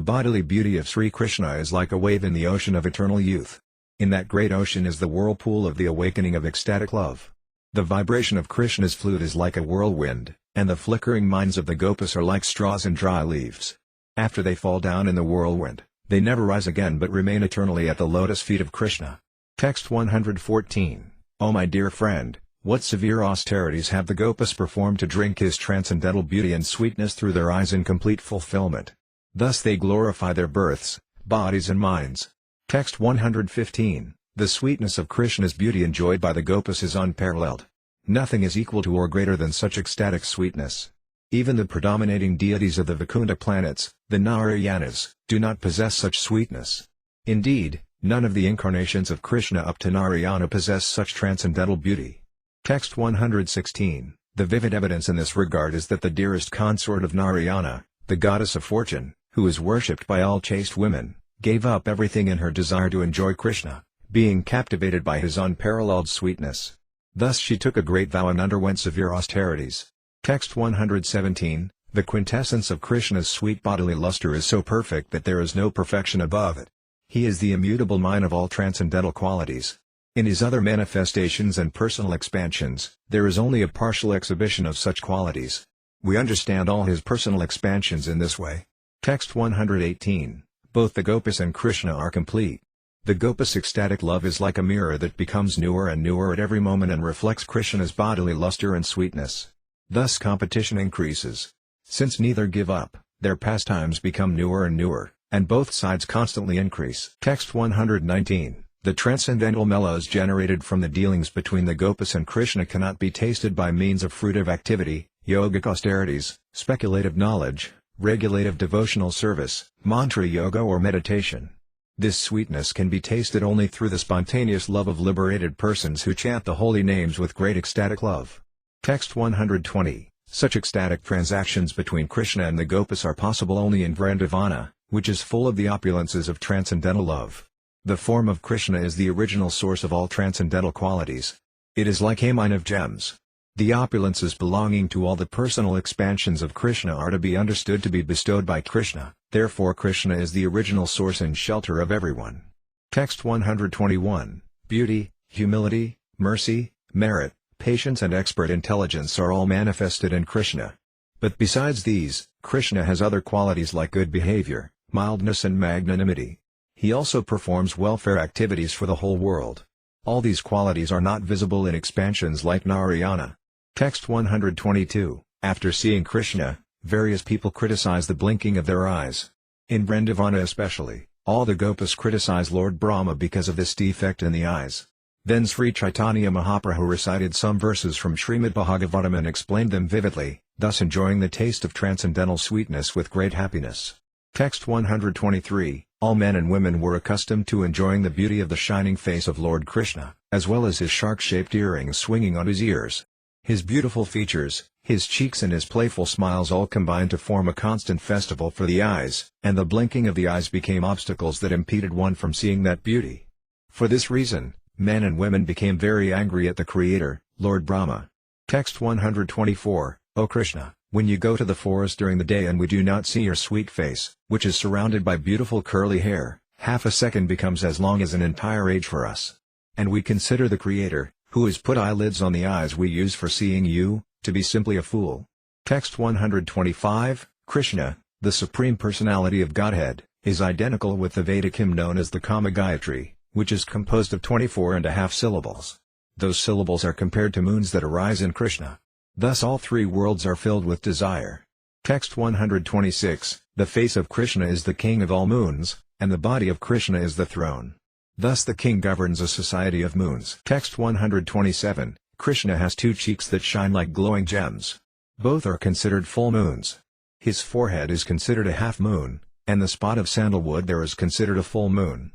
bodily beauty of Sri Krishna is like a wave in the ocean of eternal youth. In that great ocean is the whirlpool of the awakening of ecstatic love. The vibration of Krishna's flute is like a whirlwind, and the flickering minds of the Gopas are like straws and dry leaves. After they fall down in the whirlwind, they never rise again but remain eternally at the lotus feet of Krishna. Text 114. O my dear friend, what severe austerities have the Gopas performed to drink his transcendental beauty and sweetness through their eyes in complete fulfillment? Thus they glorify their births, bodies and minds. Text 115. The sweetness of Krishna's beauty enjoyed by the Gopas is unparalleled. Nothing is equal to or greater than such ecstatic sweetness. Even the predominating deities of the Vaikunta planets, the Narayanas, do not possess such sweetness. Indeed, none of the incarnations of Krishna up to Narayana possess such transcendental beauty. Text 116. The vivid evidence in this regard is that the dearest consort of Narayana, the goddess of fortune, who is worshipped by all chaste women, gave up everything in her desire to enjoy Krishna, being captivated by his unparalleled sweetness. Thus she took a great vow and underwent severe austerities. Text 117. The quintessence of Krishna's sweet bodily luster is so perfect that there is no perfection above it. He is the immutable mind of all transcendental qualities. In his other manifestations and personal expansions, there is only a partial exhibition of such qualities. We understand all his personal expansions in this way. Text 118. Both the Gopas and Krishna are complete. The Gopas' ecstatic love is like a mirror that becomes newer and newer at every moment and reflects Krishna's bodily luster and sweetness. Thus competition increases. Since neither give up, their pastimes become newer and newer, and both sides constantly increase. Text 119. The transcendental mellows generated from the dealings between the Gopas and Krishna cannot be tasted by means of fruitive activity, yogic austerities, speculative knowledge, regulative devotional service, mantra yoga or meditation. This sweetness can be tasted only through the spontaneous love of liberated persons who chant the holy names with great ecstatic love. Text 120. Such ecstatic transactions between Krishna and the Gopas are possible only in Vrindavana, which is full of the opulences of transcendental love. The form of Krishna is the original source of all transcendental qualities. It is like a mine of gems. The opulences belonging to all the personal expansions of Krishna are to be understood to be bestowed by Krishna, therefore Krishna is the original source and shelter of everyone. Text 121. Beauty, humility, mercy, merit, patience and expert intelligence are all manifested in Krishna. But besides these, Krishna has other qualities like good behavior, mildness and magnanimity. He also performs welfare activities for the whole world. All these qualities are not visible in expansions like Narayana. Text 122. After seeing Krishna, various people criticize the blinking of their eyes. In Vrindavana especially, all the Gopas criticize Lord Brahma because of this defect in the eyes. Then Sri Caitanya Mahaprabhu recited some verses from Srimad Bhagavatam and explained them vividly, thus enjoying the taste of transcendental sweetness with great happiness. Text 123. All men and women were accustomed to enjoying the beauty of the shining face of Lord Krishna, as well as his shark-shaped earrings swinging on his ears. His beautiful features, his cheeks and his playful smiles all combined to form a constant festival for the eyes, and the blinking of the eyes became obstacles that impeded one from seeing that beauty. For this reason, men and women became very angry at the Creator, Lord Brahma. Text 124. O Krishna, when you go to the forest during the day and we do not see your sweet face, which is surrounded by beautiful curly hair, half a second becomes as long as an entire age for us. And we consider the Creator, who has put eyelids on the eyes we use for seeing you, to be simply a fool. Text 125. Krishna, the Supreme Personality of Godhead, is identical with the Vedic hymn known as the Kama Gayatri, which is composed of 24.5 syllables. Those syllables are compared to moons that arise in Krishna. Thus all three worlds are filled with desire. Text 126. The face of Krishna is the king of all moons, and the body of Krishna is the throne. Thus the king governs a society of moons. Text 127. Krishna has two cheeks that shine like glowing gems. Both are considered full moons. His forehead is considered a half moon, and the spot of sandalwood there is considered a full moon.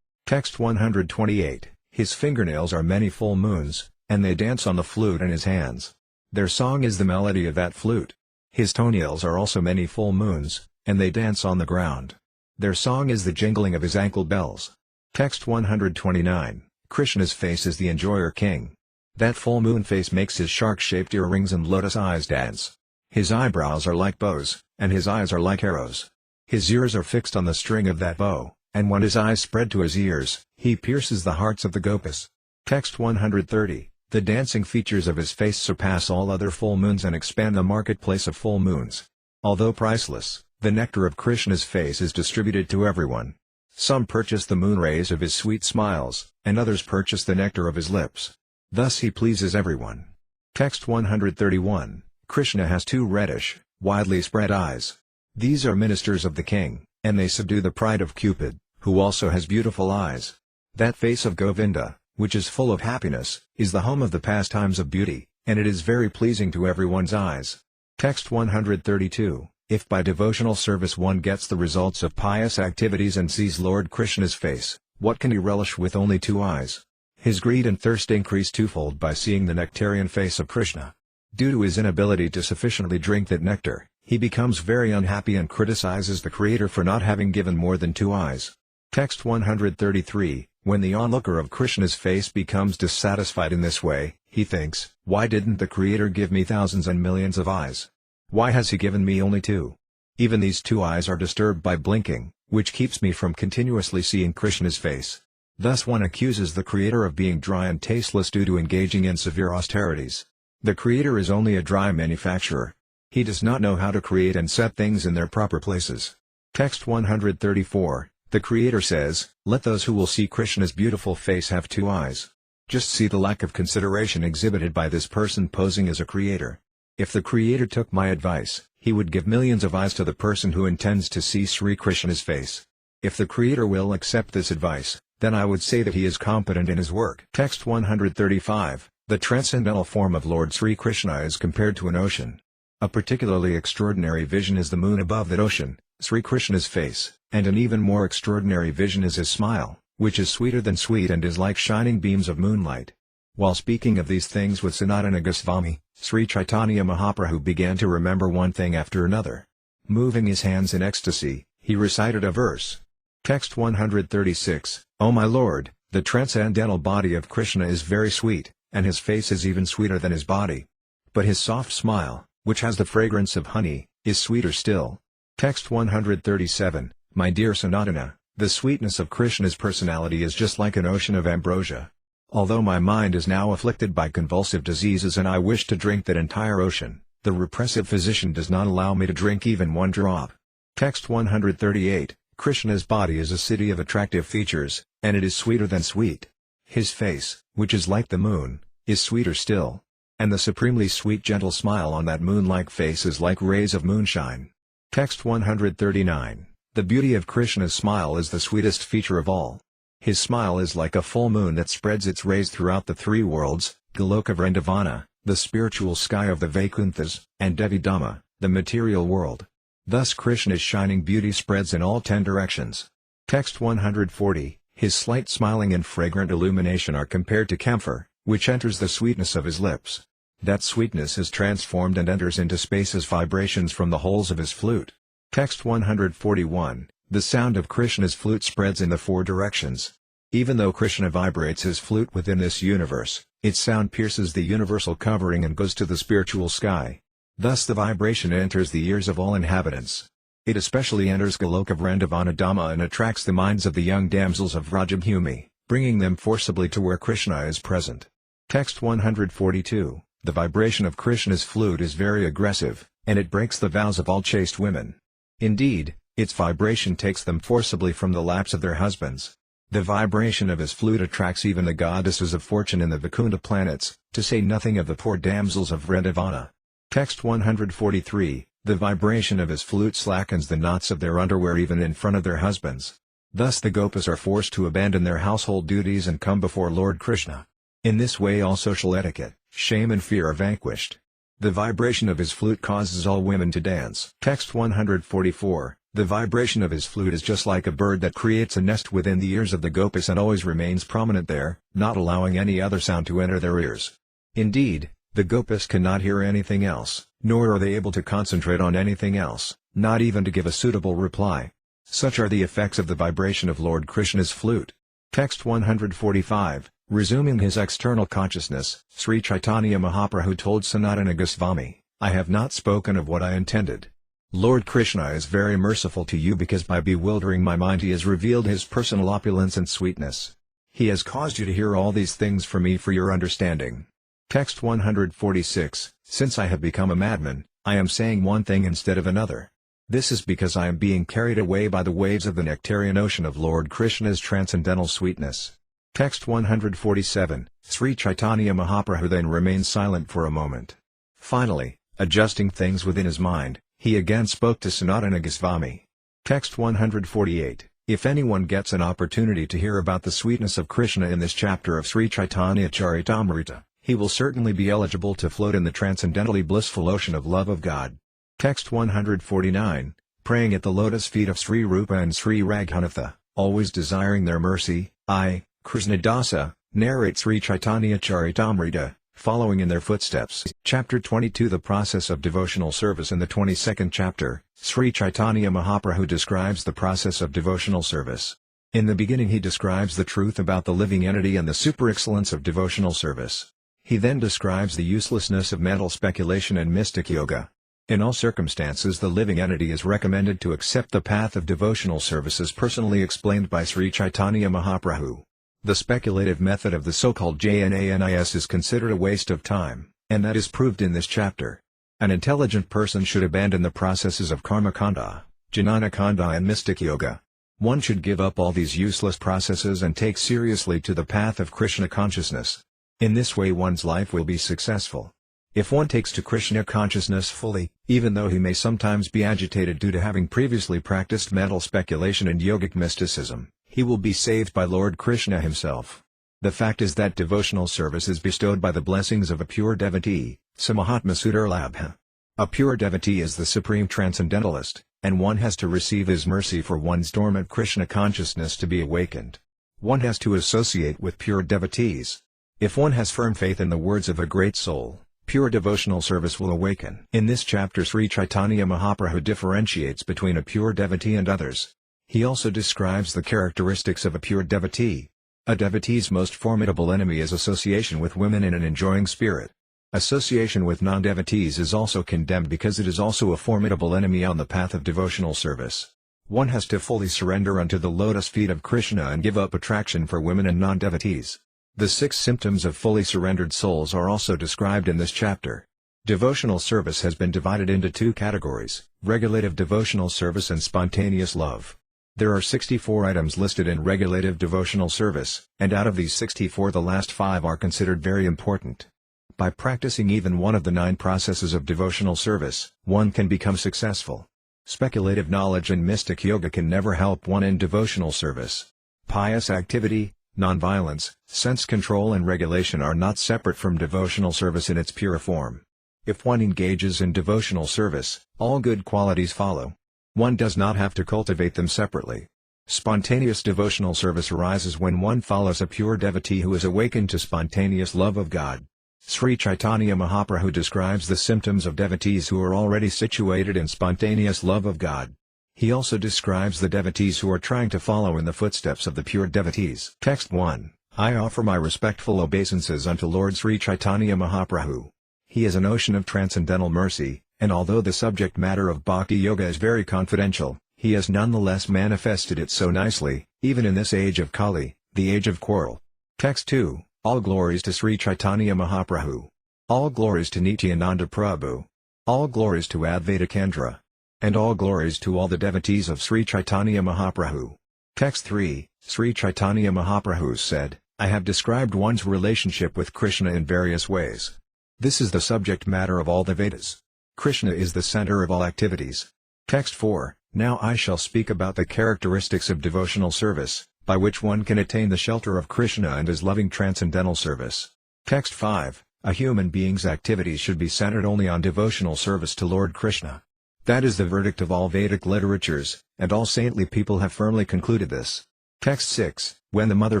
Text 128. His fingernails are many full moons, and they dance on the flute in his hands. Their song is the melody of that flute. His toenails are also many full moons, and they dance on the ground. Their song is the jingling of his ankle bells. Text 129, Krishna's face is the enjoyer king. That full moon face makes his shark-shaped earrings and lotus eyes dance. His eyebrows are like bows, and his eyes are like arrows. His ears are fixed on the string of that bow, and when his eyes spread to his ears, he pierces the hearts of the gopas. Text 130, the dancing features of his face surpass all other full moons and expand the marketplace of full moons. Although priceless, the nectar of Krishna's face is distributed to everyone. Some purchase the moon rays of his sweet smiles, and others purchase the nectar of his lips. Thus he pleases everyone. Text 131, Krishna has two reddish, widely spread eyes. These are ministers of the king, and they subdue the pride of Cupid, who also has beautiful eyes. That face of Govinda, which is full of happiness, is the home of the pastimes of beauty, and it is very pleasing to everyone's eyes. Text 132, if by devotional service one gets the results of pious activities and sees Lord Krishna's face, what can he relish with only two eyes? His greed and thirst increase twofold by seeing the nectarian face of Krishna. Due to his inability to sufficiently drink that nectar, he becomes very unhappy and criticizes the Creator for not having given more than two eyes. Text 133, when the onlooker of Krishna's face becomes dissatisfied in this way, he thinks, why didn't the Creator give me thousands and millions of eyes? Why has he given me only two? Even these two eyes are disturbed by blinking, which keeps me from continuously seeing Krishna's face. Thus one accuses the Creator of being dry and tasteless due to engaging in severe austerities. The Creator is only a dry manufacturer. He does not know how to create and set things in their proper places. Text 134, the Creator says, let those who will see Krishna's beautiful face have two eyes. Just see the lack of consideration exhibited by this person posing as a creator. If the Creator took my advice, he would give millions of eyes to the person who intends to see Sri Krishna's face. If the Creator will accept this advice, then I would say that he is competent in his work. Text 135, the transcendental form of Lord Sri Krishna is compared to an ocean. A particularly extraordinary vision is the moon above that ocean, Sri Krishna's face, and an even more extraordinary vision is his smile, which is sweeter than sweet and is like shining beams of moonlight. While speaking of these things with Sanatana Goswami, Sri Caitanya Mahaprabhu began to remember one thing after another. Moving his hands in ecstasy, he recited a verse. Text 136, O my Lord, the transcendental body of Krishna is very sweet, and his face is even sweeter than his body. But his soft smile, which has the fragrance of honey, is sweeter still. Text 137, my dear Sanatana, the sweetness of Krishna's personality is just like an ocean of ambrosia. Although my mind is now afflicted by convulsive diseases and I wish to drink that entire ocean, the repressive physician does not allow me to drink even one drop. Text 138, Krishna's body is a city of attractive features, and it is sweeter than sweet. His face, which is like the moon, is sweeter still. And the supremely sweet gentle smile on that moon-like face is like rays of moonshine. Text 139, the beauty of Krishna's smile is the sweetest feature of all. His smile is like a full moon that spreads its rays throughout the three worlds, Goloka Vrindavana, the spiritual sky of the Vaikunthas, and Devi Dhamma, the material world. Thus Krishna's shining beauty spreads in all 10 directions. Text 140, his slight smiling and fragrant illumination are compared to camphor, which enters the sweetness of his lips. That sweetness is transformed and enters into space as vibrations from the holes of his flute. Text 141, the sound of Krishna's flute spreads in the 4 directions. Even though Krishna vibrates his flute within this universe, its sound pierces the universal covering and goes to the spiritual sky. Thus the vibration enters the ears of all inhabitants. It especially enters Goloka Vrindavana Dhamma and attracts the minds of the young damsels of Vrajabhumi, bringing them forcibly to where Krishna is present. Text 142, the vibration of Krishna's flute is very aggressive, and it breaks the vows of all chaste women. Indeed, its vibration takes them forcibly from the laps of their husbands. The vibration of his flute attracts even the goddesses of fortune in the Vaikunta planets, to say nothing of the poor damsels of Vrindavana. Text 143, the vibration of his flute slackens the knots of their underwear even in front of their husbands. Thus the gopas are forced to abandon their household duties and come before Lord Krishna. In this way all social etiquette, shame and fear are vanquished. The vibration of his flute causes all women to dance. Text 144, the vibration of his flute is just like a bird that creates a nest within the ears of the gopas and always remains prominent there, not allowing any other sound to enter their ears. Indeed, the gopas cannot hear anything else, Nor are they able to concentrate on anything else, not even to give a suitable reply. Such are the effects of the vibration of Lord Krishna's flute. Text 145. Resuming his external consciousness, Sri Caitanya Mahaprabhu told Sanatana Goswami, "I have not spoken of what I intended. Lord Krishna is very merciful to you because by bewildering my mind he has revealed his personal opulence and sweetness. He has caused you to hear all these things from me for your understanding." Text 146. Since I have become a madman, I am saying one thing instead of another. This is because I am being carried away by the waves of the nectarian ocean of Lord Krishna's transcendental sweetness. Text 147. Sri Caitanya Mahaprabhu then remained silent for a moment. Finally, adjusting things within his mind, he again spoke to Sanatana Goswami. Text 148. If anyone gets an opportunity to hear about the sweetness of Krishna in this chapter of Sri Caitanya-caritamrta, he will certainly be eligible to float in the transcendentally blissful ocean of love of God. Text 149. Praying at the lotus feet of Sri Rupa and Sri Raghunatha, always desiring their mercy, I, Krishnadasa, narrate Sri Caitanya-caritamrta, following in their footsteps. Chapter 22. The process of devotional service. In the 22nd chapter, Sri Caitanya Mahaprabhu describes the process of devotional service. In the beginning he describes the truth about the living entity and the super-excellence of devotional service. He then describes the uselessness of mental speculation and mystic yoga. In all circumstances the living entity is recommended to accept the path of devotional service as personally explained by Sri Caitanya Mahaprabhu. The speculative method of the so-called jnanis is considered a waste of time, and that is proved in this chapter. An intelligent person should abandon the processes of karmakanda, jnanakanda and mystic yoga. One should give up all these useless processes and take seriously to the path of Krishna consciousness. In this way one's life will be successful. If one takes to Krishna consciousness fully, even though he may sometimes be agitated due to having previously practiced mental speculation and yogic mysticism, he will be saved by Lord Krishna himself. The fact is that devotional service is bestowed by the blessings of a pure devotee, Samahatma Sudurlabha. A pure devotee is the supreme transcendentalist, and one has to receive his mercy for one's dormant Krishna consciousness to be awakened. One has to associate with pure devotees. If one has firm faith in the words of a great soul, pure devotional service will awaken. In this chapter Sri Caitanya Mahaprabhu differentiates between a pure devotee and others. He also describes the characteristics of a pure devotee. A devotee's most formidable enemy is association with women in an enjoying spirit. Association with non-devotees is also condemned because it is also a formidable enemy on the path of devotional service. One has to fully surrender unto the lotus feet of Krishna and give up attraction for women and non-devotees. The 6 symptoms of fully surrendered souls are also described in this chapter. Devotional service has been divided into 2 categories, regulative devotional service and spontaneous love. There are 64 items listed in regulative devotional service, and out of these 64 the last 5 are considered very important. By practicing even one of the 9 processes of devotional service, one can become successful. Speculative knowledge and mystic yoga can never help one in devotional service. Pious activity, nonviolence, sense control and regulation are not separate from devotional service in its pure form. If one engages in devotional service, all good qualities follow. One does not have to cultivate them separately. Spontaneous devotional service arises when one follows a pure devotee who is awakened to spontaneous love of God. Sri Caitanya Mahaprabhu describes the symptoms of devotees who are already situated in spontaneous love of God. He also describes the devotees who are trying to follow in the footsteps of the pure devotees. Text 1. I offer my respectful obeisances unto Lord Sri Caitanya Mahaprabhu. He is an ocean of transcendental mercy, and although the subject matter of Bhakti Yoga is very confidential, he has nonetheless manifested it so nicely, even in this age of Kali, the age of quarrel. Text 2. All glories to Sri Caitanya Mahaprabhu. All glories to Nityananda Prabhu. All glories to Advaita Kendra. And all glories to all the devotees of Sri Caitanya Mahaprabhu. Text 3. Sri Caitanya Mahaprabhu said, I have described one's relationship with Krishna in various ways. This is the subject matter of all the Vedas. Krishna is the center of all activities. Text 4. Now I shall speak about the characteristics of devotional service, by which one can attain the shelter of Krishna and his loving transcendental service. Text 5. A human being's activities should be centered only on devotional service to Lord Krishna. That is the verdict of all Vedic literatures, and all saintly people have firmly concluded this. Text 6. When the mother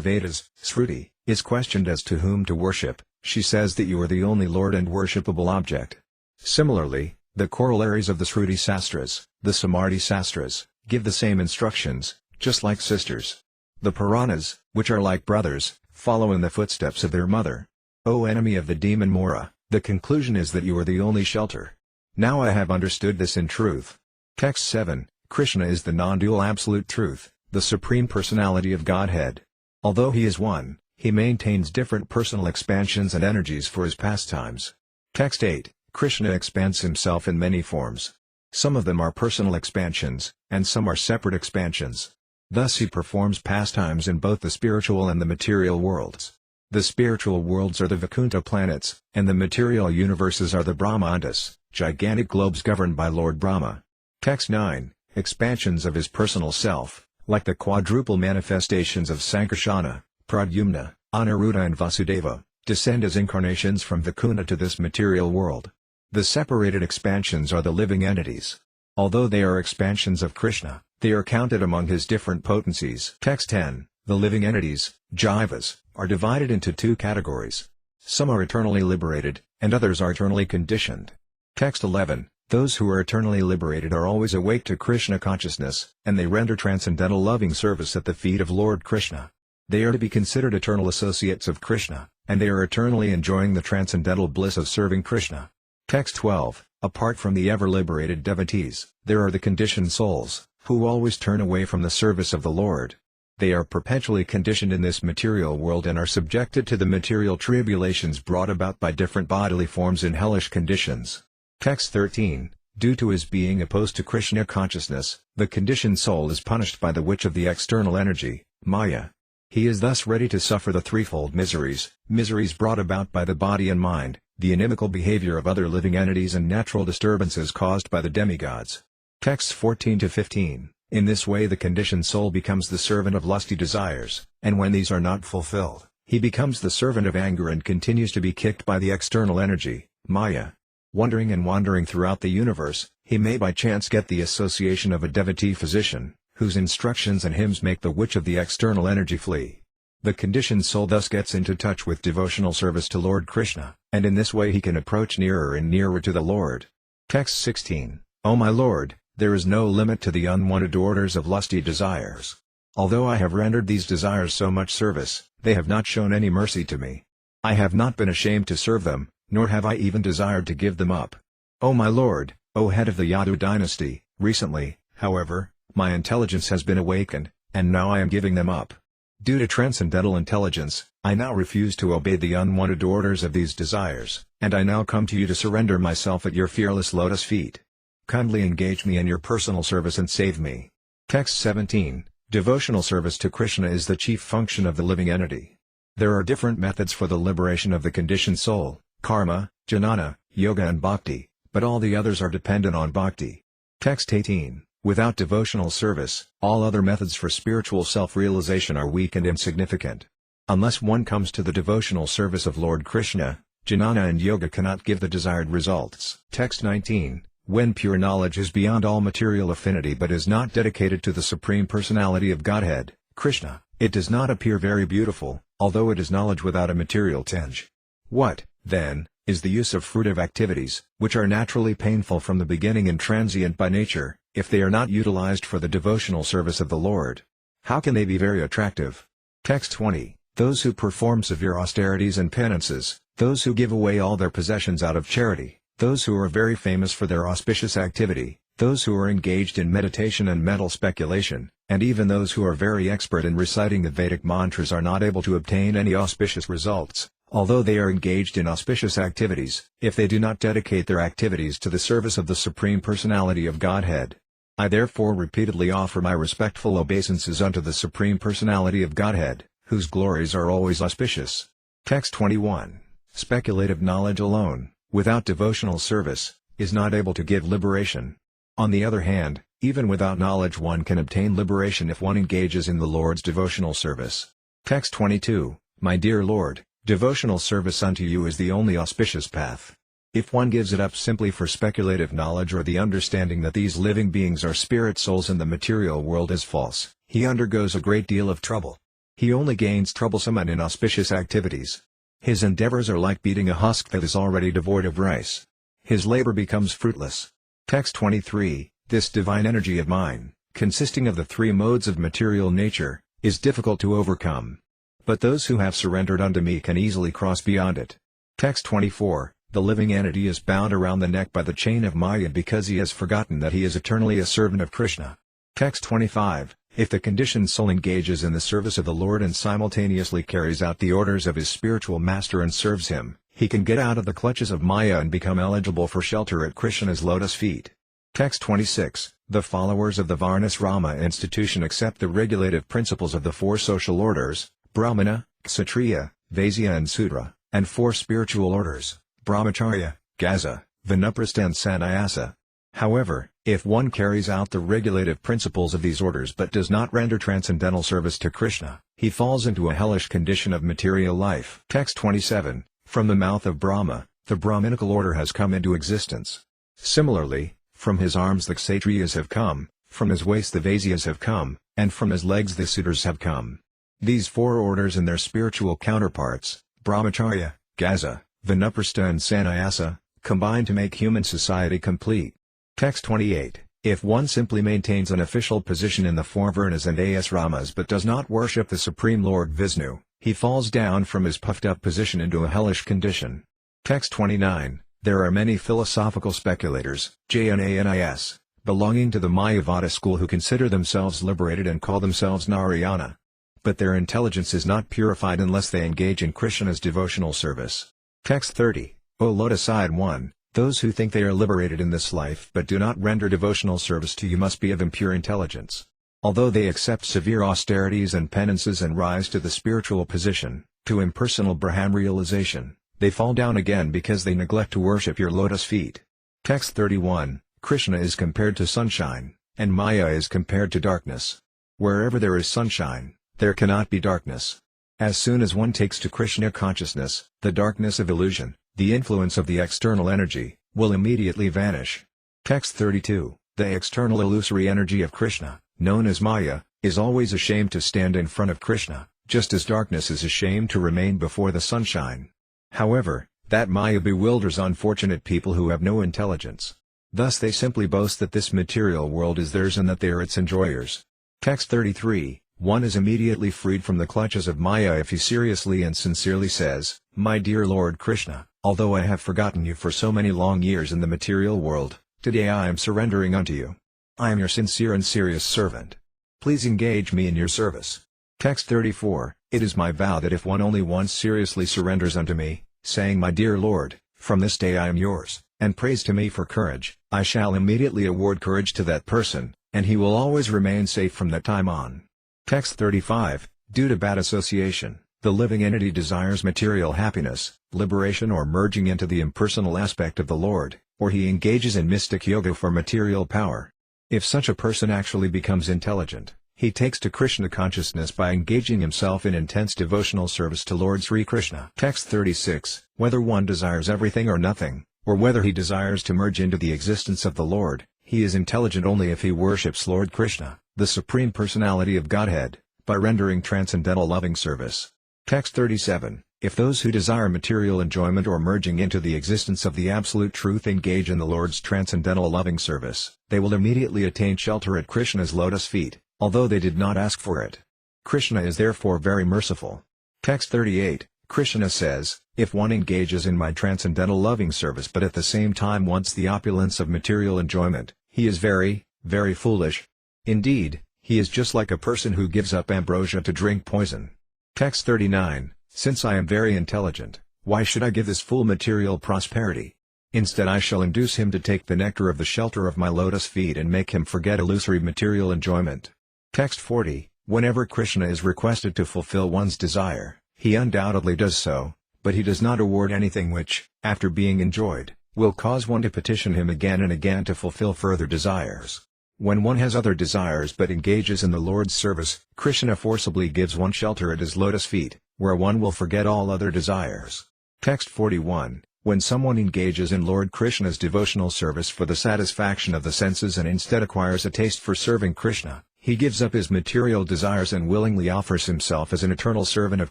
Vedas, Shruti, is questioned as to whom to worship, she says that you are the only Lord and worshipable object. Similarly, the corollaries of the Shruti Sastras, the Samarthi Sastras, give the same instructions, just like sisters. The Puranas, which are like brothers, follow in the footsteps of their mother. O enemy of the demon Mora, the conclusion is that you are the only shelter. Now I have understood this in truth. Text 7, Krishna is the non-dual absolute truth, the Supreme Personality of Godhead. Although he is one, he maintains different personal expansions and energies for his pastimes. Text 8, Krishna expands himself in many forms. Some of them are personal expansions, and some are separate expansions. Thus he performs pastimes in both the spiritual and the material worlds. The spiritual worlds are the Vaikuntha planets, and the material universes are the Brahmandas, gigantic globes governed by Lord Brahma. Text 9, expansions of his personal self, like the quadruple manifestations of Sankarsana, Pradyumna, Aniruddha and Vasudeva, descend as incarnations from Vaikuntha to this material world. The separated expansions are the living entities. Although they are expansions of Krishna, they are counted among his different potencies. Text 10, the living entities, jivas, are divided into two categories. Some are eternally liberated, and others are eternally conditioned. Text 11, those who are eternally liberated are always awake to Krishna consciousness, and they render transcendental loving service at the feet of Lord Krishna. They are to be considered eternal associates of Krishna, and they are eternally enjoying the transcendental bliss of serving Krishna. Text 12, apart from the ever-liberated devotees, there are the conditioned souls, who always turn away from the service of the Lord. They are perpetually conditioned in this material world and are subjected to the material tribulations brought about by different bodily forms in hellish conditions. Text 13, due to his being opposed to Krishna consciousness, the conditioned soul is punished by the witch of the external energy, Maya. He is thus ready to suffer the threefold miseries brought about by the body and mind, the inimical behavior of other living entities and natural disturbances caused by the demigods. Texts 14 to 15. In this way the conditioned soul becomes the servant of lusty desires, and when these are not fulfilled, he becomes the servant of anger and continues to be kicked by the external energy, Maya. Wandering and wandering throughout the universe, he may by chance get the association of a devotee physician, whose instructions and hymns make the witch of the external energy flee. The conditioned soul thus gets into touch with devotional service to Lord Krishna, and in this way he can approach nearer and nearer to the Lord. Text 16, O my Lord, there is no limit to the unwanted orders of lusty desires. Although I have rendered these desires so much service, they have not shown any mercy to me. I have not been ashamed to serve them, nor have I even desired to give them up. O my Lord, O head of the Yadu dynasty, recently, however, my intelligence has been awakened, and now I am giving them up. Due to transcendental intelligence, I now refuse to obey the unwanted orders of these desires, and I now come to you to surrender myself at your fearless lotus feet. Kindly engage me in your personal service and save me. Text 17, devotional service to Krishna is the chief function of the living entity. There are different methods for the liberation of the conditioned soul, karma, jnana, yoga and bhakti, but all the others are dependent on bhakti. Text 18, without devotional service, all other methods for spiritual self-realization are weak and insignificant. Unless one comes to the devotional service of Lord Krishna, jnana and yoga cannot give the desired results. Text 19, when pure knowledge is beyond all material affinity but is not dedicated to the Supreme Personality of Godhead, Krishna, it does not appear very beautiful, although it is knowledge without a material tinge. What, then, is the use of fruitive activities, which are naturally painful from the beginning and transient by nature, if they are not utilized for the devotional service of the Lord? How can they be very attractive? Text 20, those who perform severe austerities and penances, those who give away all their possessions out of charity, those who are very famous for their auspicious activity, those who are engaged in meditation and mental speculation, and even those who are very expert in reciting the Vedic mantras are not able to obtain any auspicious results, although they are engaged in auspicious activities, if they do not dedicate their activities to the service of the Supreme Personality of Godhead. I therefore repeatedly offer my respectful obeisances unto the Supreme Personality of Godhead, whose glories are always auspicious. Text 21, speculative knowledge alone, without devotional service, is not able to give liberation. On the other hand, even without knowledge one can obtain liberation if one engages in the Lord's devotional service. Text 22, my dear Lord, devotional service unto you is the only auspicious path. If one gives it up simply for speculative knowledge or the understanding that these living beings are spirit souls and the material world is false, he undergoes a great deal of trouble. He only gains troublesome and inauspicious activities. His endeavors are like beating a husk that is already devoid of rice. his labor becomes fruitless. Text 23, this divine energy of mine, consisting of the three modes of material nature, is difficult to overcome. But those who have surrendered unto me can easily cross beyond it. Text 24, the living entity is bound around the neck by the chain of Maya because he has forgotten that he is eternally a servant of Krishna. Text 25, if the conditioned soul engages in the service of the Lord and simultaneously carries out the orders of his spiritual master and serves him, he can get out of the clutches of Maya and become eligible for shelter at Krishna's lotus feet. Text 26, the followers of the Varnasrama institution accept the regulative principles of the four social orders, Brahmana, Kshatriya, Vaisya and Sudra, and four spiritual orders, Brahmacharya, Gaza, Vanaprastha and Sannyasa. However, if one carries out the regulative principles of these orders but does not render transcendental service to Krishna, he falls into a hellish condition of material life. Text 27, from the mouth of Brahma, the Brahminical order has come into existence. Similarly, from his arms the Kshatriyas have come, from his waist the Vaisyas have come, and from his legs the Sudras have come. These four orders and their spiritual counterparts, Brahmacharya, Gaza, Vanaprastha and Sannyasa, combine to make human society complete. Text 28, if one simply maintains an official position in the four Varnas and Asramas but does not worship the Supreme Lord Vishnu, he falls down from his puffed-up position into a hellish condition. Text 29, there are many philosophical speculators, Jnanis, belonging to the Mayavada school who consider themselves liberated and call themselves Narayana. But their intelligence is not purified unless they engage in Krishna's devotional service. Text 30, O lotus-eyed one, those who think they are liberated in this life but do not render devotional service to you must be of impure intelligence. Although they accept severe austerities and penances and rise to the spiritual position, to impersonal Brahman realization, they fall down again because they neglect to worship your lotus feet. Text 31, Krishna is compared to sunshine, and Maya is compared to darkness. Wherever there is sunshine, there cannot be darkness. As soon as one takes to Krishna consciousness, the darkness of illusion, the influence of the external energy, will immediately vanish. Text 32, the external illusory energy of Krishna, known as Maya, is always ashamed to stand in front of Krishna, just as darkness is ashamed to remain before the sunshine. However, that Maya bewilders unfortunate people who have no intelligence. Thus they simply boast that this material world is theirs and that they are its enjoyers. Text 33, one is immediately freed from the clutches of Maya if he seriously and sincerely says, My dear Lord Krishna, although I have forgotten you for so many long years in the material world, today I am surrendering unto you. I am your sincere and serious servant. Please engage me in your service. Text 34, it is my vow that if one only once seriously surrenders unto me, saying My dear Lord, from this day I am yours, and prays to me for courage, I shall immediately award courage to that person, and he will always remain safe from that time on. Text 35, due to bad association, the living entity desires material happiness, liberation or merging into the impersonal aspect of the Lord, or he engages in mystic yoga for material power. If such a person actually becomes intelligent, he takes to Krishna consciousness by engaging himself in intense devotional service to Lord Sri Krishna. Text 36, whether one desires everything or nothing, or whether he desires to merge into the existence of the Lord, he is intelligent only if he worships Lord Krishna, the Supreme Personality of Godhead, by rendering transcendental loving service. Text 37, if those who desire material enjoyment or merging into the existence of the Absolute Truth engage in the Lord's transcendental loving service, they will immediately attain shelter at Krishna's lotus feet, although they did not ask for it. Krishna is therefore very merciful. Text 38, Krishna says, if one engages in my transcendental loving service but at the same time wants the opulence of material enjoyment, he is very, very foolish. Indeed, he is just like a person who gives up ambrosia to drink poison. Text 39, since I am very intelligent, why should I give this fool material prosperity? Instead I shall induce him to take the nectar of the shelter of my lotus feet and make him forget illusory material enjoyment. Text 40, whenever Krishna is requested to fulfill one's desire, he undoubtedly does so, but he does not award anything which, after being enjoyed, will cause one to petition him again and again to fulfill further desires. When one has other desires but engages in the Lord's service, Krishna forcibly gives one shelter at his lotus feet, where one will forget all other desires. Text 41, when someone engages in Lord Krishna's devotional service for the satisfaction of the senses and instead acquires a taste for serving Krishna, he gives up his material desires and willingly offers himself as an eternal servant of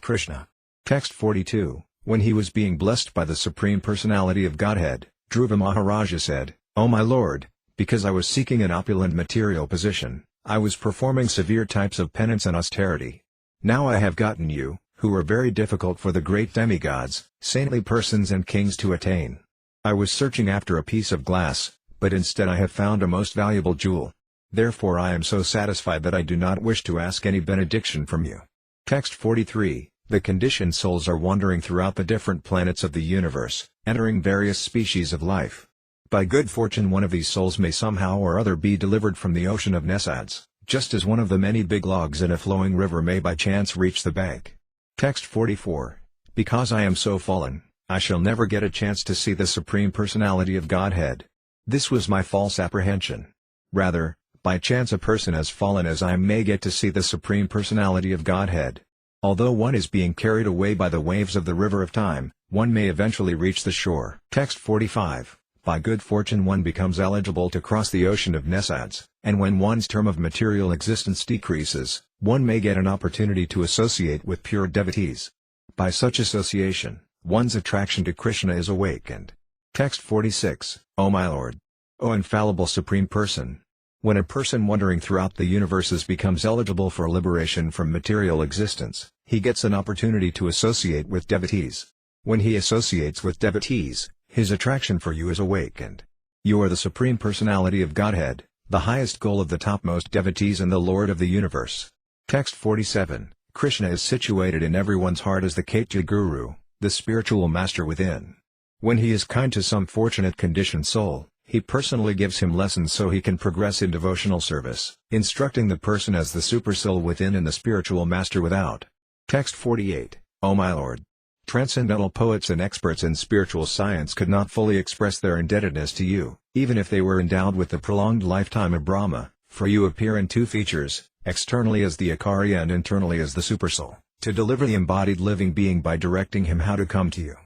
Krishna. Text 42, when he was being blessed by the Supreme Personality of Godhead, Dhruva Maharaja said, "O my lord, because I was seeking an opulent material position, I was performing severe types of penance and austerity. Now I have gotten you, who are very difficult for the great demigods, saintly persons and kings to attain. I was searching after a piece of glass, but instead I have found a most valuable jewel. Therefore I am so satisfied that I do not wish to ask any benediction from you." Text 43. The conditioned souls are wandering throughout the different planets of the universe, entering various species of life. By good fortune one of these souls may somehow or other be delivered from the ocean of nesads, just as one of the many big logs in a flowing river may by chance reach the bank. Text 44. Because I am so fallen, I shall never get a chance to see the Supreme Personality of Godhead. This was my false apprehension. Rather, by chance a person as fallen as I am may get to see the Supreme Personality of Godhead. Although one is being carried away by the waves of the river of time, one may eventually reach the shore. Text 45. By good fortune one becomes eligible to cross the ocean of nesads, and when one's term of material existence decreases, one may get an opportunity to associate with pure devotees. By such association, one's attraction to Krishna is awakened. Text 46. O my Lord! O infallible Supreme Person! When a person wandering throughout the universes becomes eligible for liberation from material existence, he gets an opportunity to associate with devotees. When he associates with devotees, his attraction for you is awakened. You are the Supreme Personality of Godhead, the highest goal of the topmost devotees and the Lord of the universe. Text 47. Krishna is situated in everyone's heart as the Caitanya Guru, the spiritual master within. When he is kind to some fortunate conditioned soul, he personally gives him lessons so he can progress in devotional service, instructing the person as the supersoul within and the spiritual master without. Text 48. O my Lord! Transcendental poets and experts in spiritual science could not fully express their indebtedness to you, even if they were endowed with the prolonged lifetime of Brahma, for you appear in two features, externally as the Akarya and internally as the supersoul, to deliver the embodied living being by directing him how to come to you.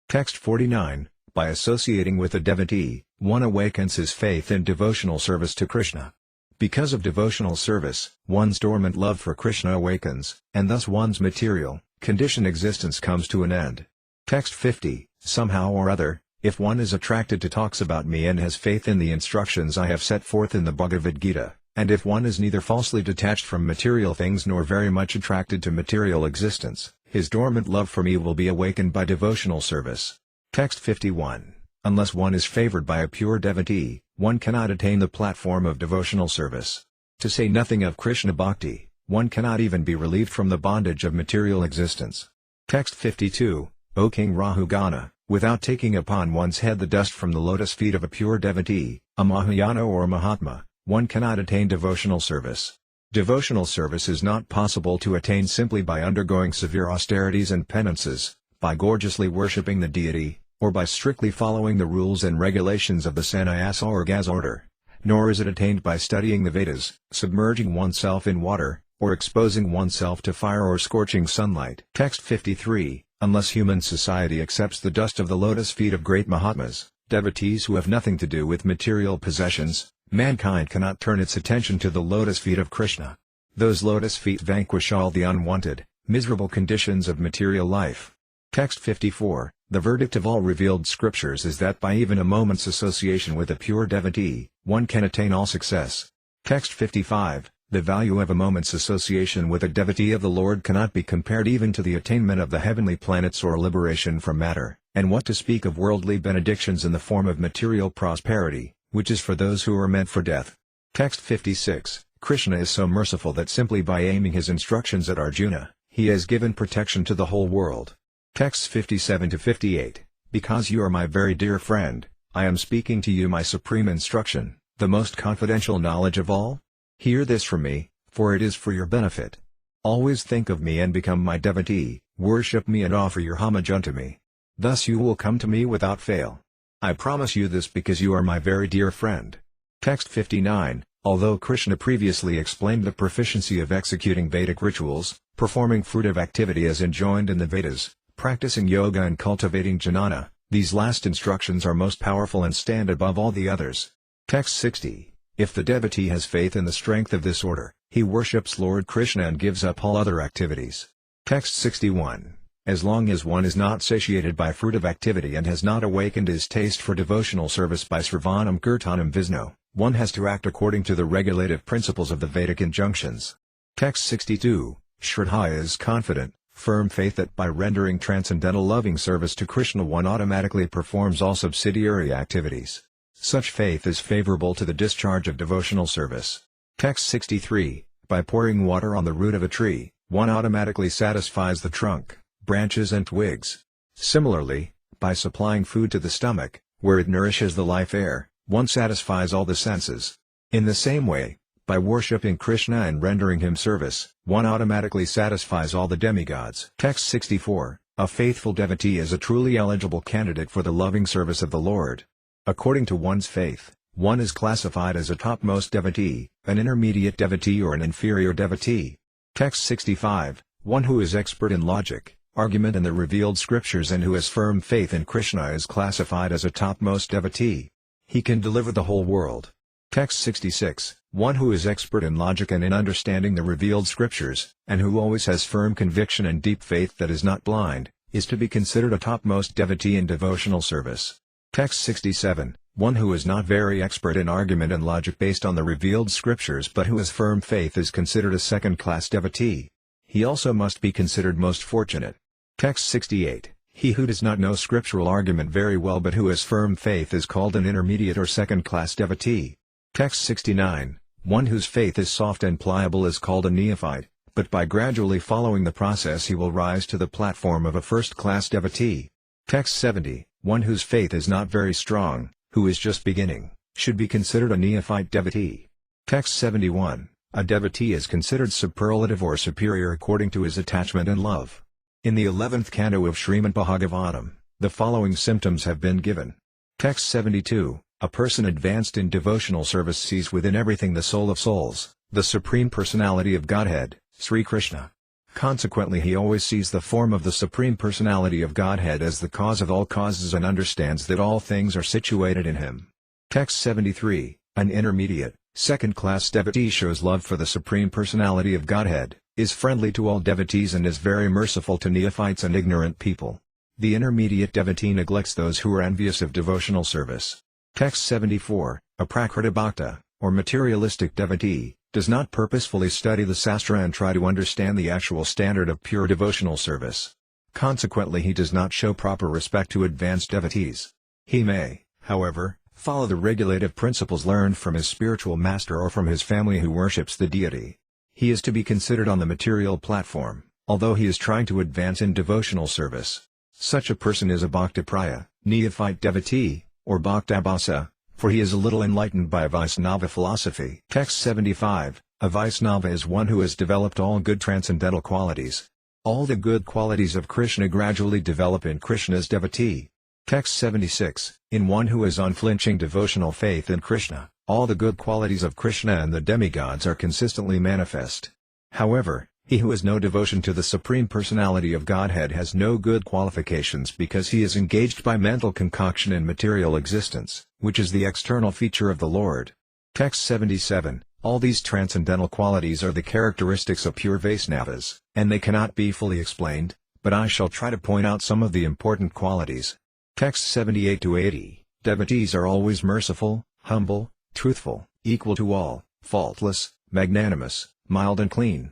Text 49. By associating with a devotee, one awakens his faith in devotional service to Krishna. Because of devotional service, one's dormant love for Krishna awakens, and thus one's material, conditioned existence comes to an end. Text 50. Somehow or other, if one is attracted to talks about me and has faith in the instructions I have set forth in the Bhagavad Gita, and if one is neither falsely detached from material things nor very much attracted to material existence, his dormant love for me will be awakened by devotional service. Text 51. Unless one is favored by a pure devotee, one cannot attain the platform of devotional service. To say nothing of Krishna Bhakti, one cannot even be relieved from the bondage of material existence. Text 52. O King Rahugana, without taking upon one's head the dust from the lotus feet of a pure devotee, a Mahayana or a Mahatma, one cannot attain devotional service. Devotional service is not possible to attain simply by undergoing severe austerities and penances, by gorgeously worshipping the deity, or by strictly following the rules and regulations of the sannyasa or gas order, nor is it attained by studying the Vedas, submerging oneself in water, or exposing oneself to fire or scorching sunlight. Text 53. Unless human society accepts the dust of the lotus feet of great Mahatmas, devotees who have nothing to do with material possessions, mankind cannot turn its attention to the lotus feet of Krishna. Those lotus feet vanquish all the unwanted, miserable conditions of material life. Text 54. The verdict of all revealed scriptures is that by even a moment's association with a pure devotee, one can attain all success. Text 55. The value of a moment's association with a devotee of the Lord cannot be compared even to the attainment of the heavenly planets or liberation from matter, and what to speak of worldly benedictions in the form of material prosperity, which is for those who are meant for death. Text 56. Krishna is so merciful that simply by aiming his instructions at Arjuna, he has given protection to the whole world. Texts 57-58. Because you are my very dear friend, I am speaking to you my supreme instruction, the most confidential knowledge of all. Hear this from me, for it is for your benefit. Always think of me and become my devotee, worship me and offer your homage unto me. Thus you will come to me without fail. I promise you this because you are my very dear friend. Text 59. Although Krishna previously explained the proficiency of executing Vedic rituals, performing fruitive activity as enjoined in the Vedas, practicing yoga and cultivating jnana, these last instructions are most powerful and stand above all the others. Text 60. If the devotee has faith in the strength of this order, he worships Lord Krishna and gives up all other activities. Text 61. as long as one is not satiated by fruitive activity and has not awakened his taste for devotional service by Sravanam Kirtanam Vishnu, one has to act according to the regulative principles of the Vedic injunctions. Text 62, Shraddha is confident, firm faith that by rendering transcendental loving service to Krishna one automatically performs all subsidiary activities. Such faith is favorable to the discharge of devotional service. Text 63, by pouring water on the root of a tree, one automatically satisfies the trunk, branches and twigs. Similarly, by supplying food to the stomach, where it nourishes the life air, one satisfies all the senses. In the same way, by worshipping Krishna and rendering him service, one automatically satisfies all the demigods. Text 64, a faithful devotee is a truly eligible candidate for the loving service of the Lord. According to one's faith, one is classified as a topmost devotee, an intermediate devotee or an inferior devotee. Text 65, one who is expert in logic, argument and the revealed scriptures and who has firm faith in Krishna is classified as a topmost devotee. He can deliver the whole world. Text 66, one who is expert in logic and in understanding the revealed scriptures, and who always has firm conviction and deep faith that is not blind, is to be considered a topmost devotee in devotional service. Text 67, one who is not very expert in argument and logic based on the revealed scriptures but who has firm faith is considered a second-class devotee. He also must be considered most fortunate. Text 68, he who does not know scriptural argument very well but who has firm faith is called an intermediate or second-class devotee. Text 69, one whose faith is soft and pliable is called a neophyte, but by gradually following the process he will rise to the platform of a first-class devotee. Text 70, one whose faith is not very strong, who is just beginning, should be considered a neophyte devotee. Text 71, a devotee is considered superlative or superior according to his attachment and love. In the 11th canto of Srimad Bhagavatam, the following symptoms have been given. Text 72, a person advanced in devotional service sees within everything the soul of souls, the Supreme Personality of Godhead, Sri Krishna. Consequently he always sees the form of the Supreme Personality of Godhead as the cause of all causes and understands that all things are situated in him. Text 73, an intermediate, second-class devotee shows love for the Supreme Personality of Godhead, is friendly to all devotees and is very merciful to neophytes and ignorant people. The intermediate devotee neglects those who are envious of devotional service. Text 74, a Prakriti Bhakta, or materialistic devotee, does not purposefully study the Sastra and try to understand the actual standard of pure devotional service. Consequently he does not show proper respect to advanced devotees. He may, however, follow the regulative principles learned from his spiritual master or from his family who worships the deity. He is to be considered on the material platform, although he is trying to advance in devotional service. Such a person is a Bhaktipriya, neophyte devotee, or Bhaktabhasa, for he is a little enlightened by Vaisnava philosophy. Text 75, a Vaisnava is one who has developed all good transcendental qualities. All the good qualities of Krishna gradually develop in Krishna's devotee. Text 76, in one who has unflinching devotional faith in Krishna, all the good qualities of Krishna and the demigods are consistently manifest. However, he who has no devotion to the Supreme Personality of Godhead has no good qualifications because he is engaged by mental concoction in material existence, which is the external feature of the Lord. Text 77, all these transcendental qualities are the characteristics of pure Vaisnavas, and they cannot be fully explained, but I shall try to point out some of the important qualities. Text 78-80, devotees are always merciful, humble, truthful, equal to all, faultless, magnanimous, mild and clean.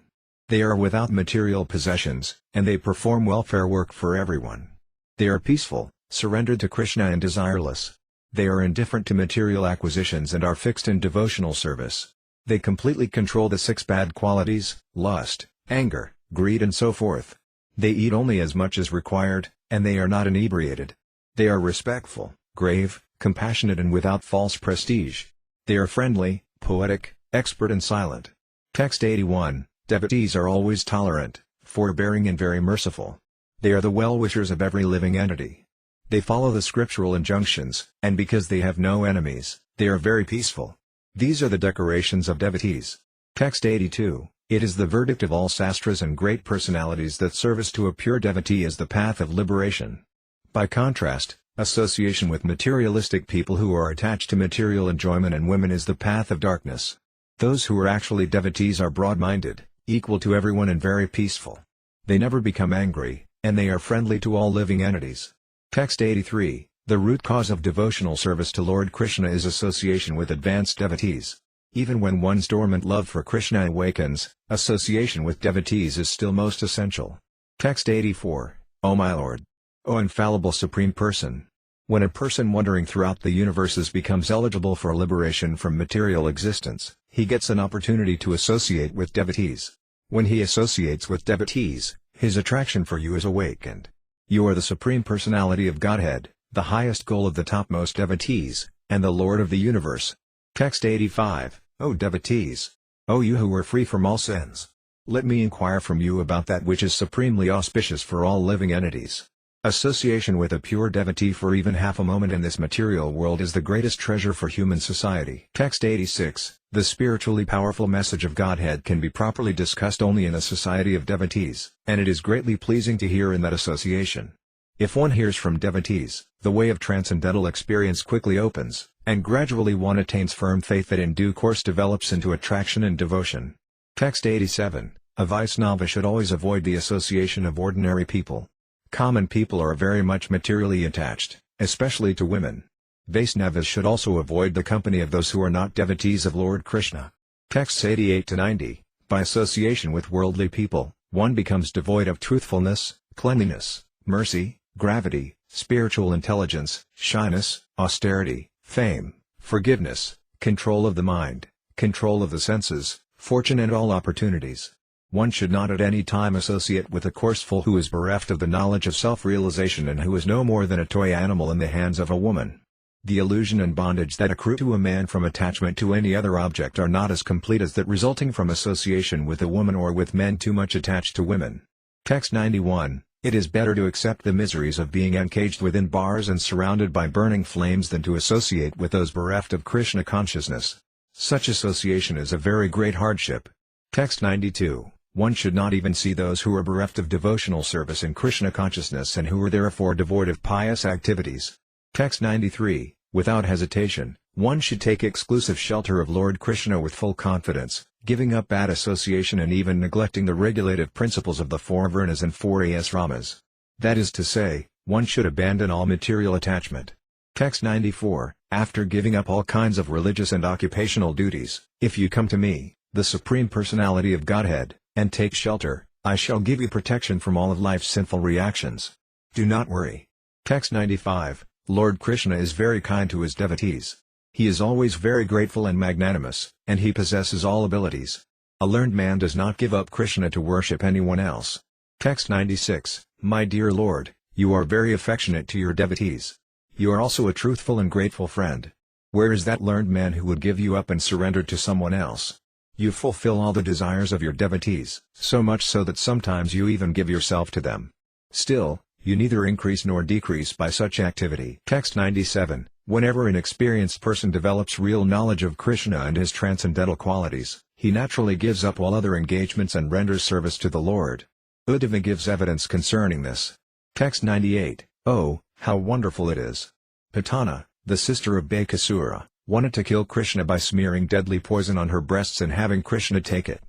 They are without material possessions, and they perform welfare work for everyone. They are peaceful, surrendered to Krishna and desireless. They are indifferent to material acquisitions and are fixed in devotional service. They completely control the 6 bad qualities, lust, anger, greed and so forth. They eat only as much as required, and they are not inebriated. They are respectful, grave, compassionate and without false prestige. They are friendly, poetic, expert and silent. Text 81, devotees are always tolerant, forbearing and very merciful. They are the well-wishers of every living entity. They follow the scriptural injunctions, and because they have no enemies, they are very peaceful. These are the decorations of devotees. Text 82, it is the verdict of all sastras and great personalities that service to a pure devotee is the path of liberation. By contrast, association with materialistic people who are attached to material enjoyment and women is the path of darkness. Those who are actually devotees are broad-minded, equal to everyone and very peaceful. They never become angry, and they are friendly to all living entities. Text 83. The root cause of devotional service to Lord Krishna is association with advanced devotees. Even when one's dormant love for Krishna awakens, association with devotees is still most essential. Text 84. O my Lord! O infallible Supreme Person! When a person wandering throughout the universes becomes eligible for liberation from material existence, he gets an opportunity to associate with devotees. When he associates with devotees, his attraction for you is awakened. You are the Supreme Personality of Godhead, the highest goal of the topmost devotees, and the Lord of the universe. Text 85. O devotees! O you who are free from all sins! Let me inquire from you about that which is supremely auspicious for all living entities. Association with a pure devotee for even half a moment in this material world is the greatest treasure for human society. Text 86. The spiritually powerful message of Godhead can be properly discussed only in a society of devotees, and it is greatly pleasing to hear in that association. If one hears from devotees, the way of transcendental experience quickly opens, and gradually one attains firm faith that in due course develops into attraction and devotion. Text 87. A Vaisnava should always avoid the association of ordinary people. Common people are very much materially attached, especially to women. Vaisnavas should also avoid the company of those who are not devotees of Lord Krishna. Texts 88-90. By association with worldly people, one becomes devoid of truthfulness, cleanliness, mercy, gravity, spiritual intelligence, shyness, austerity, fame, forgiveness, control of the mind, control of the senses, fortune and all opportunities. One should not at any time associate with a coarse fool who is bereft of the knowledge of self-realization and who is no more than a toy animal in the hands of a woman. The illusion and bondage that accrue to a man from attachment to any other object are not as complete as that resulting from association with a woman or with men too much attached to women. Text 91. It is better to accept the miseries of being encaged within bars and surrounded by burning flames than to associate with those bereft of Krishna consciousness. Such association is a very great hardship. Text 92. One should not even see those who are bereft of devotional service in Krishna consciousness and who are therefore devoid of pious activities. Text 93. Without hesitation, one should take exclusive shelter of Lord Krishna with full confidence, giving up bad association and even neglecting the regulative principles of the four Varnas and four asramas. That is to say, one should abandon all material attachment. Text 94. After giving up all kinds of religious and occupational duties, if you come to me, the Supreme Personality of Godhead, and take shelter, I shall give you protection from all of life's sinful reactions. Do not worry. Text 95. Lord Krishna is very kind to his devotees. He is always very grateful and magnanimous, and he possesses all abilities. A learned man does not give up Krishna to worship anyone else. Text 96. My dear Lord, you are very affectionate to your devotees. You are also a truthful and grateful friend. Where is that learned man who would give you up and surrender to someone else? You fulfill all the desires of your devotees, so much so that sometimes you even give yourself to them. Still, you neither increase nor decrease by such activity. Text 97. Whenever an experienced person develops real knowledge of Krishna and his transcendental qualities, he naturally gives up all other engagements and renders service to the Lord. Uddhava gives evidence concerning this. Text 98. Oh, how wonderful it is! Putana, the sister of Bakasura, wanted to kill Krishna by smearing deadly poison on her breasts and having Krishna take it.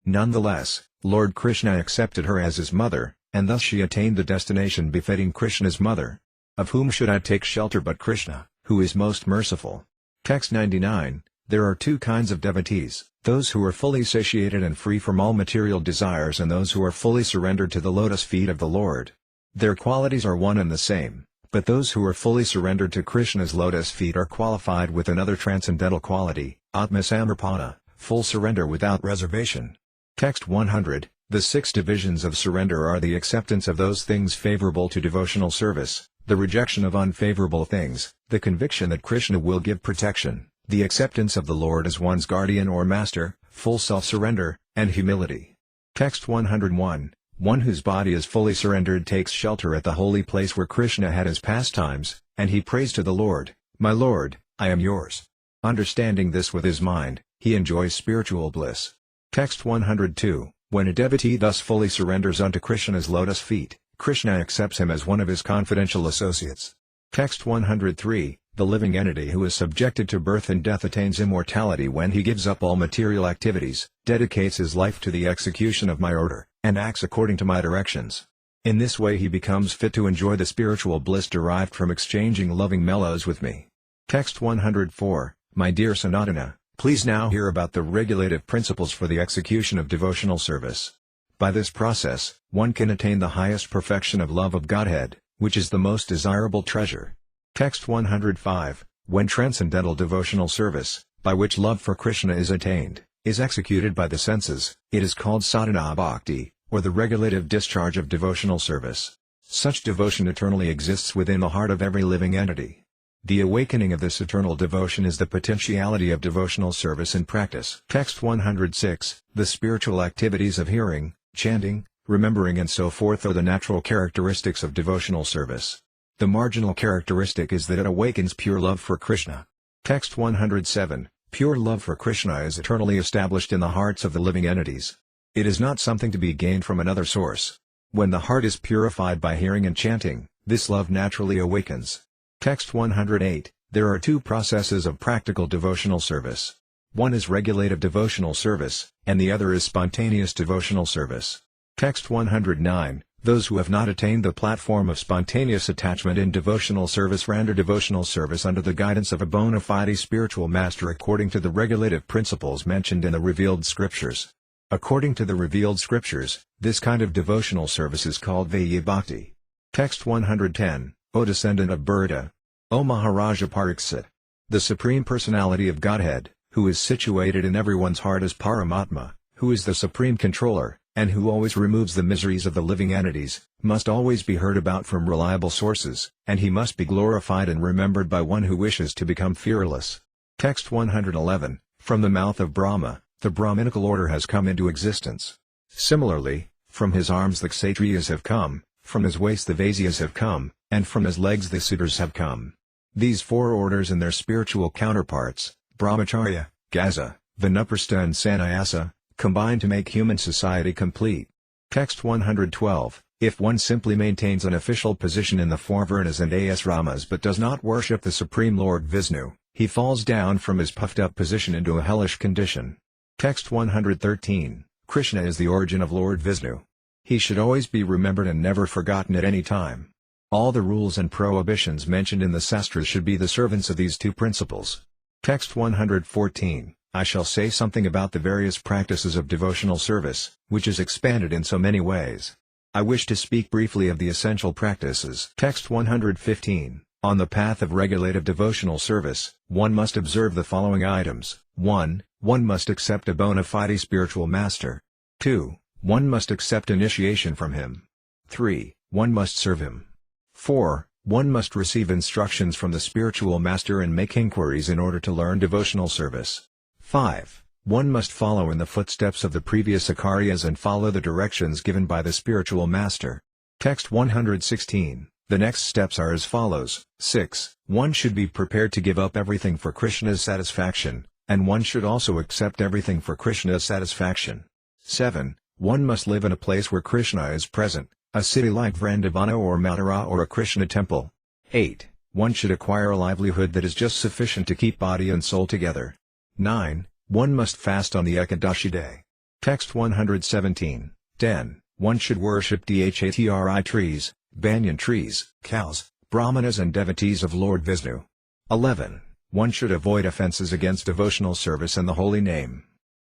Nonetheless, Lord Krishna accepted her as his mother, and thus she attained the destination befitting Krishna's mother. Of whom should I take shelter but Krishna, who is most merciful? Text 99. There are two kinds of devotees, those who are fully satiated and free from all material desires and those who are fully surrendered to the lotus feet of the Lord. Their qualities are one and the same. But those who are fully surrendered to Krishna's lotus feet are qualified with another transcendental quality, Atmasamarpana, full surrender without reservation. Text 100. The six divisions of surrender are the acceptance of those things favorable to devotional service, the rejection of unfavorable things, the conviction that Krishna will give protection, the acceptance of the Lord as one's guardian or master, full self-surrender, and humility. Text 101. One whose body is fully surrendered takes shelter at the holy place where Krishna had his pastimes, and he prays to the Lord, "My Lord, I am yours." Understanding this with his mind, he enjoys spiritual bliss. Text 102. When a devotee thus fully surrenders unto Krishna's lotus feet, Krishna accepts him as one of his confidential associates. Text 103. The living entity who is subjected to birth and death attains immortality when he gives up all material activities, dedicates his life to the execution of my order, and acts according to my directions. In this way he becomes fit to enjoy the spiritual bliss derived from exchanging loving mellows with me. Text 104, My dear Sanatana, please now hear about the regulative principles for the execution of devotional service. By this process, one can attain the highest perfection of love of Godhead, which is the most desirable treasure. Text 105, When transcendental devotional service, by which love for Krishna is attained, is executed by the senses, it is called sadhana bhakti, or the regulative discharge of devotional service. Such devotion eternally exists within the heart of every living entity. The awakening of this eternal devotion is the potentiality of devotional service in practice. Text 106, The spiritual activities of hearing, chanting, remembering and so forth are the natural characteristics of devotional service. The marginal characteristic is that it awakens pure love for Krishna. Text 107, Pure love for Krishna is eternally established in the hearts of the living entities. It is not something to be gained from another source. When the heart is purified by hearing and chanting, this love naturally awakens. Text 108, There are two processes of practical devotional service. One is regulative devotional service, and the other is spontaneous devotional service. Text 109, Those who have not attained the platform of spontaneous attachment in devotional service render devotional service under the guidance of a bona fide spiritual master according to the regulative principles mentioned in the revealed scriptures. According to the revealed scriptures, this kind of devotional service is called Vaya Bhakti. Text 110, O descendant of Bharata! O Maharaja Pariksit! The Supreme Personality of Godhead, who is situated in everyone's heart as Paramatma, who is the Supreme Controller, and who always removes the miseries of the living entities, must always be heard about from reliable sources, and he must be glorified and remembered by one who wishes to become fearless. Text 111, From the mouth of Brahma, the Brahminical order has come into existence. Similarly, from his arms the Kshatriyas have come, from his waist the Vaisyas have come, and from his legs the Sudras have come. These four orders and their spiritual counterparts, Brahmacharya, Gaza, Vanaprastha and Sannyasa, combine to make human society complete. Text 112, If one simply maintains an official position in the four Varnas and asramas but does not worship the Supreme Lord Vishnu, he falls down from his puffed-up position into a hellish condition. Text 113, Krishna is the origin of Lord Vishnu. He should always be remembered and never forgotten at any time. All the rules and prohibitions mentioned in the Sastras should be the servants of these two principles. Text 114, I shall say something about the various practices of devotional service, which is expanded in so many ways. I wish to speak briefly of the essential practices. Text 115, On the path of regulative devotional service, one must observe the following items. 1. One must accept a bona fide spiritual master. 2. One must accept initiation from him. 3. One must serve him. 4. One must receive instructions from the spiritual master and make inquiries in order to learn devotional service. 5. One must follow in the footsteps of the previous acharyas and follow the directions given by the spiritual master. Text 116, The next steps are as follows. 6. One should be prepared to give up everything for Krishna's satisfaction, and one should also accept everything for Krishna's satisfaction. 7. One must live in a place where Krishna is present, a city like Vrindavana or Mathura or a Krishna temple. 8. One should acquire a livelihood that is just sufficient to keep body and soul together. 9. One must fast on the Ekadashi day. Text 117, 10. One should worship Dhatri trees, banyan trees, cows, brahmanas and devotees of Lord Vishnu. 11. One should avoid offenses against devotional service and the holy name.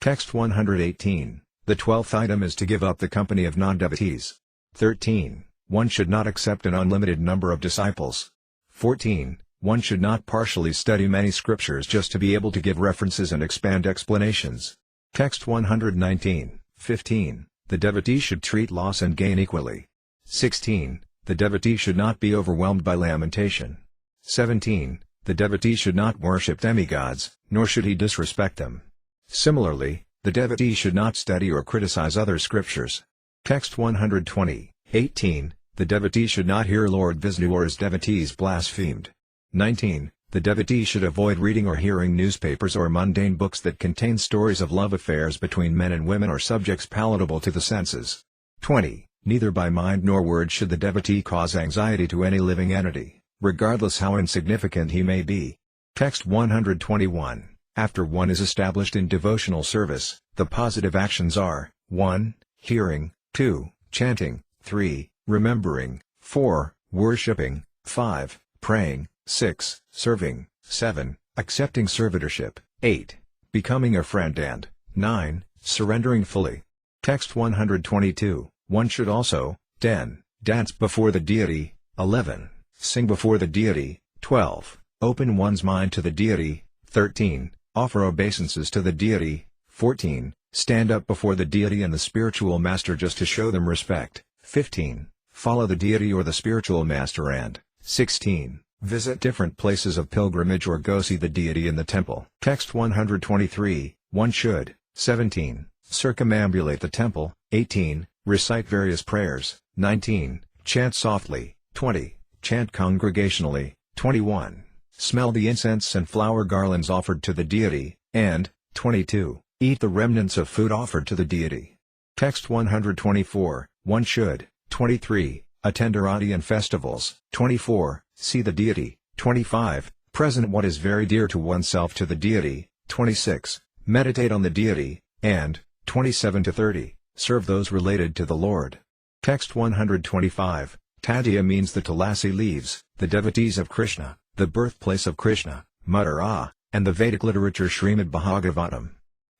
Text 118, The 12th item is to give up the company of non-devotees. 13. One should not accept an unlimited number of disciples. 14. One should not partially study many scriptures just to be able to give references and expand explanations. Text 119, 15. The devotee should treat loss and gain equally. 16. The devotee should not be overwhelmed by lamentation. 17. The devotee should not worship demigods, nor should he disrespect them. Similarly, the devotee should not study or criticize other scriptures. Text 120, 18. The devotee should not hear Lord Vishnu or his devotees blasphemed. 19. The devotee should avoid reading or hearing newspapers or mundane books that contain stories of love affairs between men and women or subjects palatable to the senses. 20. Neither by mind nor word should the devotee cause anxiety to any living entity, regardless how insignificant he may be. Text 121. After one is established in devotional service, the positive actions are, 1. Hearing, 2. Chanting, 3. remembering, 4. worshipping, 5. praying, 6. serving, 7. accepting servitorship, 8. becoming a friend, and 9. surrendering fully. Text 122. One should also 10. dance before the deity, 11. sing before the deity, 12. open one's mind to the deity, 13. offer obeisances to the deity, 14. stand up before the deity and the spiritual master just to show them respect, 15. follow the deity or the spiritual master, and 16. visit different places of pilgrimage or go see the deity in the temple. Text 123. One should 17. circumambulate the temple, 18. recite various prayers, 19. chant softly, 20. chant congregationally, 21. smell the incense and flower garlands offered to the deity, and 22. eat the remnants of food offered to the deity. Text 124. One should 23. attend Arati and festivals, 24. see the deity, 25. present what is very dear to oneself to the deity, 26. meditate on the deity, and 27 to 30. serve those related to the Lord. Text 125. Tadya means the Tulasi leaves, the devotees of Krishna, the birthplace of Krishna, Madhya, and the Vedic literature Srimad Bhagavatam.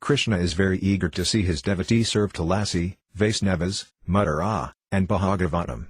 Krishna is very eager to see his devotees serve Tulasi, Vaisnavas, Madhya, and Bhagavatam.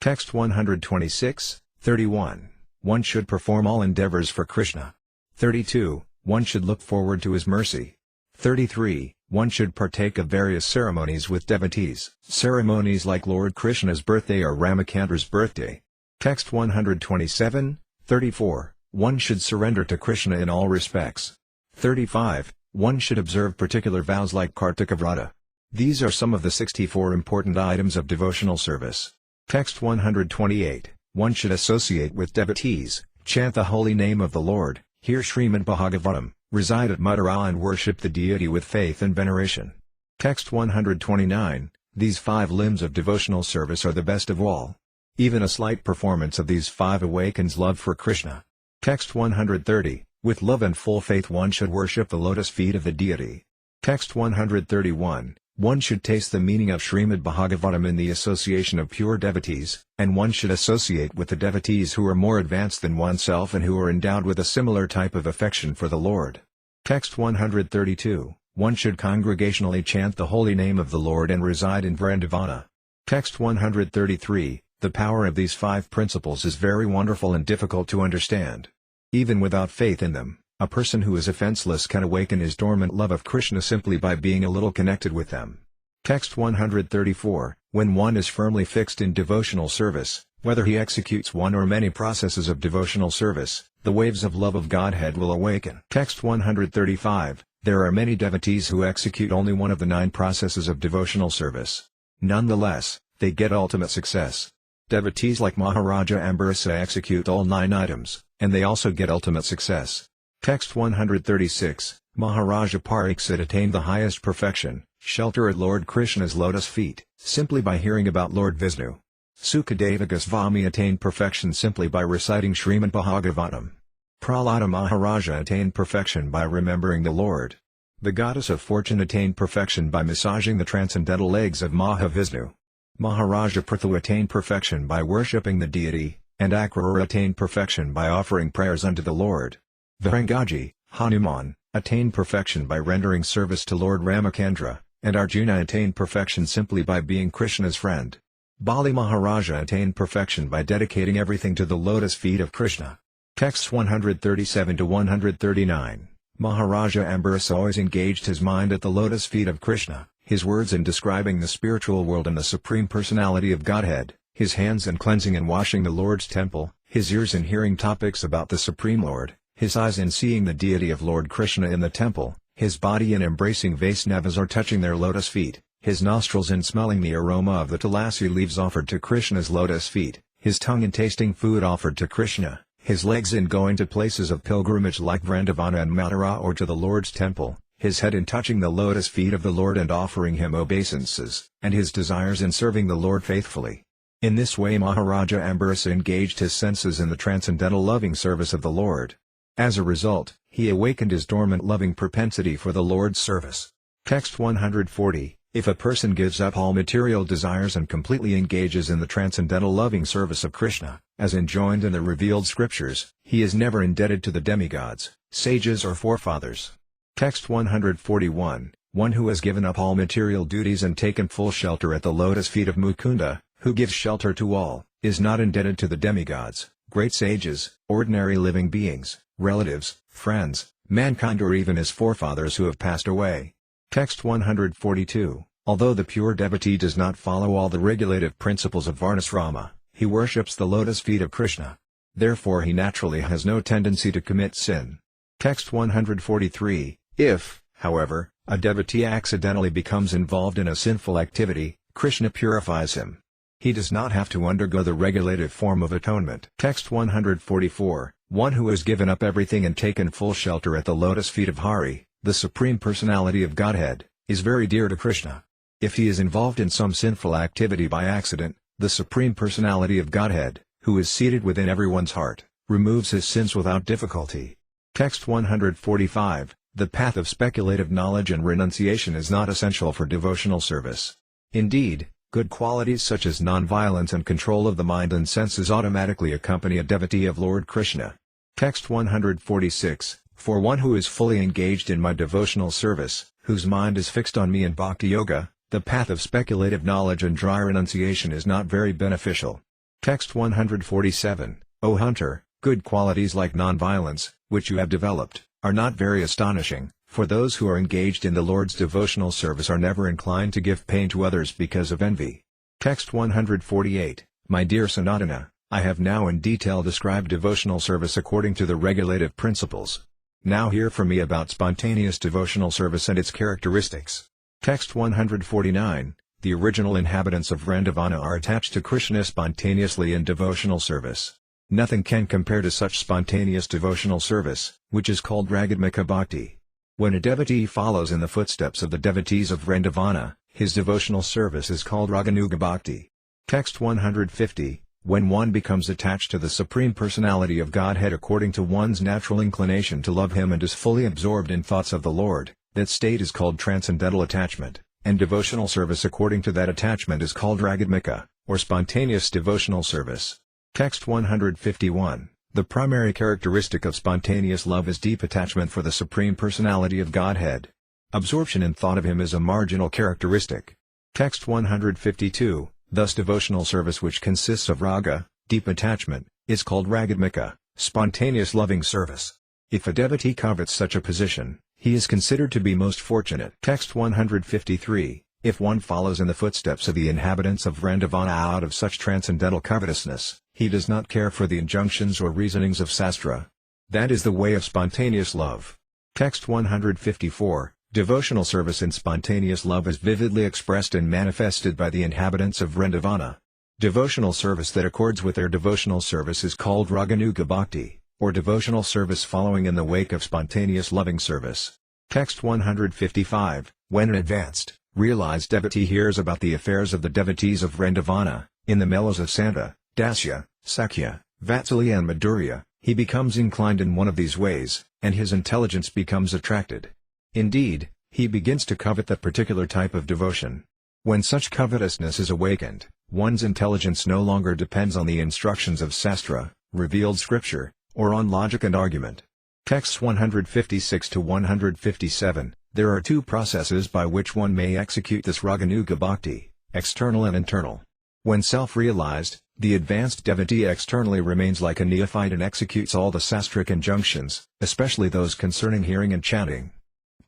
Text 126, 31. One should perform all endeavors for Krishna. 32. One should look forward to his mercy. 33. One should partake of various ceremonies with devotees. Ceremonies like Lord Krishna's birthday or Ramakandra's birthday. Text 127, 34. One should surrender to Krishna in all respects. 35. One should observe particular vows like Kartika Vrata. These are some of the 64 important items of devotional service. Text 128. One should associate with devotees, chant the holy name of the Lord, hear Srimad Bhagavatam, reside at Madhya and worship the deity with faith and veneration. Text 129. These 5 limbs of devotional service are the best of all. Even a slight performance of these 5 awakens love for Krishna. Text 130. With love and full faith one should worship the lotus feet of the deity. Text 131. One should taste the meaning of Srimad Bhagavatam in the association of pure devotees, and one should associate with the devotees who are more advanced than oneself and who are endowed with a similar type of affection for the Lord. Text 132. One should congregationally chant the holy name of the Lord and reside in Vrindavana. Text 133. The power of these 5 principles is very wonderful and difficult to understand. Even without faith in them, a person who is offenseless can awaken his dormant love of Krishna simply by being a little connected with them. Text 134. When one is firmly fixed in devotional service, whether he executes one or many processes of devotional service, the waves of love of Godhead will awaken. Text 135. There are many devotees who execute only one of the 9 processes of devotional service. Nonetheless, they get ultimate success. Devotees like Maharaja Ambarasa execute all 9 items, and they also get ultimate success. Text 136. Maharaja Pariksit attained the highest perfection, shelter at Lord Krishna's lotus feet, simply by hearing about Lord Vishnu. Sukadeva Goswami attained perfection simply by reciting Srimad Bhagavatam. Prahlada Maharaja attained perfection by remembering the Lord. The goddess of fortune attained perfection by massaging the transcendental legs of Mahavishnu. Maharaja Prithu attained perfection by worshipping the deity, and Akrura attained perfection by offering prayers unto the Lord. Virangaji, Hanuman, attained perfection by rendering service to Lord Ramakandra, and Arjuna attained perfection simply by being Krishna's friend. Bali Maharaja attained perfection by dedicating everything to the lotus feet of Krishna. Texts 137 to 139. Maharaja Ambarasa always engaged his mind at the lotus feet of Krishna, his words in describing the spiritual world and the Supreme Personality of Godhead, his hands in cleansing and washing the Lord's temple, his ears in hearing topics about the Supreme Lord, his eyes in seeing the deity of Lord Krishna in the temple, his body in embracing Vaisnavas or touching their lotus feet, his nostrils in smelling the aroma of the tulasi leaves offered to Krishna's lotus feet, his tongue in tasting food offered to Krishna, his legs in going to places of pilgrimage like Vrindavana and Mathura or to the Lord's temple, his head in touching the lotus feet of the Lord and offering him obeisances, and his desires in serving the Lord faithfully. In this way Maharaja Ambarasa engaged his senses in the transcendental loving service of the Lord. As a result, he awakened his dormant loving propensity for the Lord's service. Text 140. If a person gives up all material desires and completely engages in the transcendental loving service of Krishna, as enjoined in the revealed scriptures, he is never indebted to the demigods, sages or forefathers. Text 141, one who has given up all material duties and taken full shelter at the lotus feet of Mukunda, who gives shelter to all, is not indebted to the demigods, great sages, ordinary living beings, relatives, friends, mankind or even his forefathers who have passed away. Text 142, although the pure devotee does not follow all the regulative principles of Varnasrama, he worships the lotus feet of Krishna. Therefore he naturally has no tendency to commit sin. Text 143, if, however, a devotee accidentally becomes involved in a sinful activity, Krishna purifies him. He does not have to undergo the regulative form of atonement. Text 144, one who has given up everything and taken full shelter at the lotus feet of Hari, the Supreme Personality of Godhead, is very dear to Krishna. If he is involved in some sinful activity by accident, the Supreme Personality of Godhead, who is seated within everyone's heart, removes his sins without difficulty. Text 145, the path of speculative knowledge and renunciation is not essential for devotional service. Indeed, good qualities such as non-violence and control of the mind and senses automatically accompany a devotee of Lord Krishna. Text 146, for one who is fully engaged in my devotional service, whose mind is fixed on me in bhakti yoga, the path of speculative knowledge and dry renunciation is not very beneficial. Text 147, O hunter, good qualities like non-violence, which you have developed, are not very astonishing, for those who are engaged in the Lord's devotional service are never inclined to give pain to others because of envy. Text 148, my dear Sanatana, I have now in detail described devotional service according to the regulative principles. Now hear from me about spontaneous devotional service and its characteristics. Text 149, the original inhabitants of Vrindavana are attached to Krishna spontaneously in devotional service. Nothing can compare to such spontaneous devotional service, which is called ragadmika bhakti. When a devotee follows in the footsteps of the devotees of Vrindavana, his devotional service is called raganuga bhakti. Text 150, when one becomes attached to the Supreme Personality of Godhead according to one's natural inclination to love Him and is fully absorbed in thoughts of the Lord, that state is called transcendental attachment, and devotional service according to that attachment is called ragadmika, or spontaneous devotional service. Text 151, the primary characteristic of spontaneous love is deep attachment for the Supreme Personality of Godhead. Absorption in thought of Him is a marginal characteristic. Text 152, thus devotional service which consists of raga, deep attachment, is called ragadmika, spontaneous loving service. If a devotee covets such a position, he is considered to be most fortunate. Text 153, if one follows in the footsteps of the inhabitants of Vrindavana out of such transcendental covetousness, he does not care for the injunctions or reasonings of Sastra. That is the way of spontaneous love. Text 154, devotional service in spontaneous love is vividly expressed and manifested by the inhabitants of Vrindavana. Devotional service that accords with their devotional service is called raganuga bhakti, or devotional service following in the wake of spontaneous loving service. Text 155, when an advanced, realized devotee hears about the affairs of the devotees of Vrindavana, in the mellows of Santa, Dasya, Sakhya, Vatsalya and Madhurya, he becomes inclined in one of these ways, and his intelligence becomes attracted. Indeed, he begins to covet that particular type of devotion. When such covetousness is awakened, one's intelligence no longer depends on the instructions of Sastra, revealed scripture, or on logic and argument. Texts 156 to 157, there are two processes by which one may execute this raganuga bhakti, external and internal. When self-realized, the advanced devotee externally remains like a neophyte and executes all the sastric injunctions, especially those concerning hearing and chanting.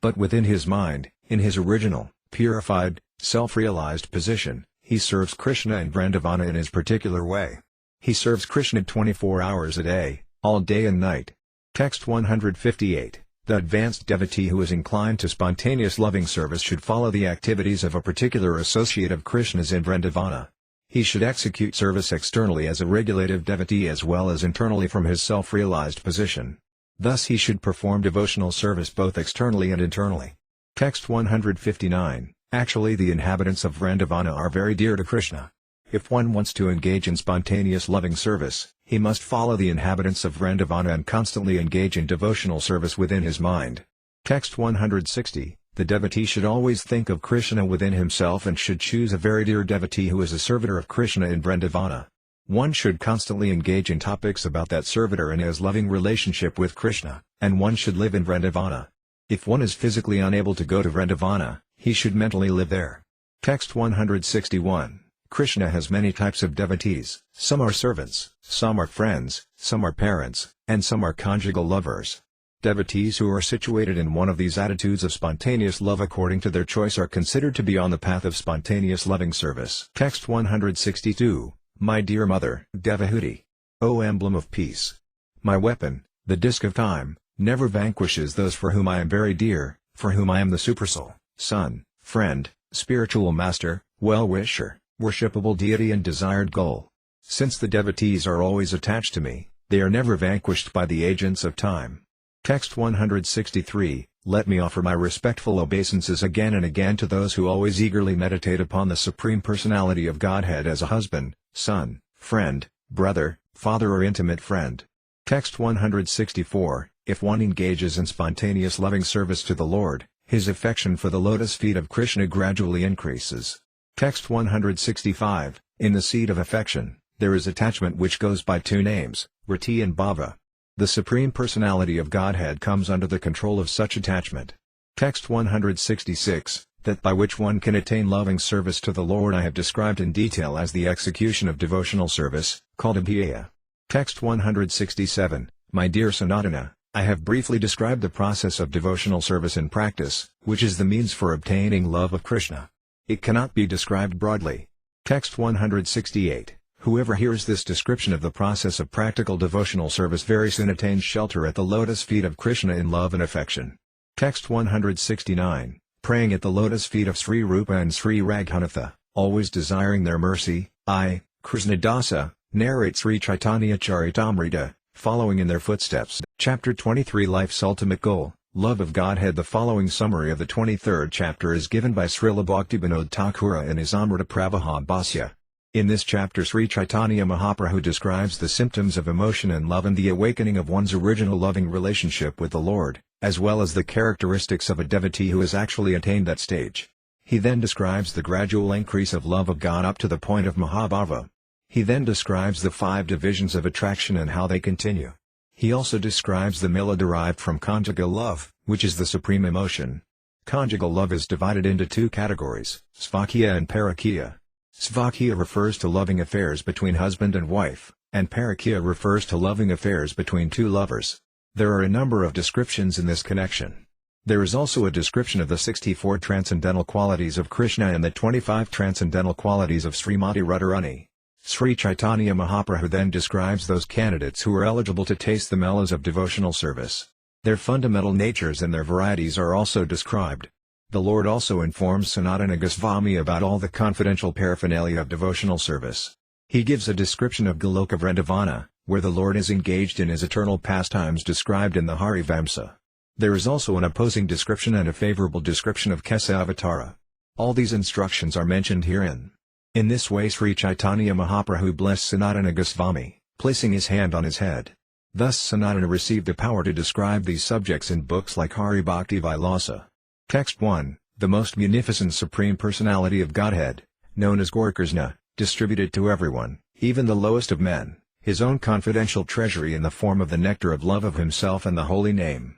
But within his mind, in his original, purified, self-realized position, he serves Krishna and Vrindavana in his particular way. He serves Krishna 24 hours a day, all day and night. Text 158, the advanced devotee who is inclined to spontaneous loving service should follow the activities of a particular associate of Krishna's in Vrindavana. He should execute service externally as a regulative devotee as well as internally from his self-realized position. Thus he should perform devotional service both externally and internally. Text 159, actually the inhabitants of Vrindavana are very dear to Krishna. If one wants to engage in spontaneous loving service, he must follow the inhabitants of Vrindavana and constantly engage in devotional service within his mind. Text 160, The devotee should always think of Krishna within himself and should choose a very dear devotee who is a servitor of Krishna in Vrindavana. One should constantly engage in topics about that servitor and his loving relationship with Krishna, and one should live in Vrindavana. If one is physically unable to go to Vrindavana, he should mentally live there. Text 161. Krishna has many types of devotees. Some are servants, some are friends, some are parents, and some are conjugal lovers. Devotees who are situated in one of these attitudes of spontaneous love according to their choice are considered to be on the path of spontaneous loving service. Text 162. My dear mother, Devahuti, O emblem of peace. My weapon, the disk of time, never vanquishes those for whom I am very dear, for whom I am the supersoul, son, friend, spiritual master, well-wisher, worshipable deity and desired goal. Since the devotees are always attached to me, they are never vanquished by the agents of time. Text 163. Let me offer my respectful obeisances again and again to those who always eagerly meditate upon the Supreme Personality of Godhead as a husband, son, friend, brother, father or intimate friend. Text 164. If one engages in spontaneous loving service to the Lord, his affection for the lotus feet of Krishna gradually increases. Text 165. In the seed of affection, there is attachment which goes by two names, Rati and Bhava. The Supreme Personality of Godhead comes under the control of such attachment. Text 166. That by which one can attain loving service to the Lord I have described in detail as the execution of devotional service, called abhyaya. Text 167. My dear Sanatana, I have briefly described the process of devotional service in practice, which is the means for obtaining love of Krishna. It cannot be described broadly. Text 168. Whoever hears this description of the process of practical devotional service very soon attains shelter at the lotus feet of Krishna in love and affection. Text 169. Praying at the lotus feet of Sri Rupa and Sri Raghunatha, always desiring their mercy, I, Krishnadasa, narrate Sri Caitanya-caritamrta, following in their footsteps. Chapter 23 Life's Ultimate Goal, Love of Godhead. The following summary of the 23rd chapter is given by Srila Bhaktivinoda Thakura in his Amrita Pravaha Bhasya. In this chapter Sri Caitanya Mahaprabhu describes the symptoms of emotion and love and the awakening of one's original loving relationship with the Lord, as well as the characteristics of a devotee who has actually attained that stage. He then describes the gradual increase of love of God up to the point of Mahabhava. He then describes the 5 divisions of attraction and how they continue. He also describes the mila derived from conjugal love, which is the supreme emotion. Conjugal love is divided into 2 categories, svakya and parakya. Svakya refers to loving affairs between husband and wife, and parakya refers to loving affairs between 2 lovers. There are a number of descriptions in this connection. There is also a description of the 64 transcendental qualities of Krishna and the 25 transcendental qualities of Srimati Radharani. Sri Caitanya Mahaprabhu then describes those candidates who are eligible to taste the melas of devotional service. Their fundamental natures and their varieties are also described. The Lord also informs Sanatana Goswami about all the confidential paraphernalia of devotional service. He gives a description of Goloka Vrindavana, where the Lord is engaged in his eternal pastimes described in the Harivamsa. There is also an opposing description and a favorable description of Kesavatara. All these instructions are mentioned herein. In this way Sri Caitanya Mahaprabhu blessed Sanatana Goswami, placing his hand on his head. Thus Sanatana received the power to describe these subjects in books like Hari Bhakti Vilasa. Text 1. The most munificent Supreme Personality of Godhead, known as Gaurakrishna, distributed to everyone, even the lowest of men, his own confidential treasury in the form of the nectar of love of himself and the holy name.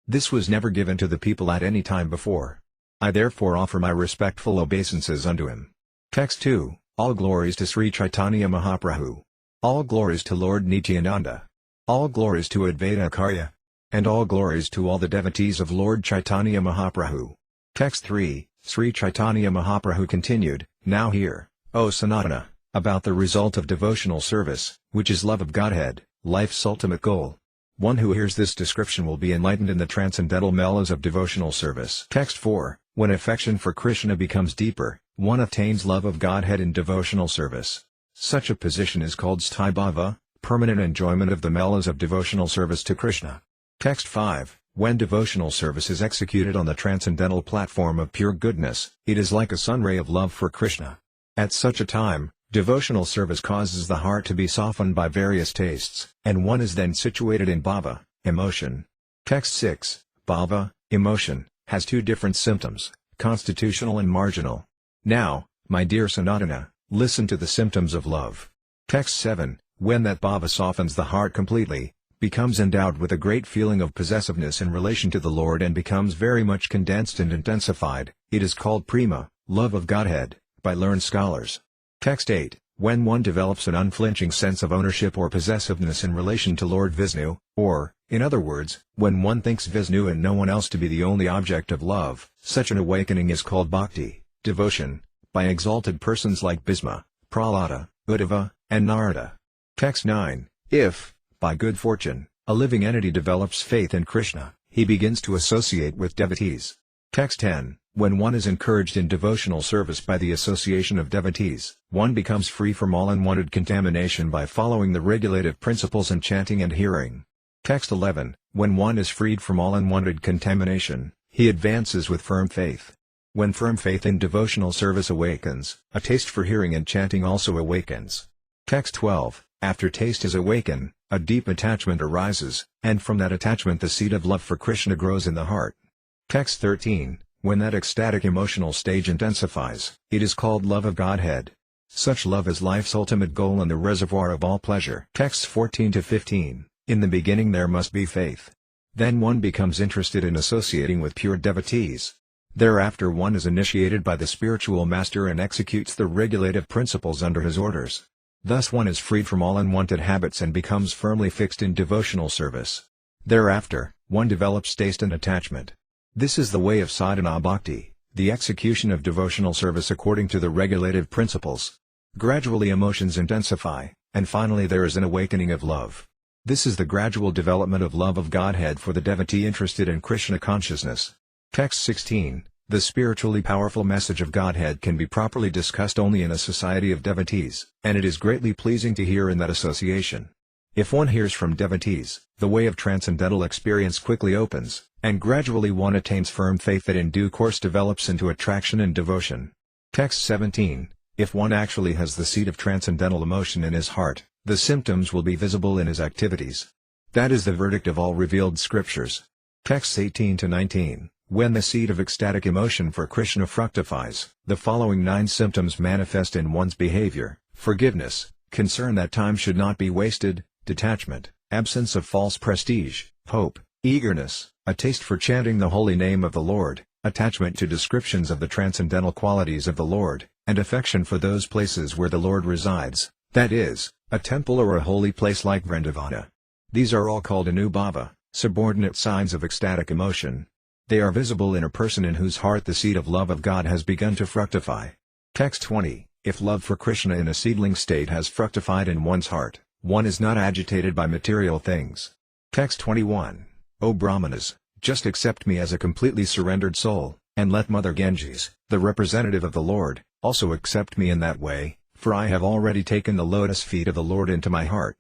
This was never given to the people at any time before. I therefore offer my respectful obeisances unto him. Text 2. All glories to Sri Caitanya Mahaprabhu. All glories to Lord Nityananda. All glories to Advaita Acharya. And all glories to all the devotees of Lord Chaitanya Mahaprabhu. Text 3. Sri Caitanya Mahaprabhu continued, Now hear, O Sanatana, about the result of devotional service, which is love of Godhead, life's ultimate goal. One who hears this description will be enlightened in the transcendental melas of devotional service. Text 4. When affection for Krishna becomes deeper, one attains love of Godhead in devotional service. Such a position is called sthāyi bhava, permanent enjoyment of the melas of devotional service to Krishna. Text 5. When devotional service is executed on the transcendental platform of pure goodness, it is like a sunray of love for Krishna. At such a time, devotional service causes the heart to be softened by various tastes, and one is then situated in bhava, emotion. Text 6. Bhava, emotion, has two different symptoms, constitutional and marginal. Now, my dear Sanatana, listen to the symptoms of love. Text 7, when that bhava softens the heart completely, becomes endowed with a great feeling of possessiveness in relation to the Lord and becomes very much condensed and intensified, it is called prema, love of Godhead, by learned scholars. Text 8, when one develops an unflinching sense of ownership or possessiveness in relation to Lord Vishnu, or, in other words, when one thinks Vishnu and no one else to be the only object of love, such an awakening is called bhakti, devotion, by exalted persons like Bhisma, Prahlada, Uddhava, and Narada. Text 9, if, by good fortune, a living entity develops faith in Krishna, he begins to associate with devotees. Text 10, when one is encouraged in devotional service by the association of devotees, one becomes free from all unwanted contamination by following the regulative principles and chanting and hearing. Text 11, when one is freed from all unwanted contamination, he advances with firm faith. When firm faith in devotional service awakens, a taste for hearing and chanting also awakens. Text 12, after taste is awakened, a deep attachment arises, and from that attachment the seed of love for Krishna grows in the heart. Text 13, when that ecstatic emotional stage intensifies, it is called love of Godhead. Such love is life's ultimate goal and the reservoir of all pleasure. Texts 14 to 15, in the beginning there must be faith. Then one becomes interested in associating with pure devotees. Thereafter one is initiated by the spiritual master and executes the regulative principles under his orders. Thus one is freed from all unwanted habits and becomes firmly fixed in devotional service. Thereafter, one develops taste and attachment. This is the way of sadhana bhakti, the execution of devotional service according to the regulative principles. Gradually emotions intensify, and finally there is an awakening of love. This is the gradual development of love of Godhead for the devotee interested in Krishna consciousness. Text 16, the spiritually powerful message of Godhead can be properly discussed only in a society of devotees, and it is greatly pleasing to hear in that association. If one hears from devotees, the way of transcendental experience quickly opens, and gradually one attains firm faith that in due course develops into attraction and devotion. Text 17, if one actually has the seed of transcendental emotion in his heart, the symptoms will be visible in his activities. That is the verdict of all revealed scriptures. Texts 18 to 19. When the seed of ecstatic emotion for Krishna fructifies, the following 9 symptoms manifest in one's behavior: forgiveness, concern that time should not be wasted, detachment, absence of false prestige, hope, eagerness, a taste for chanting the holy name of the Lord, attachment to descriptions of the transcendental qualities of the Lord, and affection for those places where the Lord resides, that is, a temple or a holy place like Vrindavana. These are all called anubhava, subordinate signs of ecstatic emotion. They are visible in a person in whose heart the seed of love of God has begun to fructify. Text 20, if love for Krishna in a seedling state has fructified in one's heart, one is not agitated by material things. Text 21, O Brahmanas, just accept me as a completely surrendered soul, and let Mother Ganges, the representative of the Lord, also accept me in that way, for I have already taken the lotus feet of the Lord into my heart.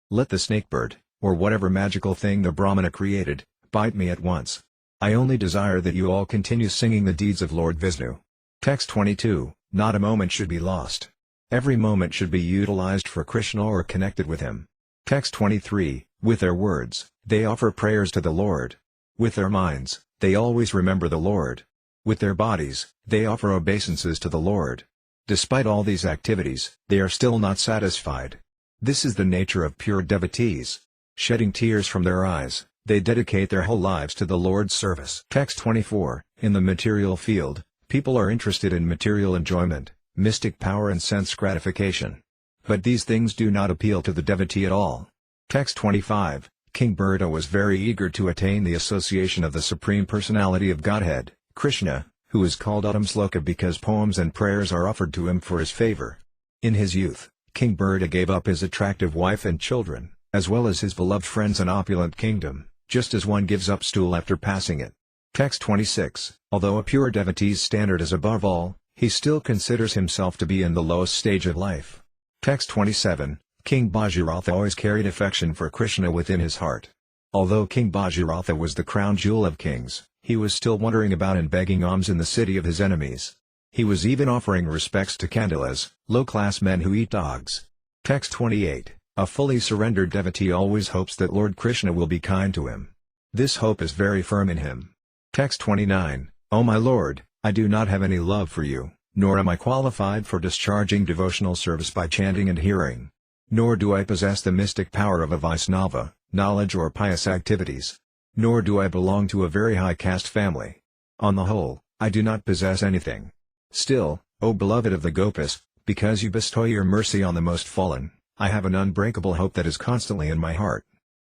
Let the snakebird, or whatever magical thing the Brahmana created, bite me at once. I only desire that you all continue singing the deeds of Lord Vishnu. Text 22, not a moment should be lost. Every moment should be utilized for Krishna or connected with him. Text 23, with their words, they offer prayers to the Lord. With their minds, they always remember the Lord. With their bodies, they offer obeisances to the Lord. Despite all these activities, they are still not satisfied. This is the nature of pure devotees. Shedding tears from their eyes, they dedicate their whole lives to the Lord's service. Text 24, in the material field, people are interested in material enjoyment, mystic power and sense gratification. But these things do not appeal to the devotee at all. Text 25, King Bharata was very eager to attain the association of the Supreme Personality of Godhead, Krishna, who is called Uttam because poems and prayers are offered to him for his favor. In his youth, King Bharata gave up his attractive wife and children, as well as his beloved friends and opulent kingdom, just as one gives up stool after passing it. Text 26, although a pure devotee's standard is above all, he still considers himself to be in the lowest stage of life. Text 27, King Bhagiratha always carried affection for Krishna within his heart. Although King Bhagiratha was the crown jewel of kings, he was still wandering about and begging alms in the city of his enemies. He was even offering respects to Kandalas, low-class men who eat dogs. Text 28, a fully surrendered devotee always hopes that Lord Krishna will be kind to him. This hope is very firm in him. Text 29, O my Lord, I do not have any love for you, nor am I qualified for discharging devotional service by chanting and hearing. Nor do I possess the mystic power of a Vaisnava, knowledge or pious activities. Nor do I belong to a very high caste family. On the whole, I do not possess anything. Still, O beloved of the Gopas, because you bestow your mercy on the most fallen, I have an unbreakable hope that is constantly in my heart.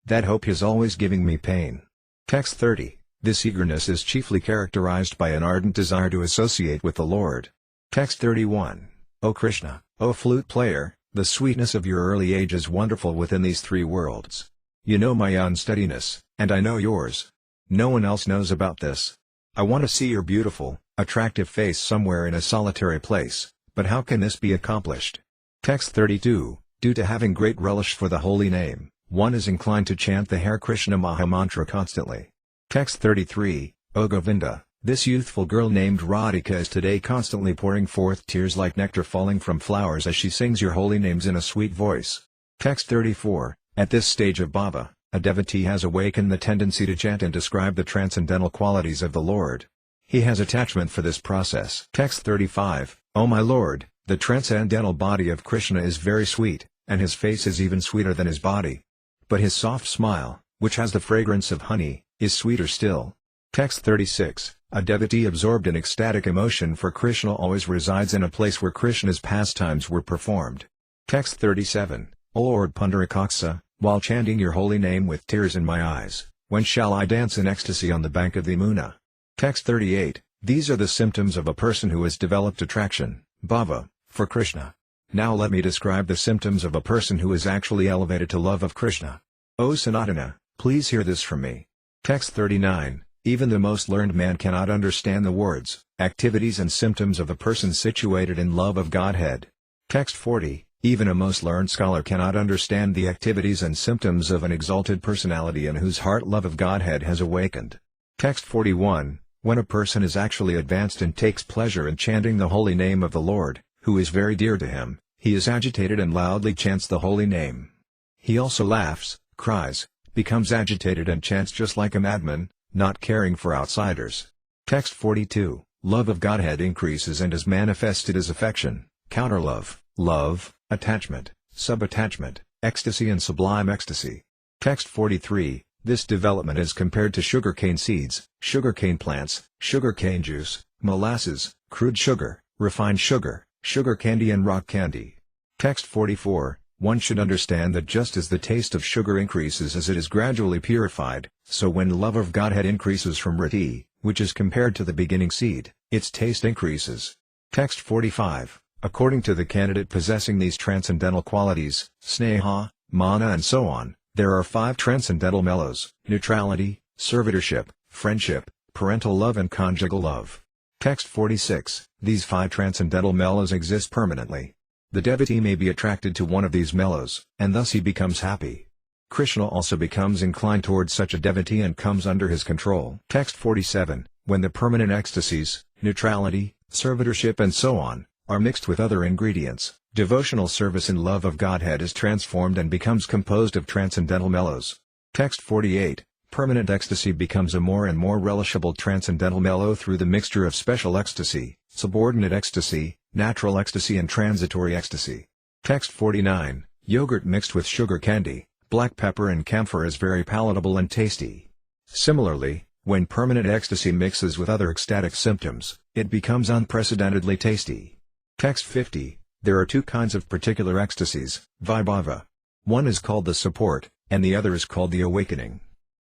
That hope is always giving me pain. Text 30, this eagerness is chiefly characterized by an ardent desire to associate with the Lord. Text 31, O Krishna, O flute player, the sweetness of your early age is wonderful within these three worlds. You know my unsteadiness, and I know yours. No one else knows about this. I want to see your beautiful, attractive face somewhere in a solitary place, but how can this be accomplished? Text 32, due to having great relish for the holy name, one is inclined to chant the Hare Krishna Mahamantra constantly. Text 33, O Govinda, this youthful girl named Radhika is today constantly pouring forth tears like nectar falling from flowers as she sings your holy names in a sweet voice. Text 34, at this stage of bhava, a devotee has awakened the tendency to chant and describe the transcendental qualities of the Lord. He has attachment for this process. Text 35, O my Lord, the transcendental body of Krishna is very sweet, and his face is even sweeter than his body. But his soft smile, which has the fragrance of honey, is sweeter still. Text 36, a devotee absorbed in ecstatic emotion for Krishna always resides in a place where Krishna's pastimes were performed. Text 37, O Lord Pundarakaksa, while chanting your holy name with tears in my eyes, when shall I dance in ecstasy on the bank of the Yamuna? Text 38, these are the symptoms of a person who has developed attraction, bhava, for Krishna. Now let me describe the symptoms of a person who is actually elevated to love of Krishna. O Sanatana, please hear this from me. Text 39, even the most learned man cannot understand the words, activities and symptoms of a person situated in love of Godhead. Text 40, even a most learned scholar cannot understand the activities and symptoms of an exalted personality in whose heart love of Godhead has awakened. Text 41, when a person is actually advanced and takes pleasure in chanting the holy name of the Lord, who is very dear to him, he is agitated and loudly chants the holy name. He also laughs, cries, becomes agitated and chants just like a madman, not caring for outsiders. Text 42, love of Godhead increases and is manifested as affection, counterlove, love, attachment, subattachment, ecstasy and sublime ecstasy. Text 43, this development is compared to sugarcane seeds, sugarcane plants, sugarcane juice, molasses, crude sugar, refined sugar, sugar candy and rock candy. Text 44, one should understand that just as the taste of sugar increases as it is gradually purified, so when love of Godhead increases from riti, which is compared to the beginning seed, its taste increases. Text 45, according to the candidate possessing these transcendental qualities, sneha, mana and so on, there are 5 transcendental mellows: neutrality, servitorship, friendship, parental love and conjugal love. Text 46, these 5 transcendental mellows exist permanently. The devotee may be attracted to one of these mellows, and thus he becomes happy. Krishna also becomes inclined towards such a devotee and comes under his control. Text 47, when the permanent ecstasies, neutrality, servitorship and so on, are mixed with other ingredients, devotional service in love of Godhead is transformed and becomes composed of transcendental mellows. Text 48, permanent ecstasy becomes a more and more relishable transcendental mellow through the mixture of special ecstasy, subordinate ecstasy, natural ecstasy and transitory ecstasy. Text 49, yogurt mixed with sugar candy, black pepper and camphor is very palatable and tasty. Similarly, when permanent ecstasy mixes with other ecstatic symptoms, it becomes unprecedentedly tasty. Text 50, there are 2 kinds of particular ecstasies, vibhava. One is called the support, and the other is called the awakening.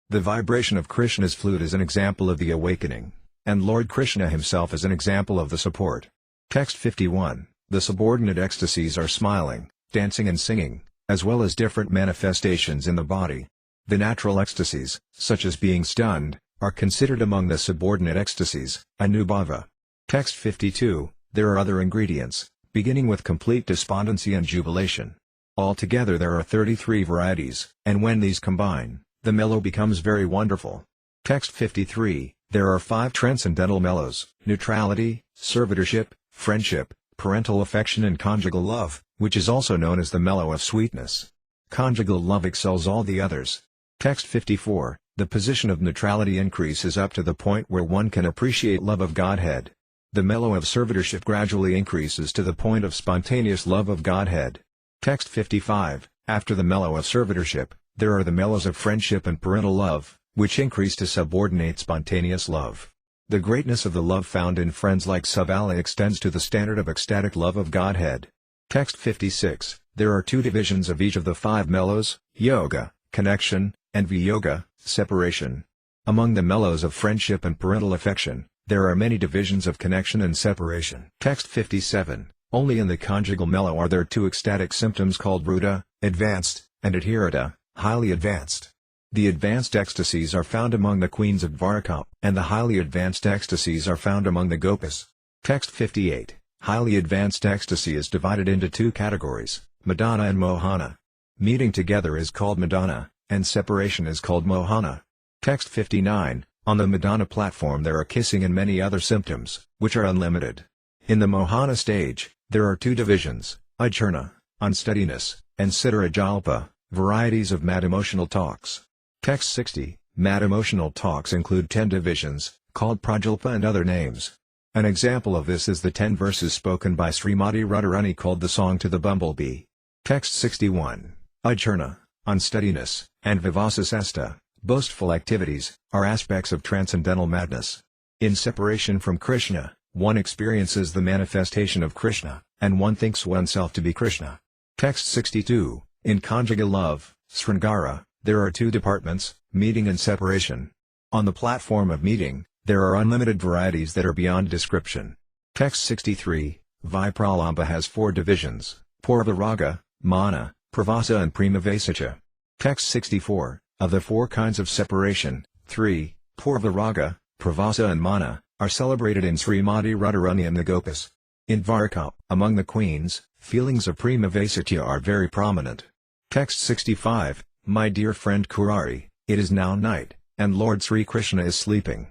The vibration of Krishna's flute is an example of the awakening, and Lord Krishna himself is an example of the support. Text 51, the subordinate ecstasies are smiling, dancing and singing, as well as different manifestations in the body. The natural ecstasies, such as being stunned, are considered among the subordinate ecstasies, anubhava. Text 52, there are other ingredients, beginning with complete despondency and jubilation. Altogether there are 33 varieties, and when these combine, the mellow becomes very wonderful. Text 53, there are 5 transcendental mellows: neutrality, servitorship, friendship, parental affection and conjugal love, which is also known as the mellow of sweetness. Conjugal love excels all the others. Text 54, The position of neutrality increases up to the point where one can appreciate love of Godhead. The mellow of servitorship gradually increases to the point of spontaneous love of Godhead. Text 55. After the mellow of servitorship, there are the mellows of friendship and parental love, which increase to subordinate spontaneous love. The greatness of the love found in friends like Subala extends to the standard of ecstatic love of Godhead. Text 56. There are two divisions of each of the five mellows, yoga, connection, and viyoga, separation. Among the mellows of friendship and parental affection, there are many divisions of connection and separation. Text 57. Only in the conjugal mellow are there two ecstatic symptoms called ruda, advanced, and adhirata, highly advanced. The advanced ecstasies are found among the queens of Dwarka, and the highly advanced ecstasies are found among the gopas. Text 58. Highly advanced ecstasy is divided into two categories, Madana and Mohana. Meeting together is called Madana, and separation is called Mohana. Text 59. On the Madana platform there are kissing and many other symptoms, which are unlimited. In the Mohana stage, there are two divisions, Ajurna, unsteadiness, and Siddharajalpa, varieties of mad emotional talks. Text 60. Mad emotional talks include 10 divisions, called Prajalpa and other names. An example of this is the 10 verses spoken by Srimati Radharani called the Song to the Bumblebee. Text 61. Ajurna, unsteadiness, and Vivasasesta, boastful activities, are aspects of transcendental madness. In separation from Krishna, one experiences the manifestation of Krishna, and one thinks oneself to be Krishna. Text 62. In conjugal love, Sringara, there are two departments, meeting and separation. On the platform of meeting, there are unlimited varieties that are beyond description. Text 63. Vipralambha has four divisions, Purvaraga, Mana, Pravasa and Premavasacha. Text 64. Of the four kinds of separation, 3, Purvaraga, Pravasa and Mana, are celebrated in Srimati Radharani and the Gopas. In Dwarka, among the queens, feelings of Premavasacha are very prominent. Text 65. My dear friend Kurari, it is now night, and Lord Sri Krishna is sleeping.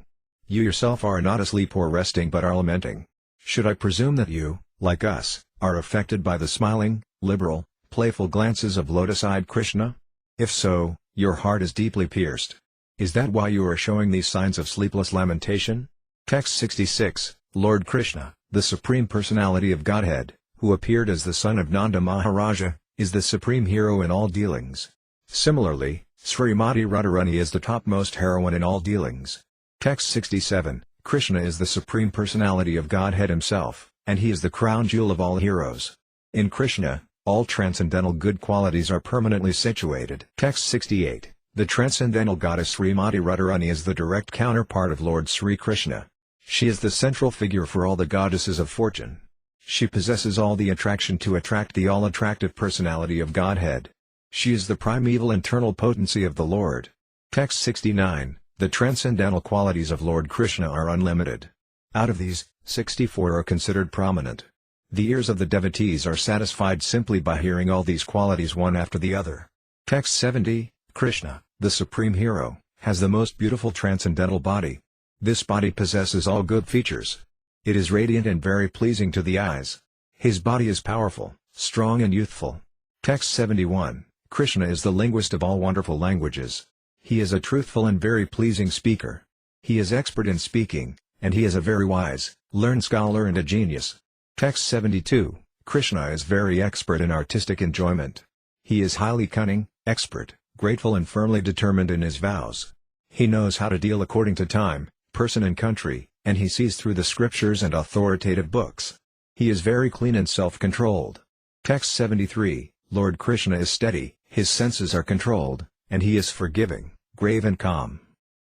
You yourself are not asleep or resting but are lamenting. Should I presume that you, like us, are affected by the smiling, liberal, playful glances of lotus-eyed Krishna? If so, your heart is deeply pierced. Is that why you are showing these signs of sleepless lamentation? Text 66. Lord Krishna, the Supreme Personality of Godhead, who appeared as the son of Nanda Maharaja, is the supreme hero in all dealings. Similarly, Srimati Radharani is the topmost heroine in all dealings. Text 67. Krishna is the Supreme Personality of Godhead himself, and he is the crown jewel of all heroes. In Krishna, all transcendental good qualities are permanently situated. Text 68. The transcendental goddess Srimati Radharani is the direct counterpart of Lord Sri Krishna. She is the central figure for all the goddesses of fortune. She possesses all the attraction to attract the all-attractive personality of Godhead. She is the primeval internal potency of the Lord. Text 69. The transcendental qualities of Lord Krishna are unlimited. Out of these, 64 are considered prominent. The ears of the devotees are satisfied simply by hearing all these qualities one after the other. Text 70. Krishna, the supreme hero, has the most beautiful transcendental body. This body possesses all good features. It is radiant and very pleasing to the eyes. His body is powerful, strong and youthful. Text 71. Krishna is the linguist of all wonderful languages. He is a truthful and very pleasing speaker. He is expert in speaking, and he is a very wise, learned scholar and a genius. Text 72. Krishna is very expert in artistic enjoyment. He is highly cunning, expert, grateful and firmly determined in his vows. He knows how to deal according to time, person and country, and he sees through the scriptures and authoritative books. He is very clean and self-controlled. Text 73. Lord Krishna is steady, his senses are controlled, and he is forgiving, grave and calm.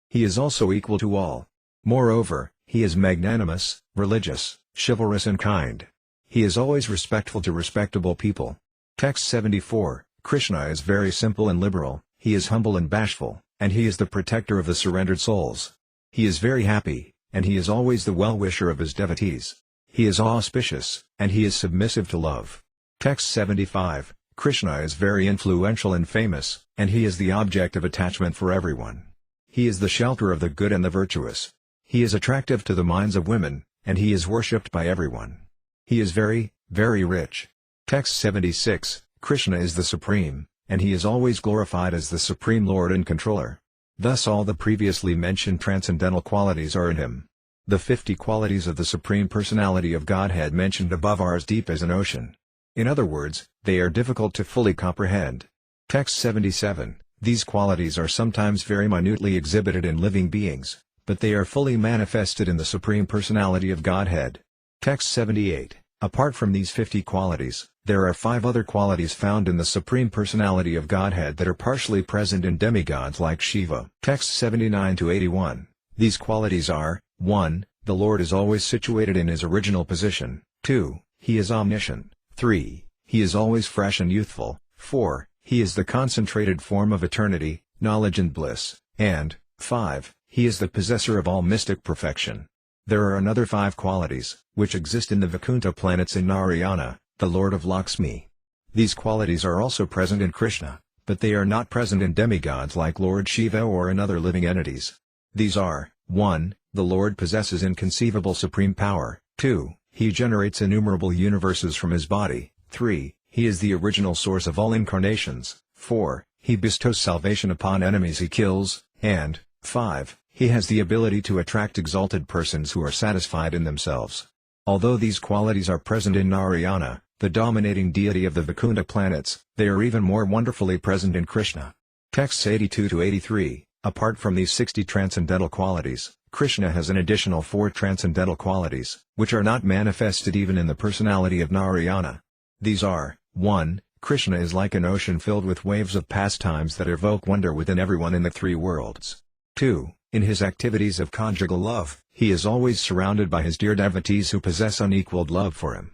He is also equal to all. Moreover, he is magnanimous, religious, chivalrous and kind. He is always respectful to respectable people. Text 74. Krishna is very simple and liberal, he is humble and bashful, and he is the protector of the surrendered souls. He is very happy, and he is always the well-wisher of his devotees. He is auspicious, and he is submissive to love. Text 75. Krishna is very influential and famous, and he is the object of attachment for everyone. He is the shelter of the good and the virtuous. He is attractive to the minds of women, and he is worshipped by everyone. He is very, very rich. Text 76. Krishna is the supreme, and he is always glorified as the supreme Lord and controller. Thus all the previously mentioned transcendental qualities are in him. The 50 qualities of the Supreme Personality of Godhead mentioned above are as deep as an ocean. In other words, they are difficult to fully comprehend. Text 77. These qualities are sometimes very minutely exhibited in living beings, but they are fully manifested in the Supreme Personality of Godhead. Text 78. Apart from these 50 qualities, there are 5 other qualities found in the Supreme Personality of Godhead that are partially present in demigods like Shiva. Text 79-81. These qualities are: 1. The Lord is always situated in his original position. 2. He is omniscient. 3. He is always fresh and youthful. 4. He is the concentrated form of eternity, knowledge and bliss. And 5. He is the possessor of all mystic perfection. There are another 5 qualities, which exist in the Vaikuntha planets in Narayana, the Lord of Lakshmi. These qualities are also present in Krishna, but they are not present in demigods like Lord Shiva or in other living entities. These are: 1. The Lord possesses inconceivable supreme power. 2. He generates innumerable universes from his body. 3. He is the original source of all incarnations. 4. He bestows salvation upon enemies he kills. And 5. He has the ability to attract exalted persons who are satisfied in themselves. Although these qualities are present in Narayana, the dominating deity of the Vaikuntha planets, they are even more wonderfully present in Krishna. Texts 82-83. Apart from these 60 transcendental qualities, Krishna has an additional 4 transcendental qualities, which are not manifested even in the personality of Narayana. These are: 1. Krishna is like an ocean filled with waves of pastimes that evoke wonder within everyone in the 3 worlds. 2. In his activities of conjugal love, he is always surrounded by his dear devotees who possess unequaled love for him.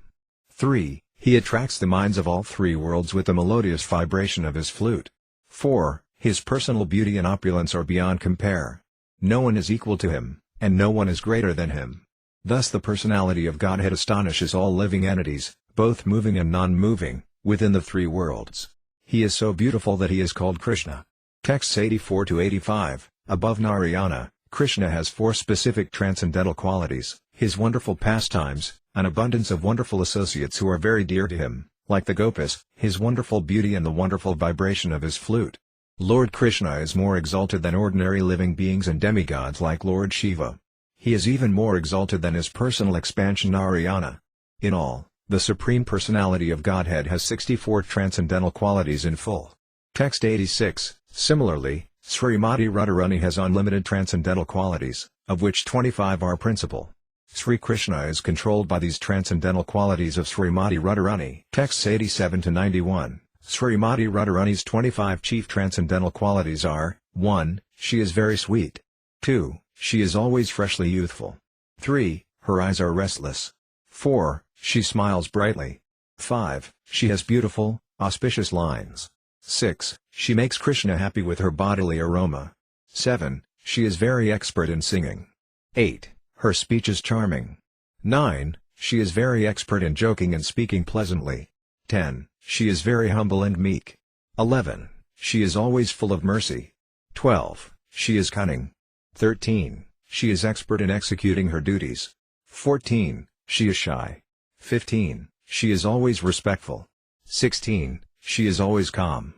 3. He attracts the minds of all 3 worlds with the melodious vibration of his flute. 4. His personal beauty and opulence are beyond compare. No one is equal to him, and no one is greater than him. Thus the personality of Godhead astonishes all living entities, both moving and non-moving, within the 3 worlds. He is so beautiful that he is called Krishna. Texts 84-85. Above Narayana, Krishna has 4 specific transcendental qualities: his wonderful pastimes, an abundance of wonderful associates who are very dear to him, like the Gopas, his wonderful beauty and the wonderful vibration of his flute. Lord Krishna is more exalted than ordinary living beings and demigods like Lord Shiva. He is even more exalted than his personal expansion Narayana. In all, the Supreme Personality of Godhead has 64 transcendental qualities in full. Text 86. Similarly, Srimati Radharani has unlimited transcendental qualities, of which 25 are principal. Sri Krishna is controlled by these transcendental qualities of Srimati Radharani. Texts 87-91. Srimati Radharani's 25 chief transcendental qualities are: 1. She is very sweet. 2. She is always freshly youthful. 3. Her eyes are restless. 4. She smiles brightly. 5. She has beautiful, auspicious lines. 6. She makes Krishna happy with her bodily aroma. 7. She is very expert in singing. 8. Her speech is charming. 9. She is very expert in joking and speaking pleasantly. 10. She is very humble and meek. 11. She is always full of mercy. 12. She is cunning. 13. She is expert in executing her duties. 14. She is shy. 15. She is always respectful. 16. She is always calm.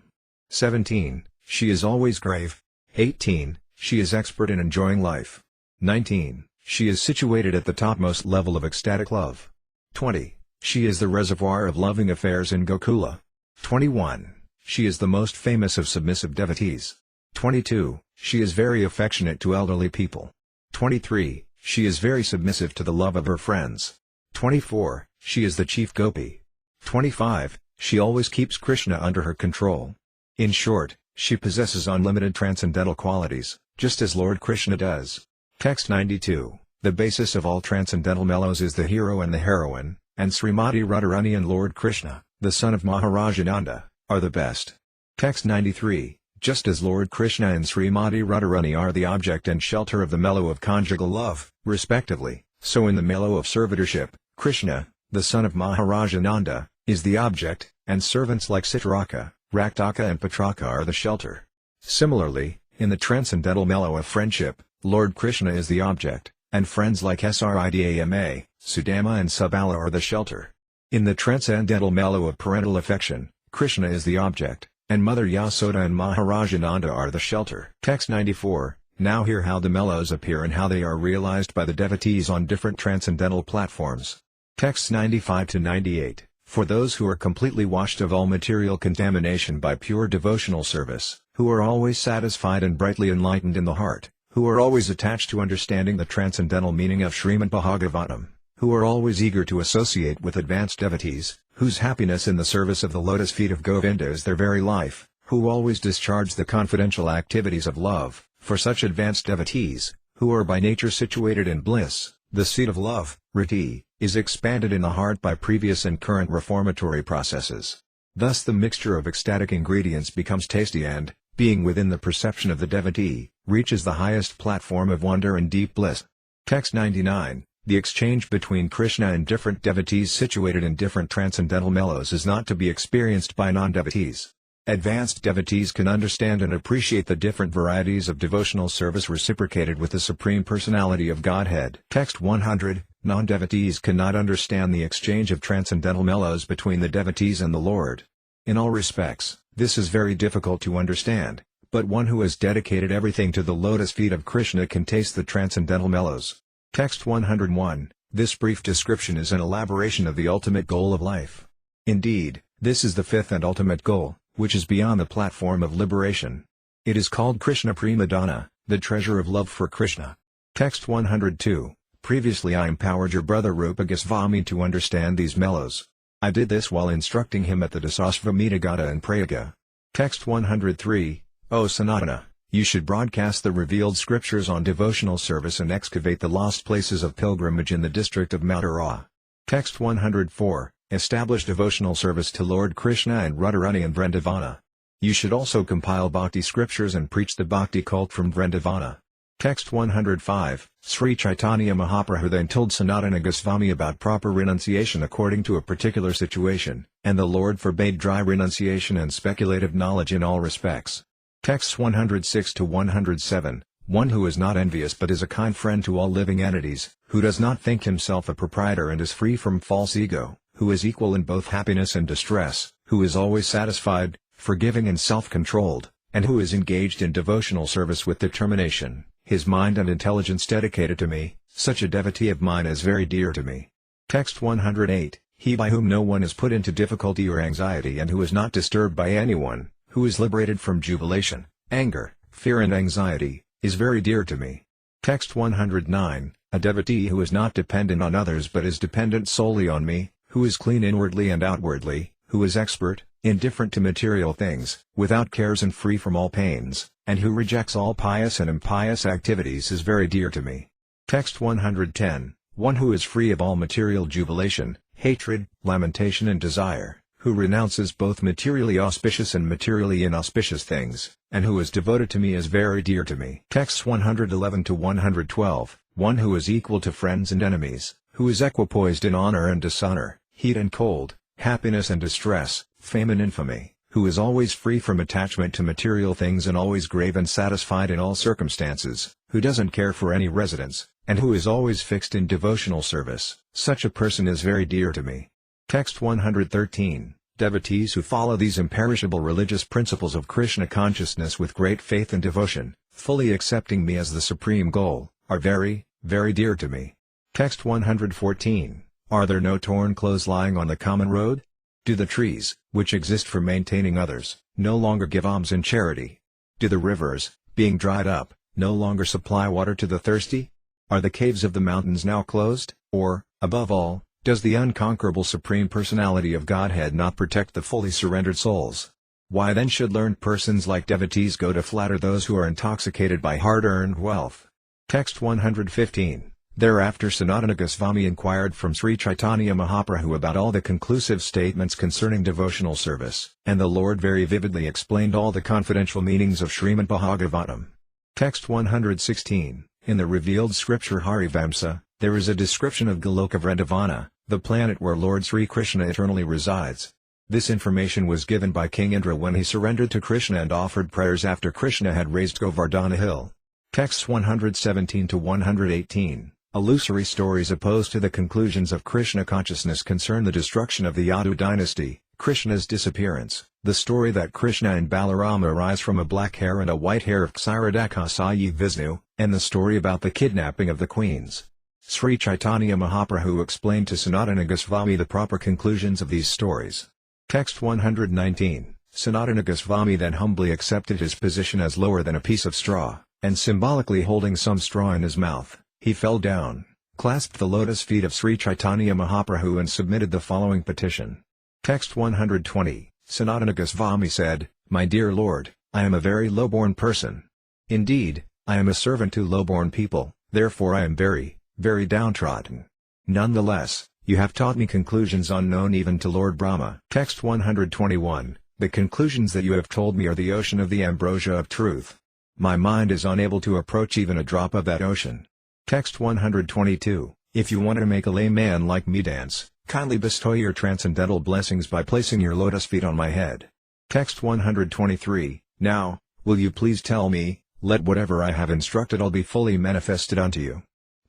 17. She is always grave. 18. She is expert in enjoying life. 19. She is situated at the topmost level of ecstatic love. 20. She is the reservoir of loving affairs in Gokula. 21. She is the most famous of submissive devotees. 22. She is very affectionate to elderly people. 23. She is very submissive to the love of her friends. 24. She is the chief gopi. 25. She always keeps Krishna under her control. In short, she possesses unlimited transcendental qualities, just as Lord Krishna does. Text 92. The basis of all transcendental mellows is the hero and the heroine, and Srimati Radharani and Lord Krishna, the son of Maharajananda, are the best. Text 93. Just as Lord Krishna and Srimati Radharani are the object and shelter of the mellow of conjugal love, respectively, so in the mellow of servitorship, Krishna, the son of Maharajananda, is the object, and servants like Citraka, Raktaka and Patraka are the shelter. Similarly, in the transcendental mellow of friendship, Lord Krishna is the object, and friends like Sridama, Sudama and Subala are the shelter. In the transcendental mellow of parental affection, Krishna is the object, and Mother Yasoda and Maharaja Nanda are the shelter. Text 94. Now hear how the mellows appear and how they are realized by the devotees on different transcendental platforms. Texts 95 to 98. For those who are completely washed of all material contamination by pure devotional service, who are always satisfied and brightly enlightened in the heart, who are always attached to understanding the transcendental meaning of Srimad Bhagavatam, who are always eager to associate with advanced devotees, whose happiness in the service of the lotus feet of Govinda is their very life, who always discharge the confidential activities of love, for such advanced devotees, who are by nature situated in bliss, the seed of love, riti, is expanded in the heart by previous and current reformatory processes. Thus the mixture of ecstatic ingredients becomes tasty and, being within the perception of the devotee, reaches the highest platform of wonder and deep bliss. Text 99. The exchange between Krishna and different devotees situated in different transcendental mellows is not to be experienced by non-devotees. Advanced devotees can understand and appreciate the different varieties of devotional service reciprocated with the Supreme Personality of Godhead. Text 100. Non-devotees cannot understand the exchange of transcendental mellows between the devotees and the Lord. In all respects, this is very difficult to understand, but one who has dedicated everything to the lotus feet of Krishna can taste the transcendental mellows. Text 101. This brief description is an elaboration of the ultimate goal of life. Indeed, this is the fifth and ultimate goal, which is beyond the platform of liberation. It is called Krishna Premadana, the treasure of love for Krishna. Text 102. Previously I empowered your brother Rupa Goswami to understand these mellows. I did this while instructing him at the Dasashvamedha Gata in Prayaga. Text 103. O Sanatana, you should broadcast the revealed scriptures on devotional service and excavate the lost places of pilgrimage in the district of Mathura. Text 104. Establish devotional service to Lord Krishna and Radharani in Vrindavana. You should also compile bhakti scriptures and preach the bhakti cult from Vrindavana. Text 105. Sri Caitanya Mahaprabhu then told Sanatana Goswami about proper renunciation according to a particular situation, and the Lord forbade dry renunciation and speculative knowledge in all respects. Texts 106 to 107. One who is not envious but is a kind friend to all living entities, who does not think himself a proprietor and is free from false ego, who is equal in both happiness and distress, who is always satisfied, forgiving and self-controlled, and who is engaged in devotional service with determination, his mind and intelligence dedicated to me, such a devotee of mine is very dear to me. Text 108. He by whom no one is put into difficulty or anxiety and who is not disturbed by anyone, who is liberated from jubilation, anger, fear and anxiety, is very dear to me. Text 109. A devotee who is not dependent on others but is dependent solely on me, who is clean inwardly and outwardly, who is expert, indifferent to material things, without cares and free from all pains, and who rejects all pious and impious activities is very dear to me. Text 110. One who is free of all material jubilation, hatred, lamentation and desire, who renounces both materially auspicious and materially inauspicious things, and who is devoted to me is very dear to me. Texts 111 to 112. One who is equal to friends and enemies, who is equipoised in honor and dishonor, heat and cold, happiness and distress, fame and infamy, who is always free from attachment to material things and always grave and satisfied in all circumstances, who doesn't care for any residence, and who is always fixed in devotional service, such a person is very dear to me. Text 113. Devotees who follow these imperishable religious principles of Krishna consciousness with great faith and devotion, fully accepting me as the supreme goal, are very, very dear to me. Text 114. Are there no torn clothes lying on the common road? Do the trees, which exist for maintaining others, no longer give alms in charity? Do the rivers, being dried up, no longer supply water to the thirsty? Are the caves of the mountains now closed, or, above all, does the unconquerable Supreme Personality of Godhead not protect the fully surrendered souls? Why then should learned persons like devotees go to flatter those who are intoxicated by hard-earned wealth? Text 115. Thereafter Sanatana Goswami inquired from Sri Caitanya Mahaprabhu about all the conclusive statements concerning devotional service, and the Lord very vividly explained all the confidential meanings of Srimad Bhagavatam. Text 116. In the revealed scripture Harivamsa, there is a description of Goloka Vrindavana, the planet where Lord Sri Krishna eternally resides. This information was given by King Indra when he surrendered to Krishna and offered prayers after Krishna had raised Govardhana hill. Texts 117 to 118. Illusory stories opposed to the conclusions of Krishna consciousness concern the destruction of the Yadu dynasty, Krishna's disappearance, The story that Krishna and Balarama arise from a black hair and a white hair of Kshirodakasaya Vishnu, and the story about the kidnapping of the queens. Sri Caitanya Mahaprabhu explained to Sanatana Goswami the proper conclusions of these stories. Text 119. Sanatana Goswami then humbly accepted his position as lower than a piece of straw, and symbolically holding some straw in his mouth, he fell down, clasped the lotus feet of Sri Caitanya Mahaprabhu and submitted the following petition. Text 120. Sanatana Goswami said, "My dear Lord, I am a very low-born person. Indeed, I am a servant to low-born people, therefore I am very, very downtrodden. Nonetheless, you have taught me conclusions unknown even to Lord Brahma." Text 121. The conclusions that you have told me are the ocean of the ambrosia of truth. My mind is unable to approach even a drop of that ocean. Text 122. If you want to make a layman like me dance, kindly bestow your transcendental blessings by placing your lotus feet on my head. Text 123. Now, will you please tell me, let whatever I have instructed all be fully manifested unto you.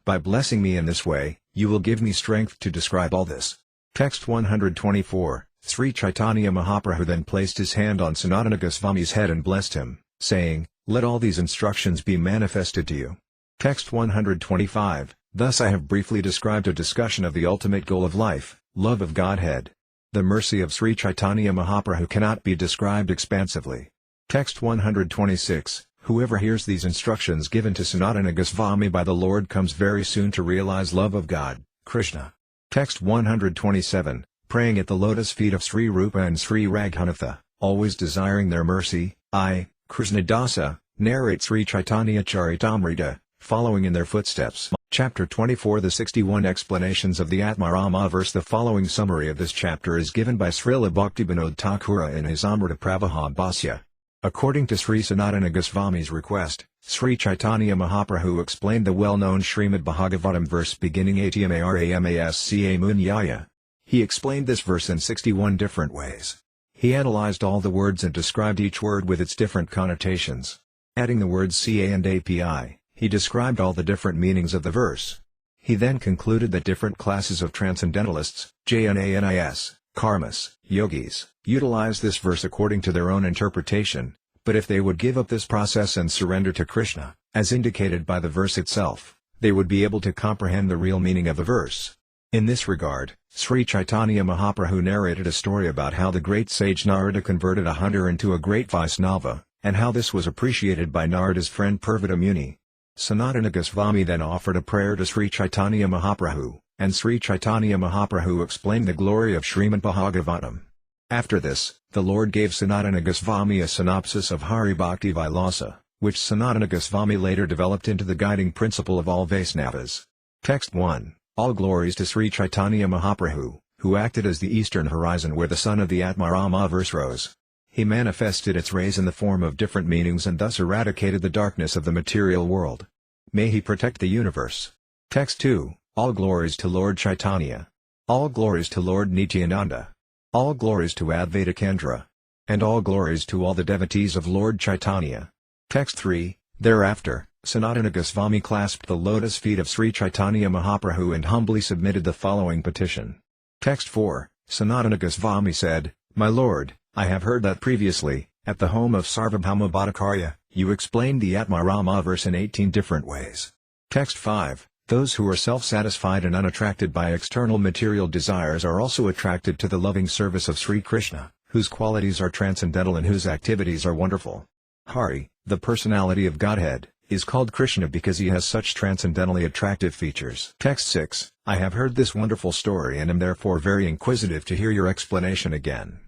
By blessing me in this way, you will give me strength to describe all this. Text 124. Sri Caitanya Mahaprabhu then placed his hand on Sanatana Goswami's head and blessed him, saying, "Let all these instructions be manifested to you." Text 125. Thus I have briefly described a discussion of the ultimate goal of life, love of Godhead. The mercy of Sri Caitanya Mahaprabhu cannot be described expansively. Text 126. Whoever hears these instructions given to Sanatana Goswami by the Lord comes very soon to realize love of God, Krishna. Text 127. Praying at the lotus feet of Sri Rupa and Sri Raghunatha, always desiring their mercy, I, Krishnadasa, narrate Sri Caitanya-caritamrta, following in their footsteps. Chapter 24. The 61 explanations of the Atmarama verse. The following summary of this chapter is given by Srila Bhaktivinoda Thakura in his Amrita Pravaha Bhasya. According to Sri Sanatana Goswami's request, Sri Caitanya Mahaprabhu explained the well-known Srimad Bhagavatam verse beginning Atmaramsca Munyaya. He explained this verse in 61 different ways. He analyzed all the words and described each word with its different connotations. Adding the words ca and api, he described all the different meanings of the verse. He then concluded that different classes of transcendentalists, jnanis, karmas, yogis, utilize this verse according to their own interpretation, but if they would give up this process and surrender to Krishna, as indicated by the verse itself, they would be able to comprehend the real meaning of the verse. In this regard, Sri Caitanya Mahaprabhu narrated a story about how the great sage Narada converted a hunter into a great Vaisnava, and how this was appreciated by Narada's friend Purvata Muni. Sanatana Goswami then offered a prayer to Sri Caitanya Mahaprabhu, and Sri Caitanya Mahaprabhu explained the glory of Srimad Bhagavatam. After this, the Lord gave Sanatana Goswami a synopsis of Hari Bhakti Vilasa, which Sanatana Goswami later developed into the guiding principle of all Vaisnavas. Text 1. All glories to Sri Caitanya Mahaprabhu, who acted as the eastern horizon where the sun of the Atmarama verse rose. He manifested its rays in the form of different meanings and thus eradicated the darkness of the material world. May he protect the universe. Text 2. All glories to Lord Chaitanya. All glories to Lord Nityananda. All glories to Advaita Kendra. And all glories to all the devotees of Lord Chaitanya. Text 3. Thereafter, Sanatana Goswami clasped the lotus feet of Sri Caitanya Mahaprabhu and humbly submitted the following petition. Text 4. Sanatana Goswami said, "My Lord, I have heard that previously, at the home of Sarvabhauma Bhattacharya, you explained the Atmarama verse in 18 different ways." Text 5. Those who are self-satisfied and unattracted by external material desires are also attracted to the loving service of Sri Krishna, whose qualities are transcendental and whose activities are wonderful. Hari, the personality of Godhead, is called Krishna because he has such transcendentally attractive features. Text 6. I have heard this wonderful story and am therefore very inquisitive to hear your explanation again.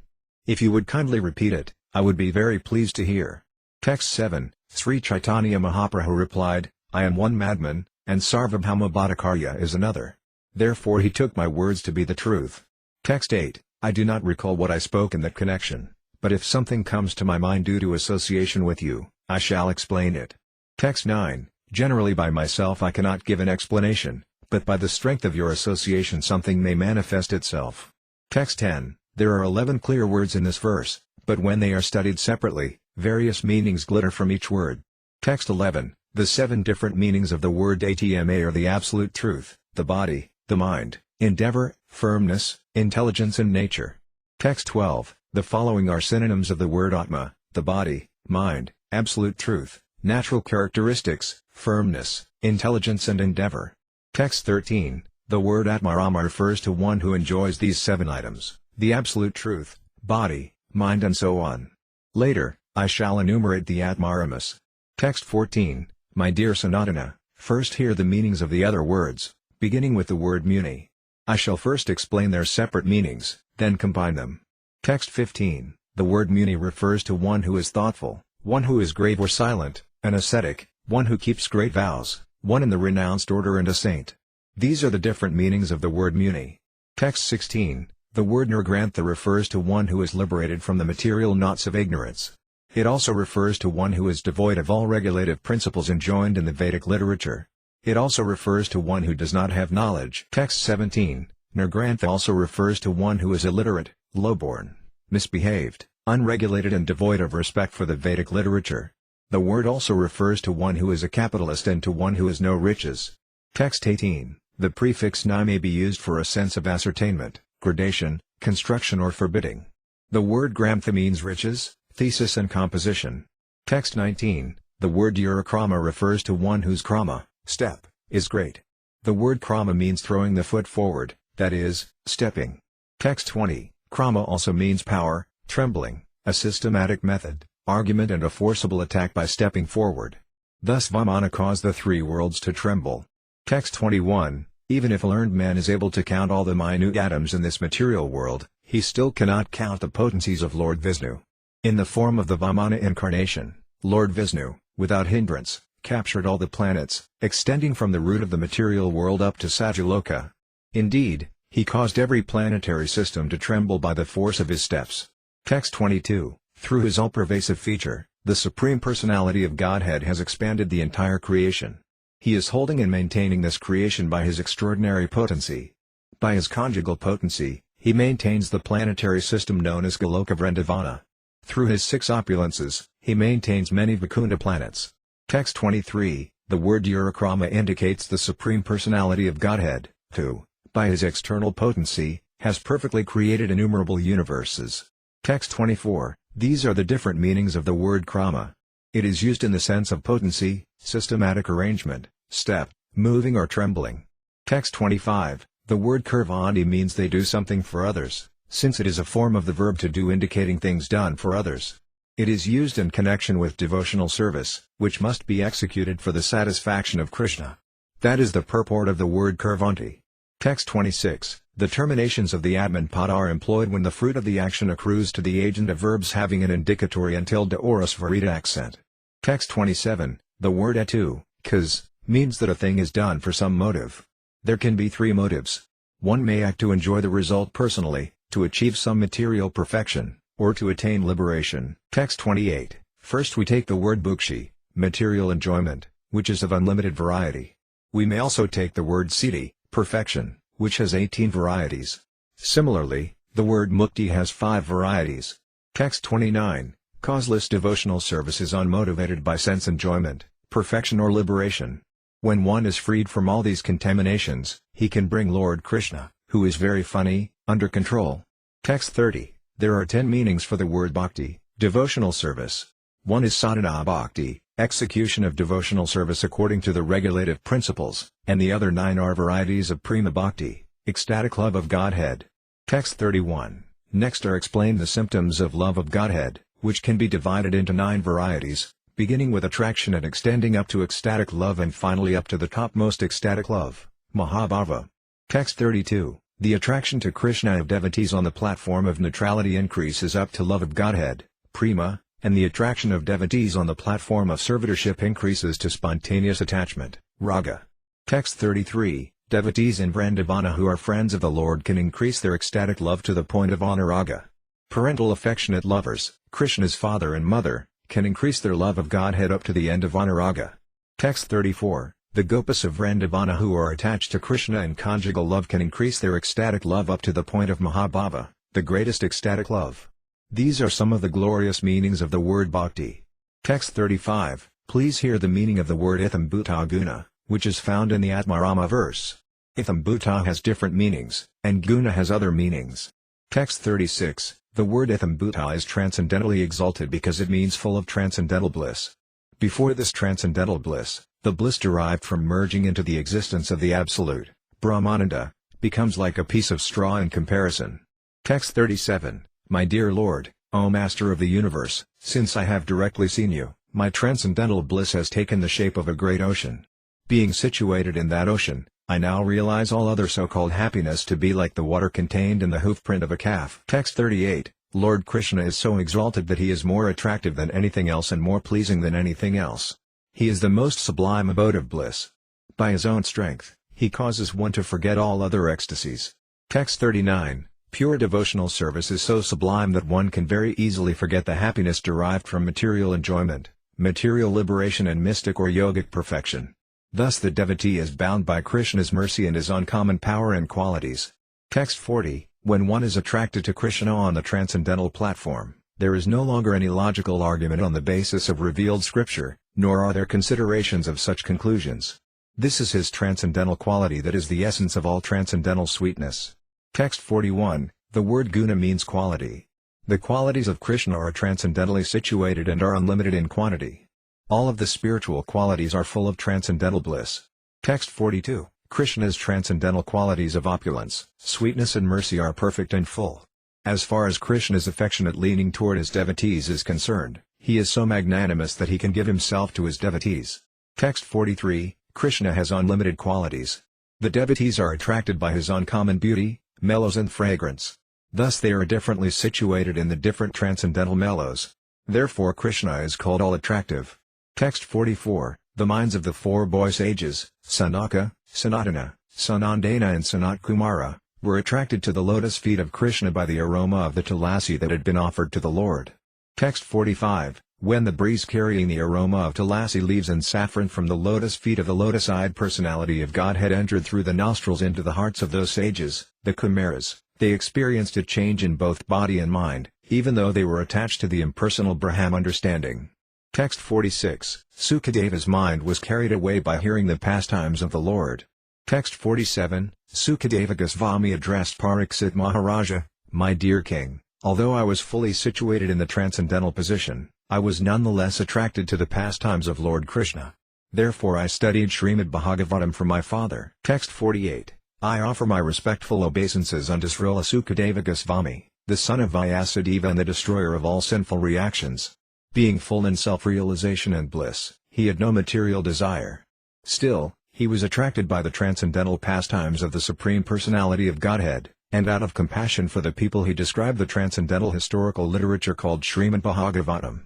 If you would kindly repeat it, I would be very pleased to hear. Text 7. Sri Caitanya Mahaprabhu replied, I am one madman, and Sarvabhauma Bhattacharya is another. Therefore he took my words to be the truth. Text 8. I do not recall what I spoke in that connection, but if something comes to my mind due to association with you, I shall explain it. Text 9. Generally by myself I cannot give an explanation, but by the strength of your association something may manifest itself. Text 10. There are 11 clear words in this verse, but when they are studied separately, various meanings glitter from each word. Text 11. The 7 different meanings of the word Atma are the absolute truth, the body, the mind, endeavor, firmness, intelligence and nature. Text 12. The following are synonyms of the word Atma: the body, mind, absolute truth, natural characteristics, firmness, intelligence and endeavor. Text 13. The word Atmarama refers to one who enjoys these 7 items, the absolute truth, body, mind and so on. Later, I shall enumerate the Atmaramas. Text 14. My dear Sanatana, first hear the meanings of the other words, beginning with the word muni. I shall first explain their separate meanings, then combine them. Text 15. The word muni refers to one who is thoughtful, one who is grave or silent, an ascetic, one who keeps great vows, one in the renounced order and a saint. These are the different meanings of the word muni. Text 16. The word nirgrantha refers to one who is liberated from the material knots of ignorance. It also refers to one who is devoid of all regulative principles enjoined in the Vedic literature. It also refers to one who does not have knowledge. Text 17. Nirgrantha also refers to one who is illiterate, lowborn, misbehaved, unregulated and devoid of respect for the Vedic literature. The word also refers to one who is a capitalist and to one who has no riches. Text 18. The prefix ni may be used for a sense of ascertainment, gradation, construction or forbidding. The word grantha means riches, thesis and composition. Text 19. The word urakrama refers to one whose krama, step, is great. The word krama means throwing the foot forward, that is, stepping. Text 20. Krama also means power, trembling, a systematic method, argument and a forcible attack by stepping forward. Thus Vamana caused the 3 worlds to tremble. Text 21. Even if a learned man is able to count all the minute atoms in this material world, he still cannot count the potencies of Lord Vishnu. In the form of the Vamana incarnation, Lord Vishnu, without hindrance, captured all the planets, extending from the root of the material world up to Satyaloka. Indeed, he caused every planetary system to tremble by the force of his steps. Text 22. Through his all-pervasive feature, the Supreme Personality of Godhead has expanded the entire creation. He is holding and maintaining this creation by his extraordinary potency. By his conjugal potency, he maintains the planetary system known as Goloka Vrindavana. Through his 6 opulences, he maintains many Vaikunta planets. Text 23. The word urakrama indicates the Supreme Personality of Godhead, who, by his external potency, has perfectly created innumerable universes. Text 24. These are the different meanings of the word krama. It is used in the sense of potency, systematic arrangement, step, moving or trembling. Text 25. The word kurvanti means they do something for others, since it is a form of the verb to do indicating things done for others. It is used in connection with devotional service, which must be executed for the satisfaction of Krishna. That is the purport of the word kurvanti. Text 26. The terminations of the Atman pada are employed when the fruit of the action accrues to the agent of verbs having an indicatory and tilde or a svarita accent. Text 27. The word etu, cause, means that a thing is done for some motive. There can be 3 motives. One may act to enjoy the result personally, to achieve some material perfection, or to attain liberation. Text 28. First we take the word bhukshi, material enjoyment, which is of unlimited variety. We may also take the word siddhi, perfection, which has 18 varieties. Similarly, the word mukti has 5 varieties. Text 29. Causeless devotional service is unmotivated by sense enjoyment, perfection or liberation. When one is freed from all these contaminations, he can bring Lord Krishna, who is very funny, under control. Text 30. There are 10 meanings for the word bhakti, devotional service. One is sadhana bhakti, execution of devotional service according to the regulative principles, and the other 9 are varieties of prema bhakti, ecstatic love of Godhead. Text 31. Next are explained the symptoms of love of Godhead, which can be divided into 9 varieties, beginning with attraction and extending up to ecstatic love and finally up to the topmost ecstatic love, Mahabhava. Text 32. The attraction to Krishna of devotees on the platform of neutrality increases up to love of Godhead, Prema, and the attraction of devotees on the platform of servitorship increases to spontaneous attachment, Raga. Text 33. Devotees in Vrindavana who are friends of the Lord can increase their ecstatic love to the point of anuraga. Parental affectionate lovers, Krishna's father and mother, can increase their love of Godhead up to the end of anuraga. Text 34. The Gopas of Vrindavana who are attached to Krishna in conjugal love can increase their ecstatic love up to the point of Mahabhava, the greatest ecstatic love. These are some of the glorious meanings of the word bhakti. Text 35. Please hear the meaning of the word itham bhuta guna, which is found in the Atmarama verse. Itham bhuta has different meanings, and guna has other meanings. Text 36. The word Ithambhuta is transcendentally exalted because it means full of transcendental bliss. Before this transcendental bliss, the bliss derived from merging into the existence of the Absolute, Brahmananda, becomes like a piece of straw in comparison. Text 37. My dear Lord, O Master of the Universe, since I have directly seen you, my transcendental bliss has taken the shape of a great ocean. Being situated in that ocean, I now realize all other so-called happiness to be like the water contained in the hoofprint of a calf. Text 38. Lord Krishna is so exalted that he is more attractive than anything else and more pleasing than anything else. He is the most sublime abode of bliss. By his own strength, he causes one to forget all other ecstasies. Text 39. Pure devotional service is so sublime that one can very easily forget the happiness derived from material enjoyment, material liberation and mystic or yogic perfection. Thus the devotee is bound by Krishna's mercy and his uncommon power and qualities. Text 40. When one is attracted to Krishna on the transcendental platform, there is no longer any logical argument on the basis of revealed scripture, nor are there considerations of such conclusions. This is his transcendental quality that is the essence of all transcendental sweetness. Text 41. The word guna means quality. The qualities of Krishna are transcendentally situated and are unlimited in quantity. All of the spiritual qualities are full of transcendental bliss. Text 42. Krishna's transcendental qualities of opulence, sweetness and mercy are perfect and full. As far as Krishna's affectionate leaning toward his devotees is concerned, he is so magnanimous that he can give himself to his devotees. Text 43. Krishna has unlimited qualities. The devotees are attracted by his uncommon beauty, mellows and fragrance. Thus they are differently situated in the different transcendental mellows. Therefore Krishna is called all-attractive. Text 44. The minds of the four boy sages, Sanaka, Sanatana, Sanandana and Sanatkumara, were attracted to the lotus feet of Krishna by the aroma of the tulasi that had been offered to the Lord. Text 45. When the breeze carrying the aroma of tulasi leaves and saffron from the lotus feet of the lotus-eyed personality of Godhead entered through the nostrils into the hearts of those sages, the Kumaras, they experienced a change in both body and mind, even though they were attached to the impersonal Brahman understanding. Text 46. Sukadeva's mind was carried away by hearing the pastimes of the Lord. Text 47. Sukadeva Goswami addressed Pariksit Maharaja, My dear king, although I was fully situated in the transcendental position, I was nonetheless attracted to the pastimes of Lord Krishna. Therefore I studied Srimad Bhagavatam from my father. Text 48. I offer my respectful obeisances unto Srila Sukadeva Goswami, the son of Vyasadeva and the destroyer of all sinful reactions. Being full in self-realization and bliss, he had no material desire. Still, he was attracted by the transcendental pastimes of the Supreme Personality of Godhead, and out of compassion for the people he described the transcendental historical literature called Srimad Bhagavatam.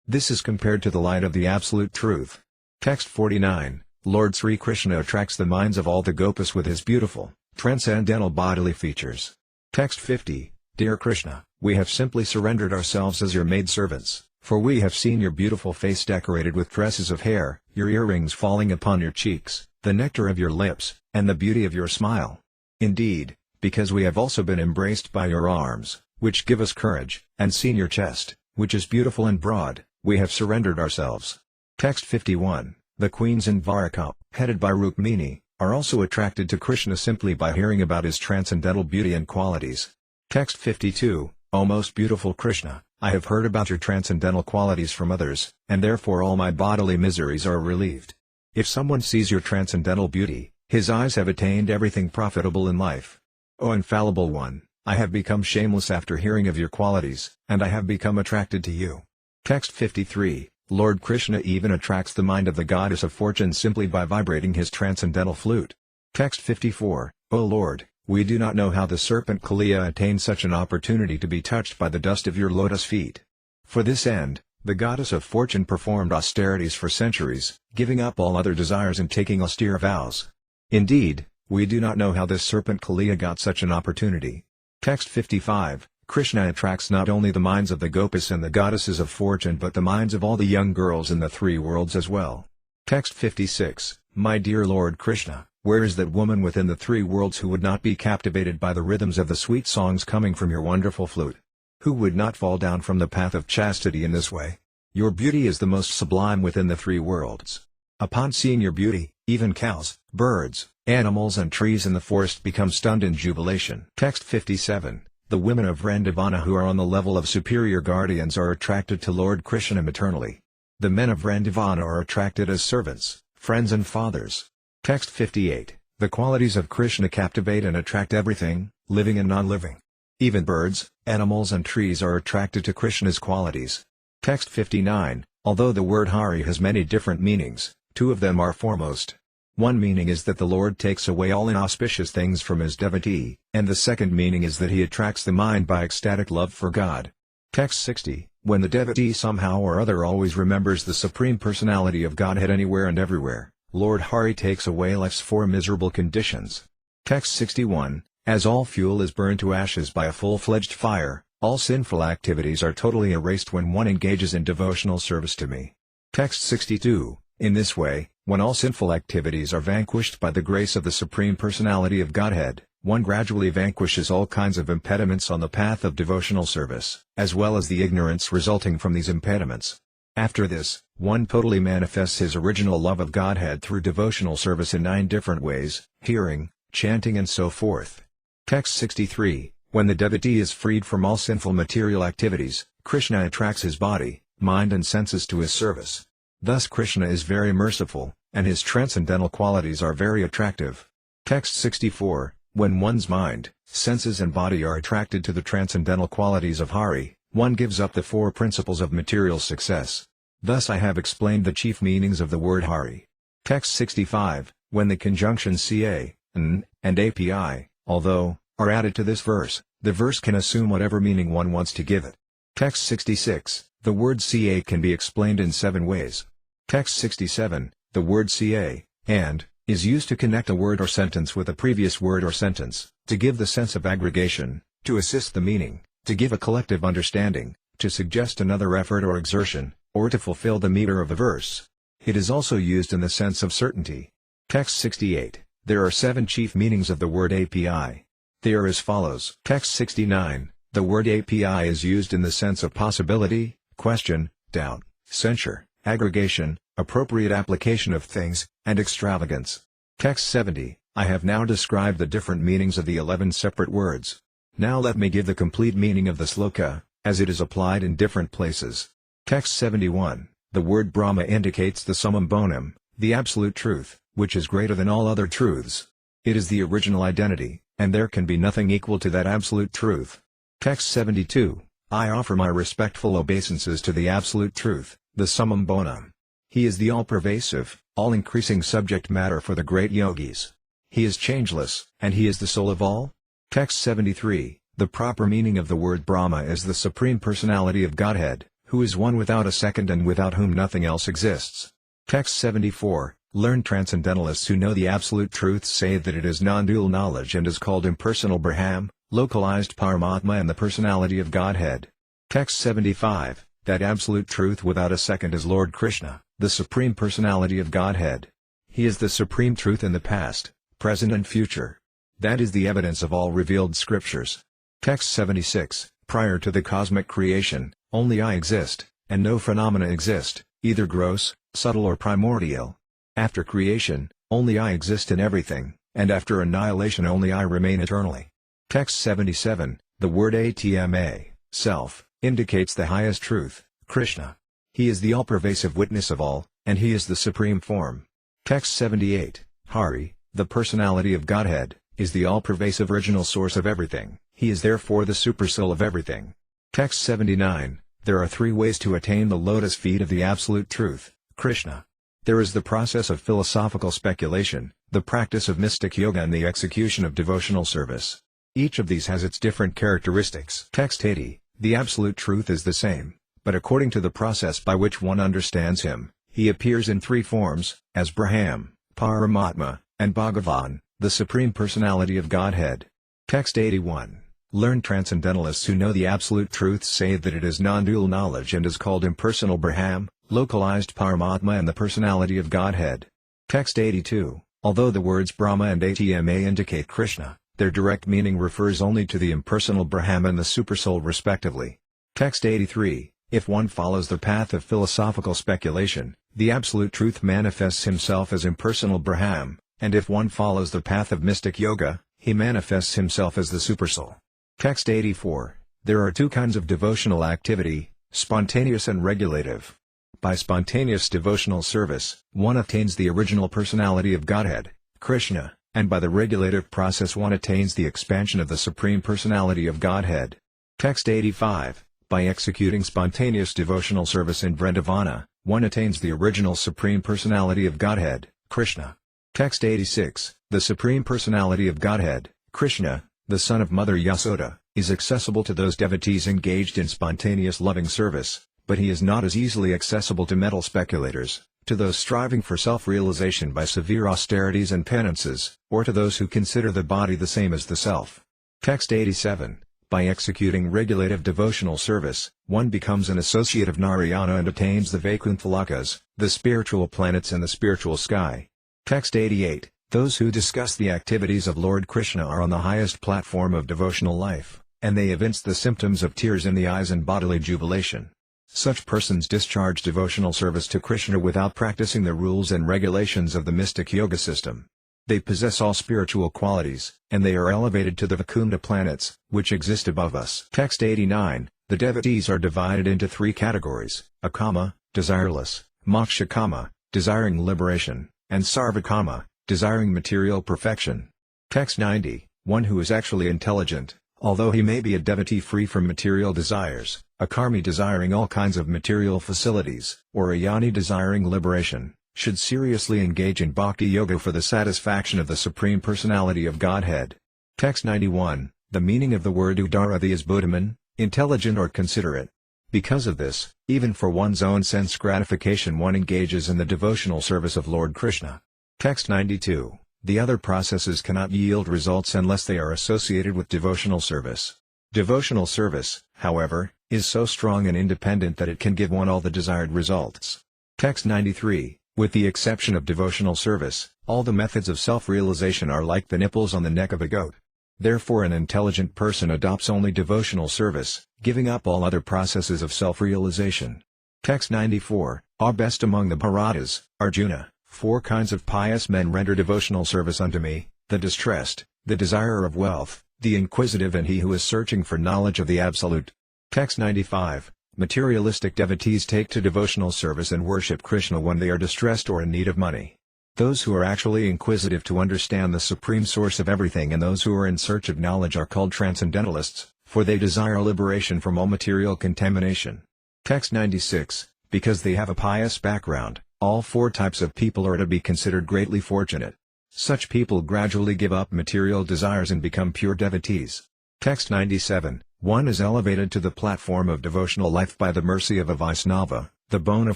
This is compared to the light of the Absolute Truth. Text 49. Lord Sri Krishna attracts the minds of all the gopas with his beautiful, transcendental bodily features. Text 50. Dear Krishna, we have simply surrendered ourselves as your maidservants, for we have seen your beautiful face decorated with tresses of hair, your earrings falling upon your cheeks, the nectar of your lips, and the beauty of your smile. Indeed, because we have also been embraced by your arms, which give us courage, and seen your chest, which is beautiful and broad, we have surrendered ourselves. Text 51. The queens in Dwaraka, headed by Rukmini, are also attracted to Krishna simply by hearing about his transcendental beauty and qualities. Text 52. O most beautiful Krishna, I have heard about your transcendental qualities from others, and therefore all my bodily miseries are relieved. If someone sees your transcendental beauty, his eyes have attained everything profitable in life. O infallible one, I have become shameless after hearing of your qualities, and I have become attracted to you. Text 53. Lord Krishna even attracts the mind of the goddess of fortune simply by vibrating his transcendental flute. Text 54. O Lord, we do not know how the serpent Kaliya attained such an opportunity to be touched by the dust of your lotus feet. For this end, the goddess of fortune performed austerities for centuries, giving up all other desires and taking austere vows. Indeed, we do not know how this serpent Kaliya got such an opportunity. Text 55. Krishna attracts not only the minds of the gopas and the goddesses of fortune but the minds of all the young girls in the three worlds as well. Text 56. My dear Lord Krishna, where is that woman within the three worlds who would not be captivated by the rhythms of the sweet songs coming from your wonderful flute? Who would not fall down from the path of chastity in this way? Your beauty is the most sublime within the three worlds. Upon seeing your beauty, even cows, birds, animals and trees in the forest become stunned in jubilation. Text 57. The women of Vrindavana who are on the level of superior guardians are attracted to Lord Krishna maternally. The men of Vrindavana are attracted as servants, friends and fathers. Text 58. The qualities of Krishna captivate and attract everything, living and non-living. Even birds, animals and trees are attracted to Krishna's qualities. Text 59. Although the word Hari has many different meanings, two of them are foremost. One meaning is that the Lord takes away all inauspicious things from his devotee, and the second meaning is that he attracts the mind by ecstatic love for God. Text 60. When the devotee somehow or other always remembers the Supreme Personality of Godhead anywhere and everywhere, Lord Hari takes away life's four miserable conditions. Text 61. As all fuel is burned to ashes by a full-fledged fire, all sinful activities are totally erased when one engages in devotional service to me. Text 62. In this way, when all sinful activities are vanquished by the grace of the Supreme Personality of Godhead, one gradually vanquishes all kinds of impediments on the path of devotional service, as well as the ignorance resulting from these impediments. After this, one totally manifests his original love of Godhead through devotional service in 9 different ways, hearing, chanting and so forth. Text 63. When the devotee is freed from all sinful material activities, Krishna attracts his body, mind and senses to his service. Thus Krishna is very merciful, and his transcendental qualities are very attractive. Text 64. When one's mind, senses and body are attracted to the transcendental qualities of Hari, one gives up the 4 principles of material success. Thus I have explained the chief meanings of the word Hari. Text 65. When the conjunctions ca, n, and api, although, are added to this verse, the verse can assume whatever meaning one wants to give it. Text 66. The word ca can be explained in 7 ways. Text 67. The word ca, and, is used to connect a word or sentence with a previous word or sentence, to give the sense of aggregation, to assist the meaning, to give a collective understanding, to suggest another effort or exertion, or to fulfill the meter of a verse. It is also used in the sense of certainty. Text 68. There are 7 chief meanings of the word API. They are as follows. Text 69. The word API is used in the sense of possibility, question, doubt, censure, aggregation, appropriate application of things, and extravagance. Text 70. I have now described the different meanings of the 11 separate words. Now let me give the complete meaning of the sloka, as it is applied in different places. Text 71. The word Brahma indicates the summum bonum, the absolute truth, which is greater than all other truths. It is the original identity, and there can be nothing equal to that absolute truth. Text 72. I offer my respectful obeisances to the absolute truth, the summum bonum. He is the all-pervasive, all-increasing subject matter for the great yogis. He is changeless, and he is the soul of all. Text 73. The proper meaning of the word Brahma is the Supreme Personality of Godhead, who is one without a second and without whom nothing else exists. Text 74. Learned transcendentalists who know the absolute truth say that it is non-dual knowledge and is called impersonal Brahman, localized Paramatma and the Personality of Godhead. Text 75. That absolute truth without a second is Lord Krishna, the Supreme Personality of Godhead. He is the supreme truth in the past, present and future. That is the evidence of all revealed scriptures. Text 76. Prior to the cosmic creation, only I exist, and no phenomena exist, either gross, subtle or primordial. After creation, only I exist in everything, and after annihilation only I remain eternally. Text 77. The word Atma, self, indicates the highest truth, Krishna. He is the all-pervasive witness of all, and he is the supreme form. Text 78. Hari, the personality of Godhead, is the all-pervasive original source of everything, he is therefore the supersoul of everything. Text 79. There are 3 ways to attain the lotus feet of the absolute truth, Krishna. There is the process of philosophical speculation, the practice of mystic yoga and the execution of devotional service. Each of these has its different characteristics. Text 80. The absolute truth is the same, but according to the process by which one understands him, he appears in 3 forms, as Brahman, Paramatma, and Bhagavan, the Supreme Personality of Godhead. Text 81. Learned transcendentalists who know the absolute truth say that it is non-dual knowledge and is called impersonal Brahman, localized Paramatma and the Personality of Godhead. Text 82. Although the words Brahma and Atma indicate Krishna, their direct meaning refers only to the impersonal Brahman and the Supersoul respectively. Text 83. If one follows the path of philosophical speculation, the absolute truth manifests himself as impersonal Brahman, and if one follows the path of mystic yoga, he manifests himself as the Supersoul. Text 84. There are two kinds of devotional activity, spontaneous and regulative. By spontaneous devotional service, one attains the original personality of Godhead, Krishna, and by the regulative process one attains the expansion of the Supreme Personality of Godhead. Text 85. By executing spontaneous devotional service in Vrindavana, one attains the original Supreme Personality of Godhead, Krishna. Text 86. The Supreme Personality of Godhead, Krishna, the son of Mother Yasoda, is accessible to those devotees engaged in spontaneous loving service, but he is not as easily accessible to mental speculators, to those striving for self-realization by severe austerities and penances, or to those who consider the body the same as the self. Text 87. By executing regulative devotional service, one becomes an associate of Narayana and attains the Vaikuntha-lokas, the spiritual planets and the spiritual sky. Text 88. Those who discuss the activities of Lord Krishna are on the highest platform of devotional life, and they evince the symptoms of tears in the eyes and bodily jubilation. Such persons discharge devotional service to Krishna without practicing the rules and regulations of the mystic yoga system. They possess all spiritual qualities, and they are elevated to the Vaikuntha planets, which exist above us. Text 89. The devotees are divided into three categories: akama, desireless; mokshakama, desiring liberation; and sarvakama, desiring material perfection. Text 90. One who is actually intelligent, although he may be a devotee free from material desires, a karmi desiring all kinds of material facilities, or a jnani desiring liberation, should seriously engage in bhakti yoga for the satisfaction of the Supreme Personality of Godhead. Text 91. The meaning of the word udarati is buddhiman, intelligent or considerate. Because of this, even for one's own sense gratification one engages in the devotional service of Lord Krishna. Text 92. The other processes cannot yield results unless they are associated with devotional service. Devotional service, however, is so strong and independent that it can give one all the desired results. Text 93. With the exception of devotional service, all the methods of self-realization are like the nipples on the neck of a goat. Therefore an intelligent person adopts only devotional service, giving up all other processes of self-realization. Text 94. Are best among the Bharatas, Arjuna, four kinds of pious men render devotional service unto me: the distressed, the desirer of wealth, the inquisitive and he who is searching for knowledge of the Absolute. Text 95. Materialistic devotees take to devotional service and worship Krishna when they are distressed or in need of money. Those who are actually inquisitive to understand the supreme source of everything and those who are in search of knowledge are called transcendentalists, for they desire liberation from all material contamination. Text 96. Because they have a pious background, all four types of people are to be considered greatly fortunate. Such people gradually give up material desires and become pure devotees. Text 97. One is elevated to the platform of devotional life by the mercy of a Vaisnava, the bona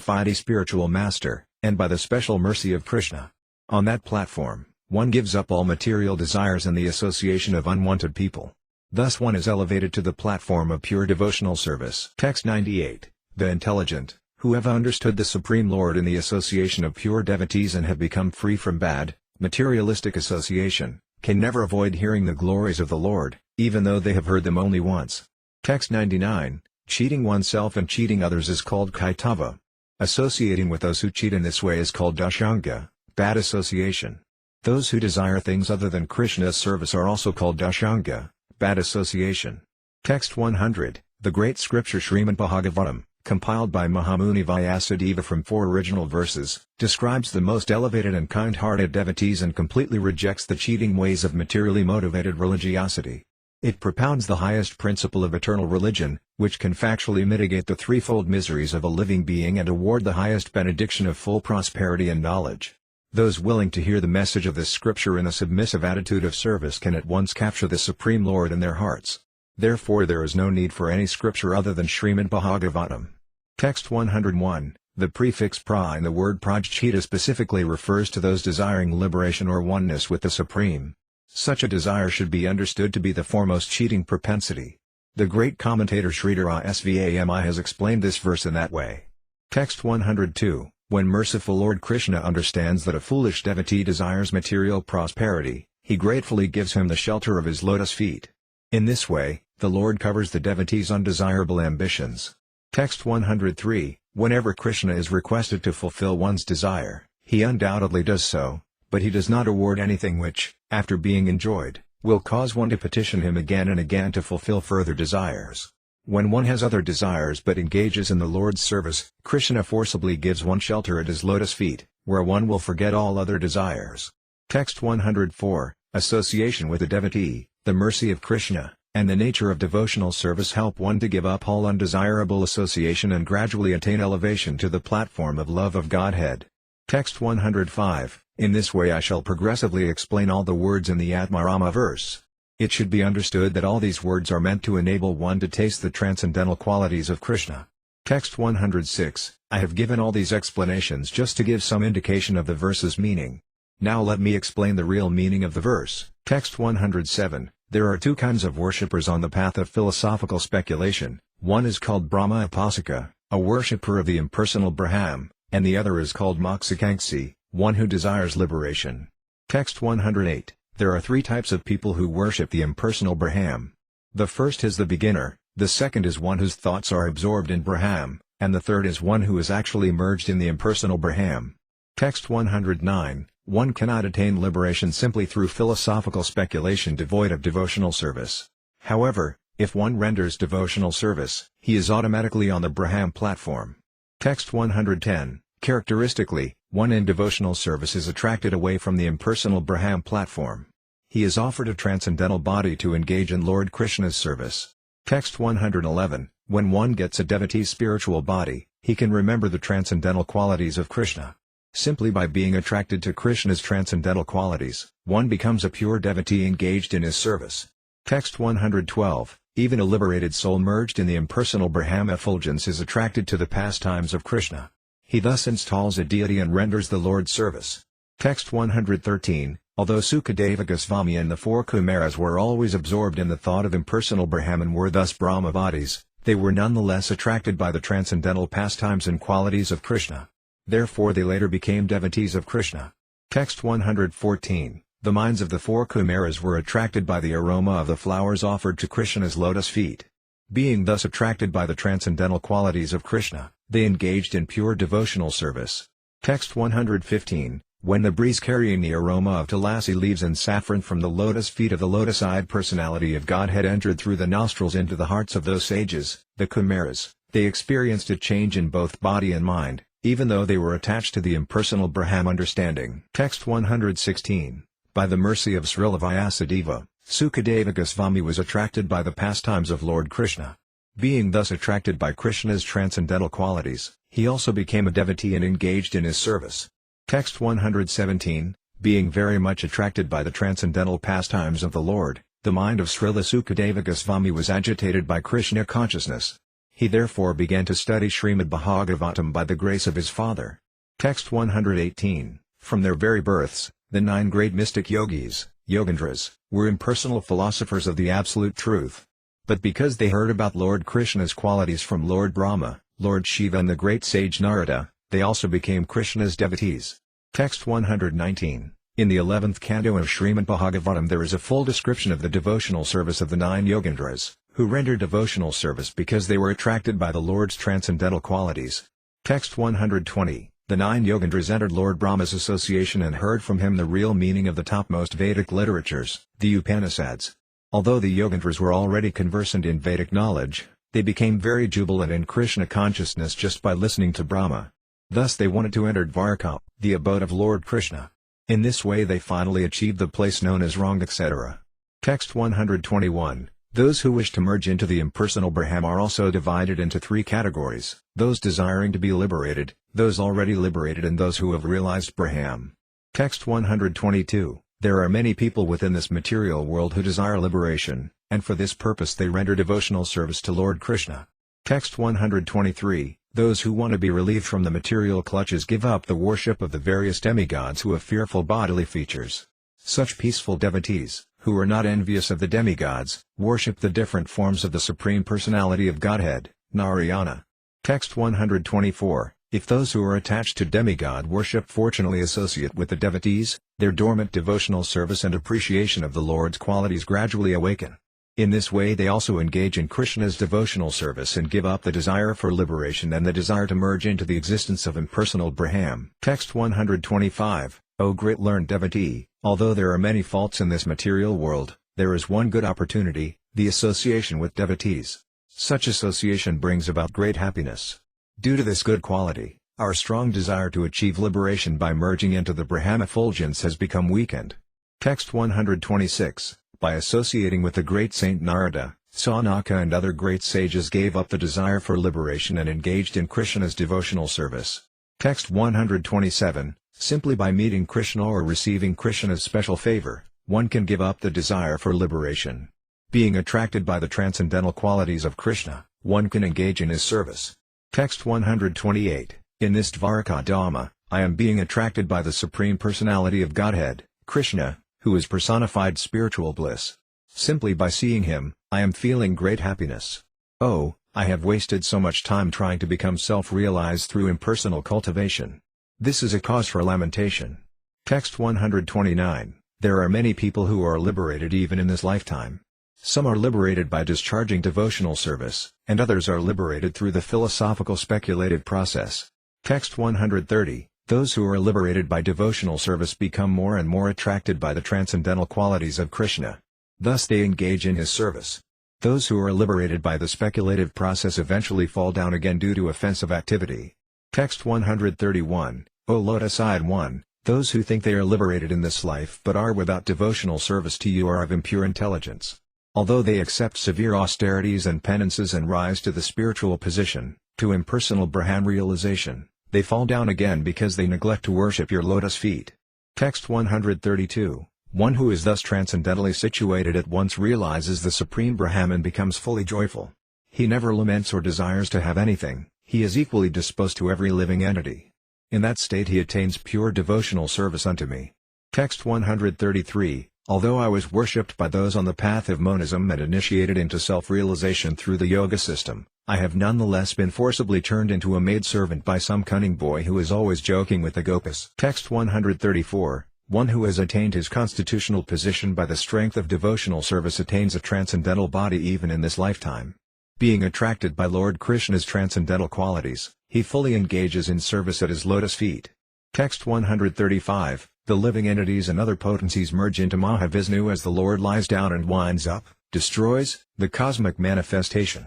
fide spiritual master, and by the special mercy of Krishna. On that platform, one gives up all material desires and the association of unwanted people. Thus one is elevated to the platform of pure devotional service. Text 98. The intelligent, who have understood the Supreme Lord in the association of pure devotees and have become free from bad, materialistic association, can never avoid hearing the glories of the Lord, even though they have heard them only once. Text 99. Cheating oneself and cheating others is called kaitava. Associating with those who cheat in this way is called dashanga, bad association. Those who desire things other than Krishna's service are also called dashanga, bad association. Text 100. The great scripture Srimad Bhagavatam, compiled by Mahamuni Vyasadeva from 4 original verses, describes the most elevated and kind-hearted devotees and completely rejects the cheating ways of materially motivated religiosity. It propounds the highest principle of eternal religion, which can factually mitigate the threefold miseries of a living being and award the highest benediction of full prosperity and knowledge. Those willing to hear the message of this scripture in a submissive attitude of service can at once capture the Supreme Lord in their hearts. Therefore there is no need for any scripture other than Srimad Bhagavatam. Text 101. The prefix pra in the word prajchita specifically refers to those desiring liberation or oneness with the Supreme. Such a desire should be understood to be the foremost cheating propensity. The great commentator Sridhara Svami has explained this verse in that way. Text 102. When merciful Lord Krishna understands that a foolish devotee desires material prosperity, he gratefully gives him the shelter of his lotus feet. In this way, the Lord covers the devotee's undesirable ambitions. Text 103. Whenever Krishna is requested to fulfill one's desire, he undoubtedly does so, but he does not award anything which, after being enjoyed, will cause one to petition him again and again to fulfill further desires. When one has other desires but engages in the Lord's service, Krishna forcibly gives one shelter at his lotus feet, where one will forget all other desires. Text 104, Association with a devotee, the mercy of Krishna, and the nature of devotional service help one to give up all undesirable association and gradually attain elevation to the platform of love of Godhead. Text 105, In this way I shall progressively explain all the words in the Atmarama verse. It should be understood that all these words are meant to enable one to taste the transcendental qualities of Krishna. Text 106, I have given all these explanations just to give some indication of the verse's meaning. Now let me explain the real meaning of the verse. Text 107, There are two kinds of worshippers on the path of philosophical speculation. One is called Brahma Upasaka, a worshipper of the impersonal Brahman, and the other is called Mokshakanksi, one who desires liberation. Text 108, There are three types of people who worship the impersonal Brahman. The first is the beginner, the second is one whose thoughts are absorbed in Brahman, and the third is one who is actually merged in the impersonal Brahman. Text 109, One cannot attain liberation simply through philosophical speculation devoid of devotional service. However, if one renders devotional service, he is automatically on the Brahman platform. Text 110, Characteristically, one in devotional service is attracted away from the impersonal Brahman platform. He is offered a transcendental body to engage in Lord Krishna's service. Text 111, When one gets a devotee's spiritual body, he can remember the transcendental qualities of Krishna. Simply by being attracted to Krishna's transcendental qualities, one becomes a pure devotee engaged in his service. Text 112, Even a liberated soul merged in the impersonal Brahman effulgence is attracted to the pastimes of Krishna. He thus installs a deity and renders the Lord's service. Text 113, Although Sukadeva Goswami and the four Kumaras were always absorbed in the thought of impersonal Brahman and were thus Brahmavadis, they were nonetheless attracted by the transcendental pastimes and qualities of Krishna. Therefore they later became devotees of Krishna. Text 114, The minds of the four Kumaras were attracted by the aroma of the flowers offered to Krishna's lotus feet. Being thus attracted by the transcendental qualities of Krishna, they engaged in pure devotional service. Text 115, When the breeze carrying the aroma of tulasi leaves and saffron from the lotus feet of the lotus-eyed personality of Godhead entered through the nostrils into the hearts of those sages, the Kumaras, they experienced a change in both body and mind, even though they were attached to the impersonal Brahman understanding. Text 116, By the mercy of Srila Vyasadeva, Sukadeva Goswami was attracted by the pastimes of Lord Krishna. Being thus attracted by Krishna's transcendental qualities, he also became a devotee and engaged in his service. Text 117, Being very much attracted by the transcendental pastimes of the Lord, the mind of Srila Sukadeva Goswami was agitated by Krishna consciousness. He therefore began to study Srimad Bhagavatam by the grace of his father. Text 118, From their very births, the 9 great mystic yogis, Yogendras, were impersonal philosophers of the absolute truth. But because they heard about Lord Krishna's qualities from Lord Brahma, Lord Shiva and the great sage Narada, they also became Krishna's devotees. Text 119, In the 11th canto of Srimad Bhagavatam there is a full description of the devotional service of the 9 Yogendras, who rendered devotional service because they were attracted by the Lord's transcendental qualities. Text 120, The 9 Yogendras entered Lord Brahma's association and heard from him the real meaning of the topmost Vedic literatures, the Upanishads. Although the Yogendras were already conversant in Vedic knowledge, they became very jubilant in Krishna consciousness just by listening to Brahma. Thus they wanted to enter Dwarka, the abode of Lord Krishna. In this way they finally achieved the place known as Rang etc. Text 121, Those who wish to merge into the impersonal Brahman are also divided into 3 categories, those desiring to be liberated, those already liberated and those who have realized Brahman. Text 122, There are many people within this material world who desire liberation, and for this purpose they render devotional service to Lord Krishna. Text 123, Those who want to be relieved from the material clutches give up the worship of the various demigods who have fearful bodily features. Such peaceful devotees, who are not envious of the demigods, worship the different forms of the Supreme Personality of Godhead, Narayana. Text 124, If those who are attached to demigod worship fortunately associate with the devotees, their dormant devotional service and appreciation of the Lord's qualities gradually awaken. In this way they also engage in Krishna's devotional service and give up the desire for liberation and the desire to merge into the existence of impersonal Brahman. Text 125, O great learned devotee, although there are many faults in this material world, There is one good opportunity, the association with devotees. Such association brings about great happiness. Due to this good quality, our strong desire to achieve liberation by merging into the Brahma effulgence has become weakened. Text 126. By associating with the great Saint Narada, Saunaka and other great sages gave up the desire for liberation and engaged in Krishna's devotional service. Text 127. Simply by meeting Krishna or receiving Krishna's special favor, one can give up the desire for liberation. Being attracted by the transcendental qualities of Krishna, one can engage in his service. Text 128. In this Dvaraka Dhamma, I am being attracted by the Supreme Personality of Godhead, Krishna, who is personified spiritual bliss. Simply by seeing him, I am feeling great happiness. Oh, I have wasted so much time trying to become self-realized through impersonal cultivation. This is a cause for lamentation. Text 129. There are many people who are liberated even in this lifetime. Some are liberated by discharging devotional service, and others are liberated through the philosophical speculative process. Text 130. Those who are liberated by devotional service become more and more attracted by the transcendental qualities of Krishna. Thus they engage in his service. Those who are liberated by the speculative process eventually fall down again due to offensive activity. Text 131. O lotus-eyed one, those who think they are liberated in this life but are without devotional service to you are of impure intelligence. Although they accept severe austerities and penances and rise to the spiritual position, to impersonal Brahman realization, they fall down again because they neglect to worship your lotus feet. Text 132. One who is thus transcendentally situated at once realizes the Supreme Brahman and becomes fully joyful. He never laments or desires to have anything, he is equally disposed to every living entity. In that state he attains pure devotional service unto me. Text 133. Although I was worshipped by those on the path of monism and initiated into self-realization through the yoga system, I have nonetheless been forcibly turned into a maidservant by some cunning boy who is always joking with the gopas. Text 134. One who has attained his constitutional position by the strength of devotional service attains a transcendental body even in this lifetime. Being attracted by Lord Krishna's transcendental qualities, he fully engages in service at his lotus feet. Text 135. The living entities and other potencies merge into Mahavishnu as the Lord lies down and winds up, destroys, the cosmic manifestation.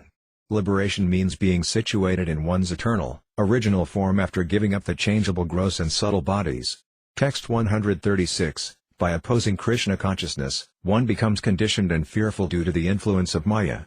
Liberation means being situated in one's eternal, original form after giving up the changeable gross and subtle bodies. Text 136. By opposing Krishna consciousness, one becomes conditioned and fearful due to the influence of Maya.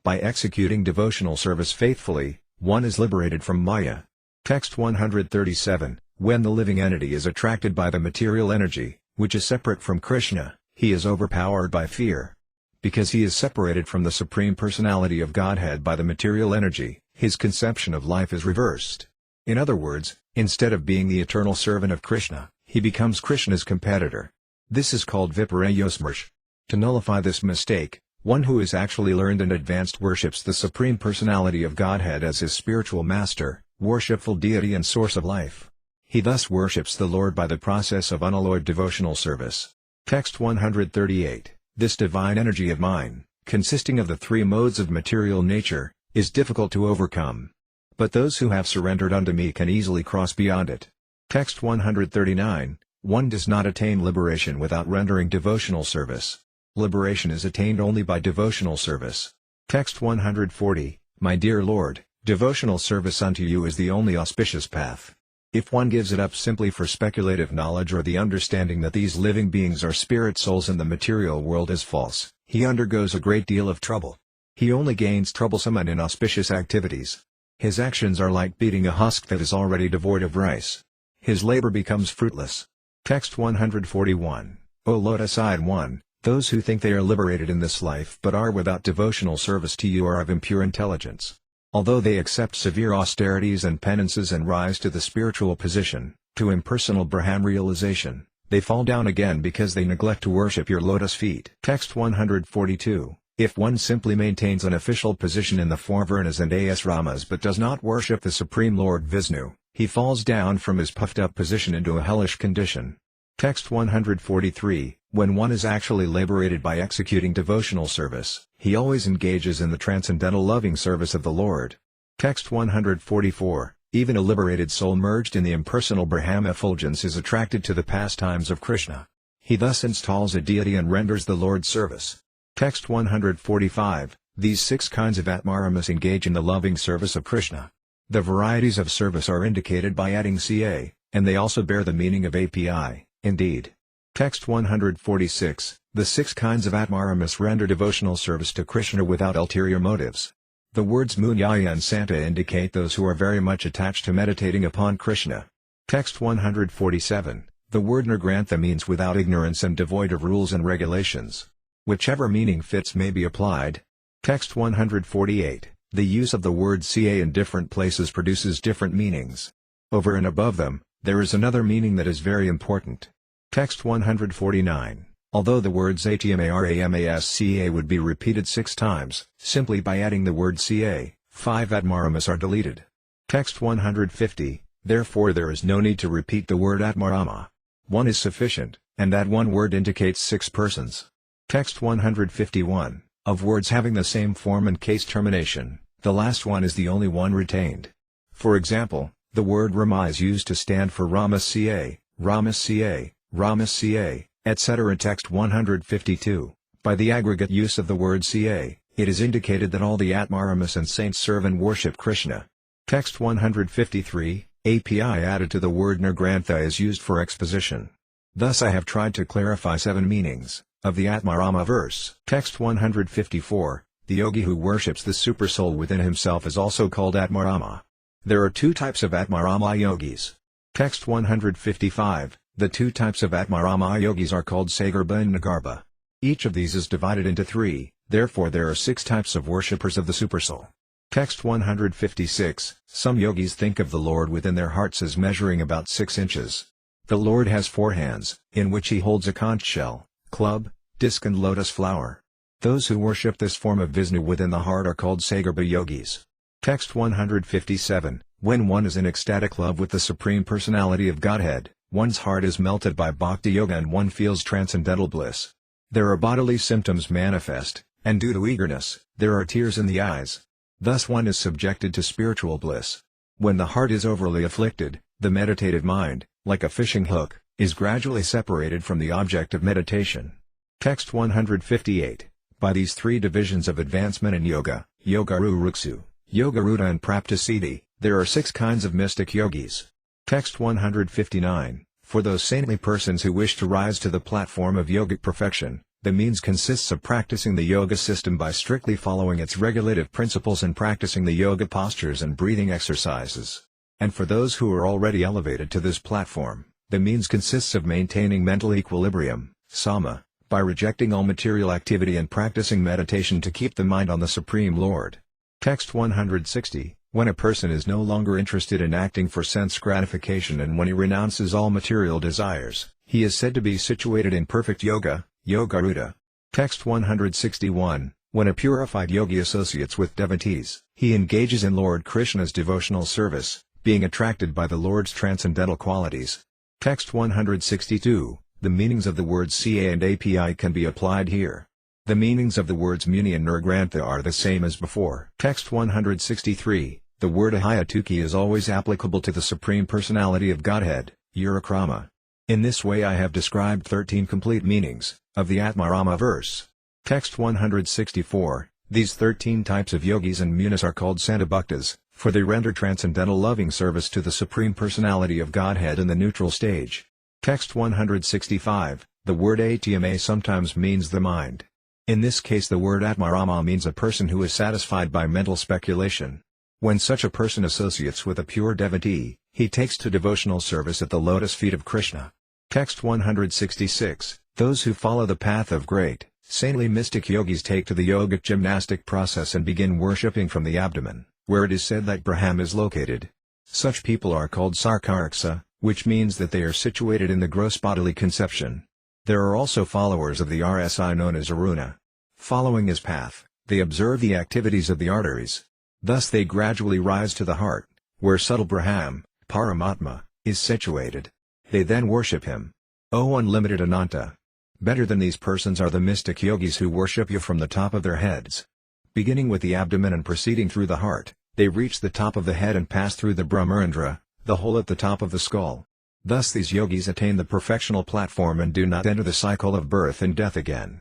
By executing devotional service faithfully, one is liberated from Maya. Text 137. When the living entity is attracted by the material energy, which is separate from Krishna, he is overpowered by fear. Because he is separated from the Supreme Personality of Godhead by the material energy, his conception of life is reversed. In other words, instead of being the eternal servant of Krishna, he becomes Krishna's competitor. This is called viparayosmarsh. To nullify this mistake, one who is actually learned and advanced worships the Supreme Personality of Godhead as his spiritual master, worshipful deity and source of life. He thus worships the Lord by the process of unalloyed devotional service. Text 138. This divine energy of mine, consisting of the three modes of material nature, is difficult to overcome. But those who have surrendered unto me can easily cross beyond it. Text 139. One does not attain liberation without rendering devotional service. Liberation is attained only by devotional service. Text 140. My dear Lord, devotional service unto you is the only auspicious path. If one gives it up simply for speculative knowledge or the understanding that these living beings are spirit souls and the material world is false, he undergoes a great deal of trouble. He only gains troublesome and inauspicious activities. His actions are like beating a husk that is already devoid of rice. His labor becomes fruitless. Text 141. O lotus-eyed one, those who think they are liberated in this life but are without devotional service to you are of impure intelligence. Although they accept severe austerities and penances and rise to the spiritual position, to impersonal Brahman realization, they fall down again because they neglect to worship your lotus feet. Text 142. If one simply maintains an official position in the four Varnas and asramas but does not worship the Supreme Lord Vishnu, he falls down from his puffed-up position into a hellish condition. Text 143. When one is actually liberated by executing devotional service, he always engages in the transcendental loving service of the Lord. Text 144. Even a liberated soul merged in the impersonal Brahma effulgence is attracted to the pastimes of Krishna. He thus installs a deity and renders the Lord's service. Text 145. These 6 kinds of Atmaramas engage in the loving service of Krishna. The varieties of service are indicated by adding ca, and they also bear the meaning of api, indeed. Text 146. The 6 kinds of Atmaramas render devotional service to Krishna without ulterior motives. The words Munyaya and Santa indicate those who are very much attached to meditating upon Krishna. Text 147. The word Nirgrantha means without ignorance and devoid of rules and regulations. Whichever meaning fits may be applied. Text 148. The use of the word ca in different places produces different meanings. Over and above them, there is another meaning that is very important. Text 149. Although the words atmaраmasca would be repeated 6 times, simply by adding the word ca, 5 Atmaramas are deleted. Text 150. Therefore there is no need to repeat the word Atmarama. One is sufficient, and that one word indicates 6 persons. Text 151. Of words having the same form and case termination, the last one is the only one retained. For example, the word Rama is used to stand for Ramasca, Ramasca, Ramasca, etc. Text 152. By the aggregate use of the word ca, it is indicated that all the Atmaramas and saints serve and worship Krishna. Text 153. API added to the word Nirgrantha is used for exposition. Thus I have tried to clarify 7 meanings of the Atmarama verse. Text 154. The yogi who worships the supersoul within himself is also called Atmarama. There are 2 types of Atmarama yogis. Text 155. The 2 types of Atmarama yogis are called Sagarbha and Nagarbha. Each of these is divided into 3, therefore there are 6 types of worshippers of the supersoul. Text 156. Some yogis think of the Lord within their hearts as measuring about 6 inches. The Lord has 4 hands, in which he holds a conch shell, club, disc and lotus flower. Those who worship this form of Vishnu within the heart are called Sagarbha yogis. Text 157. When one is in ecstatic love with the Supreme Personality of Godhead, one's heart is melted by bhakti yoga and one feels transcendental bliss. There are bodily symptoms manifest, and due to eagerness, there are tears in the eyes. Thus one is subjected to spiritual bliss. When the heart is overly afflicted, the meditative mind, like a fishing hook, is gradually separated from the object of meditation. Text 158. By these 3 divisions of advancement in yoga, Yogaruruksu, Yogaruta and Praptasiddhi, there are 6 kinds of mystic yogis. Text 159. For those saintly persons who wish to rise to the platform of yogic perfection, the means consists of practicing the yoga system by strictly following its regulative principles and practicing the yoga postures and breathing exercises. And for those who are already elevated to this platform, the means consists of maintaining mental equilibrium, sama, by rejecting all material activity and practicing meditation to keep the mind on the Supreme Lord. Text 160. When a person is no longer interested in acting for sense gratification and when he renounces all material desires, he is said to be situated in perfect yoga, Yogaruta. Text 161. When a purified yogi associates with devotees, he engages in Lord Krishna's devotional service, being attracted by the Lord's transcendental qualities. Text 162. The meanings of the words ca and api can be applied here. The meanings of the words Muni and Nirgrantha are the same as before. Text 163. The word Ahayatuki is always applicable to the Supreme Personality of Godhead, Urakrama. In this way I have described 13 complete meanings of the Atmarama verse. Text 164. These 13 types of yogis and munis are called Santabhaktas, for they render transcendental loving service to the Supreme Personality of Godhead in the neutral stage. Text 165. The word Atma sometimes means the mind. In this case the word Atmarama means a person who is satisfied by mental speculation. When such a person associates with a pure devotee, he takes to devotional service at the lotus feet of Krishna. Text 166. Those who follow the path of great, saintly mystic yogis take to the yogic gymnastic process and begin worshipping from the abdomen, where it is said that Brahman is located. Such people are called Sarkariksa, which means that they are situated in the gross bodily conception. There are also followers of the RSI known as Aruna. Following his path, they observe the activities of the arteries. Thus they gradually rise to the heart, where subtle Brahman, Paramatma, is situated. They then worship him. O unlimited Ananta! Better than these persons are the mystic yogis who worship you from the top of their heads. Beginning with the abdomen and proceeding through the heart, they reach the top of the head and pass through the Brahmarandra, the hole at the top of the skull. Thus these yogis attain the perfectional platform and do not enter the cycle of birth and death again.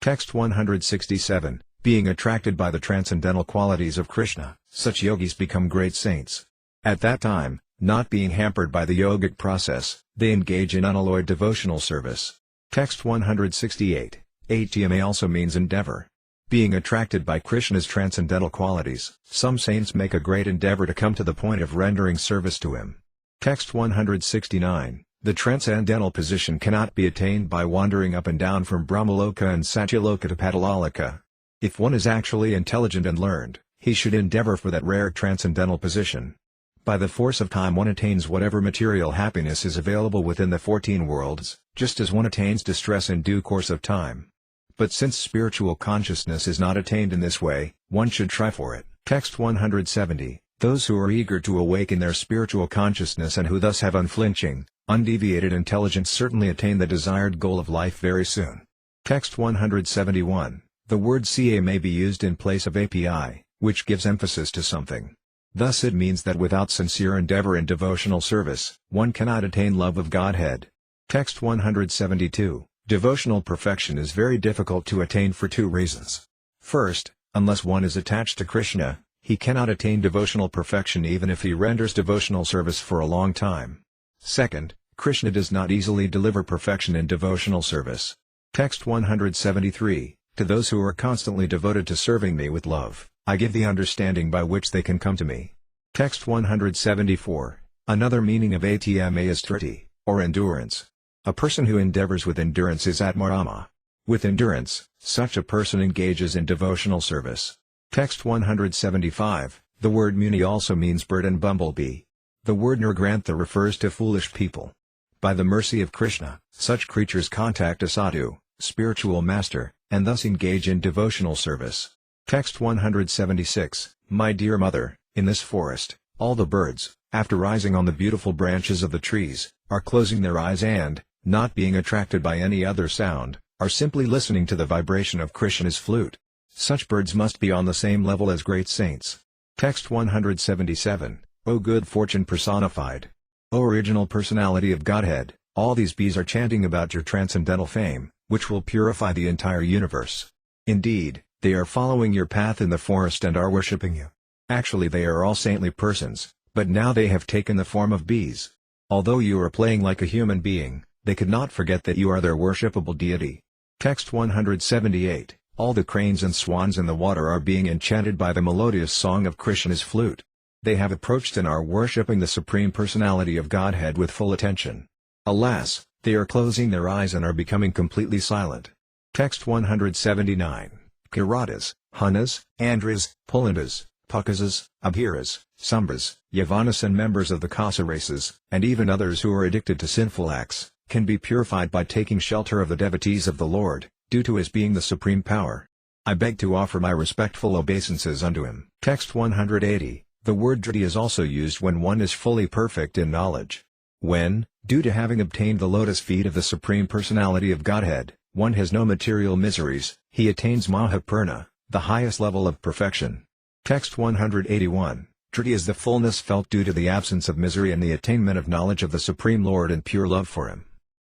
Text 167, being attracted by the transcendental qualities of Krishna, such yogis become great saints. At that time, not being hampered by the yogic process, they engage in unalloyed devotional service. Text 168, atma also means endeavor. Being attracted by Krishna's transcendental qualities, some saints make a great endeavor to come to the point of rendering service to him. Text 169, the transcendental position cannot be attained by wandering up and down from Brahmaloka and Satyaloka to Pataloka. If one is actually intelligent and learned, he should endeavor for that rare transcendental position. By the force of time one attains whatever material happiness is available within the 14 worlds, just as one attains distress in due course of time. But since spiritual consciousness is not attained in this way, one should try for it. Text 170, those who are eager to awaken their spiritual consciousness and who thus have unflinching, undeviated intelligence certainly attain the desired goal of life very soon. Text 171, the word ca may be used in place of api, which gives emphasis to something. Thus it means that without sincere endeavor in devotional service, one cannot attain love of Godhead. Text 172, devotional perfection is very difficult to attain for two reasons. First, unless one is attached to Krishna, he cannot attain devotional perfection even if he renders devotional service for a long time. Second, Krishna does not easily deliver perfection in devotional service. Text 173, to those who are constantly devoted to serving me with love, I give the understanding by which they can come to me. Text 174, another meaning of atma is triti, or endurance. A person who endeavors with endurance is atmarama. With endurance, such a person engages in devotional service. Text 175, the word muni also means bird and bumblebee. The word nirgrantha refers to foolish people. By the mercy of Krishna, such creatures contact a sadhu, spiritual master, and thus engage in devotional service. Text 176, my dear mother, in this forest, all the birds, after rising on the beautiful branches of the trees, are closing their eyes and, not being attracted by any other sound, are simply listening to the vibration of Krishna's flute. Such birds must be on the same level as great saints. Text 177, O good fortune personified. O original personality of Godhead, all these bees are chanting about your transcendental fame, which will purify the entire universe. Indeed, they are following your path in the forest and are worshipping you. Actually they are all saintly persons, but now they have taken the form of bees. Although you are playing like a human being, they could not forget that you are their worshipable deity. Text 178, all the cranes and swans in the water are being enchanted by the melodious song of Krishna's flute. They have approached and are worshipping the Supreme Personality of Godhead with full attention. Alas, they are closing their eyes and are becoming completely silent. Text 179, Kiratas, Hunas, Andras, Pulandas, Pakasas, Abhiras, Sumbras, Yavanas and members of the Kasa races, and even others who are addicted to sinful acts, can be purified by taking shelter of the devotees of the Lord, due to his being the supreme power. I beg to offer my respectful obeisances unto him. Text 180, the word driti is also used when one is fully perfect in knowledge. When, due to having obtained the lotus feet of the Supreme Personality of Godhead, one has no material miseries, he attains Mahapurna, the highest level of perfection. Text 181, driti is the fullness felt due to the absence of misery and the attainment of knowledge of the Supreme Lord and pure love for him.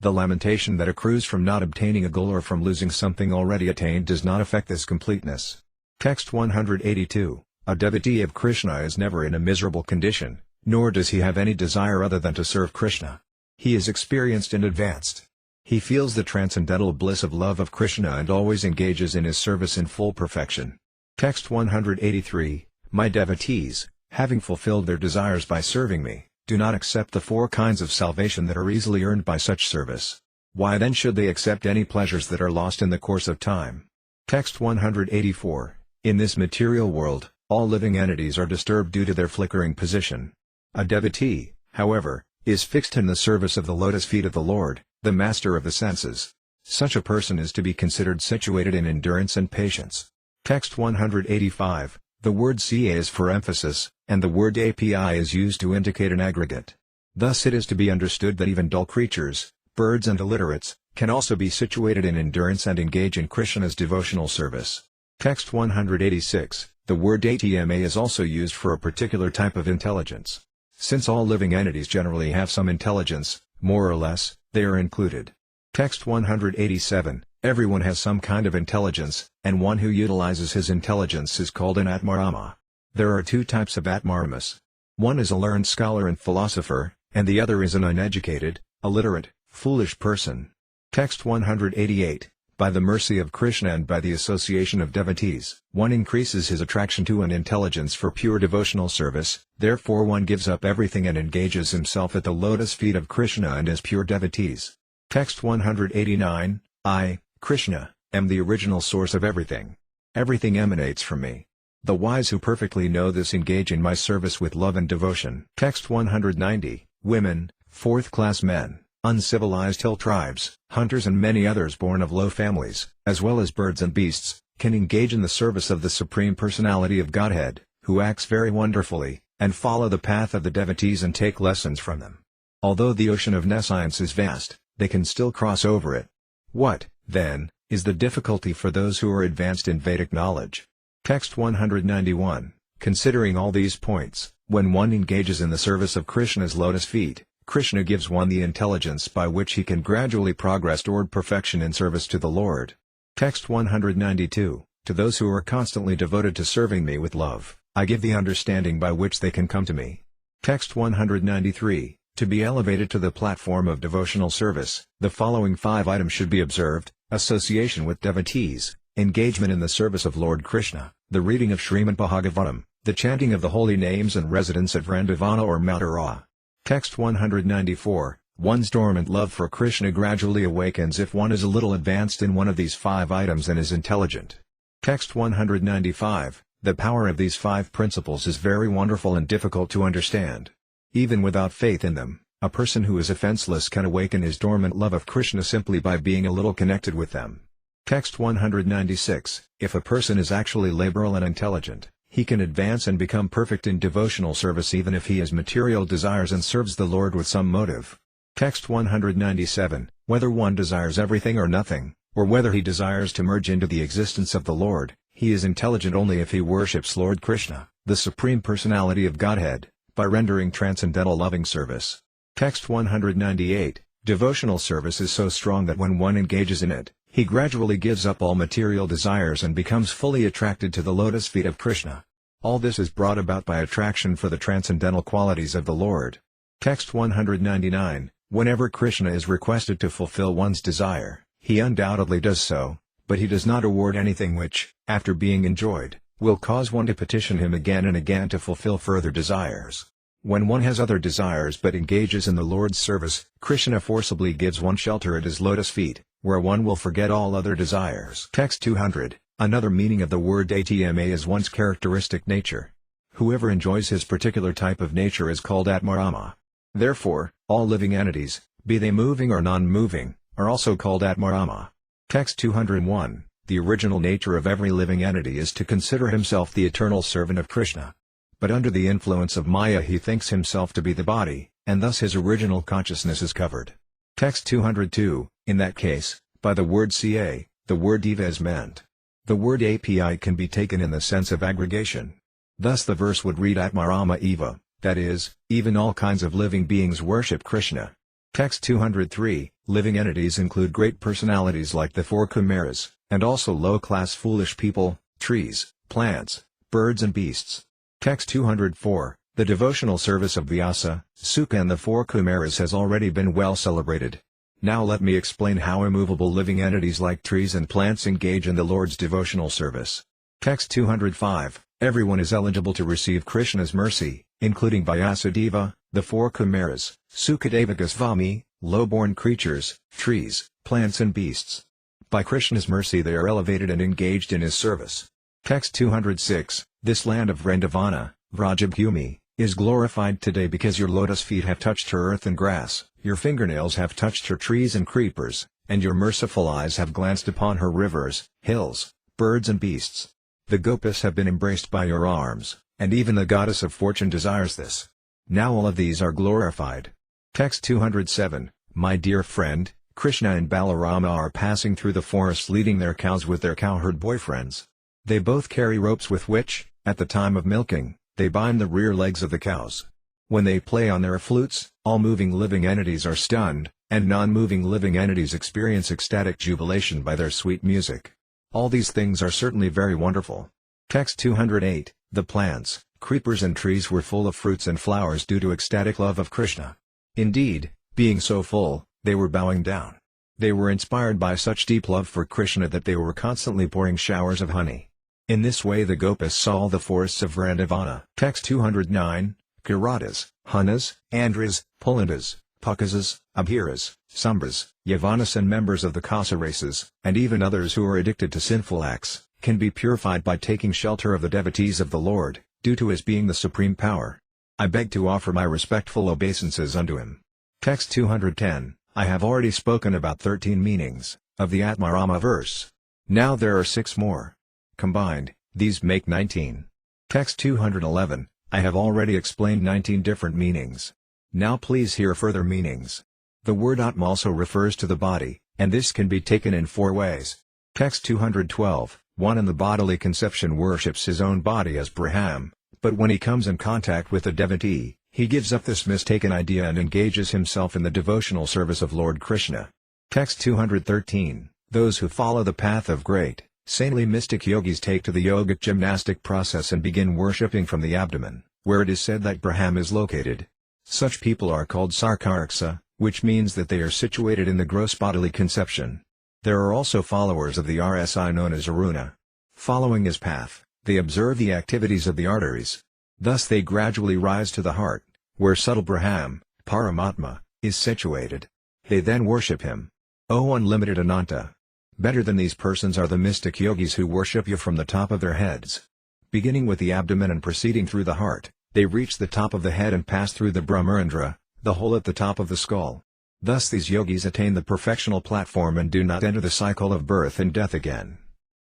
The lamentation that accrues from not obtaining a goal or from losing something already attained does not affect this completeness. Text 182, a devotee of Krishna is never in a miserable condition, nor does he have any desire other than to serve Krishna. He is experienced and advanced. He feels the transcendental bliss of love of Krishna and always engages in his service in full perfection. Text 183, my devotees, having fulfilled their desires by serving me, do not accept the 4 kinds of salvation that are easily earned by such service. Why then should they accept any pleasures that are lost in the course of time? Text 184, in this material world, all living entities are disturbed due to their flickering position. A devotee, however, is fixed in the service of the lotus feet of the Lord, the master of the senses. Such a person is to be considered situated in endurance and patience. Text 185, the word ca is for emphasis, and the word api is used to indicate an aggregate. Thus it is to be understood that even dull creatures, birds and illiterates, can also be situated in endurance and engage in Krishna's devotional service. Text 186, the word atma is also used for a particular type of intelligence. Since all living entities generally have some intelligence, more or less, they are included. Text 187, Everyone has some kind of intelligence, and one who utilizes his intelligence is called an Atmarama. There are two types of Atmaramas. One is a learned scholar and philosopher, and the other is an uneducated, illiterate, foolish person. Text 188. By the mercy of Krishna and by the association of devotees, one increases his attraction to and intelligence for pure devotional service, therefore one gives up everything and engages himself at the lotus feet of Krishna and his pure devotees. Text 189. I, Krishna, am the original source of everything. Everything emanates from me. The wise who perfectly know this engage in my service with love and devotion. Text 190. Women, fourth-class men, uncivilized hill tribes, hunters and many others born of low families, as well as birds and beasts, can engage in the service of the Supreme Personality of Godhead, who acts very wonderfully, and follow the path of the devotees and take lessons from them. Although the ocean of nescience is vast, they can still cross over it. What, then, is the difficulty for those who are advanced in Vedic knowledge? Text 191. Considering all these points, when one engages in the service of Krishna's lotus feet, Krishna gives one the intelligence by which he can gradually progress toward perfection in service to the Lord. Text 192. To those who are constantly devoted to serving me with love, I give the understanding by which they can come to me. Text 193. To be elevated to the platform of devotional service, the following 5 items should be observed: association with devotees, engagement in the service of Lord Krishna, the reading of Srimad Bhagavatam, the chanting of the holy names and residence at Vrindavana or Mathura. Text 194. One's dormant love for Krishna gradually awakens if one is a little advanced in one of these 5 items and is intelligent. Text 195. The power of these 5 principles is very wonderful and difficult to understand. Even without faith in them, a person who is offenseless can awaken his dormant love of Krishna simply by being a little connected with them. Text 196. If a person is actually liberal and intelligent, he can advance and become perfect in devotional service even if he has material desires and serves the Lord with some motive. Text 197. Whether one desires everything or nothing, or whether he desires to merge into the existence of the Lord, he is intelligent only if he worships Lord Krishna, the Supreme Personality of Godhead, by rendering transcendental loving service. Text 198. Devotional service is so strong that when one engages in it, he gradually gives up all material desires and becomes fully attracted to the lotus feet of Krishna. All this is brought about by attraction for the transcendental qualities of the Lord. Text 199. Whenever Krishna is requested to fulfill one's desire, he undoubtedly does so, but he does not award anything which, after being enjoyed, will cause one to petition him again and again to fulfill further desires. When one has other desires but engages in the Lord's service, Krishna forcibly gives one shelter at his lotus feet, where one will forget all other desires. Text 200. Another meaning of the word Atma is one's characteristic nature. Whoever enjoys his particular type of nature is called Atmarama. Therefore, all living entities, be they moving or non-moving, are also called Atmarama. Text 201. The original nature of every living entity is to consider himself the eternal servant of Krishna. But under the influence of Maya he thinks himself to be the body, and thus his original consciousness is covered. Text 202. In that case, by the word Ca, the word Eva is meant. The word API can be taken in the sense of aggregation. Thus the verse would read Atmarama Eva, that is, even all kinds of living beings worship Krishna. Text 203. Living entities include great personalities like the 4 Kumaras, and also low-class foolish people, trees, plants, birds and beasts. Text 204. The devotional service of Vyasa, Sukha and the 4 Kumaras has already been well celebrated. Now let me explain how immovable living entities like trees and plants engage in the Lord's devotional service. Text 205. Everyone is eligible to receive Krishna's mercy, including Vyasadeva, the 4 Kumaras, Sukadeva Goswami, low-born creatures, trees, plants and beasts. By Krishna's mercy they are elevated and engaged in his service. Text 206. This land of Vrindavana, Vrajabhumi, is glorified today because your lotus feet have touched her earth and grass, your fingernails have touched her trees and creepers, and your merciful eyes have glanced upon her rivers, hills, birds and beasts. The gopas have been embraced by your arms, and even the goddess of fortune desires this. Now all of these are glorified. Text 207. My dear friend, Krishna and Balarama are passing through the forest leading their cows with their cowherd boyfriends. They both carry ropes with which, at the time of milking, they bind the rear legs of the cows. When they play on their flutes, all moving living entities are stunned, and non-moving living entities experience ecstatic jubilation by their sweet music. All these things are certainly very wonderful. Text 208, the plants, creepers and trees were full of fruits and flowers due to ecstatic love of Krishna. Indeed, being so full, they were bowing down. They were inspired by such deep love for Krishna that they were constantly pouring showers of honey. In this way the Gopas saw all the forests of Vrindavana. Text 209, Kiratas, Hanas, Andras, Pulandas, Pakasas, Abhiras, Sumbras, Yavanas and members of the Kasa races, and even others who are addicted to sinful acts, can be purified by taking shelter of the devotees of the Lord, due to his being the supreme power. I beg to offer my respectful obeisances unto him. Text 210, I have already spoken about 13 meanings of the Atmarama verse. Now there are 6 more. Combined, these make 19. Text 211, I have already explained 19 different meanings. Now please hear further meanings. The word Atma also refers to the body, and this can be taken in 4 ways. Text 212, 1 in the bodily conception worships his own body as Braham, but when he comes in contact with a devotee, he gives up this mistaken idea and engages himself in the devotional service of Lord Krishna. Text 213, those who follow the path of great, saintly mystic yogis take to the yogic gymnastic process and begin worshipping from the abdomen, where it is said that Braham is located. Such people are called sarkariksa, which means that they are situated in the gross bodily conception. There are also followers of the RSI known as Aruna. Following his path, they observe the activities of the arteries. Thus they gradually rise to the heart, where subtle Braham, Paramatma, is situated. They then worship him. O unlimited Ananta! Better than these persons are the mystic yogis who worship you from the top of their heads. Beginning with the abdomen and proceeding through the heart, they reach the top of the head and pass through the Brahmarandra, the hole at the top of the skull. Thus these yogis attain the perfectional platform and do not enter the cycle of birth and death again.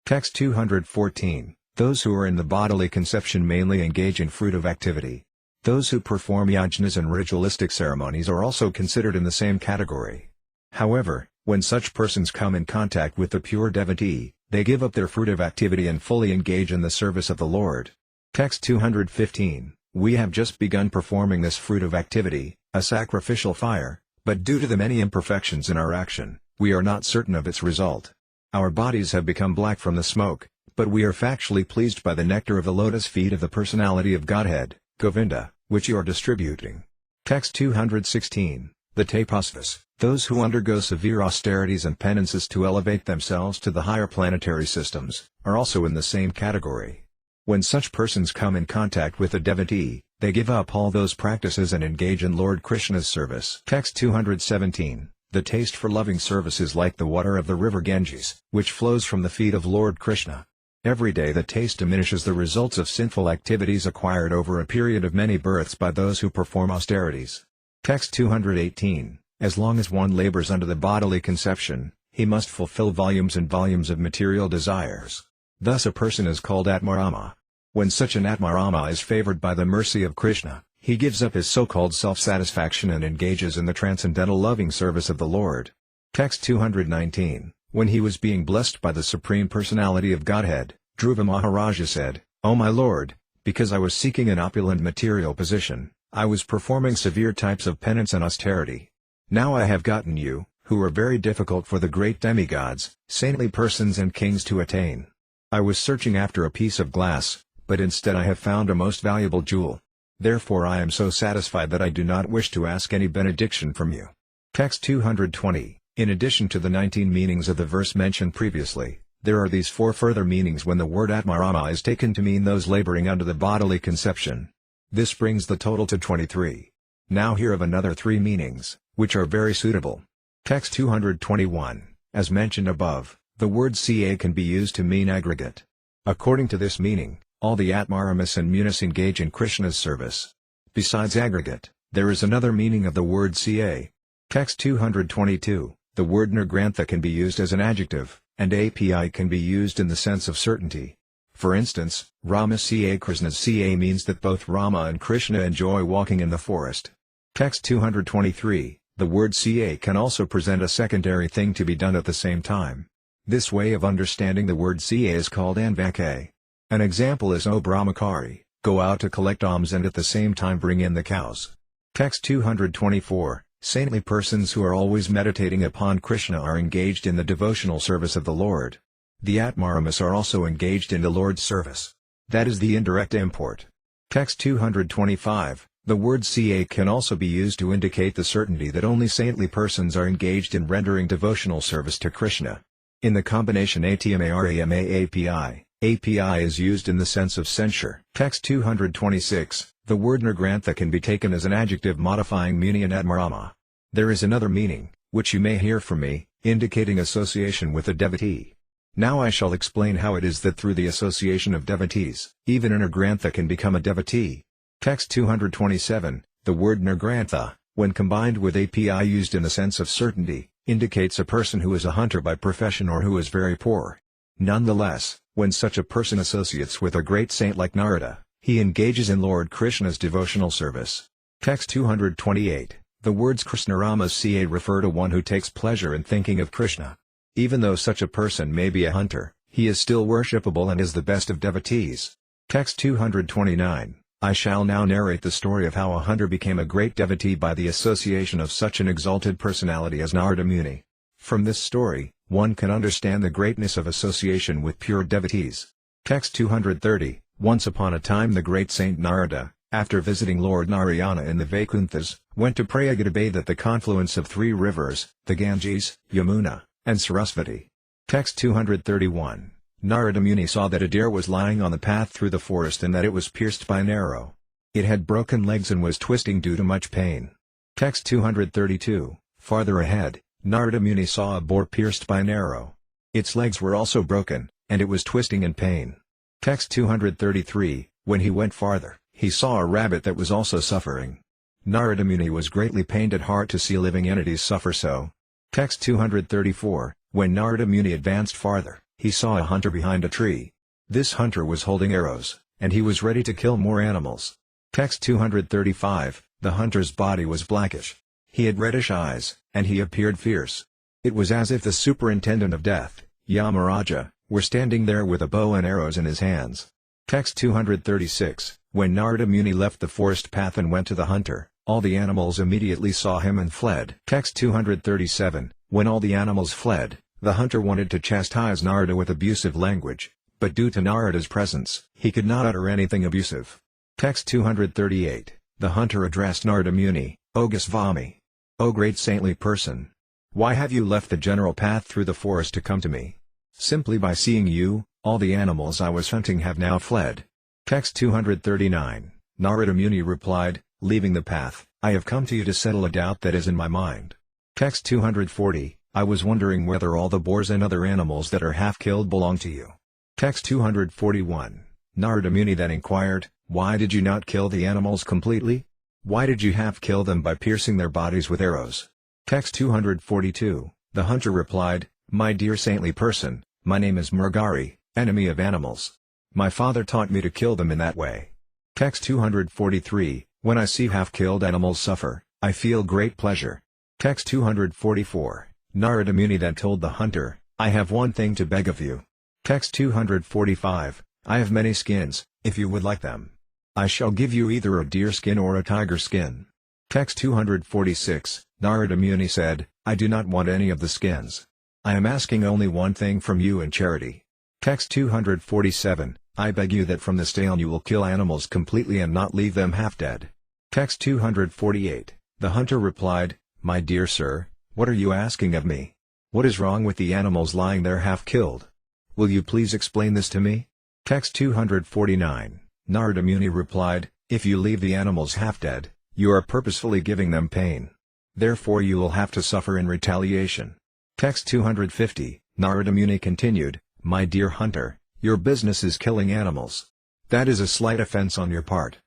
Text 214, those who are in the bodily conception mainly engage in fruitive activity. Those who perform yajnas and ritualistic ceremonies are also considered in the same category. However, when such persons come in contact with the pure devotee, they give up their fruitive activity and fully engage in the service of the Lord. Text 215, we have just begun performing this fruitive activity, a sacrificial fire, but due to the many imperfections in our action, we are not certain of its result. Our bodies have become black from the smoke, but we are factually pleased by the nectar of the lotus feet of the personality of Godhead, Govinda, which you are distributing. Text 216, the Tapasvas, those who undergo severe austerities and penances to elevate themselves to the higher planetary systems, are also in the same category. When such persons come in contact with a devotee, they give up all those practices and engage in Lord Krishna's service. Text 217, the taste for loving service is like the water of the river Ganges, which flows from the feet of Lord Krishna. Every day the taste diminishes the results of sinful activities acquired over a period of many births by those who perform austerities. Text 218, as long as one labors under the bodily conception, he must fulfill volumes and volumes of material desires. Thus a person is called Atmarama. When such an Atmarama is favored by the mercy of Krishna, he gives up his so-called self-satisfaction and engages in the transcendental loving service of the Lord. Text 219, when he was being blessed by the Supreme Personality of Godhead, Dhruva Maharaja said, O my Lord, because I was seeking an opulent material position, I was performing severe types of penance and austerity. Now I have gotten you, who are very difficult for the great demigods, saintly persons and kings to attain. I was searching after a piece of glass, but instead I have found a most valuable jewel. Therefore I am so satisfied that I do not wish to ask any benediction from you. Text 220, in addition to the 19 meanings of the verse mentioned previously, there are these 4 further meanings when the word Atmarama is taken to mean those laboring under the bodily conception. This brings the total to 23. Now hear of another 3 meanings, which are very suitable. Text 221, as mentioned above, the word Ca can be used to mean aggregate. According to this meaning, all the Atmaramas and Munis engage in Krishna's service. Besides aggregate, there is another meaning of the word Ca. Text 222, the word Nirgrantha can be used as an adjective, and Api can be used in the sense of certainty. For instance, Rama Ca Krishna's Ca means that both Rama and Krishna enjoy walking in the forest. Text 223, the word Ca can also present a secondary thing to be done at the same time. This way of understanding the word Ca is called Anvaka. An example is O Brahmachari, go out to collect alms and at the same time bring in the cows. Text 224, Saintly persons who are always meditating upon Krishna are engaged in the devotional service of the Lord. The Atmaramas are also engaged in the Lord's service. That is the indirect import. Text 225. The word ca can also be used to indicate the certainty that only saintly persons are engaged in rendering devotional service to Krishna. In the combination atmarama API is used in the sense of censure. Text 226. The word nirgrantha can be taken as an adjective modifying muni and atmarama. There is another meaning, which you may hear from me, indicating association with a devotee. Now I shall explain how it is that through the association of devotees, even a nirgrantha can become a devotee. Text 227. The word nirgrantha, when combined with API used in the sense of certainty, indicates a person who is a hunter by profession or who is very poor. Nonetheless, when such a person associates with a great saint like Narada, he engages in Lord Krishna's devotional service. Text 228. The words Krishnaramas ca refer to one who takes pleasure in thinking of Krishna. Even though such a person may be a hunter, he is still worshipable and is the best of devotees. Text 229. I shall now narrate the story of how a hunter became a great devotee by the association of such an exalted personality as Narada Muni. From this story, one can understand the greatness of association with pure devotees. Text 230. Once upon a time the great Saint Narada, after visiting Lord Narayana in the Vaikunthas, went to Prayag to bathe at the confluence of three rivers, the Ganges, Yamuna, and Sarasvati. Text 231. Narada Muni saw that a deer was lying on the path through the forest and that it was pierced by an arrow. It had broken legs and was twisting due to much pain. Text 232. Farther ahead, Narada Muni saw a boar pierced by an arrow. Its legs were also broken, and it was twisting in pain. Text 233. When he went farther, he saw a rabbit that was also suffering. Narada Muni was greatly pained at heart to see living entities suffer so. Text 234. When Narada Muni advanced farther, he saw a hunter behind a tree. This hunter was holding arrows, and he was ready to kill more animals. Text 235. The hunter's body was blackish. He had reddish eyes, and he appeared fierce. It was as if the superintendent of death, Yamaraja, were standing there with a bow and arrows in his hands. Text 236. When Narada Muni left the forest path and went to the hunter, all the animals immediately saw him and fled. Text 237. When all the animals fled, the hunter wanted to chastise Narada with abusive language, but due to Narada's presence, he could not utter anything abusive. Text 238. The hunter addressed Narada Muni, O Gosvami. O great saintly person! Why have you left the general path through the forest to come to me? Simply by seeing you, all the animals I was hunting have now fled. Text 239. Narada Muni replied, leaving the path, I have come to you to settle a doubt that is in my mind. Text 240. I was wondering whether all the boars and other animals that are half killed belong to you. Text 241. Narada Muni then inquired, why did you not kill the animals completely? Why did you half kill them by piercing their bodies with arrows? Text 242. The hunter replied, my dear saintly person, my name is Murgari, enemy of animals. My father taught me to kill them in that way. Text 243. When I see half-killed animals suffer, I feel great pleasure. Text 244. Narada Muni then told the hunter, I have one thing to beg of you. Text 245. I have many skins, if you would like them. I shall give you either a deer skin or a tiger skin. Text 246. Narada Muni said, I do not want any of the skins. I am asking only one thing from you in charity. Text 247. I beg you that from this day on you will kill animals completely and not leave them half dead. Text 248. The hunter replied, my dear sir, what are you asking of me? What is wrong with the animals lying there half killed? Will you please explain this to me? Text 249. Narada Muni replied, if you leave the animals half dead, you are purposefully giving them pain. Therefore you will have to suffer in retaliation. Text 250. Narada Muni continued, my dear hunter, your business is killing animals. That is a slight offense on your part.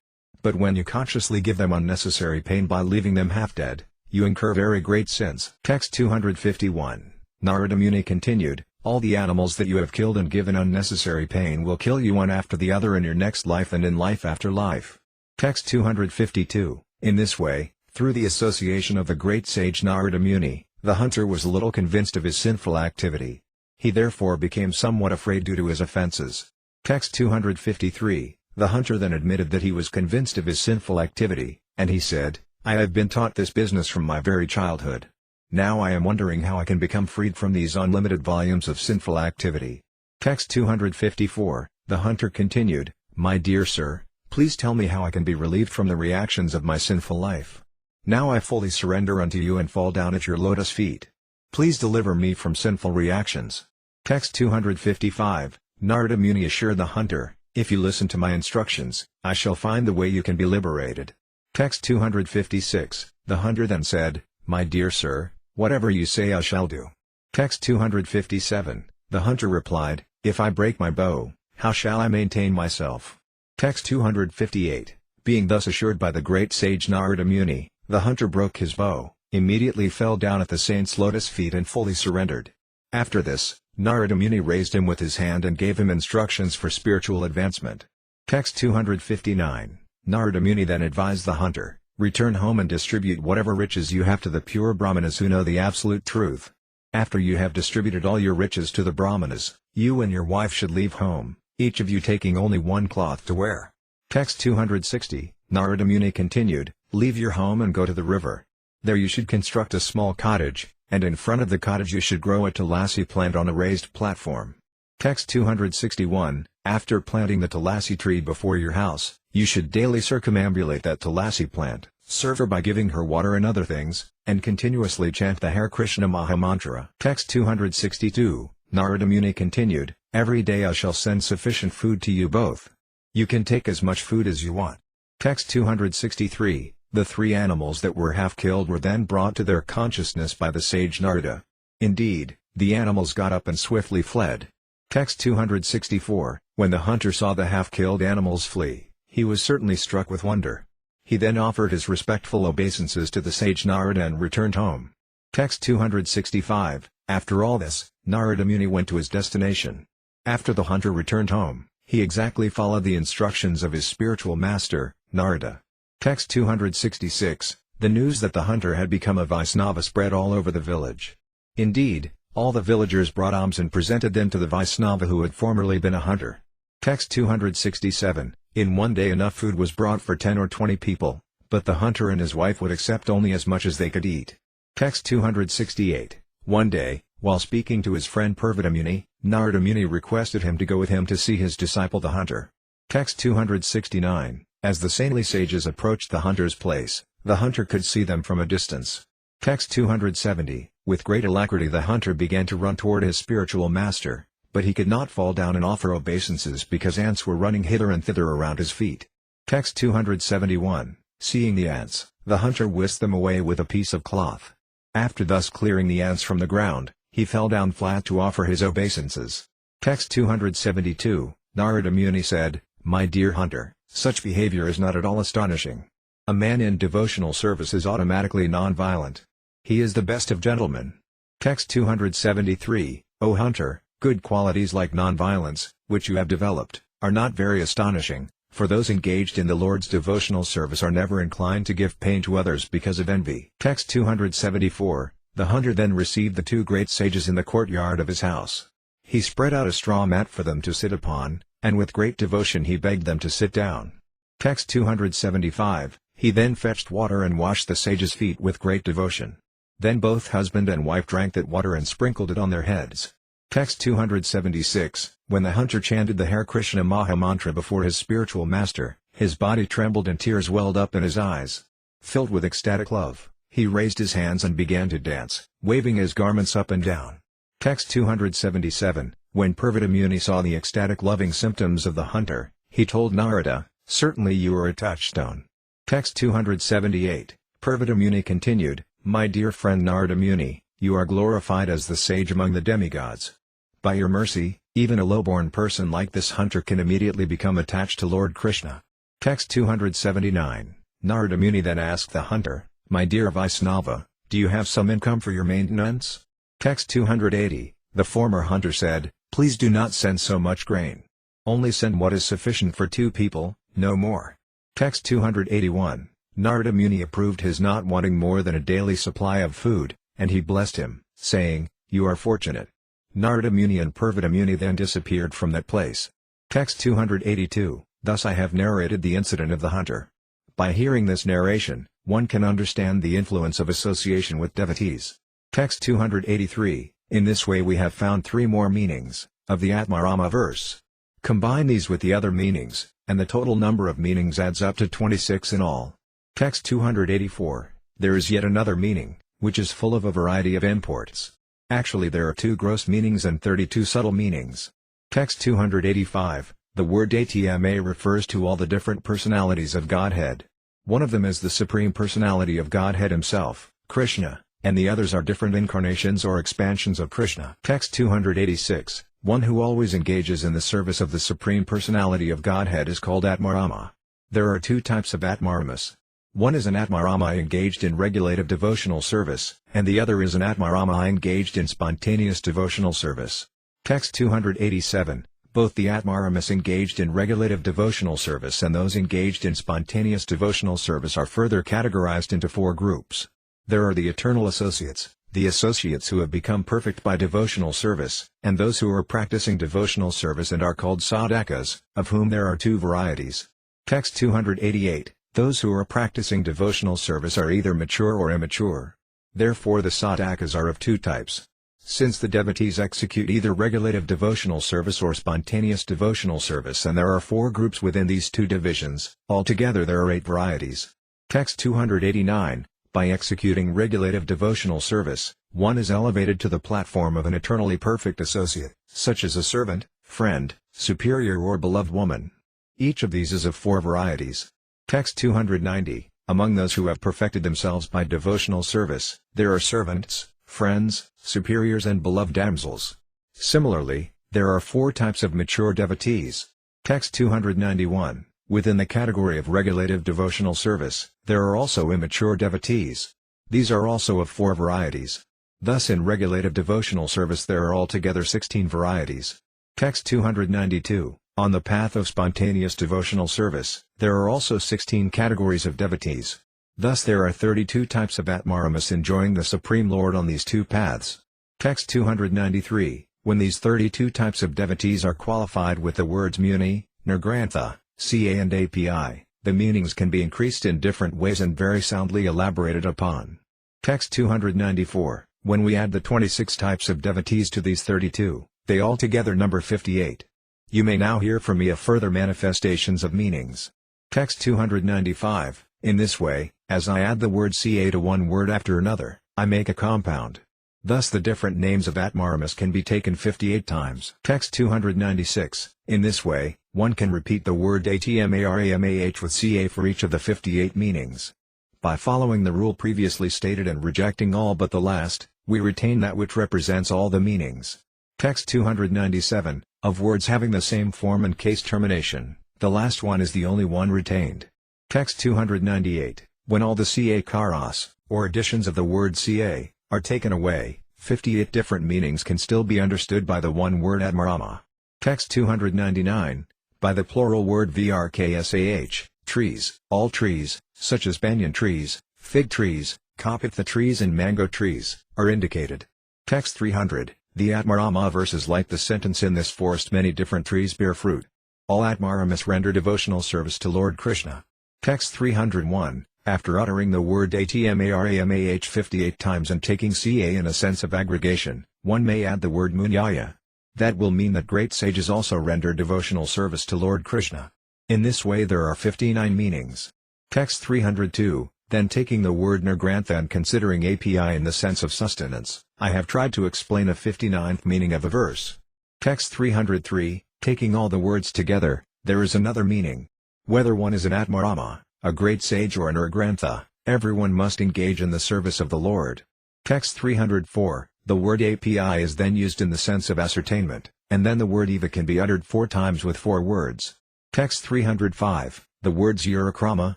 But when you consciously give them unnecessary pain by leaving them half dead, you incur very great sins. Text 251. Narada Muni continued, all the animals that you have killed and given unnecessary pain will kill you one after the other in your next life and in life after life. Text 252. In this way, through the association of the great sage Narada Muni, the hunter was a little convinced of his sinful activity. He therefore became somewhat afraid due to his offenses. Text 253. The hunter then admitted that he was convinced of his sinful activity, and he said, I have been taught this business from my very childhood. Now I am wondering how I can become freed from these unlimited volumes of sinful activity. Text 254, the hunter continued, My dear sir, please tell me how I can be relieved from the reactions of my sinful life. Now I fully surrender unto you and fall down at your lotus feet. Please deliver me from sinful reactions. Text 255, Narada Muni assured the hunter, If you listen to my instructions, I shall find the way you can be liberated. Text 256, the hunter then said, My dear sir, whatever you say I shall do. Text 257, the hunter replied, If I break my bow, how shall I maintain myself? Text 258, being thus assured by the great sage Narada Muni, the hunter broke his bow, immediately fell down at the saint's lotus feet and fully surrendered. After this, Narada Muni raised him with his hand and gave him instructions for spiritual advancement. Text 259, Narada Muni then advised the hunter, Return home and distribute whatever riches you have to the pure Brahmanas who know the absolute truth. After you have distributed all your riches to the Brahmanas, you and your wife should leave home, each of you taking only one cloth to wear. Text 260, Narada Muni continued, Leave your home and go to the river. There you should construct a small cottage, and in front of the cottage you should grow a tulasi plant on a raised platform. Text 261, After planting the tulasi tree before your house, you should daily circumambulate that tulasi plant, serve her by giving her water and other things, and continuously chant the Hare Krishna Mahamantra. Text 262, Narada Muni continued, Every day I shall send sufficient food to you both. You can take as much food as you want. Text 263, The three animals that were half killed were then brought to their consciousness by the sage Narada. Indeed, the animals got up and swiftly fled. Text 264, When the hunter saw the half-killed animals flee, he was certainly struck with wonder. He then offered his respectful obeisances to the sage Narada and returned home. Text 265, After all this, Narada Muni went to his destination. After the hunter returned home, he exactly followed the instructions of his spiritual master, Narada. Text 266, The news that the hunter had become a Vaisnava spread all over the village. Indeed, all the villagers brought alms and presented them to the Vaisnava who had formerly been a hunter. Text 267, In one day enough food was brought for 10 or 20 people, but the hunter and his wife would accept only as much as they could eat. Text 268, One day, while speaking to his friend Purvata Muni, Narada Muni requested him to go with him to see his disciple the hunter. Text 269, As the saintly sages approached the hunter's place, the hunter could see them from a distance. Text 270, With great alacrity the hunter began to run toward his spiritual master, but he could not fall down and offer obeisances because ants were running hither and thither around his feet. Text 271, Seeing the ants, the hunter whisked them away with a piece of cloth. After thus clearing the ants from the ground, he fell down flat to offer his obeisances. Text 272, Narada Muni said, My dear hunter, such behavior is not at all astonishing. A man in devotional service is automatically non-violent. He is the best of gentlemen. Text 273, O hunter, good qualities like non-violence, which you have developed, are not very astonishing, for those engaged in the Lord's devotional service are never inclined to give pain to others because of envy. Text 274, The hunter then received the two great sages in the courtyard of his house. He spread out a straw mat for them to sit upon, and with great devotion he begged them to sit down. Text 275, He then fetched water and washed the sages' feet with great devotion. Then both husband and wife drank that water and sprinkled it on their heads. Text 276, When the hunter chanted the Hare Krishna Mahamantra before his spiritual master, his body trembled and tears welled up in his eyes. Filled with ecstatic love, he raised his hands and began to dance, waving his garments up and down. Text 277, When Purvata Muni saw the ecstatic loving symptoms of the hunter, he told Narada, Certainly you are a touchstone. Text 278, Purvata Muni continued, My dear friend Narada Muni, you are glorified as the sage among the demigods. By your mercy, even a low-born person like this hunter can immediately become attached to Lord Krishna. Text 279, Narada Muni then asked the hunter, My dear Vaisnava, do you have some income for your maintenance? Text 280, the former hunter said, Please do not send so much grain. Only send what is sufficient for 2 people, no more. Text 281, Narada Muni approved his not wanting more than a daily supply of food, and he blessed him, saying, You are fortunate. Narada Muni and Purvata Muni then disappeared from that place. Text 282, Thus I have narrated the incident of the hunter. By hearing this narration, one can understand the influence of association with devotees. Text 283, in this way we have found 3 more meanings of the Atmarama verse. Combine these with the other meanings, and the total number of meanings adds up to 26 in all. Text 284, there is yet another meaning, which is full of a variety of imports. Actually there are 2 gross meanings and 32 subtle meanings. Text 285, the word Atma refers to all the different personalities of Godhead. One of them is the Supreme Personality of Godhead himself, Krishna, and the others are different incarnations or expansions of Krishna. Text 286, one who always engages in the service of the Supreme Personality of Godhead is called Atmarama. There are 2 types of Atmaramas. One is an Atmarama engaged in regulative devotional service, and the other is an Atmarama engaged in spontaneous devotional service. Text 287, both the Atmaramas engaged in regulative devotional service and those engaged in spontaneous devotional service are further categorized into 4 groups. There are the eternal associates, the associates who have become perfect by devotional service, and those who are practicing devotional service and are called sadhakas, of whom there are 2 varieties. Text 288, those who are practicing devotional service are either mature or immature. Therefore the sadhakas are of 2 types. Since the devotees execute either regulative devotional service or spontaneous devotional service and there are 4 groups within these 2 divisions, altogether there are 8 varieties. Text 289, by executing regulative devotional service, one is elevated to the platform of an eternally perfect associate, such as a servant, friend, superior or beloved woman. Each of these is of 4 varieties. Text 290, among those who have perfected themselves by devotional service, there are servants, friends, superiors and beloved damsels. Similarly, there are 4 types of mature devotees. Text 291, within the category of regulative devotional service, there are also immature devotees. These are also of 4 varieties. Thus in regulative devotional service there are altogether 16 varieties. Text 292, on the path of spontaneous devotional service, there are also 16 categories of devotees. Thus there are 32 types of Atmaramas enjoying the Supreme Lord on these 2 paths. Text 293, when these 32 types of devotees are qualified with the words Muni, Nirgrantha, Ca and API, the meanings can be increased in different ways and very soundly elaborated upon. Text 294, when we add the 26 types of devotees to these 32, they altogether number 58. You may now hear from me of further manifestations of meanings. Text 295, in this way, as I add the word Ca to one word after another, I make a compound. Thus the different names of Atmaramas can be taken 58 times. Text 296, in this way, one can repeat the word Atmaramah with Ca for each of the 58 meanings. By following the rule previously stated and rejecting all but the last, we retain that which represents all the meanings. Text 297, of words having the same form and case termination, the last one is the only one retained. Text 298, when all the Ca-karas, or additions of the word Ca, are taken away, 58 different meanings can still be understood by the one word Atmarama. Text 299, by the plural word Vrksah, trees, all trees, such as banyan trees, fig trees, kapitha trees and mango trees, are indicated. Text 300, the Atmarama verse is like the sentence in this forest many different trees bear fruit. All Atmaramas render devotional service to Lord Krishna. Text 301, after uttering the word Atmaramah 58 times and taking Ca in a sense of aggregation, one may add the word Munyaya. That will mean that great sages also render devotional service to Lord Krishna. In this way there are 59 meanings. Text 302, then taking the word Nirgrantha and considering API in the sense of sustenance, I have tried to explain a 59th meaning of a verse. Text 303, taking all the words together, there is another meaning. Whether one is an Atmarama, a great sage or a Nirgrantha, everyone must engage in the service of the Lord. Text 304, the word API is then used in the sense of ascertainment, and then the word Eva can be uttered 4 times with 4 words. Text 305, the words Urakrama,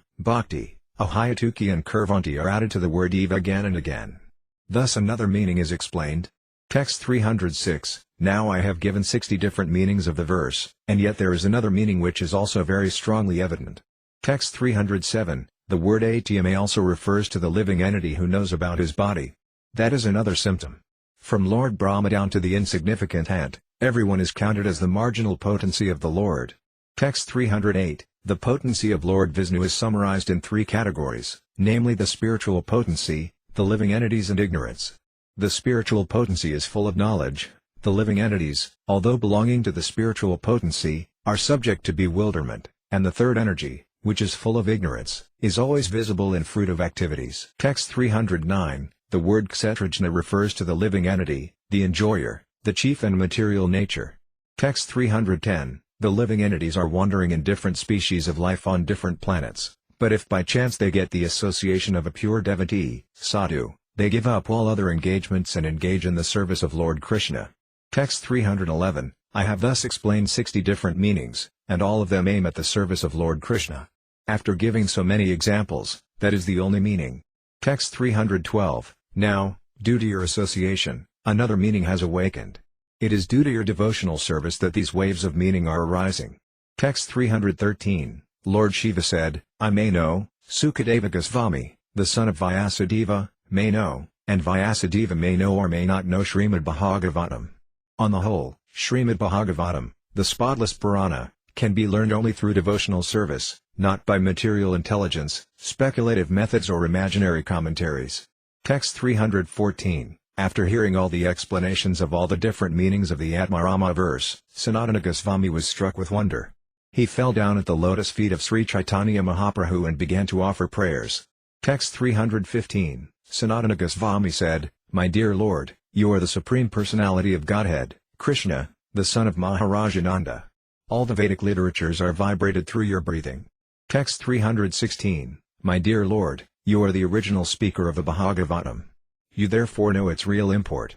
Bhakti, Ahayatuki and Kurvanti are added to the word Eva again and again. Thus another meaning is explained. Text 306, now I have given 60 different meanings of the verse, and yet there is another meaning which is also very strongly evident. Text 307, the word Atma also refers to the living entity who knows about his body. That is another symptom. From Lord Brahma down to the insignificant ant, everyone is counted as the marginal potency of the Lord. Text 308, the potency of Lord Vishnu is summarized in 3 categories. namely the spiritual potency, the living entities and ignorance. The spiritual potency is full of knowledge, the living entities, although belonging to the spiritual potency, are subject to bewilderment, and the third energy, which is full of ignorance, is always visible in fruit of activities. Text 309, the word kshetrajna refers to the living entity, the enjoyer, the chief and material nature. Text 310, the living entities are wandering in different species of life on different planets, but if by chance they get the association of a pure devotee, sadhu, they give up all other engagements and engage in the service of Lord Krishna. Text 311, I have thus explained 60 different meanings, and all of them aim at the service of Lord Krishna. After giving so many examples, that is the only meaning. Text 312, now, due to your association, another meaning has awakened. It is due to your devotional service that these waves of meaning are arising. Text 313, Lord Shiva said, I may know, Sukadeva Goswami, the son of Vyasadeva, may know, and Vyasadeva may know or may not know Srimad Bhagavatam. On the whole, Srimad Bhagavatam, the spotless Purana, can be learned only through devotional service, not by material intelligence, speculative methods or imaginary commentaries. Text 314, after hearing all the explanations of all the different meanings of the Atmarama verse, Sanatana Goswami was struck with wonder. He fell down at the lotus feet of Sri Caitanya Mahaprabhu and began to offer prayers. Text 315, Sanatana Goswami said, My dear Lord, you are the Supreme Personality of Godhead, Krishna, the son of Maharajananda. All the Vedic literatures are vibrated through your breathing. Text 316, My dear Lord, you are the original speaker of the Bhagavatam. You therefore know its real import.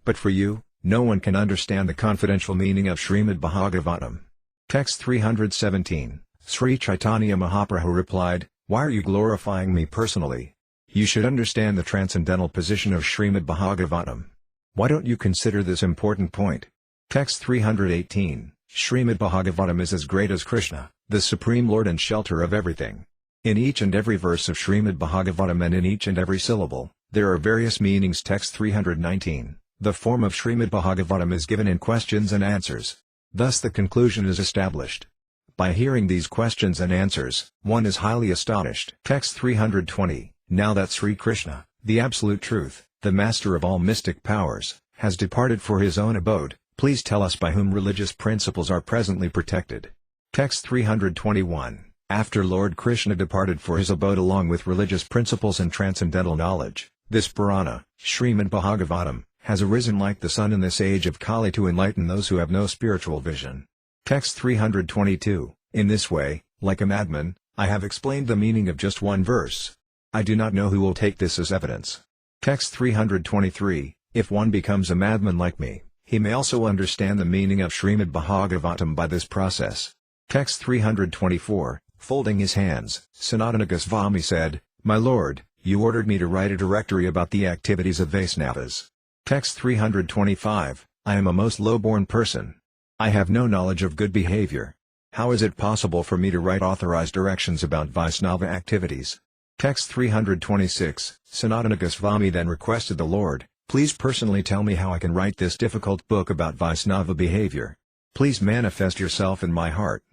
But for you, no one can understand the confidential meaning of Srimad Bhagavatam. Text 317, Sri Caitanya Mahaprabhu replied, Why are you glorifying me personally? You should understand the transcendental position of Srimad Bhagavatam. Why don't you consider this important point? Text 318, Srimad Bhagavatam is as great as Krishna, the Supreme Lord and shelter of everything. In each and every verse of Srimad Bhagavatam and in each and every syllable, there are various meanings. Text 319, the form of Srimad Bhagavatam is given in questions and answers. Thus the conclusion is established. By hearing these questions and answers, one is highly astonished. Text 320, now that Sri Krishna, the Absolute Truth, the Master of all mystic powers, has departed for his own abode, please tell us by whom religious principles are presently protected. Text 321, after Lord Krishna departed for his abode along with religious principles and transcendental knowledge, this Purana, Srimad Bhagavatam, has arisen like the sun in this age of Kali to enlighten those who have no spiritual vision. Text 322, in this way, like a madman, I have explained the meaning of just one verse. I do not know who will take this as evidence. Text 323, if one becomes a madman like me, he may also understand the meaning of Srimad Bhagavatam by this process. Text 324, folding his hands, Sanatana Goswami said, My Lord, you ordered me to write a directory about the activities of Vaisnavas. Text 325, I am a most low-born person. I have no knowledge of good behavior. How is it possible for me to write authorized directions about Vaisnava activities? Text 326, Sanatana Goswami then requested the Lord, please personally tell me how I can write this difficult book about Vaisnava behavior. Please manifest yourself in my heart.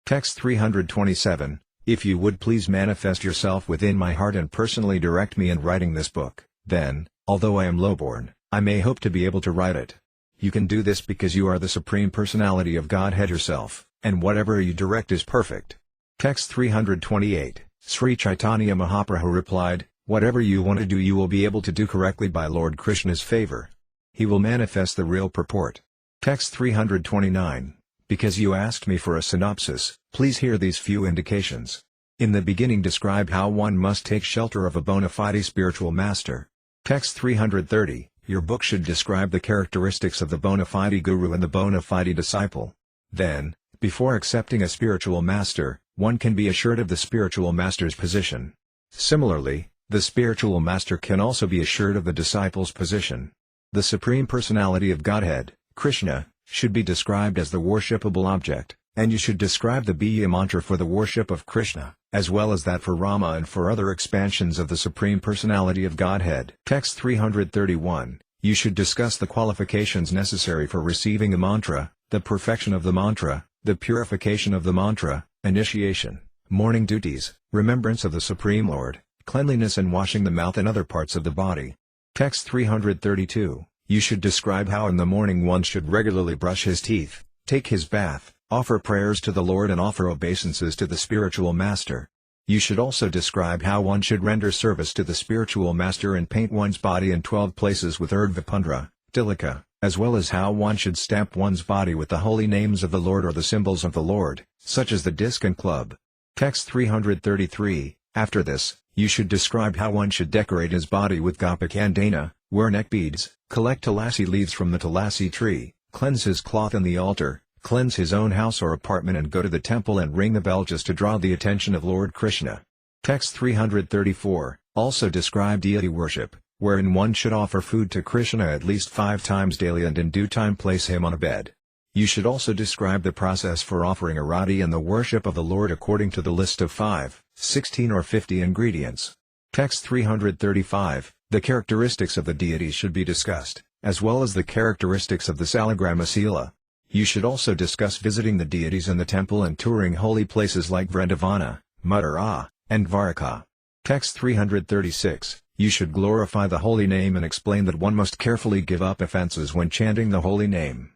Text 327, if you would please manifest yourself within my heart and personally direct me in writing this book, then, although I am lowborn, I may hope to be able to write it. You can do this because you are the Supreme Personality of Godhead yourself, and whatever you direct is perfect. Text 328, Sri Caitanya Mahaprabhu replied, whatever you want to do you will be able to do correctly by Lord Krishna's favor. He will manifest the real purport. Text 329, because you asked me for a synopsis, please hear these few indications. In the beginning describe how one must take shelter of a bona fide spiritual master. Text 330, your book should describe the characteristics of the bona fide guru and the bona fide disciple. Then, before accepting a spiritual master, one can be assured of the spiritual master's position. Similarly, the spiritual master can also be assured of the disciple's position. The Supreme Personality of Godhead, Krishna, should be described as the worshipable object, and you should describe the Bija mantra for the worship of Krishna, as well as that for Rama and for other expansions of the Supreme Personality of Godhead. Text 331, you should discuss the qualifications necessary for receiving a mantra, the perfection of the mantra, the purification of the mantra, initiation, morning duties, remembrance of the Supreme Lord, cleanliness and washing the mouth and other parts of the body. Text 332. You should describe how in the morning one should regularly brush his teeth, take his bath, offer prayers to the Lord and offer obeisances to the spiritual master. You should also describe how one should render service to the spiritual master and paint one's body in 12 places with urdhva tilaka, as well as how one should stamp one's body with the holy names of the Lord or the symbols of the Lord, such as the disc and club. Text 333. After this, you should describe how one should decorate his body with gopakandana, wear neck beads, collect tulasi leaves from the tulasi tree, cleanse his cloth in the altar, cleanse his own house or apartment and go to the temple and ring the bell just to draw the attention of Lord Krishna. Text 334. Also describe deity worship, wherein one should offer food to Krishna at least 5 times daily and in due time place him on a bed. You should also describe the process for offering arati and the worship of the Lord according to the list of 5, 16 or 50 ingredients. Text 335. The characteristics of the deities should be discussed, as well as the characteristics of the Salagrama Sila. You should also discuss visiting the deities in the temple and touring holy places like Vrindavana, Mathura, and Dwaraka. Text 336. You should glorify the holy name and explain that one must carefully give up offenses when chanting the holy name.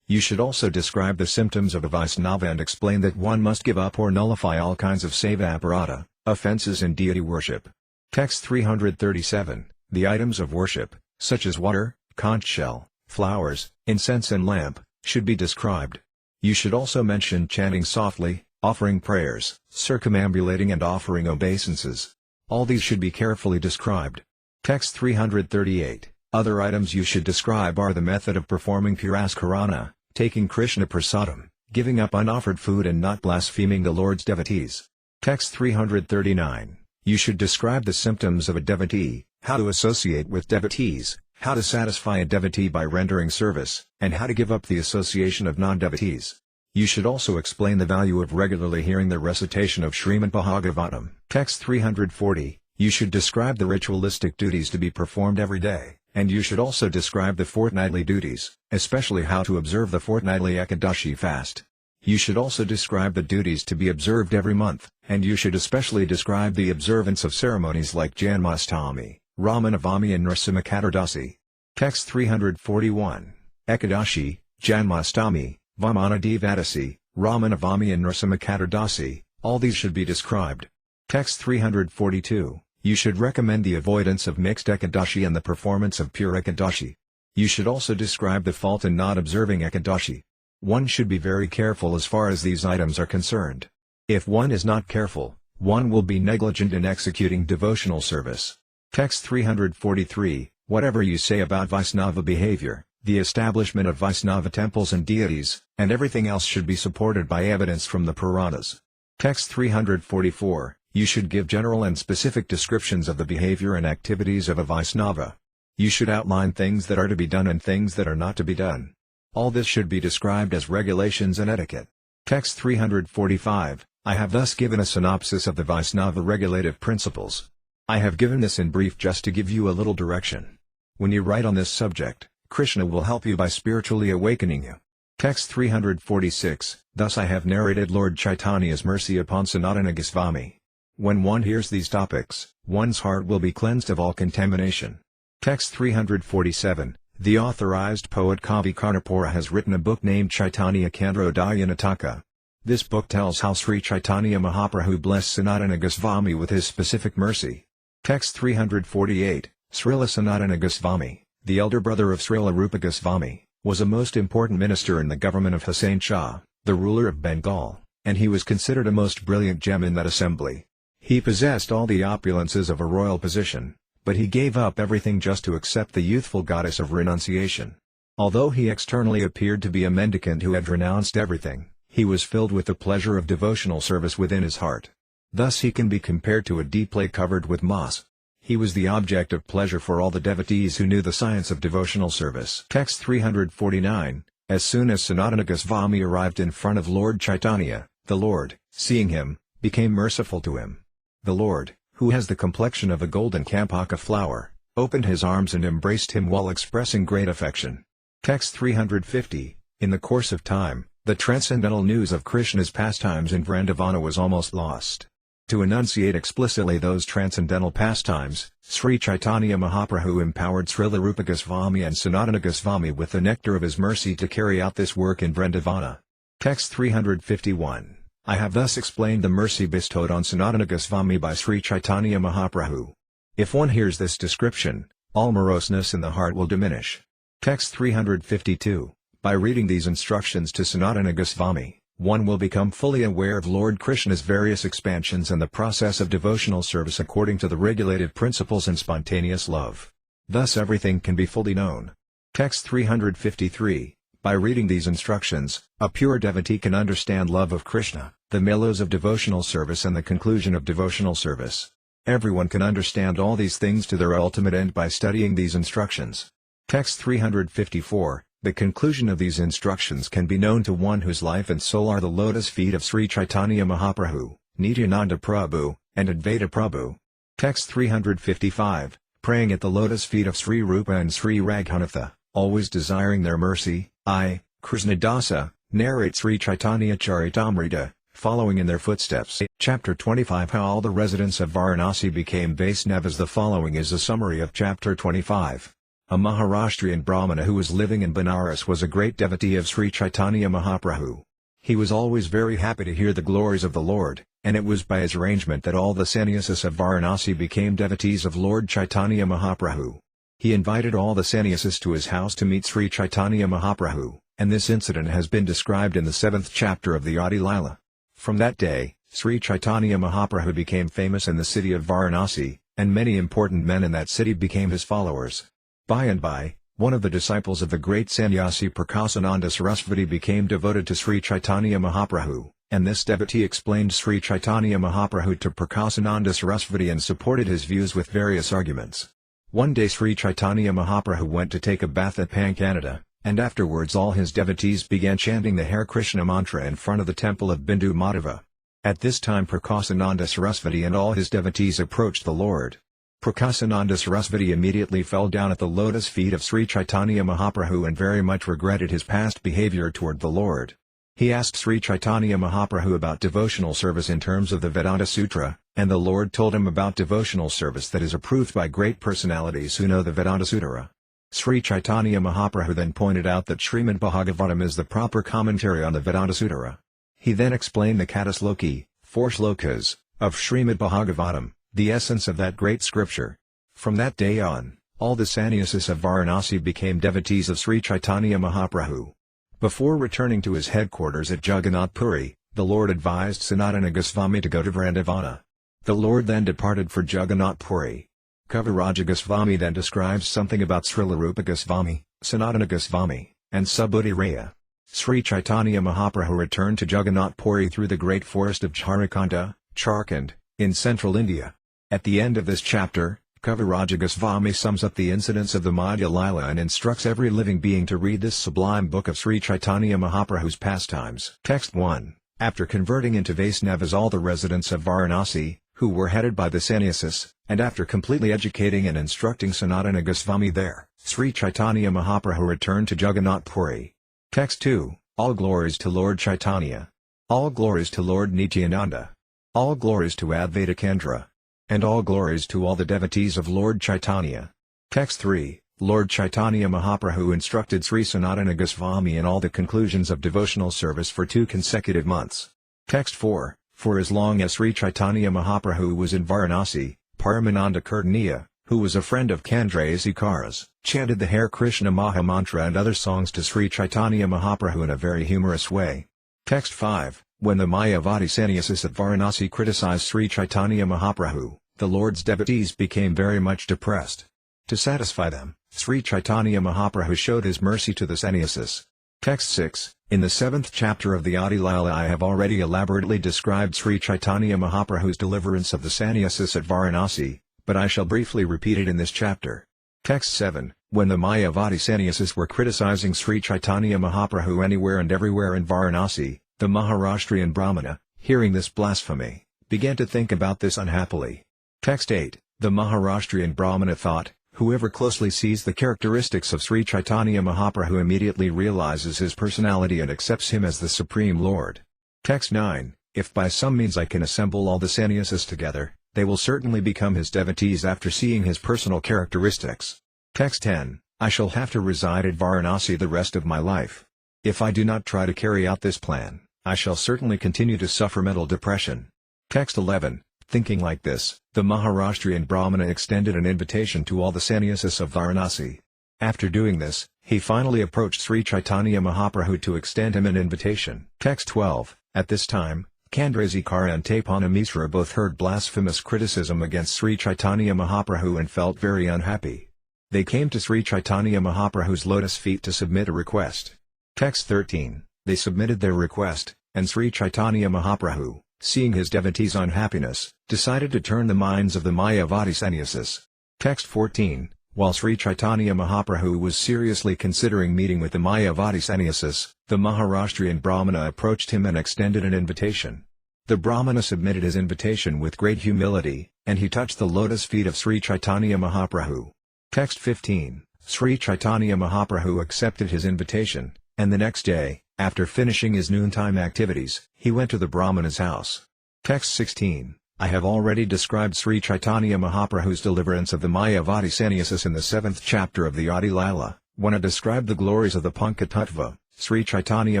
You should also describe the symptoms of a Vaisnava and explain that one must give up or nullify all kinds of seva aparata, offenses in deity worship. Text 337. The items of worship, such as water, conch shell, flowers, incense and lamp, should be described. You should also mention chanting softly, offering prayers, circumambulating and offering obeisances. All these should be carefully described. Text 338. Other items you should describe are the method of performing puraskarana, taking Krishna prasadam, giving up unoffered food and not blaspheming the Lord's devotees. Text 339. You should describe the symptoms of a devotee, how to associate with devotees, how to satisfy a devotee by rendering service, and how to give up the association of non-devotees. You should also explain the value of regularly hearing the recitation of Srimad Bhagavatam. Text 340. You should describe the ritualistic duties to be performed every day, and you should also describe the fortnightly duties, especially how to observe the fortnightly Ekadashi fast. You should also describe the duties to be observed every month, and you should especially describe the observance of ceremonies like Janmashtami, Ramanavami and Nrsimha-Chaturdasi. Text 341. Ekadashi, Janmashtami, Vamana Devadasi, Ramanavami and Nrsimha-Chaturdasi, all these should be described. Text 342. You should recommend the avoidance of mixed Ekadashi and the performance of pure Ekadashi. You should also describe the fault in not observing Ekadashi. One should be very careful as far as these items are concerned. If one is not careful, one will be negligent in executing devotional service. Text 343. Whatever you say about Vaisnava behavior, the establishment of Vaisnava temples and deities, and everything else should be supported by evidence from the Puranas. Text 344. You should give general and specific descriptions of the behavior and activities of a Vaisnava. You should outline things that are to be done and things that are not to be done. All this should be described as regulations and etiquette. Text 345. I have thus given a synopsis of the Vaisnava regulative principles. I have given this in brief just to give you a little direction. When you write on this subject, Krishna will help you by spiritually awakening you. Text 346. Thus I have narrated Lord Chaitanya's mercy upon Sanatana Goswami. When one hears these topics, one's heart will be cleansed of all contamination. Text 347. The authorized poet Kavi Karnapura has written a book named Caitanya-caritamrta. This book tells how Sri Caitanya Mahaprabhu blessed Sanatana Goswami with his specific mercy. Text 348. Srila Sanatana Goswami, the elder brother of Srila Rupa Goswami, was a most important minister in the government of Hussain Shah, the ruler of Bengal, and he was considered a most brilliant gem in that assembly. He possessed all the opulences of a royal position, but he gave up everything just to accept the youthful goddess of renunciation. Although he externally appeared to be a mendicant who had renounced everything, he was filled with the pleasure of devotional service within his heart. Thus he can be compared to a deep lake covered with moss. He was the object of pleasure for all the devotees who knew the science of devotional service. Text 349. As soon as Sanatana Goswami arrived in front of Lord Chaitanya, the Lord, seeing him, became merciful to him. The Lord, who has the complexion of a golden kampaka flower, opened his arms and embraced him while expressing great affection. Text 350. In the course of time, the transcendental news of Krishna's pastimes in Vrindavana was almost lost. To enunciate explicitly those transcendental pastimes, Sri Caitanya Mahaprabhu empowered Srila Rupa Goswami and Sanatana Goswami with the nectar of his mercy to carry out this work in Vrindavana. Text 351. I have thus explained the mercy bestowed on Sanatana Goswami by Sri Caitanya Mahaprabhu. If one hears this description, all moroseness in the heart will diminish. Text 352. By reading these instructions to Sanatana Goswami, one will become fully aware of Lord Krishna's various expansions and the process of devotional service according to the regulative principles and spontaneous love. Thus everything can be fully known. Text 353. By reading these instructions, a pure devotee can understand love of Krishna, the milos of devotional service and the conclusion of devotional service. Everyone can understand all these things to their ultimate end by studying these instructions. Text 354. The conclusion of these instructions can be known to one whose life and soul are the lotus feet of Sri Caitanya Mahaprabhu, Nityananda Prabhu, and Advaita Prabhu. Text 355. Praying at the lotus feet of Sri Rupa and Sri Raghunatha, always desiring their mercy, I, Krishnadasa, narrate Sri Caitanya-caritamrta, following in their footsteps. Chapter 25. How all the residents of Varanasi became Vaisnavas. The following is a summary of Chapter 25. A Maharashtrian Brahmana who was living in Benares was a great devotee of Sri Caitanya Mahaprabhu. He was always very happy to hear the glories of the Lord, and it was by his arrangement that all the sannyasis of Varanasi became devotees of Lord Chaitanya Mahaprabhu. He invited all the sannyasis to his house to meet Sri Caitanya Mahaprabhu, and this incident has been described in the 7th chapter of the Adi Līlā. From that day, Sri Caitanya Mahaprabhu became famous in the city of Varanasi, and many important men in that city became his followers. By and by, one of the disciples of the great sannyasi Prakasananda Sarasvati became devoted to Sri Caitanya Mahaprabhu, and this devotee explained Sri Caitanya Mahaprabhu to Prakasananda Sarasvati and supported his views with various arguments. One day Sri Caitanya Mahaprabhu went to take a bath at Pankanada, and afterwards all his devotees began chanting the Hare Krishna mantra in front of the temple of Bindu Madhava. At this time Prakasananda Sarasvati and all his devotees approached the Lord. Prakasananda Sarasvati immediately fell down at the lotus feet of Sri Caitanya Mahaprabhu and very much regretted his past behavior toward the Lord. He asked Sri Caitanya Mahaprabhu about devotional service in terms of the Vedanta Sutra, and the Lord told him about devotional service that is approved by great personalities who know the Vedanta Sutra. Sri Caitanya Mahaprabhu then pointed out that Srimad Bhagavatam is the proper commentary on the Vedanta Sutra. He then explained the Katasloki, 4 shlokas, of Srimad Bhagavatam, the essence of that great scripture. From that day on, all the sannyasis of Varanasi became devotees of Sri Caitanya Mahaprabhu. Before returning to his headquarters at Jagannath Puri, the Lord advised Sanatana Goswami to go to Vrindavana. The Lord then departed for Jagannath Puri. Kaviraja Goswami then describes something about Srila Rupa Goswami, Sanatana Goswami, and Subhuti Raya. Sri Caitanya Mahaprabhu returned to Jagannath Puri through the great forest of Jharkhand, Jharkhand, in central India. At the end of this chapter, Kaviraja Goswami sums up the incidents of the Madhya Līlā and instructs every living being to read this sublime book of Sri Caitanya Mahaprabhu's pastimes. Text 1. After converting into Vaisnavas all the residents of Varanasi, who were headed by the sannyasis, and after completely educating and instructing Sanatana Goswami there, Sri Caitanya Mahaprabhu returned to Jagannath Puri. Text 2. All glories to Lord Chaitanya. All glories to Lord Nityananda. All glories to Advaita Kendra. And all glories to all the devotees of Lord Chaitanya. Text 3. Lord Chaitanya Mahaprabhu instructed Sri Sanatana Goswami in all the conclusions of devotional service for 2 consecutive months. Text 4. For as long as Sri Caitanya Mahaprabhu was in Varanasi, Paramananda Kirtaniya, who was a friend of Chandrasekara's, chanted the Hare Krishna Maha Mantra and other songs to Sri Caitanya Mahaprabhu in a very humorous way. Text 5. When the Mayavadi sannyasis at Varanasi criticized Sri Caitanya Mahaprabhu, the Lord's devotees became very much depressed. To satisfy them, Sri Caitanya Mahaprabhu showed his mercy to the sannyasis. Text 6. In the 7th chapter of the Adi Līlā I have already elaborately described Sri Caitanya Mahaprabhu's deliverance of the sannyasis at Varanasi, but I shall briefly repeat it in this chapter. Text 7. When the Mayavadi sannyasis were criticizing Sri Caitanya Mahaprabhu anywhere and everywhere in Varanasi, the Maharashtrian Brahmana, hearing this blasphemy, began to think about this unhappily. Text 8. The Maharashtrian Brahmana thought, whoever closely sees the characteristics of Sri Caitanya Mahaprabhu immediately realizes his personality and accepts him as the Supreme Lord. Text 9. If by some means I can assemble all the sannyasas together, they will certainly become his devotees after seeing his personal characteristics. Text 10. I shall have to reside at Varanasi the rest of my life. If I do not try to carry out this plan, I shall certainly continue to suffer mental depression. Text 11. Thinking like this, the Maharashtrian Brahmana extended an invitation to all the sannyasas of Varanasi. After doing this, he finally approached Sri Caitanya Mahaprabhu to extend him an invitation. Text 12. At this time, Kandrasekara and Tapana Misra both heard blasphemous criticism against Sri Caitanya Mahaprabhu and felt very unhappy. They came to Sri Caitanya Mahaprabhu's lotus feet to submit a request. Text 13. They submitted their request, and Sri Caitanya Mahaprabhu, seeing his devotees' unhappiness, decided to turn the minds of the Mayavadi sannyasas. Text 14. While Sri Caitanya Mahaprabhu was seriously considering meeting with the Mayavadi sannyasas, the Maharashtrian Brahmana approached him and extended an invitation. The Brahmana submitted his invitation with great humility, and he touched the lotus feet of Sri Caitanya Mahaprabhu. Text 15. Sri Caitanya Mahaprabhu accepted his invitation, and the next day, after finishing his noontime activities, he went to the Brahmana's house. Text 16. I have already described Sri Caitanya Mahaprabhu's deliverance of the Mayavadi sannyasas in the 7th chapter of the Adi Līlā, when I described the glories of the Pankatattva, Sri Caitanya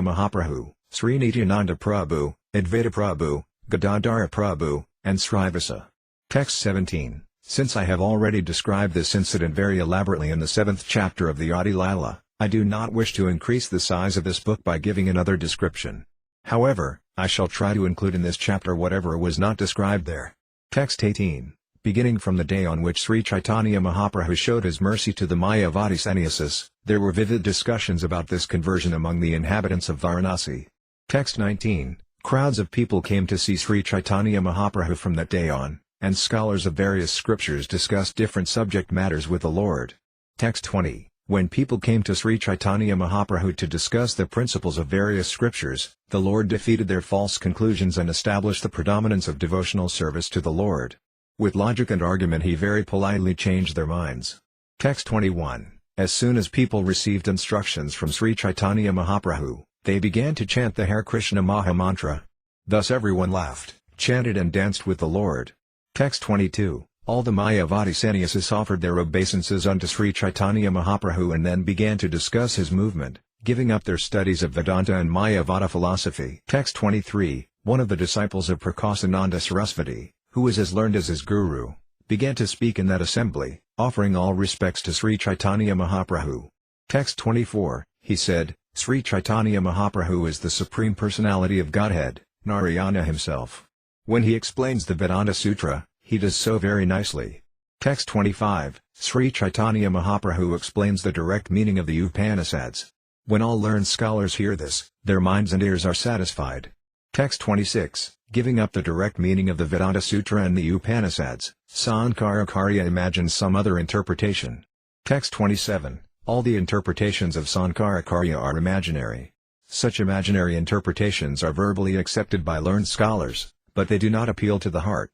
Mahaprabhu, Sri Nityananda Prabhu, Advaita Prabhu, Gadadhara Prabhu, and Srivasa. Text 17. Since I have already described this incident very elaborately in the 7th chapter of the Adi Līlā, I do not wish to increase the size of this book by giving another description. However, I shall try to include in this chapter whatever was not described there. Text 18. Beginning from the day on which Sri Caitanya Mahaprabhu showed his mercy to the Mayavadi sannyasas, there were vivid discussions about this conversion among the inhabitants of Varanasi. Text 19. Crowds of people came to see Sri Caitanya Mahaprabhu from that day on, and scholars of various scriptures discussed different subject matters with the Lord. Text 20. When people came to Sri Caitanya Mahaprabhu to discuss the principles of various scriptures, the Lord defeated their false conclusions and established the predominance of devotional service to the Lord. With logic and argument he very politely changed their minds. Text 21. As soon as people received instructions from Sri Caitanya Mahaprabhu, they began to chant the Hare Krishna Maha Mantra. Thus everyone laughed, chanted and danced with the Lord. Text 22. All the Mayavadi sannyasas offered their obeisances unto Sri Caitanya Mahaprabhu and then began to discuss his movement, giving up their studies of Vedanta and Mayavada philosophy. Text 23. One of the disciples of Prakasananda Sarasvati, who was as learned as his guru, began to speak in that assembly, offering all respects to Sri Caitanya Mahaprabhu. Text 24. He said, Sri Caitanya Mahaprabhu is the Supreme Personality of Godhead, Narayana himself. When he explains the Vedanta Sutra, he does so very nicely. Text 25. Sri Caitanya Mahaprabhu explains the direct meaning of the Upanishads. When all learned scholars hear this, their minds and ears are satisfied. Text 26. Giving up the direct meaning of the Vedanta Sutra and the Upanishads, Sankaracharya imagines some other interpretation. Text 27. All the interpretations of Sankaracharya are imaginary. Such imaginary interpretations are verbally accepted by learned scholars, but they do not appeal to the heart.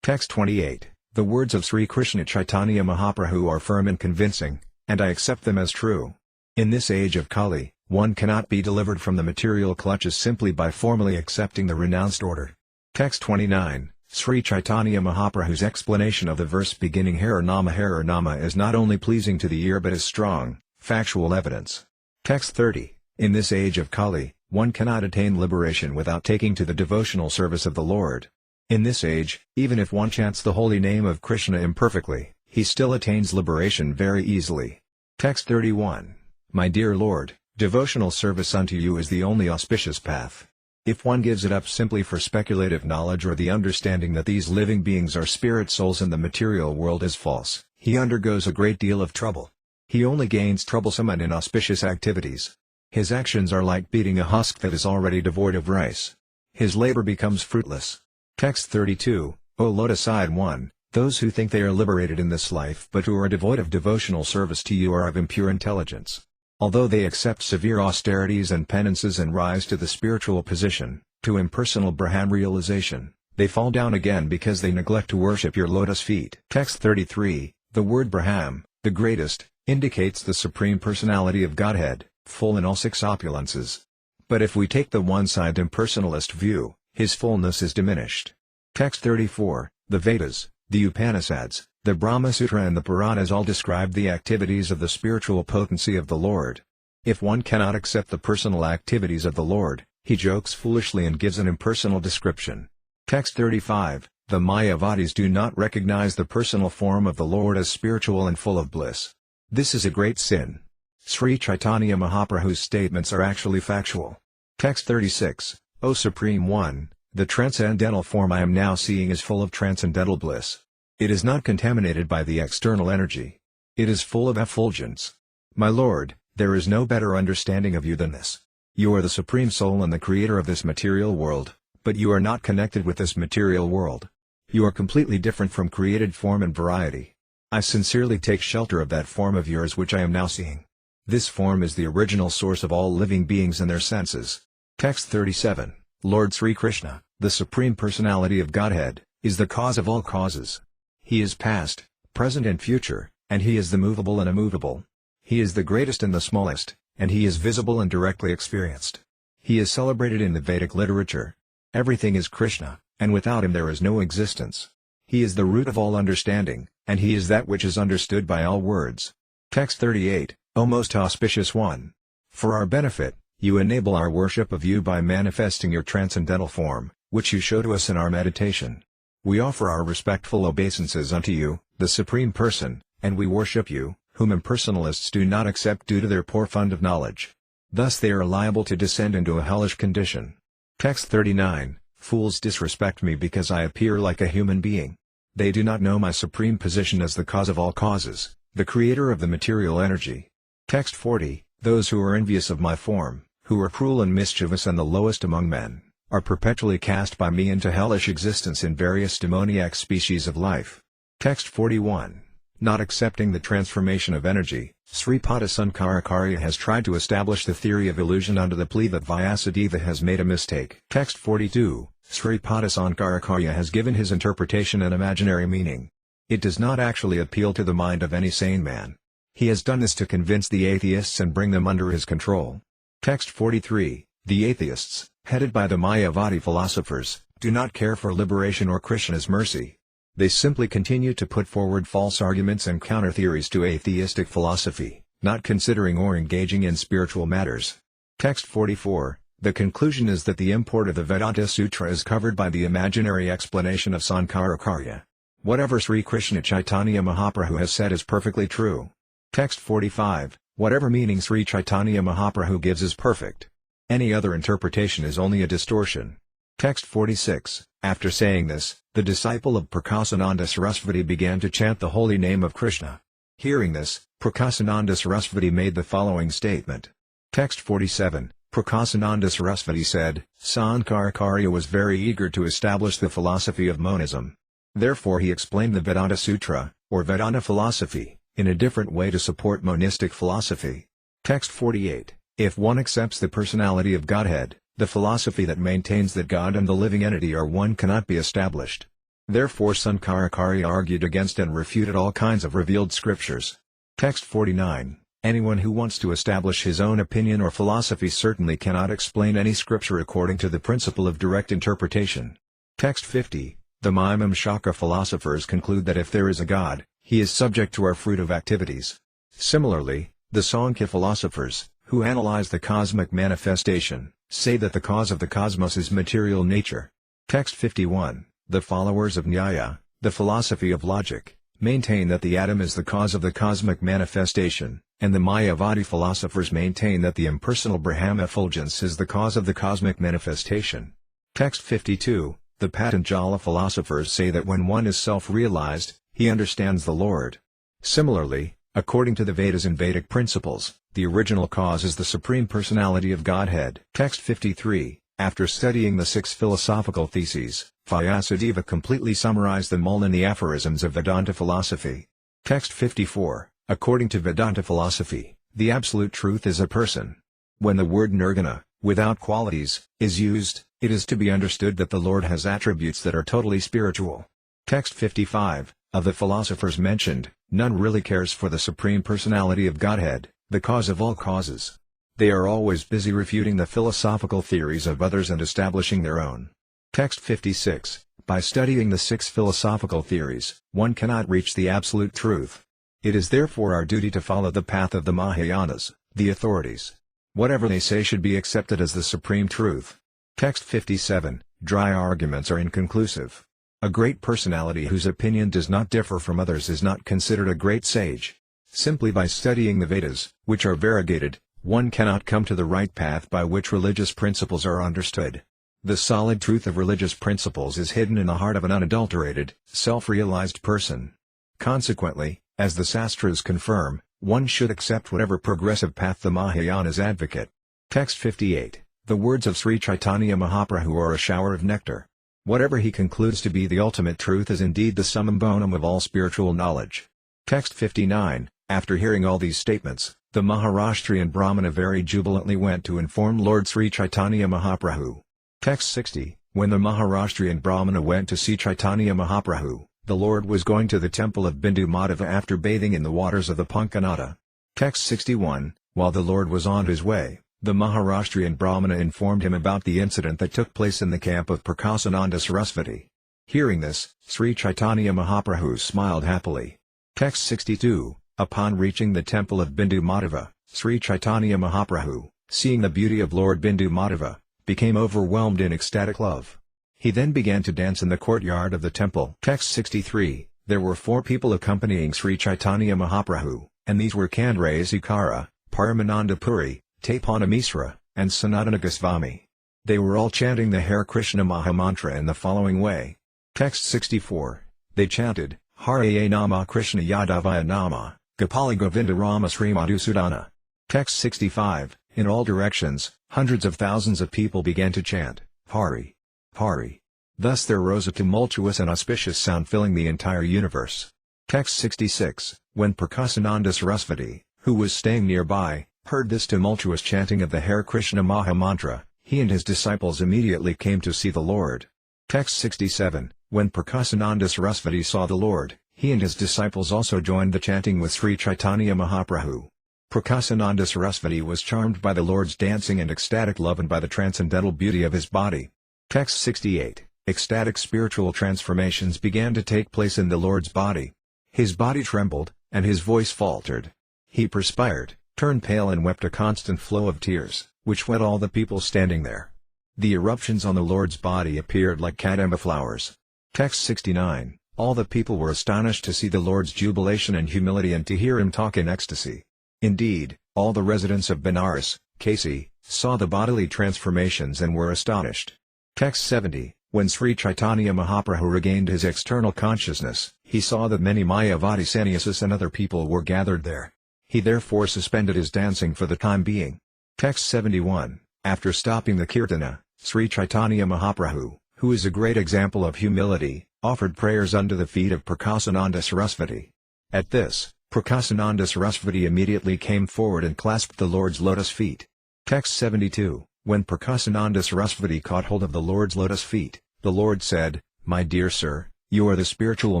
Text 28. The words of Sri Krishna Caitanya Mahaprabhu are firm and convincing, and I accept them as true. In this age of Kali, one cannot be delivered from the material clutches simply by formally accepting the renounced order. Text 29. Sri Caitanya Mahaprabhu's explanation of the verse beginning Hare Nama is not only pleasing to the ear but is strong, factual evidence. Text 30. In this age of Kali, one cannot attain liberation without taking to the devotional service of the Lord. In this age, even if one chants the holy name of Krishna imperfectly, he still attains liberation very easily. Text 31. My dear Lord, devotional service unto you is the only auspicious path. If one gives it up simply for speculative knowledge or the understanding that these living beings are spirit souls and the material world is false, he undergoes a great deal of trouble. He only gains troublesome and inauspicious activities. His actions are like beating a husk that is already devoid of rice. His labor becomes fruitless. Text 32. O lotus-eyed one, those who think they are liberated in this life but who are devoid of devotional service to you are of impure intelligence. Although they accept severe austerities and penances and rise to the spiritual position, to impersonal Brahman realization, they fall down again because they neglect to worship your lotus feet. Text 33. The word Brahman, the greatest, indicates the Supreme Personality of Godhead, full in all six opulences. But if we take the one-sided impersonalist view, his fullness is diminished. Text 34, the Vedas, the Upanishads, the Brahma Sutra and the Puranas all describe the activities of the spiritual potency of the Lord. If one cannot accept the personal activities of the Lord, he jokes foolishly and gives an impersonal description. Text 35, the Mayavadis do not recognize the personal form of the Lord as spiritual and full of bliss. This is a great sin. Sri Caitanya Mahaprabhu's statements are actually factual. Text 36, O Supreme One, the transcendental form I am now seeing is full of transcendental bliss. It is not contaminated by the external energy. It is full of effulgence. My Lord, there is no better understanding of you than this. You are the Supreme Soul and the creator of this material world, but you are not connected with this material world. You are completely different from created form and variety. I sincerely take shelter of that form of yours which I am now seeing. This form is the original source of all living beings and their senses. Text 37, Lord Sri Krishna, the Supreme Personality of Godhead, is the cause of all causes. He is past, present and future, and he is the movable and immovable. He is the greatest and the smallest, and he is visible and directly experienced. He is celebrated in the Vedic literature. Everything is Krishna, and without him there is no existence. He is the root of all understanding, and he is that which is understood by all words. Text 38, O most auspicious one! For our benefit, you enable our worship of you by manifesting your transcendental form, which you show to us in our meditation. We offer our respectful obeisances unto you, the Supreme Person, and we worship you, whom impersonalists do not accept due to their poor fund of knowledge. Thus they are liable to descend into a hellish condition. Text 39, Fools disrespect me because I appear like a human being. They do not know my supreme position as the cause of all causes, the creator of the material energy. Text 40, Those who are envious of my form, who are cruel and mischievous and the lowest among men, are perpetually cast by me into hellish existence in various demoniac species of life. Text 41. Not accepting the transformation of energy, Sripada Sankaracharya has tried to establish the theory of illusion under the plea that Vyasadeva has made a mistake. Text 42. Sripada Sankaracharya has given his interpretation an imaginary meaning. It does not actually appeal to the mind of any sane man. He has done this to convince the atheists and bring them under his control. Text 43. The atheists, headed by the Mayavadi philosophers, do not care for liberation or Krishna's mercy. They simply continue to put forward false arguments and counter-theories to atheistic philosophy, not considering or engaging in spiritual matters. Text 44. The conclusion is that the import of the Vedanta Sutra is covered by the imaginary explanation of Sankaracharya. Whatever Sri Krishna Caitanya Mahaprabhu has said is perfectly true. Text 45. Whatever meaning Sri Caitanya Mahaprabhu gives is perfect. Any other interpretation is only a distortion. Text 46. After saying this, the disciple of Prakasananda Sarasvati began to chant the holy name of Krishna. Hearing this, Prakasananda Sarasvati made the following statement. Text 47. Prakasananda Sarasvati said, Sankaracharya was very eager to establish the philosophy of monism. Therefore he explained the Vedanta Sutra, or Vedanta philosophy, in a different way to support monistic philosophy. Text 48. If one accepts the personality of Godhead, the philosophy that maintains that God and the living entity are one cannot be established. Therefore Sankaracharya argued against and refuted all kinds of revealed scriptures. Text 49. Anyone who wants to establish his own opinion or philosophy certainly cannot explain any scripture according to the principle of direct interpretation. Text 50. The Mimamsaka philosophers conclude that if there is a God, he is subject to our fruitive activities. Similarly, the Sankhya philosophers, who analyze the cosmic manifestation, say that the cause of the cosmos is material nature. Text 51. The followers of Nyaya, the philosophy of logic, maintain that the atom is the cause of the cosmic manifestation, and the Mayavadi philosophers maintain that the impersonal Brahma effulgence is the cause of the cosmic manifestation. Text 52. The Patanjala philosophers say that when one is self-realized, he understands the Lord. Similarly, according to the Vedas and Vedic principles, the original cause is the Supreme Personality of Godhead. Text 53. After studying the 6 philosophical theses, Vyasadeva completely summarized them all in the aphorisms of Vedanta philosophy. Text 54. According to Vedanta philosophy, the absolute truth is a person. When the word nirguna, without qualities, is used, it is to be understood that the Lord has attributes that are totally spiritual. Text 55. Of the philosophers mentioned, none really cares for the Supreme Personality of Godhead, the cause of all causes. They are always busy refuting the philosophical theories of others and establishing their own. Text 56. By studying the 6 philosophical theories, one cannot reach the absolute truth. It is therefore our duty to follow the path of the Mahayanas, the authorities. Whatever they say should be accepted as the supreme truth. Text 57. Dry arguments are inconclusive. A great personality whose opinion does not differ from others is not considered a great sage. Simply by studying the Vedas, which are variegated, one cannot come to the right path by which religious principles are understood. The solid truth of religious principles is hidden in the heart of an unadulterated, self-realized person. Consequently, as the Sastras confirm, one should accept whatever progressive path the Mahayanas advocate. Text 58. The words of Sri Caitanya Mahaprabhu are a shower of nectar. Whatever he concludes to be the ultimate truth is indeed the summum bonum of all spiritual knowledge. Text 59. After hearing all these statements, the Maharashtrian Brahmana very jubilantly went to inform Lord Sri Caitanya Mahaprabhu. Text 60. When the Maharashtrian Brahmana went to see Caitanya Mahaprabhu, the Lord was going to the temple of Bindu Madhava after bathing in the waters of the Pankanada. Text 61. While the Lord was on his way, the Maharashtrian Brahmana informed him about the incident that took place in the camp of Prakasananda Sarasvati. Hearing this, Sri Caitanya Mahaprabhu smiled happily. Text 62. Upon reaching the temple of Bindu Madhava, Sri Caitanya Mahaprabhu, seeing the beauty of Lord Bindu Madhava, became overwhelmed in ecstatic love. He then began to dance in the courtyard of the temple. Text 63. There were 4 people accompanying Sri Caitanya Mahaprabhu, and these were Kandre Sikara, Paramananda Puri, Tapana Misra, and Sanatana Goswami. They were all chanting the Hare Krishna Mahamantra in the following way. Text 64. They chanted, Hare Nama Krishna Yadavaya Nama, Gopala Govinda Rama Sri Madhusudana. Text 65. In all directions, hundreds of thousands of people began to chant, Hari, Hari. Thus there rose a tumultuous and auspicious sound filling the entire universe. Text 66. When Prakasananda Sarasvati, who was staying nearby, heard this tumultuous chanting of the Hare Krishna Mahamantra, he and his disciples immediately came to see the Lord. Text 67. When Prakasananda Sarasvati saw the Lord, he and his disciples also joined the chanting with Sri Caitanya Mahaprabhu. Prakasananda Sarasvati was charmed by the Lord's dancing and ecstatic love and by the transcendental beauty of his body. Text 68. Ecstatic spiritual transformations began to take place in the Lord's body. His body trembled, and his voice faltered. He perspired, turned pale and wept a constant flow of tears, which wet all the people standing there. The eruptions on the Lord's body appeared like kadamba flowers. Text 69. All the people were astonished to see the Lord's jubilation and humility and to hear him talk in ecstasy. Indeed, all the residents of Benares, Kasi, saw the bodily transformations and were astonished. Text 70. When Sri Caitanya Mahaprabhu regained his external consciousness, he saw that many Mayavadi sannyasis and other people were gathered there. He therefore suspended his dancing for the time being. Text 71. After stopping the kirtana, Sri Caitanya Mahaprabhu, who is a great example of humility, offered prayers under the feet of Prakasananda Sarasvati. At this, Prakasananda Sarasvati immediately came forward and clasped the Lord's lotus feet. Text 72. When Prakasananda Sarasvati caught hold of the Lord's lotus feet, the Lord said, My dear sir, you are the spiritual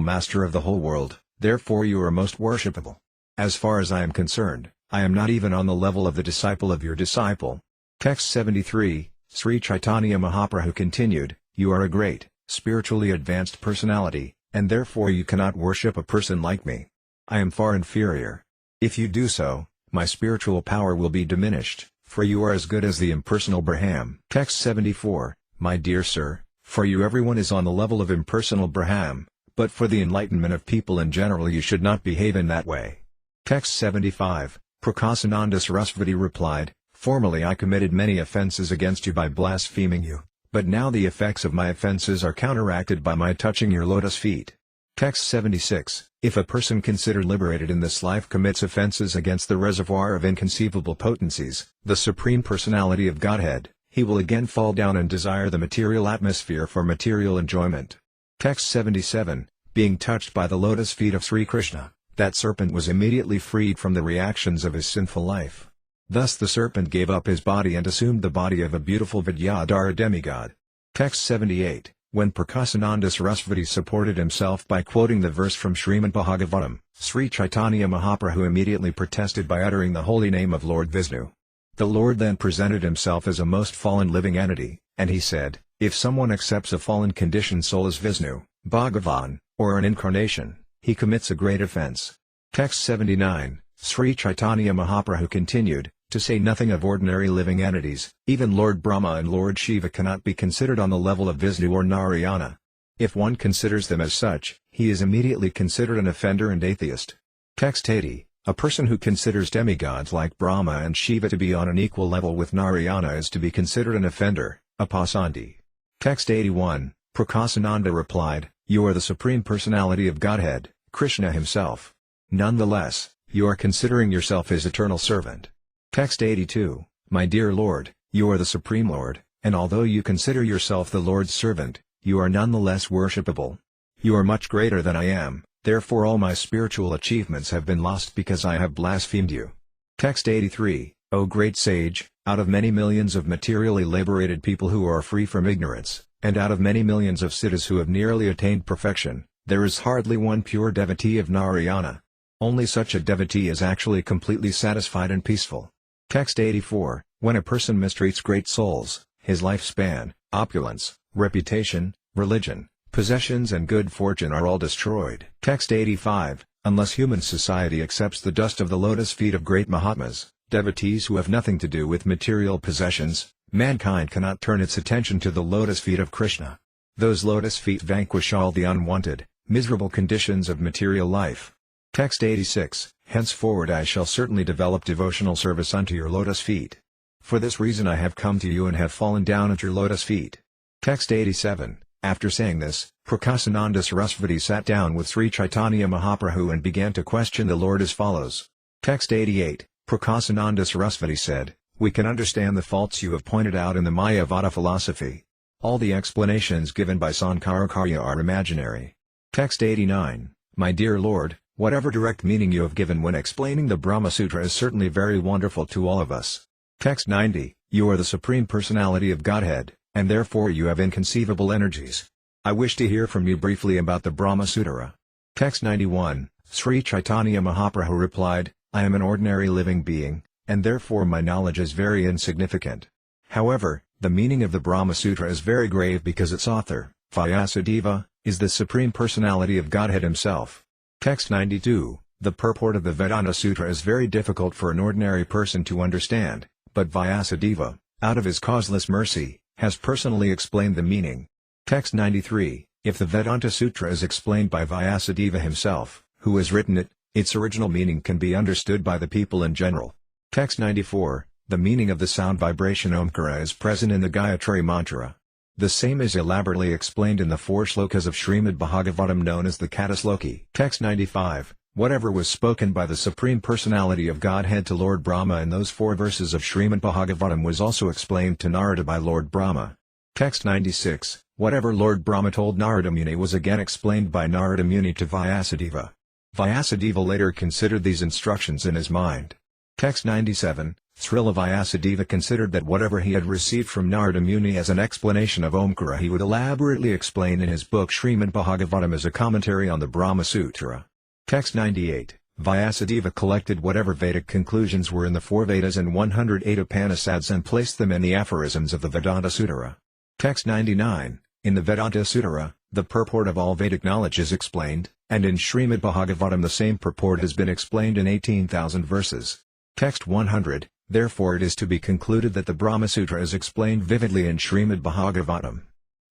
master of the whole world, therefore you are most worshipable. As far as I am concerned, I am not even on the level of the disciple of your disciple. Text 73. Sri Caitanya Mahaprabhu continued, You are a great, spiritually advanced personality, and therefore you cannot worship a person like me. I am far inferior. If you do so, my spiritual power will be diminished, for you are as good as the impersonal Brahman. Text 74. My dear sir, for you everyone is on the level of impersonal Brahman, but for the enlightenment of people in general you should not behave in that way. Text 75. Prakasananda Sarasvati replied, Formerly I committed many offenses against you by blaspheming you, but now the effects of my offenses are counteracted by my touching your lotus feet. Text 76. If a person considered liberated in this life commits offenses against the reservoir of inconceivable potencies, the Supreme Personality of Godhead, he will again fall down and desire the material atmosphere for material enjoyment. Text 77. Being touched by the lotus feet of Sri Krishna, that serpent was immediately freed from the reactions of his sinful life. Thus the serpent gave up his body and assumed the body of a beautiful Vidyadhara demigod. Text 78. When Prakasananda Sarasvati supported himself by quoting the verse from Srimad Bhagavatam, Sri Caitanya Mahaprabhu immediately protested by uttering the holy name of Lord Vishnu. The Lord then presented himself as a most fallen living entity, and he said, If someone accepts a fallen conditioned soul as Vishnu, Bhagavan, or an incarnation, he commits a great offense. Text 79, Sri Caitanya Mahaprabhu continued, to say nothing of ordinary living entities, even Lord Brahma and Lord Shiva cannot be considered on the level of Vishnu or Narayana. If one considers them as such, he is immediately considered an offender and atheist. Text 80, a person who considers demigods like Brahma and Shiva to be on an equal level with Narayana is to be considered an offender, a pasandi. Text 81, Prakasananda replied, "You are the Supreme Personality of Godhead, Krishna himself. Nonetheless, you are considering yourself his eternal servant." Text 82, My dear Lord, you are the Supreme Lord, and although you consider yourself the Lord's servant, you are nonetheless worshipable. You are much greater than I am, therefore all my spiritual achievements have been lost because I have blasphemed you. Text 83, O great sage, out of many millions of materially liberated people who are free from ignorance, and out of many millions of siddhas who have nearly attained perfection, there is hardly one pure devotee of Narayana. Only such a devotee is actually completely satisfied and peaceful. Text 84, when a person mistreats great souls, his lifespan, opulence, reputation, religion, possessions and good fortune are all destroyed. Text 85, unless human society accepts the dust of the lotus feet of great Mahatmas, devotees who have nothing to do with material possessions, mankind cannot turn its attention to the lotus feet of Krishna. Those lotus feet vanquish all the unwanted, miserable conditions of material life. Text 86, henceforward I shall certainly develop devotional service unto your lotus feet. For this reason I have come to you and have fallen down at your lotus feet. Text 87, after saying this, Prakasananda Sarasvati sat down with Sri Caitanya Mahaprabhu and began to question the Lord as follows. Text 88, Prakasananda Sarasvati said, we can understand the faults you have pointed out in the Mayavada philosophy. All the explanations given by Sankaracharya are imaginary. Text 89, my dear Lord, whatever direct meaning you have given when explaining the Brahma Sutra is certainly very wonderful to all of us. Text 90, you are the Supreme Personality of Godhead, and therefore you have inconceivable energies. I wish to hear from you briefly about the Brahma Sutra. Text 91, Sri Caitanya Mahaprabhu replied, I am an ordinary living being, and therefore my knowledge is very insignificant. However, the meaning of the Brahma Sutra is very grave because its author, Vyasadeva, is the Supreme Personality of Godhead himself. Text 92, the purport of the Vedanta Sutra is very difficult for an ordinary person to understand, but Vyasadeva, out of his causeless mercy, has personally explained the meaning. Text 93, if the Vedanta Sutra is explained by Vyasadeva himself, who has written it, its original meaning can be understood by the people in general. Text 94, the meaning of the sound vibration Omkara is present in the Gayatri mantra. The same is elaborately explained in the 4 shlokas of Srimad Bhagavatam known as the Katasloki. Text 95, whatever was spoken by the Supreme Personality of Godhead to Lord Brahma in those 4 verses of Srimad Bhagavatam was also explained to Narada by Lord Brahma. Text 96, whatever Lord Brahma told Narada Muni was again explained by Narada Muni to Vyasadeva. Vyasadeva later considered these instructions in his mind. Text 97, Srila Vyasadeva considered that whatever he had received from Narada Muni as an explanation of Omkara he would elaborately explain in his book Srimad Bhagavatam as a commentary on the Brahma Sutra. Text 98, Vyasadeva collected whatever Vedic conclusions were in the 4 Vedas and 108 Upanishads and placed them in the aphorisms of the Vedanta Sutra. Text 99, in the Vedanta Sutra, the purport of all Vedic knowledge is explained, and in Srimad Bhagavatam the same purport has been explained in 18,000 verses. Text 100, therefore it is to be concluded that the Brahma Sutra is explained vividly in Srimad Bhagavatam.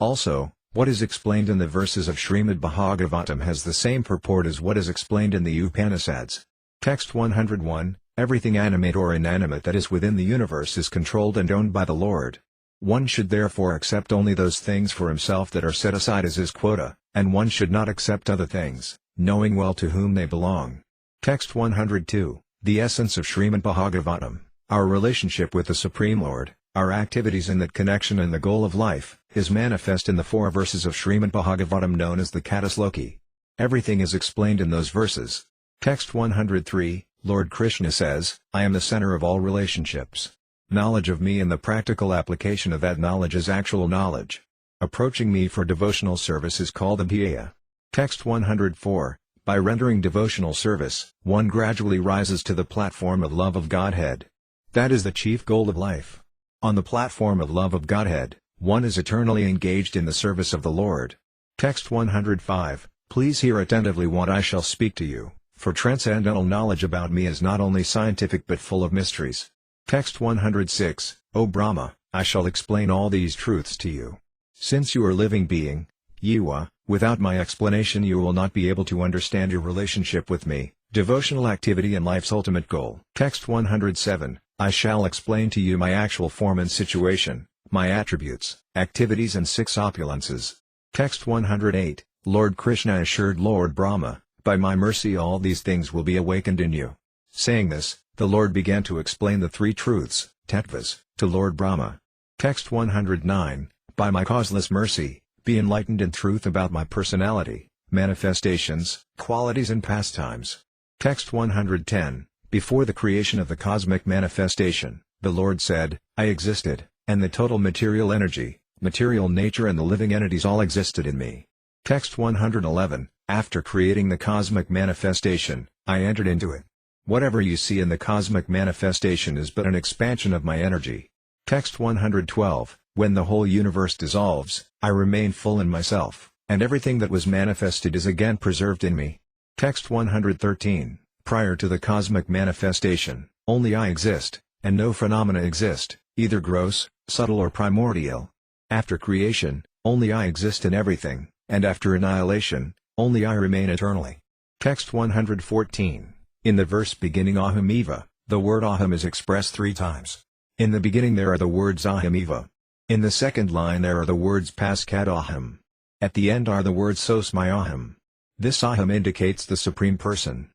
Also, what is explained in the verses of Srimad Bhagavatam has the same purport as what is explained in the Upanishads. Text 101, everything animate or inanimate that is within the universe is controlled and owned by the Lord. One should therefore accept only those things for himself that are set aside as his quota, and one should not accept other things, knowing well to whom they belong. Text 102, the essence of Srimad Bhagavatam, our relationship with the Supreme Lord, our activities in that connection and the goal of life, is manifest in the 4 verses of Srimad Bhagavatam known as the Katasloki. Everything is explained in those verses. Text 103, Lord Krishna says, I am the center of all relationships. Knowledge of me and the practical application of that knowledge is actual knowledge. Approaching me for devotional service is called abhyaya. Text 104, by rendering devotional service, one gradually rises to the platform of love of Godhead. That is the chief goal of life. On the platform of love of Godhead, One is eternally engaged in the service of the Lord. Text 105. Please hear attentively what I shall speak to you, for transcendental knowledge about me is not only scientific but full of mysteries. Text 106. O Brahma, I shall explain all these truths to you. Since you are living being, Jiva, without my explanation you will not be able to understand your relationship with me, devotional activity and life's ultimate goal. Text 107. I shall explain to you my actual form and situation, my attributes, activities and 6 opulences. Text 108. Lord Krishna assured Lord Brahma, by my mercy all these things will be awakened in you. Saying this, the Lord began to explain the 3 truths, tattvas, to Lord Brahma. Text 109. By my causeless mercy, be enlightened in truth about my personality, manifestations, qualities and pastimes. Text 110. Before the creation of the cosmic manifestation, the Lord said, I existed, and the total material energy, material nature and the living entities all existed in me. Text 111. After creating the cosmic manifestation, I entered into it. Whatever you see in the cosmic manifestation is but an expansion of my energy. Text 112. When the whole universe dissolves, I remain full in myself, and everything that was manifested is again preserved in me. Text 113. Prior to the cosmic manifestation, only I exist, and no phenomena exist, either gross, subtle or primordial. After creation, only I exist in everything, and after annihilation, only I remain eternally. Text 114. In the verse beginning Aham Eva, the word Aham is expressed 3 times. In the beginning there are the words Aham Eva. In the second line there are the words Pascat Aham. At the end are the words Sosmai Aham. This Aham indicates the Supreme Person.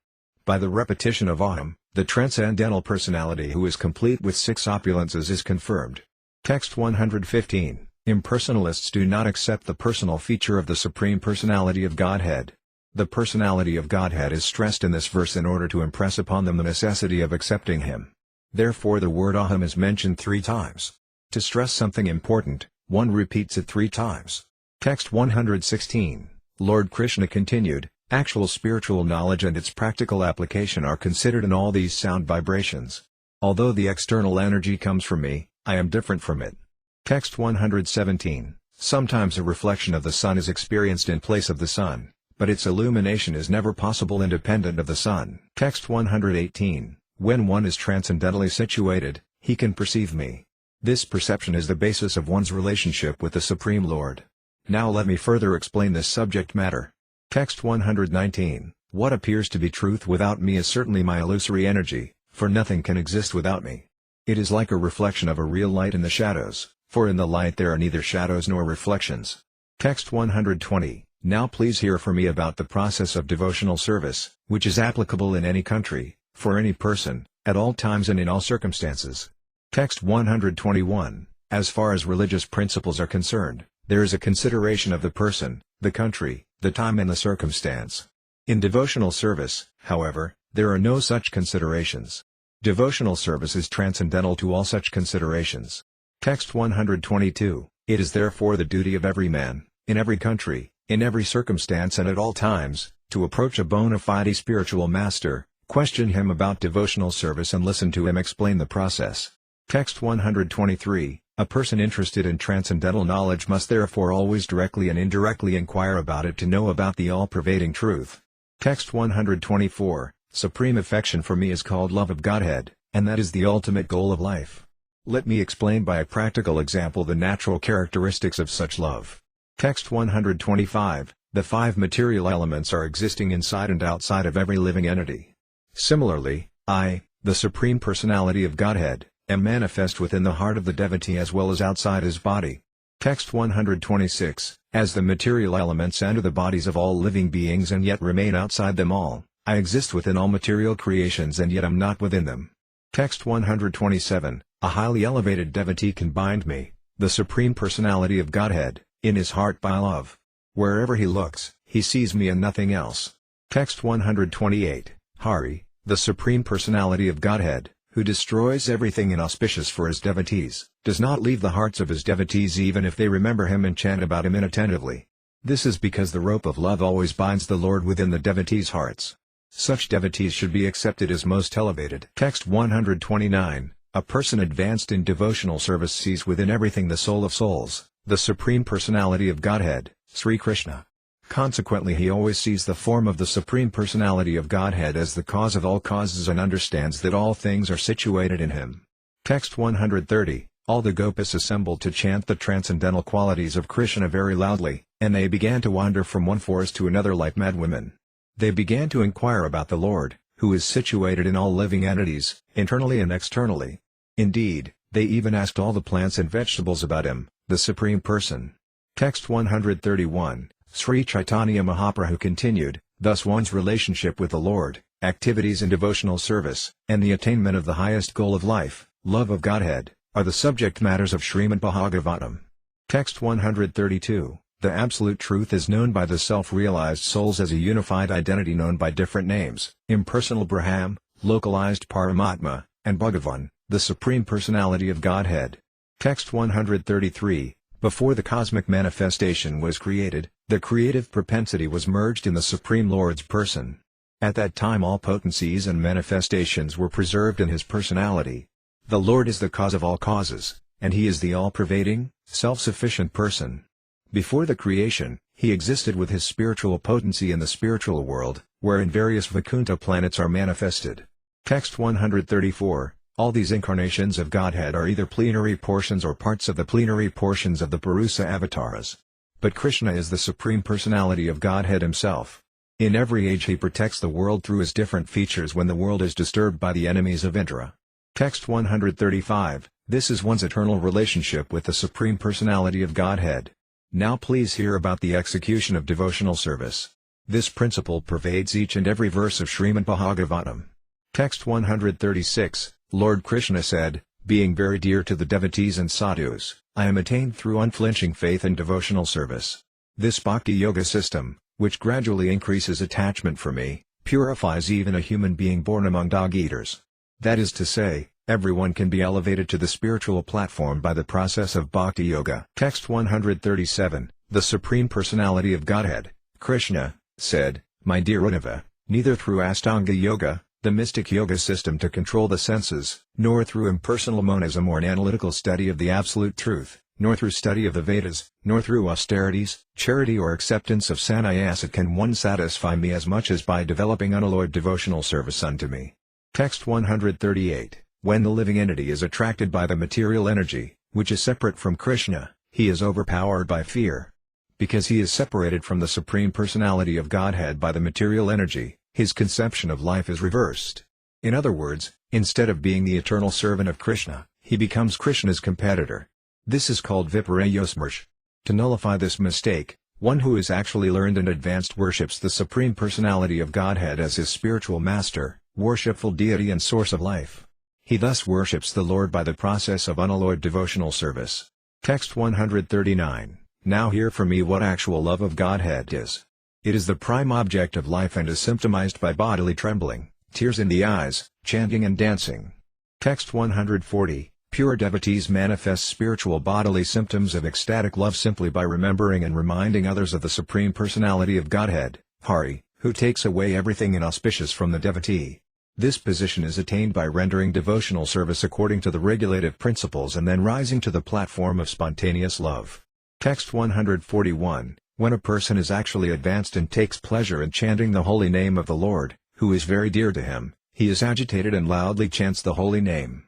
By the repetition of Aham, the transcendental personality who is complete with 6 opulences is confirmed. Text 115. Impersonalists do not accept the personal feature of the Supreme Personality of Godhead. The Personality of Godhead is stressed in this verse in order to impress upon them the necessity of accepting Him. Therefore the word Aham is mentioned 3 times. To stress something important, one repeats it 3 times. Text 116. Lord Krishna continued, actual spiritual knowledge and its practical application are considered in all these sound vibrations. Although the external energy comes from me, I am different from it. Text 117. Sometimes a reflection of the sun is experienced in place of the sun, but its illumination is never possible independent of the sun. Text 118. When one is transcendentally situated, he can perceive me. This perception is the basis of one's relationship with the Supreme Lord. Now let me further explain this subject matter. Text 119. What appears to be truth without me is certainly my illusory energy, for nothing can exist without me. It is like a reflection of a real light in the shadows, for in the light there are neither shadows nor reflections. Text 120. Now please hear from me about the process of devotional service, which is applicable in any country, for any person, at all times and in all circumstances. Text 121. As far as religious principles are concerned, there is a consideration of the person, the country, the time and the circumstance. In devotional service, however, there are no such considerations. Devotional service is transcendental to all such considerations. Text 122. It is therefore the duty of every man, in every country, in every circumstance and at all times, to approach a bona fide spiritual master, question him about devotional service and listen to him explain the process. Text 123. A person interested in transcendental knowledge must therefore always directly and indirectly inquire about it to know about the all-pervading truth. Text 124. Supreme affection for me is called love of Godhead, and that is the ultimate goal of life. Let me explain by a practical example the natural characteristics of such love. Text 125. The 5 material elements are existing inside and outside of every living entity. Similarly, I, the Supreme Personality of Godhead, am manifest within the heart of the devotee as well as outside his body. Text 126. As the material elements enter the bodies of all living beings and yet remain outside them all, I exist within all material creations and yet am not within them. Text 127. A highly elevated devotee can bind me, the Supreme Personality of Godhead, in his heart by love. Wherever he looks, he sees me and nothing else. Text 128. Hari, the Supreme Personality of Godhead, who destroys everything inauspicious for his devotees, does not leave the hearts of his devotees even if they remember him and chant about him inattentively. This is because the rope of love always binds the Lord within the devotees' hearts. Such devotees should be accepted as most elevated. Text 129. A person advanced in devotional service sees within everything the soul of souls, the Supreme Personality of Godhead, Sri Krishna. Consequently, he always sees the form of the Supreme Personality of Godhead as the cause of all causes and understands that all things are situated in him. Text 130. All the gopis assembled to chant the transcendental qualities of Krishna very loudly, and they began to wander from one forest to another like mad women. They began to inquire about the Lord, who is situated in all living entities, internally and externally. Indeed, they even asked all the plants and vegetables about him, the Supreme Person. Text 131. Sri Caitanya Mahaprabhu continued, thus one's relationship with the Lord, activities in devotional service, and the attainment of the highest goal of life, love of Godhead, are the subject matters of Srimad Bhagavatam. Text 132. The Absolute Truth is known by the self-realized souls as a unified identity known by different names, impersonal Brahman, localized Paramatma, and Bhagavan, the Supreme Personality of Godhead. Text 133. Before the cosmic manifestation was created, the creative propensity was merged in the Supreme Lord's person. At that time all potencies and manifestations were preserved in his personality. The Lord is the cause of all causes, and he is the all-pervading, self-sufficient person. Before the creation, he existed with his spiritual potency in the spiritual world, wherein various Vaikuntha planets are manifested. Text 134. All these incarnations of Godhead are either plenary portions or parts of the plenary portions of the Purusa avatars. But Krishna is the Supreme Personality of Godhead himself. In every age he protects the world through his different features when the world is disturbed by the enemies of Indra. Text 135. This is one's eternal relationship with the Supreme Personality of Godhead. Now please hear about the execution of devotional service. This principle pervades each and every verse of Srimad Bhagavatam. Text 136. Lord Krishna said, being very dear to the devotees and sadhus, I am attained through unflinching faith and devotional service. This bhakti yoga system, which gradually increases attachment for me, purifies even a human being born among dog-eaters. That is to say, everyone can be elevated to the spiritual platform by the process of bhakti yoga. Text 137. The Supreme Personality of Godhead, Krishna, said, my dear Uddhava, neither through Ashtanga yoga, the mystic yoga system to control the senses, nor through impersonal monism or an analytical study of the absolute truth, nor through study of the Vedas, nor through austerities, charity or acceptance of sannyasa can one satisfy me as much as by developing unalloyed devotional service unto me. Text 138. When the living entity is attracted by the material energy, which is separate from Krishna, he is overpowered by fear. Because he is separated from the Supreme Personality of Godhead by the material energy, his conception of life is reversed. In other words, instead of being the eternal servant of Krishna, he becomes Krishna's competitor. This is called viparayosmarsh. To nullify this mistake, one who is actually learned and advanced worships the Supreme Personality of Godhead as his spiritual master, worshipful deity and source of life. He thus worships the Lord by the process of unalloyed devotional service. Text 139. Now hear from me what actual love of Godhead is. It is the prime object of life and is symptomized by bodily trembling, tears in the eyes, chanting and dancing. Text 140. Pure devotees manifest spiritual bodily symptoms of ecstatic love simply by remembering and reminding others of the Supreme Personality of Godhead, Hari, who takes away everything inauspicious from the devotee. This position is attained by rendering devotional service according to the regulative principles and then rising to the platform of spontaneous love. Text 141. When a person is actually advanced and takes pleasure in chanting the holy name of the Lord, who is very dear to him, he is agitated and loudly chants the holy name.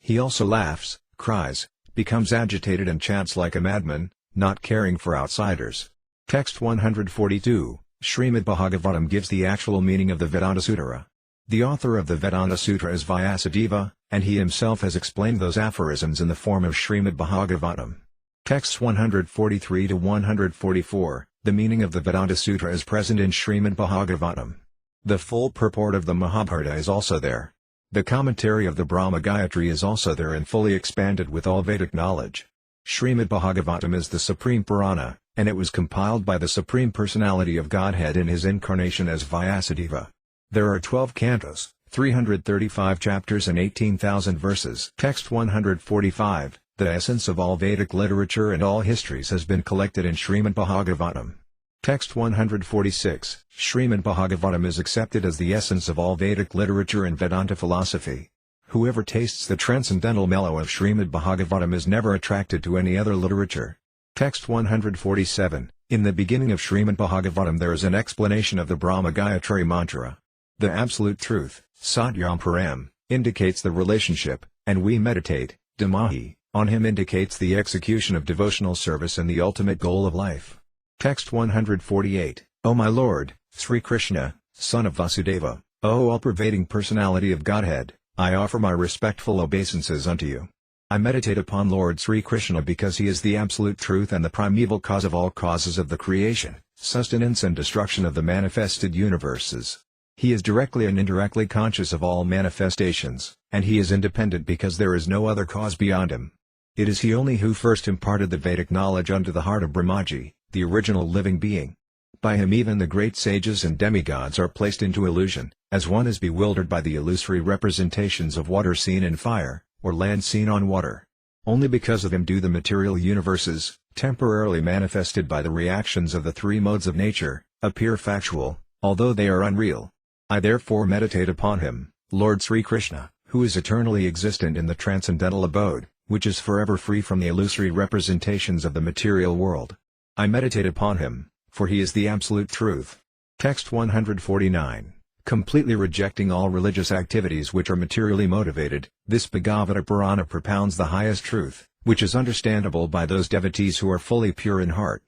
He also laughs, cries, becomes agitated and chants like a madman, not caring for outsiders. Text 142. Srimad Bhagavatam gives the actual meaning of the Vedanta Sutra. The author of the Vedanta Sutra is Vyasadeva, and he himself has explained those aphorisms in the form of Srimad Bhagavatam. Texts 143 to 144, the meaning of the Vedanta Sutra is present in Srimad Bhagavatam. The full purport of the Mahabharata is also there. The commentary of the Brahma Gayatri is also there and fully expanded with all Vedic knowledge. Srimad Bhagavatam is the Supreme Purana, and it was compiled by the Supreme Personality of Godhead in his incarnation as Vyasadeva. There are 12 cantos, 335 chapters and 18,000 verses. Text 145. The essence of all Vedic literature and all histories has been collected in Srimad Bhagavatam. Text 146. Srimad Bhagavatam is accepted as the essence of all Vedic literature and Vedanta philosophy. Whoever tastes the transcendental mellow of Srimad Bhagavatam is never attracted to any other literature. Text 147. In the beginning of Srimad Bhagavatam there is an explanation of the Brahma Gayatri mantra. The absolute truth, Satyam Param, indicates the relationship, and we meditate, Damahi, on him indicates the execution of devotional service and the ultimate goal of life. Text 148. O my Lord, Sri Krishna, son of Vasudeva, O all-pervading personality of Godhead, I offer my respectful obeisances unto you. I meditate upon Lord Sri Krishna because he is the absolute truth and the primeval cause of all causes of the creation, sustenance and destruction of the manifested universes. He is directly and indirectly conscious of all manifestations, and he is independent because there is no other cause beyond him. It is he only who first imparted the Vedic knowledge unto the heart of Brahmaji, the original living being. By him even the great sages and demigods are placed into illusion, as one is bewildered by the illusory representations of water seen in fire, or land seen on water. Only because of him do the material universes, temporarily manifested by the reactions of the three modes of nature, appear factual, although they are unreal. I therefore meditate upon him, Lord Sri Krishna, who is eternally existent in the transcendental abode, which is forever free from the illusory representations of the material world. I meditate upon him, for he is the absolute truth. Text 149. Completely rejecting all religious activities which are materially motivated, this Bhagavata Purana propounds the highest truth, which is understandable by those devotees who are fully pure in heart.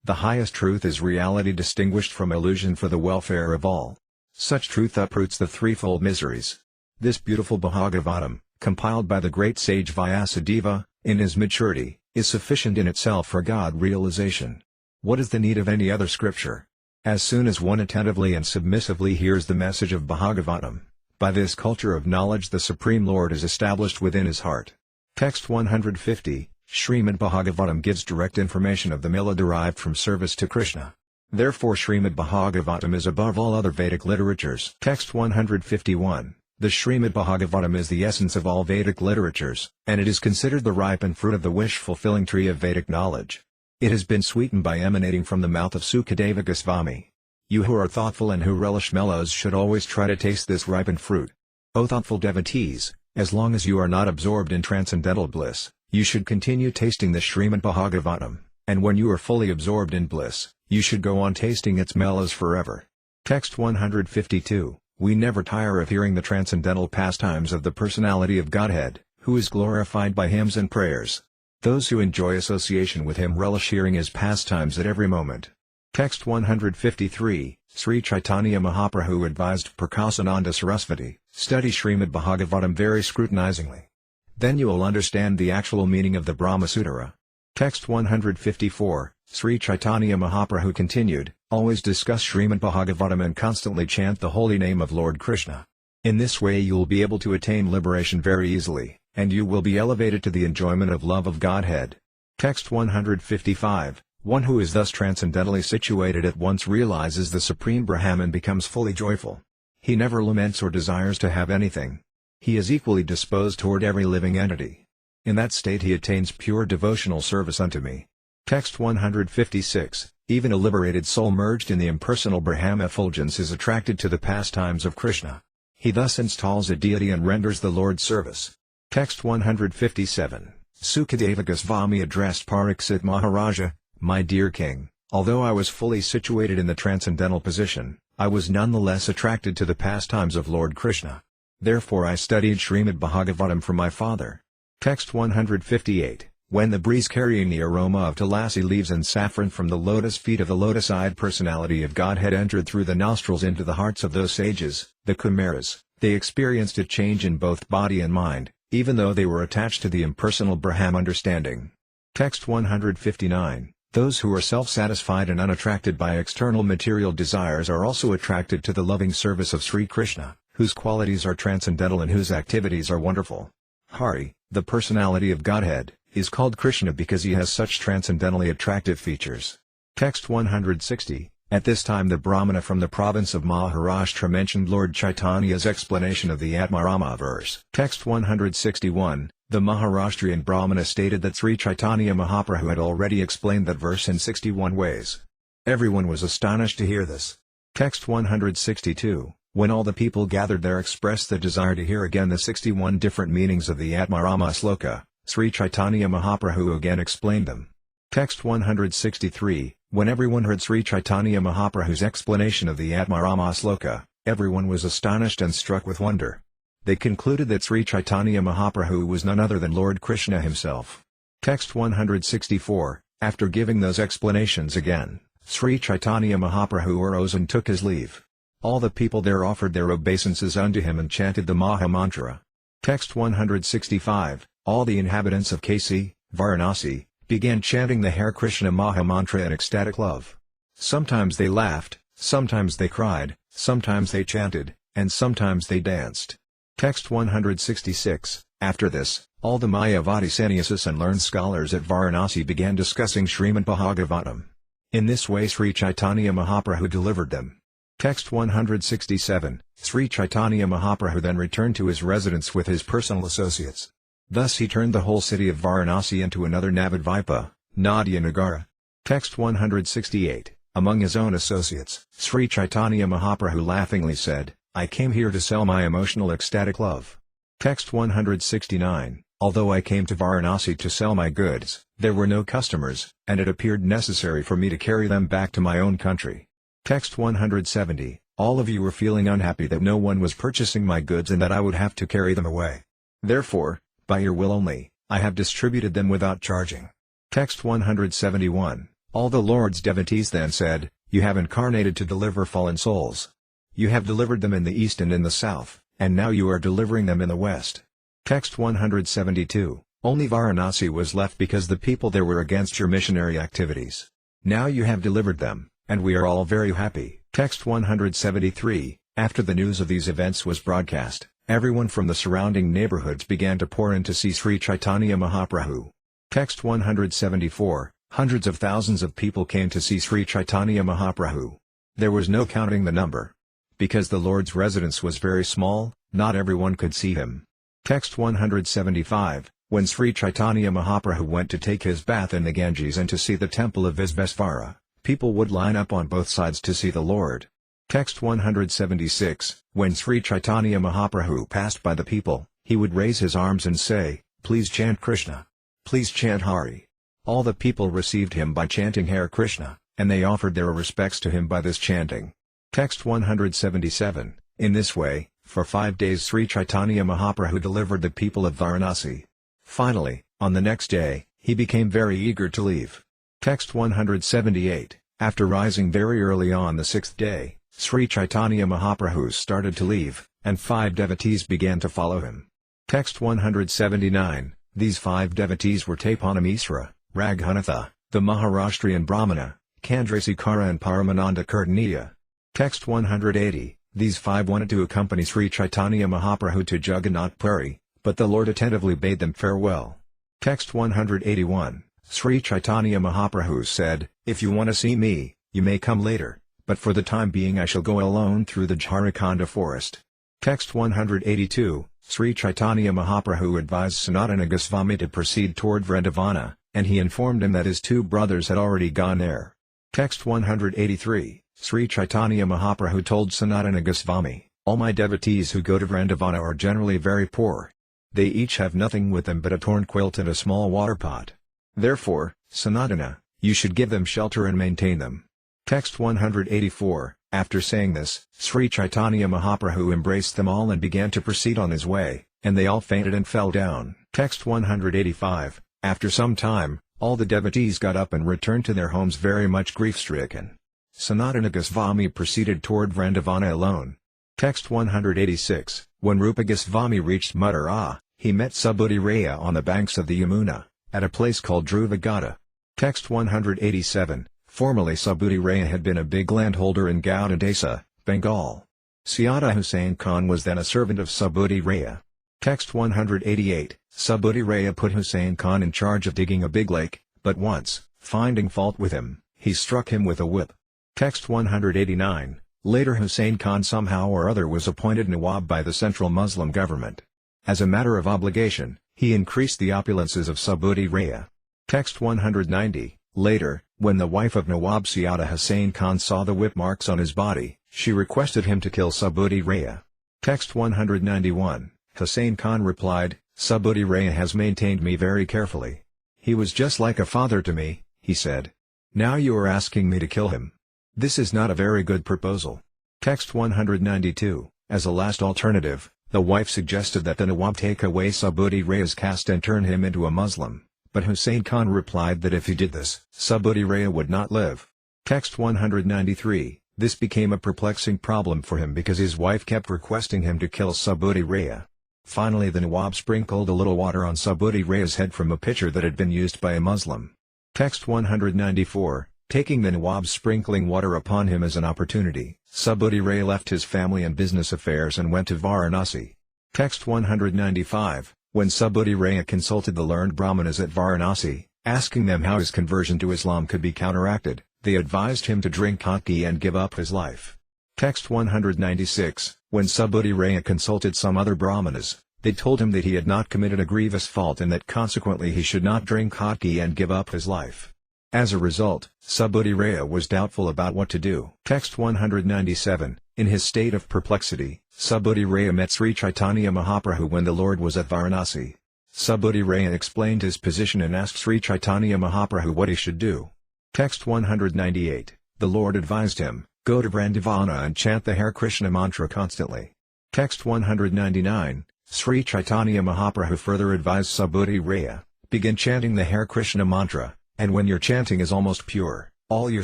The highest truth is reality distinguished from illusion for the welfare of all. Such truth uproots the threefold miseries. This beautiful Bhagavatam, compiled by the great sage Vyasadeva, in his maturity, is sufficient in itself for God realization. What is the need of any other scripture? As soon as one attentively and submissively hears the message of Bhagavatam, by this culture of knowledge the Supreme Lord is established within his heart. Text 150, Srimad Bhagavatam gives direct information of the mila derived from service to Krishna. Therefore Srimad Bhagavatam is above all other Vedic literatures. Text 151, the Srimad Bhagavatam is the essence of all Vedic literatures, and it is considered the ripened fruit of the wish-fulfilling tree of Vedic knowledge. It has been sweetened by emanating from the mouth of Sukadeva Goswami. You who are thoughtful and who relish mellows should always try to taste this ripened fruit. O thoughtful devotees, as long as you are not absorbed in transcendental bliss, you should continue tasting the Srimad Bhagavatam, and when you are fully absorbed in bliss, you should go on tasting its mellows forever. Text 152, we never tire of hearing the transcendental pastimes of the personality of Godhead, who is glorified by hymns and prayers. Those who enjoy association with him relish hearing his pastimes at every moment. Text 153, Sri Caitanya Mahaprabhu advised Prakasananda Sarasvati, study Srimad Bhagavatam very scrutinizingly. Then you will understand the actual meaning of the Brahma Sutara. Text 154, Sri Caitanya Mahaprabhu continued, always discuss Srimad Bhagavatam and constantly chant the holy name of Lord Krishna. In this way you will be able to attain liberation very easily, and you will be elevated to the enjoyment of love of Godhead. Text 155, one who is thus transcendentally situated at once realizes the Supreme Brahman and becomes fully joyful. He never laments or desires to have anything. He is equally disposed toward every living entity. In that state he attains pure devotional service unto me. Text 156, even a liberated soul merged in the impersonal Brahma effulgence is attracted to the pastimes of Krishna. He thus installs a deity and renders the Lord's service. Text 157, Sukadeva Goswami addressed Pariksit Maharaja, my dear king, although I was fully situated in the transcendental position, I was nonetheless attracted to the pastimes of Lord Krishna. Therefore I studied Srimad Bhagavatam from my father. Text 158, when the breeze carrying the aroma of tulasi leaves and saffron from the lotus feet of the lotus-eyed personality of Godhead entered through the nostrils into the hearts of those sages, the Kumaras, they experienced a change in both body and mind, even though they were attached to the impersonal Brahman understanding. Text 159, those who are self-satisfied and unattracted by external material desires are also attracted to the loving service of Sri Krishna, whose qualities are transcendental and whose activities are wonderful. Hari, the personality of Godhead, is called Krishna because he has such transcendentally attractive features. Text 160, at this time the Brahmana from the province of Maharashtra mentioned Lord Chaitanya's explanation of the Atmarama verse. Text 161, the Maharashtrian Brahmana stated that Sri Caitanya Mahaprabhu had already explained that verse in 61 ways. Everyone was astonished to hear this. Text 162, when all the people gathered there expressed the desire to hear again the 61 different meanings of the Atmarama sloka, Sri Caitanya Mahaprabhu again explained them. Text 163, when everyone heard Sri Caitanya Mahaprabhu's explanation of the Atmarama Sloka, everyone was astonished and struck with wonder. They concluded that Sri Caitanya Mahaprabhu was none other than Lord Krishna himself. Text 164, after giving those explanations again, Sri Caitanya Mahaprabhu arose and took his leave. All the people there offered their obeisances unto him and chanted the Maha Mantra. Text 165, all the inhabitants of Kasi, Varanasi, began chanting the Hare Krishna Maha Mantra in ecstatic love. Sometimes they laughed, sometimes they cried, sometimes they chanted, and sometimes they danced. Text 166, after this, all the Mayavadi sannyasis and learned scholars at Varanasi began discussing Srimad Bhagavatam. In this way Sri Caitanya Mahaprabhu delivered them. Text 167, Sri Caitanya Mahaprabhu then returned to his residence with his personal associates. Thus he turned the whole city of Varanasi into another Navadvipa, Nadia Nagara. Text 168, among his own associates, Sri Caitanya Mahaprabhu laughingly said, I came here to sell my emotional ecstatic love. Text 169, although I came to Varanasi to sell my goods, there were no customers, and it appeared necessary for me to carry them back to my own country. Text 170, all of you were feeling unhappy that no one was purchasing my goods and that I would have to carry them away. Therefore, by your will only, I have distributed them without charging. Text 171, all the Lord's devotees then said, you have incarnated to deliver fallen souls. You have delivered them in the east and in the south, and now you are delivering them in the west. Text 172, only Varanasi was left because the people there were against your missionary activities. Now you have delivered them, and we are all very happy. Text 173, after the news of these events was broadcast, everyone from the surrounding neighborhoods began to pour in to see Sri Caitanya Mahaprabhu. Text 174, hundreds of thousands of people came to see Sri Caitanya Mahaprabhu. There was no counting the number. Because the Lord's residence was very small, not everyone could see him. Text 175, when Sri Caitanya Mahaprabhu went to take his bath in the Ganges and to see the temple of Visvesvara, people would line up on both sides to see the Lord. Text 176, when Sri Caitanya Mahaprabhu passed by the people, he would raise his arms and say, please chant Krishna. Please chant Hari. All the people received him by chanting Hare Krishna, and they offered their respects to him by this chanting. Text 177, in this way, for 5 days Sri Caitanya Mahaprabhu delivered the people of Varanasi. Finally, on the next day, he became very eager to leave. Text 178, after rising very early on the 6th day, Sri Caitanya Mahaprabhu started to leave, and 5 devotees began to follow him. Text 179, these 5 devotees were Tapanam Isra, Raghunatha, the Maharashtrian Brahmana, Chandrasekhara and Paramananda Kirtaniya. Text 180, these 5 wanted to accompany Sri Caitanya Mahaprabhu to Jagannath Puri, but the Lord attentively bade them farewell. Text 181, Sri Caitanya Mahaprabhu said, if you want to see me, you may come later, but for the time being I shall go alone through the Jharikhanda forest. Text 182, Sri Caitanya Mahaprabhu advised Sanatana Goswami to proceed toward Vrindavana, and he informed him that his 2 brothers had already gone there. Text 183, Sri Caitanya Mahaprabhu told Sanatana Goswami, all my devotees who go to Vrindavana are generally very poor. They each have nothing with them but a torn quilt and a small water pot. Therefore, Sanatana, you should give them shelter and maintain them. Text 184, after saying this, Sri Caitanya Mahaprabhu embraced them all and began to proceed on his way, and they all fainted and fell down. Text 185, after some time, all the devotees got up and returned to their homes very much grief-stricken. Sanatana Goswami proceeded toward Vrindavana alone. Text 186, when Rupa Goswami reached Mathura, he met Subhuti Raya on the banks of the Yamuna, at a place called Dhruvagada. Text 187, formerly Subhuti Raya had been a big landholder in Gauda Desa, Bengal. Siata Hussain Khan was then a servant of Subhuti Raya. Text 188, Subhuti Raya put Hussain Khan in charge of digging a big lake, but once, finding fault with him, he struck him with a whip. Text 189, later Hussain Khan somehow or other was appointed Nawab by the central Muslim government. As a matter of obligation, he increased the opulences of Subhuti Raya. Text 190, later, when the wife of Nawab Siata Hussain Khan saw the whip marks on his body, she requested him to kill Subhuti Raya. Text 191, Hussain Khan replied, Subhuti Raya has maintained me very carefully. He was just like a father to me, he said. "Now you are asking me to kill him. This is not a very good proposal." Text 192. As a last alternative, the wife suggested that the Nawab take away Subudhi Raya's caste and turn him into a Muslim, but Hussain Khan replied that if he did this, Subudhi Raya would not live. Text 193. This became a perplexing problem for him because his wife kept requesting him to kill Subudhi Raya. Finally the Nawab sprinkled a little water on Subudhi Raya's head from a pitcher that had been used by a Muslim. Text 194. Taking the Nawab sprinkling water upon him as an opportunity, Subudhi Raya left his family and business affairs and went to Varanasi. Text 195. When Subudhi Raya consulted the learned Brahmanas at Varanasi, asking them how his conversion to Islam could be counteracted, they advised him to drink hot ghee and give up his life. Text 196. When Subudhi Raya consulted some other Brahmanas, they told him that he had not committed a grievous fault and that consequently he should not drink hot ghee and give up his life. As a result, Subudhi Raya was doubtful about what to do. Text 197. In his state of perplexity, Subudhi Raya met Sri Caitanya Mahaprabhu when the Lord was at Varanasi. Subudhi Raya explained his position and asked Sri Caitanya Mahaprabhu what he should do. Text 198. The Lord advised him, "Go to Vrindavana and chant the Hare Krishna mantra constantly." Text 199. Sri Caitanya Mahaprabhu further advised Subudhi Raya, "Begin chanting the Hare Krishna mantra, and when your chanting is almost pure, all your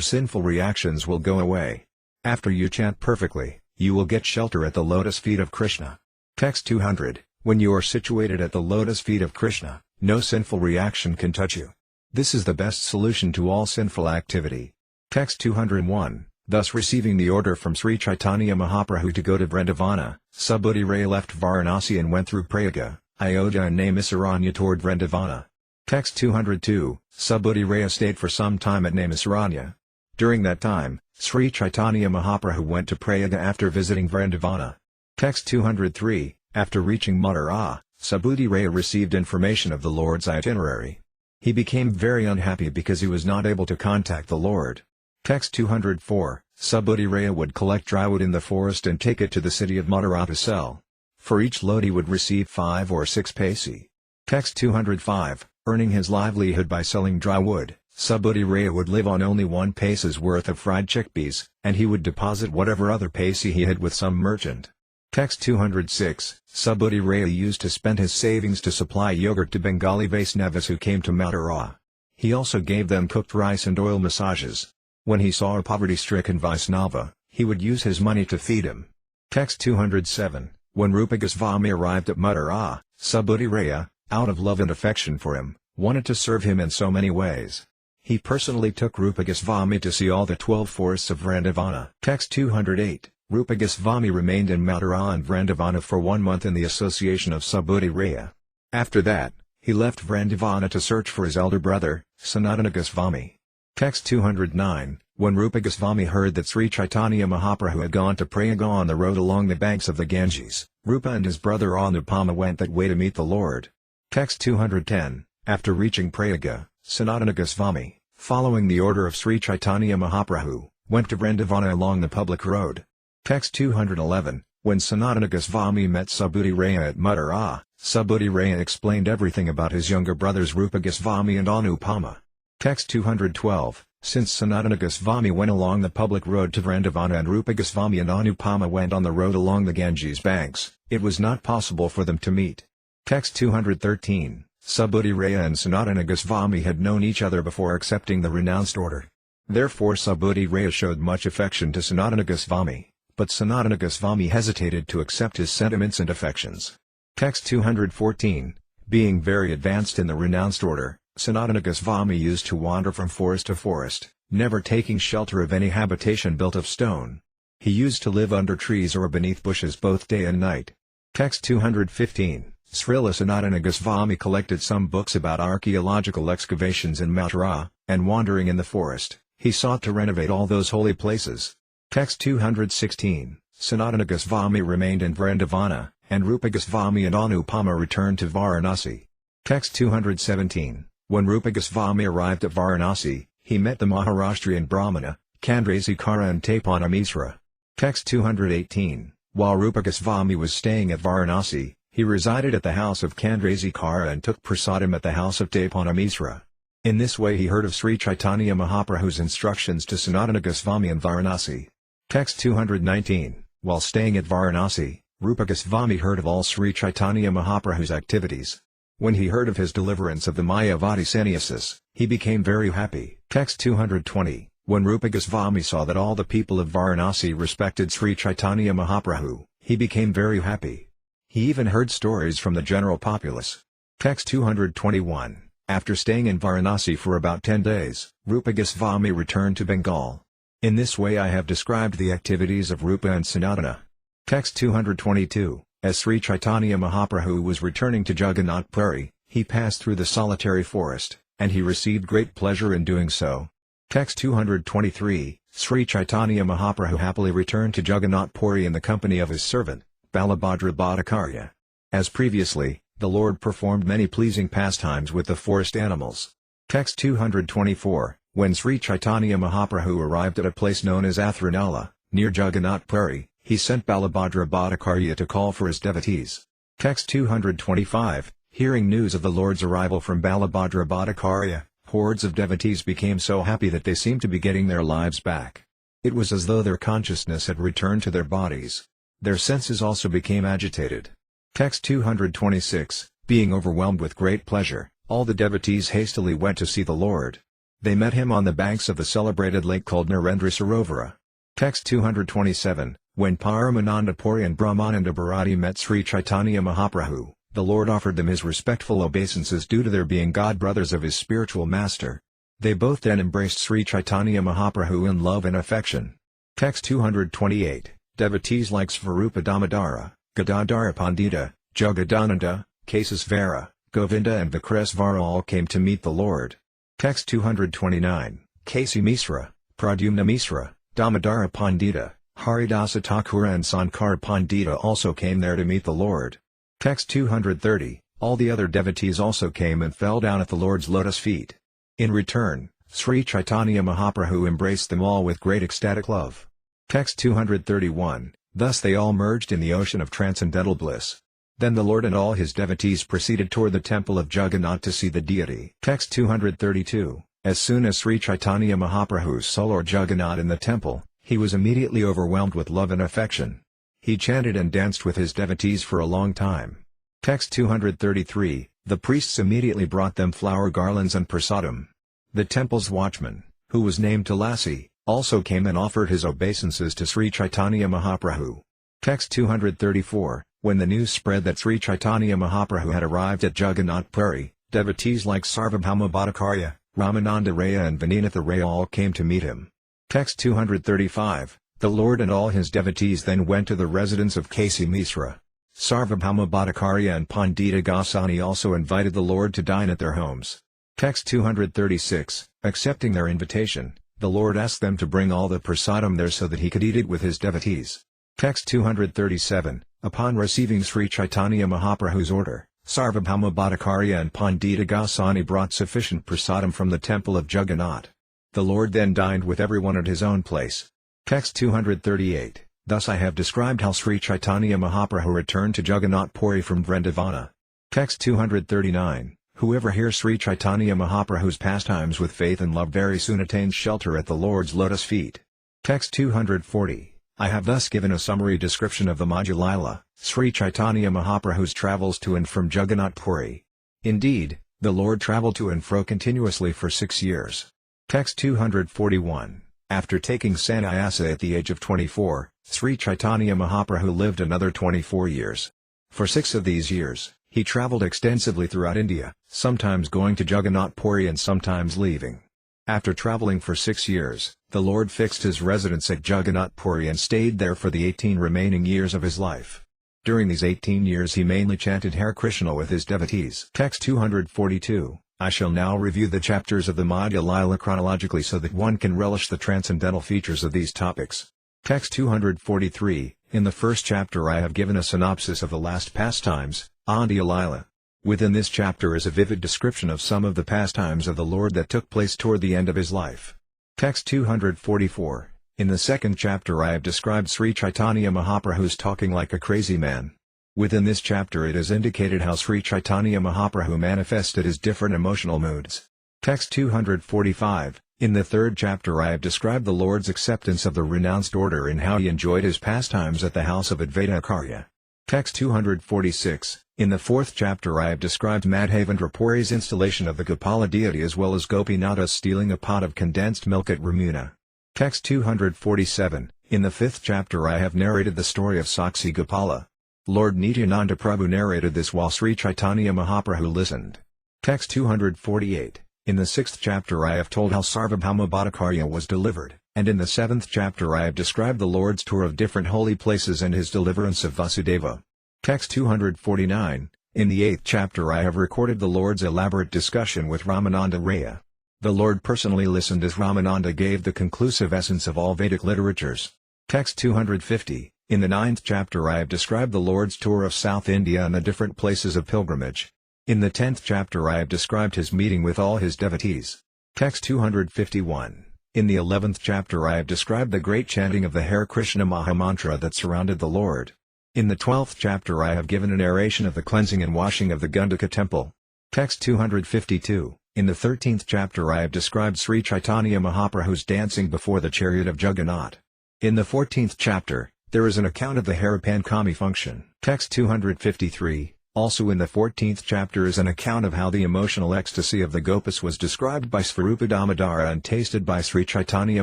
sinful reactions will go away. After you chant perfectly, you will get shelter at the lotus feet of Krishna." Text 200. When you are situated at the lotus feet of Krishna, no sinful reaction can touch you. This is the best solution to all sinful activity. Text 201. Thus receiving the order from Sri Caitanya Mahaprabhu to go to Vrindavana, Subudhi Raya left Varanasi and went through Prayaga, Ayodhya and Naimisaranya toward Vrindavana. Text 202. Subudhi Raya stayed for some time at Naimisaranya. During that time, Sri Caitanya Mahaprabhu went to Prayaga after visiting Vrindavana. Text 203. After reaching Madhya, Subudhi Raya received information of the Lord's itinerary. He became very unhappy because he was not able to contact the Lord. Text 204. Subudhi Raya would collect dry wood in the forest and take it to the city of Madhya to sell. For each load he would receive 5 or 6 paise. Text 205. Earning his livelihood by selling dry wood, Subudhi Raya would live on only 1 paisa's worth of fried chickpeas, and he would deposit whatever other paise he had with some merchant. Text 206. Subudhi Raya used to spend his savings to supply yogurt to Bengali Vaisnavas who came to Madhya. He also gave them cooked rice and oil massages. When he saw a poverty-stricken Vaisnava, he would use his money to feed him. Text 207. When Rupa Goswami arrived at Madhya, Subudhi Raya, out of love and affection for him, wanted to serve him in so many ways. He personally took Rupa Goswami to see all the 12 forests of Vrindavana. Text 208. Rupa Goswami remained in Madhya and Vrindavana for 1 month in the association of Subudhi Raya. After that, he left Vrindavana to search for his elder brother, Sanatana Goswami. Text 209. When Rupa Goswami heard that Sri Caitanya Mahaprabhu had gone to Prayaga on the road along the banks of the Ganges, Rupa and his brother Anupama went that way to meet the Lord. Text 210. After reaching Prayaga, Sanatana Goswami, following the order of Sri Caitanya Mahaprabhu, went to Vrindavana along the public road. Text 211. When Sanatana Goswami met Subudhi Raya at Madhya, Subudhi Raya explained everything about his younger brothers Rupa Goswami and Anupama. Text 212. Since Sanatana Goswami went along the public road to Vrindavana and Rupa Goswami and Anupama went on the road along the Ganges banks, it was not possible for them to meet. Text 213. Subudhi Raya and Sanatana Goswami had known each other before accepting the renounced order. Therefore Subudhi Raya showed much affection to Sanatana Goswami, but Sanatana Goswami hesitated to accept his sentiments and affections. Text 214. Being very advanced in the renounced order, Sanatana Goswami used to wander from forest to forest, never taking shelter of any habitation built of stone. He used to live under trees or beneath bushes both day and night. Text 215. Srila Sanatana Goswami collected some books about archaeological excavations in Mathura, and wandering in the forest, he sought to renovate all those holy places. Text 216. Sanatana Goswami remained in Vrindavana, and Rupa Goswami and Anupama returned to Varanasi. Text 217. When Rupa Goswami arrived at Varanasi, he met the Maharashtrian Brahmana, Chandrasekhara and Taipana Misra. Text 218. While Rupa Goswami was staying at Varanasi, he resided at the house of Chandrasekhara and took prasadam at the house of Taipana Misra. In this way he heard of Sri Caitanya Mahaprabhu's instructions to Sanatana Goswami in Varanasi. Text 219. While staying at Varanasi, Rupa Goswami heard of all Sri Caitanya Mahaprabhu's activities. When he heard of his deliverance of the Mayavadi sannyasis, he became very happy. Text 220. When Rupa Goswami saw that all the people of Varanasi respected Sri Caitanya Mahaprabhu, he became very happy. He even heard stories from the general populace. Text 221. After staying in Varanasi for about 10 days, Rupa Goswami returned to Bengal. In this way I have described the activities of Rupa and Sanatana. Text 222. As Sri Caitanya Mahaprabhu was returning to Jagannath Puri, he passed through the solitary forest, and he received great pleasure in doing so. Text 223. Sri Caitanya Mahaprabhu happily returned to Jagannath Puri in the company of his servant, Balabhadra Bhattacharya. As previously, the Lord performed many pleasing pastimes with the forest animals. Text 224. When Sri Caitanya Mahaprabhu arrived at a place known as Athranala, near Jagannath Puri, he sent Balabhadra Bhattacharya to call for his devotees. Text 225. Hearing news of the Lord's arrival from Balabhadra Bhattacharya, hordes of devotees became so happy that they seemed to be getting their lives back. It was as though their consciousness had returned to their bodies. Their senses also became agitated. Text 226. Being overwhelmed with great pleasure, all the devotees hastily went to see the Lord. They met him on the banks of the celebrated lake called Narendra Sarovara. Text 227. When Paramananda Puri and Brahmananda Bharati met Sri Caitanya Mahaprabhu, the Lord offered them his respectful obeisances due to their being god-brothers of his spiritual master. They both then embraced Sri Caitanya Mahaprabhu in love and affection. Text 228. Devotees like Svarupa Damodara, Gadadhara Pandita, Jagadananda, Kesasvara, Govinda and Vikresvara all came to meet the Lord. Text 229. Kasi Misra, Pradyumna Misra, Damodara Pandita, Haridasa Thakura and Sankar Pandita also came there to meet the Lord. Text 230. All the other devotees also came and fell down at the Lord's lotus feet. In return, Sri Caitanya Mahaprabhu embraced them all with great ecstatic love. Text 231. Thus they all merged in the ocean of transcendental bliss. Then the Lord and all his devotees proceeded toward the temple of Jagannath to see the deity. Text 232. As soon as Sri Caitanya Mahaprabhu saw Lord Jagannath in the temple, he was immediately overwhelmed with love and affection. He chanted and danced with his devotees for a long time. Text 233. The priests immediately brought them flower garlands and prasadam. The temple's watchman, who was named Tulasi, also came and offered his obeisances to Sri Caitanya Mahaprabhu. Text 234. When the news spread that Sri Caitanya Mahaprabhu had arrived at Jagannath Puri, devotees like Sarvabhauma Bhattacharya, Ramananda Raya and Vinanatha Raya all came to meet him. Text 235. The Lord and all his devotees then went to the residence of Kasi Misra. Sarvabhauma Bhattacharya and Pandita Goswami also invited the Lord to dine at their homes. Text 236. Accepting their invitation, the Lord asked them to bring all the prasadam there so that he could eat it with his devotees. Text 237. Upon receiving Sri Caitanya Mahaprabhu's order, Sarvabhauma Bhattacharya and Pandita Goswami brought sufficient prasadam from the temple of Jagannath. The Lord then dined with everyone at his own place. Text 238. Thus I have described how Sri Caitanya Mahaprabhu returned to Jagannath Puri from Vrindavana. Text 239. Whoever hears Sri Caitanya Mahaprabhu's pastimes with faith and love very soon attains shelter at the Lord's lotus feet. Text 240. I have thus given a summary description of the Madhya līlā, Sri Caitanya Mahaprabhu's travels to and from Jagannath Puri. Indeed, the Lord traveled to and fro continuously for 6 years. Text 241. After taking sannyasa at the age of 24, Sri Caitanya Mahaprabhu lived another 24 years. For 6 of these years, he traveled extensively throughout India, sometimes going to Jagannath Puri and sometimes leaving. After traveling for 6 years, the Lord fixed his residence at Jagannath Puri and stayed there for the 18 remaining years of his life. During these 18 years he mainly chanted Hare Krishna with his devotees. Text 242. I shall now review the chapters of the Madhya līlā chronologically so that one can relish the transcendental features of these topics. Text 243. In the first chapter I have given a synopsis of the last pastimes, Andhya līlā. Within this chapter is a vivid description of some of the pastimes of the Lord that took place toward the end of his life. Text 244. In the second chapter I have described Sri Caitanya Mahaprabhu's talking like a crazy man. Within this chapter it is indicated how Sri Caitanya Mahaprabhu manifested his different emotional moods. Text 245. In the third chapter I have described the Lord's acceptance of the renounced order and how he enjoyed his pastimes at the house of Advaita Acharya. Text 246. In the fourth chapter I have described Madhavendra Puri's installation of the Gopala deity as well as Gopinatha stealing a pot of condensed milk at Ramuna. Text 247. In the fifth chapter I have narrated the story of Saksi Gopala. Lord Nityananda Prabhu narrated this while Sri Caitanya Mahaprabhu listened. Text 248. In the sixth chapter I have told how Sarvabhauma Bhattacharya was delivered, and in the seventh chapter I have described the Lord's tour of different holy places and his deliverance of Vasudeva. Text 249. In the eighth chapter I have recorded the Lord's elaborate discussion with Ramananda Raya. The Lord personally listened as Ramananda gave the conclusive essence of all Vedic literatures. Text 250. In the ninth chapter I have described the Lord's tour of South India and the different places of pilgrimage. In the 10th chapter I have described his meeting with all his devotees. Text 251. In the 11th chapter I have described the great chanting of the Hare Krishna Mahamantra that surrounded the Lord. In the 12th chapter I have given a narration of the cleansing and washing of the Gandhika temple. Text 252. In the 13th chapter I have described Sri Caitanya Mahaprabhu's dancing before the chariot of Jagannath. In the 14th chapter, there is an account of the Haripankami function. Text 253. Also in the 14th chapter is an account of how the emotional ecstasy of the Gopas was described by Svarupa Damodara and tasted by Sri Caitanya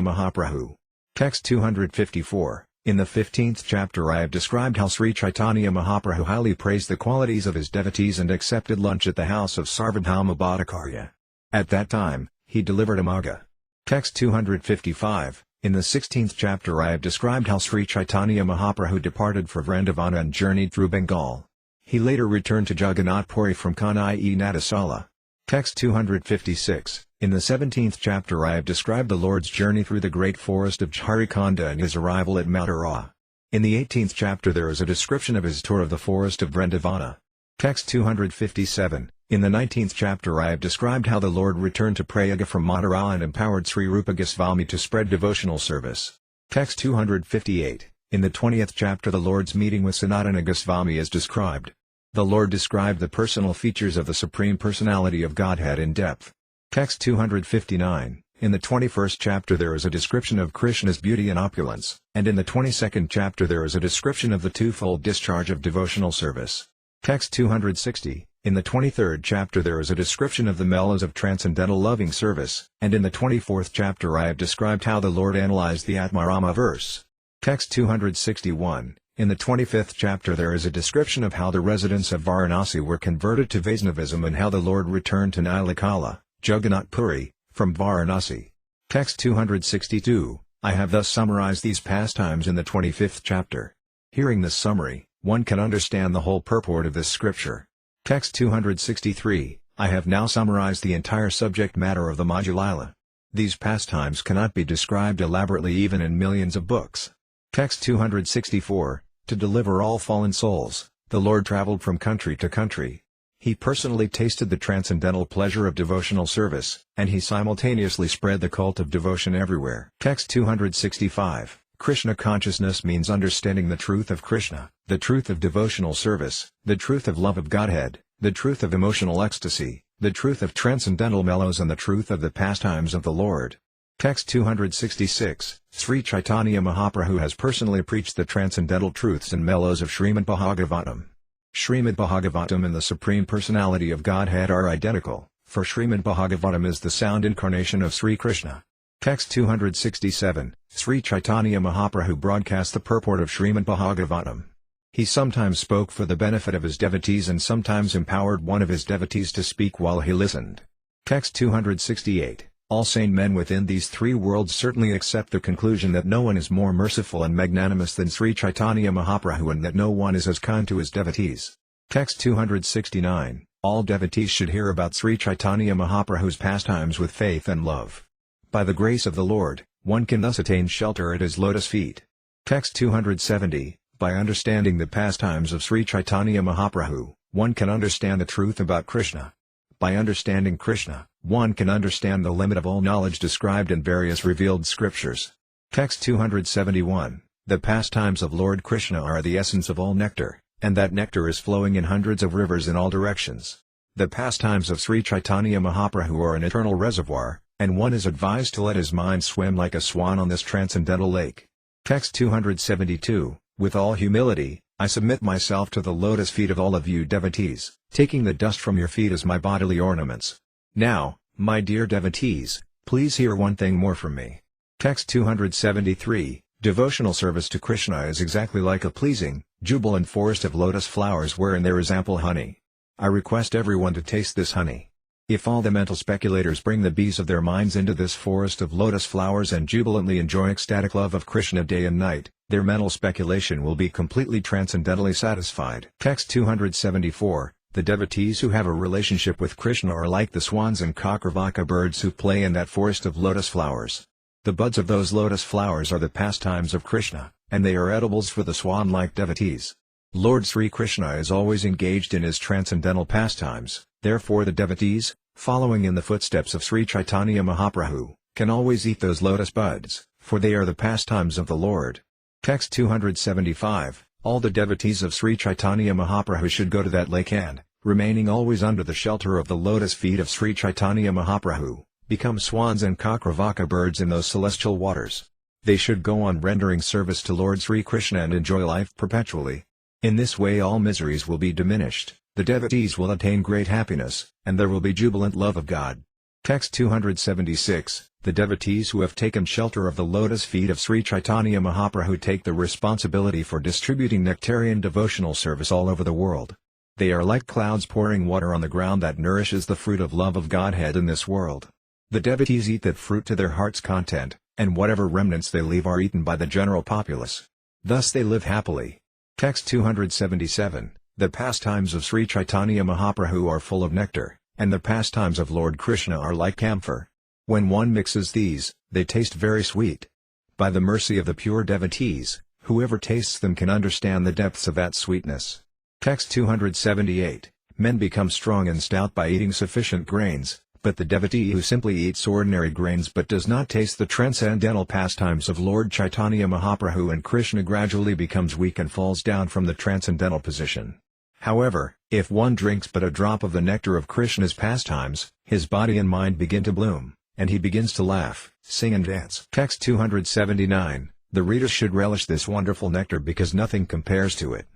Mahaprabhu. Text 254. In the 15th chapter I have described how Sri Caitanya Mahaprabhu highly praised the qualities of his devotees and accepted lunch at the house of Sarvabhauma Bhattacharya. At that time, he delivered a magga. Text 255. In the 16th chapter I have described how Sri Caitanya Mahaprabhu departed for Vrindavana and journeyed through Bengal. He later returned to Jagannath Puri from Kanai-e-Natasala. Text 256. In the 17th chapter I have described the Lord's journey through the great forest of Jharikhanda and his arrival at Mathura. In the 18th chapter there is a description of his tour of the forest of Vrindavana. Text 257. In the 19th chapter I have described how the Lord returned to Prayaga from Mathura and empowered Sri Rupa Goswami to spread devotional service. Text 258. In the 20th chapter the Lord's meeting with Sanatana Goswami is described. The Lord described the personal features of the Supreme Personality of Godhead in depth. Text 259. In the 21st chapter there is a description of Krishna's beauty and opulence, and in the 22nd chapter there is a description of the twofold discharge of devotional service. Text 260. In the 23rd chapter there is a description of the mellows of transcendental loving service, and in the 24th chapter I have described how the Lord analyzed the Atmarama verse. Text 261. In the 25th chapter there is a description of how the residents of Varanasi were converted to Vaishnavism and how the Lord returned to Nilakala, Jagannath Puri, from Varanasi. Text 262. I have thus summarized these pastimes in the 25th chapter. Hearing this summary, one can understand the whole purport of this scripture. Text 263. I have now summarized the entire subject matter of the Madhya Līlā. These pastimes cannot be described elaborately even in millions of books. Text 264. To deliver all fallen souls, the Lord traveled from country to country. He personally tasted the transcendental pleasure of devotional service, and he simultaneously spread the cult of devotion everywhere. Text 265. Krishna consciousness means understanding the truth of Krishna, the truth of devotional service, the truth of love of Godhead, the truth of emotional ecstasy, the truth of transcendental mellows and the truth of the pastimes of the Lord. Text 266. Sri Caitanya Mahaprabhu has personally preached the transcendental truths and mellows of Srimad Bhagavatam. Srimad Bhagavatam and the Supreme Personality of Godhead are identical, for Srimad Bhagavatam is the sound incarnation of Sri Krishna. Text 267. Sri Caitanya Mahaprabhu broadcast the purport of Srimad Bhagavatam. He sometimes spoke for the benefit of his devotees and sometimes empowered one of his devotees to speak while he listened. Text 268. All sane men within these three worlds certainly accept the conclusion that no one is more merciful and magnanimous than Sri Caitanya Mahaprabhu and that no one is as kind to his devotees. Text 269. All devotees should hear about Sri Caitanya Mahaprabhu's pastimes with faith and love. By the grace of the Lord, one can thus attain shelter at his lotus feet. Text 270. By understanding the pastimes of Sri Caitanya Mahaprabhu, one can understand the truth about Krishna. By understanding Krishna, one can understand the limit of all knowledge described in various revealed scriptures. Text 271. The pastimes of Lord Krishna are the essence of all nectar, and that nectar is flowing in hundreds of rivers in all directions. The pastimes of Sri Caitanya Mahaprabhu are an eternal reservoir, and one is advised to let his mind swim like a swan on this transcendental lake. Text 272, With all humility, I submit myself to the lotus feet of all of you devotees, taking the dust from your feet as my bodily ornaments. Now, my dear devotees, please hear one thing more from me. Text 273, Devotional service to Krishna is exactly like a pleasing, jubilant forest of lotus flowers wherein there is ample honey. I request everyone to taste this honey. If all the mental speculators bring the bees of their minds into this forest of lotus flowers and jubilantly enjoy ecstatic love of Krishna day and night, their mental speculation will be completely transcendentally satisfied. Text 274, The devotees who have a relationship with Krishna are like the swans and caitanya birds who play in that forest of lotus flowers. The buds of those lotus flowers are the pastimes of Krishna, and they are edibles for the swan-like devotees. Lord Sri Krishna is always engaged in his transcendental pastimes, therefore the devotees, following in the footsteps of Sri Caitanya Mahaprabhu, can always eat those lotus buds, for they are the pastimes of the Lord. Text 275, All the devotees of Sri Caitanya Mahaprabhu should go to that lake and, remaining always under the shelter of the lotus feet of Sri Caitanya Mahaprabhu, become swans and caitanya birds in those celestial waters. They should go on rendering service to Lord Sri Krishna and enjoy life perpetually. In this way all miseries will be diminished, the devotees will attain great happiness, and there will be jubilant love of God. Text 276, The devotees who have taken shelter of the lotus feet of Sri Caitanya Mahaprabhu take the responsibility for distributing nectarian devotional service all over the world. They are like clouds pouring water on the ground that nourishes the fruit of love of Godhead in this world. The devotees eat that fruit to their heart's content, and whatever remnants they leave are eaten by the general populace. Thus they live happily. Text 277, The pastimes of Sri Caitanya Mahaprabhu are full of nectar, and the pastimes of Lord Krishna are like camphor. When one mixes these, they taste very sweet. By the mercy of the pure devotees, whoever tastes them can understand the depths of that sweetness. Text 278, Men become strong and stout by eating sufficient grains, but the devotee who simply eats ordinary grains but does not taste the transcendental pastimes of Lord Caitanya Mahaprabhu and Krishna gradually becomes weak and falls down from the transcendental position. However, if one drinks but a drop of the nectar of Krishna's pastimes, his body and mind begin to bloom, and he begins to laugh, sing and dance. Text 279, The readers should relish this wonderful nectar because nothing compares to it.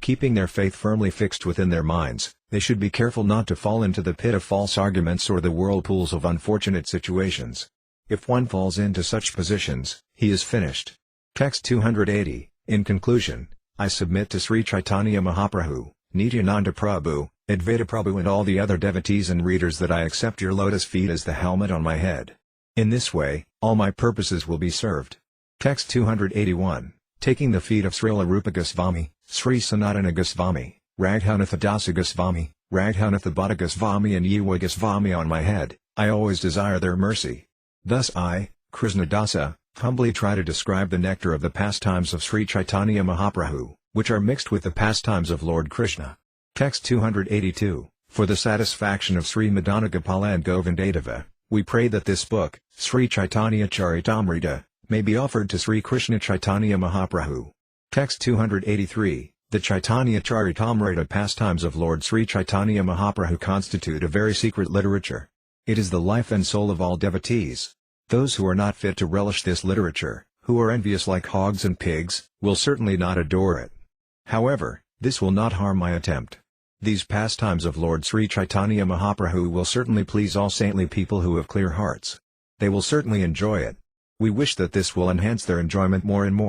Keeping their faith firmly fixed within their minds, they should be careful not to fall into the pit of false arguments or the whirlpools of unfortunate situations. If one falls into such positions, he is finished. Text 280, In conclusion, I submit to Sri Caitanya Mahaprabhu, Nityananda Prabhu, Advaita Prabhu and all the other devotees and readers that I accept your lotus feet as the helmet on my head. In this way, all my purposes will be served. Text 281, Taking the feet of Srila Rupa Goswami, Sri Sanatana Goswami, Raghunatha Dasa Goswami, Raghunatha Bhatta Goswami and Yiva Goswami on my head, I always desire their mercy. Thus I, Krishna Dasa, humbly try to describe the nectar of the pastimes of Sri Caitanya Mahaprabhu, which are mixed with the pastimes of Lord Krishna. Text 282, For the satisfaction of Sri Madanagopala and Govindadeva, we pray that this book, Sri Caitanya-caritamrta, may be offered to Sri Krishna Caitanya Mahaprabhu. Text 283, The Caitanya-caritamrta pastimes of Lord Sri Caitanya Mahaprabhu constitute a very secret literature. It is the life and soul of all devotees. Those who are not fit to relish this literature, who are envious like hogs and pigs, will certainly not adore it. However, this will not harm my attempt. These pastimes of Lord Sri Caitanya Mahaprabhu will certainly please all saintly people who have clear hearts. They will certainly enjoy it. We wish that this will enhance their enjoyment more and more.